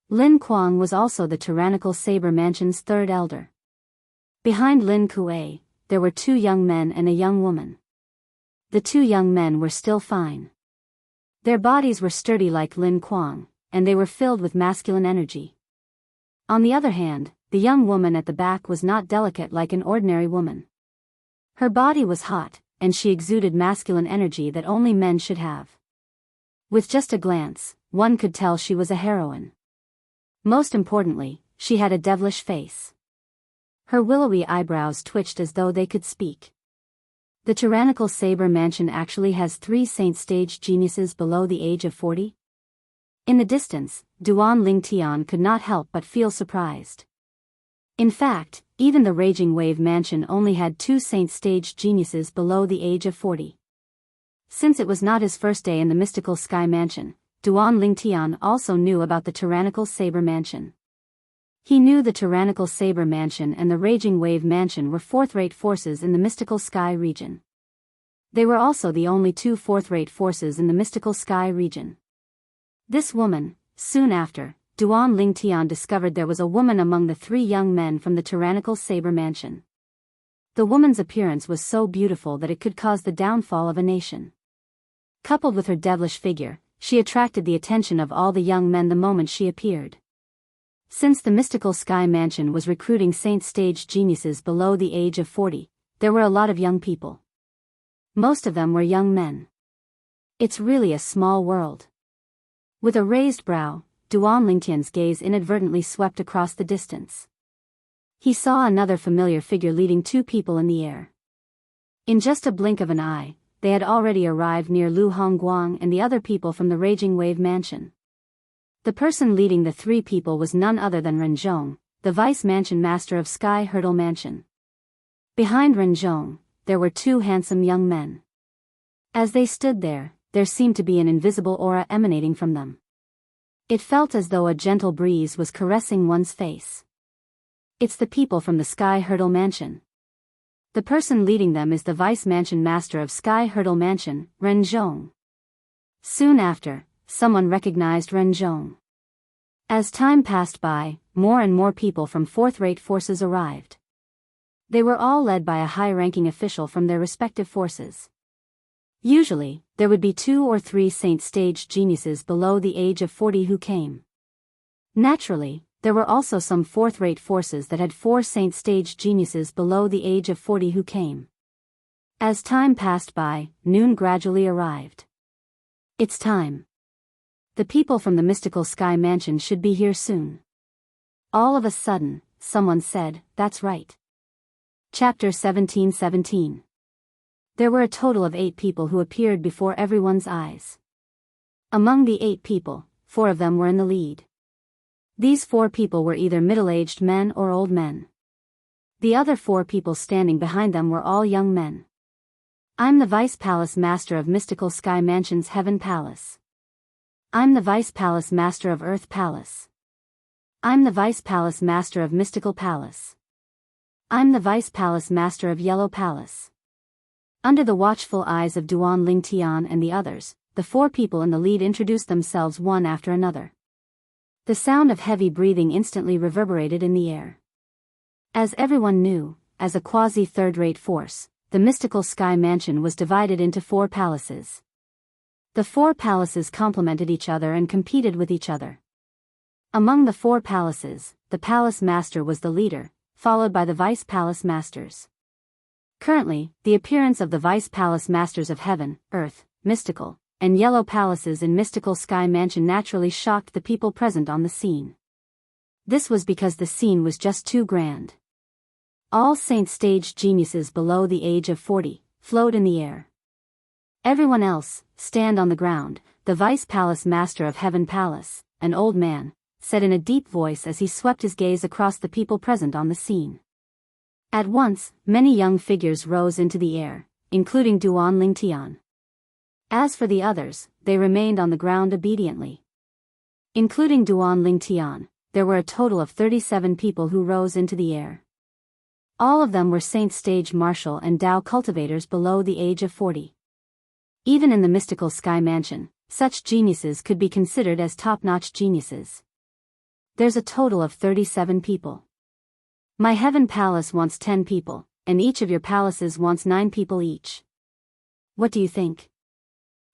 Lin Kuang was also the Tyrannical Saber Mansion's third elder. Behind Lin Kuei, there were 2 young men and a young woman. The 2 young men were still fine. Their bodies were sturdy like Lin Kuang, and they were filled with masculine energy. On the other hand, the young woman at the back was not delicate like an ordinary woman. Her body was hot, and she exuded masculine energy that only men should have. With just a glance, one could tell she was a heroine. Most importantly, she had a devilish face. Her willowy eyebrows twitched as though they could speak. The Tyrannical Saber Mansion actually has 3 saint-stage geniuses below the age of 40? In the distance, Duan Lingtian could not help but feel surprised. In fact, even the Raging Wave Mansion only had 2 saint-stage geniuses below the age of 40. Since it was not his first day in the Mystical Sky Mansion, Duan Lingtian also knew about the Tyrannical Saber Mansion. He knew the Tyrannical Saber Mansion and the Raging Wave Mansion were fourth-rate forces in the Mystical Sky region. They were also the only 2 fourth-rate forces in the Mystical Sky region. This woman, soon after, Duan Lingtian discovered there was a woman among the 3 young men from the Tyrannical Saber Mansion. The woman's appearance was so beautiful that it could cause the downfall of a nation. Coupled with her devilish figure, she attracted the attention of all the young men the moment she appeared. Since the Mystical Sky Mansion was recruiting saint-stage geniuses below the age of 40, there were a lot of young people. Most of them were young men. It's really a small world. With a raised brow, Duan Lingtian's gaze inadvertently swept across the distance. He saw another familiar figure leading 2 people in the air. In just a blink of an eye, they had already arrived near Lu Hongguang and the other people from the Raging Wave Mansion. The person leading the 3 people was none other than Renzhong, the Vice Mansion Master of Sky Hurdle Mansion. Behind Renzhong, there were 2 handsome young men. As they stood there seemed to be an invisible aura emanating from them. It felt as though a gentle breeze was caressing one's face. It's the people from the Sky Hurdle Mansion. The person leading them is the Vice Mansion Master of Sky Hurdle Mansion, Renzhong. Soon after, someone recognized Renzhong. As time passed by, more and more people from fourth-rate forces arrived. They were all led by a high-ranking official from their respective forces. Usually, there would be 2 or 3 saint-stage geniuses below the age of 40 who came. Naturally, there were also some fourth-rate forces that had 4 saint-stage geniuses below the age of 40 who came. As time passed by, noon gradually arrived. It's time. The people from the mystical sky mansion should be here soon. All of a sudden, someone said, "That's right." Chapter 17:17. There were a total of 8 people who appeared before everyone's eyes. Among the 8 people, 4 of them were in the lead. These 4 people were either middle-aged men or old men. The other 4 people standing behind them were all young men. I'm the Vice Palace Master of Mystical Sky Mansion's Heaven Palace. I'm the Vice Palace Master of Earth Palace. I'm the Vice Palace Master of Mystical Palace. I'm the Vice Palace Master of Yellow Palace. Under the watchful eyes of Duan Lingtian and the others, the 4 people in the lead introduced themselves one after another. The sound of heavy breathing instantly reverberated in the air. As everyone knew, as a quasi-third-rate force, the mystical sky mansion was divided into 4 palaces. The 4 palaces complemented each other and competed with each other. Among the 4 palaces, the palace master was the leader, followed by the vice palace masters. Currently, the appearance of the vice palace masters of heaven, earth, mystical, and yellow palaces in mystical sky mansion naturally shocked the people present on the scene. This was because the scene was just too grand. All saint-stage geniuses below the age of 40 float in the air. Everyone else, stand on the ground. The vice palace master of heaven palace, an old man, said in a deep voice as he swept his gaze across the people present on the scene. At once, many young figures rose into the air, including Duan Lingtian. As for the others, they remained on the ground obediently. Including Duan Lingtian, there were a total of 37 people who rose into the air. All of them were saint-stage martial and Dao cultivators below the age of 40. Even in the mystical sky mansion, such geniuses could be considered as top-notch geniuses. There's a total of 37 people. My heaven palace wants 10 people, and each of your palaces wants 9 people each. What do you think?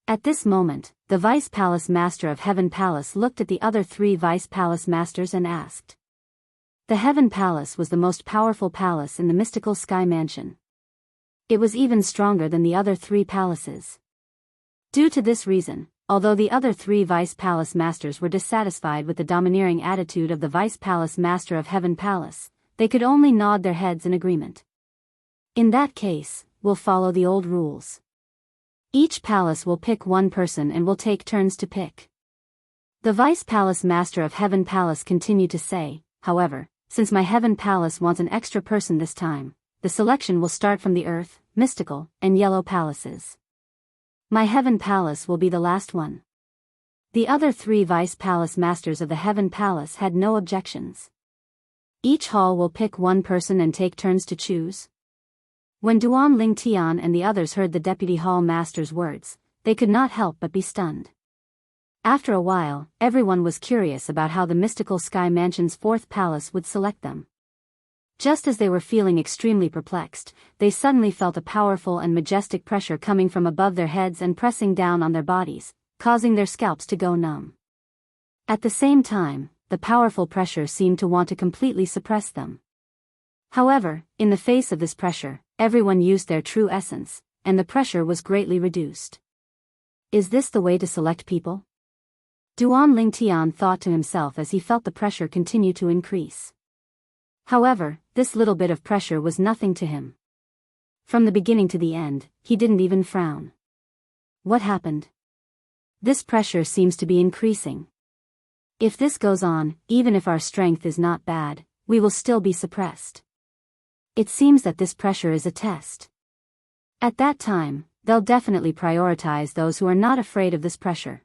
At this moment, the vice palace master of heaven palace looked at the other 3 vice palace masters and asked. The heaven palace was the most powerful palace in the mystical sky mansion. It was even stronger than the other 3 palaces. Due to this reason, although the other 3 vice palace masters were dissatisfied with the domineering attitude of the vice palace master of heaven palace, they could only nod their heads in agreement. In that case, we'll follow the old rules. Each palace will pick 1 person and will take turns to pick. The vice palace master of heaven palace continued to say, however, since my heaven palace wants an extra person this time, the selection will start from the earth, mystical, and yellow palaces. My heaven palace will be the last one. The other 3 vice palace masters of the heaven palace had no objections. Each hall will pick 1 person and take turns to choose. When Duan Lingtian and the others heard the deputy hall master's words, they could not help but be stunned. After a while, everyone was curious about how the mystical sky mansion's 4th palace would select them. Just as they were feeling extremely perplexed, they suddenly felt a powerful and majestic pressure coming from above their heads and pressing down on their bodies, causing their scalps to go numb. At the same time, the powerful pressure seemed to want to completely suppress them. However, in the face of this pressure, everyone used their true essence, and the pressure was greatly reduced. Is this the way to select people? Duan Lingtian thought to himself as he felt the pressure continue to increase. However, this little bit of pressure was nothing to him. From the beginning to the end, he didn't even frown. What happened? This pressure seems to be increasing. If this goes on, even if our strength is not bad, we will still be suppressed. It seems that this pressure is a test. At that time, they'll definitely prioritize those who are not afraid of this pressure.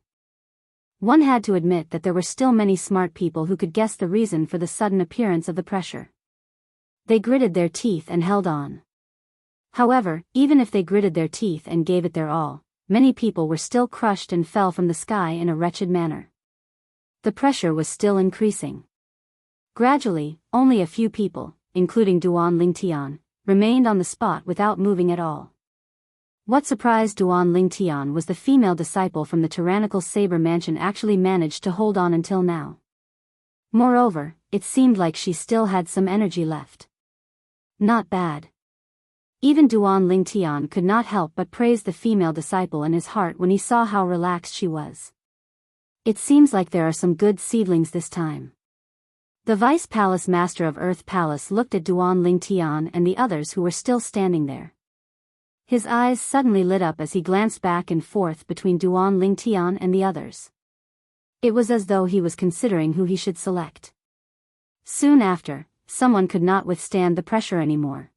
One had to admit that there were still many smart people who could guess the reason for the sudden appearance of the pressure. They gritted their teeth and held on. However, even if they gritted their teeth and gave it their all, many people were still crushed and fell from the sky in a wretched manner. The pressure was still increasing. Gradually, only a few people, including Duan Lingtian, remained on the spot without moving at all. What surprised Duan Lingtian was the female disciple from the tyrannical saber mansion actually managed to hold on until now. Moreover, it seemed like she still had some energy left. Not bad. Even Duan Lingtian could not help but praise the female disciple in his heart when he saw how relaxed she was. It seems like there are some good seedlings this time. The Vice Palace Master of Earth Palace looked at Duan Lingtian and the others who were still standing there. His eyes suddenly lit up as he glanced back and forth between Duan Lingtian and the others. It was as though he was considering who he should select. Soon after, someone could not withstand the pressure anymore.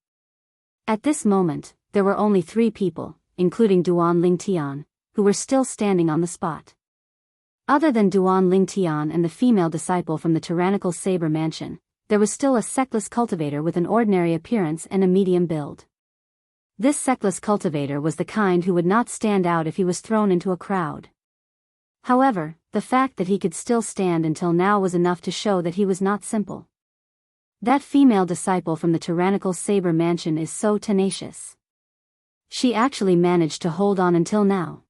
At this moment, there were only 3 people, including Duan Lingtian, who were still standing on the spot. Other than Duan Lingtian and the female disciple from the tyrannical saber mansion, there was still a sectless cultivator with an ordinary appearance and a medium build. This sectless cultivator was the kind who would not stand out if he was thrown into a crowd. However, the fact that he could still stand until now was enough to show that he was not simple. That female disciple from the tyrannical saber mansion is so tenacious. She actually managed to hold on until now.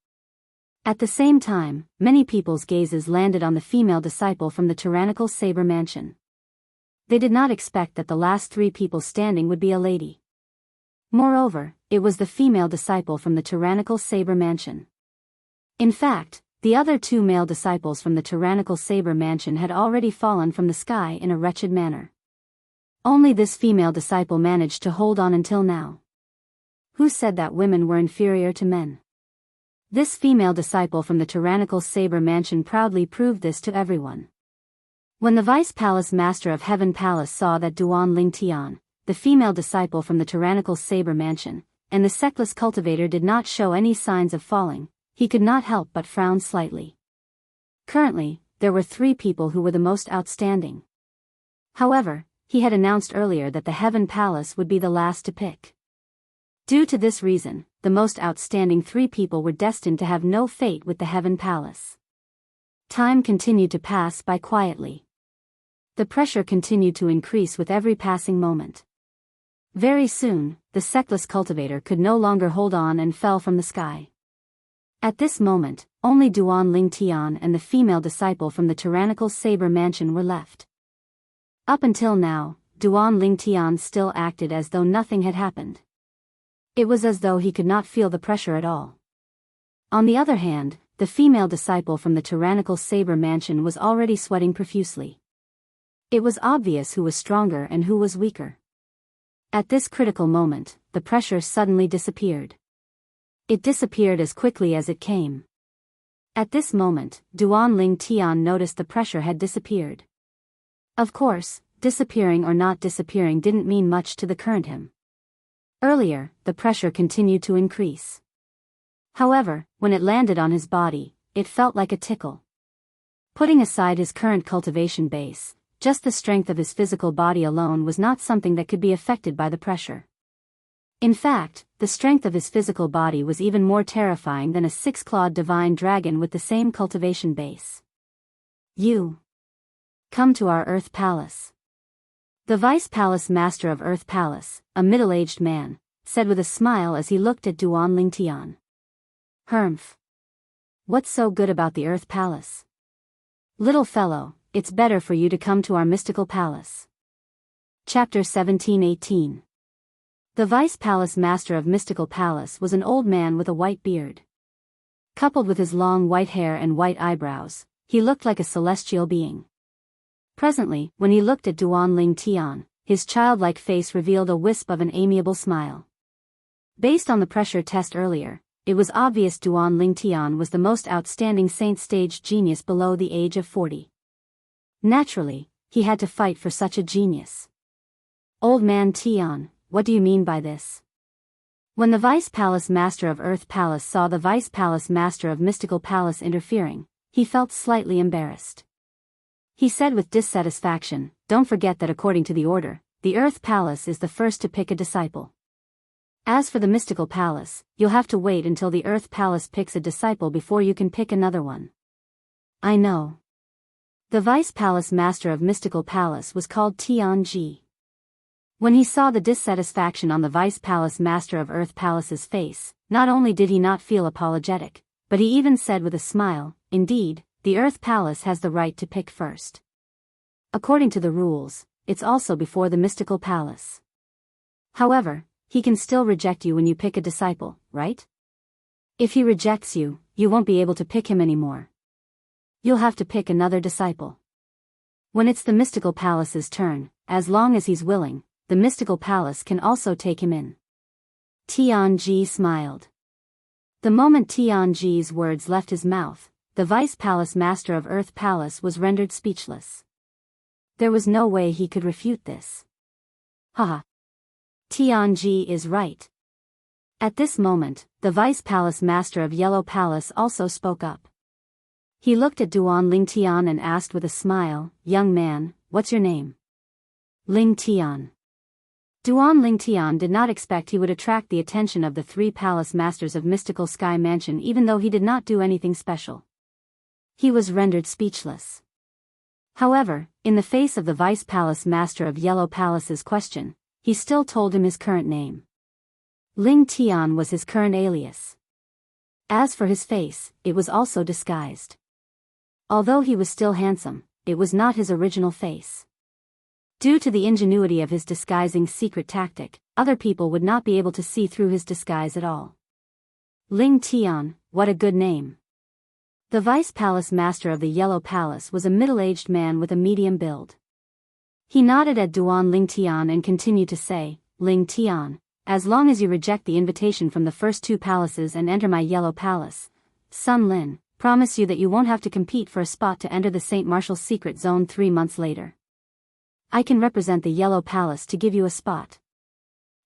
At the same time, many people's gazes landed on the female disciple from the tyrannical saber mansion. They did not expect that the last 3 people standing would be a lady. Moreover, it was the female disciple from the tyrannical saber mansion. In fact, the other 2 male disciples from the tyrannical saber mansion had already fallen from the sky in a wretched manner. Only this female disciple managed to hold on until now. Who said that women were inferior to men? This female disciple from the tyrannical saber mansion proudly proved this to everyone. When the Vice Palace Master of Heaven Palace saw that Duan Lingtian, the female disciple from the tyrannical saber mansion, and the sectless cultivator did not show any signs of falling, he could not help but frown slightly. Currently, there were 3 people who were the most outstanding. However, he had announced earlier that the Heaven Palace would be the last to pick. Due to this reason, the most outstanding 3 people were destined to have no fate with the Heaven Palace. Time continued to pass by quietly. The pressure continued to increase with every passing moment. Very soon, the sectless cultivator could no longer hold on and fell from the sky. At this moment, only Duan Lingtian and the female disciple from the tyrannical saber mansion were left. Up until now, Duan Lingtian still acted as though nothing had happened. It was as though he could not feel the pressure at all. On the other hand, the female disciple from the tyrannical saber mansion was already sweating profusely. It was obvious who was stronger and who was weaker. At this critical moment, the pressure suddenly disappeared. It disappeared as quickly as it came. At this moment, Duan Lingtian noticed the pressure had disappeared. Of course, disappearing or not disappearing didn't mean much to the current him. Earlier, the pressure continued to increase. However, when it landed on his body, it felt like a tickle. Putting aside his current cultivation base, just the strength of his physical body alone was not something that could be affected by the pressure. In fact, the strength of his physical body was even more terrifying than a 6-clawed divine dragon with the same cultivation base. You come to our Earth Palace. The Vice Palace Master of Earth Palace, a middle-aged man, said with a smile as he looked at Duan Lingtian. Humph. What's so good about the Earth Palace? Little fellow, it's better for you to come to our mystical palace. Chapter 1718. The Vice Palace Master of Mystical Palace was an old man with a white beard. Coupled with his long white hair and white eyebrows, he looked like a celestial being. Presently, when he looked at Duan Lingtian, his childlike face revealed a wisp of an amiable smile. Based on the pressure test earlier, it was obvious Duan Lingtian was the most outstanding saint-stage genius below the age of 40. Naturally, he had to fight for such a genius. Old man Tian, what do you mean by this? When the Vice Palace Master of Earth Palace saw the Vice Palace Master of Mystical Palace interfering, he felt slightly embarrassed. He said with dissatisfaction, "Don't forget that according to the order, the Earth Palace is the first to pick a disciple. As for the Mystical Palace, you'll have to wait until the Earth Palace picks a disciple before you can pick another one." I know. The vice palace master of Mystical Palace was called Tianji. When he saw the dissatisfaction on the vice palace master of Earth Palace's face, not only did he not feel apologetic, but he even said with a smile, "Indeed, the Earth Palace has the right to pick first. According to the rules, it's also before the Mystical Palace. However, he can still reject you when you pick a disciple, right? If he rejects you, you won't be able to pick him anymore. You'll have to pick another disciple. When it's the Mystical Palace's turn, as long as he's willing, the Mystical Palace can also take him in." Tianji smiled. The moment Tianji's words left his mouth, the Vice Palace Master of Earth Palace was rendered speechless. There was no way he could refute this. Haha. Tianji is right. At this moment, the Vice Palace Master of Yellow Palace also spoke up. He looked at Duan Lingtian and asked with a smile, "Young man, what's your name?" Lingtian. Duan Lingtian did not expect he would attract the attention of the three palace masters of Mystical Sky Mansion even though he did not do anything special. He was rendered speechless. However, in the face of the Vice Palace Master of Yellow Palace's question, he still told him his current name. Ling Tian was his current alias. As for his face, it was also disguised. Although he was still handsome, it was not his original face. Due to the ingenuity of his disguising secret tactic, other people would not be able to see through his disguise at all. Ling Tian, what a good name. The Vice Palace Master of the Yellow Palace was a middle-aged man with a medium build. He nodded at Duan Lingtian and continued to say, "Ling Tian, as long as you reject the invitation from the first two palaces and enter my Yellow Palace, Sun Lin, promise you that you won't have to compete for a spot to enter the St. Martial's secret zone 3 months later. I can represent the Yellow Palace to give you a spot."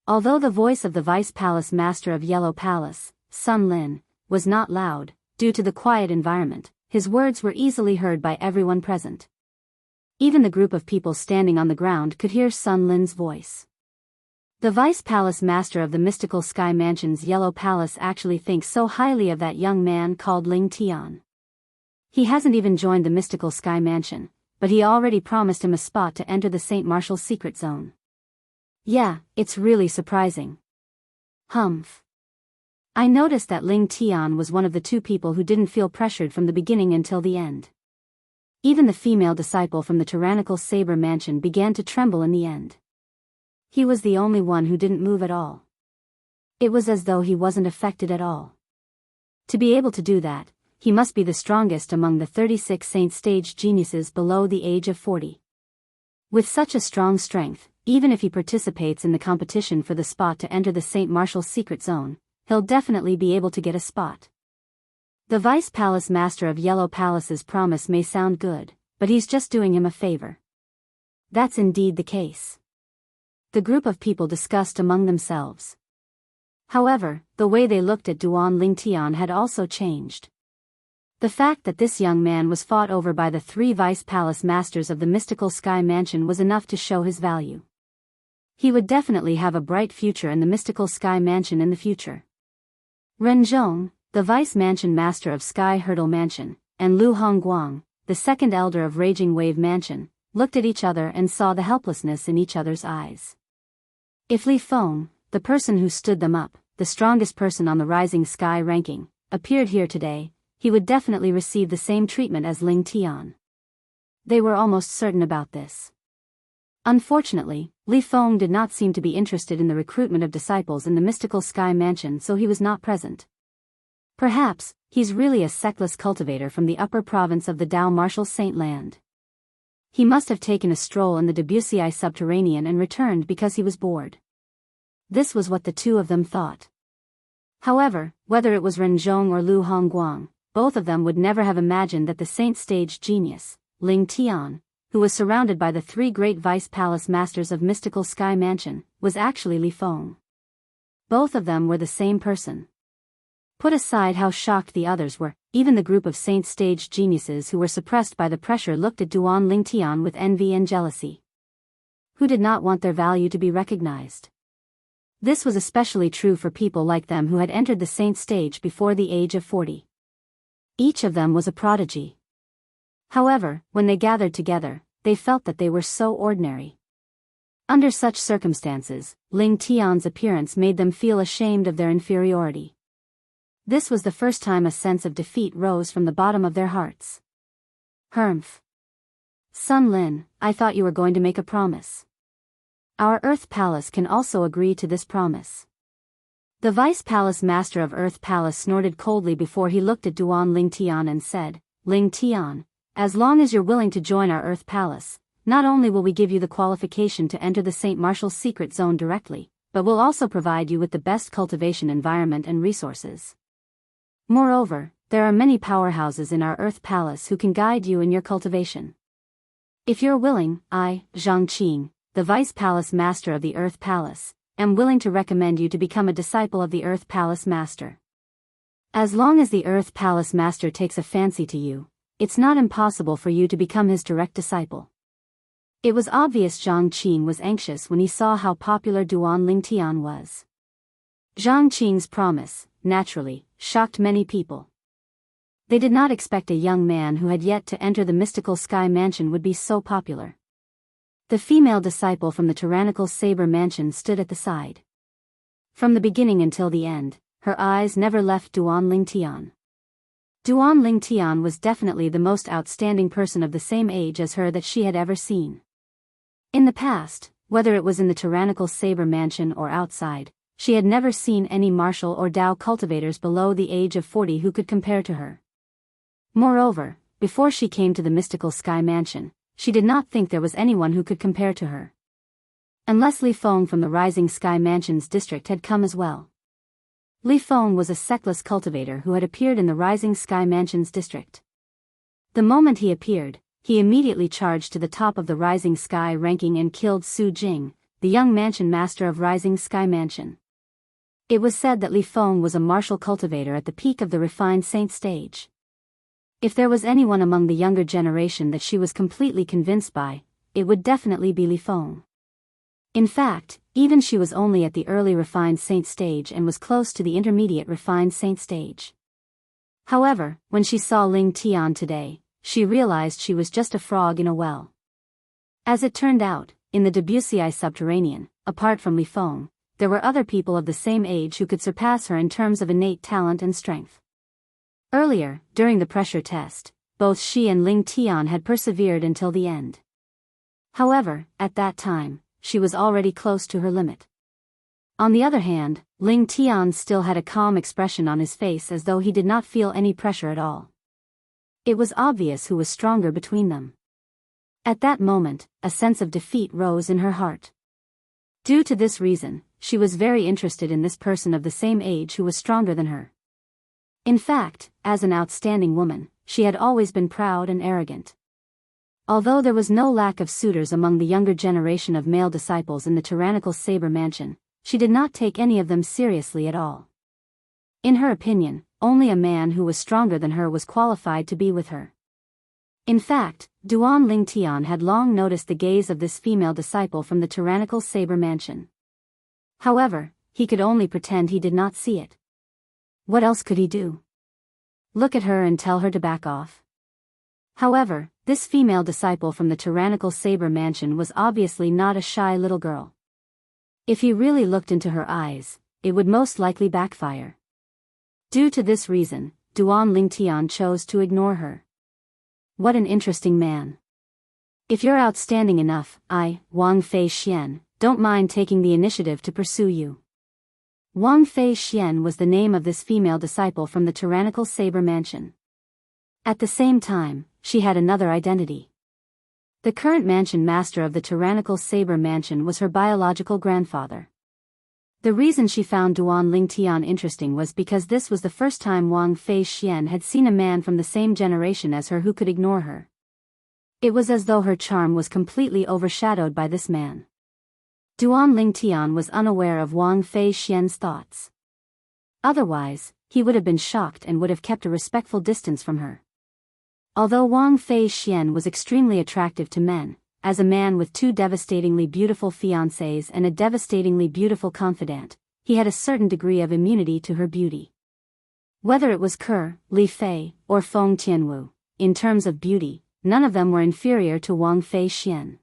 Although the voice of the Vice Palace Master of Yellow Palace, Sun Lin, was not loud, due to the quiet environment, his words were easily heard by everyone present. Even the group of people standing on the ground could hear Sun Lin's voice. The Vice Palace Master of the Mystical Sky Mansion's Yellow Palace actually thinks so highly of that young man called Ling Tian. He hasn't even joined the Mystical Sky Mansion, but he already promised him a spot to enter the St. Martial's secret zone. Yeah, it's really surprising. Humph. I noticed that Ling Tian was one of the two people who didn't feel pressured from the beginning until the end. Even the female disciple from the tyrannical Saber Mansion began to tremble in the end. He was the only one who didn't move at all. It was as though he wasn't affected at all. To be able to do that, he must be the strongest among the 36 Saint Stage geniuses below the age of 40. With such a strong strength, even if he participates in the competition for the spot to enter the St. Martial's secret zone, he'll definitely be able to get a spot. The Vice Palace Master of Yellow Palace's promise may sound good, but he's just doing him a favor. That's indeed the case. The group of people discussed among themselves. However, the way they looked at Duan Lingtian had also changed. The fact that this young man was fought over by the three Vice Palace Masters of the Mystical Sky Mansion was enough to show his value. He would definitely have a bright future in the Mystical Sky Mansion in the future. Renzhong, the Vice Mansion Master of Sky Hurdle Mansion, and Lu Hongguang, the second elder of Raging Wave Mansion, looked at each other and saw the helplessness in each other's eyes. If Li Feng, the person who stood them up, the strongest person on the Rising Sky ranking, appeared here today, he would definitely receive the same treatment as Ling Tian. They were almost certain about this. Unfortunately, Li Feng did not seem to be interested in the recruitment of disciples in the Mystical Sky Mansion, so he was not present. Perhaps, he's really a sectless cultivator from the upper province of the Dao Martial Saint Land. He must have taken a stroll in the Debussy subterranean and returned because he was bored. This was what the two of them thought. However, whether it was Renzhong or Lu Hongguang, both of them would never have imagined that the Saint Stage genius, Ling Tian, who was surrounded by the three great Vice Palace Masters of Mystical Sky Mansion, was actually Li Feng. Both of them were the same person. Put aside how shocked the others were, even the group of Saint Stage geniuses who were suppressed by the pressure looked at Duan Lingtian with envy and jealousy. Who did not want their value to be recognized? This was especially true for people like them who had entered the Saint Stage before the age of 40. Each of them was a prodigy. However, when they gathered together, they felt that they were so ordinary. Under such circumstances, Ling Tian's appearance made them feel ashamed of their inferiority. This was the first time a sense of defeat rose from the bottom of their hearts. Humph. Sun Lin, I thought you were going to make a promise. Our Earth Palace can also agree to this promise. The Vice Palace Master of Earth Palace snorted coldly before he looked at Duan Ling Tian and said, Ling Tian, as long as you're willing to join our Earth Palace, not only will we give you the qualification to enter the St. Martial's secret zone directly, but we'll also provide you with the best cultivation environment and resources. Moreover, there are many powerhouses in our Earth Palace who can guide you in your cultivation. If you're willing, I, Zhang Qing, the Vice Palace Master of the Earth Palace, am willing to recommend you to become a disciple of the Earth Palace Master. As long as the Earth Palace Master takes a fancy to you, it's not impossible for you to become his direct disciple. It was obvious Zhang Qing was anxious when he saw how popular Duan Ling Tian was. Zhang Qing's promise, naturally, shocked many people. They did not expect a young man who had yet to enter the mystical sky mansion would be so popular. The female disciple from the tyrannical saber mansion stood at the side. From the beginning until the end, her eyes never left Duan Ling Tian. Duan Ling Tian was definitely the most outstanding person of the same age as her that she had ever seen. In the past, whether it was in the tyrannical saber mansion or outside, she had never seen any martial or Dao cultivators below the age of 40 who could compare to her. Moreover, before she came to the mystical sky mansion, she did not think there was anyone who could compare to her. Unless Li Feng from the Rising Sky Mansion's district had come as well. Li Feng was a sectless cultivator who had appeared in the Rising Sky Mansion's district. The moment he appeared, he immediately charged to the top of the Rising Sky ranking and killed Su Jing, the young mansion master of Rising Sky Mansion. It was said that Li Feng was a martial cultivator at the peak of the refined saint stage. If there was anyone among the younger generation that she was completely convinced by, it would definitely be Li Feng. In fact, even she was only at the early refined saint stage and was close to the intermediate refined saint stage. However, when she saw Ling Tian today, she realized she was just a frog in a well. As it turned out, in the Debussy subterranean, apart from Li Feng, there were other people of the same age who could surpass her in terms of innate talent and strength. Earlier, during the pressure test, both she and Ling Tian had persevered until the end. However, at that time, she was already close to her limit. On the other hand, Ling Tian still had a calm expression on his face as though he did not feel any pressure at all. It was obvious who was stronger between them. At that moment, a sense of defeat rose in her heart. Due to this reason, she was very interested in this person of the same age who was stronger than her. In fact, as an outstanding woman, she had always been proud and arrogant. Although there was no lack of suitors among the younger generation of male disciples in the tyrannical saber mansion, she did not take any of them seriously at all. In her opinion, only a man who was stronger than her was qualified to be with her. In fact, Duan Ling Tian had long noticed the gaze of this female disciple from the tyrannical saber mansion. However, he could only pretend he did not see it. What else could he do? Look at her and tell her to back off? However, this female disciple from the tyrannical saber mansion was obviously not a shy little girl. If he really looked into her eyes, it would most likely backfire. Due to this reason, Duan Ling Tian chose to ignore her. What an interesting man. If you're outstanding enough, I, Wang Fei Xian, don't mind taking the initiative to pursue you. Wang Fei Xian was the name of this female disciple from the tyrannical saber mansion. At the same time, she had another identity. The current mansion master of the tyrannical saber mansion was her biological grandfather. The reason she found Duan Ling Tian interesting was because this was the first time Wang Fei Xian had seen a man from the same generation as her who could ignore her. It was as though her charm was completely overshadowed by this man. Duan Ling Tian was unaware of Wang Fei Xian's thoughts. Otherwise, he would have been shocked and would have kept a respectful distance from her. Although Wang Fei Xian was extremely attractive to men, as a man with 2 devastatingly beautiful fiancées and a devastatingly beautiful confidant, he had a certain degree of immunity to her beauty. Whether it was Li Fei, or Feng Tianwu, in terms of beauty, none of them were inferior to Wang Fei Xian.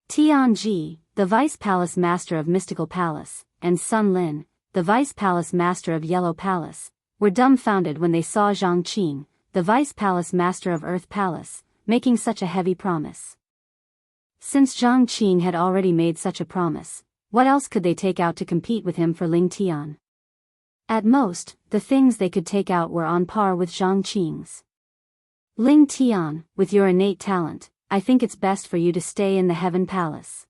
Tianji, the Vice Palace Master of Mystical Palace, and Sun Lin, the Vice Palace Master of Yellow Palace, were dumbfounded when they saw Zhang Qing, the Vice Palace Master of Earth Palace, making such a heavy promise. Since Zhang Qing had already made such a promise, what else could they take out to compete with him for Ling Tian? At most, the things they could take out were on par with Zhang Qing's. Ling Tian, with your innate talent, I think it's best for you to stay in the Heaven Palace.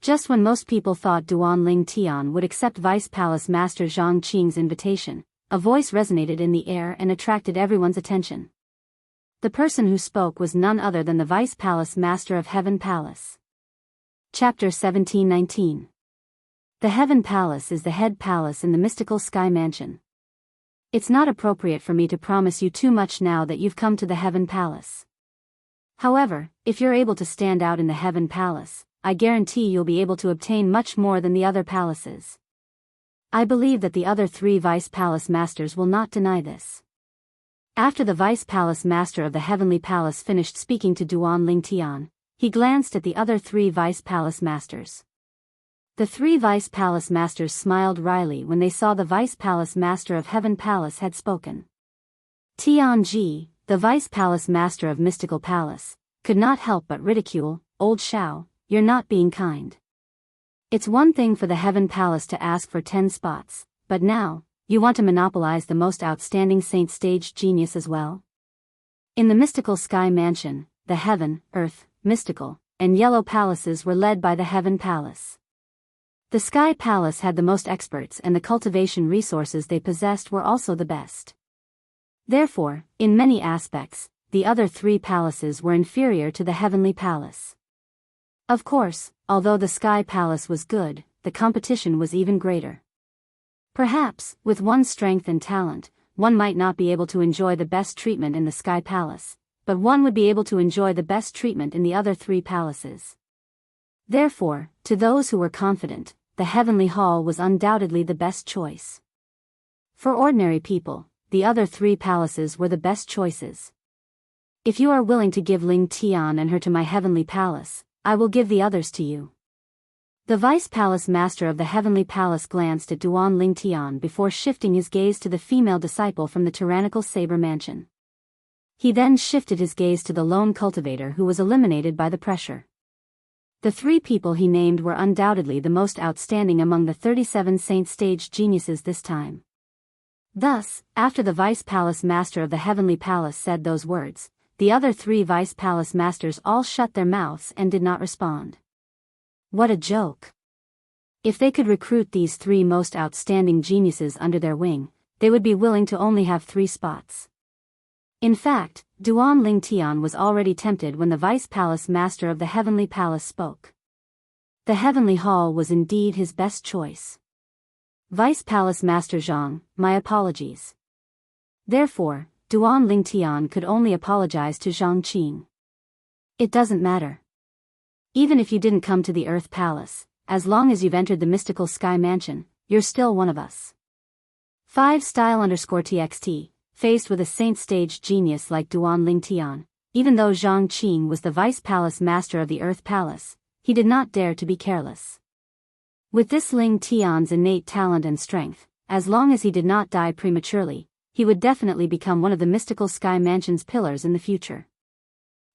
Just when most people thought Duan Ling Tian would accept Vice Palace Master Zhang Qing's invitation, a voice resonated in the air and attracted everyone's attention. The person who spoke was none other than the Vice Palace Master of Heaven Palace. Chapter 1719. The Heaven Palace is the head palace in the mystical Sky Mansion. It's not appropriate for me to promise you too much now that you've come to the Heaven Palace. However, if you're able to stand out in the Heaven Palace, I guarantee you'll be able to obtain much more than the other palaces. I believe that the other 3 Vice Palace Masters will not deny this. After the Vice Palace Master of the Heavenly Palace finished speaking to Duan Ling Tian, he glanced at the other 3 Vice Palace Masters. The 3 Vice Palace Masters smiled wryly when they saw the Vice Palace Master of Heaven Palace had spoken. Tianji, the Vice Palace Master of Mystical Palace, could not help but ridicule, "Old Shao, you're not being kind. It's one thing for the Heaven Palace to ask for 10 spots, but now, you want to monopolize the most outstanding Saint Stage genius as well?" In the mystical Sky Mansion, the Heaven, Earth, Mystical, and Yellow Palaces were led by the Heaven Palace. The Sky Palace had the most experts and the cultivation resources they possessed were also the best. Therefore, in many aspects, the other 3 palaces were inferior to the Heavenly Palace. Of course, although the Sky Palace was good, the competition was even greater. Perhaps, with one's strength and talent, one might not be able to enjoy the best treatment in the Sky Palace, but one would be able to enjoy the best treatment in the other 3 palaces. Therefore, to those who were confident, the Heavenly Hall was undoubtedly the best choice. For ordinary people, the other 3 palaces were the best choices. If you are willing to give Ling Tian and her to my Heavenly Palace, I will give the others to you. The Vice Palace Master of the Heavenly Palace glanced at Duan Ling Tian before shifting his gaze to the female disciple from the tyrannical Saber Mansion. He then shifted his gaze to the lone cultivator who was eliminated by the pressure. The 3 people he named were undoubtedly the most outstanding among the 37 Saint Stage geniuses this time. Thus, after the Vice Palace Master of the Heavenly Palace said those words, the other 3 Vice Palace Masters all shut their mouths and did not respond. What a joke! If they could recruit these 3 most outstanding geniuses under their wing, they would be willing to only have 3 spots. In fact, Duan Ling Tian was already tempted when the Vice Palace Master of the Heavenly Palace spoke. The Heavenly Hall was indeed his best choice. Vice Palace Master Zhang, my apologies. Therefore, Duan Ling Tian could only apologize to Zhang Qing. It doesn't matter. Even if you didn't come to the Earth Palace, as long as you've entered the mystical Sky Mansion, you're still one of us. 5style_txt, faced with a Saint Stage genius like Duan Ling Tian, even though Zhang Qing was the Vice Palace Master of the Earth Palace, he did not dare to be careless. With this Ling Tian's innate talent and strength, as long as he did not die prematurely, he would definitely become one of the mystical Sky Mansion's pillars in the future.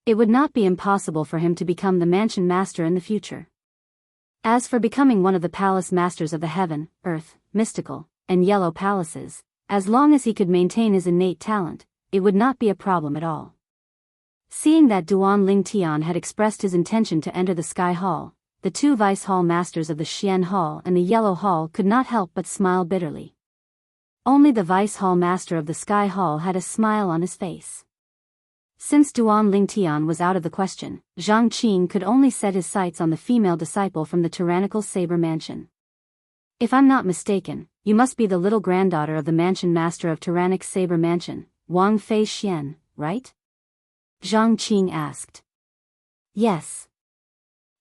It would not be impossible for him to become the Mansion Master in the future. As for becoming one of the Palace Masters of the Heaven, Earth, Mystical, and Yellow Palaces, as long as he could maintain his innate talent, it would not be a problem at all. Seeing that Duan Ling Tian had expressed his intention to enter the Sky Hall, the 2 Vice Hall Masters of the Xian Hall and the Yellow Hall could not help but smile bitterly. Only the Vice Hall Master of the Sky Hall had a smile on his face. Since Duan Ling Tian was out of the question, Zhang Qing could only set his sights on the female disciple from the tyrannical Saber Mansion. If I'm not mistaken, you must be the little granddaughter of the Mansion Master of Tyrannic Saber Mansion, Wang Fei Xian, right? Zhang Qing asked. Yes.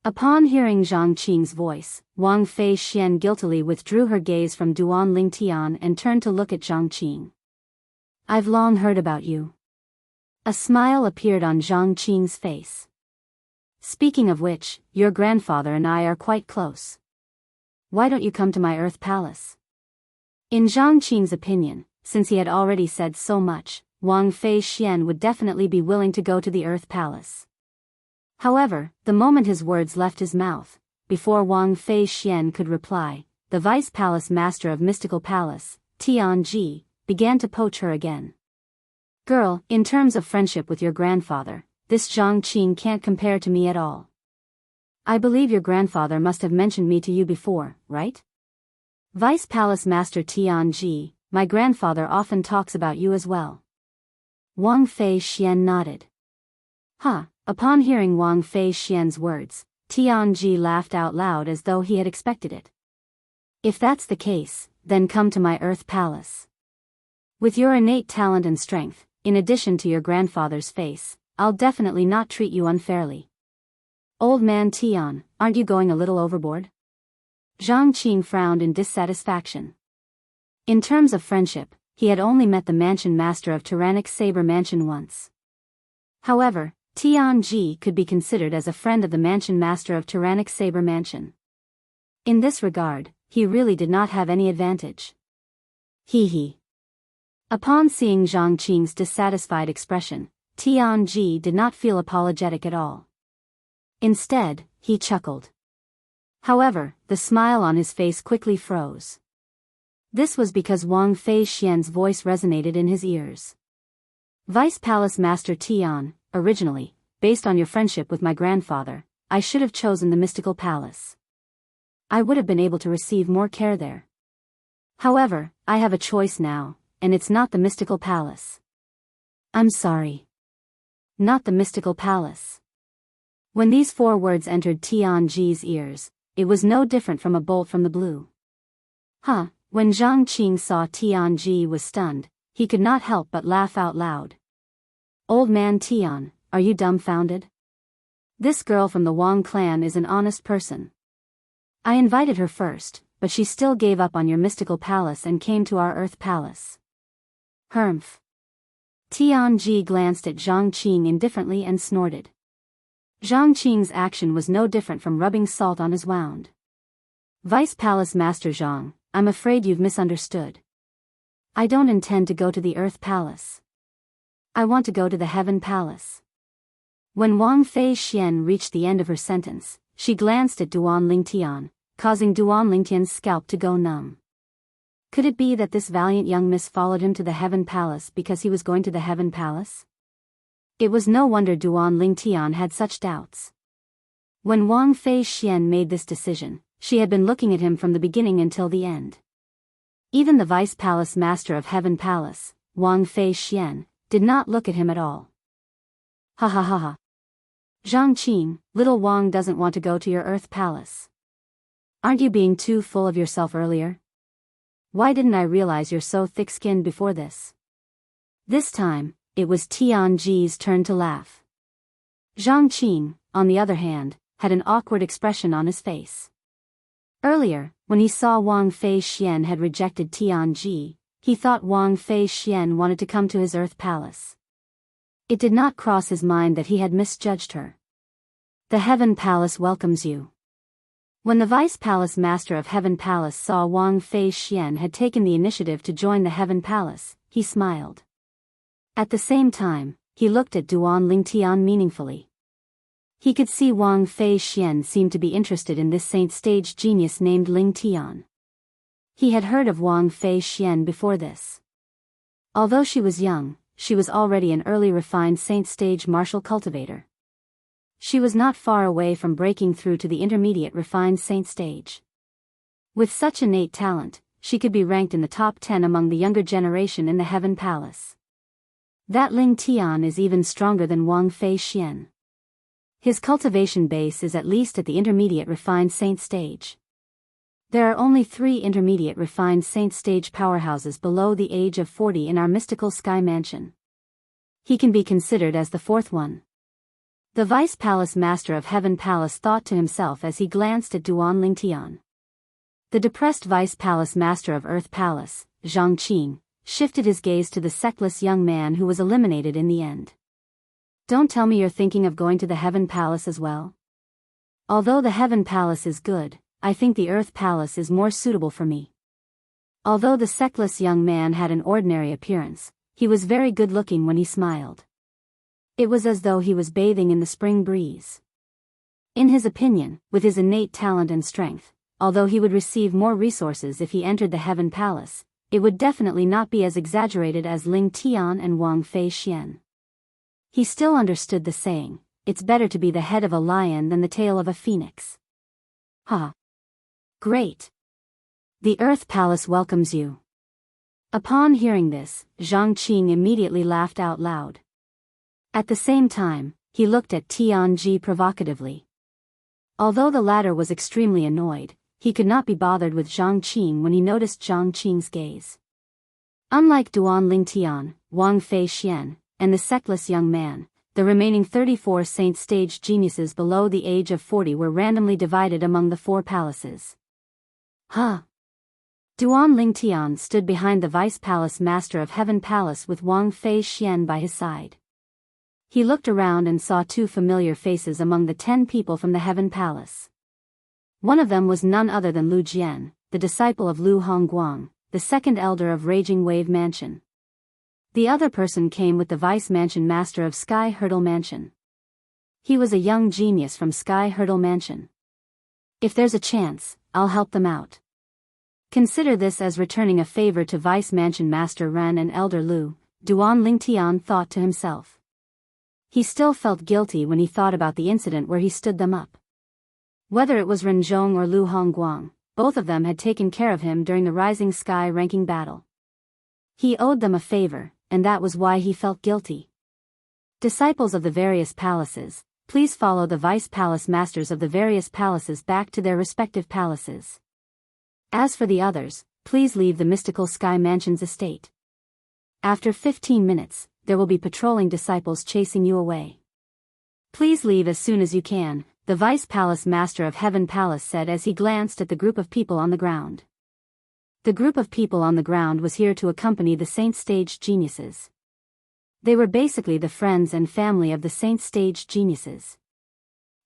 Upon hearing Zhang Qing's voice, Wang Fei Xian guiltily withdrew her gaze from Duan Ling Tian and turned to look at Zhang Qing. I've long heard about you. A smile appeared on Zhang Qing's face. Speaking of which, your grandfather and I are quite close. Why don't you come to my Earth Palace? In Zhang Qing's opinion, since he had already said so much, Wang Fei Xian would definitely be willing to go to the Earth Palace. However, the moment his words left his mouth, before Wang Fei Xian could reply, the Vice Palace Master of Mystical Palace, Tianji, began to poach her again. Girl, in terms of friendship with your grandfather, this Zhang Qing can't compare to me at all. I believe your grandfather must have mentioned me to you before, right? Vice Palace Master Tianji, my grandfather often talks about you as well. Wang Fei Xian nodded. Upon hearing Wang Fei Xian's words, Tianji laughed out loud as though he had expected it. If that's the case, then come to my Earth Palace. With your innate talent and strength, in addition to your grandfather's face, I'll definitely not treat you unfairly. Old man Tian, aren't you going a little overboard? Zhang Qing frowned in dissatisfaction. In terms of friendship, he had only met the mansion master of Tyrannic Saber Mansion once. However, Tianji could be considered as a friend of the mansion master of Tyrannic Saber Mansion. In this regard, he really did not have any advantage. Hee. Upon seeing Zhang Qing's dissatisfied expression, Tianji did not feel apologetic at all. Instead, he chuckled. However, the smile on his face quickly froze. This was because Wang Fei Xian's voice resonated in his ears. Vice Palace Master Tian, originally, based on your friendship with my grandfather, I should have chosen the Mystical Palace. I would have been able to receive more care there. However, I have a choice now, and it's not the Mystical Palace. I'm sorry. Not the Mystical Palace. When these 4 words entered Tianji's ears, it was no different from a bolt from the blue. When Zhang Qing saw Tianji was stunned, he could not help but laugh out loud. Old man Tian, are you dumbfounded? This girl from the Wang clan is an honest person. I invited her first, but she still gave up on your Mystical Palace and came to our Earth Palace. Humph. Tianji glanced at Zhang Qing indifferently and snorted. Zhang Qing's action was no different from rubbing salt on his wound. Vice Palace Master Zhang, I'm afraid you've misunderstood. I don't intend to go to the Earth Palace. I want to go to the Heaven Palace. When Wang Fei Xian reached the end of her sentence, she glanced at Duan Lingtian, causing Duan Lingtian's scalp to go numb. Could it be that this valiant young miss followed him to the Heaven Palace because he was going to the Heaven Palace? It was no wonder Duan Lingtian had such doubts. When Wang Fei Xian made this decision, she had been looking at him from the beginning until the end. Even the Vice Palace Master of Heaven Palace, Wang Fei Xian, did not look at him at all. Ha. Zhang Qing, little Wang doesn't want to go to your Earth Palace. Aren't you being too full of yourself earlier? Why didn't I realize you're so thick-skinned before this? This time, it was Tianji's turn to laugh. Zhang Qing, on the other hand, had an awkward expression on his face. Earlier, when he saw Wang Fei Xian had rejected Tianji, he thought Wang Fei Xian wanted to come to his Earth Palace. It did not cross his mind that he had misjudged her. The Heaven Palace welcomes you. When the Vice Palace Master of Heaven Palace saw Wang Fei Xian had taken the initiative to join the Heaven Palace, he smiled. At the same time, he looked at Duan Lingtian meaningfully. He could see Wang Fei Xian seemed to be interested in this saint-stage genius named Lingtian. He had heard of Wang Fei Xian before this. Although she was young, she was already an early refined saint-stage martial cultivator. She was not far away from breaking through to the intermediate refined saint stage. With such innate talent, she could be ranked in the top 10 among the younger generation in the Heaven Palace. That Ling Tian is even stronger than Wang Fei Xian. His cultivation base is at least at the intermediate refined saint stage. There are only 3 intermediate refined saint stage powerhouses below the age of 40 in our mystical sky mansion. He can be considered as the 4th one. The Vice Palace Master of Heaven Palace thought to himself as he glanced at Duan Lingtian. The depressed Vice Palace Master of Earth Palace, Zhang Qing, shifted his gaze to the sectless young man who was eliminated in the end. Don't tell me you're thinking of going to the Heaven Palace as well? Although the Heaven Palace is good, I think the Earth Palace is more suitable for me. Although the sexless young man had an ordinary appearance, he was very good-looking when he smiled. It was as though he was bathing in the spring breeze. In his opinion, with his innate talent and strength, although he would receive more resources if he entered the Heaven Palace, it would definitely not be as exaggerated as Ling Tian and Wang Fei Xian. He still understood the saying, it's better to be the head of a lion than the tail of a phoenix. Ha! Great! The Earth Palace welcomes you. Upon hearing this, Zhang Qing immediately laughed out loud. At the same time, he looked at Tianji provocatively. Although the latter was extremely annoyed, he could not be bothered with Zhang Qing when he noticed Zhang Qing's gaze. Unlike Duan Lingtian, Wang Fei Xian, and the sexless young man, the remaining 34 saint stage geniuses below the age of 40 were randomly divided among the 4 palaces. Huh! Duan Lingtian stood behind the Vice Palace Master of Heaven Palace with Wang Fei Xian by his side. He looked around and saw 2 familiar faces among the 10 people from the Heaven Palace. One of them was none other than Lu Jian, the disciple of Lu Hongguang, the second elder of Raging Wave Mansion. The other person came with the Vice Mansion Master of Sky Hurdle Mansion. He was a young genius from Sky Hurdle Mansion. If there's a chance, I'll help them out. Consider this as returning a favor to Vice Mansion Master Ren and Elder Lu, Duan Lingtian thought to himself. He still felt guilty when he thought about the incident where he stood them up. Whether it was Ren Zhong or Lu Hongguang, both of them had taken care of him during the Rising Sky ranking battle. He owed them a favor, and that was why he felt guilty. Disciples of the various palaces, please follow the Vice Palace Masters of the various palaces back to their respective palaces. As for the others, please leave the Mystical Sky Mansion's estate. After 15 minutes, there will be patrolling disciples chasing you away. Please leave as soon as you can, the Vice Palace Master of Heaven Palace said as he glanced at the group of people on the ground. The group of people on the ground was here to accompany the Saint Stage Geniuses. They were basically the friends and family of the Saint Stage Geniuses.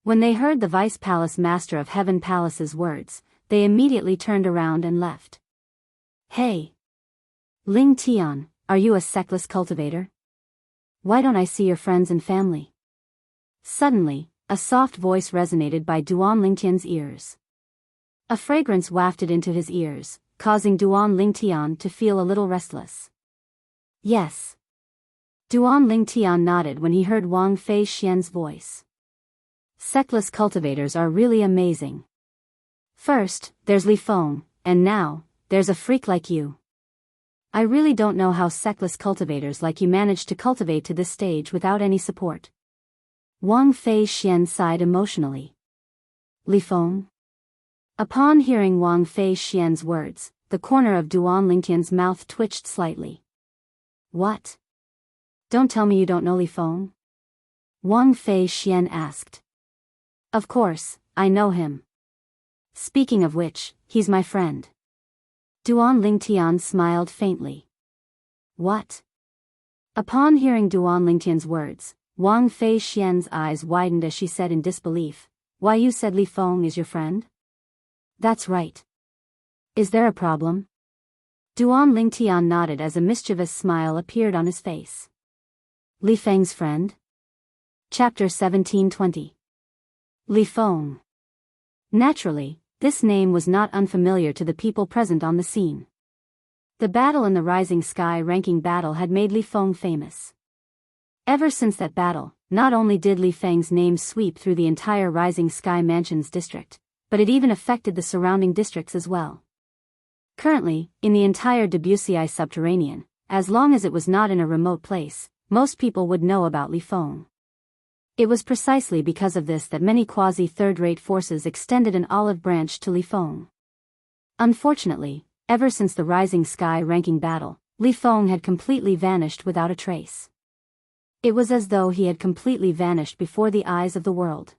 When they heard the Vice Palace Master of Heaven Palace's words, they immediately turned around and left. Hey! Ling Tian, are you a sexless cultivator? Why don't I see your friends and family? Suddenly, a soft voice resonated by Duan Lingtian's ears. A fragrance wafted into his ears, causing Duan Lingtian to feel a little restless. Yes. Duan Lingtian nodded when he heard Wang Fei Xian's voice. Sexless cultivators are really amazing. First, there's Li Feng, and now, there's a freak like you. I really don't know how sexless cultivators like you managed to cultivate to this stage without any support. Wang Fei Xian sighed emotionally. Li Feng? Upon hearing Wang Fei Xian's words, the corner of Duan Lingtian's mouth twitched slightly. What? Don't tell me you don't know Li Feng? Wang Fei Xian asked. Of course, I know him. Speaking of which, he's my friend. Duan Lingtian smiled faintly. What? Upon hearing Duan Lingtian's words, Wang Fei Xian's eyes widened as she said in disbelief, Why, you said Li Feng is your friend? That's right. Is there a problem? Duan Lingtian nodded as a mischievous smile appeared on his face. Li Feng's friend? Chapter 1720. Li Feng. Naturally, this name was not unfamiliar to the people present on the scene. The battle in the Rising Sky ranking battle had made Li Feng famous. Ever since that battle, not only did Li Feng's name sweep through the entire Rising Sky Mansion's district, but it even affected the surrounding districts as well. Currently, in the entire Debussy subterranean, as long as it was not in a remote place, most people would know about Li Feng. It was precisely because of this that many quasi-third-rate forces extended an olive branch to Li Feng. Unfortunately, ever since the Rising Sky ranking battle, Li Feng had completely vanished without a trace. It was as though he had completely vanished before the eyes of the world.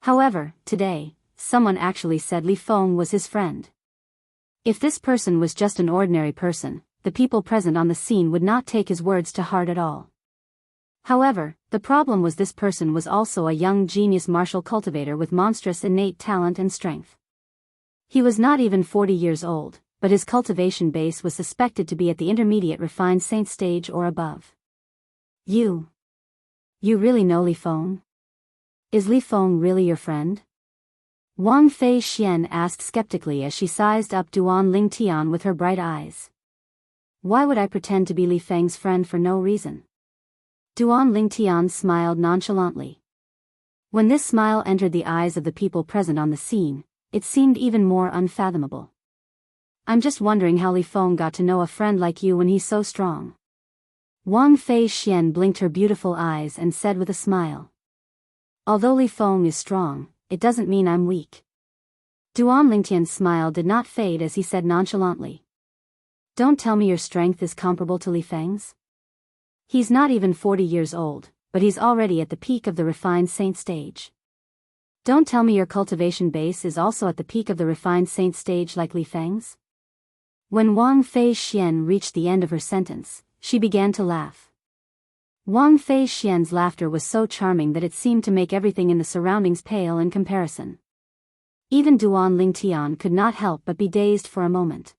However, today, someone actually said Li Feng was his friend. If this person was just an ordinary person, the people present on the scene would not take his words to heart at all. However, the problem was this person was also a young genius martial cultivator with monstrous innate talent and strength. He was not even 40 years old, but his cultivation base was suspected to be at the intermediate refined saint stage or above. You really know Li Feng? Is Li Feng really your friend? Wang Fei Xian asked skeptically as she sized up Duan Lingtian with her bright eyes. Why would I pretend to be Li Feng's friend for no reason? Duan Lingtian smiled nonchalantly. When this smile entered the eyes of the people present on the scene, it seemed even more unfathomable. I'm just wondering how Li Feng got to know a friend like you when he's so strong. Wang Fei Xian blinked her beautiful eyes and said with a smile. Although Li Feng is strong, it doesn't mean I'm weak. Duan Lingtian's smile did not fade as he said nonchalantly. Don't tell me your strength is comparable to Li Feng's? He's not even 40 years old, but he's already at the peak of the refined saint stage. Don't tell me your cultivation base is also at the peak of the refined saint stage like Li Feng's? When Wang Fei Xian reached the end of her sentence, she began to laugh. Wang Fei Xian's laughter was so charming that it seemed to make everything in the surroundings pale in comparison. Even Duan Lingtian could not help but be dazed for a moment.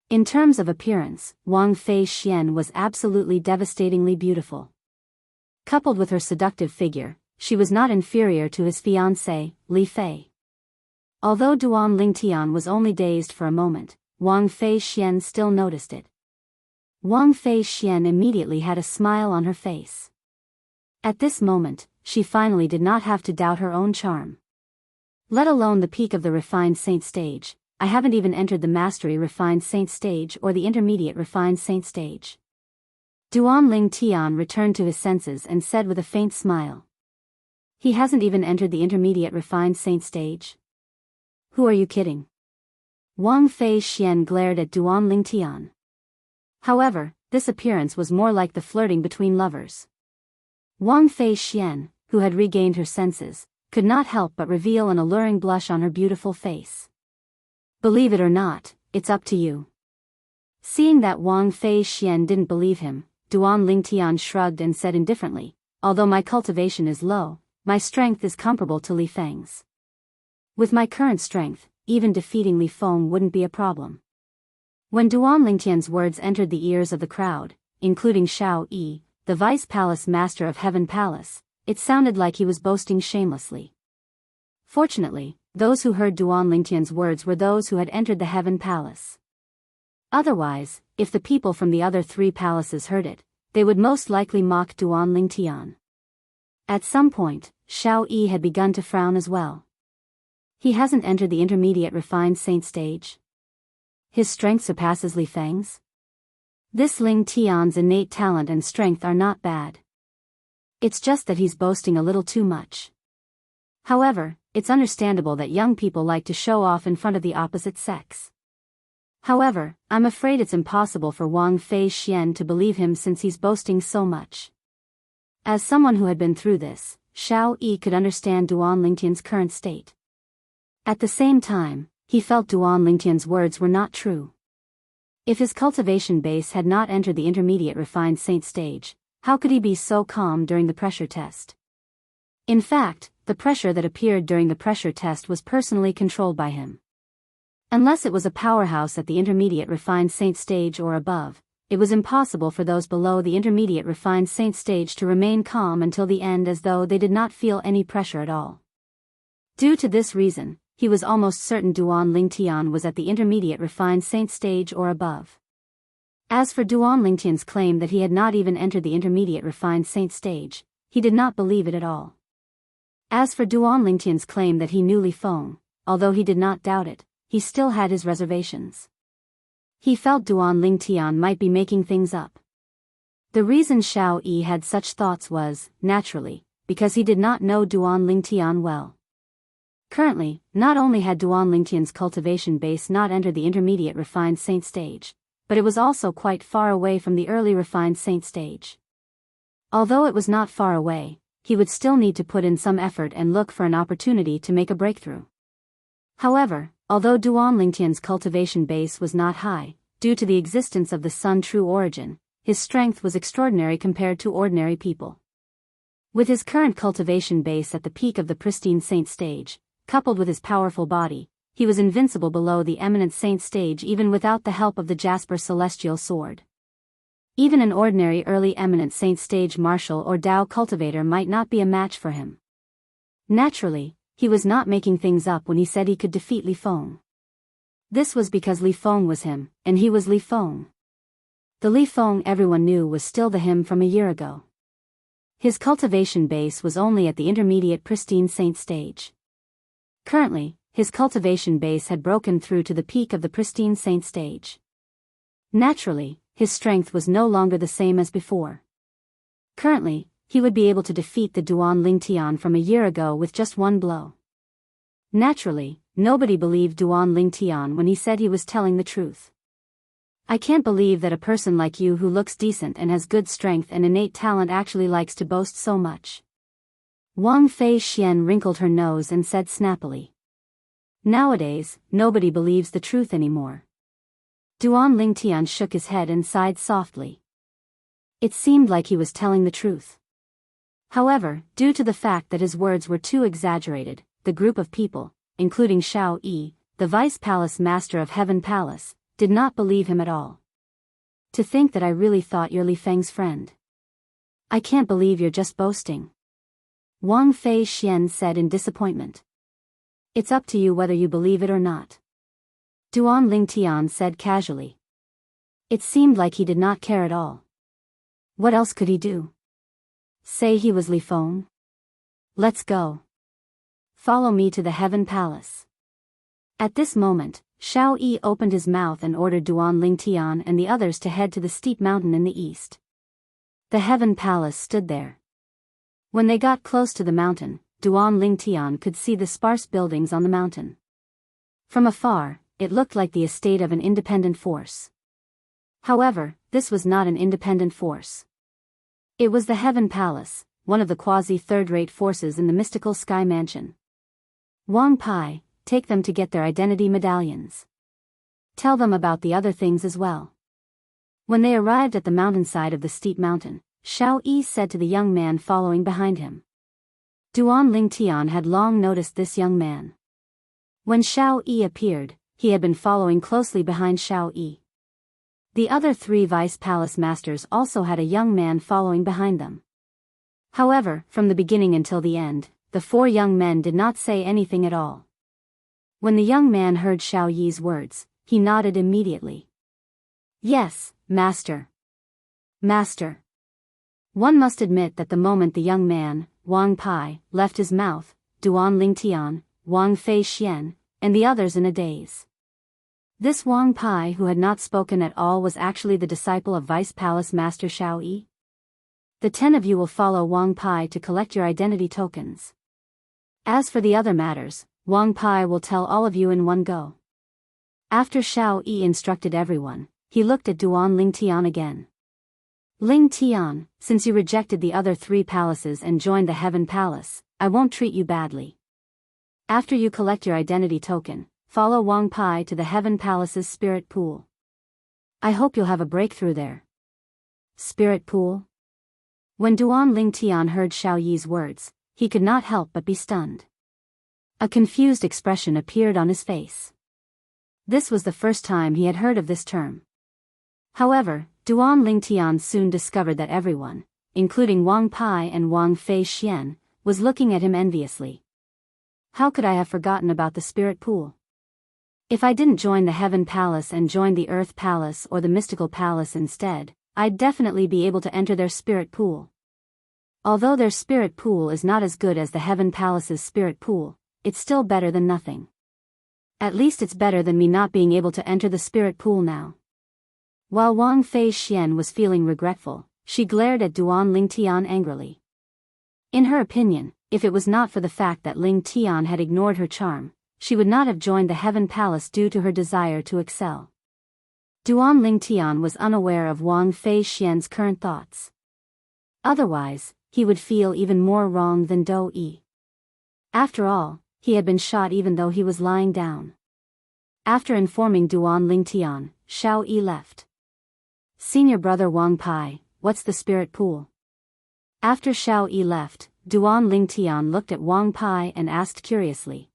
In terms of appearance, Wang Fei Xian was absolutely devastatingly beautiful. Coupled with her seductive figure, she was not inferior to his fiancée, Li Fei. Although Duan Lingtian was only dazed for a moment, Wang Fei Xian still noticed it. Wang Fei Xian immediately had a smile on her face. At this moment, she finally did not have to doubt her own charm. Let alone the peak of the refined saint stage, I haven't even entered the mastery refined saint stage or the intermediate refined saint stage. Duan Lingtian returned to his senses and said with a faint smile. He hasn't even entered the intermediate refined saint stage? Who are you kidding? Wang Fei Xian glared at Duan Lingtian. However, this appearance was more like the flirting between lovers. Wang Fei Xian, who had regained her senses, could not help but reveal an alluring blush on her beautiful face. Believe it or not, it's up to you. Seeing that Wang Fei Xian didn't believe him, Duan Lingtian shrugged and said indifferently, although my cultivation is low, my strength is comparable to Li Feng's. With my current strength, even defeating Li Feng wouldn't be a problem. When Duan Lingtian's words entered the ears of the crowd, including Shao Yi, the Vice Palace Master of Heaven Palace, it sounded like he was boasting shamelessly. Fortunately, those who heard Duan Lingtian's words were those who had entered the Heaven Palace. Otherwise, if the people from the other 3 palaces heard it, they would most likely mock Duan Lingtian. At some point, Shao Yi had begun to frown as well. He hasn't entered the intermediate refined saint stage? His strength surpasses Li Feng's? This Ling Tian's innate talent and strength are not bad. It's just that he's boasting a little too much. However, it's understandable that young people like to show off in front of the opposite sex. However, I'm afraid it's impossible for Wang Fei Xian to believe him since he's boasting so much. As someone who had been through this, Shao Yi could understand Duan Lingtian's current state. At the same time, he felt Duan Lingtian's words were not true. If his cultivation base had not entered the intermediate refined saint stage, how could he be so calm during the pressure test? In fact, the pressure that appeared during the pressure test was personally controlled by him. Unless it was a powerhouse at the intermediate refined saint stage or above, it was impossible for those below the intermediate refined saint stage to remain calm until the end as though they did not feel any pressure at all. Due to this reason, he was almost certain Duan Lingtian was at the intermediate refined saint stage or above. As for Duan Lingtian's claim that he had not even entered the intermediate refined saint stage, he did not believe it at all. As for Duan Lingtian's claim that he knew Li Feng, although he did not doubt it, he still had his reservations. He felt Duan Lingtian might be making things up. The reason Shao Yi had such thoughts was, naturally, because he did not know Duan Lingtian well. Currently, not only had Duan Lingtian's cultivation base not entered the intermediate refined saint stage, but it was also quite far away from the early refined saint stage. Although it was not far away, he would still need to put in some effort and look for an opportunity to make a breakthrough. However, although Duan Lingtian's cultivation base was not high, due to the existence of the Sun True Origin, his strength was extraordinary compared to ordinary people. With his current cultivation base at the peak of the pristine saint stage, coupled with his powerful body, he was invincible below the eminent saint stage even without the help of the Jasper celestial sword. Even an ordinary early eminent saint stage martial or Dao cultivator might not be a match for him. Naturally, he was not making things up when he said he could defeat Li Feng. This was because Li Feng was him, and he was Li Feng. The Li Feng everyone knew was still the him from a year ago. His cultivation base was only at the intermediate pristine saint stage. Currently, his cultivation base had broken through to the peak of the pristine saint stage. Naturally, his strength was no longer the same as before. Currently, he would be able to defeat the Duan Lingtian from a year ago with just one blow. Naturally, nobody believed Duan Lingtian when he said he was telling the truth. I can't believe that a person like you who looks decent and has good strength and innate talent actually likes to boast so much. Wang Fei Xian wrinkled her nose and said snappily. Nowadays, nobody believes the truth anymore. Duan Lingtian shook his head and sighed softly. It seemed like he was telling the truth. However, due to the fact that his words were too exaggerated, the group of people, including Xiao Yi, the Vice Palace Master of Heaven Palace, did not believe him at all. To think that I really thought you're Li Feng's friend. I can't believe you're just boasting. Wang Fei Xian said in disappointment. It's up to you whether you believe it or not. Duan Lingtian said casually. It seemed like he did not care at all. What else could he do? Say he was Li Feng? Let's go. Follow me to the Heaven Palace. At this moment, Xiao Yi opened his mouth and ordered Duan Lingtian and the others to head to the steep mountain in the east. The Heaven Palace stood there. When they got close to the mountain, Duan Lingtian could see the sparse buildings on the mountain. From afar, it looked like the estate of an independent force. However, this was not an independent force. It was the Heaven Palace, one of the quasi-third-rate forces in the mystical Sky Mansion. Wang Pai, take them to get their identity medallions. Tell them about the other things as well. When they arrived at the mountainside of the steep mountain, Xiao Yi said to the young man following behind him. Duan Lingtian had long noticed this young man. When Xiao Yi appeared, he had been following closely behind Xiao Yi. The other three Vice Palace Masters also had a young man following behind them. However, from the beginning until the end, the four young men did not say anything at all. When the young man heard Xiao Yi's words, he nodded immediately. Yes, Master. Master. One must admit that the moment the young man, Wang Pai, left his mouth, Duan Lingtian, Wang Fei Xian, and the others in a daze. This Wang Pai who had not spoken at all was actually the disciple of Vice Palace Master Xiao Yi. The 10 of you will follow Wang Pai to collect your identity tokens. As for the other matters, Wang Pai will tell all of you in one go. After Xiao Yi instructed everyone, he looked at Duan Lingtian again. Lingtian, since you rejected the other 3 palaces and joined the Heaven Palace, I won't treat you badly. After you collect your identity token, follow Wang Pai to the Heaven Palace's spirit pool. I hope you'll have a breakthrough there. Spirit pool? When Duan Lingtian heard Xiao Yi's words, he could not help but be stunned. A confused expression appeared on his face. This was the first time he had heard of this term. However, Duan Lingtian soon discovered that everyone, including Wang Pai and Wang Fei Xian, was looking at him enviously. How could I have forgotten about the spirit pool? If I didn't join the Heaven Palace and joined the Earth Palace or the Mystical Palace instead, I'd definitely be able to enter their spirit pool. Although their spirit pool is not as good as the Heaven Palace's spirit pool, it's still better than nothing. At least it's better than me not being able to enter the spirit pool now. While Wang Fei Xian was feeling regretful, she glared at Duan Lingtian angrily. In her opinion, if it was not for the fact that Lingtian had ignored her charm, she would not have joined the Heaven Palace due to her desire to excel. Duan Lingtian was unaware of Wang Fei Xian's current thoughts. Otherwise, he would feel even more wrong than Do Yi. After all, he had been shot even though he was lying down. After informing Duan Lingtian, Xiao Yi left. Senior brother Wang Pai, what's the spirit pool? After Xiao Yi left, Duan Lingtian looked at Wang Pai and asked curiously.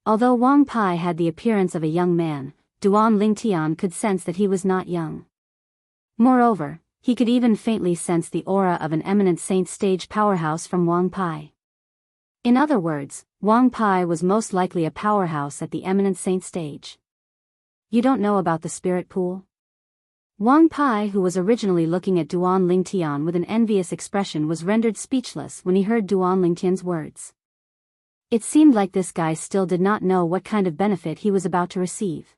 Although Wang Pai had the appearance of a young man, Duan Lingtian could sense that he was not young. Moreover, he could even faintly sense the aura of an eminent saint stage powerhouse from Wang Pai. In other words, Wang Pai was most likely a powerhouse at the eminent saint stage. You don't know about the spirit pool? Wang Pai, who was originally looking at Duan Lingtian with an envious expression, was rendered speechless when he heard Duan Lingtian's words. It seemed like this guy still did not know what kind of benefit he was about to receive.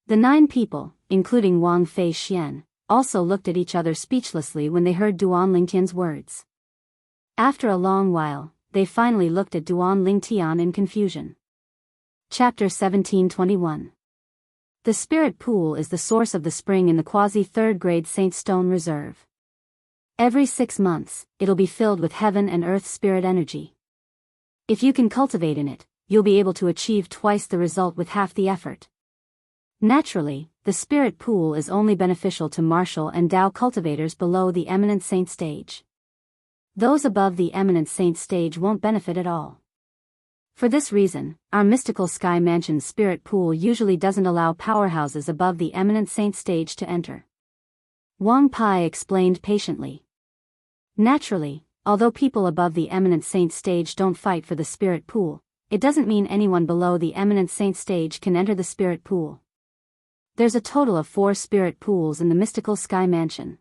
The 9 people, including Wang Fei Xian, also looked at each other speechlessly when they heard Duan Lingtian's words. After a long while, they finally looked at Duan Lingtian in confusion. Chapter 1721. The spirit pool is the source of the spring in the quasi-third grade Saint Stone Reserve. Every 6 months, it'll be filled with heaven and earth spirit energy. If you can cultivate in it, you'll be able to achieve twice the result with half the effort. Naturally, the spirit pool is only beneficial to martial and Dao cultivators below the eminent saint stage. Those above the eminent saint stage won't benefit at all. For this reason, our mystical sky mansion's spirit pool usually doesn't allow powerhouses above the eminent saint stage to enter. Wang Pai explained patiently. Naturally, although people above the eminent saint stage don't fight for the spirit pool, it doesn't mean anyone below the eminent saint stage can enter the spirit pool. There's a total of 4 spirit pools in the mystical sky mansion.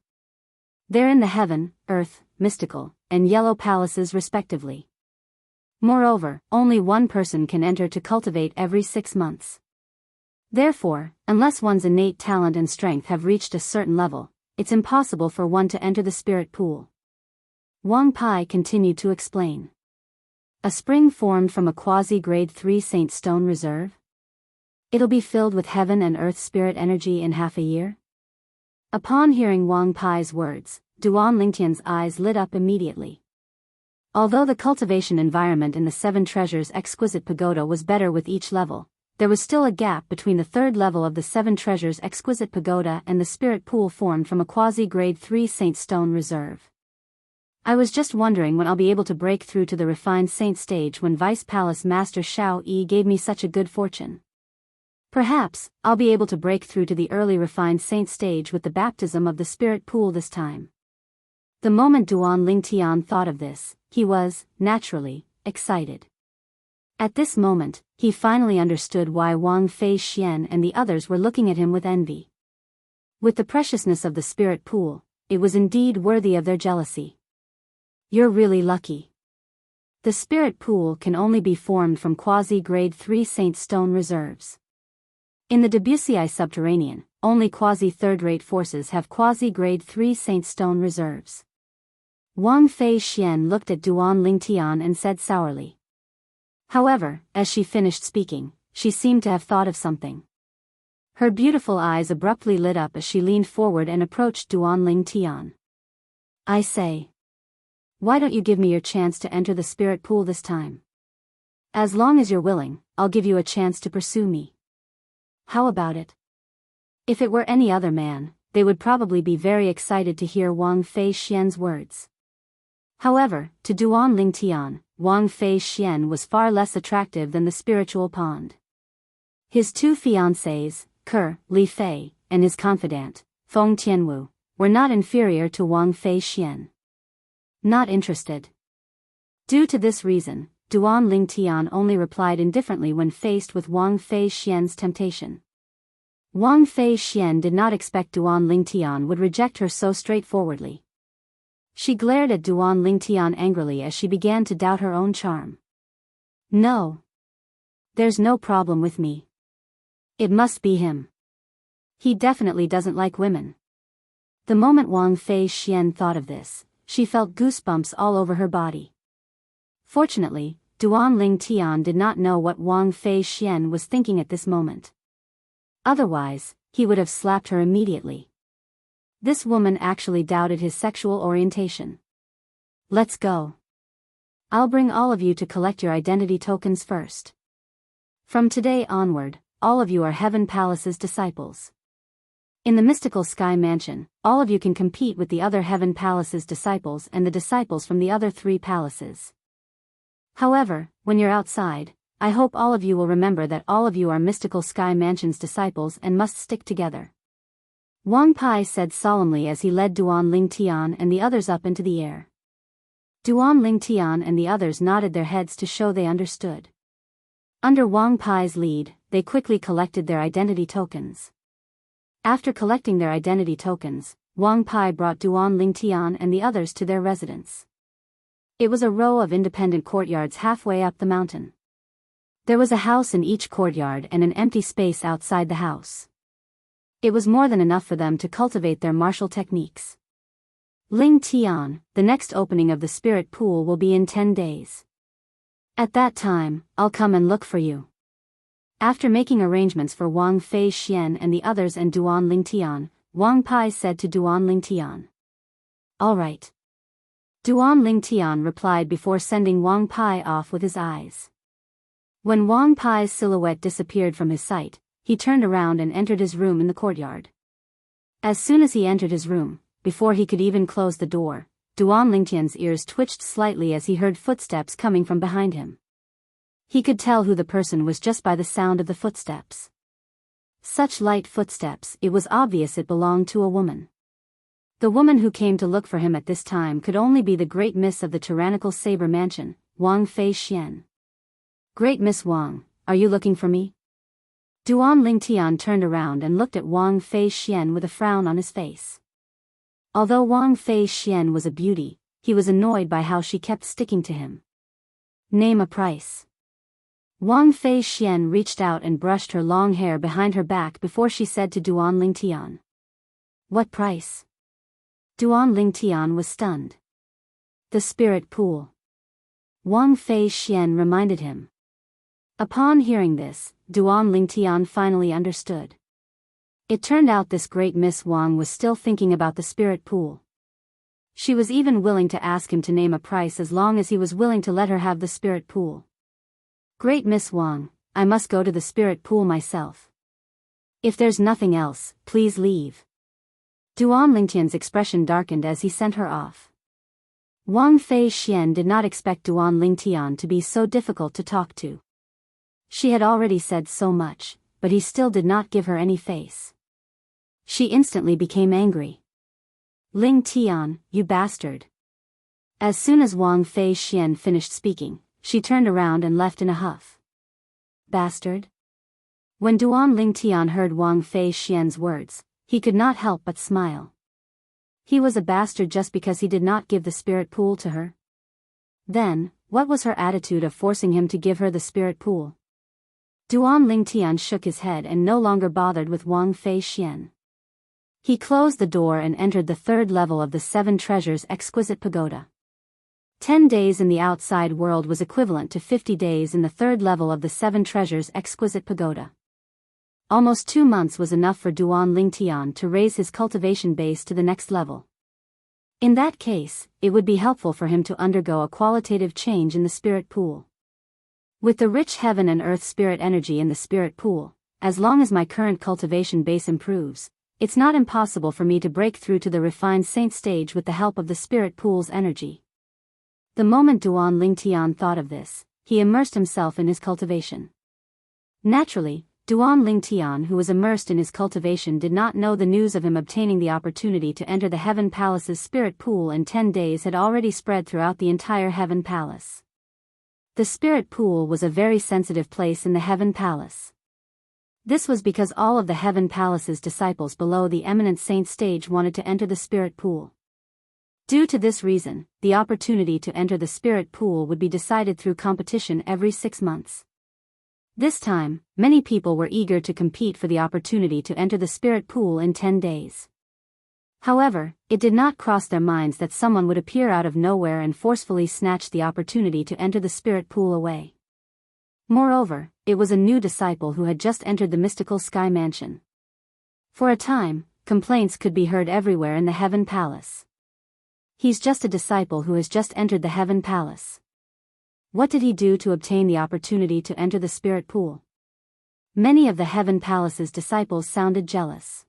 They're in the heaven, earth, mystical, and yellow palaces respectively. Moreover, only one person can enter to cultivate every 6 months. Therefore, unless one's innate talent and strength have reached a certain level, it's impossible for one to enter the spirit pool. Wang Pai continued to explain. A spring formed from a quasi-grade 3 Saint Stone Reserve? It'll be filled with heaven and earth spirit energy in half a year? Upon hearing Wang Pai's words, Duan Lingtian's eyes lit up immediately. Although the cultivation environment in the 7 Treasures Exquisite Pagoda was better with each level, there was still a gap between the 3rd level of the 7 Treasures Exquisite Pagoda and the spirit pool formed from a quasi-grade 3 Saint Stone Reserve. I was just wondering when I'll be able to break through to the refined saint stage when Vice Palace Master Xiao Yi gave me such a good fortune. Perhaps, I'll be able to break through to the early refined saint stage with the baptism of the spirit pool this time. The moment Duan Lingtian thought of this, he was, naturally, excited. At this moment, he finally understood why Wang Fei Xian and the others were looking at him with envy. With the preciousness of the spirit pool, it was indeed worthy of their jealousy. You're really lucky. The spirit pool can only be formed from quasi-grade 3 Saint Stone Reserves. In the Debussy subterranean, only quasi-third-rate forces have quasi-grade 3 Saint Stone Reserves. Wang Fei Xian looked at Duan Lingtian and said sourly. However, as she finished speaking, she seemed to have thought of something. Her beautiful eyes abruptly lit up as she leaned forward and approached Duan Lingtian. I say. Why don't you give me your chance to enter the spirit pool this time? As long as you're willing, I'll give you a chance to pursue me. How about it? If it were any other man, they would probably be very excited to hear Wang Fei Xian's words. However, to Duan Lingtian, Wang Fei Xian was far less attractive than the spiritual pond. His 2 fiancées, Li Fei, and his confidant, Feng Tianwu, were not inferior to Wang Fei Xian. Not interested. Due to this reason, Duan Lingtian only replied indifferently when faced with Wang Fei Xian's temptation. Wang Fei Xian did not expect Duan Lingtian would reject her so straightforwardly. She glared at Duan Lingtian angrily as she began to doubt her own charm. No. There's no problem with me. It must be him. He definitely doesn't like women. The moment Wang Fei Xian thought of this, she felt goosebumps all over her body. Fortunately, Duan Lingtian did not know what Wang Fei Xian was thinking at this moment. Otherwise, he would have slapped her immediately. This woman actually doubted his sexual orientation. Let's go. I'll bring all of you to collect your identity tokens first. From today onward, all of you are Heaven Palace's disciples. In the mystical sky mansion, all of you can compete with the other heaven palace's disciples and the disciples from the other 3 palaces. However, when you're outside, I hope all of you will remember that all of you are mystical sky mansion's disciples and must stick together. Wang Pai said solemnly as he led Duan Lingtian and the others up into the air. Duan Lingtian and the others nodded their heads to show they understood. Under Wang Pai's lead, they quickly collected their identity tokens. After collecting their identity tokens, Wang Pai brought Duan Lingtian and the others to their residence. It was a row of independent courtyards halfway up the mountain. There was a house in each courtyard and an empty space outside the house. It was more than enough for them to cultivate their martial techniques. Ling Tian, the next opening of the spirit pool will be in 10 days. At that time, I'll come and look for you. After making arrangements for Wang Fei Xian and the others and Duan Lingtian, Wang Pai said to Duan Lingtian. All right. Duan Lingtian replied before sending Wang Pai off with his eyes. When Wang Pai's silhouette disappeared from his sight, he turned around and entered his room in the courtyard. As soon as he entered his room, before he could even close the door, Duan Lingtian's ears twitched slightly as he heard footsteps coming from behind him. He could tell who the person was just by the sound of the footsteps. Such light footsteps, it was obvious it belonged to a woman. The woman who came to look for him at this time could only be the great miss of the tyrannical saber mansion, Wang Fei Xian. Great Miss Wang, are you looking for me? Duan Lingtian turned around and looked at Wang Fei Xian with a frown on his face. Although Wang Fei Xian was a beauty, he was annoyed by how she kept sticking to him. Name a price. Wang Fei Xian reached out and brushed her long hair behind her back before she said to Duan Lingtian. What price? Duan Lingtian was stunned. The spirit pool. Wang Fei Xian reminded him. Upon hearing this, Duan Lingtian finally understood. It turned out this great Miss Wang was still thinking about the spirit pool. She was even willing to ask him to name a price as long as he was willing to let her have the spirit pool. Great Miss Wang, I must go to the spirit pool myself. If there's nothing else, please leave. Duan Lingtian's expression darkened as he sent her off. Wang Fei Xian did not expect Duan Lingtian to be so difficult to talk to. She had already said so much, but he still did not give her any face. She instantly became angry. Ling Tian, you bastard. As soon as Wang Fei Xian finished speaking, she turned around and left in a huff. Bastard? When Duan Lingtian heard Wang Fei Xian's words, he could not help but smile. He was a bastard just because he did not give the spirit pool to her? Then, what was her attitude of forcing him to give her the spirit pool? Duan Lingtian shook his head and no longer bothered with Wang Fei Xian. He closed the door and entered the 3rd level of the 7 Treasures Exquisite Pagoda. 10 days in the outside world was equivalent to 50 days in the 3rd level of the 7 Treasures Exquisite Pagoda. Almost 2 months was enough for Duan Lingtian to raise his cultivation base to the next level. In that case, it would be helpful for him to undergo a qualitative change in the spirit pool. With the rich heaven and earth spirit energy in the spirit pool, as long as my current cultivation base improves, it's not impossible for me to break through to the refined saint stage with the help of the spirit pool's energy. The moment Duan Lingtian thought of this, he immersed himself in his cultivation. Naturally, Duan Lingtian, who was immersed in his cultivation, did not know the news of him obtaining the opportunity to enter the Heaven Palace's spirit pool in 10 days had already spread throughout the entire Heaven Palace. The spirit pool was a very sensitive place in the Heaven Palace. This was because all of the Heaven Palace's disciples below the eminent saint stage wanted to enter the spirit pool. Due to this reason, the opportunity to enter the spirit pool would be decided through competition every 6 months. This time, many people were eager to compete for the opportunity to enter the spirit pool in 10 days. However, it did not cross their minds that someone would appear out of nowhere and forcefully snatch the opportunity to enter the spirit pool away. Moreover, it was a new disciple who had just entered the mystical sky mansion. For a time, complaints could be heard everywhere in the Heaven Palace. He's just a disciple who has just entered the Heaven Palace. What did he do to obtain the opportunity to enter the spirit pool? Many of the Heaven Palace's disciples sounded jealous.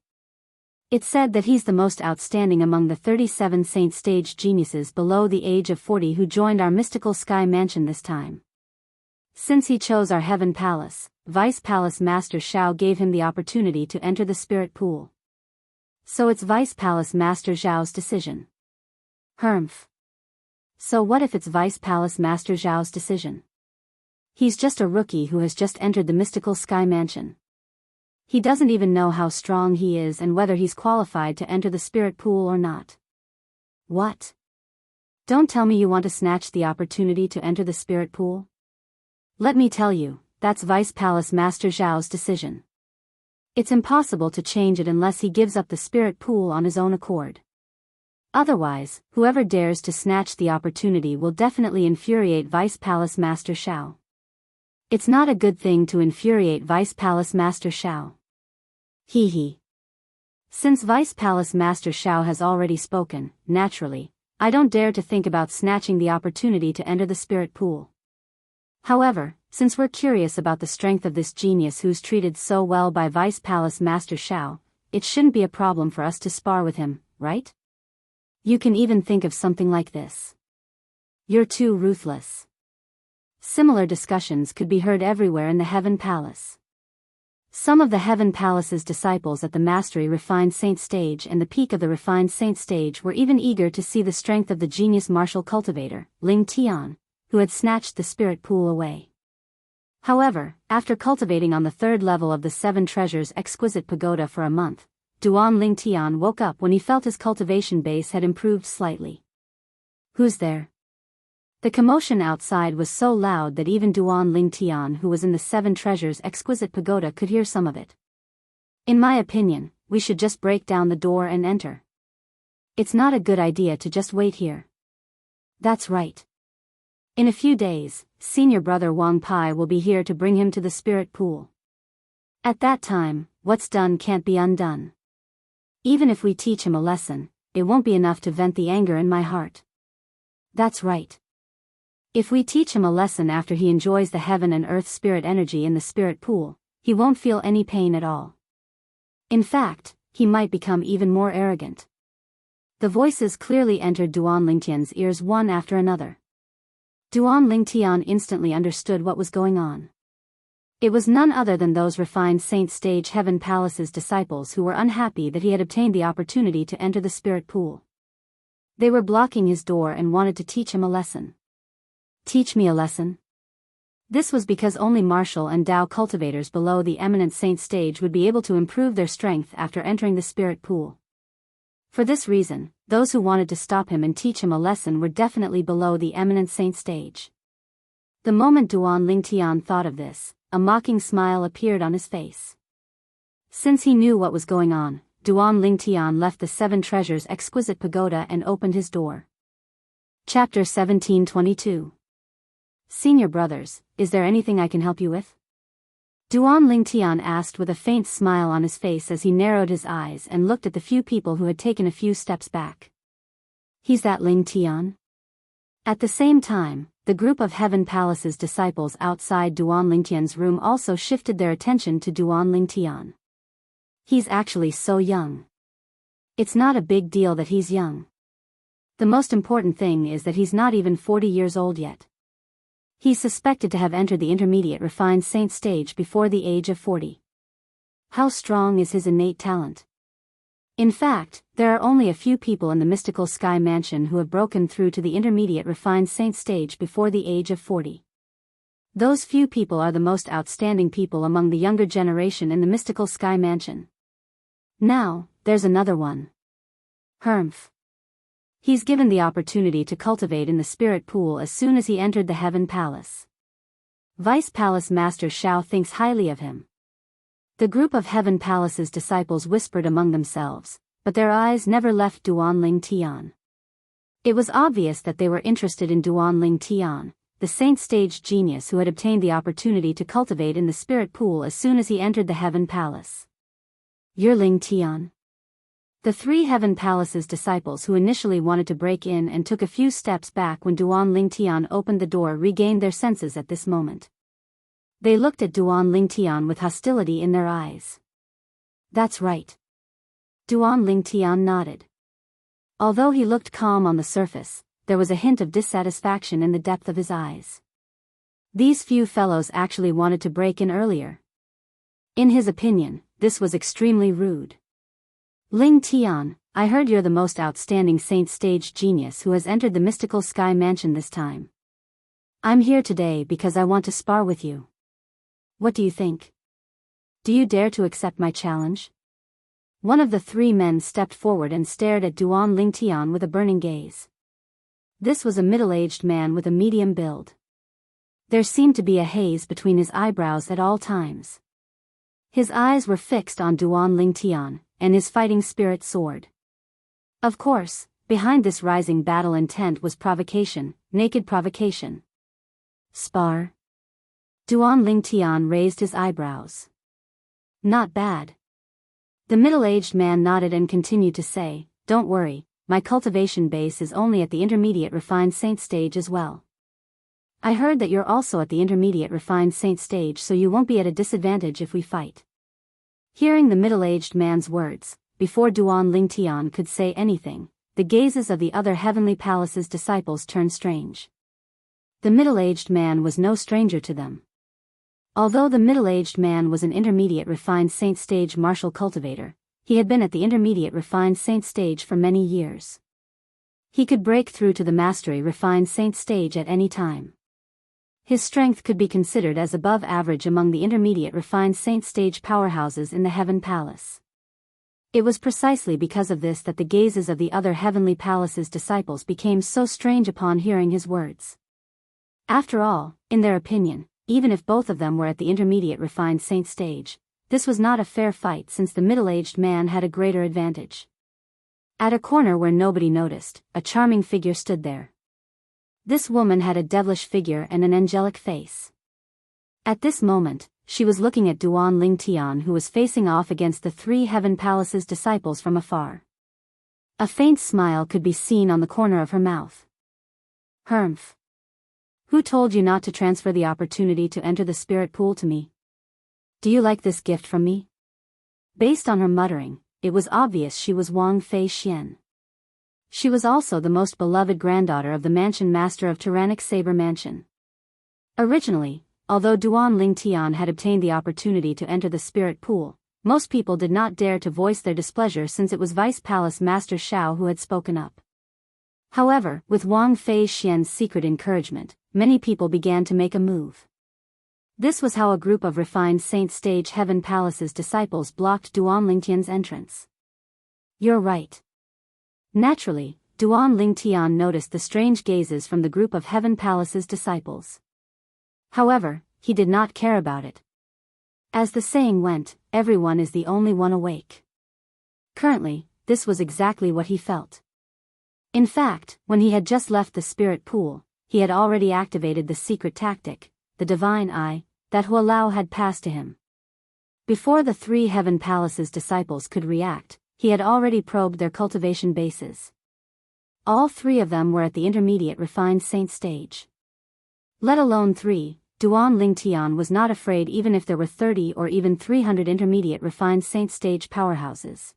It's said that he's the most outstanding among the 37 saint stage geniuses below the age of 40 who joined our mystical sky mansion this time. Since he chose our heaven palace, Vice Palace Master Xiao gave him the opportunity to enter the spirit pool. So it's Vice Palace Master Zhao's decision. Humph. So what if it's Vice Palace Master Zhao's decision? He's just a rookie who has just entered the mystical sky mansion. He doesn't even know how strong he is and whether he's qualified to enter the spirit pool or not. What? Don't tell me you want to snatch the opportunity to enter the spirit pool? Let me tell you, that's Vice Palace Master Zhao's decision. It's impossible to change it unless he gives up the spirit pool on his own accord. Otherwise, whoever dares to snatch the opportunity will definitely infuriate Vice Palace Master Xiao. It's not a good thing to infuriate Vice Palace Master Xiao. Hee hee. Since Vice Palace Master Xiao has already spoken, naturally, I don't dare to think about snatching the opportunity to enter the spirit pool. However, since we're curious about the strength of this genius who's treated so well by Vice Palace Master Xiao, it shouldn't be a problem for us to spar with him, right? You can even think of something like this. You're too ruthless. Similar discussions could be heard everywhere in the Heaven Palace. Some of the Heaven Palace's disciples at the Mastery Refined Saint stage and the peak of the Refined Saint stage were even eager to see the strength of the genius martial cultivator, Ling Tian, who had snatched the spirit pool away. However, after cultivating on the third level of the Seven Treasures Exquisite Pagoda for a month, Duan Ling Tian woke up when he felt his cultivation base had improved slightly. Who's there? The commotion outside was so loud that even Duan Ling Tian, who was in the Seven Treasures Exquisite Pagoda, could hear some of it. In my opinion, we should just break down the door and enter. It's not a good idea to just wait here. That's right. In a few days, senior brother Wang Pai will be here to bring him to the spirit pool. At that time, what's done can't be undone. Even if we teach him a lesson, it won't be enough to vent the anger in my heart. That's right. If we teach him a lesson after he enjoys the heaven and earth spirit energy in the spirit pool, he won't feel any pain at all. In fact, he might become even more arrogant. The voices clearly entered Duan Lingtian's ears one after another. Duan Lingtian instantly understood what was going on. It was none other than those refined Saint Stage Heaven Palace's disciples who were unhappy that he had obtained the opportunity to enter the spirit pool. They were blocking his door and wanted to teach him a lesson. Teach me a lesson? This was because only martial and Dao cultivators below the eminent Saint Stage would be able to improve their strength after entering the spirit pool. For this reason, those who wanted to stop him and teach him a lesson were definitely below the eminent Saint Stage. The moment Duan Lingtian thought of this, a mocking smile appeared on his face. Since he knew what was going on, Duan Lingtian left the Seven Treasures Exquisite Pagoda and opened his door. Chapter 1722. Senior brothers, is there anything I can help you with? Duan Lingtian asked with a faint smile on his face as he narrowed his eyes and looked at the few people who had taken a few steps back. He's that Lingtian? At the same time, the group of Heaven Palace's disciples outside Duan Lingtian's room also shifted their attention to Duan Lingtian. He's actually so young. It's not a big deal that he's young. The most important thing is that he's not even 40 years old yet. He's suspected to have entered the intermediate refined saint stage before the age of 40. How strong is his innate talent? In fact, there are only a few people in the mystical sky mansion who have broken through to the intermediate refined saint stage before the age of 40. Those few people are the most outstanding people among the younger generation in the mystical sky mansion. Now, there's another one. Humph. He's given the opportunity to cultivate in the spirit pool as soon as he entered the Heaven Palace. Vice Palace Master Xiao thinks highly of him. The group of Heaven Palace's disciples whispered among themselves, but their eyes never left Duan Ling Tian. It was obvious that they were interested in Duan Ling Tian, the saint stage genius who had obtained the opportunity to cultivate in the spirit pool as soon as he entered the Heaven Palace. You're Ling Tian? The three Heaven Palace's disciples who initially wanted to break in and took a few steps back when Duan Ling Tian opened the door regained their senses at this moment. They looked at Duan Ling Tian with hostility in their eyes. That's right. Duan Lingtian nodded. Although he looked calm on the surface, there was a hint of dissatisfaction in the depth of his eyes. These few fellows actually wanted to break in earlier. In his opinion, this was extremely rude. Ling Tian, I heard you're the most outstanding saint stage genius who has entered the mystical sky mansion this time. I'm here today because I want to spar with you. What do you think? Do you dare to accept my challenge? One of the three men stepped forward and stared at Duan Lingtian with a burning gaze. This was a middle-aged man with a medium build. There seemed to be a haze between his eyebrows at all times. His eyes were fixed on Duan Lingtian, and his fighting spirit soared. Of course, behind this rising battle intent was provocation, naked provocation. Spar? Duan Lingtian raised his eyebrows. Not bad. The middle-aged man nodded and continued to say, don't worry, my cultivation base is only at the intermediate refined saint stage as well. I heard that you're also at the intermediate refined saint stage, so you won't be at a disadvantage if we fight. Hearing the middle-aged man's words, before Duan Lingtian could say anything, the gazes of the other Heavenly Palace's disciples turned strange. The middle-aged man was no stranger to them. Although the middle-aged man was an intermediate refined saint stage martial cultivator, he had been at the intermediate refined saint stage for many years. He could break through to the mastery refined saint stage at any time. His strength could be considered as above average among the intermediate refined saint stage powerhouses in the Heaven Palace. It was precisely because of this that the gazes of the other Heavenly Palace's disciples became so strange upon hearing his words. After all, in their opinion, even if both of them were at the intermediate refined saint stage, this was not a fair fight since the middle-aged man had a greater advantage. At a corner where nobody noticed, a charming figure stood there. This woman had a devilish figure and an angelic face. At this moment, she was looking at Duan Lingtian, who was facing off against the three Heaven Palace's disciples from afar. A faint smile could be seen on the corner of her mouth. Humph. Who told you not to transfer the opportunity to enter the spirit pool to me? Do you like this gift from me? Based on her muttering, it was obvious she was Wang Fei Xian. She was also the most beloved granddaughter of the mansion master of Tyrannic Saber Mansion. Originally, although Duan Lingtian had obtained the opportunity to enter the spirit pool, most people did not dare to voice their displeasure since it was Vice Palace Master Xiao who had spoken up. However, with Wang Fei Xian's secret encouragement, many people began to make a move. This was how a group of refined Saint Stage Heaven Palace's disciples blocked Duan Lingtian's entrance. You're right. Naturally, Duan Lingtian noticed the strange gazes from the group of Heaven Palace's disciples. However, he did not care about it. As the saying went, everyone is the only one awake. Currently, this was exactly what he felt. In fact, when he had just left the spirit pool, he had already activated the secret tactic, the divine eye, that Hualao had passed to him. Before the three Heaven Palace's disciples could react, he had already probed their cultivation bases. All three of them were at the intermediate refined saint stage. Let alone three, Duan Lingtian was not afraid even if there were 30 or even 300 intermediate refined saint stage powerhouses.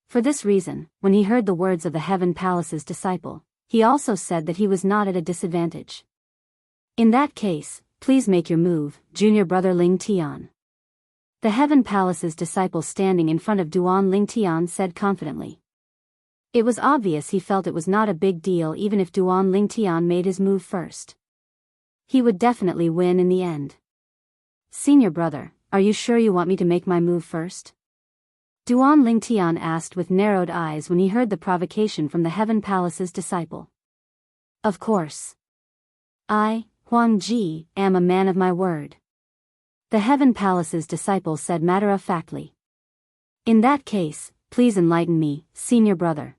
For this reason, when he heard the words of the Heaven Palace's disciple, he also said that he was not at a disadvantage. In that case, please make your move, junior brother Lingtian. The Heaven Palace's disciple standing in front of Duan Lingtian said confidently. It was obvious he felt it was not a big deal even if Duan Lingtian made his move first. He would definitely win in the end. Senior brother, are you sure you want me to make my move first? Duan Lingtian asked with narrowed eyes when he heard the provocation from the Heaven Palace's disciple. Of course. I, Huang Ji, am a man of my word. The Heaven Palace's disciple said matter-of-factly. In that case, please enlighten me, senior brother.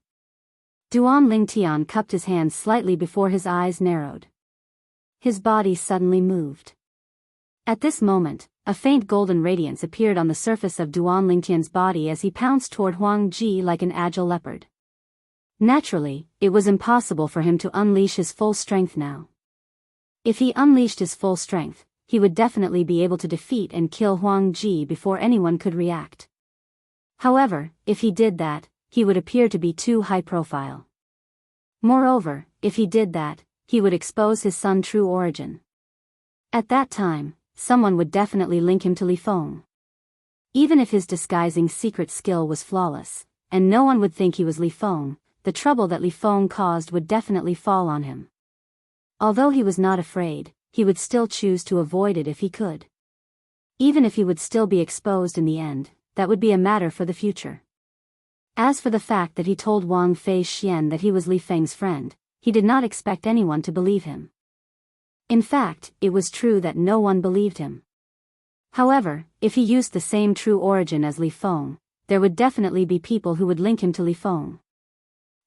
Duan Lingtian cupped his hands slightly before his eyes narrowed. His body suddenly moved. At this moment, a faint golden radiance appeared on the surface of Duan Lingtian's body as he pounced toward Huang Ji like an agile leopard. Naturally, it was impossible for him to unleash his full strength now. If he unleashed his full strength, he would definitely be able to defeat and kill Huang Ji before anyone could react. However, if he did that, he would appear to be too high profile. Moreover, if he did that, he would expose his son's true origin. At that time, someone would definitely link him to Li Feng. Even if his disguising secret skill was flawless, and no one would think he was Li Feng, the trouble that Li Feng caused would definitely fall on him. Although he was not afraid, he would still choose to avoid it if he could. Even if he would still be exposed in the end, that would be a matter for the future. As for the fact that he told Wang Fei Xian that he was Li Feng's friend, he did not expect anyone to believe him. In fact, it was true that no one believed him. However, if he used the same true origin as Li Feng, there would definitely be people who would link him to Li Feng.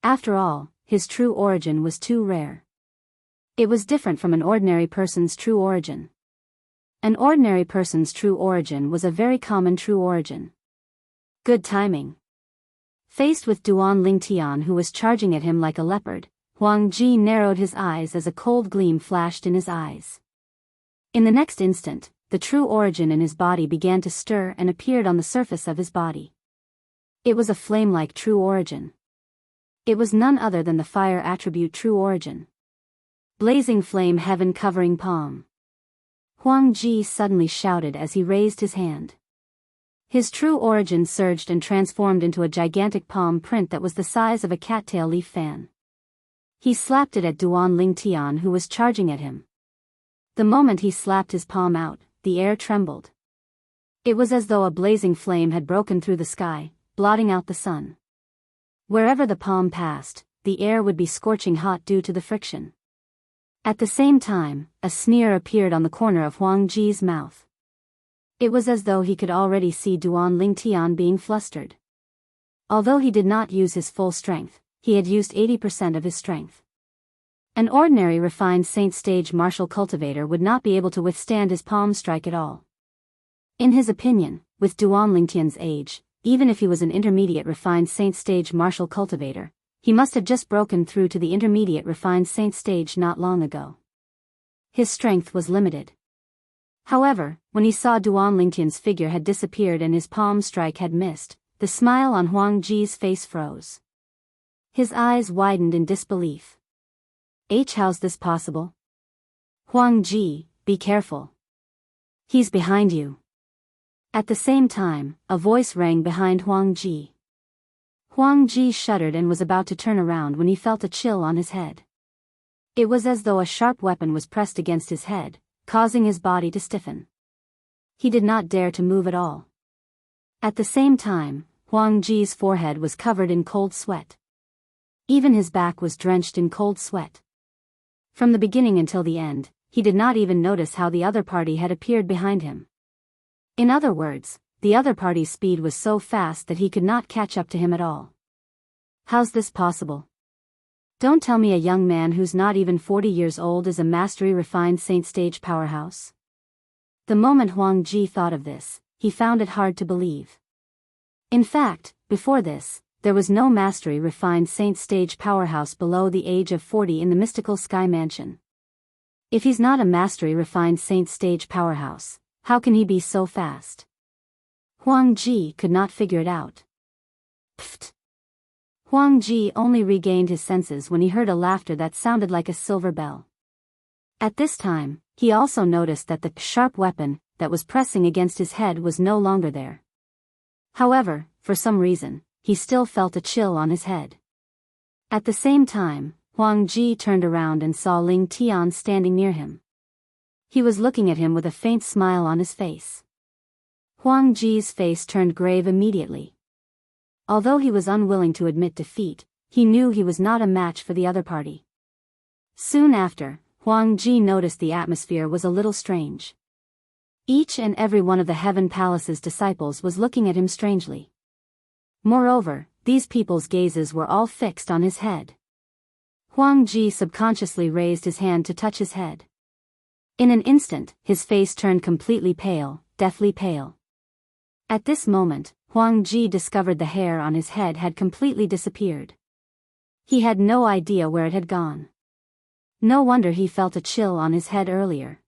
After all, his true origin was too rare. It was different from an ordinary person's true origin. An ordinary person's true origin was a very common true origin. Good timing. Faced with Duan Lingtian, who was charging at him like a leopard, Huang Ji narrowed his eyes as a cold gleam flashed in his eyes. In the next instant, the true origin in his body began to stir and appeared on the surface of his body. It was a flame-like true origin. It was none other than the fire attribute true origin. Blazing flame heaven covering palm. Huang Ji suddenly shouted as he raised his hand. His true origin surged and transformed into a gigantic palm print that was the size of a cattail leaf fan. He slapped it at Duan Lingtian, who was charging at him. The moment he slapped his palm out, the air trembled. It was as though a blazing flame had broken through the sky, blotting out the sun. Wherever the palm passed, the air would be scorching hot due to the friction. At the same time, a sneer appeared on the corner of Huang Ji's mouth. It was as though he could already see Duan Lingtian being flustered. Although he did not use his full strength, he had used 80% of his strength. An ordinary refined saint stage martial cultivator would not be able to withstand his palm strike at all. In his opinion, with Duan Lingtian's age, even if he was an intermediate refined saint stage martial cultivator, he must have just broken through to the intermediate refined saint stage not long ago. His strength was limited. However, when he saw Duan Lingtian's figure had disappeared and his palm strike had missed, the smile on Huang Ji's face froze. His eyes widened in disbelief. How's this possible? Huang Ji, be careful. He's behind you. At the same time, a voice rang behind Huang Ji. Huang Ji shuddered and was about to turn around when he felt a chill on his head. It was as though a sharp weapon was pressed against his head, causing his body to stiffen. He did not dare to move at all. At the same time, Huang Ji's forehead was covered in cold sweat. Even his back was drenched in cold sweat. From the beginning until the end, he did not even notice how the other party had appeared behind him. In other words, the other party's speed was so fast that he could not catch up to him at all. How's this possible? Don't tell me a young man who's not even 40 years old is a mastery refined saint stage powerhouse. The moment Huang Ji thought of this, he found it hard to believe. In fact, before this, there was no mastery refined saint stage powerhouse below the age of 40 in the mystical sky mansion. If he's not a mastery refined saint stage powerhouse, how can he be so fast? Huang Ji could not figure it out. Pfft. Huang Ji only regained his senses when he heard a laughter that sounded like a silver bell. At this time, he also noticed that the sharp weapon that was pressing against his head was no longer there. However, for some reason, he still felt a chill on his head. At the same time, Huang Ji turned around and saw Ling Tian standing near him. He was looking at him with a faint smile on his face. Huang Ji's face turned grave immediately. Although he was unwilling to admit defeat, he knew he was not a match for the other party. Soon after, Huang Ji noticed the atmosphere was a little strange. Each and every one of the Heaven Palace's disciples was looking at him strangely. Moreover, these people's gazes were all fixed on his head. Huang Ji subconsciously raised his hand to touch his head. In an instant, his face turned completely pale, deathly pale. At this moment, Huang Ji discovered the hair on his head had completely disappeared. He had no idea where it had gone. No wonder he felt a chill on his head earlier.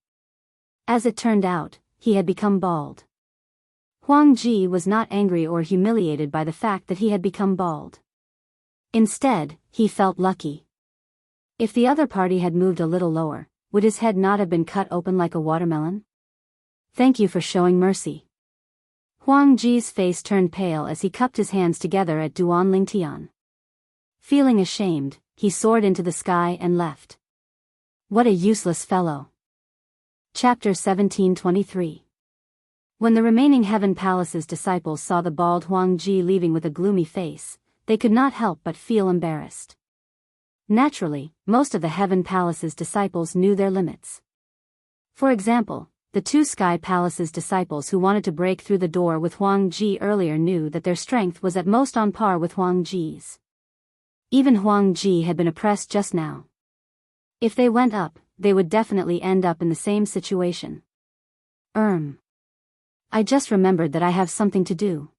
As it turned out, he had become bald. Huang Ji was not angry or humiliated by the fact that he had become bald. Instead, he felt lucky. If the other party had moved a little lower, would his head not have been cut open like a watermelon? Thank you for showing mercy. Huang Ji's face turned pale as he cupped his hands together at Duan Lingtian. Feeling ashamed, he soared into the sky and left. What a useless fellow. Chapter 1723. When the remaining Heaven Palace's disciples saw the bald Huang Ji leaving with a gloomy face, they could not help but feel embarrassed. Naturally, most of the Heaven Palace's disciples knew their limits. For example, the two Sky Palace's disciples who wanted to break through the door with Huang Ji earlier knew that their strength was at most on par with Huang Ji's. Even Huang Ji had been oppressed just now. If they went up, they would definitely end up in the same situation. I just remembered that I have something to do.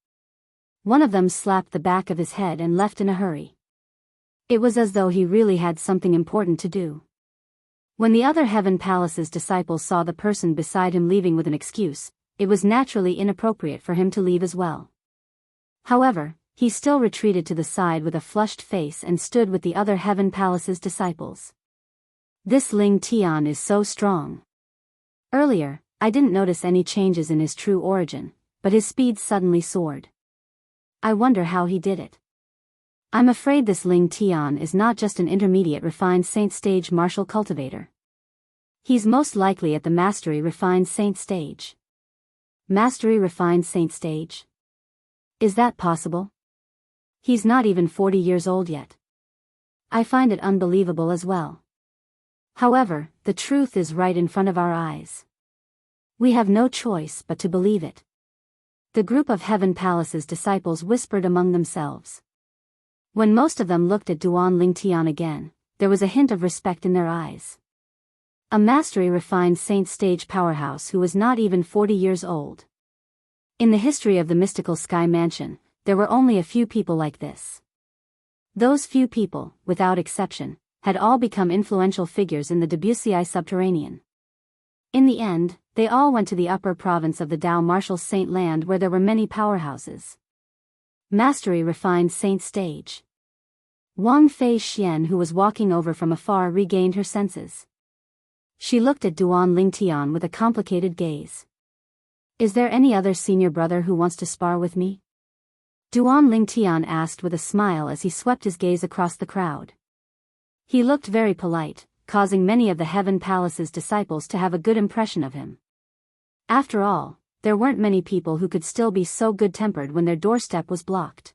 One of them slapped the back of his head and left in a hurry. It was as though he really had something important to do. When the other Heaven Palace's disciples saw the person beside him leaving with an excuse, it was naturally inappropriate for him to leave as well. However, he still retreated to the side with a flushed face and stood with the other Heaven Palace's disciples. This Ling Tian is so strong. Earlier, I didn't notice any changes in his true origin, but his speed suddenly soared. I wonder how he did it. I'm afraid this Ling Tian is not just an intermediate refined saint stage martial cultivator. He's most likely at the mastery refined saint stage. Mastery refined saint stage? Is that possible? He's not even 40 years old yet. I find it unbelievable as well. However, the truth is right in front of our eyes. We have no choice but to believe it. The group of Heaven Palace's disciples whispered among themselves. When most of them looked at Duan Lingtian again, there was a hint of respect in their eyes. A mastery refined saint stage powerhouse who was not even 40 years old. In the history of the mystical Sky Mansion, there were only a few people like this. Those few people, without exception, had all become influential figures in the Debussy subterranean. In the end, they all went to the upper province of the Dao Martial Saint Land where there were many powerhouses. Mastery refined saint stage. Wang Fei Xian, who was walking over from afar, regained her senses. She looked at Duan Lingtian with a complicated gaze. Is there any other senior brother who wants to spar with me? Duan Lingtian asked with a smile as he swept his gaze across the crowd. He looked very polite, causing many of the Heaven Palace's disciples to have a good impression of him. After all, there weren't many people who could still be so good-tempered when their doorstep was blocked.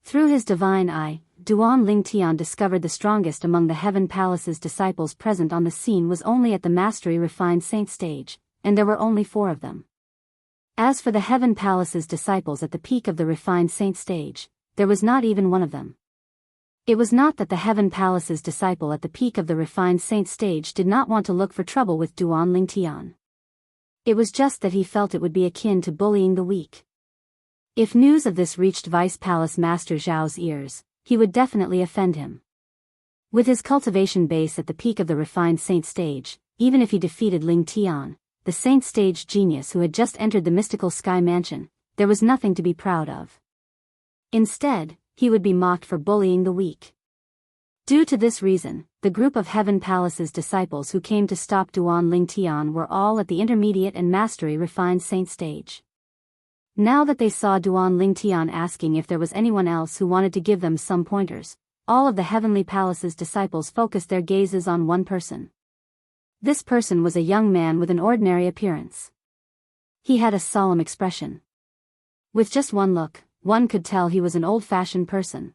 Through his divine eye, Duan Lingtian discovered the strongest among the Heaven Palace's disciples present on the scene was only at the Mastery Refined Saint stage, and there were only 4 of them. As for the Heaven Palace's disciples at the peak of the Refined Saint stage, there was not even one of them. It was not that the Heaven Palace's disciple at the peak of the Refined Saint stage did not want to look for trouble with Duan Lingtian. It was just that he felt it would be akin to bullying the weak. If news of this reached Vice Palace Master Zhao's ears, he would definitely offend him. With his cultivation base at the peak of the Refined Saint stage, even if he defeated Ling Tian, the Saint stage genius who had just entered the mystical Sky Mansion, there was nothing to be proud of. Instead, he would be mocked for bullying the weak. Due to this reason, the group of Heaven Palace's disciples who came to stop Duan Lingtian were all at the intermediate and mastery refined saint stage. Now that they saw Duan Lingtian asking if there was anyone else who wanted to give them some pointers, all of the Heavenly Palace's disciples focused their gazes on one person. This person was a young man with an ordinary appearance. He had a solemn expression. With just one look, one could tell he was an old-fashioned person.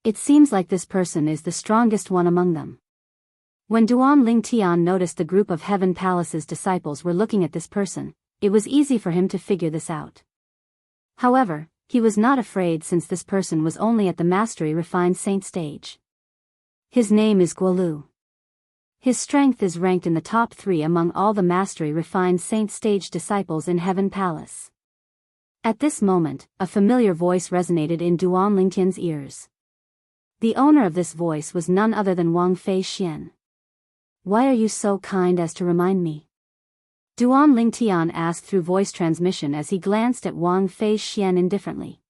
It seems like this person is the strongest one among them. When Duan Lingtian noticed the group of Heaven Palace's disciples were looking at this person, it was easy for him to figure this out. However, he was not afraid since this person was only at the Mastery Refined Saint stage. His name is Guolu. His strength is ranked in the top 3 among all the Mastery Refined Saint stage disciples in Heaven Palace. At this moment, a familiar voice resonated in Duan Lingtian's ears. The owner of this voice was none other than Wang Fei Xian. Why are you so kind as to remind me? Duan Lingtian asked through voice transmission as he glanced at Wang Fei Xian indifferently.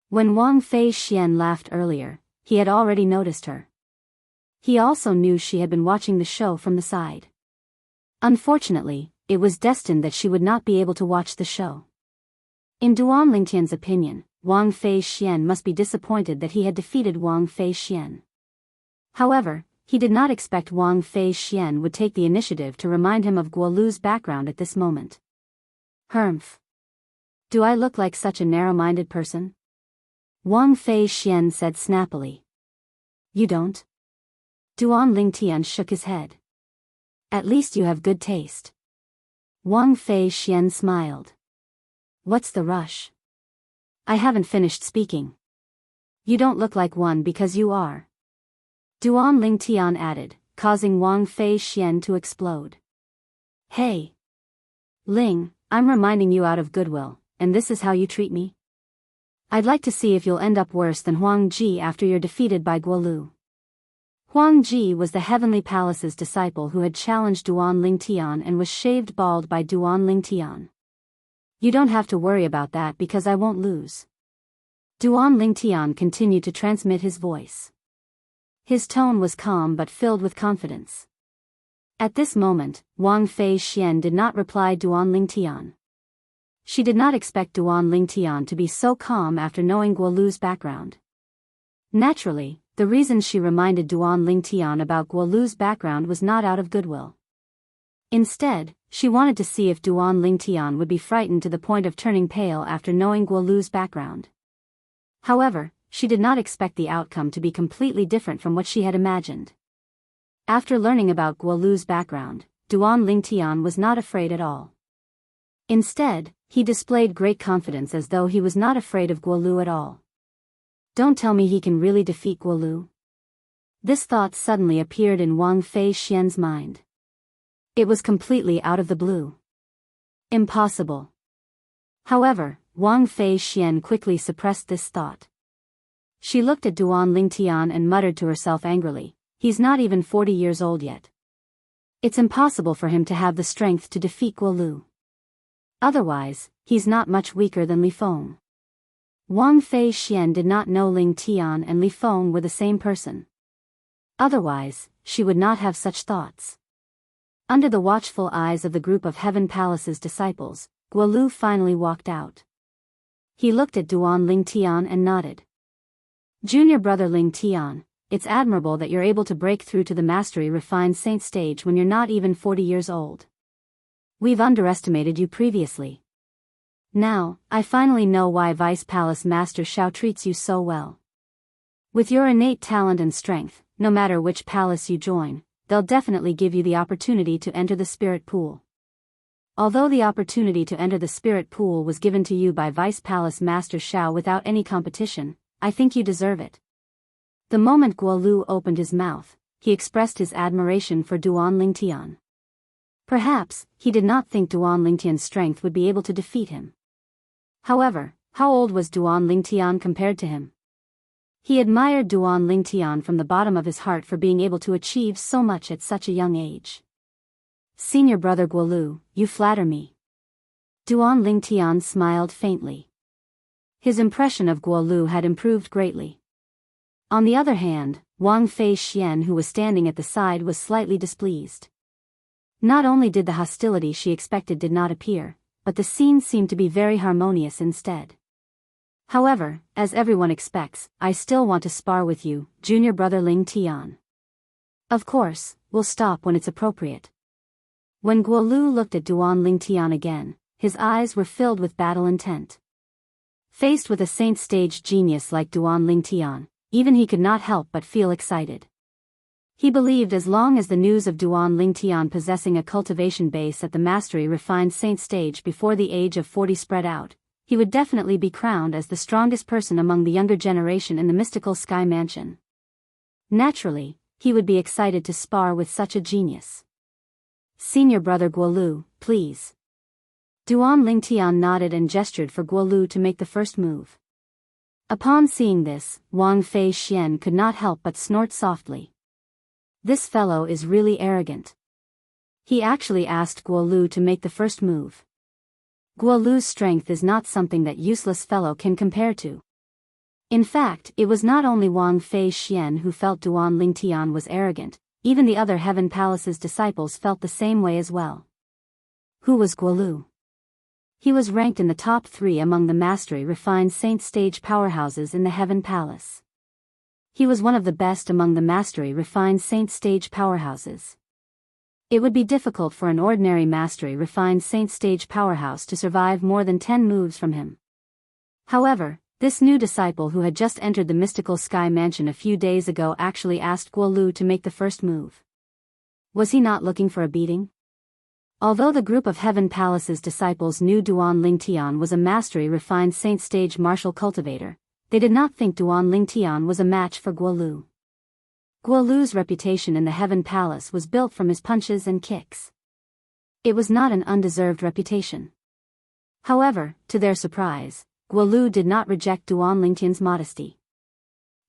When Wang Fei Xian laughed earlier, he had already noticed her. He also knew she had been watching the show from the side. Unfortunately, it was destined that she would not be able to watch the show. In Duan Lingtian's opinion, Wang Fei Xian must be disappointed that he had defeated Wang Fei Xian. However, he did not expect Wang Fei Xian would take the initiative to remind him of Guolu's background at this moment. Humph. Do I look like such a narrow-minded person? Wang Fei Xian said snappily. You don't? Duan Lingtian shook his head. At least you have good taste. Wang Fei Xian smiled. What's the rush? I haven't finished speaking. You don't look like one because you are. Duan Lingtian added, causing Wang Fei Xian to explode. Hey! Ling, I'm reminding you out of goodwill, and this is how you treat me? I'd like to see if you'll end up worse than Huang Ji after you're defeated by Guolu. Huang Ji was the Heavenly Palace's disciple who had challenged Duan Lingtian and was shaved bald by Duan Lingtian. You don't have to worry about that because I won't lose. Duan Lingtian continued to transmit his voice. His tone was calm but filled with confidence. At this moment, Wang Fei Xian did not reply Duan Lingtian. She did not expect Duan Lingtian to be so calm after knowing Guolu's background. Naturally, the reason she reminded Duan Lingtian about Guolu's background was not out of goodwill. Instead, she wanted to see if Duan Lingtian would be frightened to the point of turning pale after knowing Guolu's background. However, she did not expect the outcome to be completely different from what she had imagined. After learning about Guolu's background, Duan Lingtian was not afraid at all. Instead, he displayed great confidence as though he was not afraid of Guolu at all. Don't tell me he can really defeat Guolu. This thought suddenly appeared in Wang Fei Xian's mind. It was completely out of the blue. Impossible. However, Wang Fei Xian quickly suppressed this thought. She looked at Duan Lingtian and muttered to herself angrily, he's not even 40 years old yet. It's impossible for him to have the strength to defeat Guolu. Otherwise, he's not much weaker than Li Feng. Wang Fei Xian did not know Ling Tian and Li Feng were the same person. Otherwise, she would not have such thoughts. Under the watchful eyes of the group of Heaven Palace's disciples, Guolu finally walked out. He looked at Duan Lingtian and nodded. Junior brother Ling Tian, it's admirable that you're able to break through to the mastery refined saint stage when you're not even 40 years old. We've underestimated you previously. Now, I finally know why Vice Palace Master Xiao treats you so well. With your innate talent and strength, no matter which palace you join, they'll definitely give you the opportunity to enter the spirit pool. Although the opportunity to enter the spirit pool was given to you by Vice Palace Master Xiao without any competition, I think you deserve it. The moment Guolu opened his mouth, he expressed his admiration for Duan Lingtian. Perhaps, he did not think Duan Lingtian's strength would be able to defeat him. However, how old was Duan Lingtian compared to him? He admired Duan Lingtian from the bottom of his heart for being able to achieve so much at such a young age. Senior brother Guolu, you flatter me. Duan Lingtian smiled faintly. His impression of Guolu had improved greatly. On the other hand, Wang Fei Xian, who was standing at the side, was slightly displeased. Not only did the hostility she expected did not appear, but the scene seemed to be very harmonious instead. However, as everyone expects, I still want to spar with you, junior brother Ling Tian. Of course, we'll stop when it's appropriate. When Guolu looked at Duan Lingtian again, his eyes were filled with battle intent. Faced with a saint stage genius like Duan Lingtian, even he could not help but feel excited. He believed as long as the news of Duan Lingtian possessing a cultivation base at the mastery refined saint stage before the age of 40 spread out, he would definitely be crowned as the strongest person among the younger generation in the mystical Sky Mansion. Naturally, he would be excited to spar with such a genius. Senior brother Guolu, please. Duan Lingtian nodded and gestured for Guolu to make the first move. Upon seeing this, Wang Fei Xian could not help but snort softly. This fellow is really arrogant. He actually asked Guo Lu to make the first move. Guo Lu's strength is not something that useless fellow can compare to. In fact, it was not only Wang Fei Xian who felt Duan Lingtian was arrogant, even the other Heaven Palace's disciples felt the same way as well. Who was Guo Lu? He was ranked in the top 3 among the mastery refined saint stage powerhouses in the Heaven Palace. He was one of the best among the mastery refined saint stage powerhouses. It would be difficult for an ordinary mastery refined saint stage powerhouse to survive more than 10 moves from him. However, this new disciple who had just entered the mystical sky mansion a few days ago actually asked Guo Lu to make the first move. Was he not looking for a beating? Although the group of Heaven Palace's disciples knew Duan Lingtian was a mastery refined saint stage martial cultivator, they did not think Duan Lingtian was a match for Guo Lu. Guo Lu's reputation in the Heaven Palace was built from his punches and kicks. It was not an undeserved reputation. However, to their surprise, Guo Lu did not reject Duan Lingtian's modesty.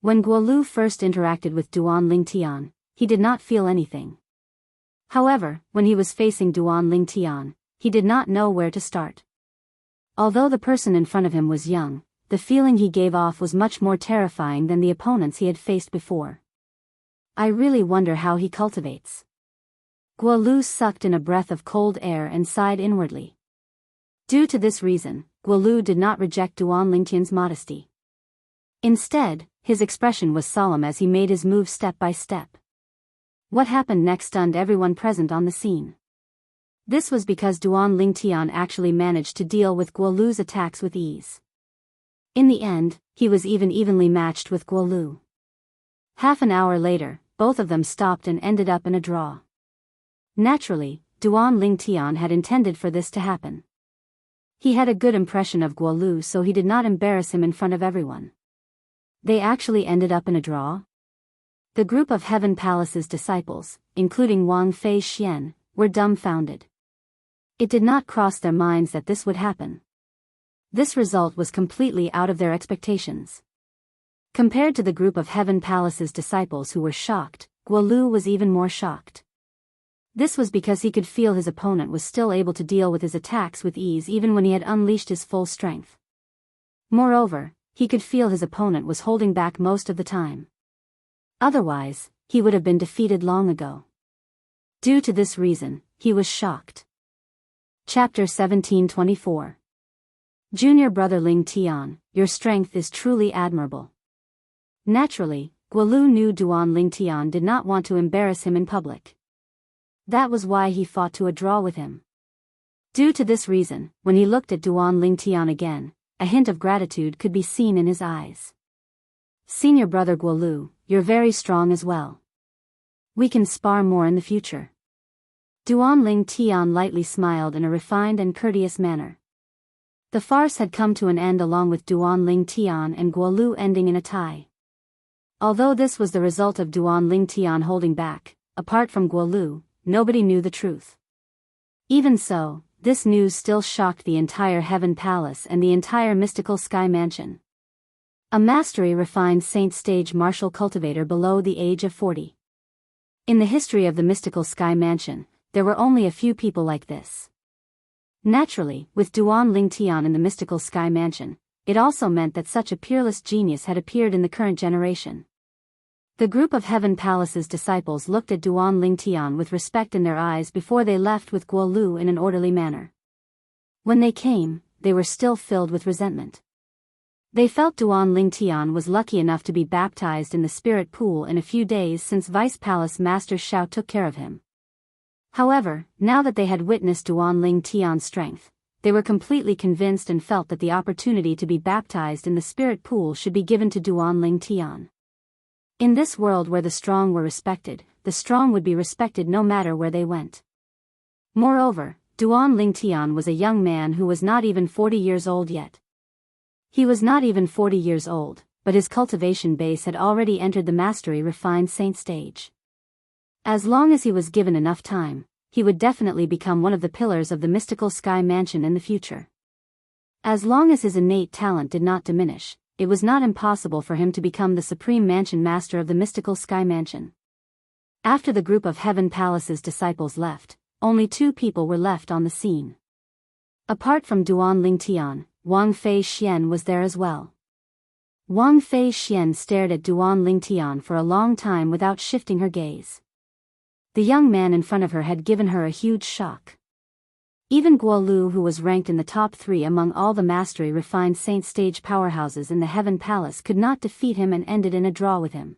When Guo Lu first interacted with Duan Lingtian, he did not feel anything. However, when he was facing Duan Lingtian, he did not know where to start. Although the person in front of him was young, the feeling he gave off was much more terrifying than the opponents he had faced before. I really wonder how he cultivates. Guo Lu sucked in a breath of cold air and sighed inwardly. Due to this reason, Guo Lu did not reject Duan Lingtian's modesty. Instead, his expression was solemn as he made his move step by step. What happened next stunned everyone present on the scene. This was because Duan Lingtian actually managed to deal with Guo Lu's attacks with ease. In the end, he was evenly matched with Guo Lu. Half an hour later, both of them stopped and ended up in a draw. Naturally, Duan Lingtian had intended for this to happen. He had a good impression of Guo Lu, so he did not embarrass him in front of everyone. They actually ended up in a draw? The group of Heaven Palace's disciples, including Wang Fei Xian, were dumbfounded. It did not cross their minds that this would happen. This result was completely out of their expectations. Compared to the group of Heaven Palace's disciples who were shocked, Guo Lu was even more shocked. This was because he could feel his opponent was still able to deal with his attacks with ease even when he had unleashed his full strength. Moreover, he could feel his opponent was holding back most of the time. Otherwise, he would have been defeated long ago. Due to this reason, he was shocked. Chapter 1724. Junior brother Ling Tian, your strength is truly admirable. Naturally, Guo Lu knew Duan Lingtian did not want to embarrass him in public. That was why he fought to a draw with him. Due to this reason, when he looked at Duan Lingtian again, a hint of gratitude could be seen in his eyes. Senior brother Guo Lu, you're very strong as well. We can spar more in the future. Duan Lingtian lightly smiled in a refined and courteous manner. The farce had come to an end along with Duan Lingtian and Guo Lu ending in a tie. Although this was the result of Duan Lingtian holding back, apart from Guo Lu, nobody knew the truth. Even so, this news still shocked the entire Heaven Palace and the entire mystical sky mansion. A mastery refined saint stage martial cultivator below the age of 40. In the history of the mystical sky mansion, there were only a few people like this. Naturally, with Duan Lingtian in the mystical sky mansion, it also meant that such a peerless genius had appeared in the current generation. The group of Heaven Palace's disciples looked at Duan Lingtian with respect in their eyes before they left with Guo Lu in an orderly manner. When they came, they were still filled with resentment. They felt Duan Lingtian was lucky enough to be baptized in the spirit pool in a few days since Vice Palace Master Xiao took care of him. However, now that they had witnessed Duan Lingtian's strength, they were completely convinced and felt that the opportunity to be baptized in the spirit pool should be given to Duan Lingtian. In this world where the strong were respected, the strong would be respected no matter where they went. Moreover, Duan Lingtian was a young man who was not even 40 years old yet. He was not even 40 years old, but his cultivation base had already entered the mastery refined saint stage. As long as he was given enough time, he would definitely become one of the pillars of the mystical sky mansion in the future. As long as his innate talent did not diminish, it was not impossible for him to become the supreme mansion master of the mystical sky mansion. After the group of Heaven Palace's disciples left, only 2 people were left on the scene. Apart from Duan Lingtian, Wang Fei Xian was there as well. Wang Fei Xian stared at Duan Lingtian for a long time without shifting her gaze. The young man in front of her had given her a huge shock. Even Guo Lu, who was ranked in the top 3 among all the mastery refined saint stage powerhouses in the Heaven Palace, could not defeat him and ended in a draw with him.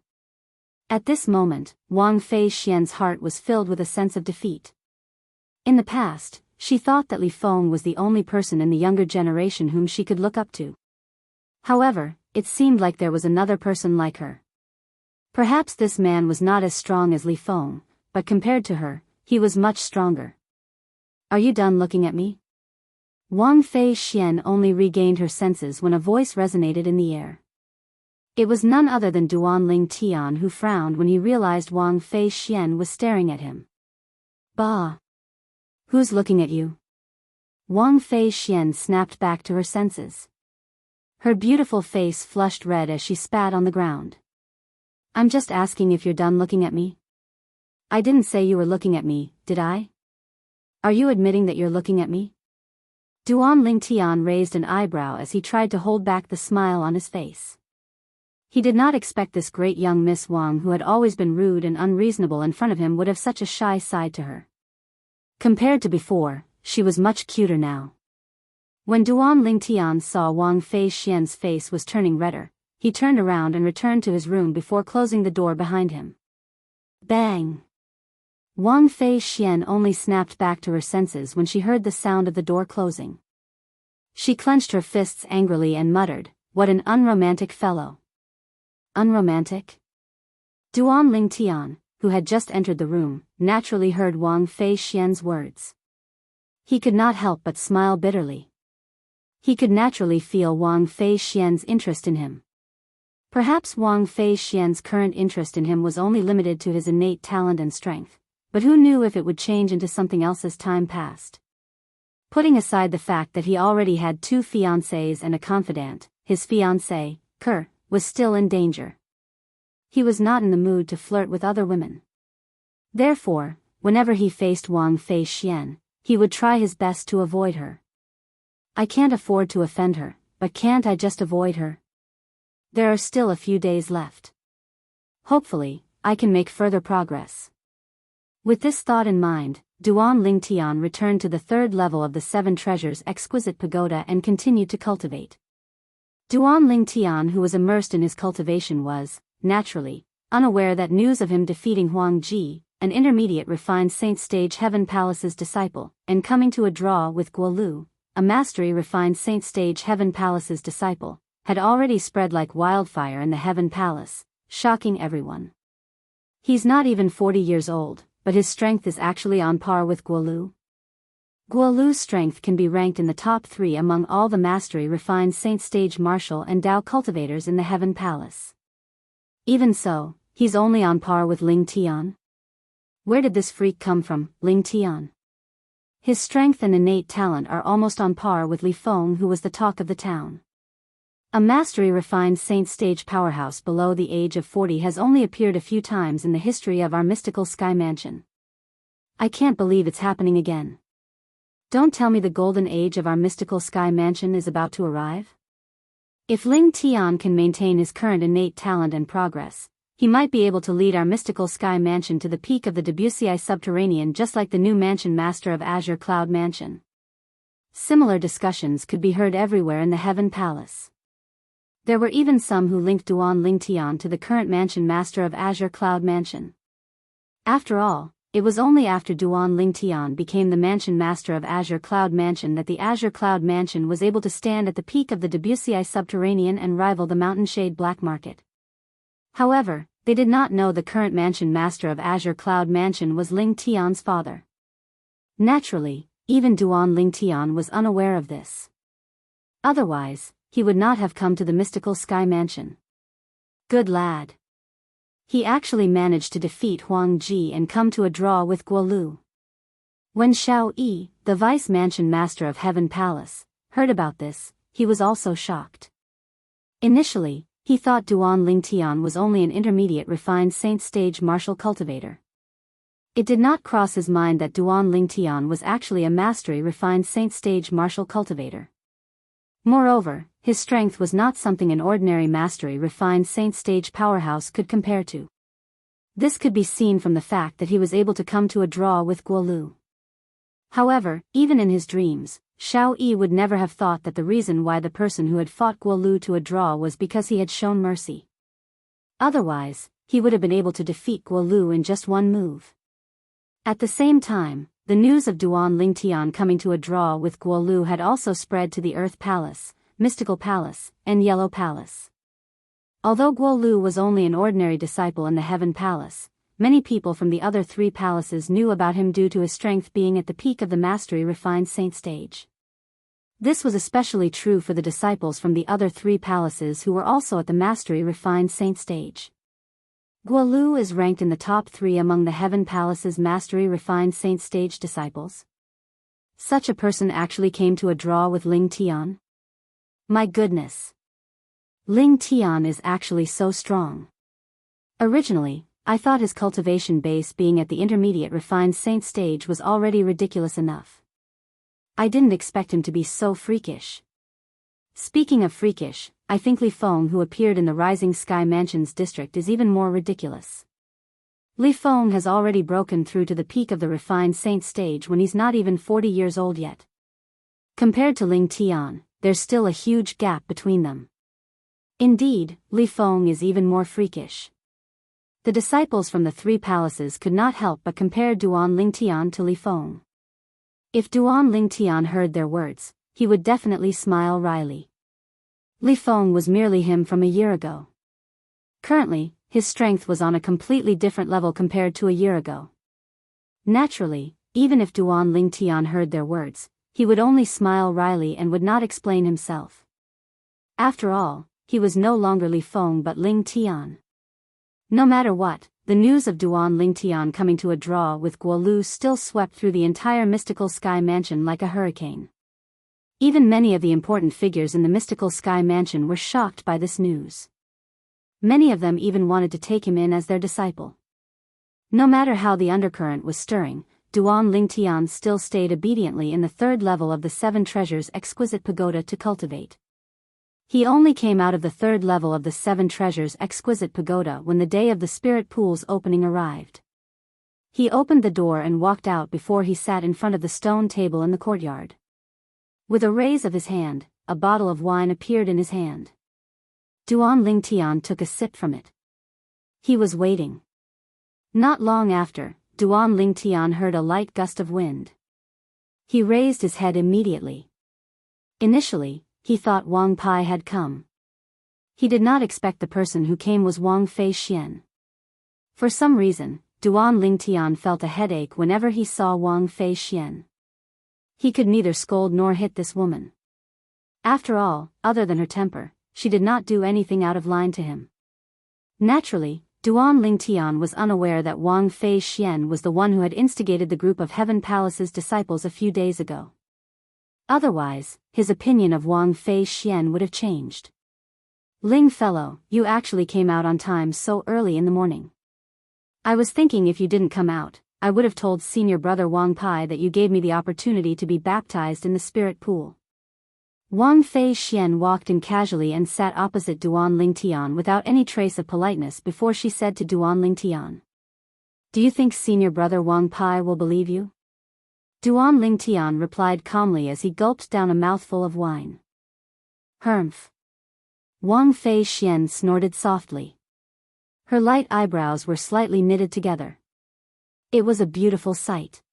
At this moment, Wang Fei Xian's heart was filled with a sense of defeat. In the past, she thought that Li Feng was the only person in the younger generation whom she could look up to. However, it seemed like there was another person like her. Perhaps this man was not as strong as Li Feng, but compared to her, he was much stronger. Are you done looking at me? Wang Fei Xian only regained her senses when a voice resonated in the air. It was none other than Duan Lingtian, who frowned when he realized Wang Fei Xian was staring at him. Bah! Who's looking at you? Wang Fei Xian snapped back to her senses. Her beautiful face flushed red as she spat on the ground. I'm just asking if you're done looking at me. I didn't say you were looking at me, did I? Are you admitting that you're looking at me? Duan Lingtian raised an eyebrow as he tried to hold back the smile on his face. He did not expect this great young Miss Wang, who had always been rude and unreasonable in front of him, would have such a shy side to her. Compared to before, she was much cuter now. When Duan Lingtian saw Wang Fei Xian's face was turning redder, he turned around and returned to his room before closing the door behind him. Bang! Wang Fei Xian only snapped back to her senses when she heard the sound of the door closing. She clenched her fists angrily and muttered, "What an unromantic fellow." Unromantic? Duan Lingtian, who had just entered the room, naturally heard Wang Fei Xian's words. He could not help but smile bitterly. He could naturally feel Wang Fei Xian's interest in him. Perhaps Wang Fei Xian's current interest in him was only limited to his innate talent and strength, but who knew if it would change into something else as time passed. Putting aside the fact that he already had 2 fiancées and a confidant, his fiancée, Ker, was still in danger. He was not in the mood to flirt with other women. Therefore, whenever he faced Wang Fei Xian, he would try his best to avoid her. I can't afford to offend her, but can't I just avoid her? There are still a few days left. Hopefully, I can make further progress. With this thought in mind, Duan Lingtian returned to the 3rd level of the 7 Treasures exquisite pagoda and continued to cultivate. Duan Lingtian, who was immersed in his cultivation, was, naturally, unaware that news of him defeating Huang Ji, an intermediate refined Saint Stage Heaven Palace's disciple, and coming to a draw with Guo Lu, a mastery refined Saint Stage Heaven Palace's disciple, had already spread like wildfire in the Heaven Palace, shocking everyone. He's not even 40 years old, but his strength is actually on par with Guo Lu. Guo Lu's strength can be ranked in the top 3 among all the mastery refined Saint Stage martial and Dao cultivators in the Heaven Palace. Even so, he's only on par with Ling Tian. Where did this freak come from, Ling Tian? His strength and innate talent are almost on par with Li Feng, who was the talk of the town. A mastery refined Saint Stage powerhouse below the age of 40 has only appeared a few times in the history of our mystical sky mansion. I can't believe it's happening again. Don't tell me the golden age of our mystical sky mansion is about to arrive? If Ling Tian can maintain his current innate talent and progress, he might be able to lead our mystical sky mansion to the peak of the Debussy subterranean, just like the new mansion master of Azure Cloud Mansion. Similar discussions could be heard everywhere in the Heaven Palace. There were even some who linked Duan Lingtian to the current mansion master of Azure Cloud Mansion. After all, it was only after Duan Lingtian became the mansion master of Azure Cloud Mansion that the Azure Cloud Mansion was able to stand at the peak of the Debussy subterranean and rival the Mountain Shade Black Market. However, they did not know the current mansion master of Azure Cloud Mansion was Ling Tian's father. Naturally, even Duan Lingtian was unaware of this. Otherwise, he would not have come to the mystical sky mansion. Good lad. He actually managed to defeat Huang Ji and come to a draw with Guo Lu. When Xiao Yi, the vice mansion master of Heaven Palace, heard about this, he was also shocked. Initially, he thought Duan Lingtian was only an intermediate refined Saint Stage martial cultivator. It did not cross his mind that Duan Lingtian was actually a mastery refined saint stage martial cultivator. Moreover, his strength was not something an ordinary mastery refined saint stage powerhouse could compare to. This could be seen from the fact that he was able to come to a draw with Guolu. However, even in his dreams, Xiao Yi would never have thought that the reason why the person who had fought Guolu to a draw was because he had shown mercy. Otherwise, he would have been able to defeat Guolu in just one move. At the same time, the news of Duan Lingtian coming to a draw with Guolu had also spread to the Earth Palace, Mystical Palace, and Yellow Palace. Although Guolu was only an ordinary disciple in the Heaven Palace, many people from the other three palaces knew about him due to his strength being at the peak of the mastery refined saint stage. This was especially true for the disciples from the other three palaces who were also at the mastery refined saint stage. Guolu is ranked in the top 3 among the Heaven Palace's mastery refined saint stage disciples. Such a person actually came to a draw with Ling Tian? My goodness! Ling Tian is actually so strong. Originally, I thought his cultivation base being at the intermediate refined saint stage was already ridiculous enough. I didn't expect him to be so freakish. Speaking of freakish, I think Li Feng who appeared in the Rising Sky Mansions district is even more ridiculous. Li Feng has already broken through to the peak of the refined saint stage when he's not even 40 years old yet. Compared to Ling Tian, there's still a huge gap between them. Indeed, Li Feng is even more freakish. The disciples from the three palaces could not help but compare Duan Lingtian to Li Feng. If Duan Lingtian heard their words, he would definitely smile wryly. Li Feng was merely him from a year ago. Currently, his strength was on a completely different level compared to a year ago. Naturally, even if Duan Lingtian heard their words, he would only smile wryly and would not explain himself. After all, he was no longer Li Feng but Ling Tian. No matter what, the news of Duan Lingtian coming to a draw with Guolu still swept through the entire Mystical Sky Mansion like a hurricane. Even many of the important figures in the Mystical Sky Mansion were shocked by this news. Many of them even wanted to take him in as their disciple. No matter how the undercurrent was stirring, Duan Lingtian still stayed obediently in the 3rd level of the 7 Treasures Exquisite Pagoda to cultivate. He only came out of the 3rd level of the 7 Treasures Exquisite Pagoda when the day of the Spirit Pool's opening arrived. He opened the door and walked out before he sat in front of the stone table in the courtyard. With a raise of his hand, a bottle of wine appeared in his hand. Duan Lingtian took a sip from it. He was waiting. Not long after, Duan Lingtian heard a light gust of wind. He raised his head immediately. Initially, he thought Wang Pai had come. He did not expect the person who came was Wang Fei Xian. For some reason, Duan Lingtian felt a headache whenever he saw Wang Fei Xian. He could neither scold nor hit this woman. After all, other than her temper, she did not do anything out of line to him. Naturally, Duan Lingtian was unaware that Wang Fei Xian was the one who had instigated the group of Heaven Palace's disciples a few days ago. Otherwise, his opinion of Wang Fei Xian would have changed. Ling fellow, you actually came out on time so early in the morning. I was thinking if you didn't come out, I would have told senior brother Wang Pai that you gave me the opportunity to be baptized in the spirit pool. Wang Fei Xian walked in casually and sat opposite Duan Lingtian without any trace of politeness before she said to Duan Lingtian, "Do you think senior brother Wang Pai will believe you?" Duan Lingtian replied calmly as he gulped down a mouthful of wine. "Humph." Wang Fei Xian snorted softly. Her light eyebrows were slightly knitted together. It was a beautiful sight.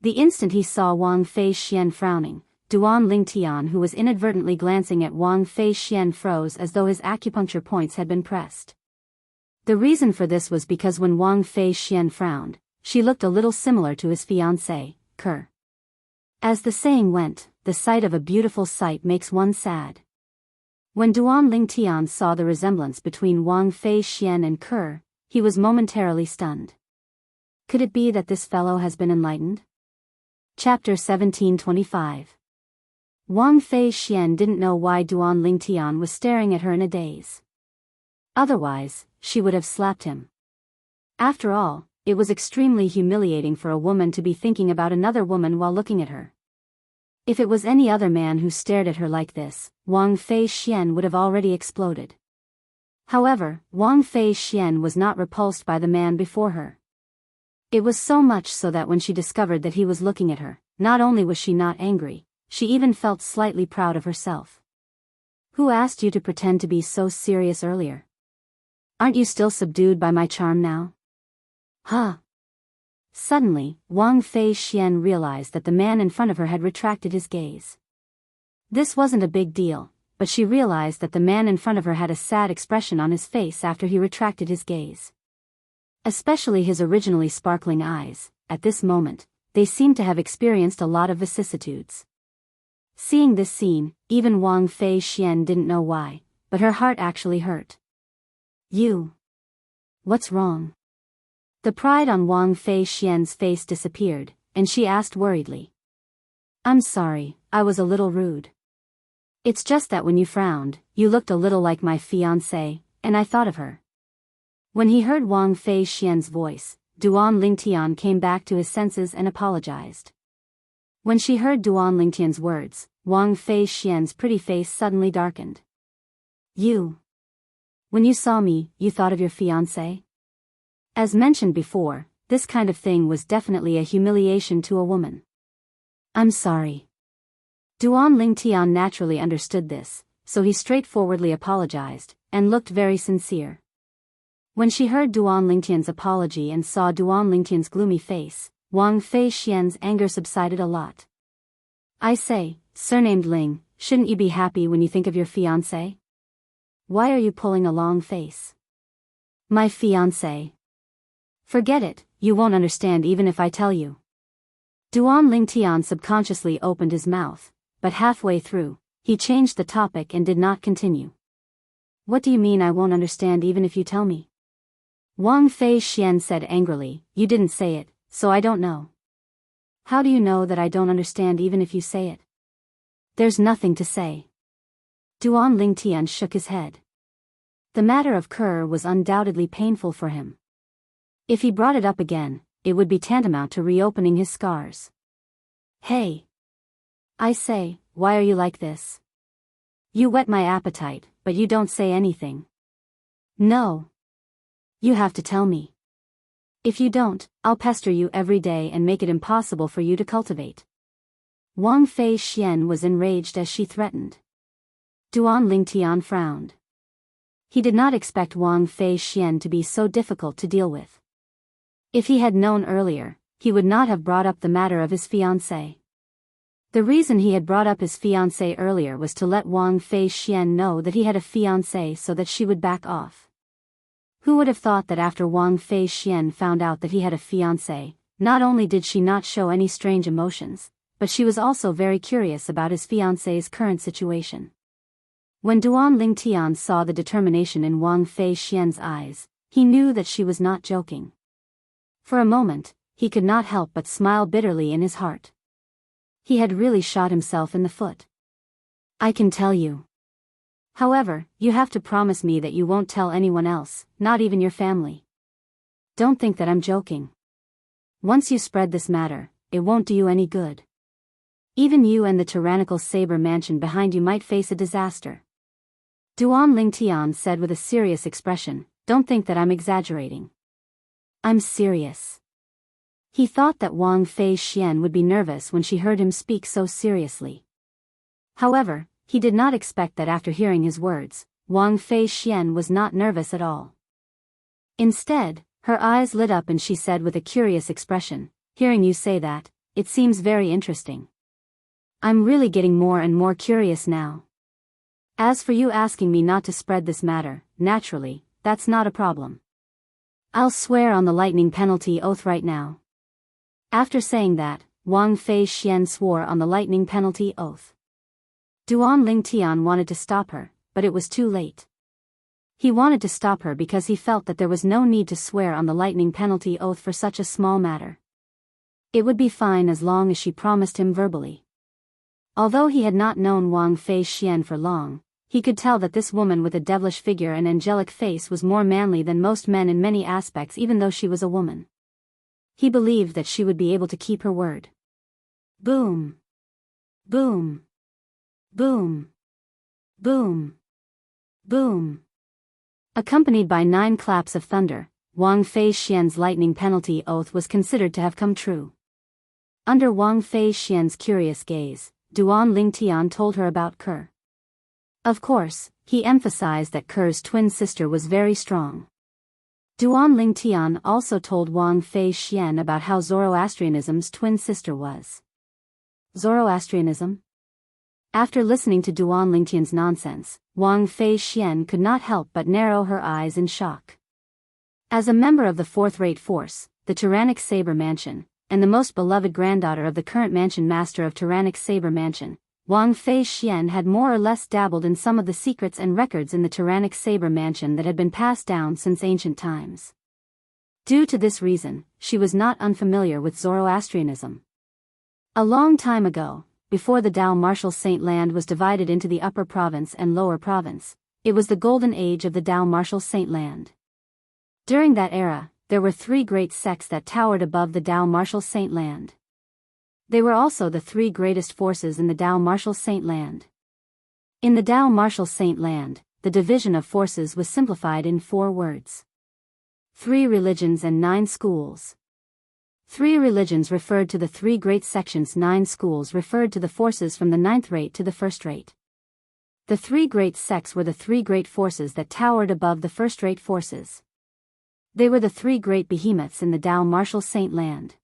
The instant he saw Wang Fei Xian frowning, Duan Lingtian, who was inadvertently glancing at Wang Fei Xian, froze as though his acupuncture points had been pressed. The reason for this was because when Wang Fei Xian frowned, she looked a little similar to his fiancé, Kerr. As the saying went, the sight of a beautiful sight makes one sad. When Duan Lingtian saw the resemblance between Wang Fei Xian and Kerr, he was momentarily stunned. Could it be that this fellow has been enlightened? Chapter 1725. Wang Fei Xian didn't know why Duan Lingtian was staring at her in a daze. Otherwise, she would have slapped him. After all, it was extremely humiliating for a woman to be thinking about another woman while looking at her. If it was any other man who stared at her like this, Wang Fei Xian would have already exploded. However, Wang Fei Xian was not repulsed by the man before her. It was so much so that when she discovered that he was looking at her, not only was she not angry, she even felt slightly proud of herself. Who asked you to pretend to be so serious earlier? Aren't you still subdued by my charm now? Huh? Suddenly, Wang Fei Xian realized that the man in front of her had retracted his gaze. This wasn't a big deal, but she realized that the man in front of her had a sad expression on his face after he retracted his gaze. Especially his originally sparkling eyes, at this moment, they seemed to have experienced a lot of vicissitudes. Seeing this scene, even Wang Fei Xian didn't know why, but her heart actually hurt. You. What's wrong? The pride on Wang Fei Xian's face disappeared, and she asked worriedly. I'm sorry, I was a little rude. It's just that when you frowned, you looked a little like my fiancée, and I thought of her. When he heard Wang Fei Xian's voice, Duan Lingtian came back to his senses and apologized. When she heard Duan Lingtian's words, Wang Fei Xian's pretty face suddenly darkened. You. When you saw me, you thought of your fiancé? As mentioned before, this kind of thing was definitely a humiliation to a woman. I'm sorry. Duan Lingtian naturally understood this, so he straightforwardly apologized, and looked very sincere. When she heard Duan Lingtian's apology and saw Duan Lingtian's gloomy face, Wang Fei Xian's anger subsided a lot. I say, surnamed Ling, shouldn't you be happy when you think of your fiancé? Why are you pulling a long face? My fiancé. Forget it, you won't understand even if I tell you. Duan Lingtian subconsciously opened his mouth, but halfway through, he changed the topic and did not continue. What do you mean I won't understand even if you tell me? Wang Fei Xian said angrily, you didn't say it, so I don't know. How do you know that I don't understand even if you say it? There's nothing to say. Duan Lingtian shook his head. The matter of Kerr was undoubtedly painful for him. If he brought it up again, it would be tantamount to reopening his scars. Hey! I say, why are you like this? You whet my appetite, but you don't say anything. No. You have to tell me. If you don't, I'll pester you every day and make it impossible for you to cultivate. Wang Fei Xian was enraged as she threatened. Duan Lingtian frowned. He did not expect Wang Fei Xian to be so difficult to deal with. If he had known earlier, he would not have brought up the matter of his fiancée. The reason he had brought up his fiancée earlier was to let Wang Fei Xian know that he had a fiancée so that she would back off. Who would have thought that after Wang Fei Xian found out that he had a fiancée, not only did she not show any strange emotions, but she was also very curious about his fiancée's current situation. When Duan Lingtian saw the determination in Wang Fei Xian's eyes, he knew that she was not joking. For a moment, he could not help but smile bitterly in his heart. He had really shot himself in the foot. I can tell you. However, you have to promise me that you won't tell anyone else, not even your family. Don't think that I'm joking. Once you spread this matter, it won't do you any good. Even you and the tyrannical saber mansion behind you might face a disaster. Duan Lingtian said with a serious expression, don't think that I'm exaggerating. I'm serious. He thought that Wang Fei Xian would be nervous when she heard him speak so seriously. However, he did not expect that after hearing his words, Wang Fei Xian was not nervous at all. Instead, her eyes lit up and she said with a curious expression, hearing you say that, it seems very interesting. I'm really getting more and more curious now. As for you asking me not to spread this matter, naturally, that's not a problem. I'll swear on the lightning penalty oath right now. After saying that, Wang Fei Xian swore on the lightning penalty oath. Duan Lingtian wanted to stop her, but it was too late. He wanted to stop her because he felt that there was no need to swear on the lightning penalty oath for such a small matter. It would be fine as long as she promised him verbally. Although he had not known Wang Fei Xian for long, he could tell that this woman with a devilish figure and angelic face was more manly than most men in many aspects even though she was a woman. He believed that she would be able to keep her word. Boom. Boom. Boom. Boom. Boom. Accompanied by 9 claps of thunder, Wang Feixian's lightning penalty oath was considered to have come true. Under Wang Feixian's curious gaze, Duan Lingtian told her about Ke. Of course, he emphasized that Ke's twin sister was very strong. Duan Lingtian also told Wang Feixian about how Zoroastrianism's twin sister was. Zoroastrianism? After listening to Duan Lingtian's nonsense, Wang Feixian could not help but narrow her eyes in shock. As a member of the fourth-rate force, the Tyrannic Saber Mansion, and the most beloved granddaughter of the current mansion master of Tyrannic Saber Mansion, Wang Feixian had more or less dabbled in some of the secrets and records in the Tyrannic Saber Mansion that had been passed down since ancient times. Due to this reason, she was not unfamiliar with Zoroastrianism. A long time ago, before the Dao Martial Saint Land was divided into the Upper Province and Lower Province, it was the golden age of the Dao Martial Saint Land. During that era, there were 3 great sects that towered above the Dao Martial Saint Land. They were also the 3 greatest forces in the Dao Martial Saint Land. In the Dao Martial Saint Land, the division of forces was simplified in 4 words. 3 religions and 9 schools. 3 religions referred to the 3 great sections, 9 schools referred to the forces from the 9th rate to the 1st rate. The 3 great sects were the 3 great forces that towered above the first-rate forces. They were the 3 great behemoths in the Dao Martial Saint Land.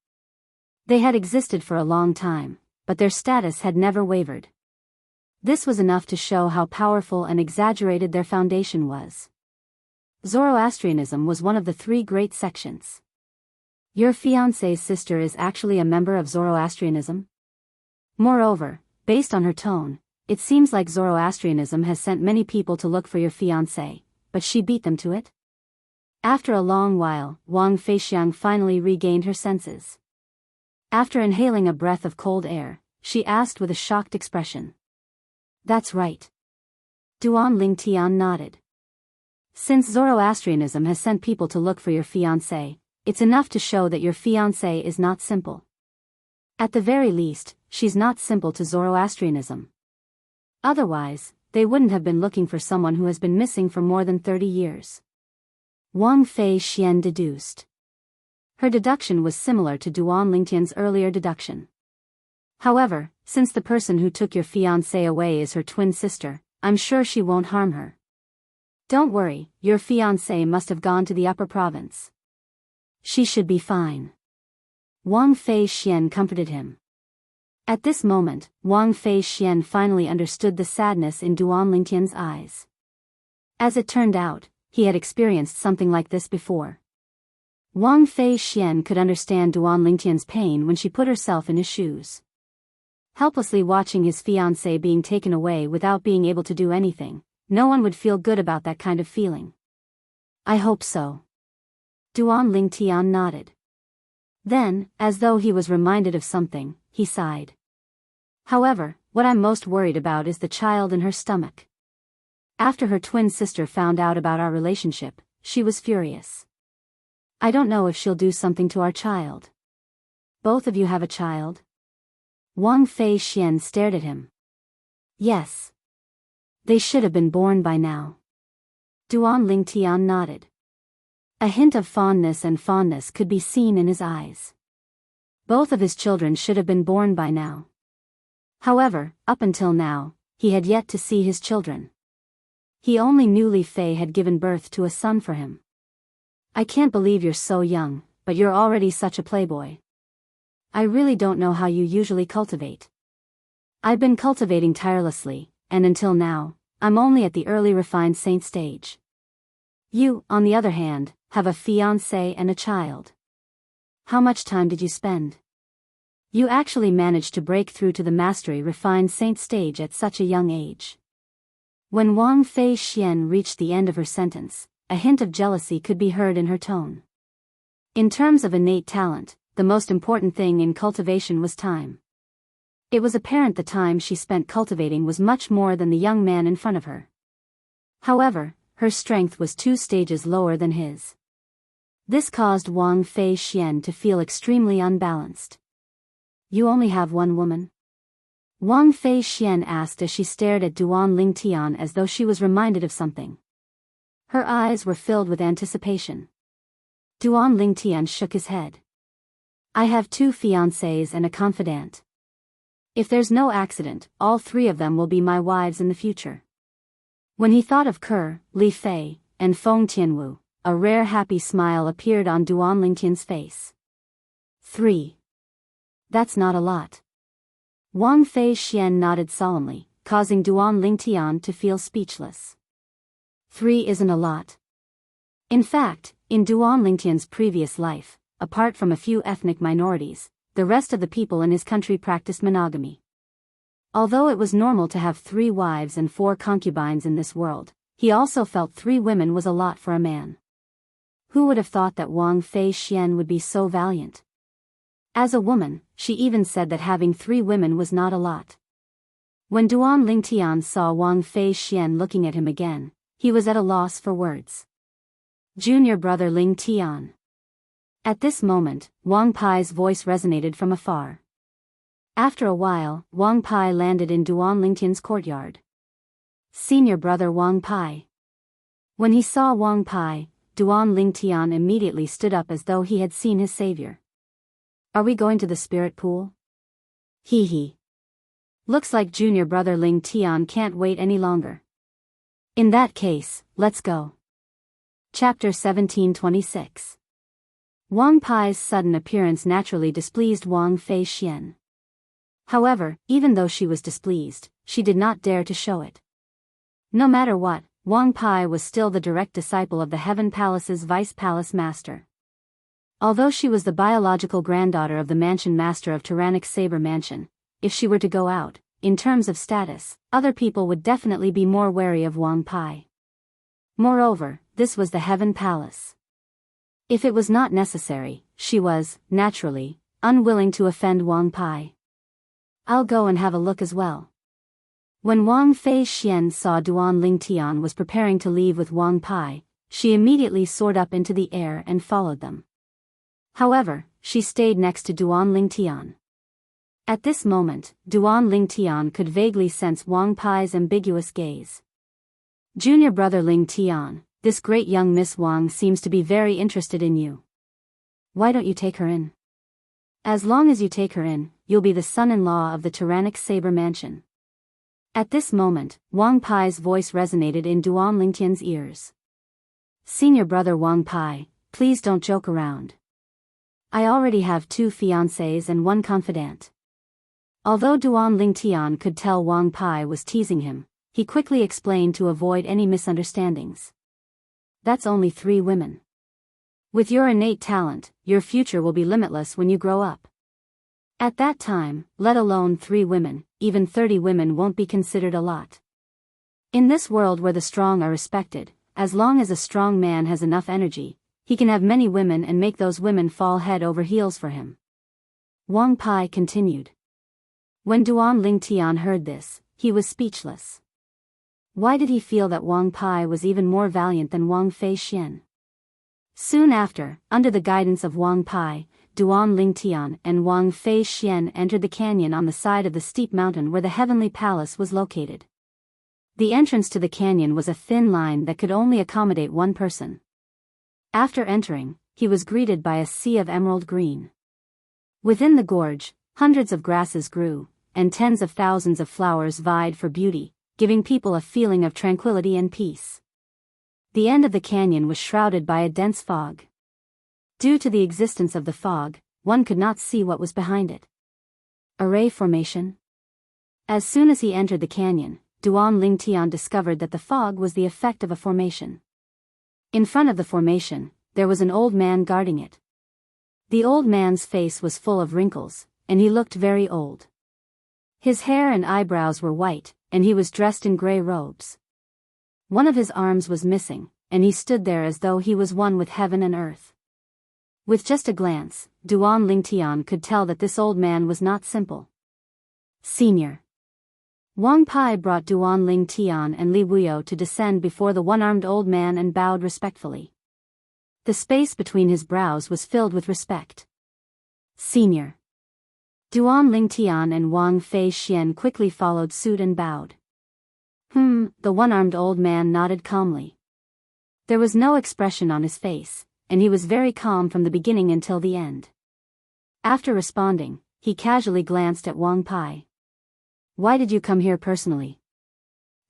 They had existed for a long time, but their status had never wavered. This was enough to show how powerful and exaggerated their foundation was. Zoroastrianism was one of the 3 great sections. Your fiancé's sister is actually a member of Zoroastrianism? Moreover, based on her tone, it seems like Zoroastrianism has sent many people to look for your fiancé, but she beat them to it? After a long while, Wang Feixiang finally regained her senses. After inhaling a breath of cold air, she asked with a shocked expression. That's right. Duan Lingtian nodded. Since Zoroastrianism has sent people to look for your fiancé, it's enough to show that your fiancé is not simple. At the very least, she's not simple to Zoroastrianism. Otherwise, they wouldn't have been looking for someone who has been missing for more than 30 years. Wang Feixian deduced. Her deduction was similar to Duan Lingtian's earlier deduction. However, since the person who took your fiancé away is her twin sister, I'm sure she won't harm her. Don't worry, your fiancé must have gone to the upper province. She should be fine. Wang Feixian comforted him. At this moment, Wang Feixian finally understood the sadness in Duan Lingtian's eyes. As it turned out, he had experienced something like this before. Wang Feixian could understand Duan Lingtian's pain when she put herself in his shoes. Helplessly watching his fiancé being taken away without being able to do anything, no one would feel good about that kind of feeling. I hope so. Duan Lingtian nodded. Then, as though he was reminded of something, he sighed. However, what I'm most worried about is the child in her stomach. After her twin sister found out about our relationship, she was furious. I don't know if she'll do something to our child. Both of you have a child? Wang Feixian stared at him. Yes. They should have been born by now. Duan Lingtian nodded. A hint of fondness could be seen in his eyes. Both of his children should have been born by now. However, up until now, he had yet to see his children. He only knew Li Fei had given birth to a son for him. I can't believe you're so young, but you're already such a playboy. I really don't know how you usually cultivate. I've been cultivating tirelessly, and until now, I'm only at the early refined saint stage. You, on the other hand, have a fiancé and a child. How much time did you spend? You actually managed to break through to the mastery refined saint stage at such a young age. When Wang Feixian reached the end of her sentence, a hint of jealousy could be heard in her tone. In terms of innate talent, the most important thing in cultivation was time. It was apparent the time she spent cultivating was much more than the young man in front of her. However, her strength was 2 stages lower than his. This caused Wang Fei Xian to feel extremely unbalanced. You only have one woman? Wang Fei Xian asked as she stared at Duan Lingtian as though she was reminded of something. Her eyes were filled with anticipation. Duan Lingtian shook his head. I have 2 fiancés and a confidant. If there's no accident, all 3 of them will be my wives in the future. When he thought of Ke, Li Fei, and Feng Tianwu, a rare happy smile appeared on Duan Lingtian's face. 3. That's not a lot. Wang Fei Xian nodded solemnly, causing Duan Lingtian to feel speechless. 3 isn't a lot. In fact, in Duan Lingtian's previous life, apart from a few ethnic minorities, the rest of the people in his country practiced monogamy. Although it was normal to have 3 wives and 4 concubines in this world, he also felt 3 women was a lot for a man. Who would have thought that Wang Fei Xian would be so valiant? As a woman, she even said that having 3 women was not a lot. When Duan Lingtian saw Wang Fei Xian looking at him again, he was at a loss for words. Junior brother Lingtian. At this moment, Wang Pai's voice resonated from afar. After a while, Wang Pai landed in Duan Lingtian's courtyard. Senior brother Wang Pai. When he saw Wang Pai, Duan Lingtian immediately stood up as though he had seen his savior. Are we going to the spirit pool? Hee hee. Looks like junior brother Lingtian can't wait any longer. In that case, let's go. Chapter 1726. Wang Pai's sudden appearance naturally displeased Wang Fei Xian. However, even though she was displeased, she did not dare to show it. No matter what, Wang Pai was still the direct disciple of the Heaven Palace's Vice Palace Master. Although she was the biological granddaughter of the Mansion Master of Tyrannic Saber Mansion, if she were to go out, in terms of status, other people would definitely be more wary of Wang Pai. Moreover, this was the Heaven Palace. If it was not necessary, she was, naturally, unwilling to offend Wang Pai. I'll go and have a look as well. When Wang Fei Xian saw Duan Lingtian was preparing to leave with Wang Pai, she immediately soared up into the air and followed them. However, she stayed next to Duan Lingtian. At this moment, Duan Lingtian could vaguely sense Wang Pai's ambiguous gaze. Junior brother Lingtian, this great young Miss Wang seems to be very interested in you. Why don't you take her in? As long as you take her in, you'll be the son-in-law of the Tyrannic Saber Mansion. At this moment, Wang Pai's voice resonated in Duan Lingtian's ears. Senior brother Wang Pai, please don't joke around. I already have 2 fiancés and 1 confidant. Although Duan Lingtian could tell Wang Pai was teasing him, he quickly explained to avoid any misunderstandings. That's only 3 women. With your innate talent, your future will be limitless when you grow up. At that time, let alone 3 women, even 30 women won't be considered a lot. In this world where the strong are respected, as long as a strong man has enough energy, he can have many women and make those women fall head over heels for him. Wang Pai continued. When Duan Lingtian heard this, he was speechless. Why did he feel that Wang Pai was even more valiant than Wang Fei Xian? Soon after, under the guidance of Wang Pai, Duan Lingtian and Wang Fei Xian entered the canyon on the side of the steep mountain where the Heavenly Palace was located. The entrance to the canyon was a thin line that could only accommodate 1 person. After entering, he was greeted by a sea of emerald green. Within the gorge, hundreds of grasses grew, and tens of thousands of flowers vied for beauty, giving people a feeling of tranquility and peace. The end of the canyon was shrouded by a dense fog. Due to the existence of the fog, one could not see what was behind it. Array formation? As soon as he entered the canyon, Duan Lingtian discovered that the fog was the effect of a formation. In front of the formation, there was an old man guarding it. The old man's face was full of wrinkles, and he looked very old. His hair and eyebrows were white, and he was dressed in gray robes. One of his arms was missing, and he stood there as though he was one with heaven and earth. With just a glance, Duan Lingtian could tell that this old man was not simple. Senior. Wang Pai brought Duan Lingtian and Li Wuyo to descend before the one-armed old man and bowed respectfully. The space between his brows was filled with respect. Senior. Duan Lingtian and Wang Fei Xian quickly followed suit and bowed. The one-armed old man nodded calmly. There was no expression on his face, and he was very calm from the beginning until the end. After responding, he casually glanced at Wang Pai. Why did you come here personally?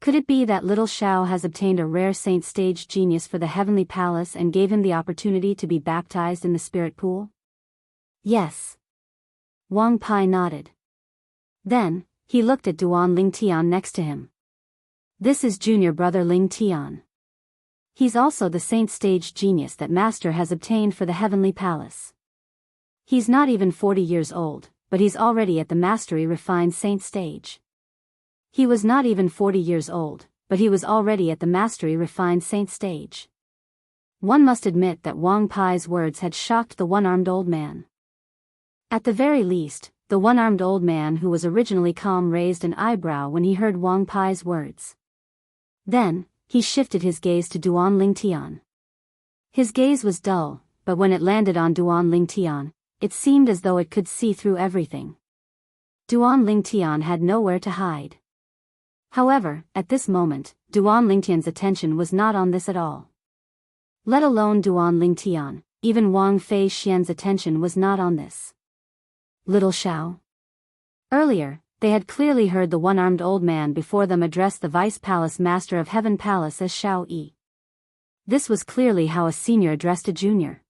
Could it be that little Xiao has obtained a rare saint stage genius for the heavenly palace and gave him the opportunity to be baptized in the spirit pool? Yes. Wang Pai nodded. Then, he looked at Duan Lingtian next to him. This is junior brother Lingtian. He's also the saint stage genius that master has obtained for the heavenly palace. He's not even 40 years old, but he's already at the mastery refined saint stage. He was not even 40 years old, but he was already at the mastery refined saint stage. One must admit that Wang Pai's words had shocked the one-armed old man. At the very least, the one-armed old man who was originally calm raised an eyebrow when he heard Wang Pai's words. Then, he shifted his gaze to Duan Lingtian. His gaze was dull, but when it landed on Duan Lingtian, it seemed as though it could see through everything. Duan Lingtian had nowhere to hide. However, at this moment, Duan Lingtian's attention was not on this at all. Let alone Duan Lingtian, even Wang Fei Xian's attention was not on this. Little Xiao. Earlier, they had clearly heard the one-armed old man before them address the Vice Palace Master of Heaven Palace as Xiao Yi. This was clearly how a senior addressed a junior.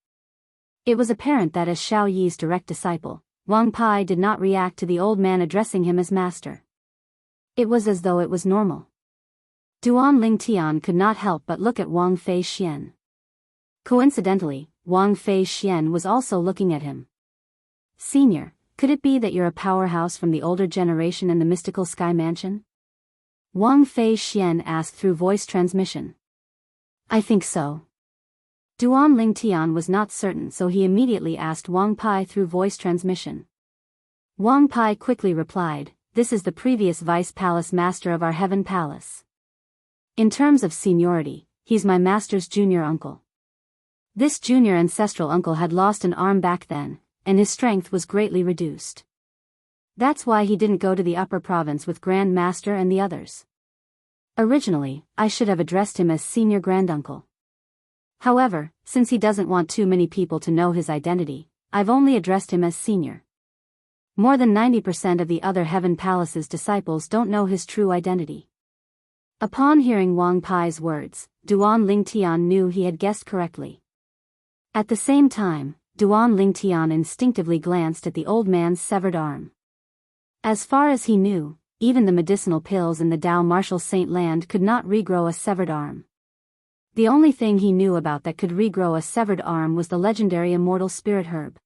It was apparent that as Xiao Yi's direct disciple, Wang Pai did not react to the old man addressing him as master. It was as though it was normal. Duan Lingtian could not help but look at Wang Fei Xian. Coincidentally, Wang Fei Xian was also looking at him. Senior, could it be that you're a powerhouse from the older generation in the mystical sky mansion? Wang Fei Xian asked through voice transmission. I think so. Duan Lingtian was not certain, so he immediately asked Wang Pai through voice transmission. Wang Pai quickly replied, this is the previous Vice Palace Master of our Heaven Palace. In terms of seniority, he's my master's junior uncle. This junior ancestral uncle had lost an arm back then, and his strength was greatly reduced. That's why he didn't go to the upper province with Grand Master and the others. Originally, I should have addressed him as senior granduncle. However, since he doesn't want too many people to know his identity, I've only addressed him as senior. More than 90% of the other Heaven Palace's disciples don't know his true identity. Upon hearing Wang Pai's words, Duan Lingtian knew he had guessed correctly. At the same time, Duan Lingtian instinctively glanced at the old man's severed arm. As far as he knew, even the medicinal pills in the Dao Martial Saint Land could not regrow a severed arm. The only thing he knew about that could regrow a severed arm was the legendary immortal spirit herb.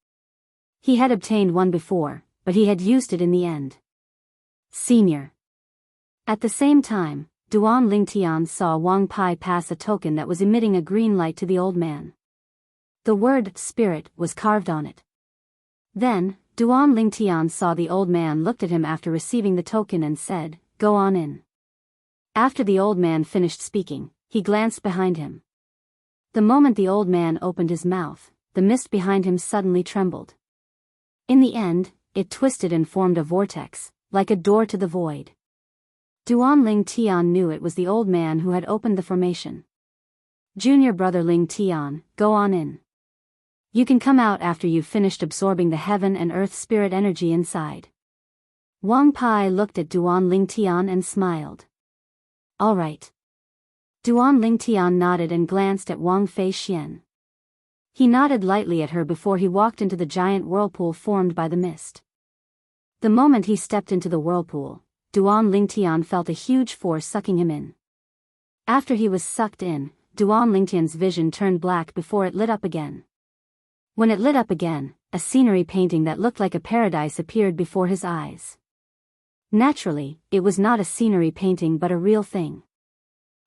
He had obtained one before, but he had used it in the end. Senior. At the same time, Duan Lingtian saw Wang Pai pass a token that was emitting a green light to the old man. The word spirit was carved on it. Then, Duan Lingtian saw the old man looked at him after receiving the token and said, go on in. After the old man finished speaking, he glanced behind him. The moment the old man opened his mouth, the mist behind him suddenly trembled. In the end, it twisted and formed a vortex, like a door to the void. Duan Lingtian knew it was the old man who had opened the formation. Junior brother Lingtian, go on in. You can come out after you've finished absorbing the heaven and earth spirit energy inside. Wang Pai looked at Duan Lingtian and smiled. All right. Duan Lingtian nodded and glanced at Wang Fei Xian. He nodded lightly at her before he walked into the giant whirlpool formed by the mist. The moment he stepped into the whirlpool, Duan Lingtian felt a huge force sucking him in. After he was sucked in, Duan Lingtian's vision turned black before it lit up again. When it lit up again, a scenery painting that looked like a paradise appeared before his eyes. Naturally, it was not a scenery painting but a real thing.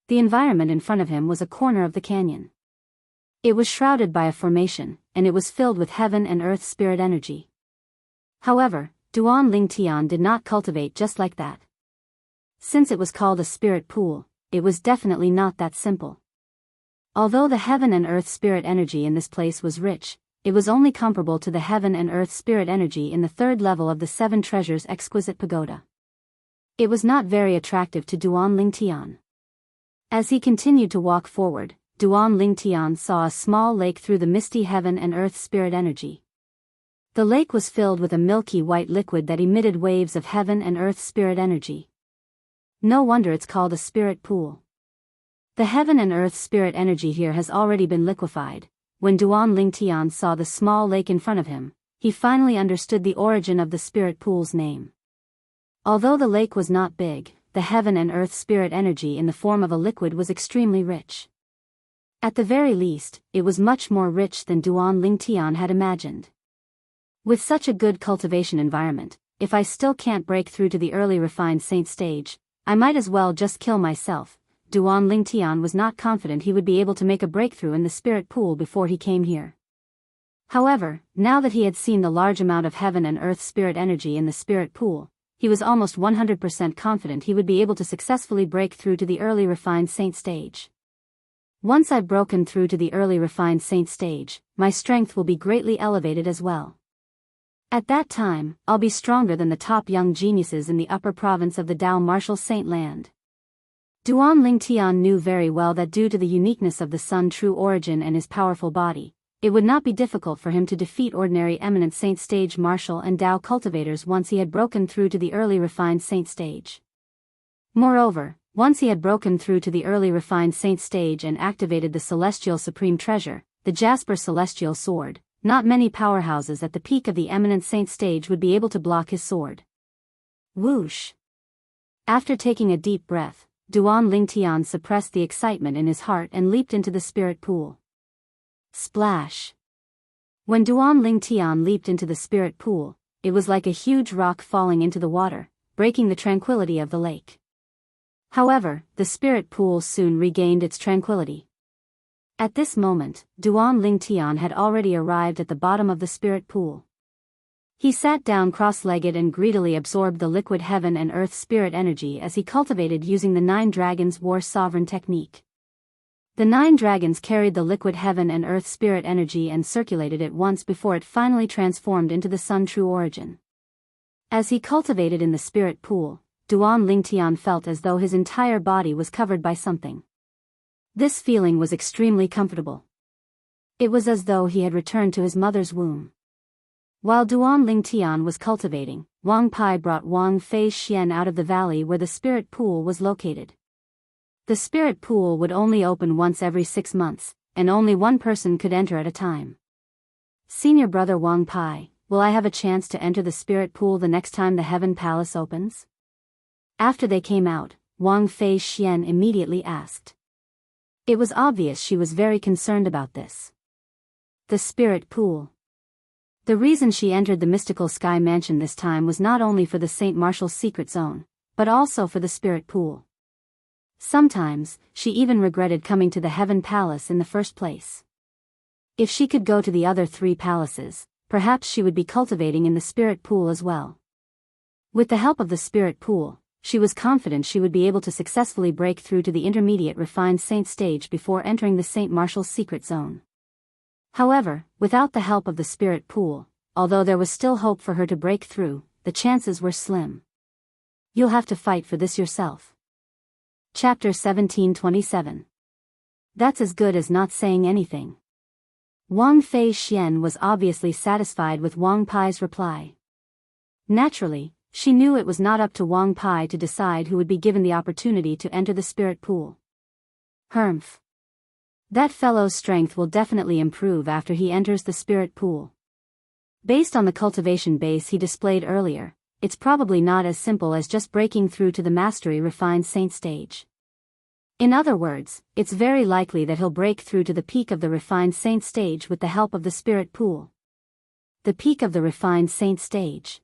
The environment in front of him was a corner of the canyon. It was shrouded by a formation, and it was filled with heaven and earth spirit energy. However, Duan Lingtian did not cultivate just like that. Since it was called a spirit pool, it was definitely not that simple. Although the heaven and earth spirit energy in this place was rich, it was only comparable to the heaven and earth spirit energy in the third level of the Seven Treasures exquisite pagoda. It was not very attractive to Duan Lingtian. As he continued to walk forward, Duan Lingtian saw a small lake through the misty heaven and earth spirit energy. The lake was filled with a milky white liquid that emitted waves of heaven and earth spirit energy. No wonder it's called a spirit pool. The heaven and earth spirit energy here has already been liquefied. When Duan Lingtian saw the small lake in front of him, he finally understood the origin of the spirit pool's name. Although the lake was not big, the heaven and earth spirit energy in the form of a liquid was extremely rich. At the very least, it was much more rich than Duan Lingtian had imagined. With such a good cultivation environment, if I still can't break through to the early refined saint stage, I might as well just kill myself. Duan Lingtian was not confident he would be able to make a breakthrough in the spirit pool before he came here. However, now that he had seen the large amount of heaven and earth spirit energy in the spirit pool, he was almost 100% confident he would be able to successfully break through to the early refined saint stage. Once I've broken through to the early refined saint stage, my strength will be greatly elevated as well. At that time, I'll be stronger than the top young geniuses in the upper province of the Dao martial saint land. Duan Lingtian knew very well that due to the uniqueness of the Sun true origin and his powerful body, it would not be difficult for him to defeat ordinary eminent saint stage martial and Dao cultivators once he had broken through to the early refined saint stage. Moreover, once he had broken through to the early refined saint stage and activated the celestial supreme treasure, the Jasper celestial sword, not many powerhouses at the peak of the eminent saint stage would be able to block his sword. Whoosh! After taking a deep breath, Duan Lingtian suppressed the excitement in his heart and leaped into the spirit pool. Splash! When Duan Lingtian leaped into the spirit pool, it was like a huge rock falling into the water, breaking the tranquility of the lake. However, the spirit pool soon regained its tranquility. At this moment, Duan Lingtian had already arrived at the bottom of the spirit pool. He sat down cross-legged and greedily absorbed the liquid heaven and earth spirit energy as he cultivated using the 9 dragons war sovereign technique. The 9 dragons carried the liquid heaven and earth spirit energy and circulated it once before it finally transformed into the sun true origin. As he cultivated in the spirit pool, Duan Lingtian felt as though his entire body was covered by something. This feeling was extremely comfortable. It was as though he had returned to his mother's womb. While Duan Lingtian was cultivating, Wang Pai brought Wang Fei's Xian out of the valley where the spirit pool was located. The spirit pool would only open once every 6 months, and only one person could enter at a time. Senior brother Wang Pai, will I have a chance to enter the spirit pool the next time the Heaven Palace opens? After they came out, Wang Fei's Xian immediately asked. It was obvious she was very concerned about this. The spirit pool. The reason she entered the mystical sky mansion this time was not only for the Saint Martial's secret zone, but also for the spirit pool. Sometimes, she even regretted coming to the Heaven Palace in the first place. If she could go to the other 3 palaces, perhaps she would be cultivating in the spirit pool as well. With the help of the spirit pool, she was confident she would be able to successfully break through to the intermediate refined saint stage before entering the Saint Martial's secret zone. However, without the help of the spirit pool, although there was still hope for her to break through, the chances were slim. You'll have to fight for this yourself. Chapter 1727. That's as good as not saying anything. Wang Fei Xian was obviously satisfied with Wang Pai's reply. Naturally, she knew it was not up to Wang Pai to decide who would be given the opportunity to enter the spirit pool. Humph. That fellow's strength will definitely improve after he enters the spirit pool. Based on the cultivation base he displayed earlier, it's probably not as simple as just breaking through to the mastery refined saint stage. In other words, it's very likely that he'll break through to the peak of the refined saint stage with the help of the spirit pool. The peak of the refined saint stage.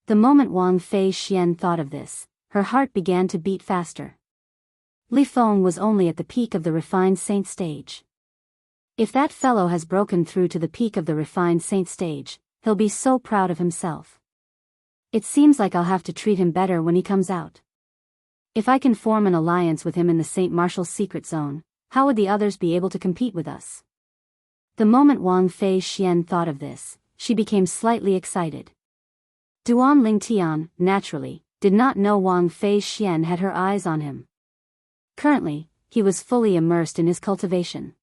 The moment Wang Fei Xian thought of this, her heart began to beat faster. Li Feng was only at the peak of the refined saint stage. If that fellow has broken through to the peak of the refined saint stage, he'll be so proud of himself. It seems like I'll have to treat him better when he comes out. If I can form an alliance with him in the Saint Martial's secret zone, how would the others be able to compete with us? The moment Wang Fei Xian thought of this, she became slightly excited. Duan Lingtian, naturally, did not know Wang Fei Xian had her eyes on him. Currently, he was fully immersed in his cultivation.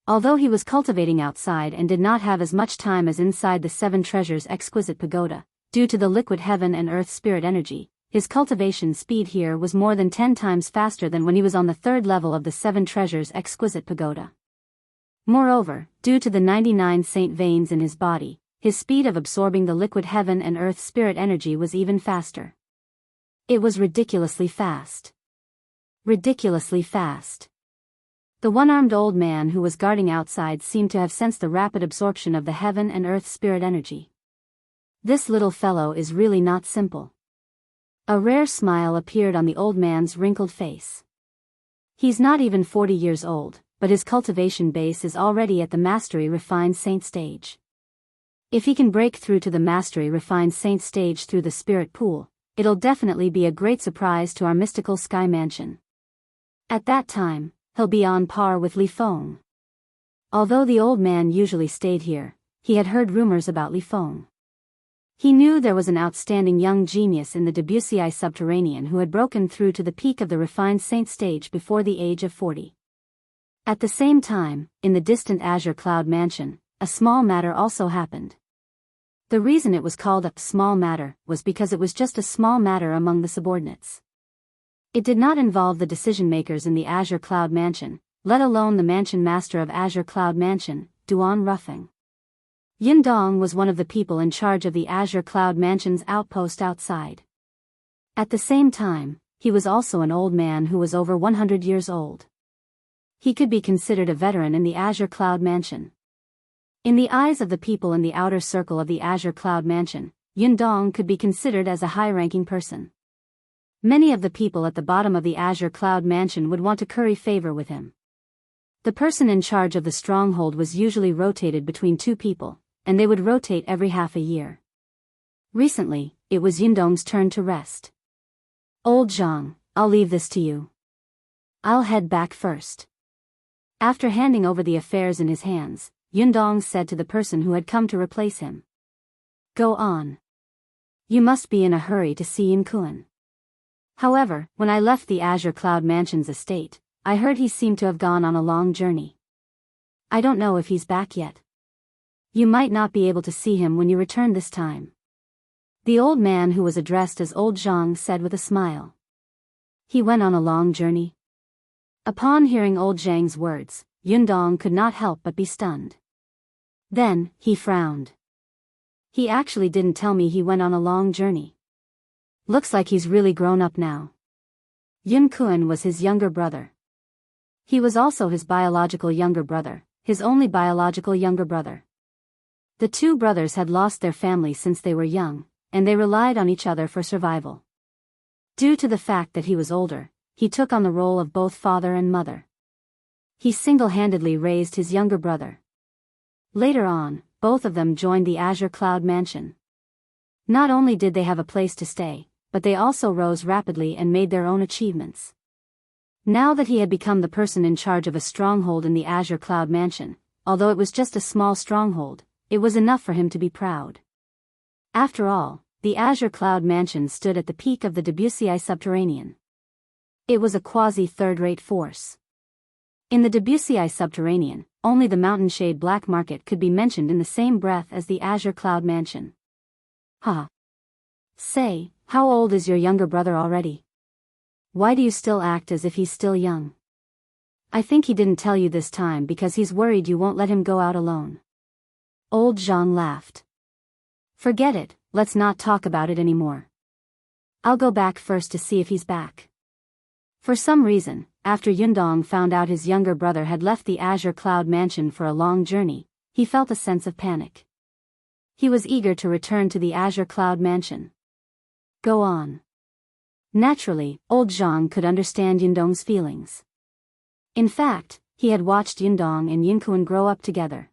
Although he was cultivating outside and did not have as much time as inside the Seven Treasures exquisite pagoda, due to the liquid heaven and earth spirit energy, his cultivation speed here was more than 10 times faster than when he was on the third level of the Seven Treasures exquisite pagoda. Moreover, due to the 99 saint veins in his body, his speed of absorbing the liquid heaven and earth spirit energy was even faster. It was ridiculously fast. Ridiculously fast. The one-armed old man who was guarding outside seemed to have sensed the rapid absorption of the heaven and earth spirit energy. This little fellow is really not simple. A rare smile appeared on the old man's wrinkled face. He's not even 40 years old, but his cultivation base is already at the mastery refined saint stage. If he can break through to the mastery refined saint stage through the spirit pool, it'll definitely be a great surprise to our mystical sky mansion. At that time, he'll be on par with Li Feng. Although the old man usually stayed here, he had heard rumors about Li Feng. He knew there was an outstanding young genius in the Wuxia subterranean who had broken through to the peak of the refined saint stage before the age of 40. At the same time, in the distant Azure Cloud Mansion, a small matter also happened. The reason it was called a small matter was because it was just a small matter among the subordinates. It did not involve the decision-makers in the Azure Cloud Mansion, let alone the mansion master of Azure Cloud Mansion, Duan Ruffing. Yin Dong was one of the people in charge of the Azure Cloud Mansion's outpost outside. At the same time, he was also an old man who was over 100 years old. He could be considered a veteran in the Azure Cloud Mansion. In the eyes of the people in the outer circle of the Azure Cloud Mansion, Yin Dong could be considered as a high-ranking person. Many of the people at the bottom of the Azure Cloud Mansion would want to curry favor with him. The person in charge of the stronghold was usually rotated between two people, and they would rotate every half a year. Recently, it was Yindong's turn to rest. Old Zhang, I'll leave this to you. I'll head back first. After handing over the affairs in his hands, Yindong said to the person who had come to replace him. Go on. You must be in a hurry to see Yin Kuan. However, when I left the Azure Cloud Mansion's estate, I heard he seemed to have gone on a long journey. I don't know if he's back yet. You might not be able to see him when you return this time. The old man who was addressed as Old Zhang said with a smile. He went on a long journey. Upon hearing Old Zhang's words, Yundong could not help but be stunned. Then, he frowned. He actually didn't tell me he went on a long journey. Looks like he's really grown up now. Yin Kuan was his younger brother. He was also his biological younger brother, his only biological younger brother. The two brothers had lost their family since they were young, and they relied on each other for survival. Due to the fact that he was older, he took on the role of both father and mother. He single-handedly raised his younger brother. Later on, both of them joined the Azure Cloud Mansion. Not only did they have a place to stay, but they also rose rapidly and made their own achievements. Now that he had become the person in charge of a stronghold in the Azure Cloud Mansion, although it was just a small stronghold, it was enough for him to be proud. After all, the Azure Cloud Mansion stood at the peak of the Wuxia subterranean. It was a quasi-third-rate force. In the Wuxia subterranean, only the mountain-shade black market could be mentioned in the same breath as the Azure Cloud Mansion. Say, how old is your younger brother already? Why do you still act as if he's still young? I think he didn't tell you this time because he's worried you won't let him go out alone. Old Zhang laughed. Forget it, let's not talk about it anymore. I'll go back first to see if he's back. For some reason, after Yundong found out his younger brother had left the Azure Cloud Mansion for a long journey, he felt a sense of panic. He was eager to return to the Azure Cloud Mansion. Go on. Naturally, Old Zhang could understand Yundong's feelings. In fact, he had watched Yundong and Yinkuan grow up together.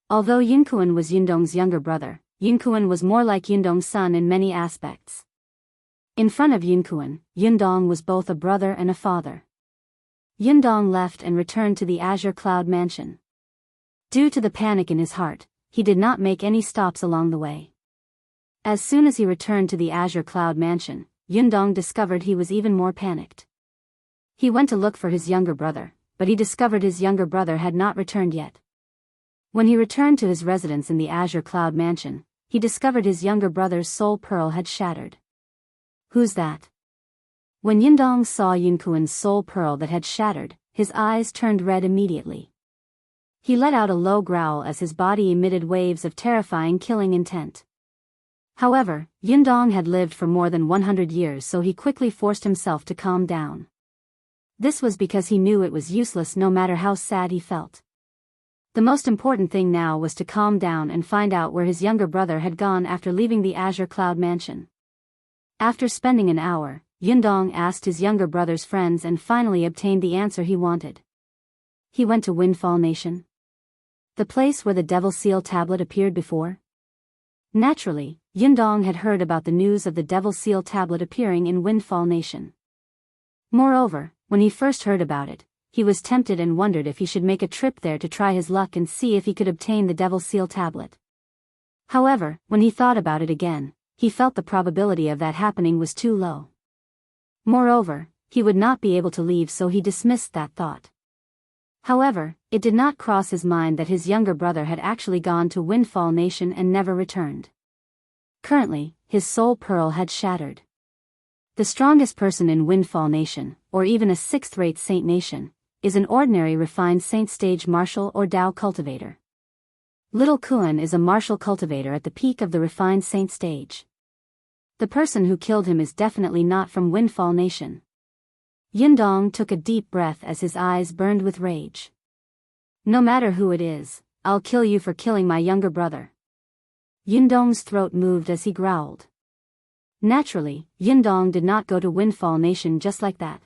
Although Yinkuan was Yundong's younger brother, Yinkuan was more like Yundong's son in many aspects. In front of Yinkuan, Yundong was both a brother and a father. Yundong left and returned to the Azure Cloud Mansion. Due to the panic in his heart, he did not make any stops along the way. As soon as he returned to the Azure Cloud Mansion, Yundong discovered he was even more panicked. He went to look for his younger brother, but he discovered his younger brother had not returned yet. When he returned to his residence in the Azure Cloud Mansion, he discovered his younger brother's soul pearl had shattered. Who's that? When Yundong saw Yunkuan's soul pearl that had shattered, his eyes turned red immediately. He let out a low growl as his body emitted waves of terrifying killing intent. However, Yundong had lived for more than 100 years, so he quickly forced himself to calm down. This was because he knew it was useless no matter how sad he felt. The most important thing now was to calm down and find out where his younger brother had gone after leaving the Azure Cloud Mansion. After spending an hour, Yundong asked his younger brother's friends and finally obtained the answer he wanted. He went to Windfall Nation. The place where the Devil Seal tablet appeared before? Naturally, Yundong had heard about the news of the Devil Seal tablet appearing in Windfall Nation. Moreover, when he first heard about it, he was tempted and wondered if he should make a trip there to try his luck and see if he could obtain the Devil Seal tablet. However, when he thought about it again, he felt the probability of that happening was too low. Moreover, he would not be able to leave, so he dismissed that thought. However, it did not cross his mind that his younger brother had actually gone to Windfall Nation and never returned. Currently, his soul pearl had shattered. The strongest person in Windfall Nation, or even a sixth-rate saint nation, is an ordinary refined saint stage martial or Dao cultivator. Little Kuan is a martial cultivator at the peak of the refined saint stage. The person who killed him is definitely not from Windfall Nation. Yundong took a deep breath as his eyes burned with rage. No matter who it is, I'll kill you for killing my younger brother. Yundong's throat moved as he growled. Naturally, Yundong did not go to Windfall Nation just like that.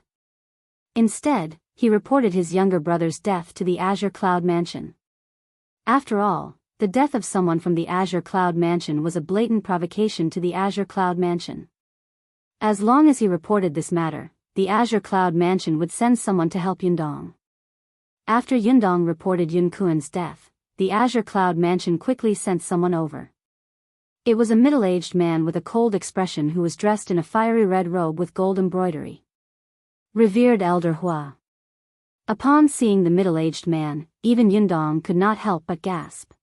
Instead, he reported his younger brother's death to the Azure Cloud Mansion. After all, the death of someone from the Azure Cloud Mansion was a blatant provocation to the Azure Cloud Mansion. As long as he reported this matter, the Azure Cloud Mansion would send someone to help Yundong. After Yundong reported Yunkuan's death, the Azure Cloud Mansion quickly sent someone over. It was a middle-aged man with a cold expression who was dressed in a fiery red robe with gold embroidery. Revered Elder Hua. Upon seeing the middle-aged man, even Yundong could not help but gasp.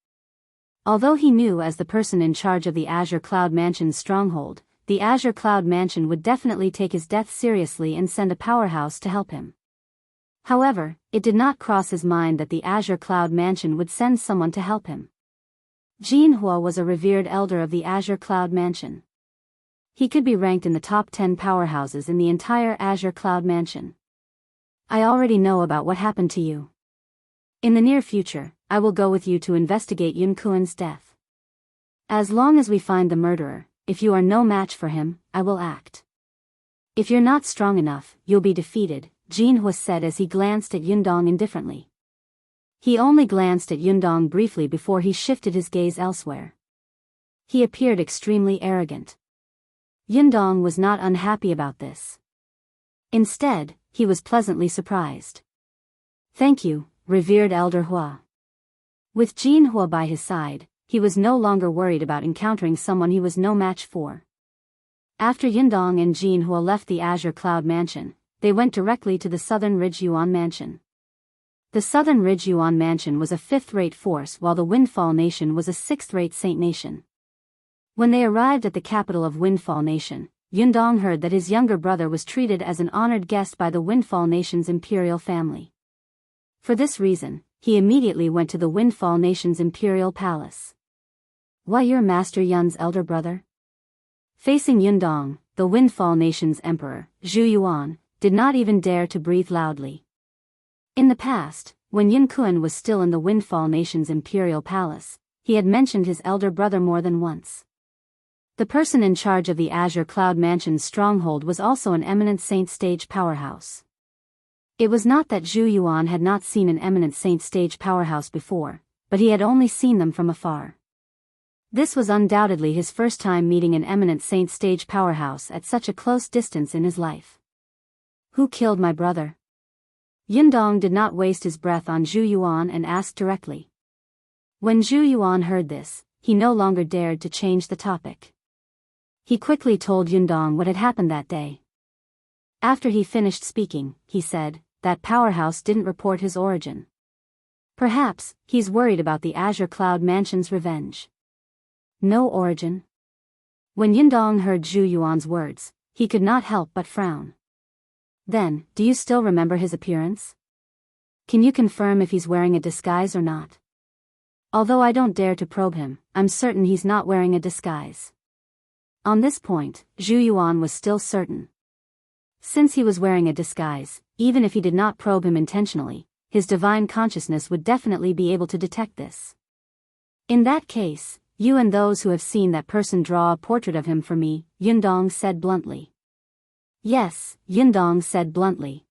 Although he knew as the person in charge of the Azure Cloud Mansion's stronghold, the Azure Cloud Mansion would definitely take his death seriously and send a powerhouse to help him. However, it did not cross his mind that the Azure Cloud Mansion would send someone to help him. Jianghu was a revered elder of the Azure Cloud Mansion. He could be ranked in the top 10 powerhouses in the entire Azure Cloud Mansion. I already know about what happened to you. In the near future, I will go with you to investigate Yunkuan's death. As long as we find the murderer, if you are no match for him, I will act. If you're not strong enough, you'll be defeated, Jianghu said as he glanced at Yundong indifferently. He only glanced at Yundong briefly before he shifted his gaze elsewhere. He appeared extremely arrogant. Yundong was not unhappy about this. Instead, he was pleasantly surprised. Thank you, revered Elder Hua. With Jianghu by his side, he was no longer worried about encountering someone he was no match for. After Yundong and Jianghu left the Azure Cloud Mansion, they went directly to the Southern Ridge Yuan Mansion. The Southern Ridge Yuan Mansion was a fifth-rate force while the Windfall Nation was a sixth-rate saint nation. When they arrived at the capital of Windfall Nation, Yundong heard that his younger brother was treated as an honored guest by the Windfall Nation's imperial family. For this reason, he immediately went to the Windfall Nation's imperial palace. Why, you're Master Yun's elder brother? Facing Yundong, the Windfall Nation's emperor, Zhu Yuan, did not even dare to breathe loudly. In the past, when Yunkuan was still in the Windfall Nation's imperial palace, he had mentioned his elder brother more than once. The person in charge of the Azure Cloud Mansion's stronghold was also an eminent saint stage powerhouse. It was not that Zhu Yuan had not seen an eminent saint stage powerhouse before, but he had only seen them from afar. This was undoubtedly his first time meeting an eminent saint stage powerhouse at such a close distance in his life. Who killed my brother? Yundong did not waste his breath on Zhu Yuan and asked directly. When Zhu Yuan heard this, he no longer dared to change the topic. He quickly told Yundong what had happened that day. After he finished speaking, he said, that powerhouse didn't report his origin. Perhaps, he's worried about the Azure Cloud Mansion's revenge. No origin? When Yundong heard Zhu Yuan's words, he could not help but frown. Then, do you still remember his appearance? Can you confirm if he's wearing a disguise or not? Although I don't dare to probe him, I'm certain he's not wearing a disguise. On this point, Zhu Yuan was still certain. Since he was wearing a disguise, even if he did not probe him intentionally, his divine consciousness would definitely be able to detect this. In that case, you and those who have seen that person draw a portrait of him for me, Yundong said bluntly. Yes, Yundong said bluntly.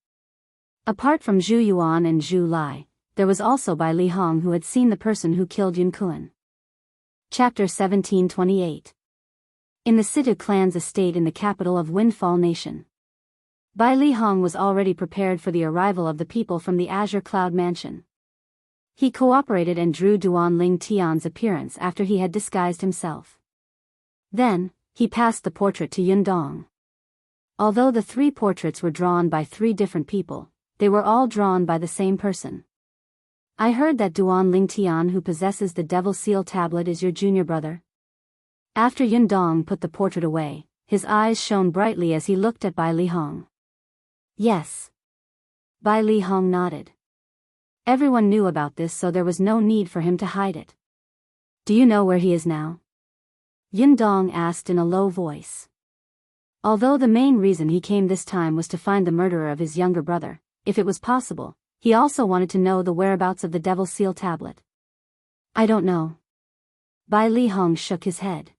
Apart from Zhu Yuan and Zhu Lai, there was also Bai Li Hong who had seen the person who killed Yun Kuan. Chapter 1728. In the Situ clan's estate in the capital of Windfall Nation. Bai Li Hong was already prepared for the arrival of the people from the Azure Cloud Mansion. He cooperated and drew Duan Ling Tian's appearance after he had disguised himself. Then, he passed the portrait to Yundong. Although the 3 portraits were drawn by 3 different people, they were all drawn by the same person. I heard that Duan Ling Tian who possesses the Devil Seal tablet is your junior brother. After Yundong put the portrait away, his eyes shone brightly as he looked at Bai Li Hong. Yes. Bai Li Hong nodded. Everyone knew about this, so there was no need for him to hide it. Do you know where he is now? Yundong asked in a low voice. Although the main reason he came this time was to find the murderer of his younger brother, if it was possible, he also wanted to know the whereabouts of the Devil Seal tablet. I don't know. Bai Li Hong shook his head.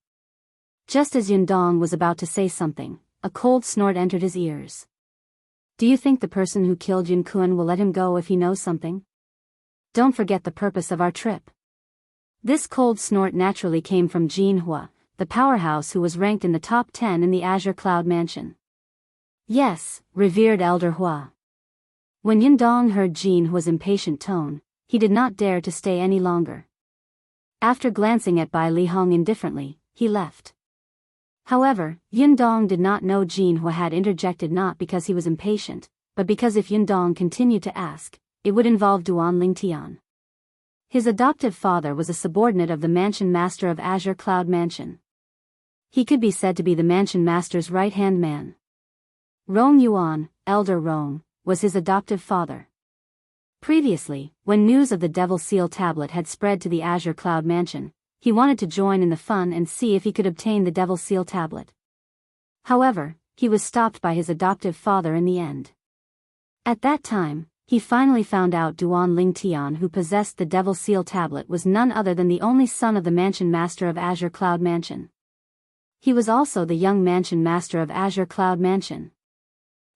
Just as Yundong was about to say something, a cold snort entered his ears. Do you think the person who killed Yun Kuan will let him go if he knows something? Don't forget the purpose of our trip. This cold snort naturally came from Jianghu, the powerhouse who was ranked in the top 10 in the Azure Cloud Mansion. Yes, revered Elder Hua. When Yundong heard Jianghu's impatient tone, he did not dare to stay any longer. After glancing at Bai Li Hong indifferently, he left. However, Yundong did not know Jianghu had interjected not because he was impatient, but because if Yundong continued to ask, it would involve Duan Ling Tian. His adoptive father was a subordinate of the mansion master of Azure Cloud Mansion. He could be said to be the mansion master's right-hand man. Rong Yuan, Elder Rong, was his adoptive father. Previously, when news of the Devil Seal tablet had spread to the Azure Cloud Mansion, he wanted to join in the fun and see if he could obtain the Devil Seal tablet. However, he was stopped by his adoptive father in the end. At that time, he finally found out Duan Ling Tian who possessed the Devil Seal tablet was none other than the only son of the mansion master of Azure Cloud Mansion. He was also the young mansion master of Azure Cloud Mansion.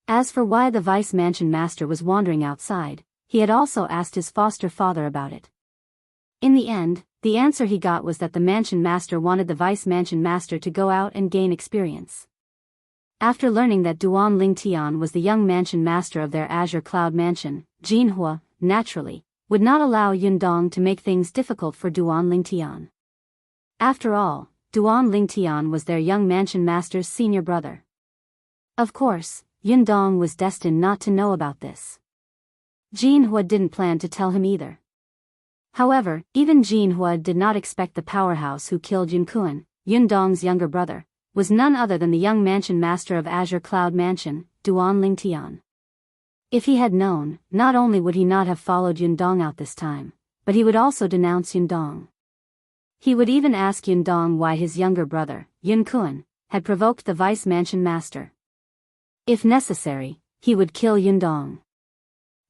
As for why the vice mansion master was wandering outside, he had also asked his foster father about it. In the end, the answer he got was that the mansion master wanted the vice mansion master to go out and gain experience. After learning that Duan Ling Tian was the young mansion master of their Azure Cloud Mansion, Jianghu, naturally, would not allow Yundong to make things difficult for Duan Ling Tian. After all, Duan Ling Tian was their young mansion master's senior brother. Of course, Yundong was destined not to know about this. Jianghu didn't plan to tell him either. However, even Jianghu did not expect the powerhouse who killed Yun Kuan, Yundong's younger brother, was none other than the young mansion master of Azure Cloud Mansion, Duan Ling Tian. If he had known, not only would he not have followed Yundong out this time, but he would also denounce Yundong. He would even ask Yundong why his younger brother, Yun Kuan, had provoked the vice mansion master. If necessary, he would kill Yundong.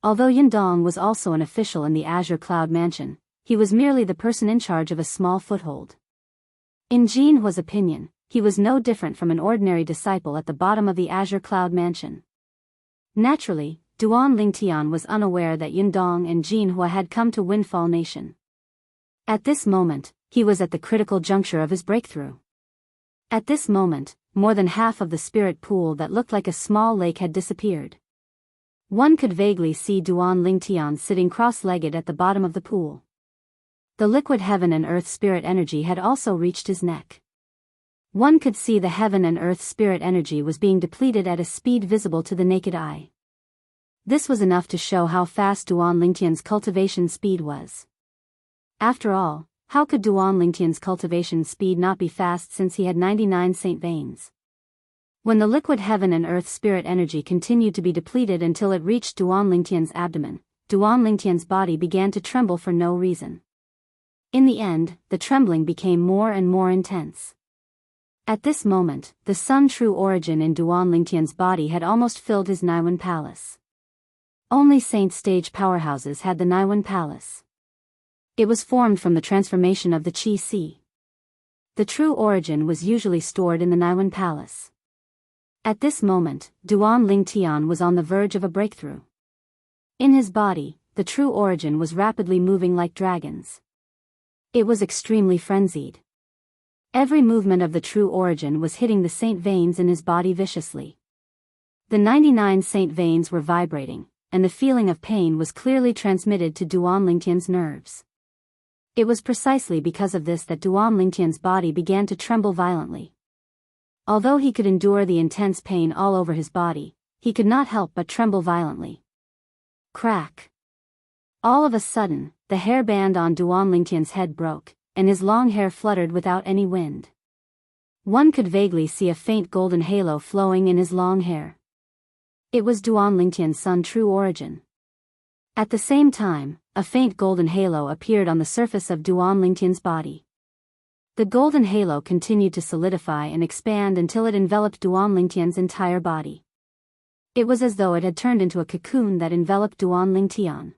Although Yundong was also an official in the Azure Cloud Mansion, he was merely the person in charge of a small foothold. In Jianghu's opinion, he was no different from an ordinary disciple at the bottom of the Azure Cloud Mansion. Naturally, Duan Ling Tian was unaware that Yundong and Jianghu had come to Windfall Nation. At this moment, he was at the critical juncture of his breakthrough. At this moment, more than half of the spirit pool that looked like a small lake had disappeared. One could vaguely see Duan Lingtian sitting cross-legged at the bottom of the pool. The liquid heaven and earth spirit energy had also reached his neck. One could see the heaven and earth spirit energy was being depleted at a speed visible to the naked eye. This was enough to show how fast Duan Lingtian's cultivation speed was. After all, how could Duan Lingtian's cultivation speed not be fast since he had 99 saint veins? When the liquid heaven and earth spirit energy continued to be depleted until it reached Duan Lingtian's abdomen, Duan Lingtian's body began to tremble for no reason. In the end, the trembling became more and more intense. At this moment, the Sun True Origin in Duan Lingtian's body had almost filled his Naiwan Palace. Only Saint Stage powerhouses had the Naiwan Palace. It was formed from the transformation of the Qi Sea. The True Origin was usually stored in the Naiwan Palace. At this moment, Duan Lingtian was on the verge of a breakthrough. In his body, the True Origin was rapidly moving like dragons. It was extremely frenzied. Every movement of the True Origin was hitting the saint veins in his body viciously. The 99 saint veins were vibrating, and the feeling of pain was clearly transmitted to Duan Lingtian's nerves. It was precisely because of this that Duan Lingtian's body began to tremble violently. Although he could endure the intense pain all over his body, he could not help but tremble violently. Crack! All of a sudden, the hairband on Duan Lingtian's head broke, and his long hair fluttered without any wind. One could vaguely see a faint golden halo flowing in his long hair. It was Duan Lingtian's Sun True Origin. At the same time, a faint golden halo appeared on the surface of Duan Lingtian's body. The golden halo continued to solidify and expand until it enveloped Duan Lingtian's entire body. It was as though it had turned into a cocoon that enveloped Duan Lingtian.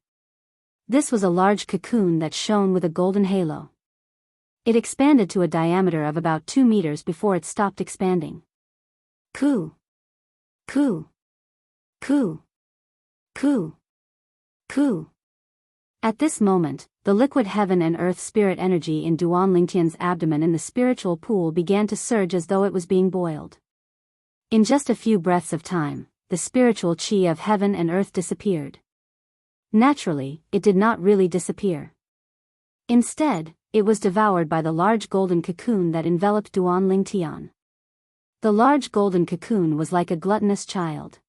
This was a large cocoon that shone with a golden halo. It expanded to a diameter of about 2 meters before it stopped expanding. Coo! Coo! Coo! Coo! Coo! At this moment, the liquid heaven and earth spirit energy in Duan Lingtian's abdomen in the spiritual pool began to surge as though it was being boiled. In just a few breaths of time, the spiritual chi of heaven and earth disappeared. Naturally, it did not really disappear. Instead, it was devoured by the large golden cocoon that enveloped Duan Lingtian. The large golden cocoon was like a gluttonous child.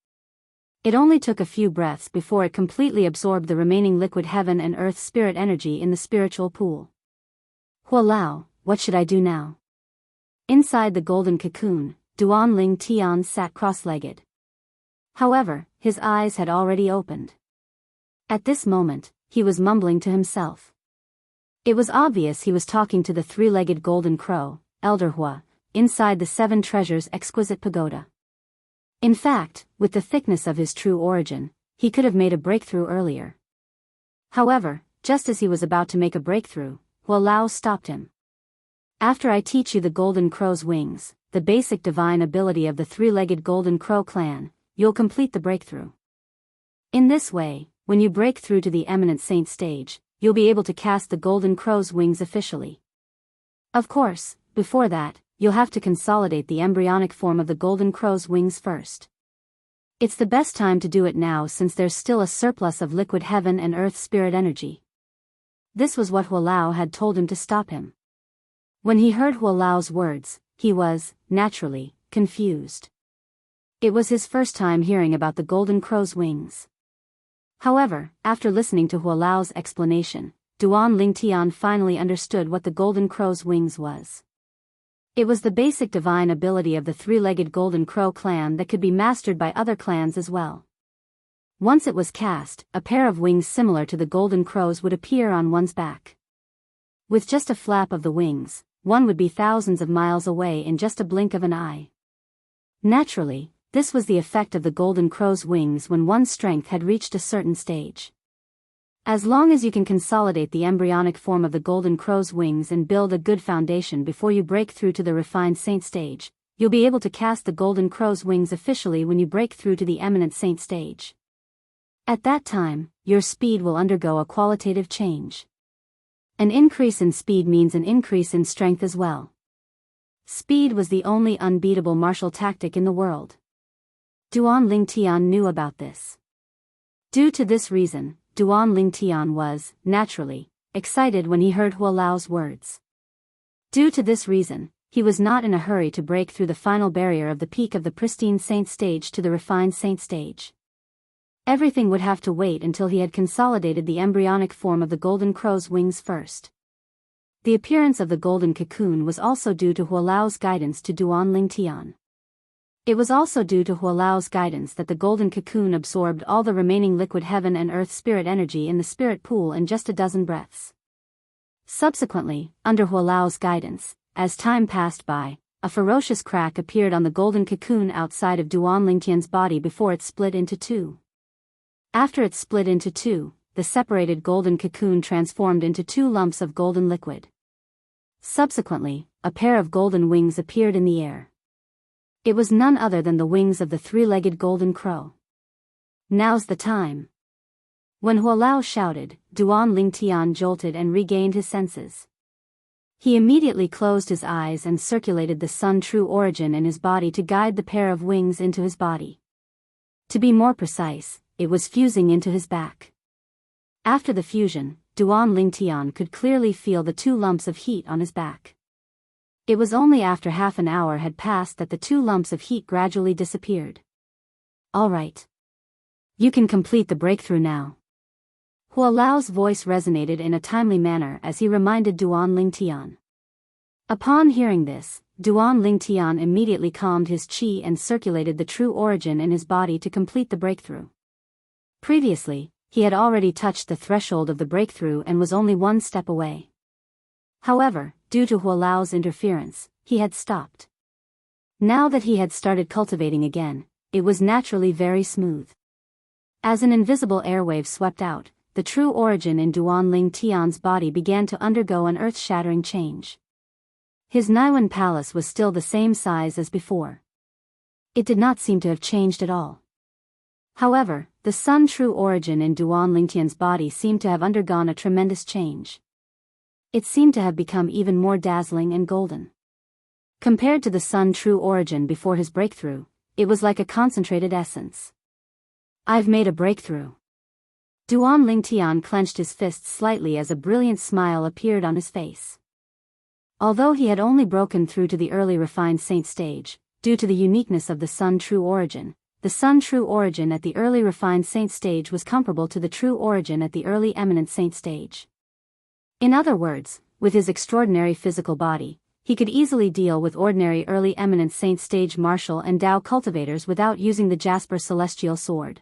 It only took a few breaths before it completely absorbed the remaining liquid heaven and earth spirit energy in the spiritual pool. Hualao, what should I do now? Inside the golden cocoon, Duan Lingtian sat cross-legged. However, his eyes had already opened. At this moment, he was mumbling to himself. It was obvious he was talking to the three-legged golden crow, Elder Hua, inside the 7 treasures exquisite pagoda. In fact, with the thickness of his true origin, he could have made a breakthrough earlier. However, just as he was about to make a breakthrough, Hualao stopped him. After I teach you the golden crow's wings, the basic divine ability of the three-legged golden crow clan, you'll complete the breakthrough. In this way, when you break through to the eminent saint stage, you'll be able to cast the golden crow's wings officially. Of course, before that, you'll have to consolidate the embryonic form of the golden crow's wings first. It's the best time to do it now since there's still a surplus of liquid heaven and earth spirit energy. This was what Hualao had told him to stop him. When he heard Hualao's words, he was, naturally, confused. It was his first time hearing about the golden crow's wings. However, after listening to Hualao's explanation, Duan Lingtian finally understood what the golden crow's wings was. It was the basic divine ability of the three-legged golden crow clan that could be mastered by other clans as well. Once it was cast, a pair of wings similar to the golden crow's would appear on one's back. With just a flap of the wings, one would be thousands of miles away in just a blink of an eye. Naturally, this was the effect of the golden crow's wings when one's strength had reached a certain stage. As long as you can consolidate the embryonic form of the golden crow's wings and build a good foundation before you break through to the refined saint stage, you'll be able to cast the golden crow's wings officially when you break through to the eminent saint stage. At that time, your speed will undergo a qualitative change. An increase in speed means an increase in strength as well. Speed was the only unbeatable martial tactic in the world. Duan Lingtian knew about this. Due to this reason, Duan Lingtian was, naturally, excited when he heard Hua Lao's words. Due to this reason, he was not in a hurry to break through the final barrier of the peak of the pristine saint stage to the refined saint stage. Everything would have to wait until he had consolidated the embryonic form of the golden crow's wings first. The appearance of the golden cocoon was also due to Hua Lao's guidance to Duan Lingtian. It was also due to Hua Lao's guidance that the golden cocoon absorbed all the remaining liquid heaven and earth spirit energy in the spirit pool in just a dozen breaths. Subsequently, under Hua Lao's guidance, as time passed by, a ferocious crack appeared on the golden cocoon outside of Duan Lingtian's body before it split into two. After it split into two, the separated golden cocoon transformed into two lumps of golden liquid. Subsequently, a pair of golden wings appeared in the air. It was none other than the wings of the three-legged golden crow. Now's the time. When Hua Lao shouted, Duan Lingtian jolted and regained his senses. He immediately closed his eyes and circulated the sun true origin in his body to guide the pair of wings into his body. To be more precise, it was fusing into his back. After the fusion, Duan Lingtian could clearly feel the two lumps of heat on his back. It was only after half an hour had passed that the two lumps of heat gradually disappeared. All right. You can complete the breakthrough now. Hua Lao's voice resonated in a timely manner as he reminded Duan Lingtian. Upon hearing this, Duan Lingtian immediately calmed his qi and circulated the true origin in his body to complete the breakthrough. Previously, he had already touched the threshold of the breakthrough and was only one step away. However, due to Hua Lao's interference, he had stopped. Now that he had started cultivating again, it was naturally very smooth. As an invisible airwave swept out, the true origin in Duan Lingtian's body began to undergo an earth-shattering change. His Naiwan palace was still the same size as before. It did not seem to have changed at all. However, the sun true origin in Duan Lingtian's body seemed to have undergone a tremendous change. It seemed to have become even more dazzling and golden. Compared to the sun true origin before his breakthrough, it was like a concentrated essence. I've made a breakthrough. Duan Lingtian clenched his fists slightly as a brilliant smile appeared on his face. Although he had only broken through to the early refined saint stage, due to the uniqueness of the sun true origin, the sun true origin at the early refined saint stage was comparable to the true origin at the early eminent saint stage. In other words, with his extraordinary physical body, he could easily deal with ordinary early eminent saint stage martial and Dao cultivators without using the Jasper celestial sword.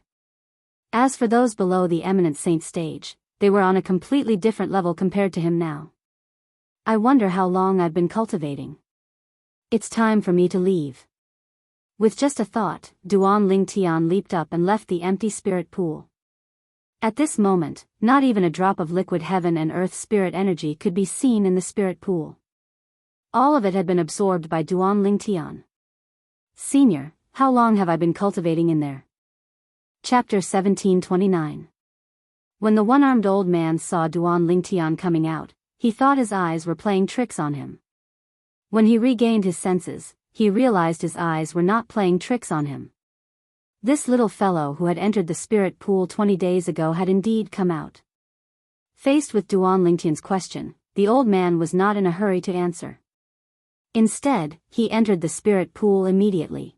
As for those below the eminent saint stage, they were on a completely different level compared to him now. I wonder how long I've been cultivating. It's time for me to leave. With just a thought, Duan Lingtian leaped up and left the empty spirit pool. At this moment, not even a drop of liquid heaven and earth spirit energy could be seen in the spirit pool. All of it had been absorbed by Duan Lingtian. Senior, how long have I been cultivating in there? Chapter 1729. When the one-armed old man saw Duan Lingtian coming out, he thought his eyes were playing tricks on him. When he regained his senses, he realized his eyes were not playing tricks on him. This little fellow who had entered the spirit pool 20 days ago had indeed come out. Faced with Duan Lingtian's question, the old man was not in a hurry to answer. Instead, he entered the spirit pool immediately.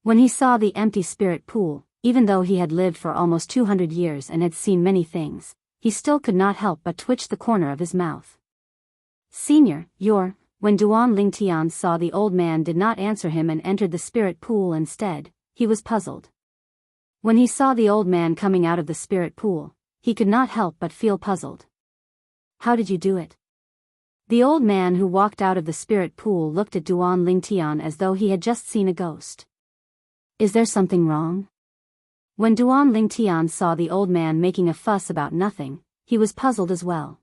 When he saw the empty spirit pool, even though he had lived for almost 200 years and had seen many things, he still could not help but twitch the corner of his mouth. Senior, when Duan Lingtian saw the old man did not answer him and entered the spirit pool instead, he was puzzled. When he saw the old man coming out of the spirit pool, he could not help but feel puzzled. How did you do it? The old man who walked out of the spirit pool looked at Duan Lingtian as though he had just seen a ghost. Is there something wrong? When Duan Lingtian saw the old man making a fuss about nothing, he was puzzled as well.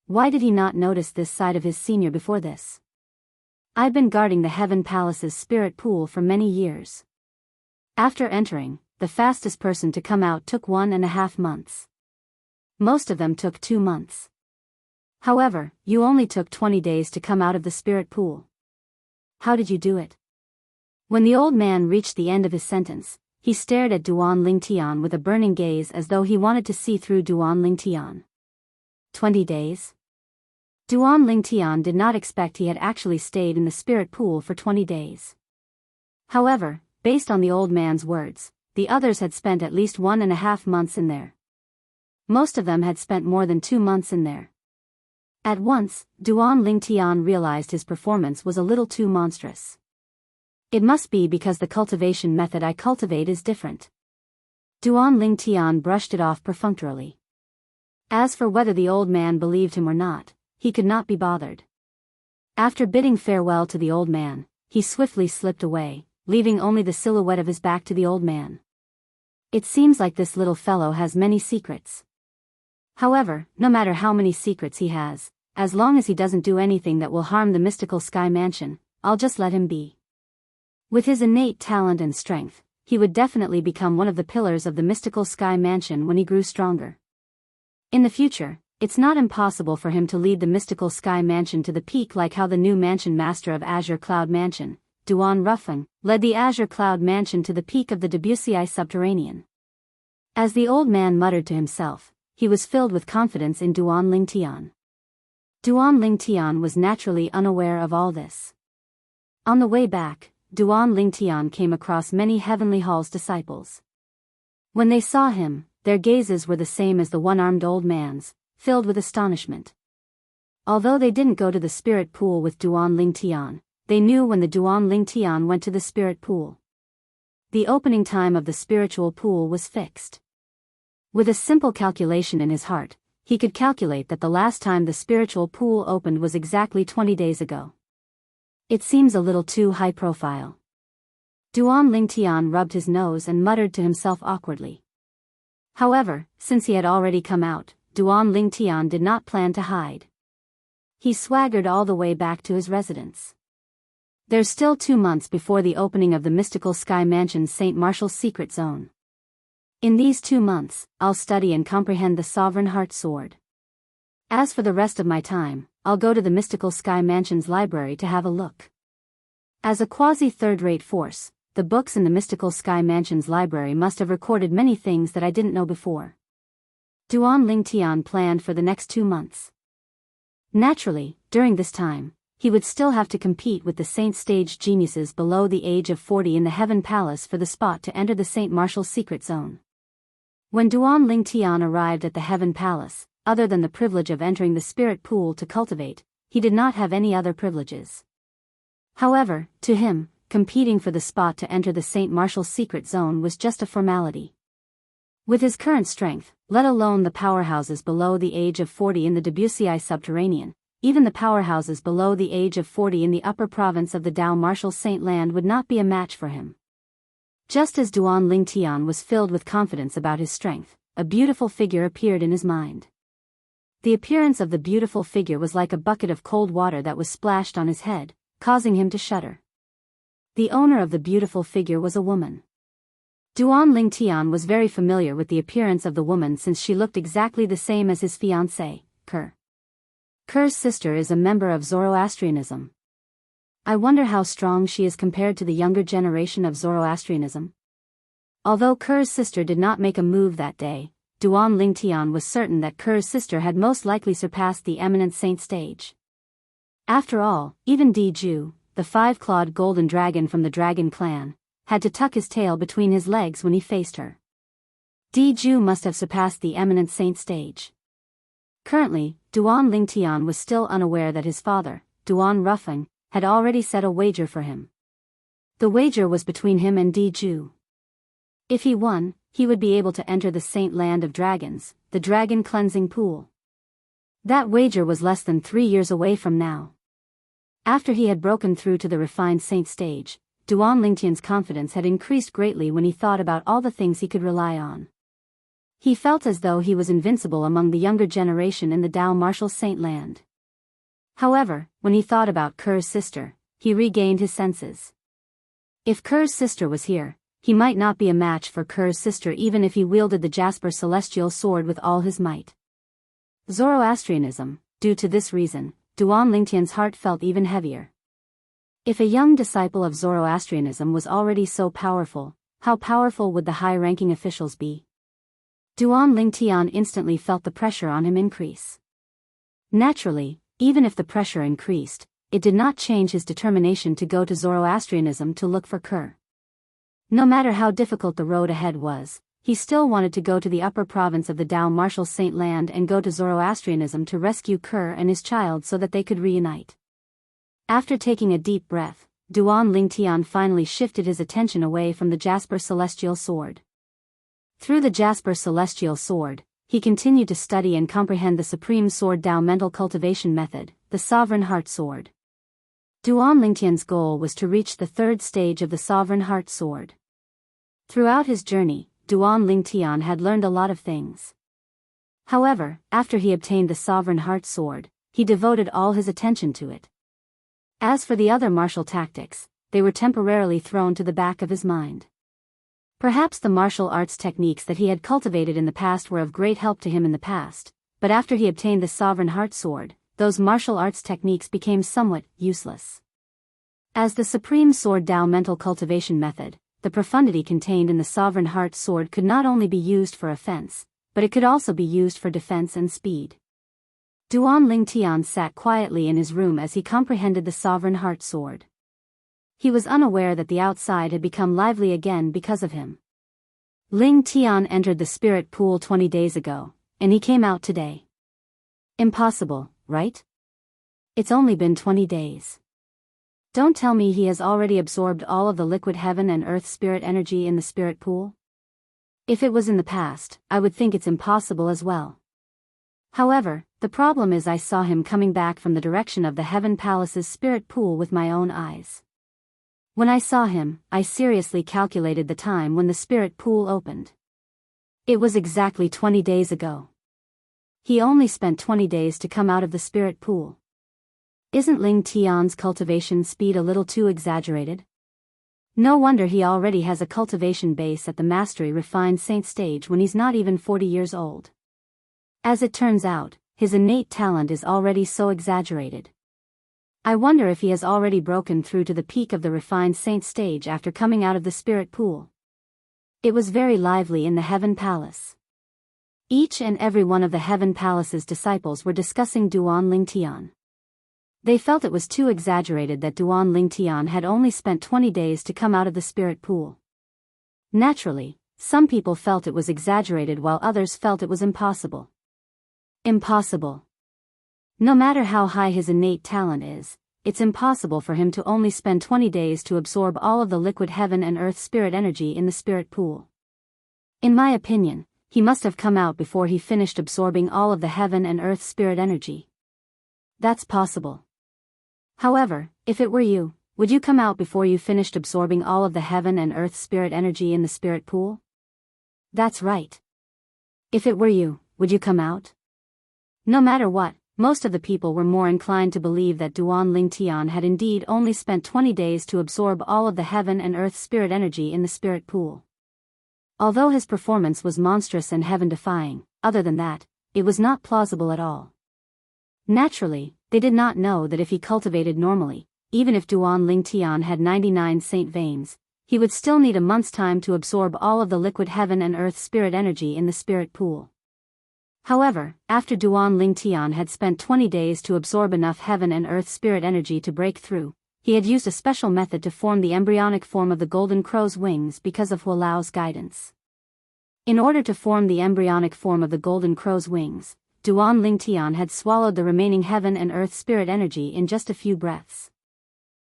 Why did he not notice this side of his senior before this? I've been guarding the Heaven Palace's spirit pool for many years. After entering, the fastest person to come out took 1.5 months. Most of them took 2 months. However, you only took 20 days to come out of the spirit pool. How did you do it? When the old man reached the end of his sentence, he stared at Duan Lingtian with a burning gaze as though he wanted to see through Duan Lingtian. 20 days? Duan Lingtian did not expect he had actually stayed in the spirit pool for 20 days. However, based on the old man's words, the others had spent at least 1.5 months in there. Most of them had spent more than 2 months in there. At once, Duan Lingtian realized his performance was a little too monstrous. It must be because the cultivation method I cultivate is different. Duan Lingtian brushed it off perfunctorily. As for whether the old man believed him or not, he could not be bothered. After bidding farewell to the old man, he swiftly slipped away, leaving only the silhouette of his back to the old man. It seems like this little fellow has many secrets. However, no matter how many secrets he has, as long as he doesn't do anything that will harm the mystical sky mansion, I'll just let him be. With his innate talent and strength, he would definitely become one of the pillars of the mystical sky mansion when he grew stronger. In the future, it's not impossible for him to lead the mystical sky mansion to the peak like how the new mansion master of Azure Cloud Mansion, Duan Ruffeng, led the Azure Cloud Mansion to the peak of the Wuxia Subterranean. As the old man muttered to himself, he was filled with confidence in Duan Lingtian. Duan Lingtian was naturally unaware of all this. On the way back, Duan Lingtian came across many Heavenly Hall's disciples. When they saw him, their gazes were the same as the one-armed old man's, filled with astonishment. Although they didn't go to the spirit pool with Duan Lingtian, they knew when the Duan Lingtian went to the spirit pool. The opening time of the spiritual pool was fixed. With a simple calculation in his heart, he could calculate that the last time the spiritual pool opened was exactly 20 days ago. It seems a little too high profile. Duan Lingtian rubbed his nose and muttered to himself awkwardly. However, since he had already come out, Duan Lingtian did not plan to hide. He swaggered all the way back to his residence. There's still 2 months before the opening of the mystical sky mansion's St. Martial's secret zone. In these 2 months, I'll study and comprehend the Sovereign Heart Sword. As for the rest of my time, I'll go to the mystical sky mansion's library to have a look. As a quasi-third-rate force, the books in the mystical sky mansion's library must have recorded many things that I didn't know before. Duan Lingtian planned for the next 2 months. Naturally, during this time, he would still have to compete with the Saint Stage geniuses below the age of 40 in the Heaven Palace for the spot to enter the St. Martial's secret zone. When Duan Lingtian arrived at the Heaven Palace, other than the privilege of entering the spirit pool to cultivate, he did not have any other privileges. However, to him, competing for the spot to enter the St. Martial's secret zone was just a formality. With his current strength, let alone the powerhouses below the age of 40 in the Wuxia Subterranean, even the powerhouses below the age of 40 in the upper province of the Dao Martial Saint Land would not be a match for him. Just as Duan Lingtian was filled with confidence about his strength, a beautiful figure appeared in his mind. The appearance of the beautiful figure was like a bucket of cold water that was splashed on his head, causing him to shudder. The owner of the beautiful figure was a woman. Duan Lingtian was very familiar with the appearance of the woman since she looked exactly the same as his fiancée, Ker. Ker's sister is a member of Zoroastrianism. I wonder how strong she is compared to the younger generation of Zoroastrianism. Although Ker's sister did not make a move that day, Duan Lingtian was certain that Ker's sister had most likely surpassed the eminent saint stage. After all, even Diju, the 5-clawed golden dragon from the dragon clan, had to tuck his tail between his legs when he faced her. Diju must have surpassed the eminent saint stage. Currently, Duan Lingtian was still unaware that his father, Duan Ruffeng, had already set a wager for him. The wager was between him and Diju. If he won, he would be able to enter the Saint Land of Dragons, the Dragon Cleansing Pool. That wager was less than 3 years away from now. After he had broken through to the refined saint stage, Duan Lingtian's confidence had increased greatly when he thought about all the things he could rely on. He felt as though he was invincible among the younger generation in the Dao Martial Saint Land. However, when he thought about Ker's sister, he regained his senses. If Ker's sister was here, he might not be a match for Ker's sister even if he wielded the Jasper Celestial Sword with all his might. Zoroastrianism, due to this reason, Duan Lingtian's heart felt even heavier. If a young disciple of Zoroastrianism was already so powerful, how powerful would the high-ranking officials be? Duan Lingtian instantly felt the pressure on him increase. Naturally, even if the pressure increased, it did not change his determination to go to Zoroastrianism to look for Kerr. No matter how difficult the road ahead was, he still wanted to go to the upper province of the Dao Martial Saint Land and go to Zoroastrianism to rescue Kerr and his child so that they could reunite. After taking a deep breath, Duan Lingtian finally shifted his attention away from the Jasper Celestial Sword. Through the Jasper Celestial Sword, he continued to study and comprehend the Supreme Sword Dao mental cultivation method, the Sovereign Heart Sword. Duan Lingtian's goal was to reach the third stage of the Sovereign Heart Sword. Throughout his journey, Duan Lingtian had learned a lot of things. However, after he obtained the Sovereign Heart Sword, he devoted all his attention to it. As for the other martial tactics, they were temporarily thrown to the back of his mind. Perhaps the martial arts techniques that he had cultivated in the past were of great help to him in the past, but after he obtained the Sovereign Heart Sword, those martial arts techniques became somewhat useless. As the Supreme Sword Dao mental cultivation method, the profundity contained in the Sovereign Heart Sword could not only be used for offense, but it could also be used for defense and speed. Duan Lingtian sat quietly in his room as he comprehended the Sovereign Heart Sword. He was unaware that the outside had become lively again because of him. Lingtian entered the spirit pool 20 days ago, and he came out today. Impossible, right? It's only been 20 days. Don't tell me he has already absorbed all of the liquid heaven and earth spirit energy in the spirit pool? If it was in the past, I would think it's impossible as well. However, the problem is I saw him coming back from the direction of the Heaven Palace's spirit pool with my own eyes. When I saw him, I seriously calculated the time when the spirit pool opened. It was exactly 20 days ago. He only spent 20 days to come out of the spirit pool. Isn't Lingtian's cultivation speed a little too exaggerated? No wonder he already has a cultivation base at the Mastery Refined Saint stage when he's not even 40 years old. As it turns out, his innate talent is already so exaggerated. I wonder if he has already broken through to the peak of the Refined Saint stage after coming out of the spirit pool. It was very lively in the Heaven Palace. Each and every one of the Heaven Palace's disciples were discussing Duan Lingtian. They felt it was too exaggerated that Duan Lingtian had only spent 20 days to come out of the spirit pool. Naturally, some people felt it was exaggerated while others felt it was impossible. Impossible. No matter how high his innate talent is, it's impossible for him to only spend 20 days to absorb all of the liquid heaven and earth spirit energy in the spirit pool. In my opinion, he must have come out before he finished absorbing all of the heaven and earth spirit energy. That's possible. However, if it were you, would you come out before you finished absorbing all of the heaven and earth spirit energy in the spirit pool? That's right. If it were you, would you come out? No matter what, most of the people were more inclined to believe that Duan Lingtian had indeed only spent 20 days to absorb all of the heaven and earth spirit energy in the spirit pool. Although his performance was monstrous and heaven-defying, other than that, it was not plausible at all. Naturally, they did not know that if he cultivated normally, even if Duan Lingtian had 99 saint veins, he would still need a month's time to absorb all of the liquid heaven and earth spirit energy in the spirit pool. However, after Duan Lingtian had spent 20 days to absorb enough heaven and earth spirit energy to break through, he had used a special method to form the embryonic form of the golden crow's wings because of Hualao's guidance. In order to form the embryonic form of the golden crow's wings, Duan Lingtian had swallowed the remaining heaven and earth spirit energy in just a few breaths.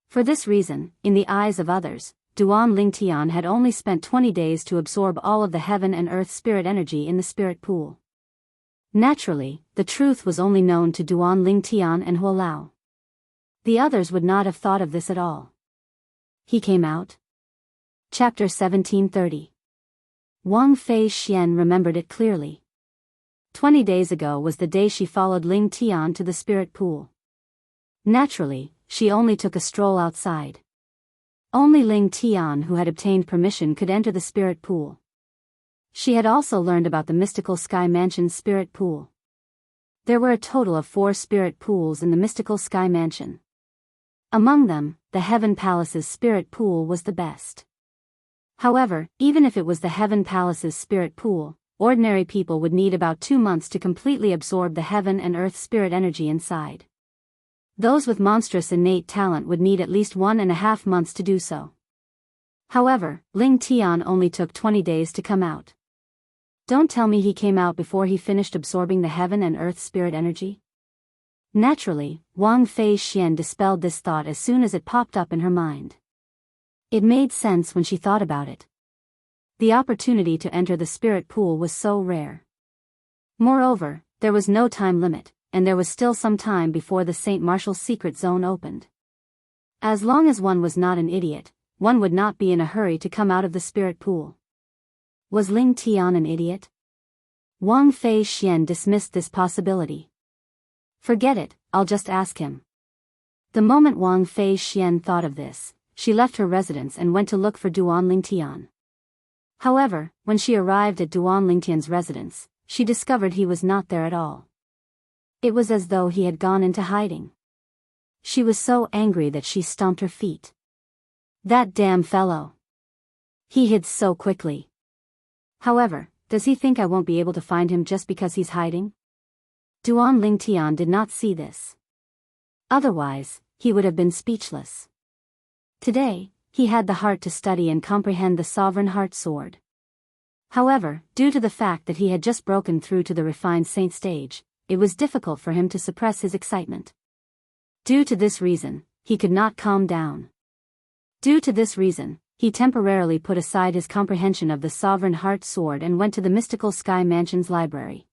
For this reason, in the eyes of others, Duan Lingtian had only spent 20 days to absorb all of the heaven and earth spirit energy in the spirit pool. Naturally, the truth was only known to Duan Lingtian and Hualao. The others would not have thought of this at all. He came out. Chapter 1730. Wang Fei Xian remembered it clearly. 20 days ago was the day she followed Lingtian to the spirit pool. Naturally, she only took a stroll outside. Only Lingtian who had obtained permission could enter the spirit pool. She had also learned about the mystical Sky Mansion's spirit pool. There were a total of 4 spirit pools in the mystical Sky Mansion. Among them, the Heaven Palace's spirit pool was the best. However, even if it was the Heaven Palace's spirit pool, ordinary people would need about 2 months to completely absorb the heaven and earth spirit energy inside. Those with monstrous innate talent would need at least 1.5 months to do so. However, Ling Tian only took 20 days to come out. Don't tell me he came out before he finished absorbing the heaven and earth spirit energy? Naturally, Wang Fei Xian dispelled this thought as soon as it popped up in her mind. It made sense when she thought about it. The opportunity to enter the spirit pool was so rare. Moreover, there was no time limit, and there was still some time before the St. Martial's secret zone opened. As long as one was not an idiot, one would not be in a hurry to come out of the spirit pool. Was Ling Tian an idiot? Wang Fei Xian dismissed this possibility. Forget it, I'll just ask him. The moment Wang Fei Xian thought of this, she left her residence and went to look for Duan Ling Tian. However, when she arrived at Duan Ling Tian's residence, she discovered he was not there at all. It was as though he had gone into hiding. She was so angry that she stomped her feet. That damn fellow! He hid so quickly. However, does he think I won't be able to find him just because he's hiding? Duan Ling Tian did not see this. Otherwise, he would have been speechless. Today, he had the heart to study and comprehend the Sovereign Heart Sword. However, due to the fact that he had just broken through to the refined saint stage, it was difficult for him to suppress his excitement. Due to this reason, he could not calm down. Due to this reason, he temporarily put aside his comprehension of the Sovereign Heart Sword and went to the Mystical Sky Mansion's library.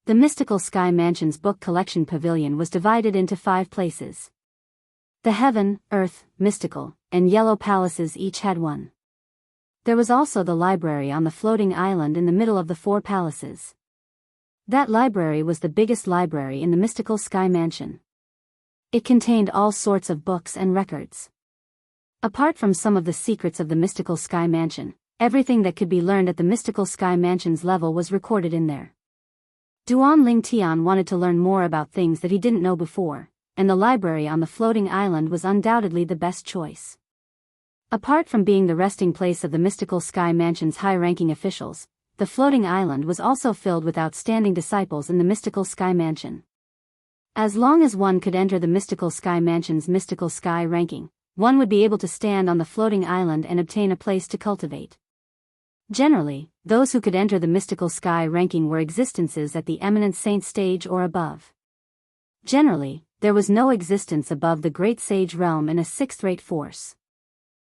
The Mystical Sky Mansion's book collection pavilion was divided into 5 places. The Heaven, Earth, Mystical, and Yellow Palaces each had one. There was also the library on the floating island in the middle of the 4 palaces. That library was the biggest library in the Mystical Sky Mansion. It contained all sorts of books and records. Apart from some of the secrets of the Mystical Sky Mansion, everything that could be learned at the Mystical Sky Mansion's level was recorded in there. Duan Ling Tian wanted to learn more about things that he didn't know before, and the library on the floating island was undoubtedly the best choice. Apart from being the resting place of the Mystical Sky Mansion's high-ranking officials, the floating island was also filled with outstanding disciples in the Mystical Sky Mansion. As long as one could enter the Mystical Sky Mansion's Mystical Sky ranking, one would be able to stand on the floating island and obtain a place to cultivate. Generally, those who could enter the Mystical Sky ranking were existences at the Eminent Saint stage or above. Generally, there was no existence above the Great Sage realm in a 6th-rate force.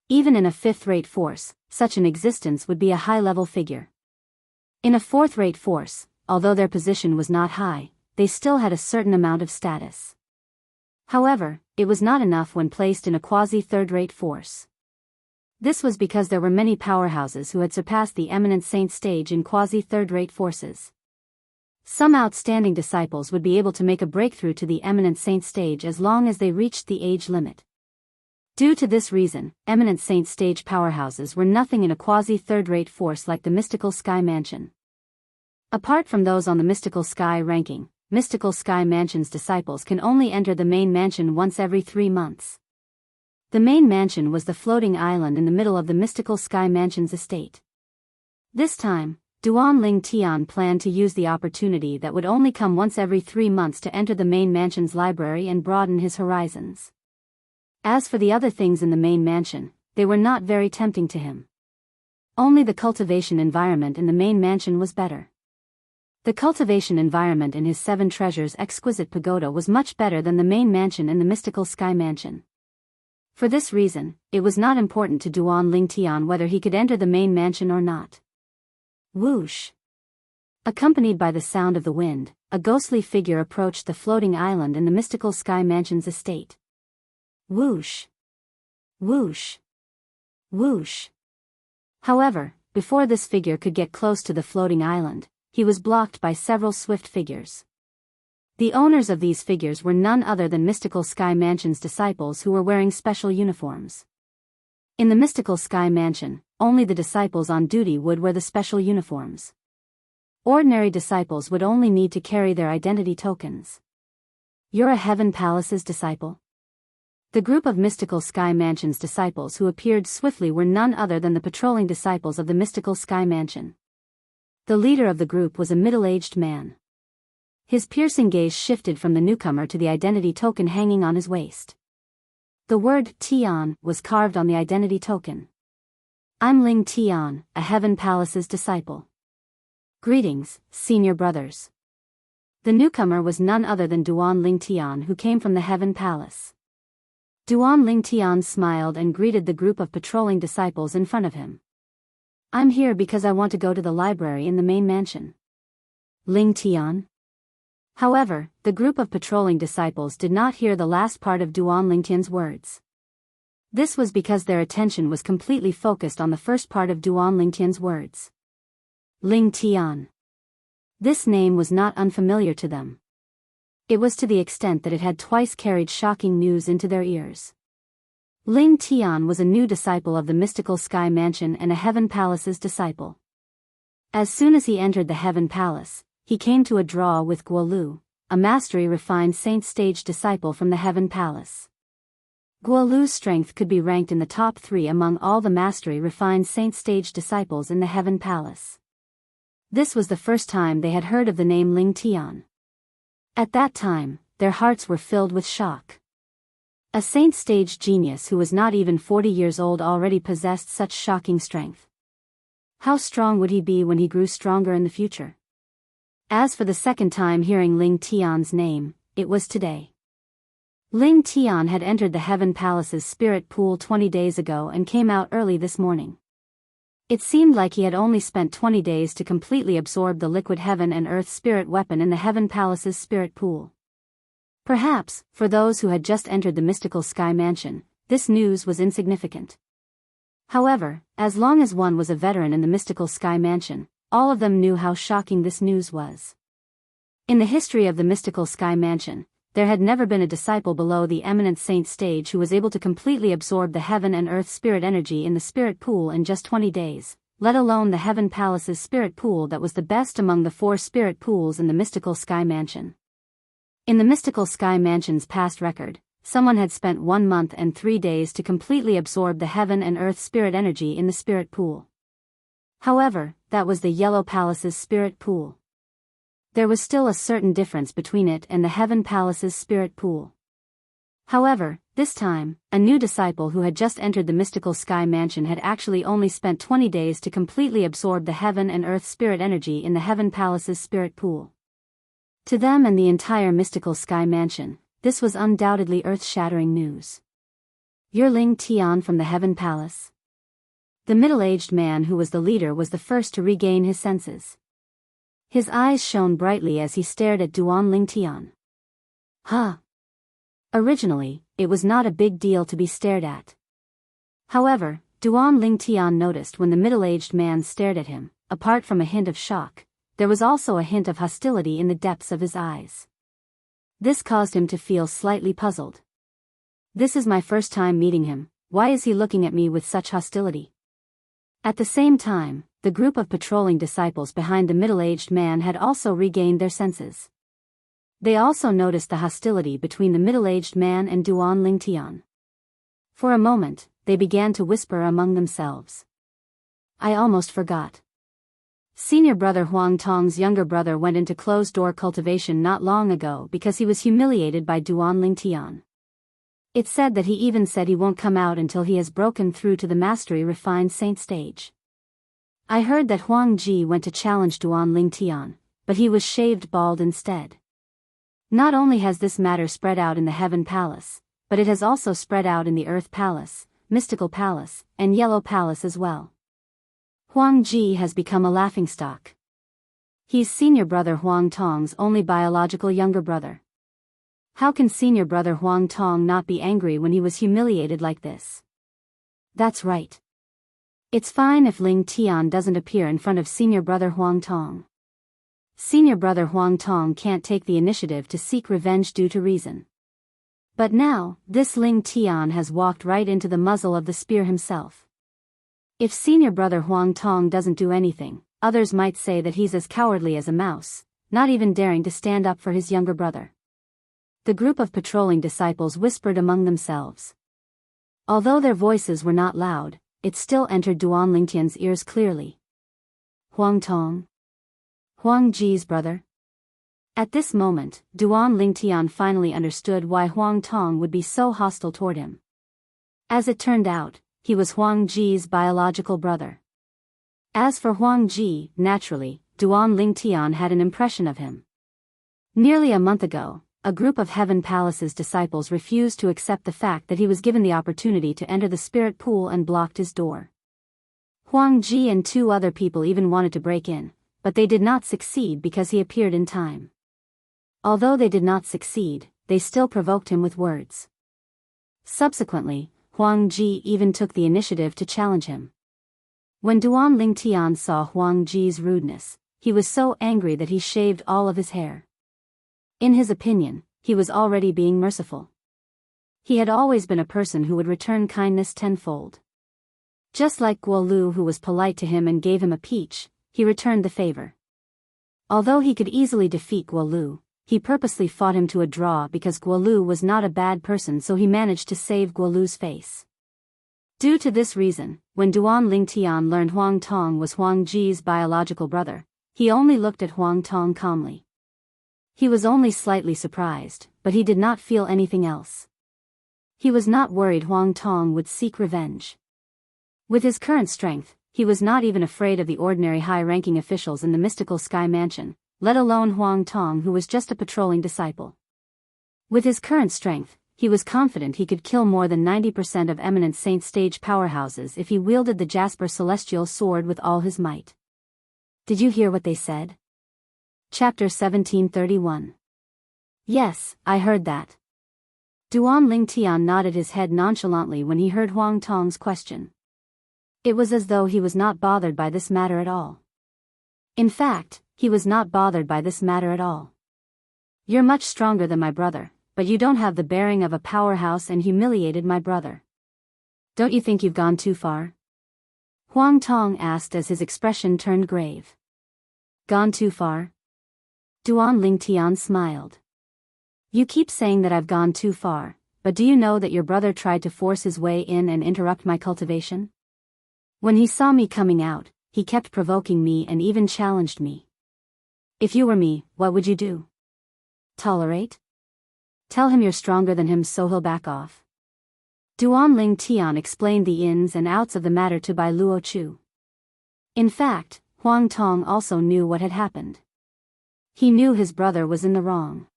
Even in a 5th-rate force, such an existence would be a high-level figure. In a 4th-rate force, although their position was not high, they still had a certain amount of status. However, it was not enough when placed in a quasi-3rd-rate force. This was because there were many powerhouses who had surpassed the Eminent Saint stage in quasi-3rd-rate forces. Some outstanding disciples would be able to make a breakthrough to the Eminent Saint stage as long as they reached the age limit. Due to this reason, Eminent Saint stage powerhouses were nothing in a quasi-3rd-rate force like the Mystical Sky Mansion. Apart from those on the Mystical Sky ranking, Mystical Sky Mansion's disciples can only enter the main mansion once every 3 months. The main mansion was the floating island in the middle of the Mystical Sky Mansion's estate. This time, Duan Ling Tian planned to use the opportunity that would only come once every 3 months to enter the main mansion's library and broaden his horizons. As for the other things in the main mansion, they were not very tempting to him. Only the cultivation environment in the main mansion was better. The cultivation environment in his 7 treasures exquisite pagoda was much better than the main mansion in the Mystical Sky Mansion. For this reason, it was not important to Duan Ling Tian whether he could enter the main mansion or not. Whoosh! Accompanied by the sound of the wind, a ghostly figure approached the floating island in the Mystical Sky Mansion's estate. Whoosh! Whoosh! Whoosh! However, before this figure could get close to the floating island, he was blocked by several swift figures. The owners of these figures were none other than Mystical Sky Mansion's disciples who were wearing special uniforms. In the Mystical Sky Mansion, only the disciples on duty would wear the special uniforms. Ordinary disciples would only need to carry their identity tokens. You're a Heaven Palace's disciple? The group of mystical Sky Mansion's disciples who appeared swiftly were none other than the patrolling disciples of the mystical Sky Mansion. The leader of the group was a middle-aged man. His piercing gaze shifted from the newcomer to the identity token hanging on his waist. The word Tian was carved on the identity token. I'm Ling Tian, a Heaven Palace's disciple. Greetings, senior brothers. The newcomer was none other than Duan Ling Tian, who came from the Heaven Palace. Duan Ling Tian smiled and greeted the group of patrolling disciples in front of him. I'm here because I want to go to the library in the main mansion. Ling Tian? However, the group of patrolling disciples did not hear the last part of Duan Ling Tian's words. This was because their attention was completely focused on the first part of Duan Ling Tian's words. Ling Tian. This name was not unfamiliar to them. It was to the extent that it had twice carried shocking news into their ears. Ling Tian was a new disciple of the mystical Sky Mansion and a Heaven Palace's disciple. As soon as he entered the Heaven Palace, he came to a draw with Guolu, a mastery-refined saint stage disciple from the Heaven Palace. Guolu's strength could be ranked in the top 3 among all the mastery-refined saint stage disciples in the Heaven Palace. This was the first time they had heard of the name Ling Tian. At that time, their hearts were filled with shock. A saint stage genius who was not even 40 years old already possessed such shocking strength. How strong would he be when he grew stronger in the future? As for the second time hearing Ling Tian's name, it was today. Ling Tian had entered the Heaven Palace's spirit pool 20 days ago and came out early this morning. It seemed like he had only spent 20 days to completely absorb the liquid heaven and earth spirit weapon in the Heaven Palace's spirit pool. Perhaps, for those who had just entered the mystical Sky Mansion, this news was insignificant. However, as long as one was a veteran in the mystical Sky Mansion, all of them knew how shocking this news was. In the history of the mystical Sky Mansion, there had never been a disciple below the eminent saint stage who was able to completely absorb the heaven and earth spirit energy in the spirit pool in just 20 days, let alone the Heaven Palace's spirit pool that was the best among the 4 spirit pools in the mystical Sky Mansion. In the mystical Sky Mansion's past record, someone had spent 1 month and 3 days to completely absorb the heaven and earth spirit energy in the spirit pool. However, that was the Yellow Palace's spirit pool. There was still a certain difference between it and the Heaven Palace's spirit pool. However, this time, a new disciple who had just entered the mystical Sky Mansion had actually only spent 20 days to completely absorb the heaven and earth spirit energy in the Heaven Palace's spirit pool. To them and the entire mystical Sky Mansion, this was undoubtedly earth-shattering news. You're Ling Tian from the Heaven Palace? The middle-aged man who was the leader was the first to regain his senses. His eyes shone brightly as he stared at Duan Ling Tian. Huh. Originally, it was not a big deal to be stared at. However, Duan Ling Tian noticed when the middle-aged man stared at him, apart from a hint of shock, there was also a hint of hostility in the depths of his eyes. This caused him to feel slightly puzzled. This is my first time meeting him, why is he looking at me with such hostility? At the same time, the group of patrolling disciples behind the middle-aged man had also regained their senses. They also noticed the hostility between the middle-aged man and Duan Ling Tian. For a moment, they began to whisper among themselves. I almost forgot. Senior brother Huang Tong's younger brother went into closed-door cultivation not long ago because he was humiliated by Duan Ling Tian. It's said that he even said he won't come out until he has broken through to the mastery-refined saint stage. I heard that Huang Ji went to challenge Duan Ling Tian, but he was shaved bald instead. Not only has this matter spread out in the Heaven Palace, but it has also spread out in the Earth Palace, Mystical Palace, and Yellow Palace as well. Huang Ji has become a laughingstock. He's senior brother Huang Tong's only biological younger brother. How can senior brother Huang Tong not be angry when he was humiliated like this? That's right. It's fine if Ling Tian doesn't appear in front of senior brother Huang Tong. Senior brother Huang Tong can't take the initiative to seek revenge due to reason. But now, this Ling Tian has walked right into the muzzle of the spear himself. If senior brother Huang Tong doesn't do anything, others might say that he's as cowardly as a mouse, not even daring to stand up for his younger brother. The group of patrolling disciples whispered among themselves. Although their voices were not loud, it still entered Duan Lingtian's ears clearly. Huang Tong. Huang Ji's brother. At this moment, Duan Lingtian finally understood why Huang Tong would be so hostile toward him. As it turned out, he was Huang Ji's biological brother. As for Huang Ji, naturally, Duan Lingtian had an impression of him. Nearly a month ago, a group of Heaven Palace's disciples refused to accept the fact that he was given the opportunity to enter the spirit pool and blocked his door. Huang Ji and 2 other people even wanted to break in, but they did not succeed because he appeared in time. Although they did not succeed, they still provoked him with words. Subsequently, Huang Ji even took the initiative to challenge him. When Duan Lingtian saw Huang Ji's rudeness, he was so angry that he shaved all of his hair. In his opinion, he was already being merciful. He had always been a person who would return kindness tenfold. Just like Guo Lu, who was polite to him and gave him a peach, he returned the favor. Although he could easily defeat Guo Lu, he purposely fought him to a draw because Guo Lu was not a bad person, so he managed to save Guo Lu's face. Due to this reason, when Duan Lingtian learned Huang Tong was Huang Ji's biological brother, he only looked at Huang Tong calmly. He was only slightly surprised, but he did not feel anything else. He was not worried Huang Tong would seek revenge. With his current strength, he was not even afraid of the ordinary high-ranking officials in the mystical Sky Mansion, let alone Huang Tong, who was just a patrolling disciple. With his current strength, he was confident he could kill more than 90% of eminent saint stage powerhouses if he wielded the Jasper Celestial Sword with all his might. Did you hear what they said? Chapter 1731. Yes, I heard that. Duan Lingtian nodded his head nonchalantly when he heard Huang Tong's question. It was as though he was not bothered by this matter at all. In fact, he was not bothered by this matter at all. You're much stronger than my brother, but you don't have the bearing of a powerhouse and humiliated my brother. Don't you think you've gone too far? Huang Tong asked as his expression turned grave. Gone too far? Duan Lingtian smiled. You keep saying that I've gone too far, but do you know that your brother tried to force his way in and interrupt my cultivation? When he saw me coming out, he kept provoking me and even challenged me. If you were me, what would you do? Tolerate? Tell him you're stronger than him so he'll back off. Duan Lingtian explained the ins and outs of the matter to Bai Luochu. In fact, Huang Tong also knew what had happened. He knew his brother was in the wrong.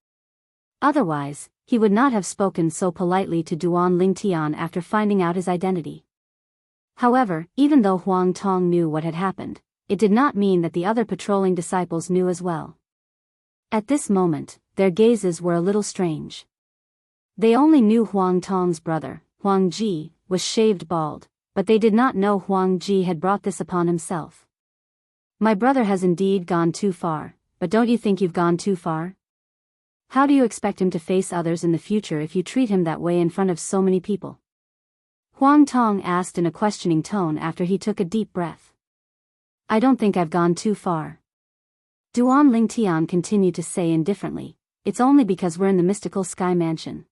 Otherwise, he would not have spoken so politely to Duan Lingtian after finding out his identity. However, even though Huang Tong knew what had happened, it did not mean that the other patrolling disciples knew as well. At this moment, their gazes were a little strange. They only knew Huang Tong's brother, Huang Ji, was shaved bald, but they did not know Huang Ji had brought this upon himself. My brother has indeed gone too far, but don't you think you've gone too far? How do you expect him to face others in the future if you treat him that way in front of so many people? Huang Tong asked in a questioning tone after he took a deep breath. I don't think I've gone too far. Duan Lingtian continued to say indifferently, it's only because we're in the mystical Sky Mansion.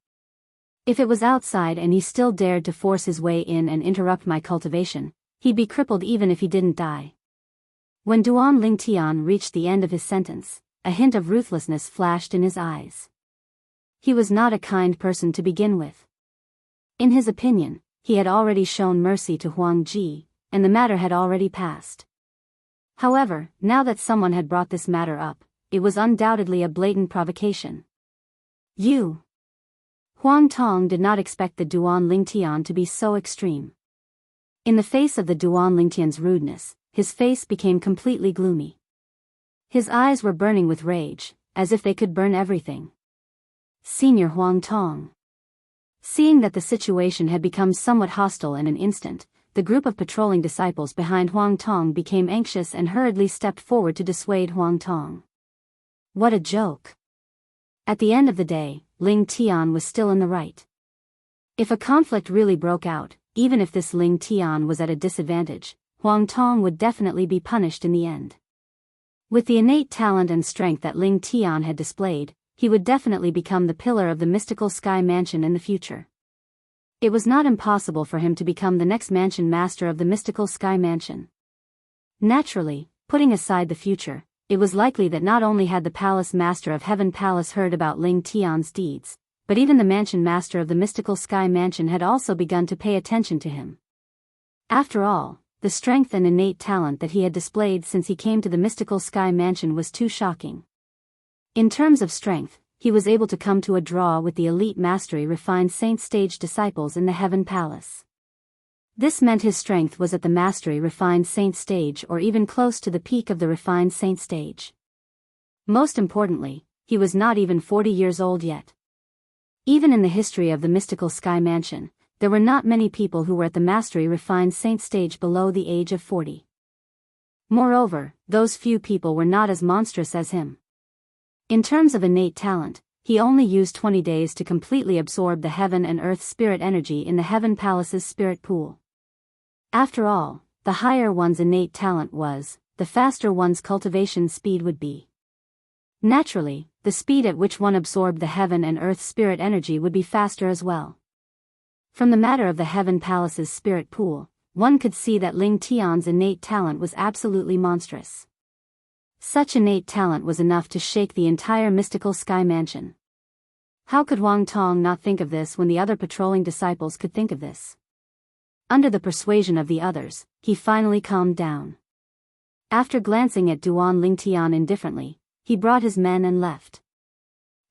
If it was outside and he still dared to force his way in and interrupt my cultivation, he'd be crippled even if he didn't die. When Duan Lingtian reached the end of his sentence, a hint of ruthlessness flashed in his eyes. He was not a kind person to begin with. In his opinion, he had already shown mercy to Huang Ji, and the matter had already passed. However, now that someone had brought this matter up, it was undoubtedly a blatant provocation. You. Huang Tong did not expect the Duan Lingtian to be so extreme. In the face of the Duan Lingtian's rudeness, his face became completely gloomy. His eyes were burning with rage, as if they could burn everything. Senior Huang Tong. Seeing that the situation had become somewhat hostile in an instant, the group of patrolling disciples behind Huang Tong became anxious and hurriedly stepped forward to dissuade Huang Tong. What a joke. At the end of the day, Ling Tian was still in the right. If a conflict really broke out, even if this Ling Tian was at a disadvantage, Huang Tong would definitely be punished in the end. With the innate talent and strength that Ling Tian had displayed, he would definitely become the pillar of the mystical sky mansion in the future. It was not impossible for him to become the next mansion master of the mystical sky mansion. Naturally, putting aside the future, it was likely that not only had the palace master of Heaven Palace heard about Ling Tian's deeds, but even the mansion master of the mystical sky mansion had also begun to pay attention to him. After all, the strength and innate talent that he had displayed since he came to the mystical sky mansion was too shocking. In terms of strength, he was able to come to a draw with the elite mastery refined saint stage disciples in the Heaven Palace. This meant his strength was at the mastery refined saint stage or even close to the peak of the refined saint stage. Most importantly, he was not even 40 years old yet. Even in the history of the mystical sky mansion, there were not many people who were at the mastery refined saint stage below the age of 40. Moreover, those few people were not as monstrous as him. In terms of innate talent, he only used 20 days to completely absorb the heaven and earth spirit energy in the Heaven Palace's spirit pool. After all, the higher one's innate talent was, the faster one's cultivation speed would be. Naturally, the speed at which one absorbed the heaven and earth spirit energy would be faster as well. From the matter of the Heaven Palace's spirit pool, one could see that Ling Tian's innate talent was absolutely monstrous. Such innate talent was enough to shake the entire mystical sky mansion. How could Wang Tong not think of this when the other patrolling disciples could think of this? Under the persuasion of the others, he finally calmed down. After glancing at Duan Lingtian indifferently, he brought his men and left.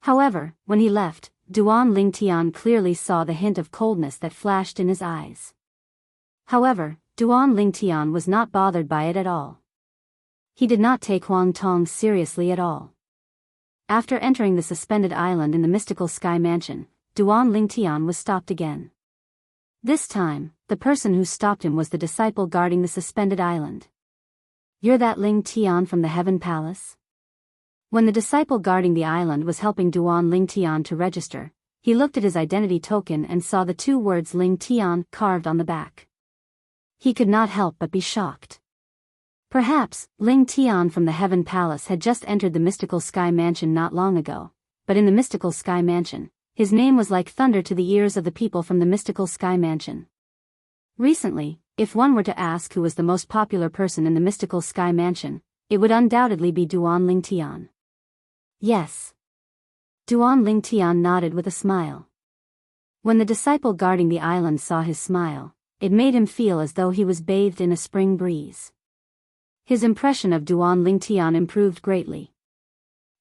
However, when he left, Duan Lingtian clearly saw the hint of coldness that flashed in his eyes. However, Duan Lingtian was not bothered by it at all. He did not take Huang Tong seriously at all. After entering the suspended island in the mystical sky mansion, Duan Lingtian was stopped again. This time, the person who stopped him was the disciple guarding the suspended island. "You're that Ling Tian from the Heaven Palace?" When the disciple guarding the island was helping Duan Lingtian to register, he looked at his identity token and saw the two words Ling Tian carved on the back. He could not help but be shocked. Perhaps, Ling Tian from the Heaven Palace had just entered the mystical sky mansion not long ago, but in the mystical sky mansion, his name was like thunder to the ears of the people from the mystical sky mansion. Recently, if one were to ask who was the most popular person in the mystical sky mansion, it would undoubtedly be Duan Lingtian. Yes. Duan Lingtian nodded with a smile. When the disciple guarding the island saw his smile, it made him feel as though he was bathed in a spring breeze. His impression of Duan Lingtian improved greatly.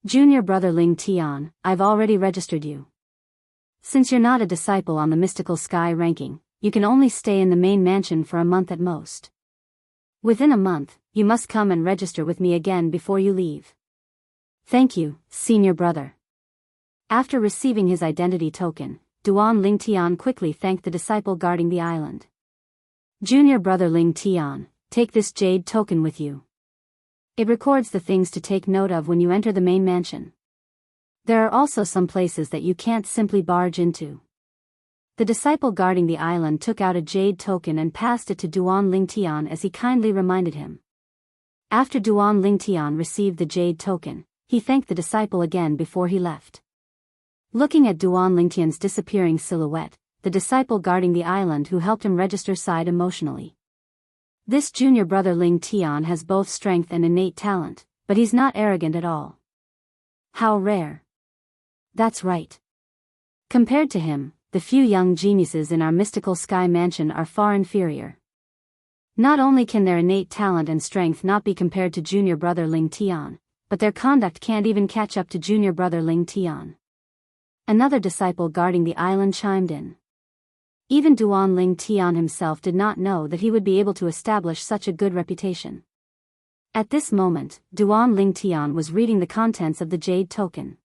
"Junior brother Lingtian, I've already registered you. Since you're not a disciple on the mystical sky ranking, you can only stay in the main mansion for a month at most. Within a month, you must come and register with me again before you leave." "Thank you, senior brother." After receiving his identity token, Duan Lingtian quickly thanked the disciple guarding the island. "Junior brother Lingtian, take this jade token with you. It records the things to take note of when you enter the main mansion. There are also some places that you can't simply barge into." The disciple guarding the island took out a jade token and passed it to Duan Lingtian as he kindly reminded him. After Duan Lingtian received the jade token, he thanked the disciple again before he left. Looking at Duan Lingtian's disappearing silhouette, the disciple guarding the island who helped him register sighed emotionally. This junior brother Lingtian has both strength and innate talent, but he's not arrogant at all. How rare. That's right. Compared to him, the few young geniuses in our mystical sky mansion are far inferior. Not only can their innate talent and strength not be compared to junior brother Lingtian, but their conduct can't even catch up to junior brother Lingtian. Another disciple guarding the island chimed in. Even Duan Lingtian himself did not know that he would be able to establish such a good reputation. At this moment, Duan Lingtian was reading the contents of the jade token.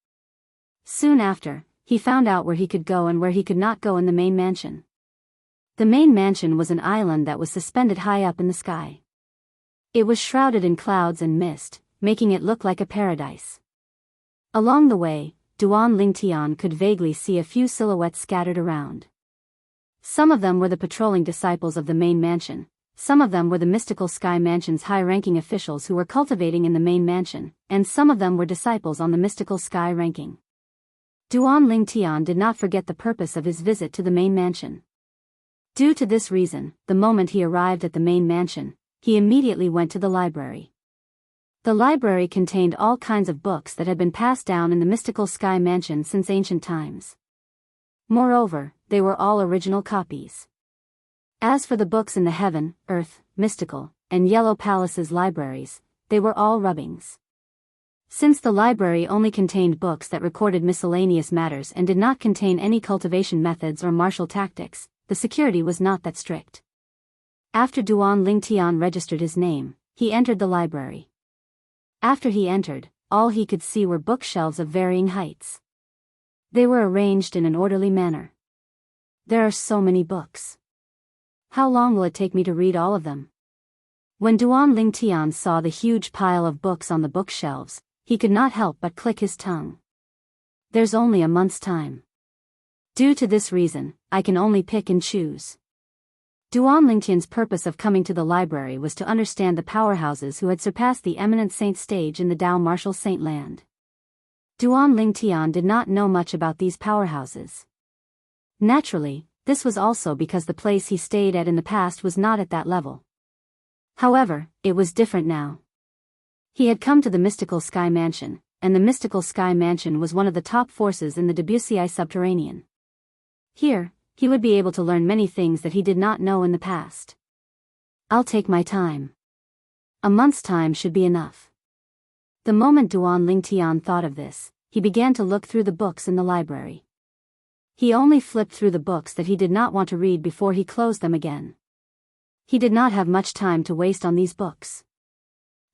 Soon after, he found out where he could go and where he could not go in the main mansion. The main mansion was an island that was suspended high up in the sky. It was shrouded in clouds and mist, making it look like a paradise. Along the way, Duan Lingtian could vaguely see a few silhouettes scattered around. Some of them were the patrolling disciples of the main mansion, some of them were the mystical sky mansion's high-ranking officials who were cultivating in the main mansion, and some of them were disciples on the mystical sky ranking. Duan Lingtian did not forget the purpose of his visit to the main mansion. Due to this reason, the moment he arrived at the main mansion, he immediately went to the library. The library contained all kinds of books that had been passed down in the mystical sky mansion since ancient times. Moreover, they were all original copies. As for the books in the heaven, earth, mystical, and yellow palaces libraries, they were all rubbings. Since the library only contained books that recorded miscellaneous matters and did not contain any cultivation methods or martial tactics, the security was not that strict. After Duan Lingtian registered his name, he entered the library. After he entered, all he could see were bookshelves of varying heights. They were arranged in an orderly manner. There are so many books. How long will it take me to read all of them? When Duan Lingtian saw the huge pile of books on the bookshelves, he could not help but click his tongue. There's only a month's time. Due to this reason, I can only pick and choose. Duan Lingtian's purpose of coming to the library was to understand the powerhouses who had surpassed the eminent saint stage in the Dao martial saint land. Duan Lingtian did not know much about these powerhouses. Naturally, this was also because the place he stayed at in the past was not at that level. However, it was different now. He had come to the mystical sky mansion, and the mystical sky mansion was one of the top forces in the Debussy subterranean. Here, he would be able to learn many things that he did not know in the past. I'll take my time. A month's time should be enough. The moment Duan Lingtian thought of this, he began to look through the books in the library. He only flipped through the books that he did not want to read before he closed them again. He did not have much time to waste on these books.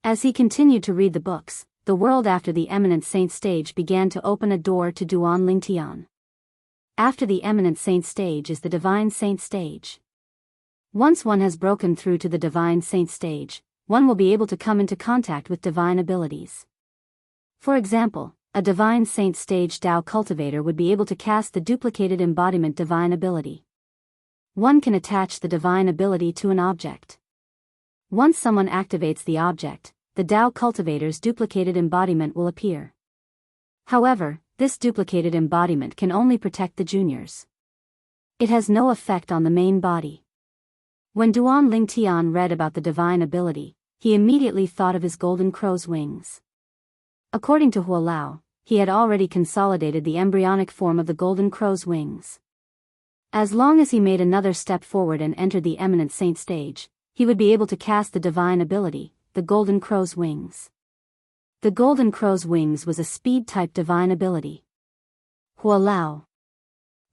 As he continued to read the books, the world after the eminent saint stage began to open a door to Duan Lingtian. After the eminent saint stage is the divine saint stage. Once one has broken through to the divine saint stage, one will be able to come into contact with divine abilities. For example, a divine saint stage Dao cultivator would be able to cast the duplicated embodiment divine ability. One can attach the divine ability to an object. Once someone activates the object, the Dao cultivator's duplicated embodiment will appear. However, this duplicated embodiment can only protect the juniors. It has no effect on the main body. When Duan Lingtian read about the divine ability, he immediately thought of his golden crow's wings. According to Hualao, he had already consolidated the embryonic form of the golden crow's wings. As long as he made another step forward and entered the eminent saint stage, he would be able to cast the divine ability, the golden crow's wings. The golden crow's wings was a speed-type divine ability. Hualao.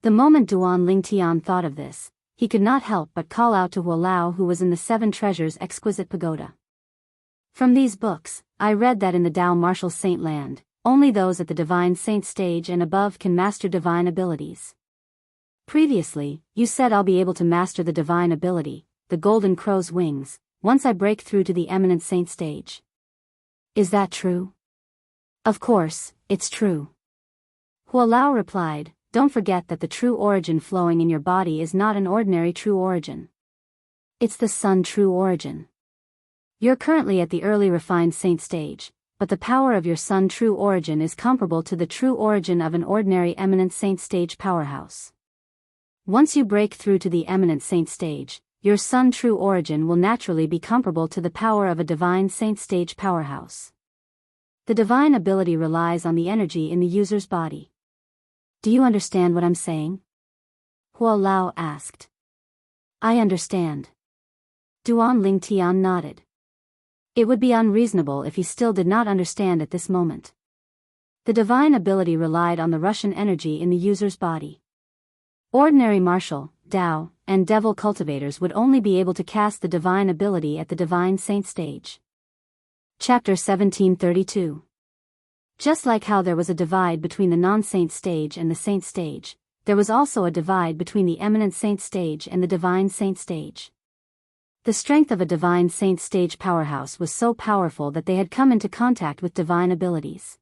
The moment Duan Lingtian thought of this, he could not help but call out to Hualao, who was in the Seven Treasures exquisite pagoda. From these books, I read that in the Dao martial saint land, only those at the divine saint stage and above can master divine abilities. Previously, you said I'll be able to master the divine ability, the golden crow's wings, once I break through to the eminent saint stage. Is that true? Of course, it's true. Hualao replied, don't forget that the true origin flowing in your body is not an ordinary true origin. It's the sun true origin. You're currently at the early refined saint stage, but the power of your sun true origin is comparable to the true origin of an ordinary eminent saint stage powerhouse. Once you break through to the eminent saint stage, your sun true origin will naturally be comparable to the power of a divine saint stage powerhouse. The divine ability relies on the energy in the user's body. Do you understand what I'm saying? Hualao asked. I understand. Duan Lingtian nodded. It would be unreasonable if he still did not understand at this moment. The divine ability relied on the Russian energy in the user's body. Ordinary martial, Dao, and devil cultivators would only be able to cast the divine ability at the divine saint stage. Chapter 1732. Just like how there was a divide between the non-saint stage and the saint stage, there was also a divide between the eminent saint stage and the divine saint stage. The strength of a divine saint stage powerhouse was so powerful that they had come into contact with divine abilities.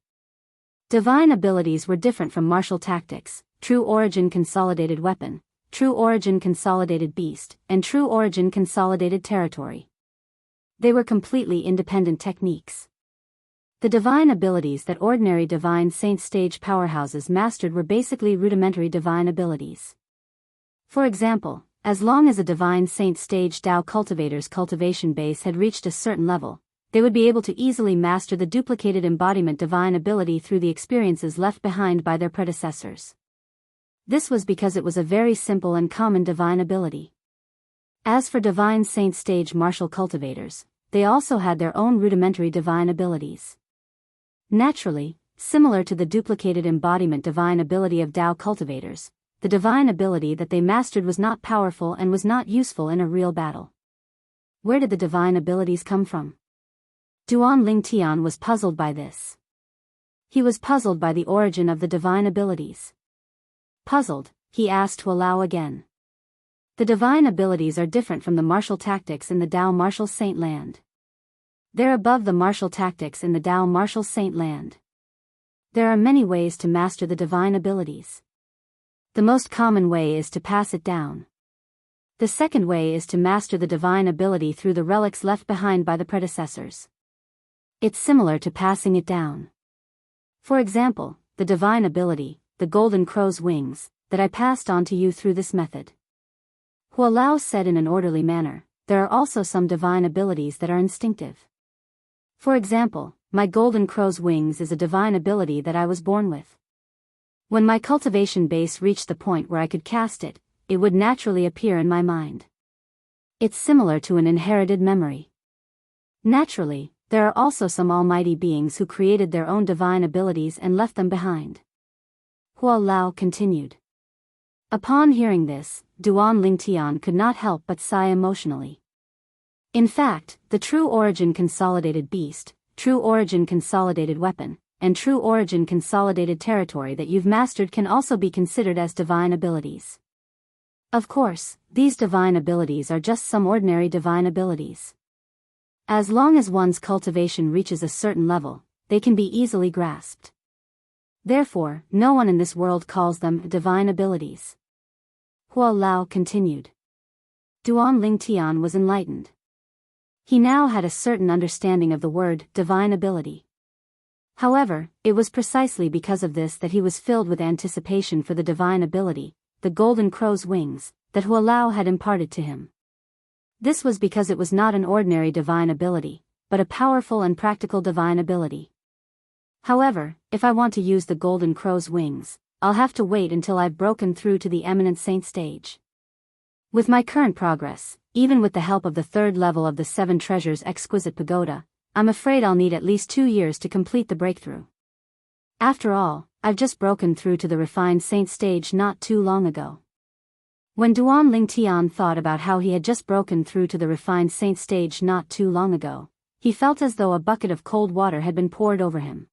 Divine abilities were different from martial tactics, true origin consolidated weapon, true origin consolidated beast, and true origin consolidated territory. They were completely independent techniques. The divine abilities that ordinary divine saint stage powerhouses mastered were basically rudimentary divine abilities. For example, as long as a divine saint stage Dao cultivator's cultivation base had reached a certain level, they would be able to easily master the duplicated embodiment divine ability through the experiences left behind by their predecessors. This was because it was a very simple and common divine ability. As for divine saint stage martial cultivators, they also had their own rudimentary divine abilities. Naturally, similar to the duplicated embodiment divine ability of Dao cultivators, the divine ability that they mastered was not powerful and was not useful in a real battle. Where did the divine abilities come from? Duan Lingtian was puzzled by this. He was puzzled by the origin of the divine abilities. Puzzled, he asked Hualao again. The divine abilities are different from the martial tactics in the Dao martial saint land. They're above the martial tactics in the Dao martial saint land. There are many ways to master the divine abilities. The most common way is to pass it down. The second way is to master the divine ability through the relics left behind by the predecessors. It's similar to passing it down. For example, the divine ability, the golden crow's wings, that I passed on to you through this method. Hualao said in an orderly manner, there are also some divine abilities that are instinctive. For example, my golden crow's wings is a divine ability that I was born with. When my cultivation base reached the point where I could cast it, it would naturally appear in my mind. It's similar to an inherited memory. Naturally, there are also some almighty beings who created their own divine abilities and left them behind. Hualao continued. Upon hearing this, Duan Lingtian could not help but sigh emotionally. In fact, the true origin consolidated beast, true origin consolidated weapon, and true origin consolidated territory that you've mastered can also be considered as divine abilities. Of course, these divine abilities are just some ordinary divine abilities. As long as one's cultivation reaches a certain level, they can be easily grasped. Therefore, no one in this world calls them divine abilities. Hualao continued. Duan Lingtian was enlightened. He now had a certain understanding of the word divine ability. However, it was precisely because of this that he was filled with anticipation for the divine ability, the golden crow's wings, that Hualao had imparted to him. This was because it was not an ordinary divine ability, but a powerful and practical divine ability. However, if I want to use the golden crow's wings, I'll have to wait until I've broken through to the eminent saint stage. With my current progress, even with the help of the third level of the Seven Treasures Exquisite Pagoda, I'm afraid I'll need at least 2 years to complete the breakthrough. After all, I've just broken through to the refined saint stage not too long ago. When Duan Lingtian thought about how he had just broken through to the refined saint stage not too long ago, he felt as though a bucket of cold water had been poured over him.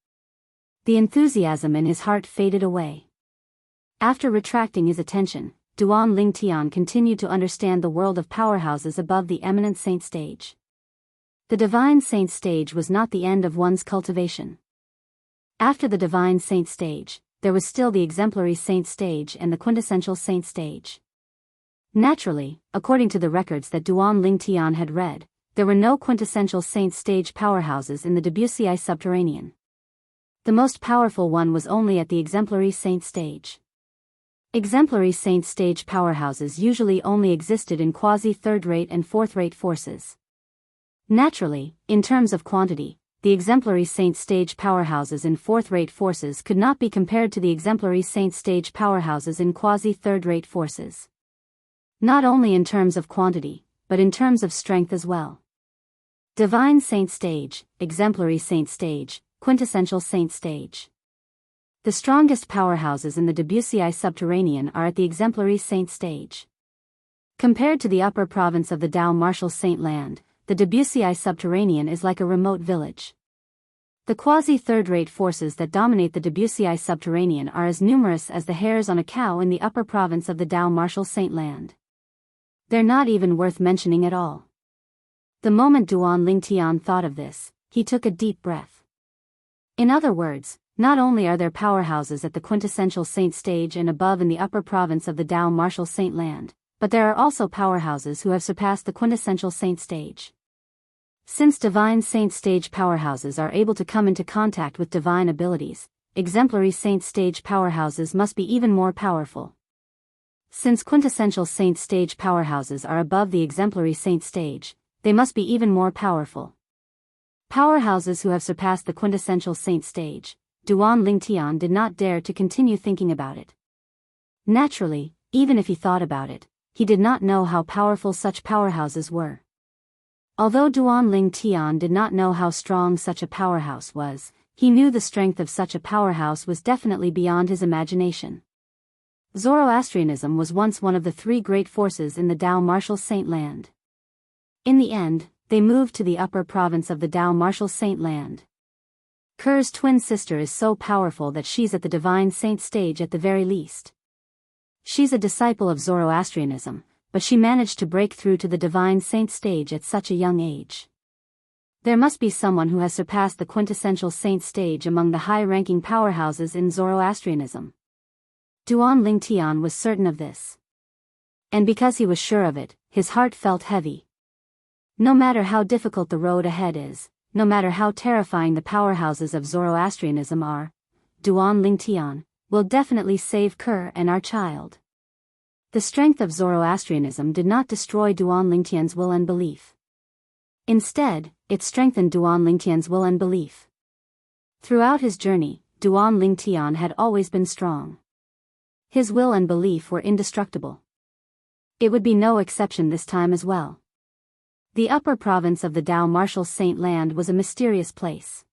The enthusiasm in his heart faded away. After retracting his attention, Duan Lingtian continued to understand the world of powerhouses above the eminent saint stage. The divine saint stage was not the end of one's cultivation. After the divine saint stage, there was still the exemplary saint stage and the quintessential saint stage. Naturally, according to the records that Duan Lingtian had read, there were no quintessential saint stage powerhouses in the Wuxia subterranean. The most powerful one was only at the exemplary saint stage. Exemplary saint stage powerhouses usually only existed in quasi-third-rate and fourth-rate forces. Naturally, in terms of quantity, the exemplary saint stage powerhouses in fourth-rate forces could not be compared to the exemplary saint stage powerhouses in quasi-third-rate forces. Not only in terms of quantity, but in terms of strength as well. Divine saint stage, exemplary saint stage, quintessential saint stage. The strongest powerhouses in the Wuxia subterranean are at the exemplary saint stage. Compared to the upper province of the Dao martial saint land, the Wuxia subterranean is like a remote village. The quasi-third-rate forces that dominate the Wuxia subterranean are as numerous as the hairs on a cow in the upper province of the Dao martial saint land. They're not even worth mentioning at all. The moment Duan Lingtian thought of this, he took a deep breath. In other words, not only are there powerhouses at the quintessential saint stage and above in the upper province of the Dao martial saint land, but there are also powerhouses who have surpassed the quintessential saint stage. Since divine saint stage powerhouses are able to come into contact with divine abilities, exemplary saint stage powerhouses must be even more powerful. Since quintessential saint stage powerhouses are above the exemplary saint stage, they must be even more powerful. Powerhouses who have surpassed the quintessential saint stage, Duan Lingtian did not dare to continue thinking about it. Naturally, even if he thought about it, he did not know how powerful such powerhouses were. Although Duan Lingtian did not know how strong such a powerhouse was, he knew the strength of such a powerhouse was definitely beyond his imagination. Zoroastrianism was once one of the three great forces in the Dao martial saint land. In the end, they moved to the upper province of the Dao martial saint land. Ker's twin sister is so powerful that she's at the divine saint stage at the very least. She's a disciple of Zoroastrianism, but she managed to break through to the divine saint stage at such a young age. There must be someone who has surpassed the quintessential saint stage among the high-ranking powerhouses in Zoroastrianism. Duan Lingtian was certain of this. And because he was sure of it, his heart felt heavy. No matter how difficult the road ahead is, no matter how terrifying the powerhouses of Zoroastrianism are, Duan Lingtian will definitely save Ker and our child. The strength of Zoroastrianism did not destroy Duan Lingtian's will and belief. Instead, it strengthened Duan Lingtian's will and belief. Throughout his journey, Duan Lingtian had always been strong. His will and belief were indestructible. It would be no exception this time as well. The upper province of the Dao martial saint land was a mysterious place.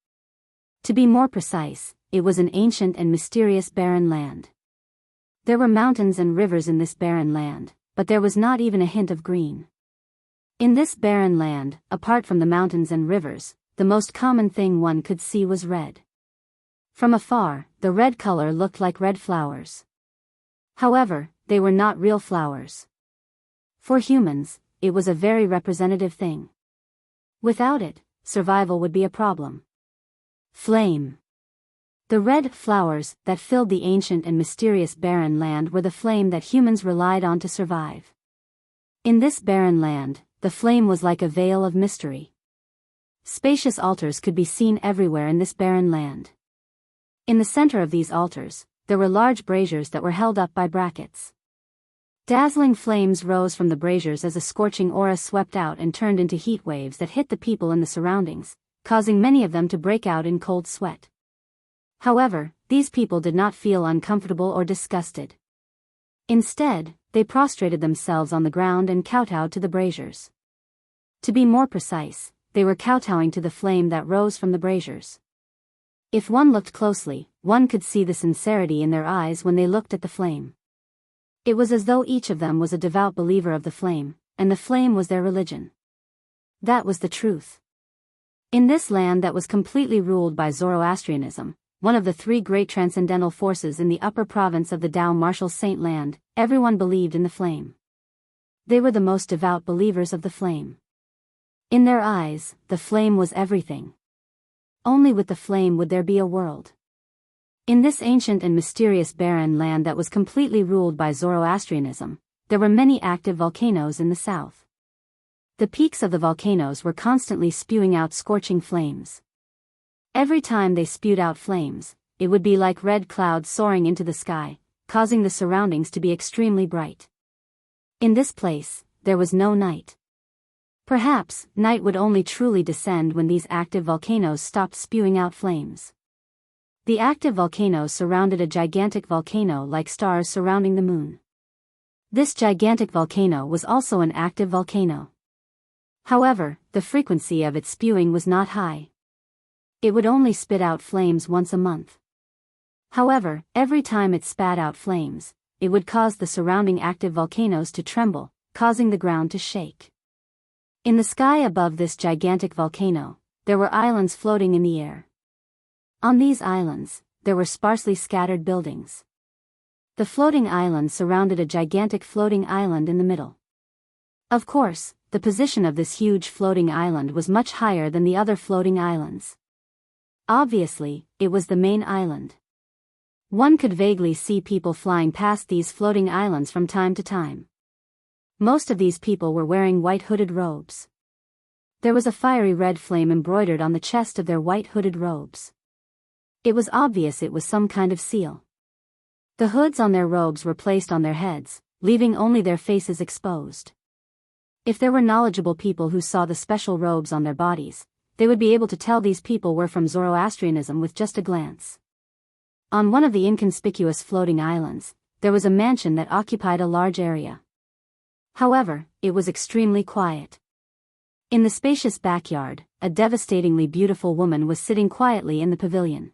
To be more precise, it was an ancient and mysterious barren land. There were mountains and rivers in this barren land, but there was not even a hint of green. In this barren land, apart from the mountains and rivers, the most common thing one could see was red. From afar, the red color looked like red flowers. However, they were not real flowers. For humans, it was a very representative thing. Without it, survival would be a problem. Flame. The red flowers that filled the ancient and mysterious barren land were the flame that humans relied on to survive. In this barren land, the flame was like a veil of mystery. Spacious altars could be seen everywhere in this barren land. In the center of these altars, there were large braziers that were held up by brackets. Dazzling flames rose from the braziers as a scorching aura swept out and turned into heat waves that hit the people in the surroundings, causing many of them to break out in cold sweat. However, these people did not feel uncomfortable or disgusted. Instead, they prostrated themselves on the ground and kowtowed to the braziers. To be more precise, they were kowtowing to the flame that rose from the braziers. If one looked closely, one could see the sincerity in their eyes when they looked at the flame. It was as though each of them was a devout believer of the flame, and the flame was their religion. That was the truth. In this land that was completely ruled by Zoroastrianism, one of the three great transcendental forces in the upper province of the Dao martial saint land, everyone believed in the flame. They were the most devout believers of the flame. In their eyes, the flame was everything. Only with the flame would there be a world. In this ancient and mysterious barren land that was completely ruled by Zoroastrianism, there were many active volcanoes in the south. The peaks of the volcanoes were constantly spewing out scorching flames. Every time they spewed out flames, it would be like red clouds soaring into the sky, causing the surroundings to be extremely bright. In this place, there was no night. Perhaps, night would only truly descend when these active volcanoes stopped spewing out flames. The active volcanoes surrounded a gigantic volcano like stars surrounding the moon. This gigantic volcano was also an active volcano. However, the frequency of its spewing was not high. It would only spit out flames once a month. However, every time it spat out flames, it would cause the surrounding active volcanoes to tremble, causing the ground to shake. In the sky above this gigantic volcano, there were islands floating in the air. On these islands, there were sparsely scattered buildings. The floating islands surrounded a gigantic floating island in the middle. Of course, the position of this huge floating island was much higher than the other floating islands. Obviously, it was the main island. One could vaguely see people flying past these floating islands from time to time. Most of these people were wearing white hooded robes. There was a fiery red flame embroidered on the chest of their white hooded robes. It was obvious it was some kind of seal. The hoods on their robes were placed on their heads, leaving only their faces exposed. If there were knowledgeable people who saw the special robes on their bodies, they would be able to tell these people were from Zoroastrianism with just a glance. On one of the inconspicuous floating islands, there was a mansion that occupied a large area. However, it was extremely quiet. In the spacious backyard, a devastatingly beautiful woman was sitting quietly in the pavilion.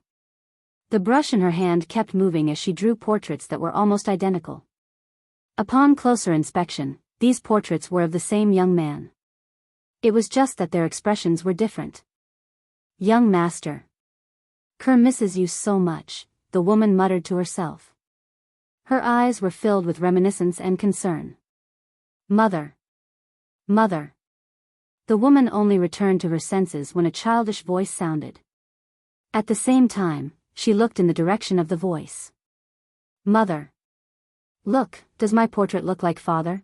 The brush in her hand kept moving as she drew portraits that were almost identical. Upon closer inspection, these portraits were of the same young man. It was just that their expressions were different. "Young master. Kerr misses you so much," the woman muttered to herself. Her eyes were filled with reminiscence and concern. "Mother. Mother." The woman only returned to her senses when a childish voice sounded. At the same time, she looked in the direction of the voice. "Mother. Look, does my portrait look like father?"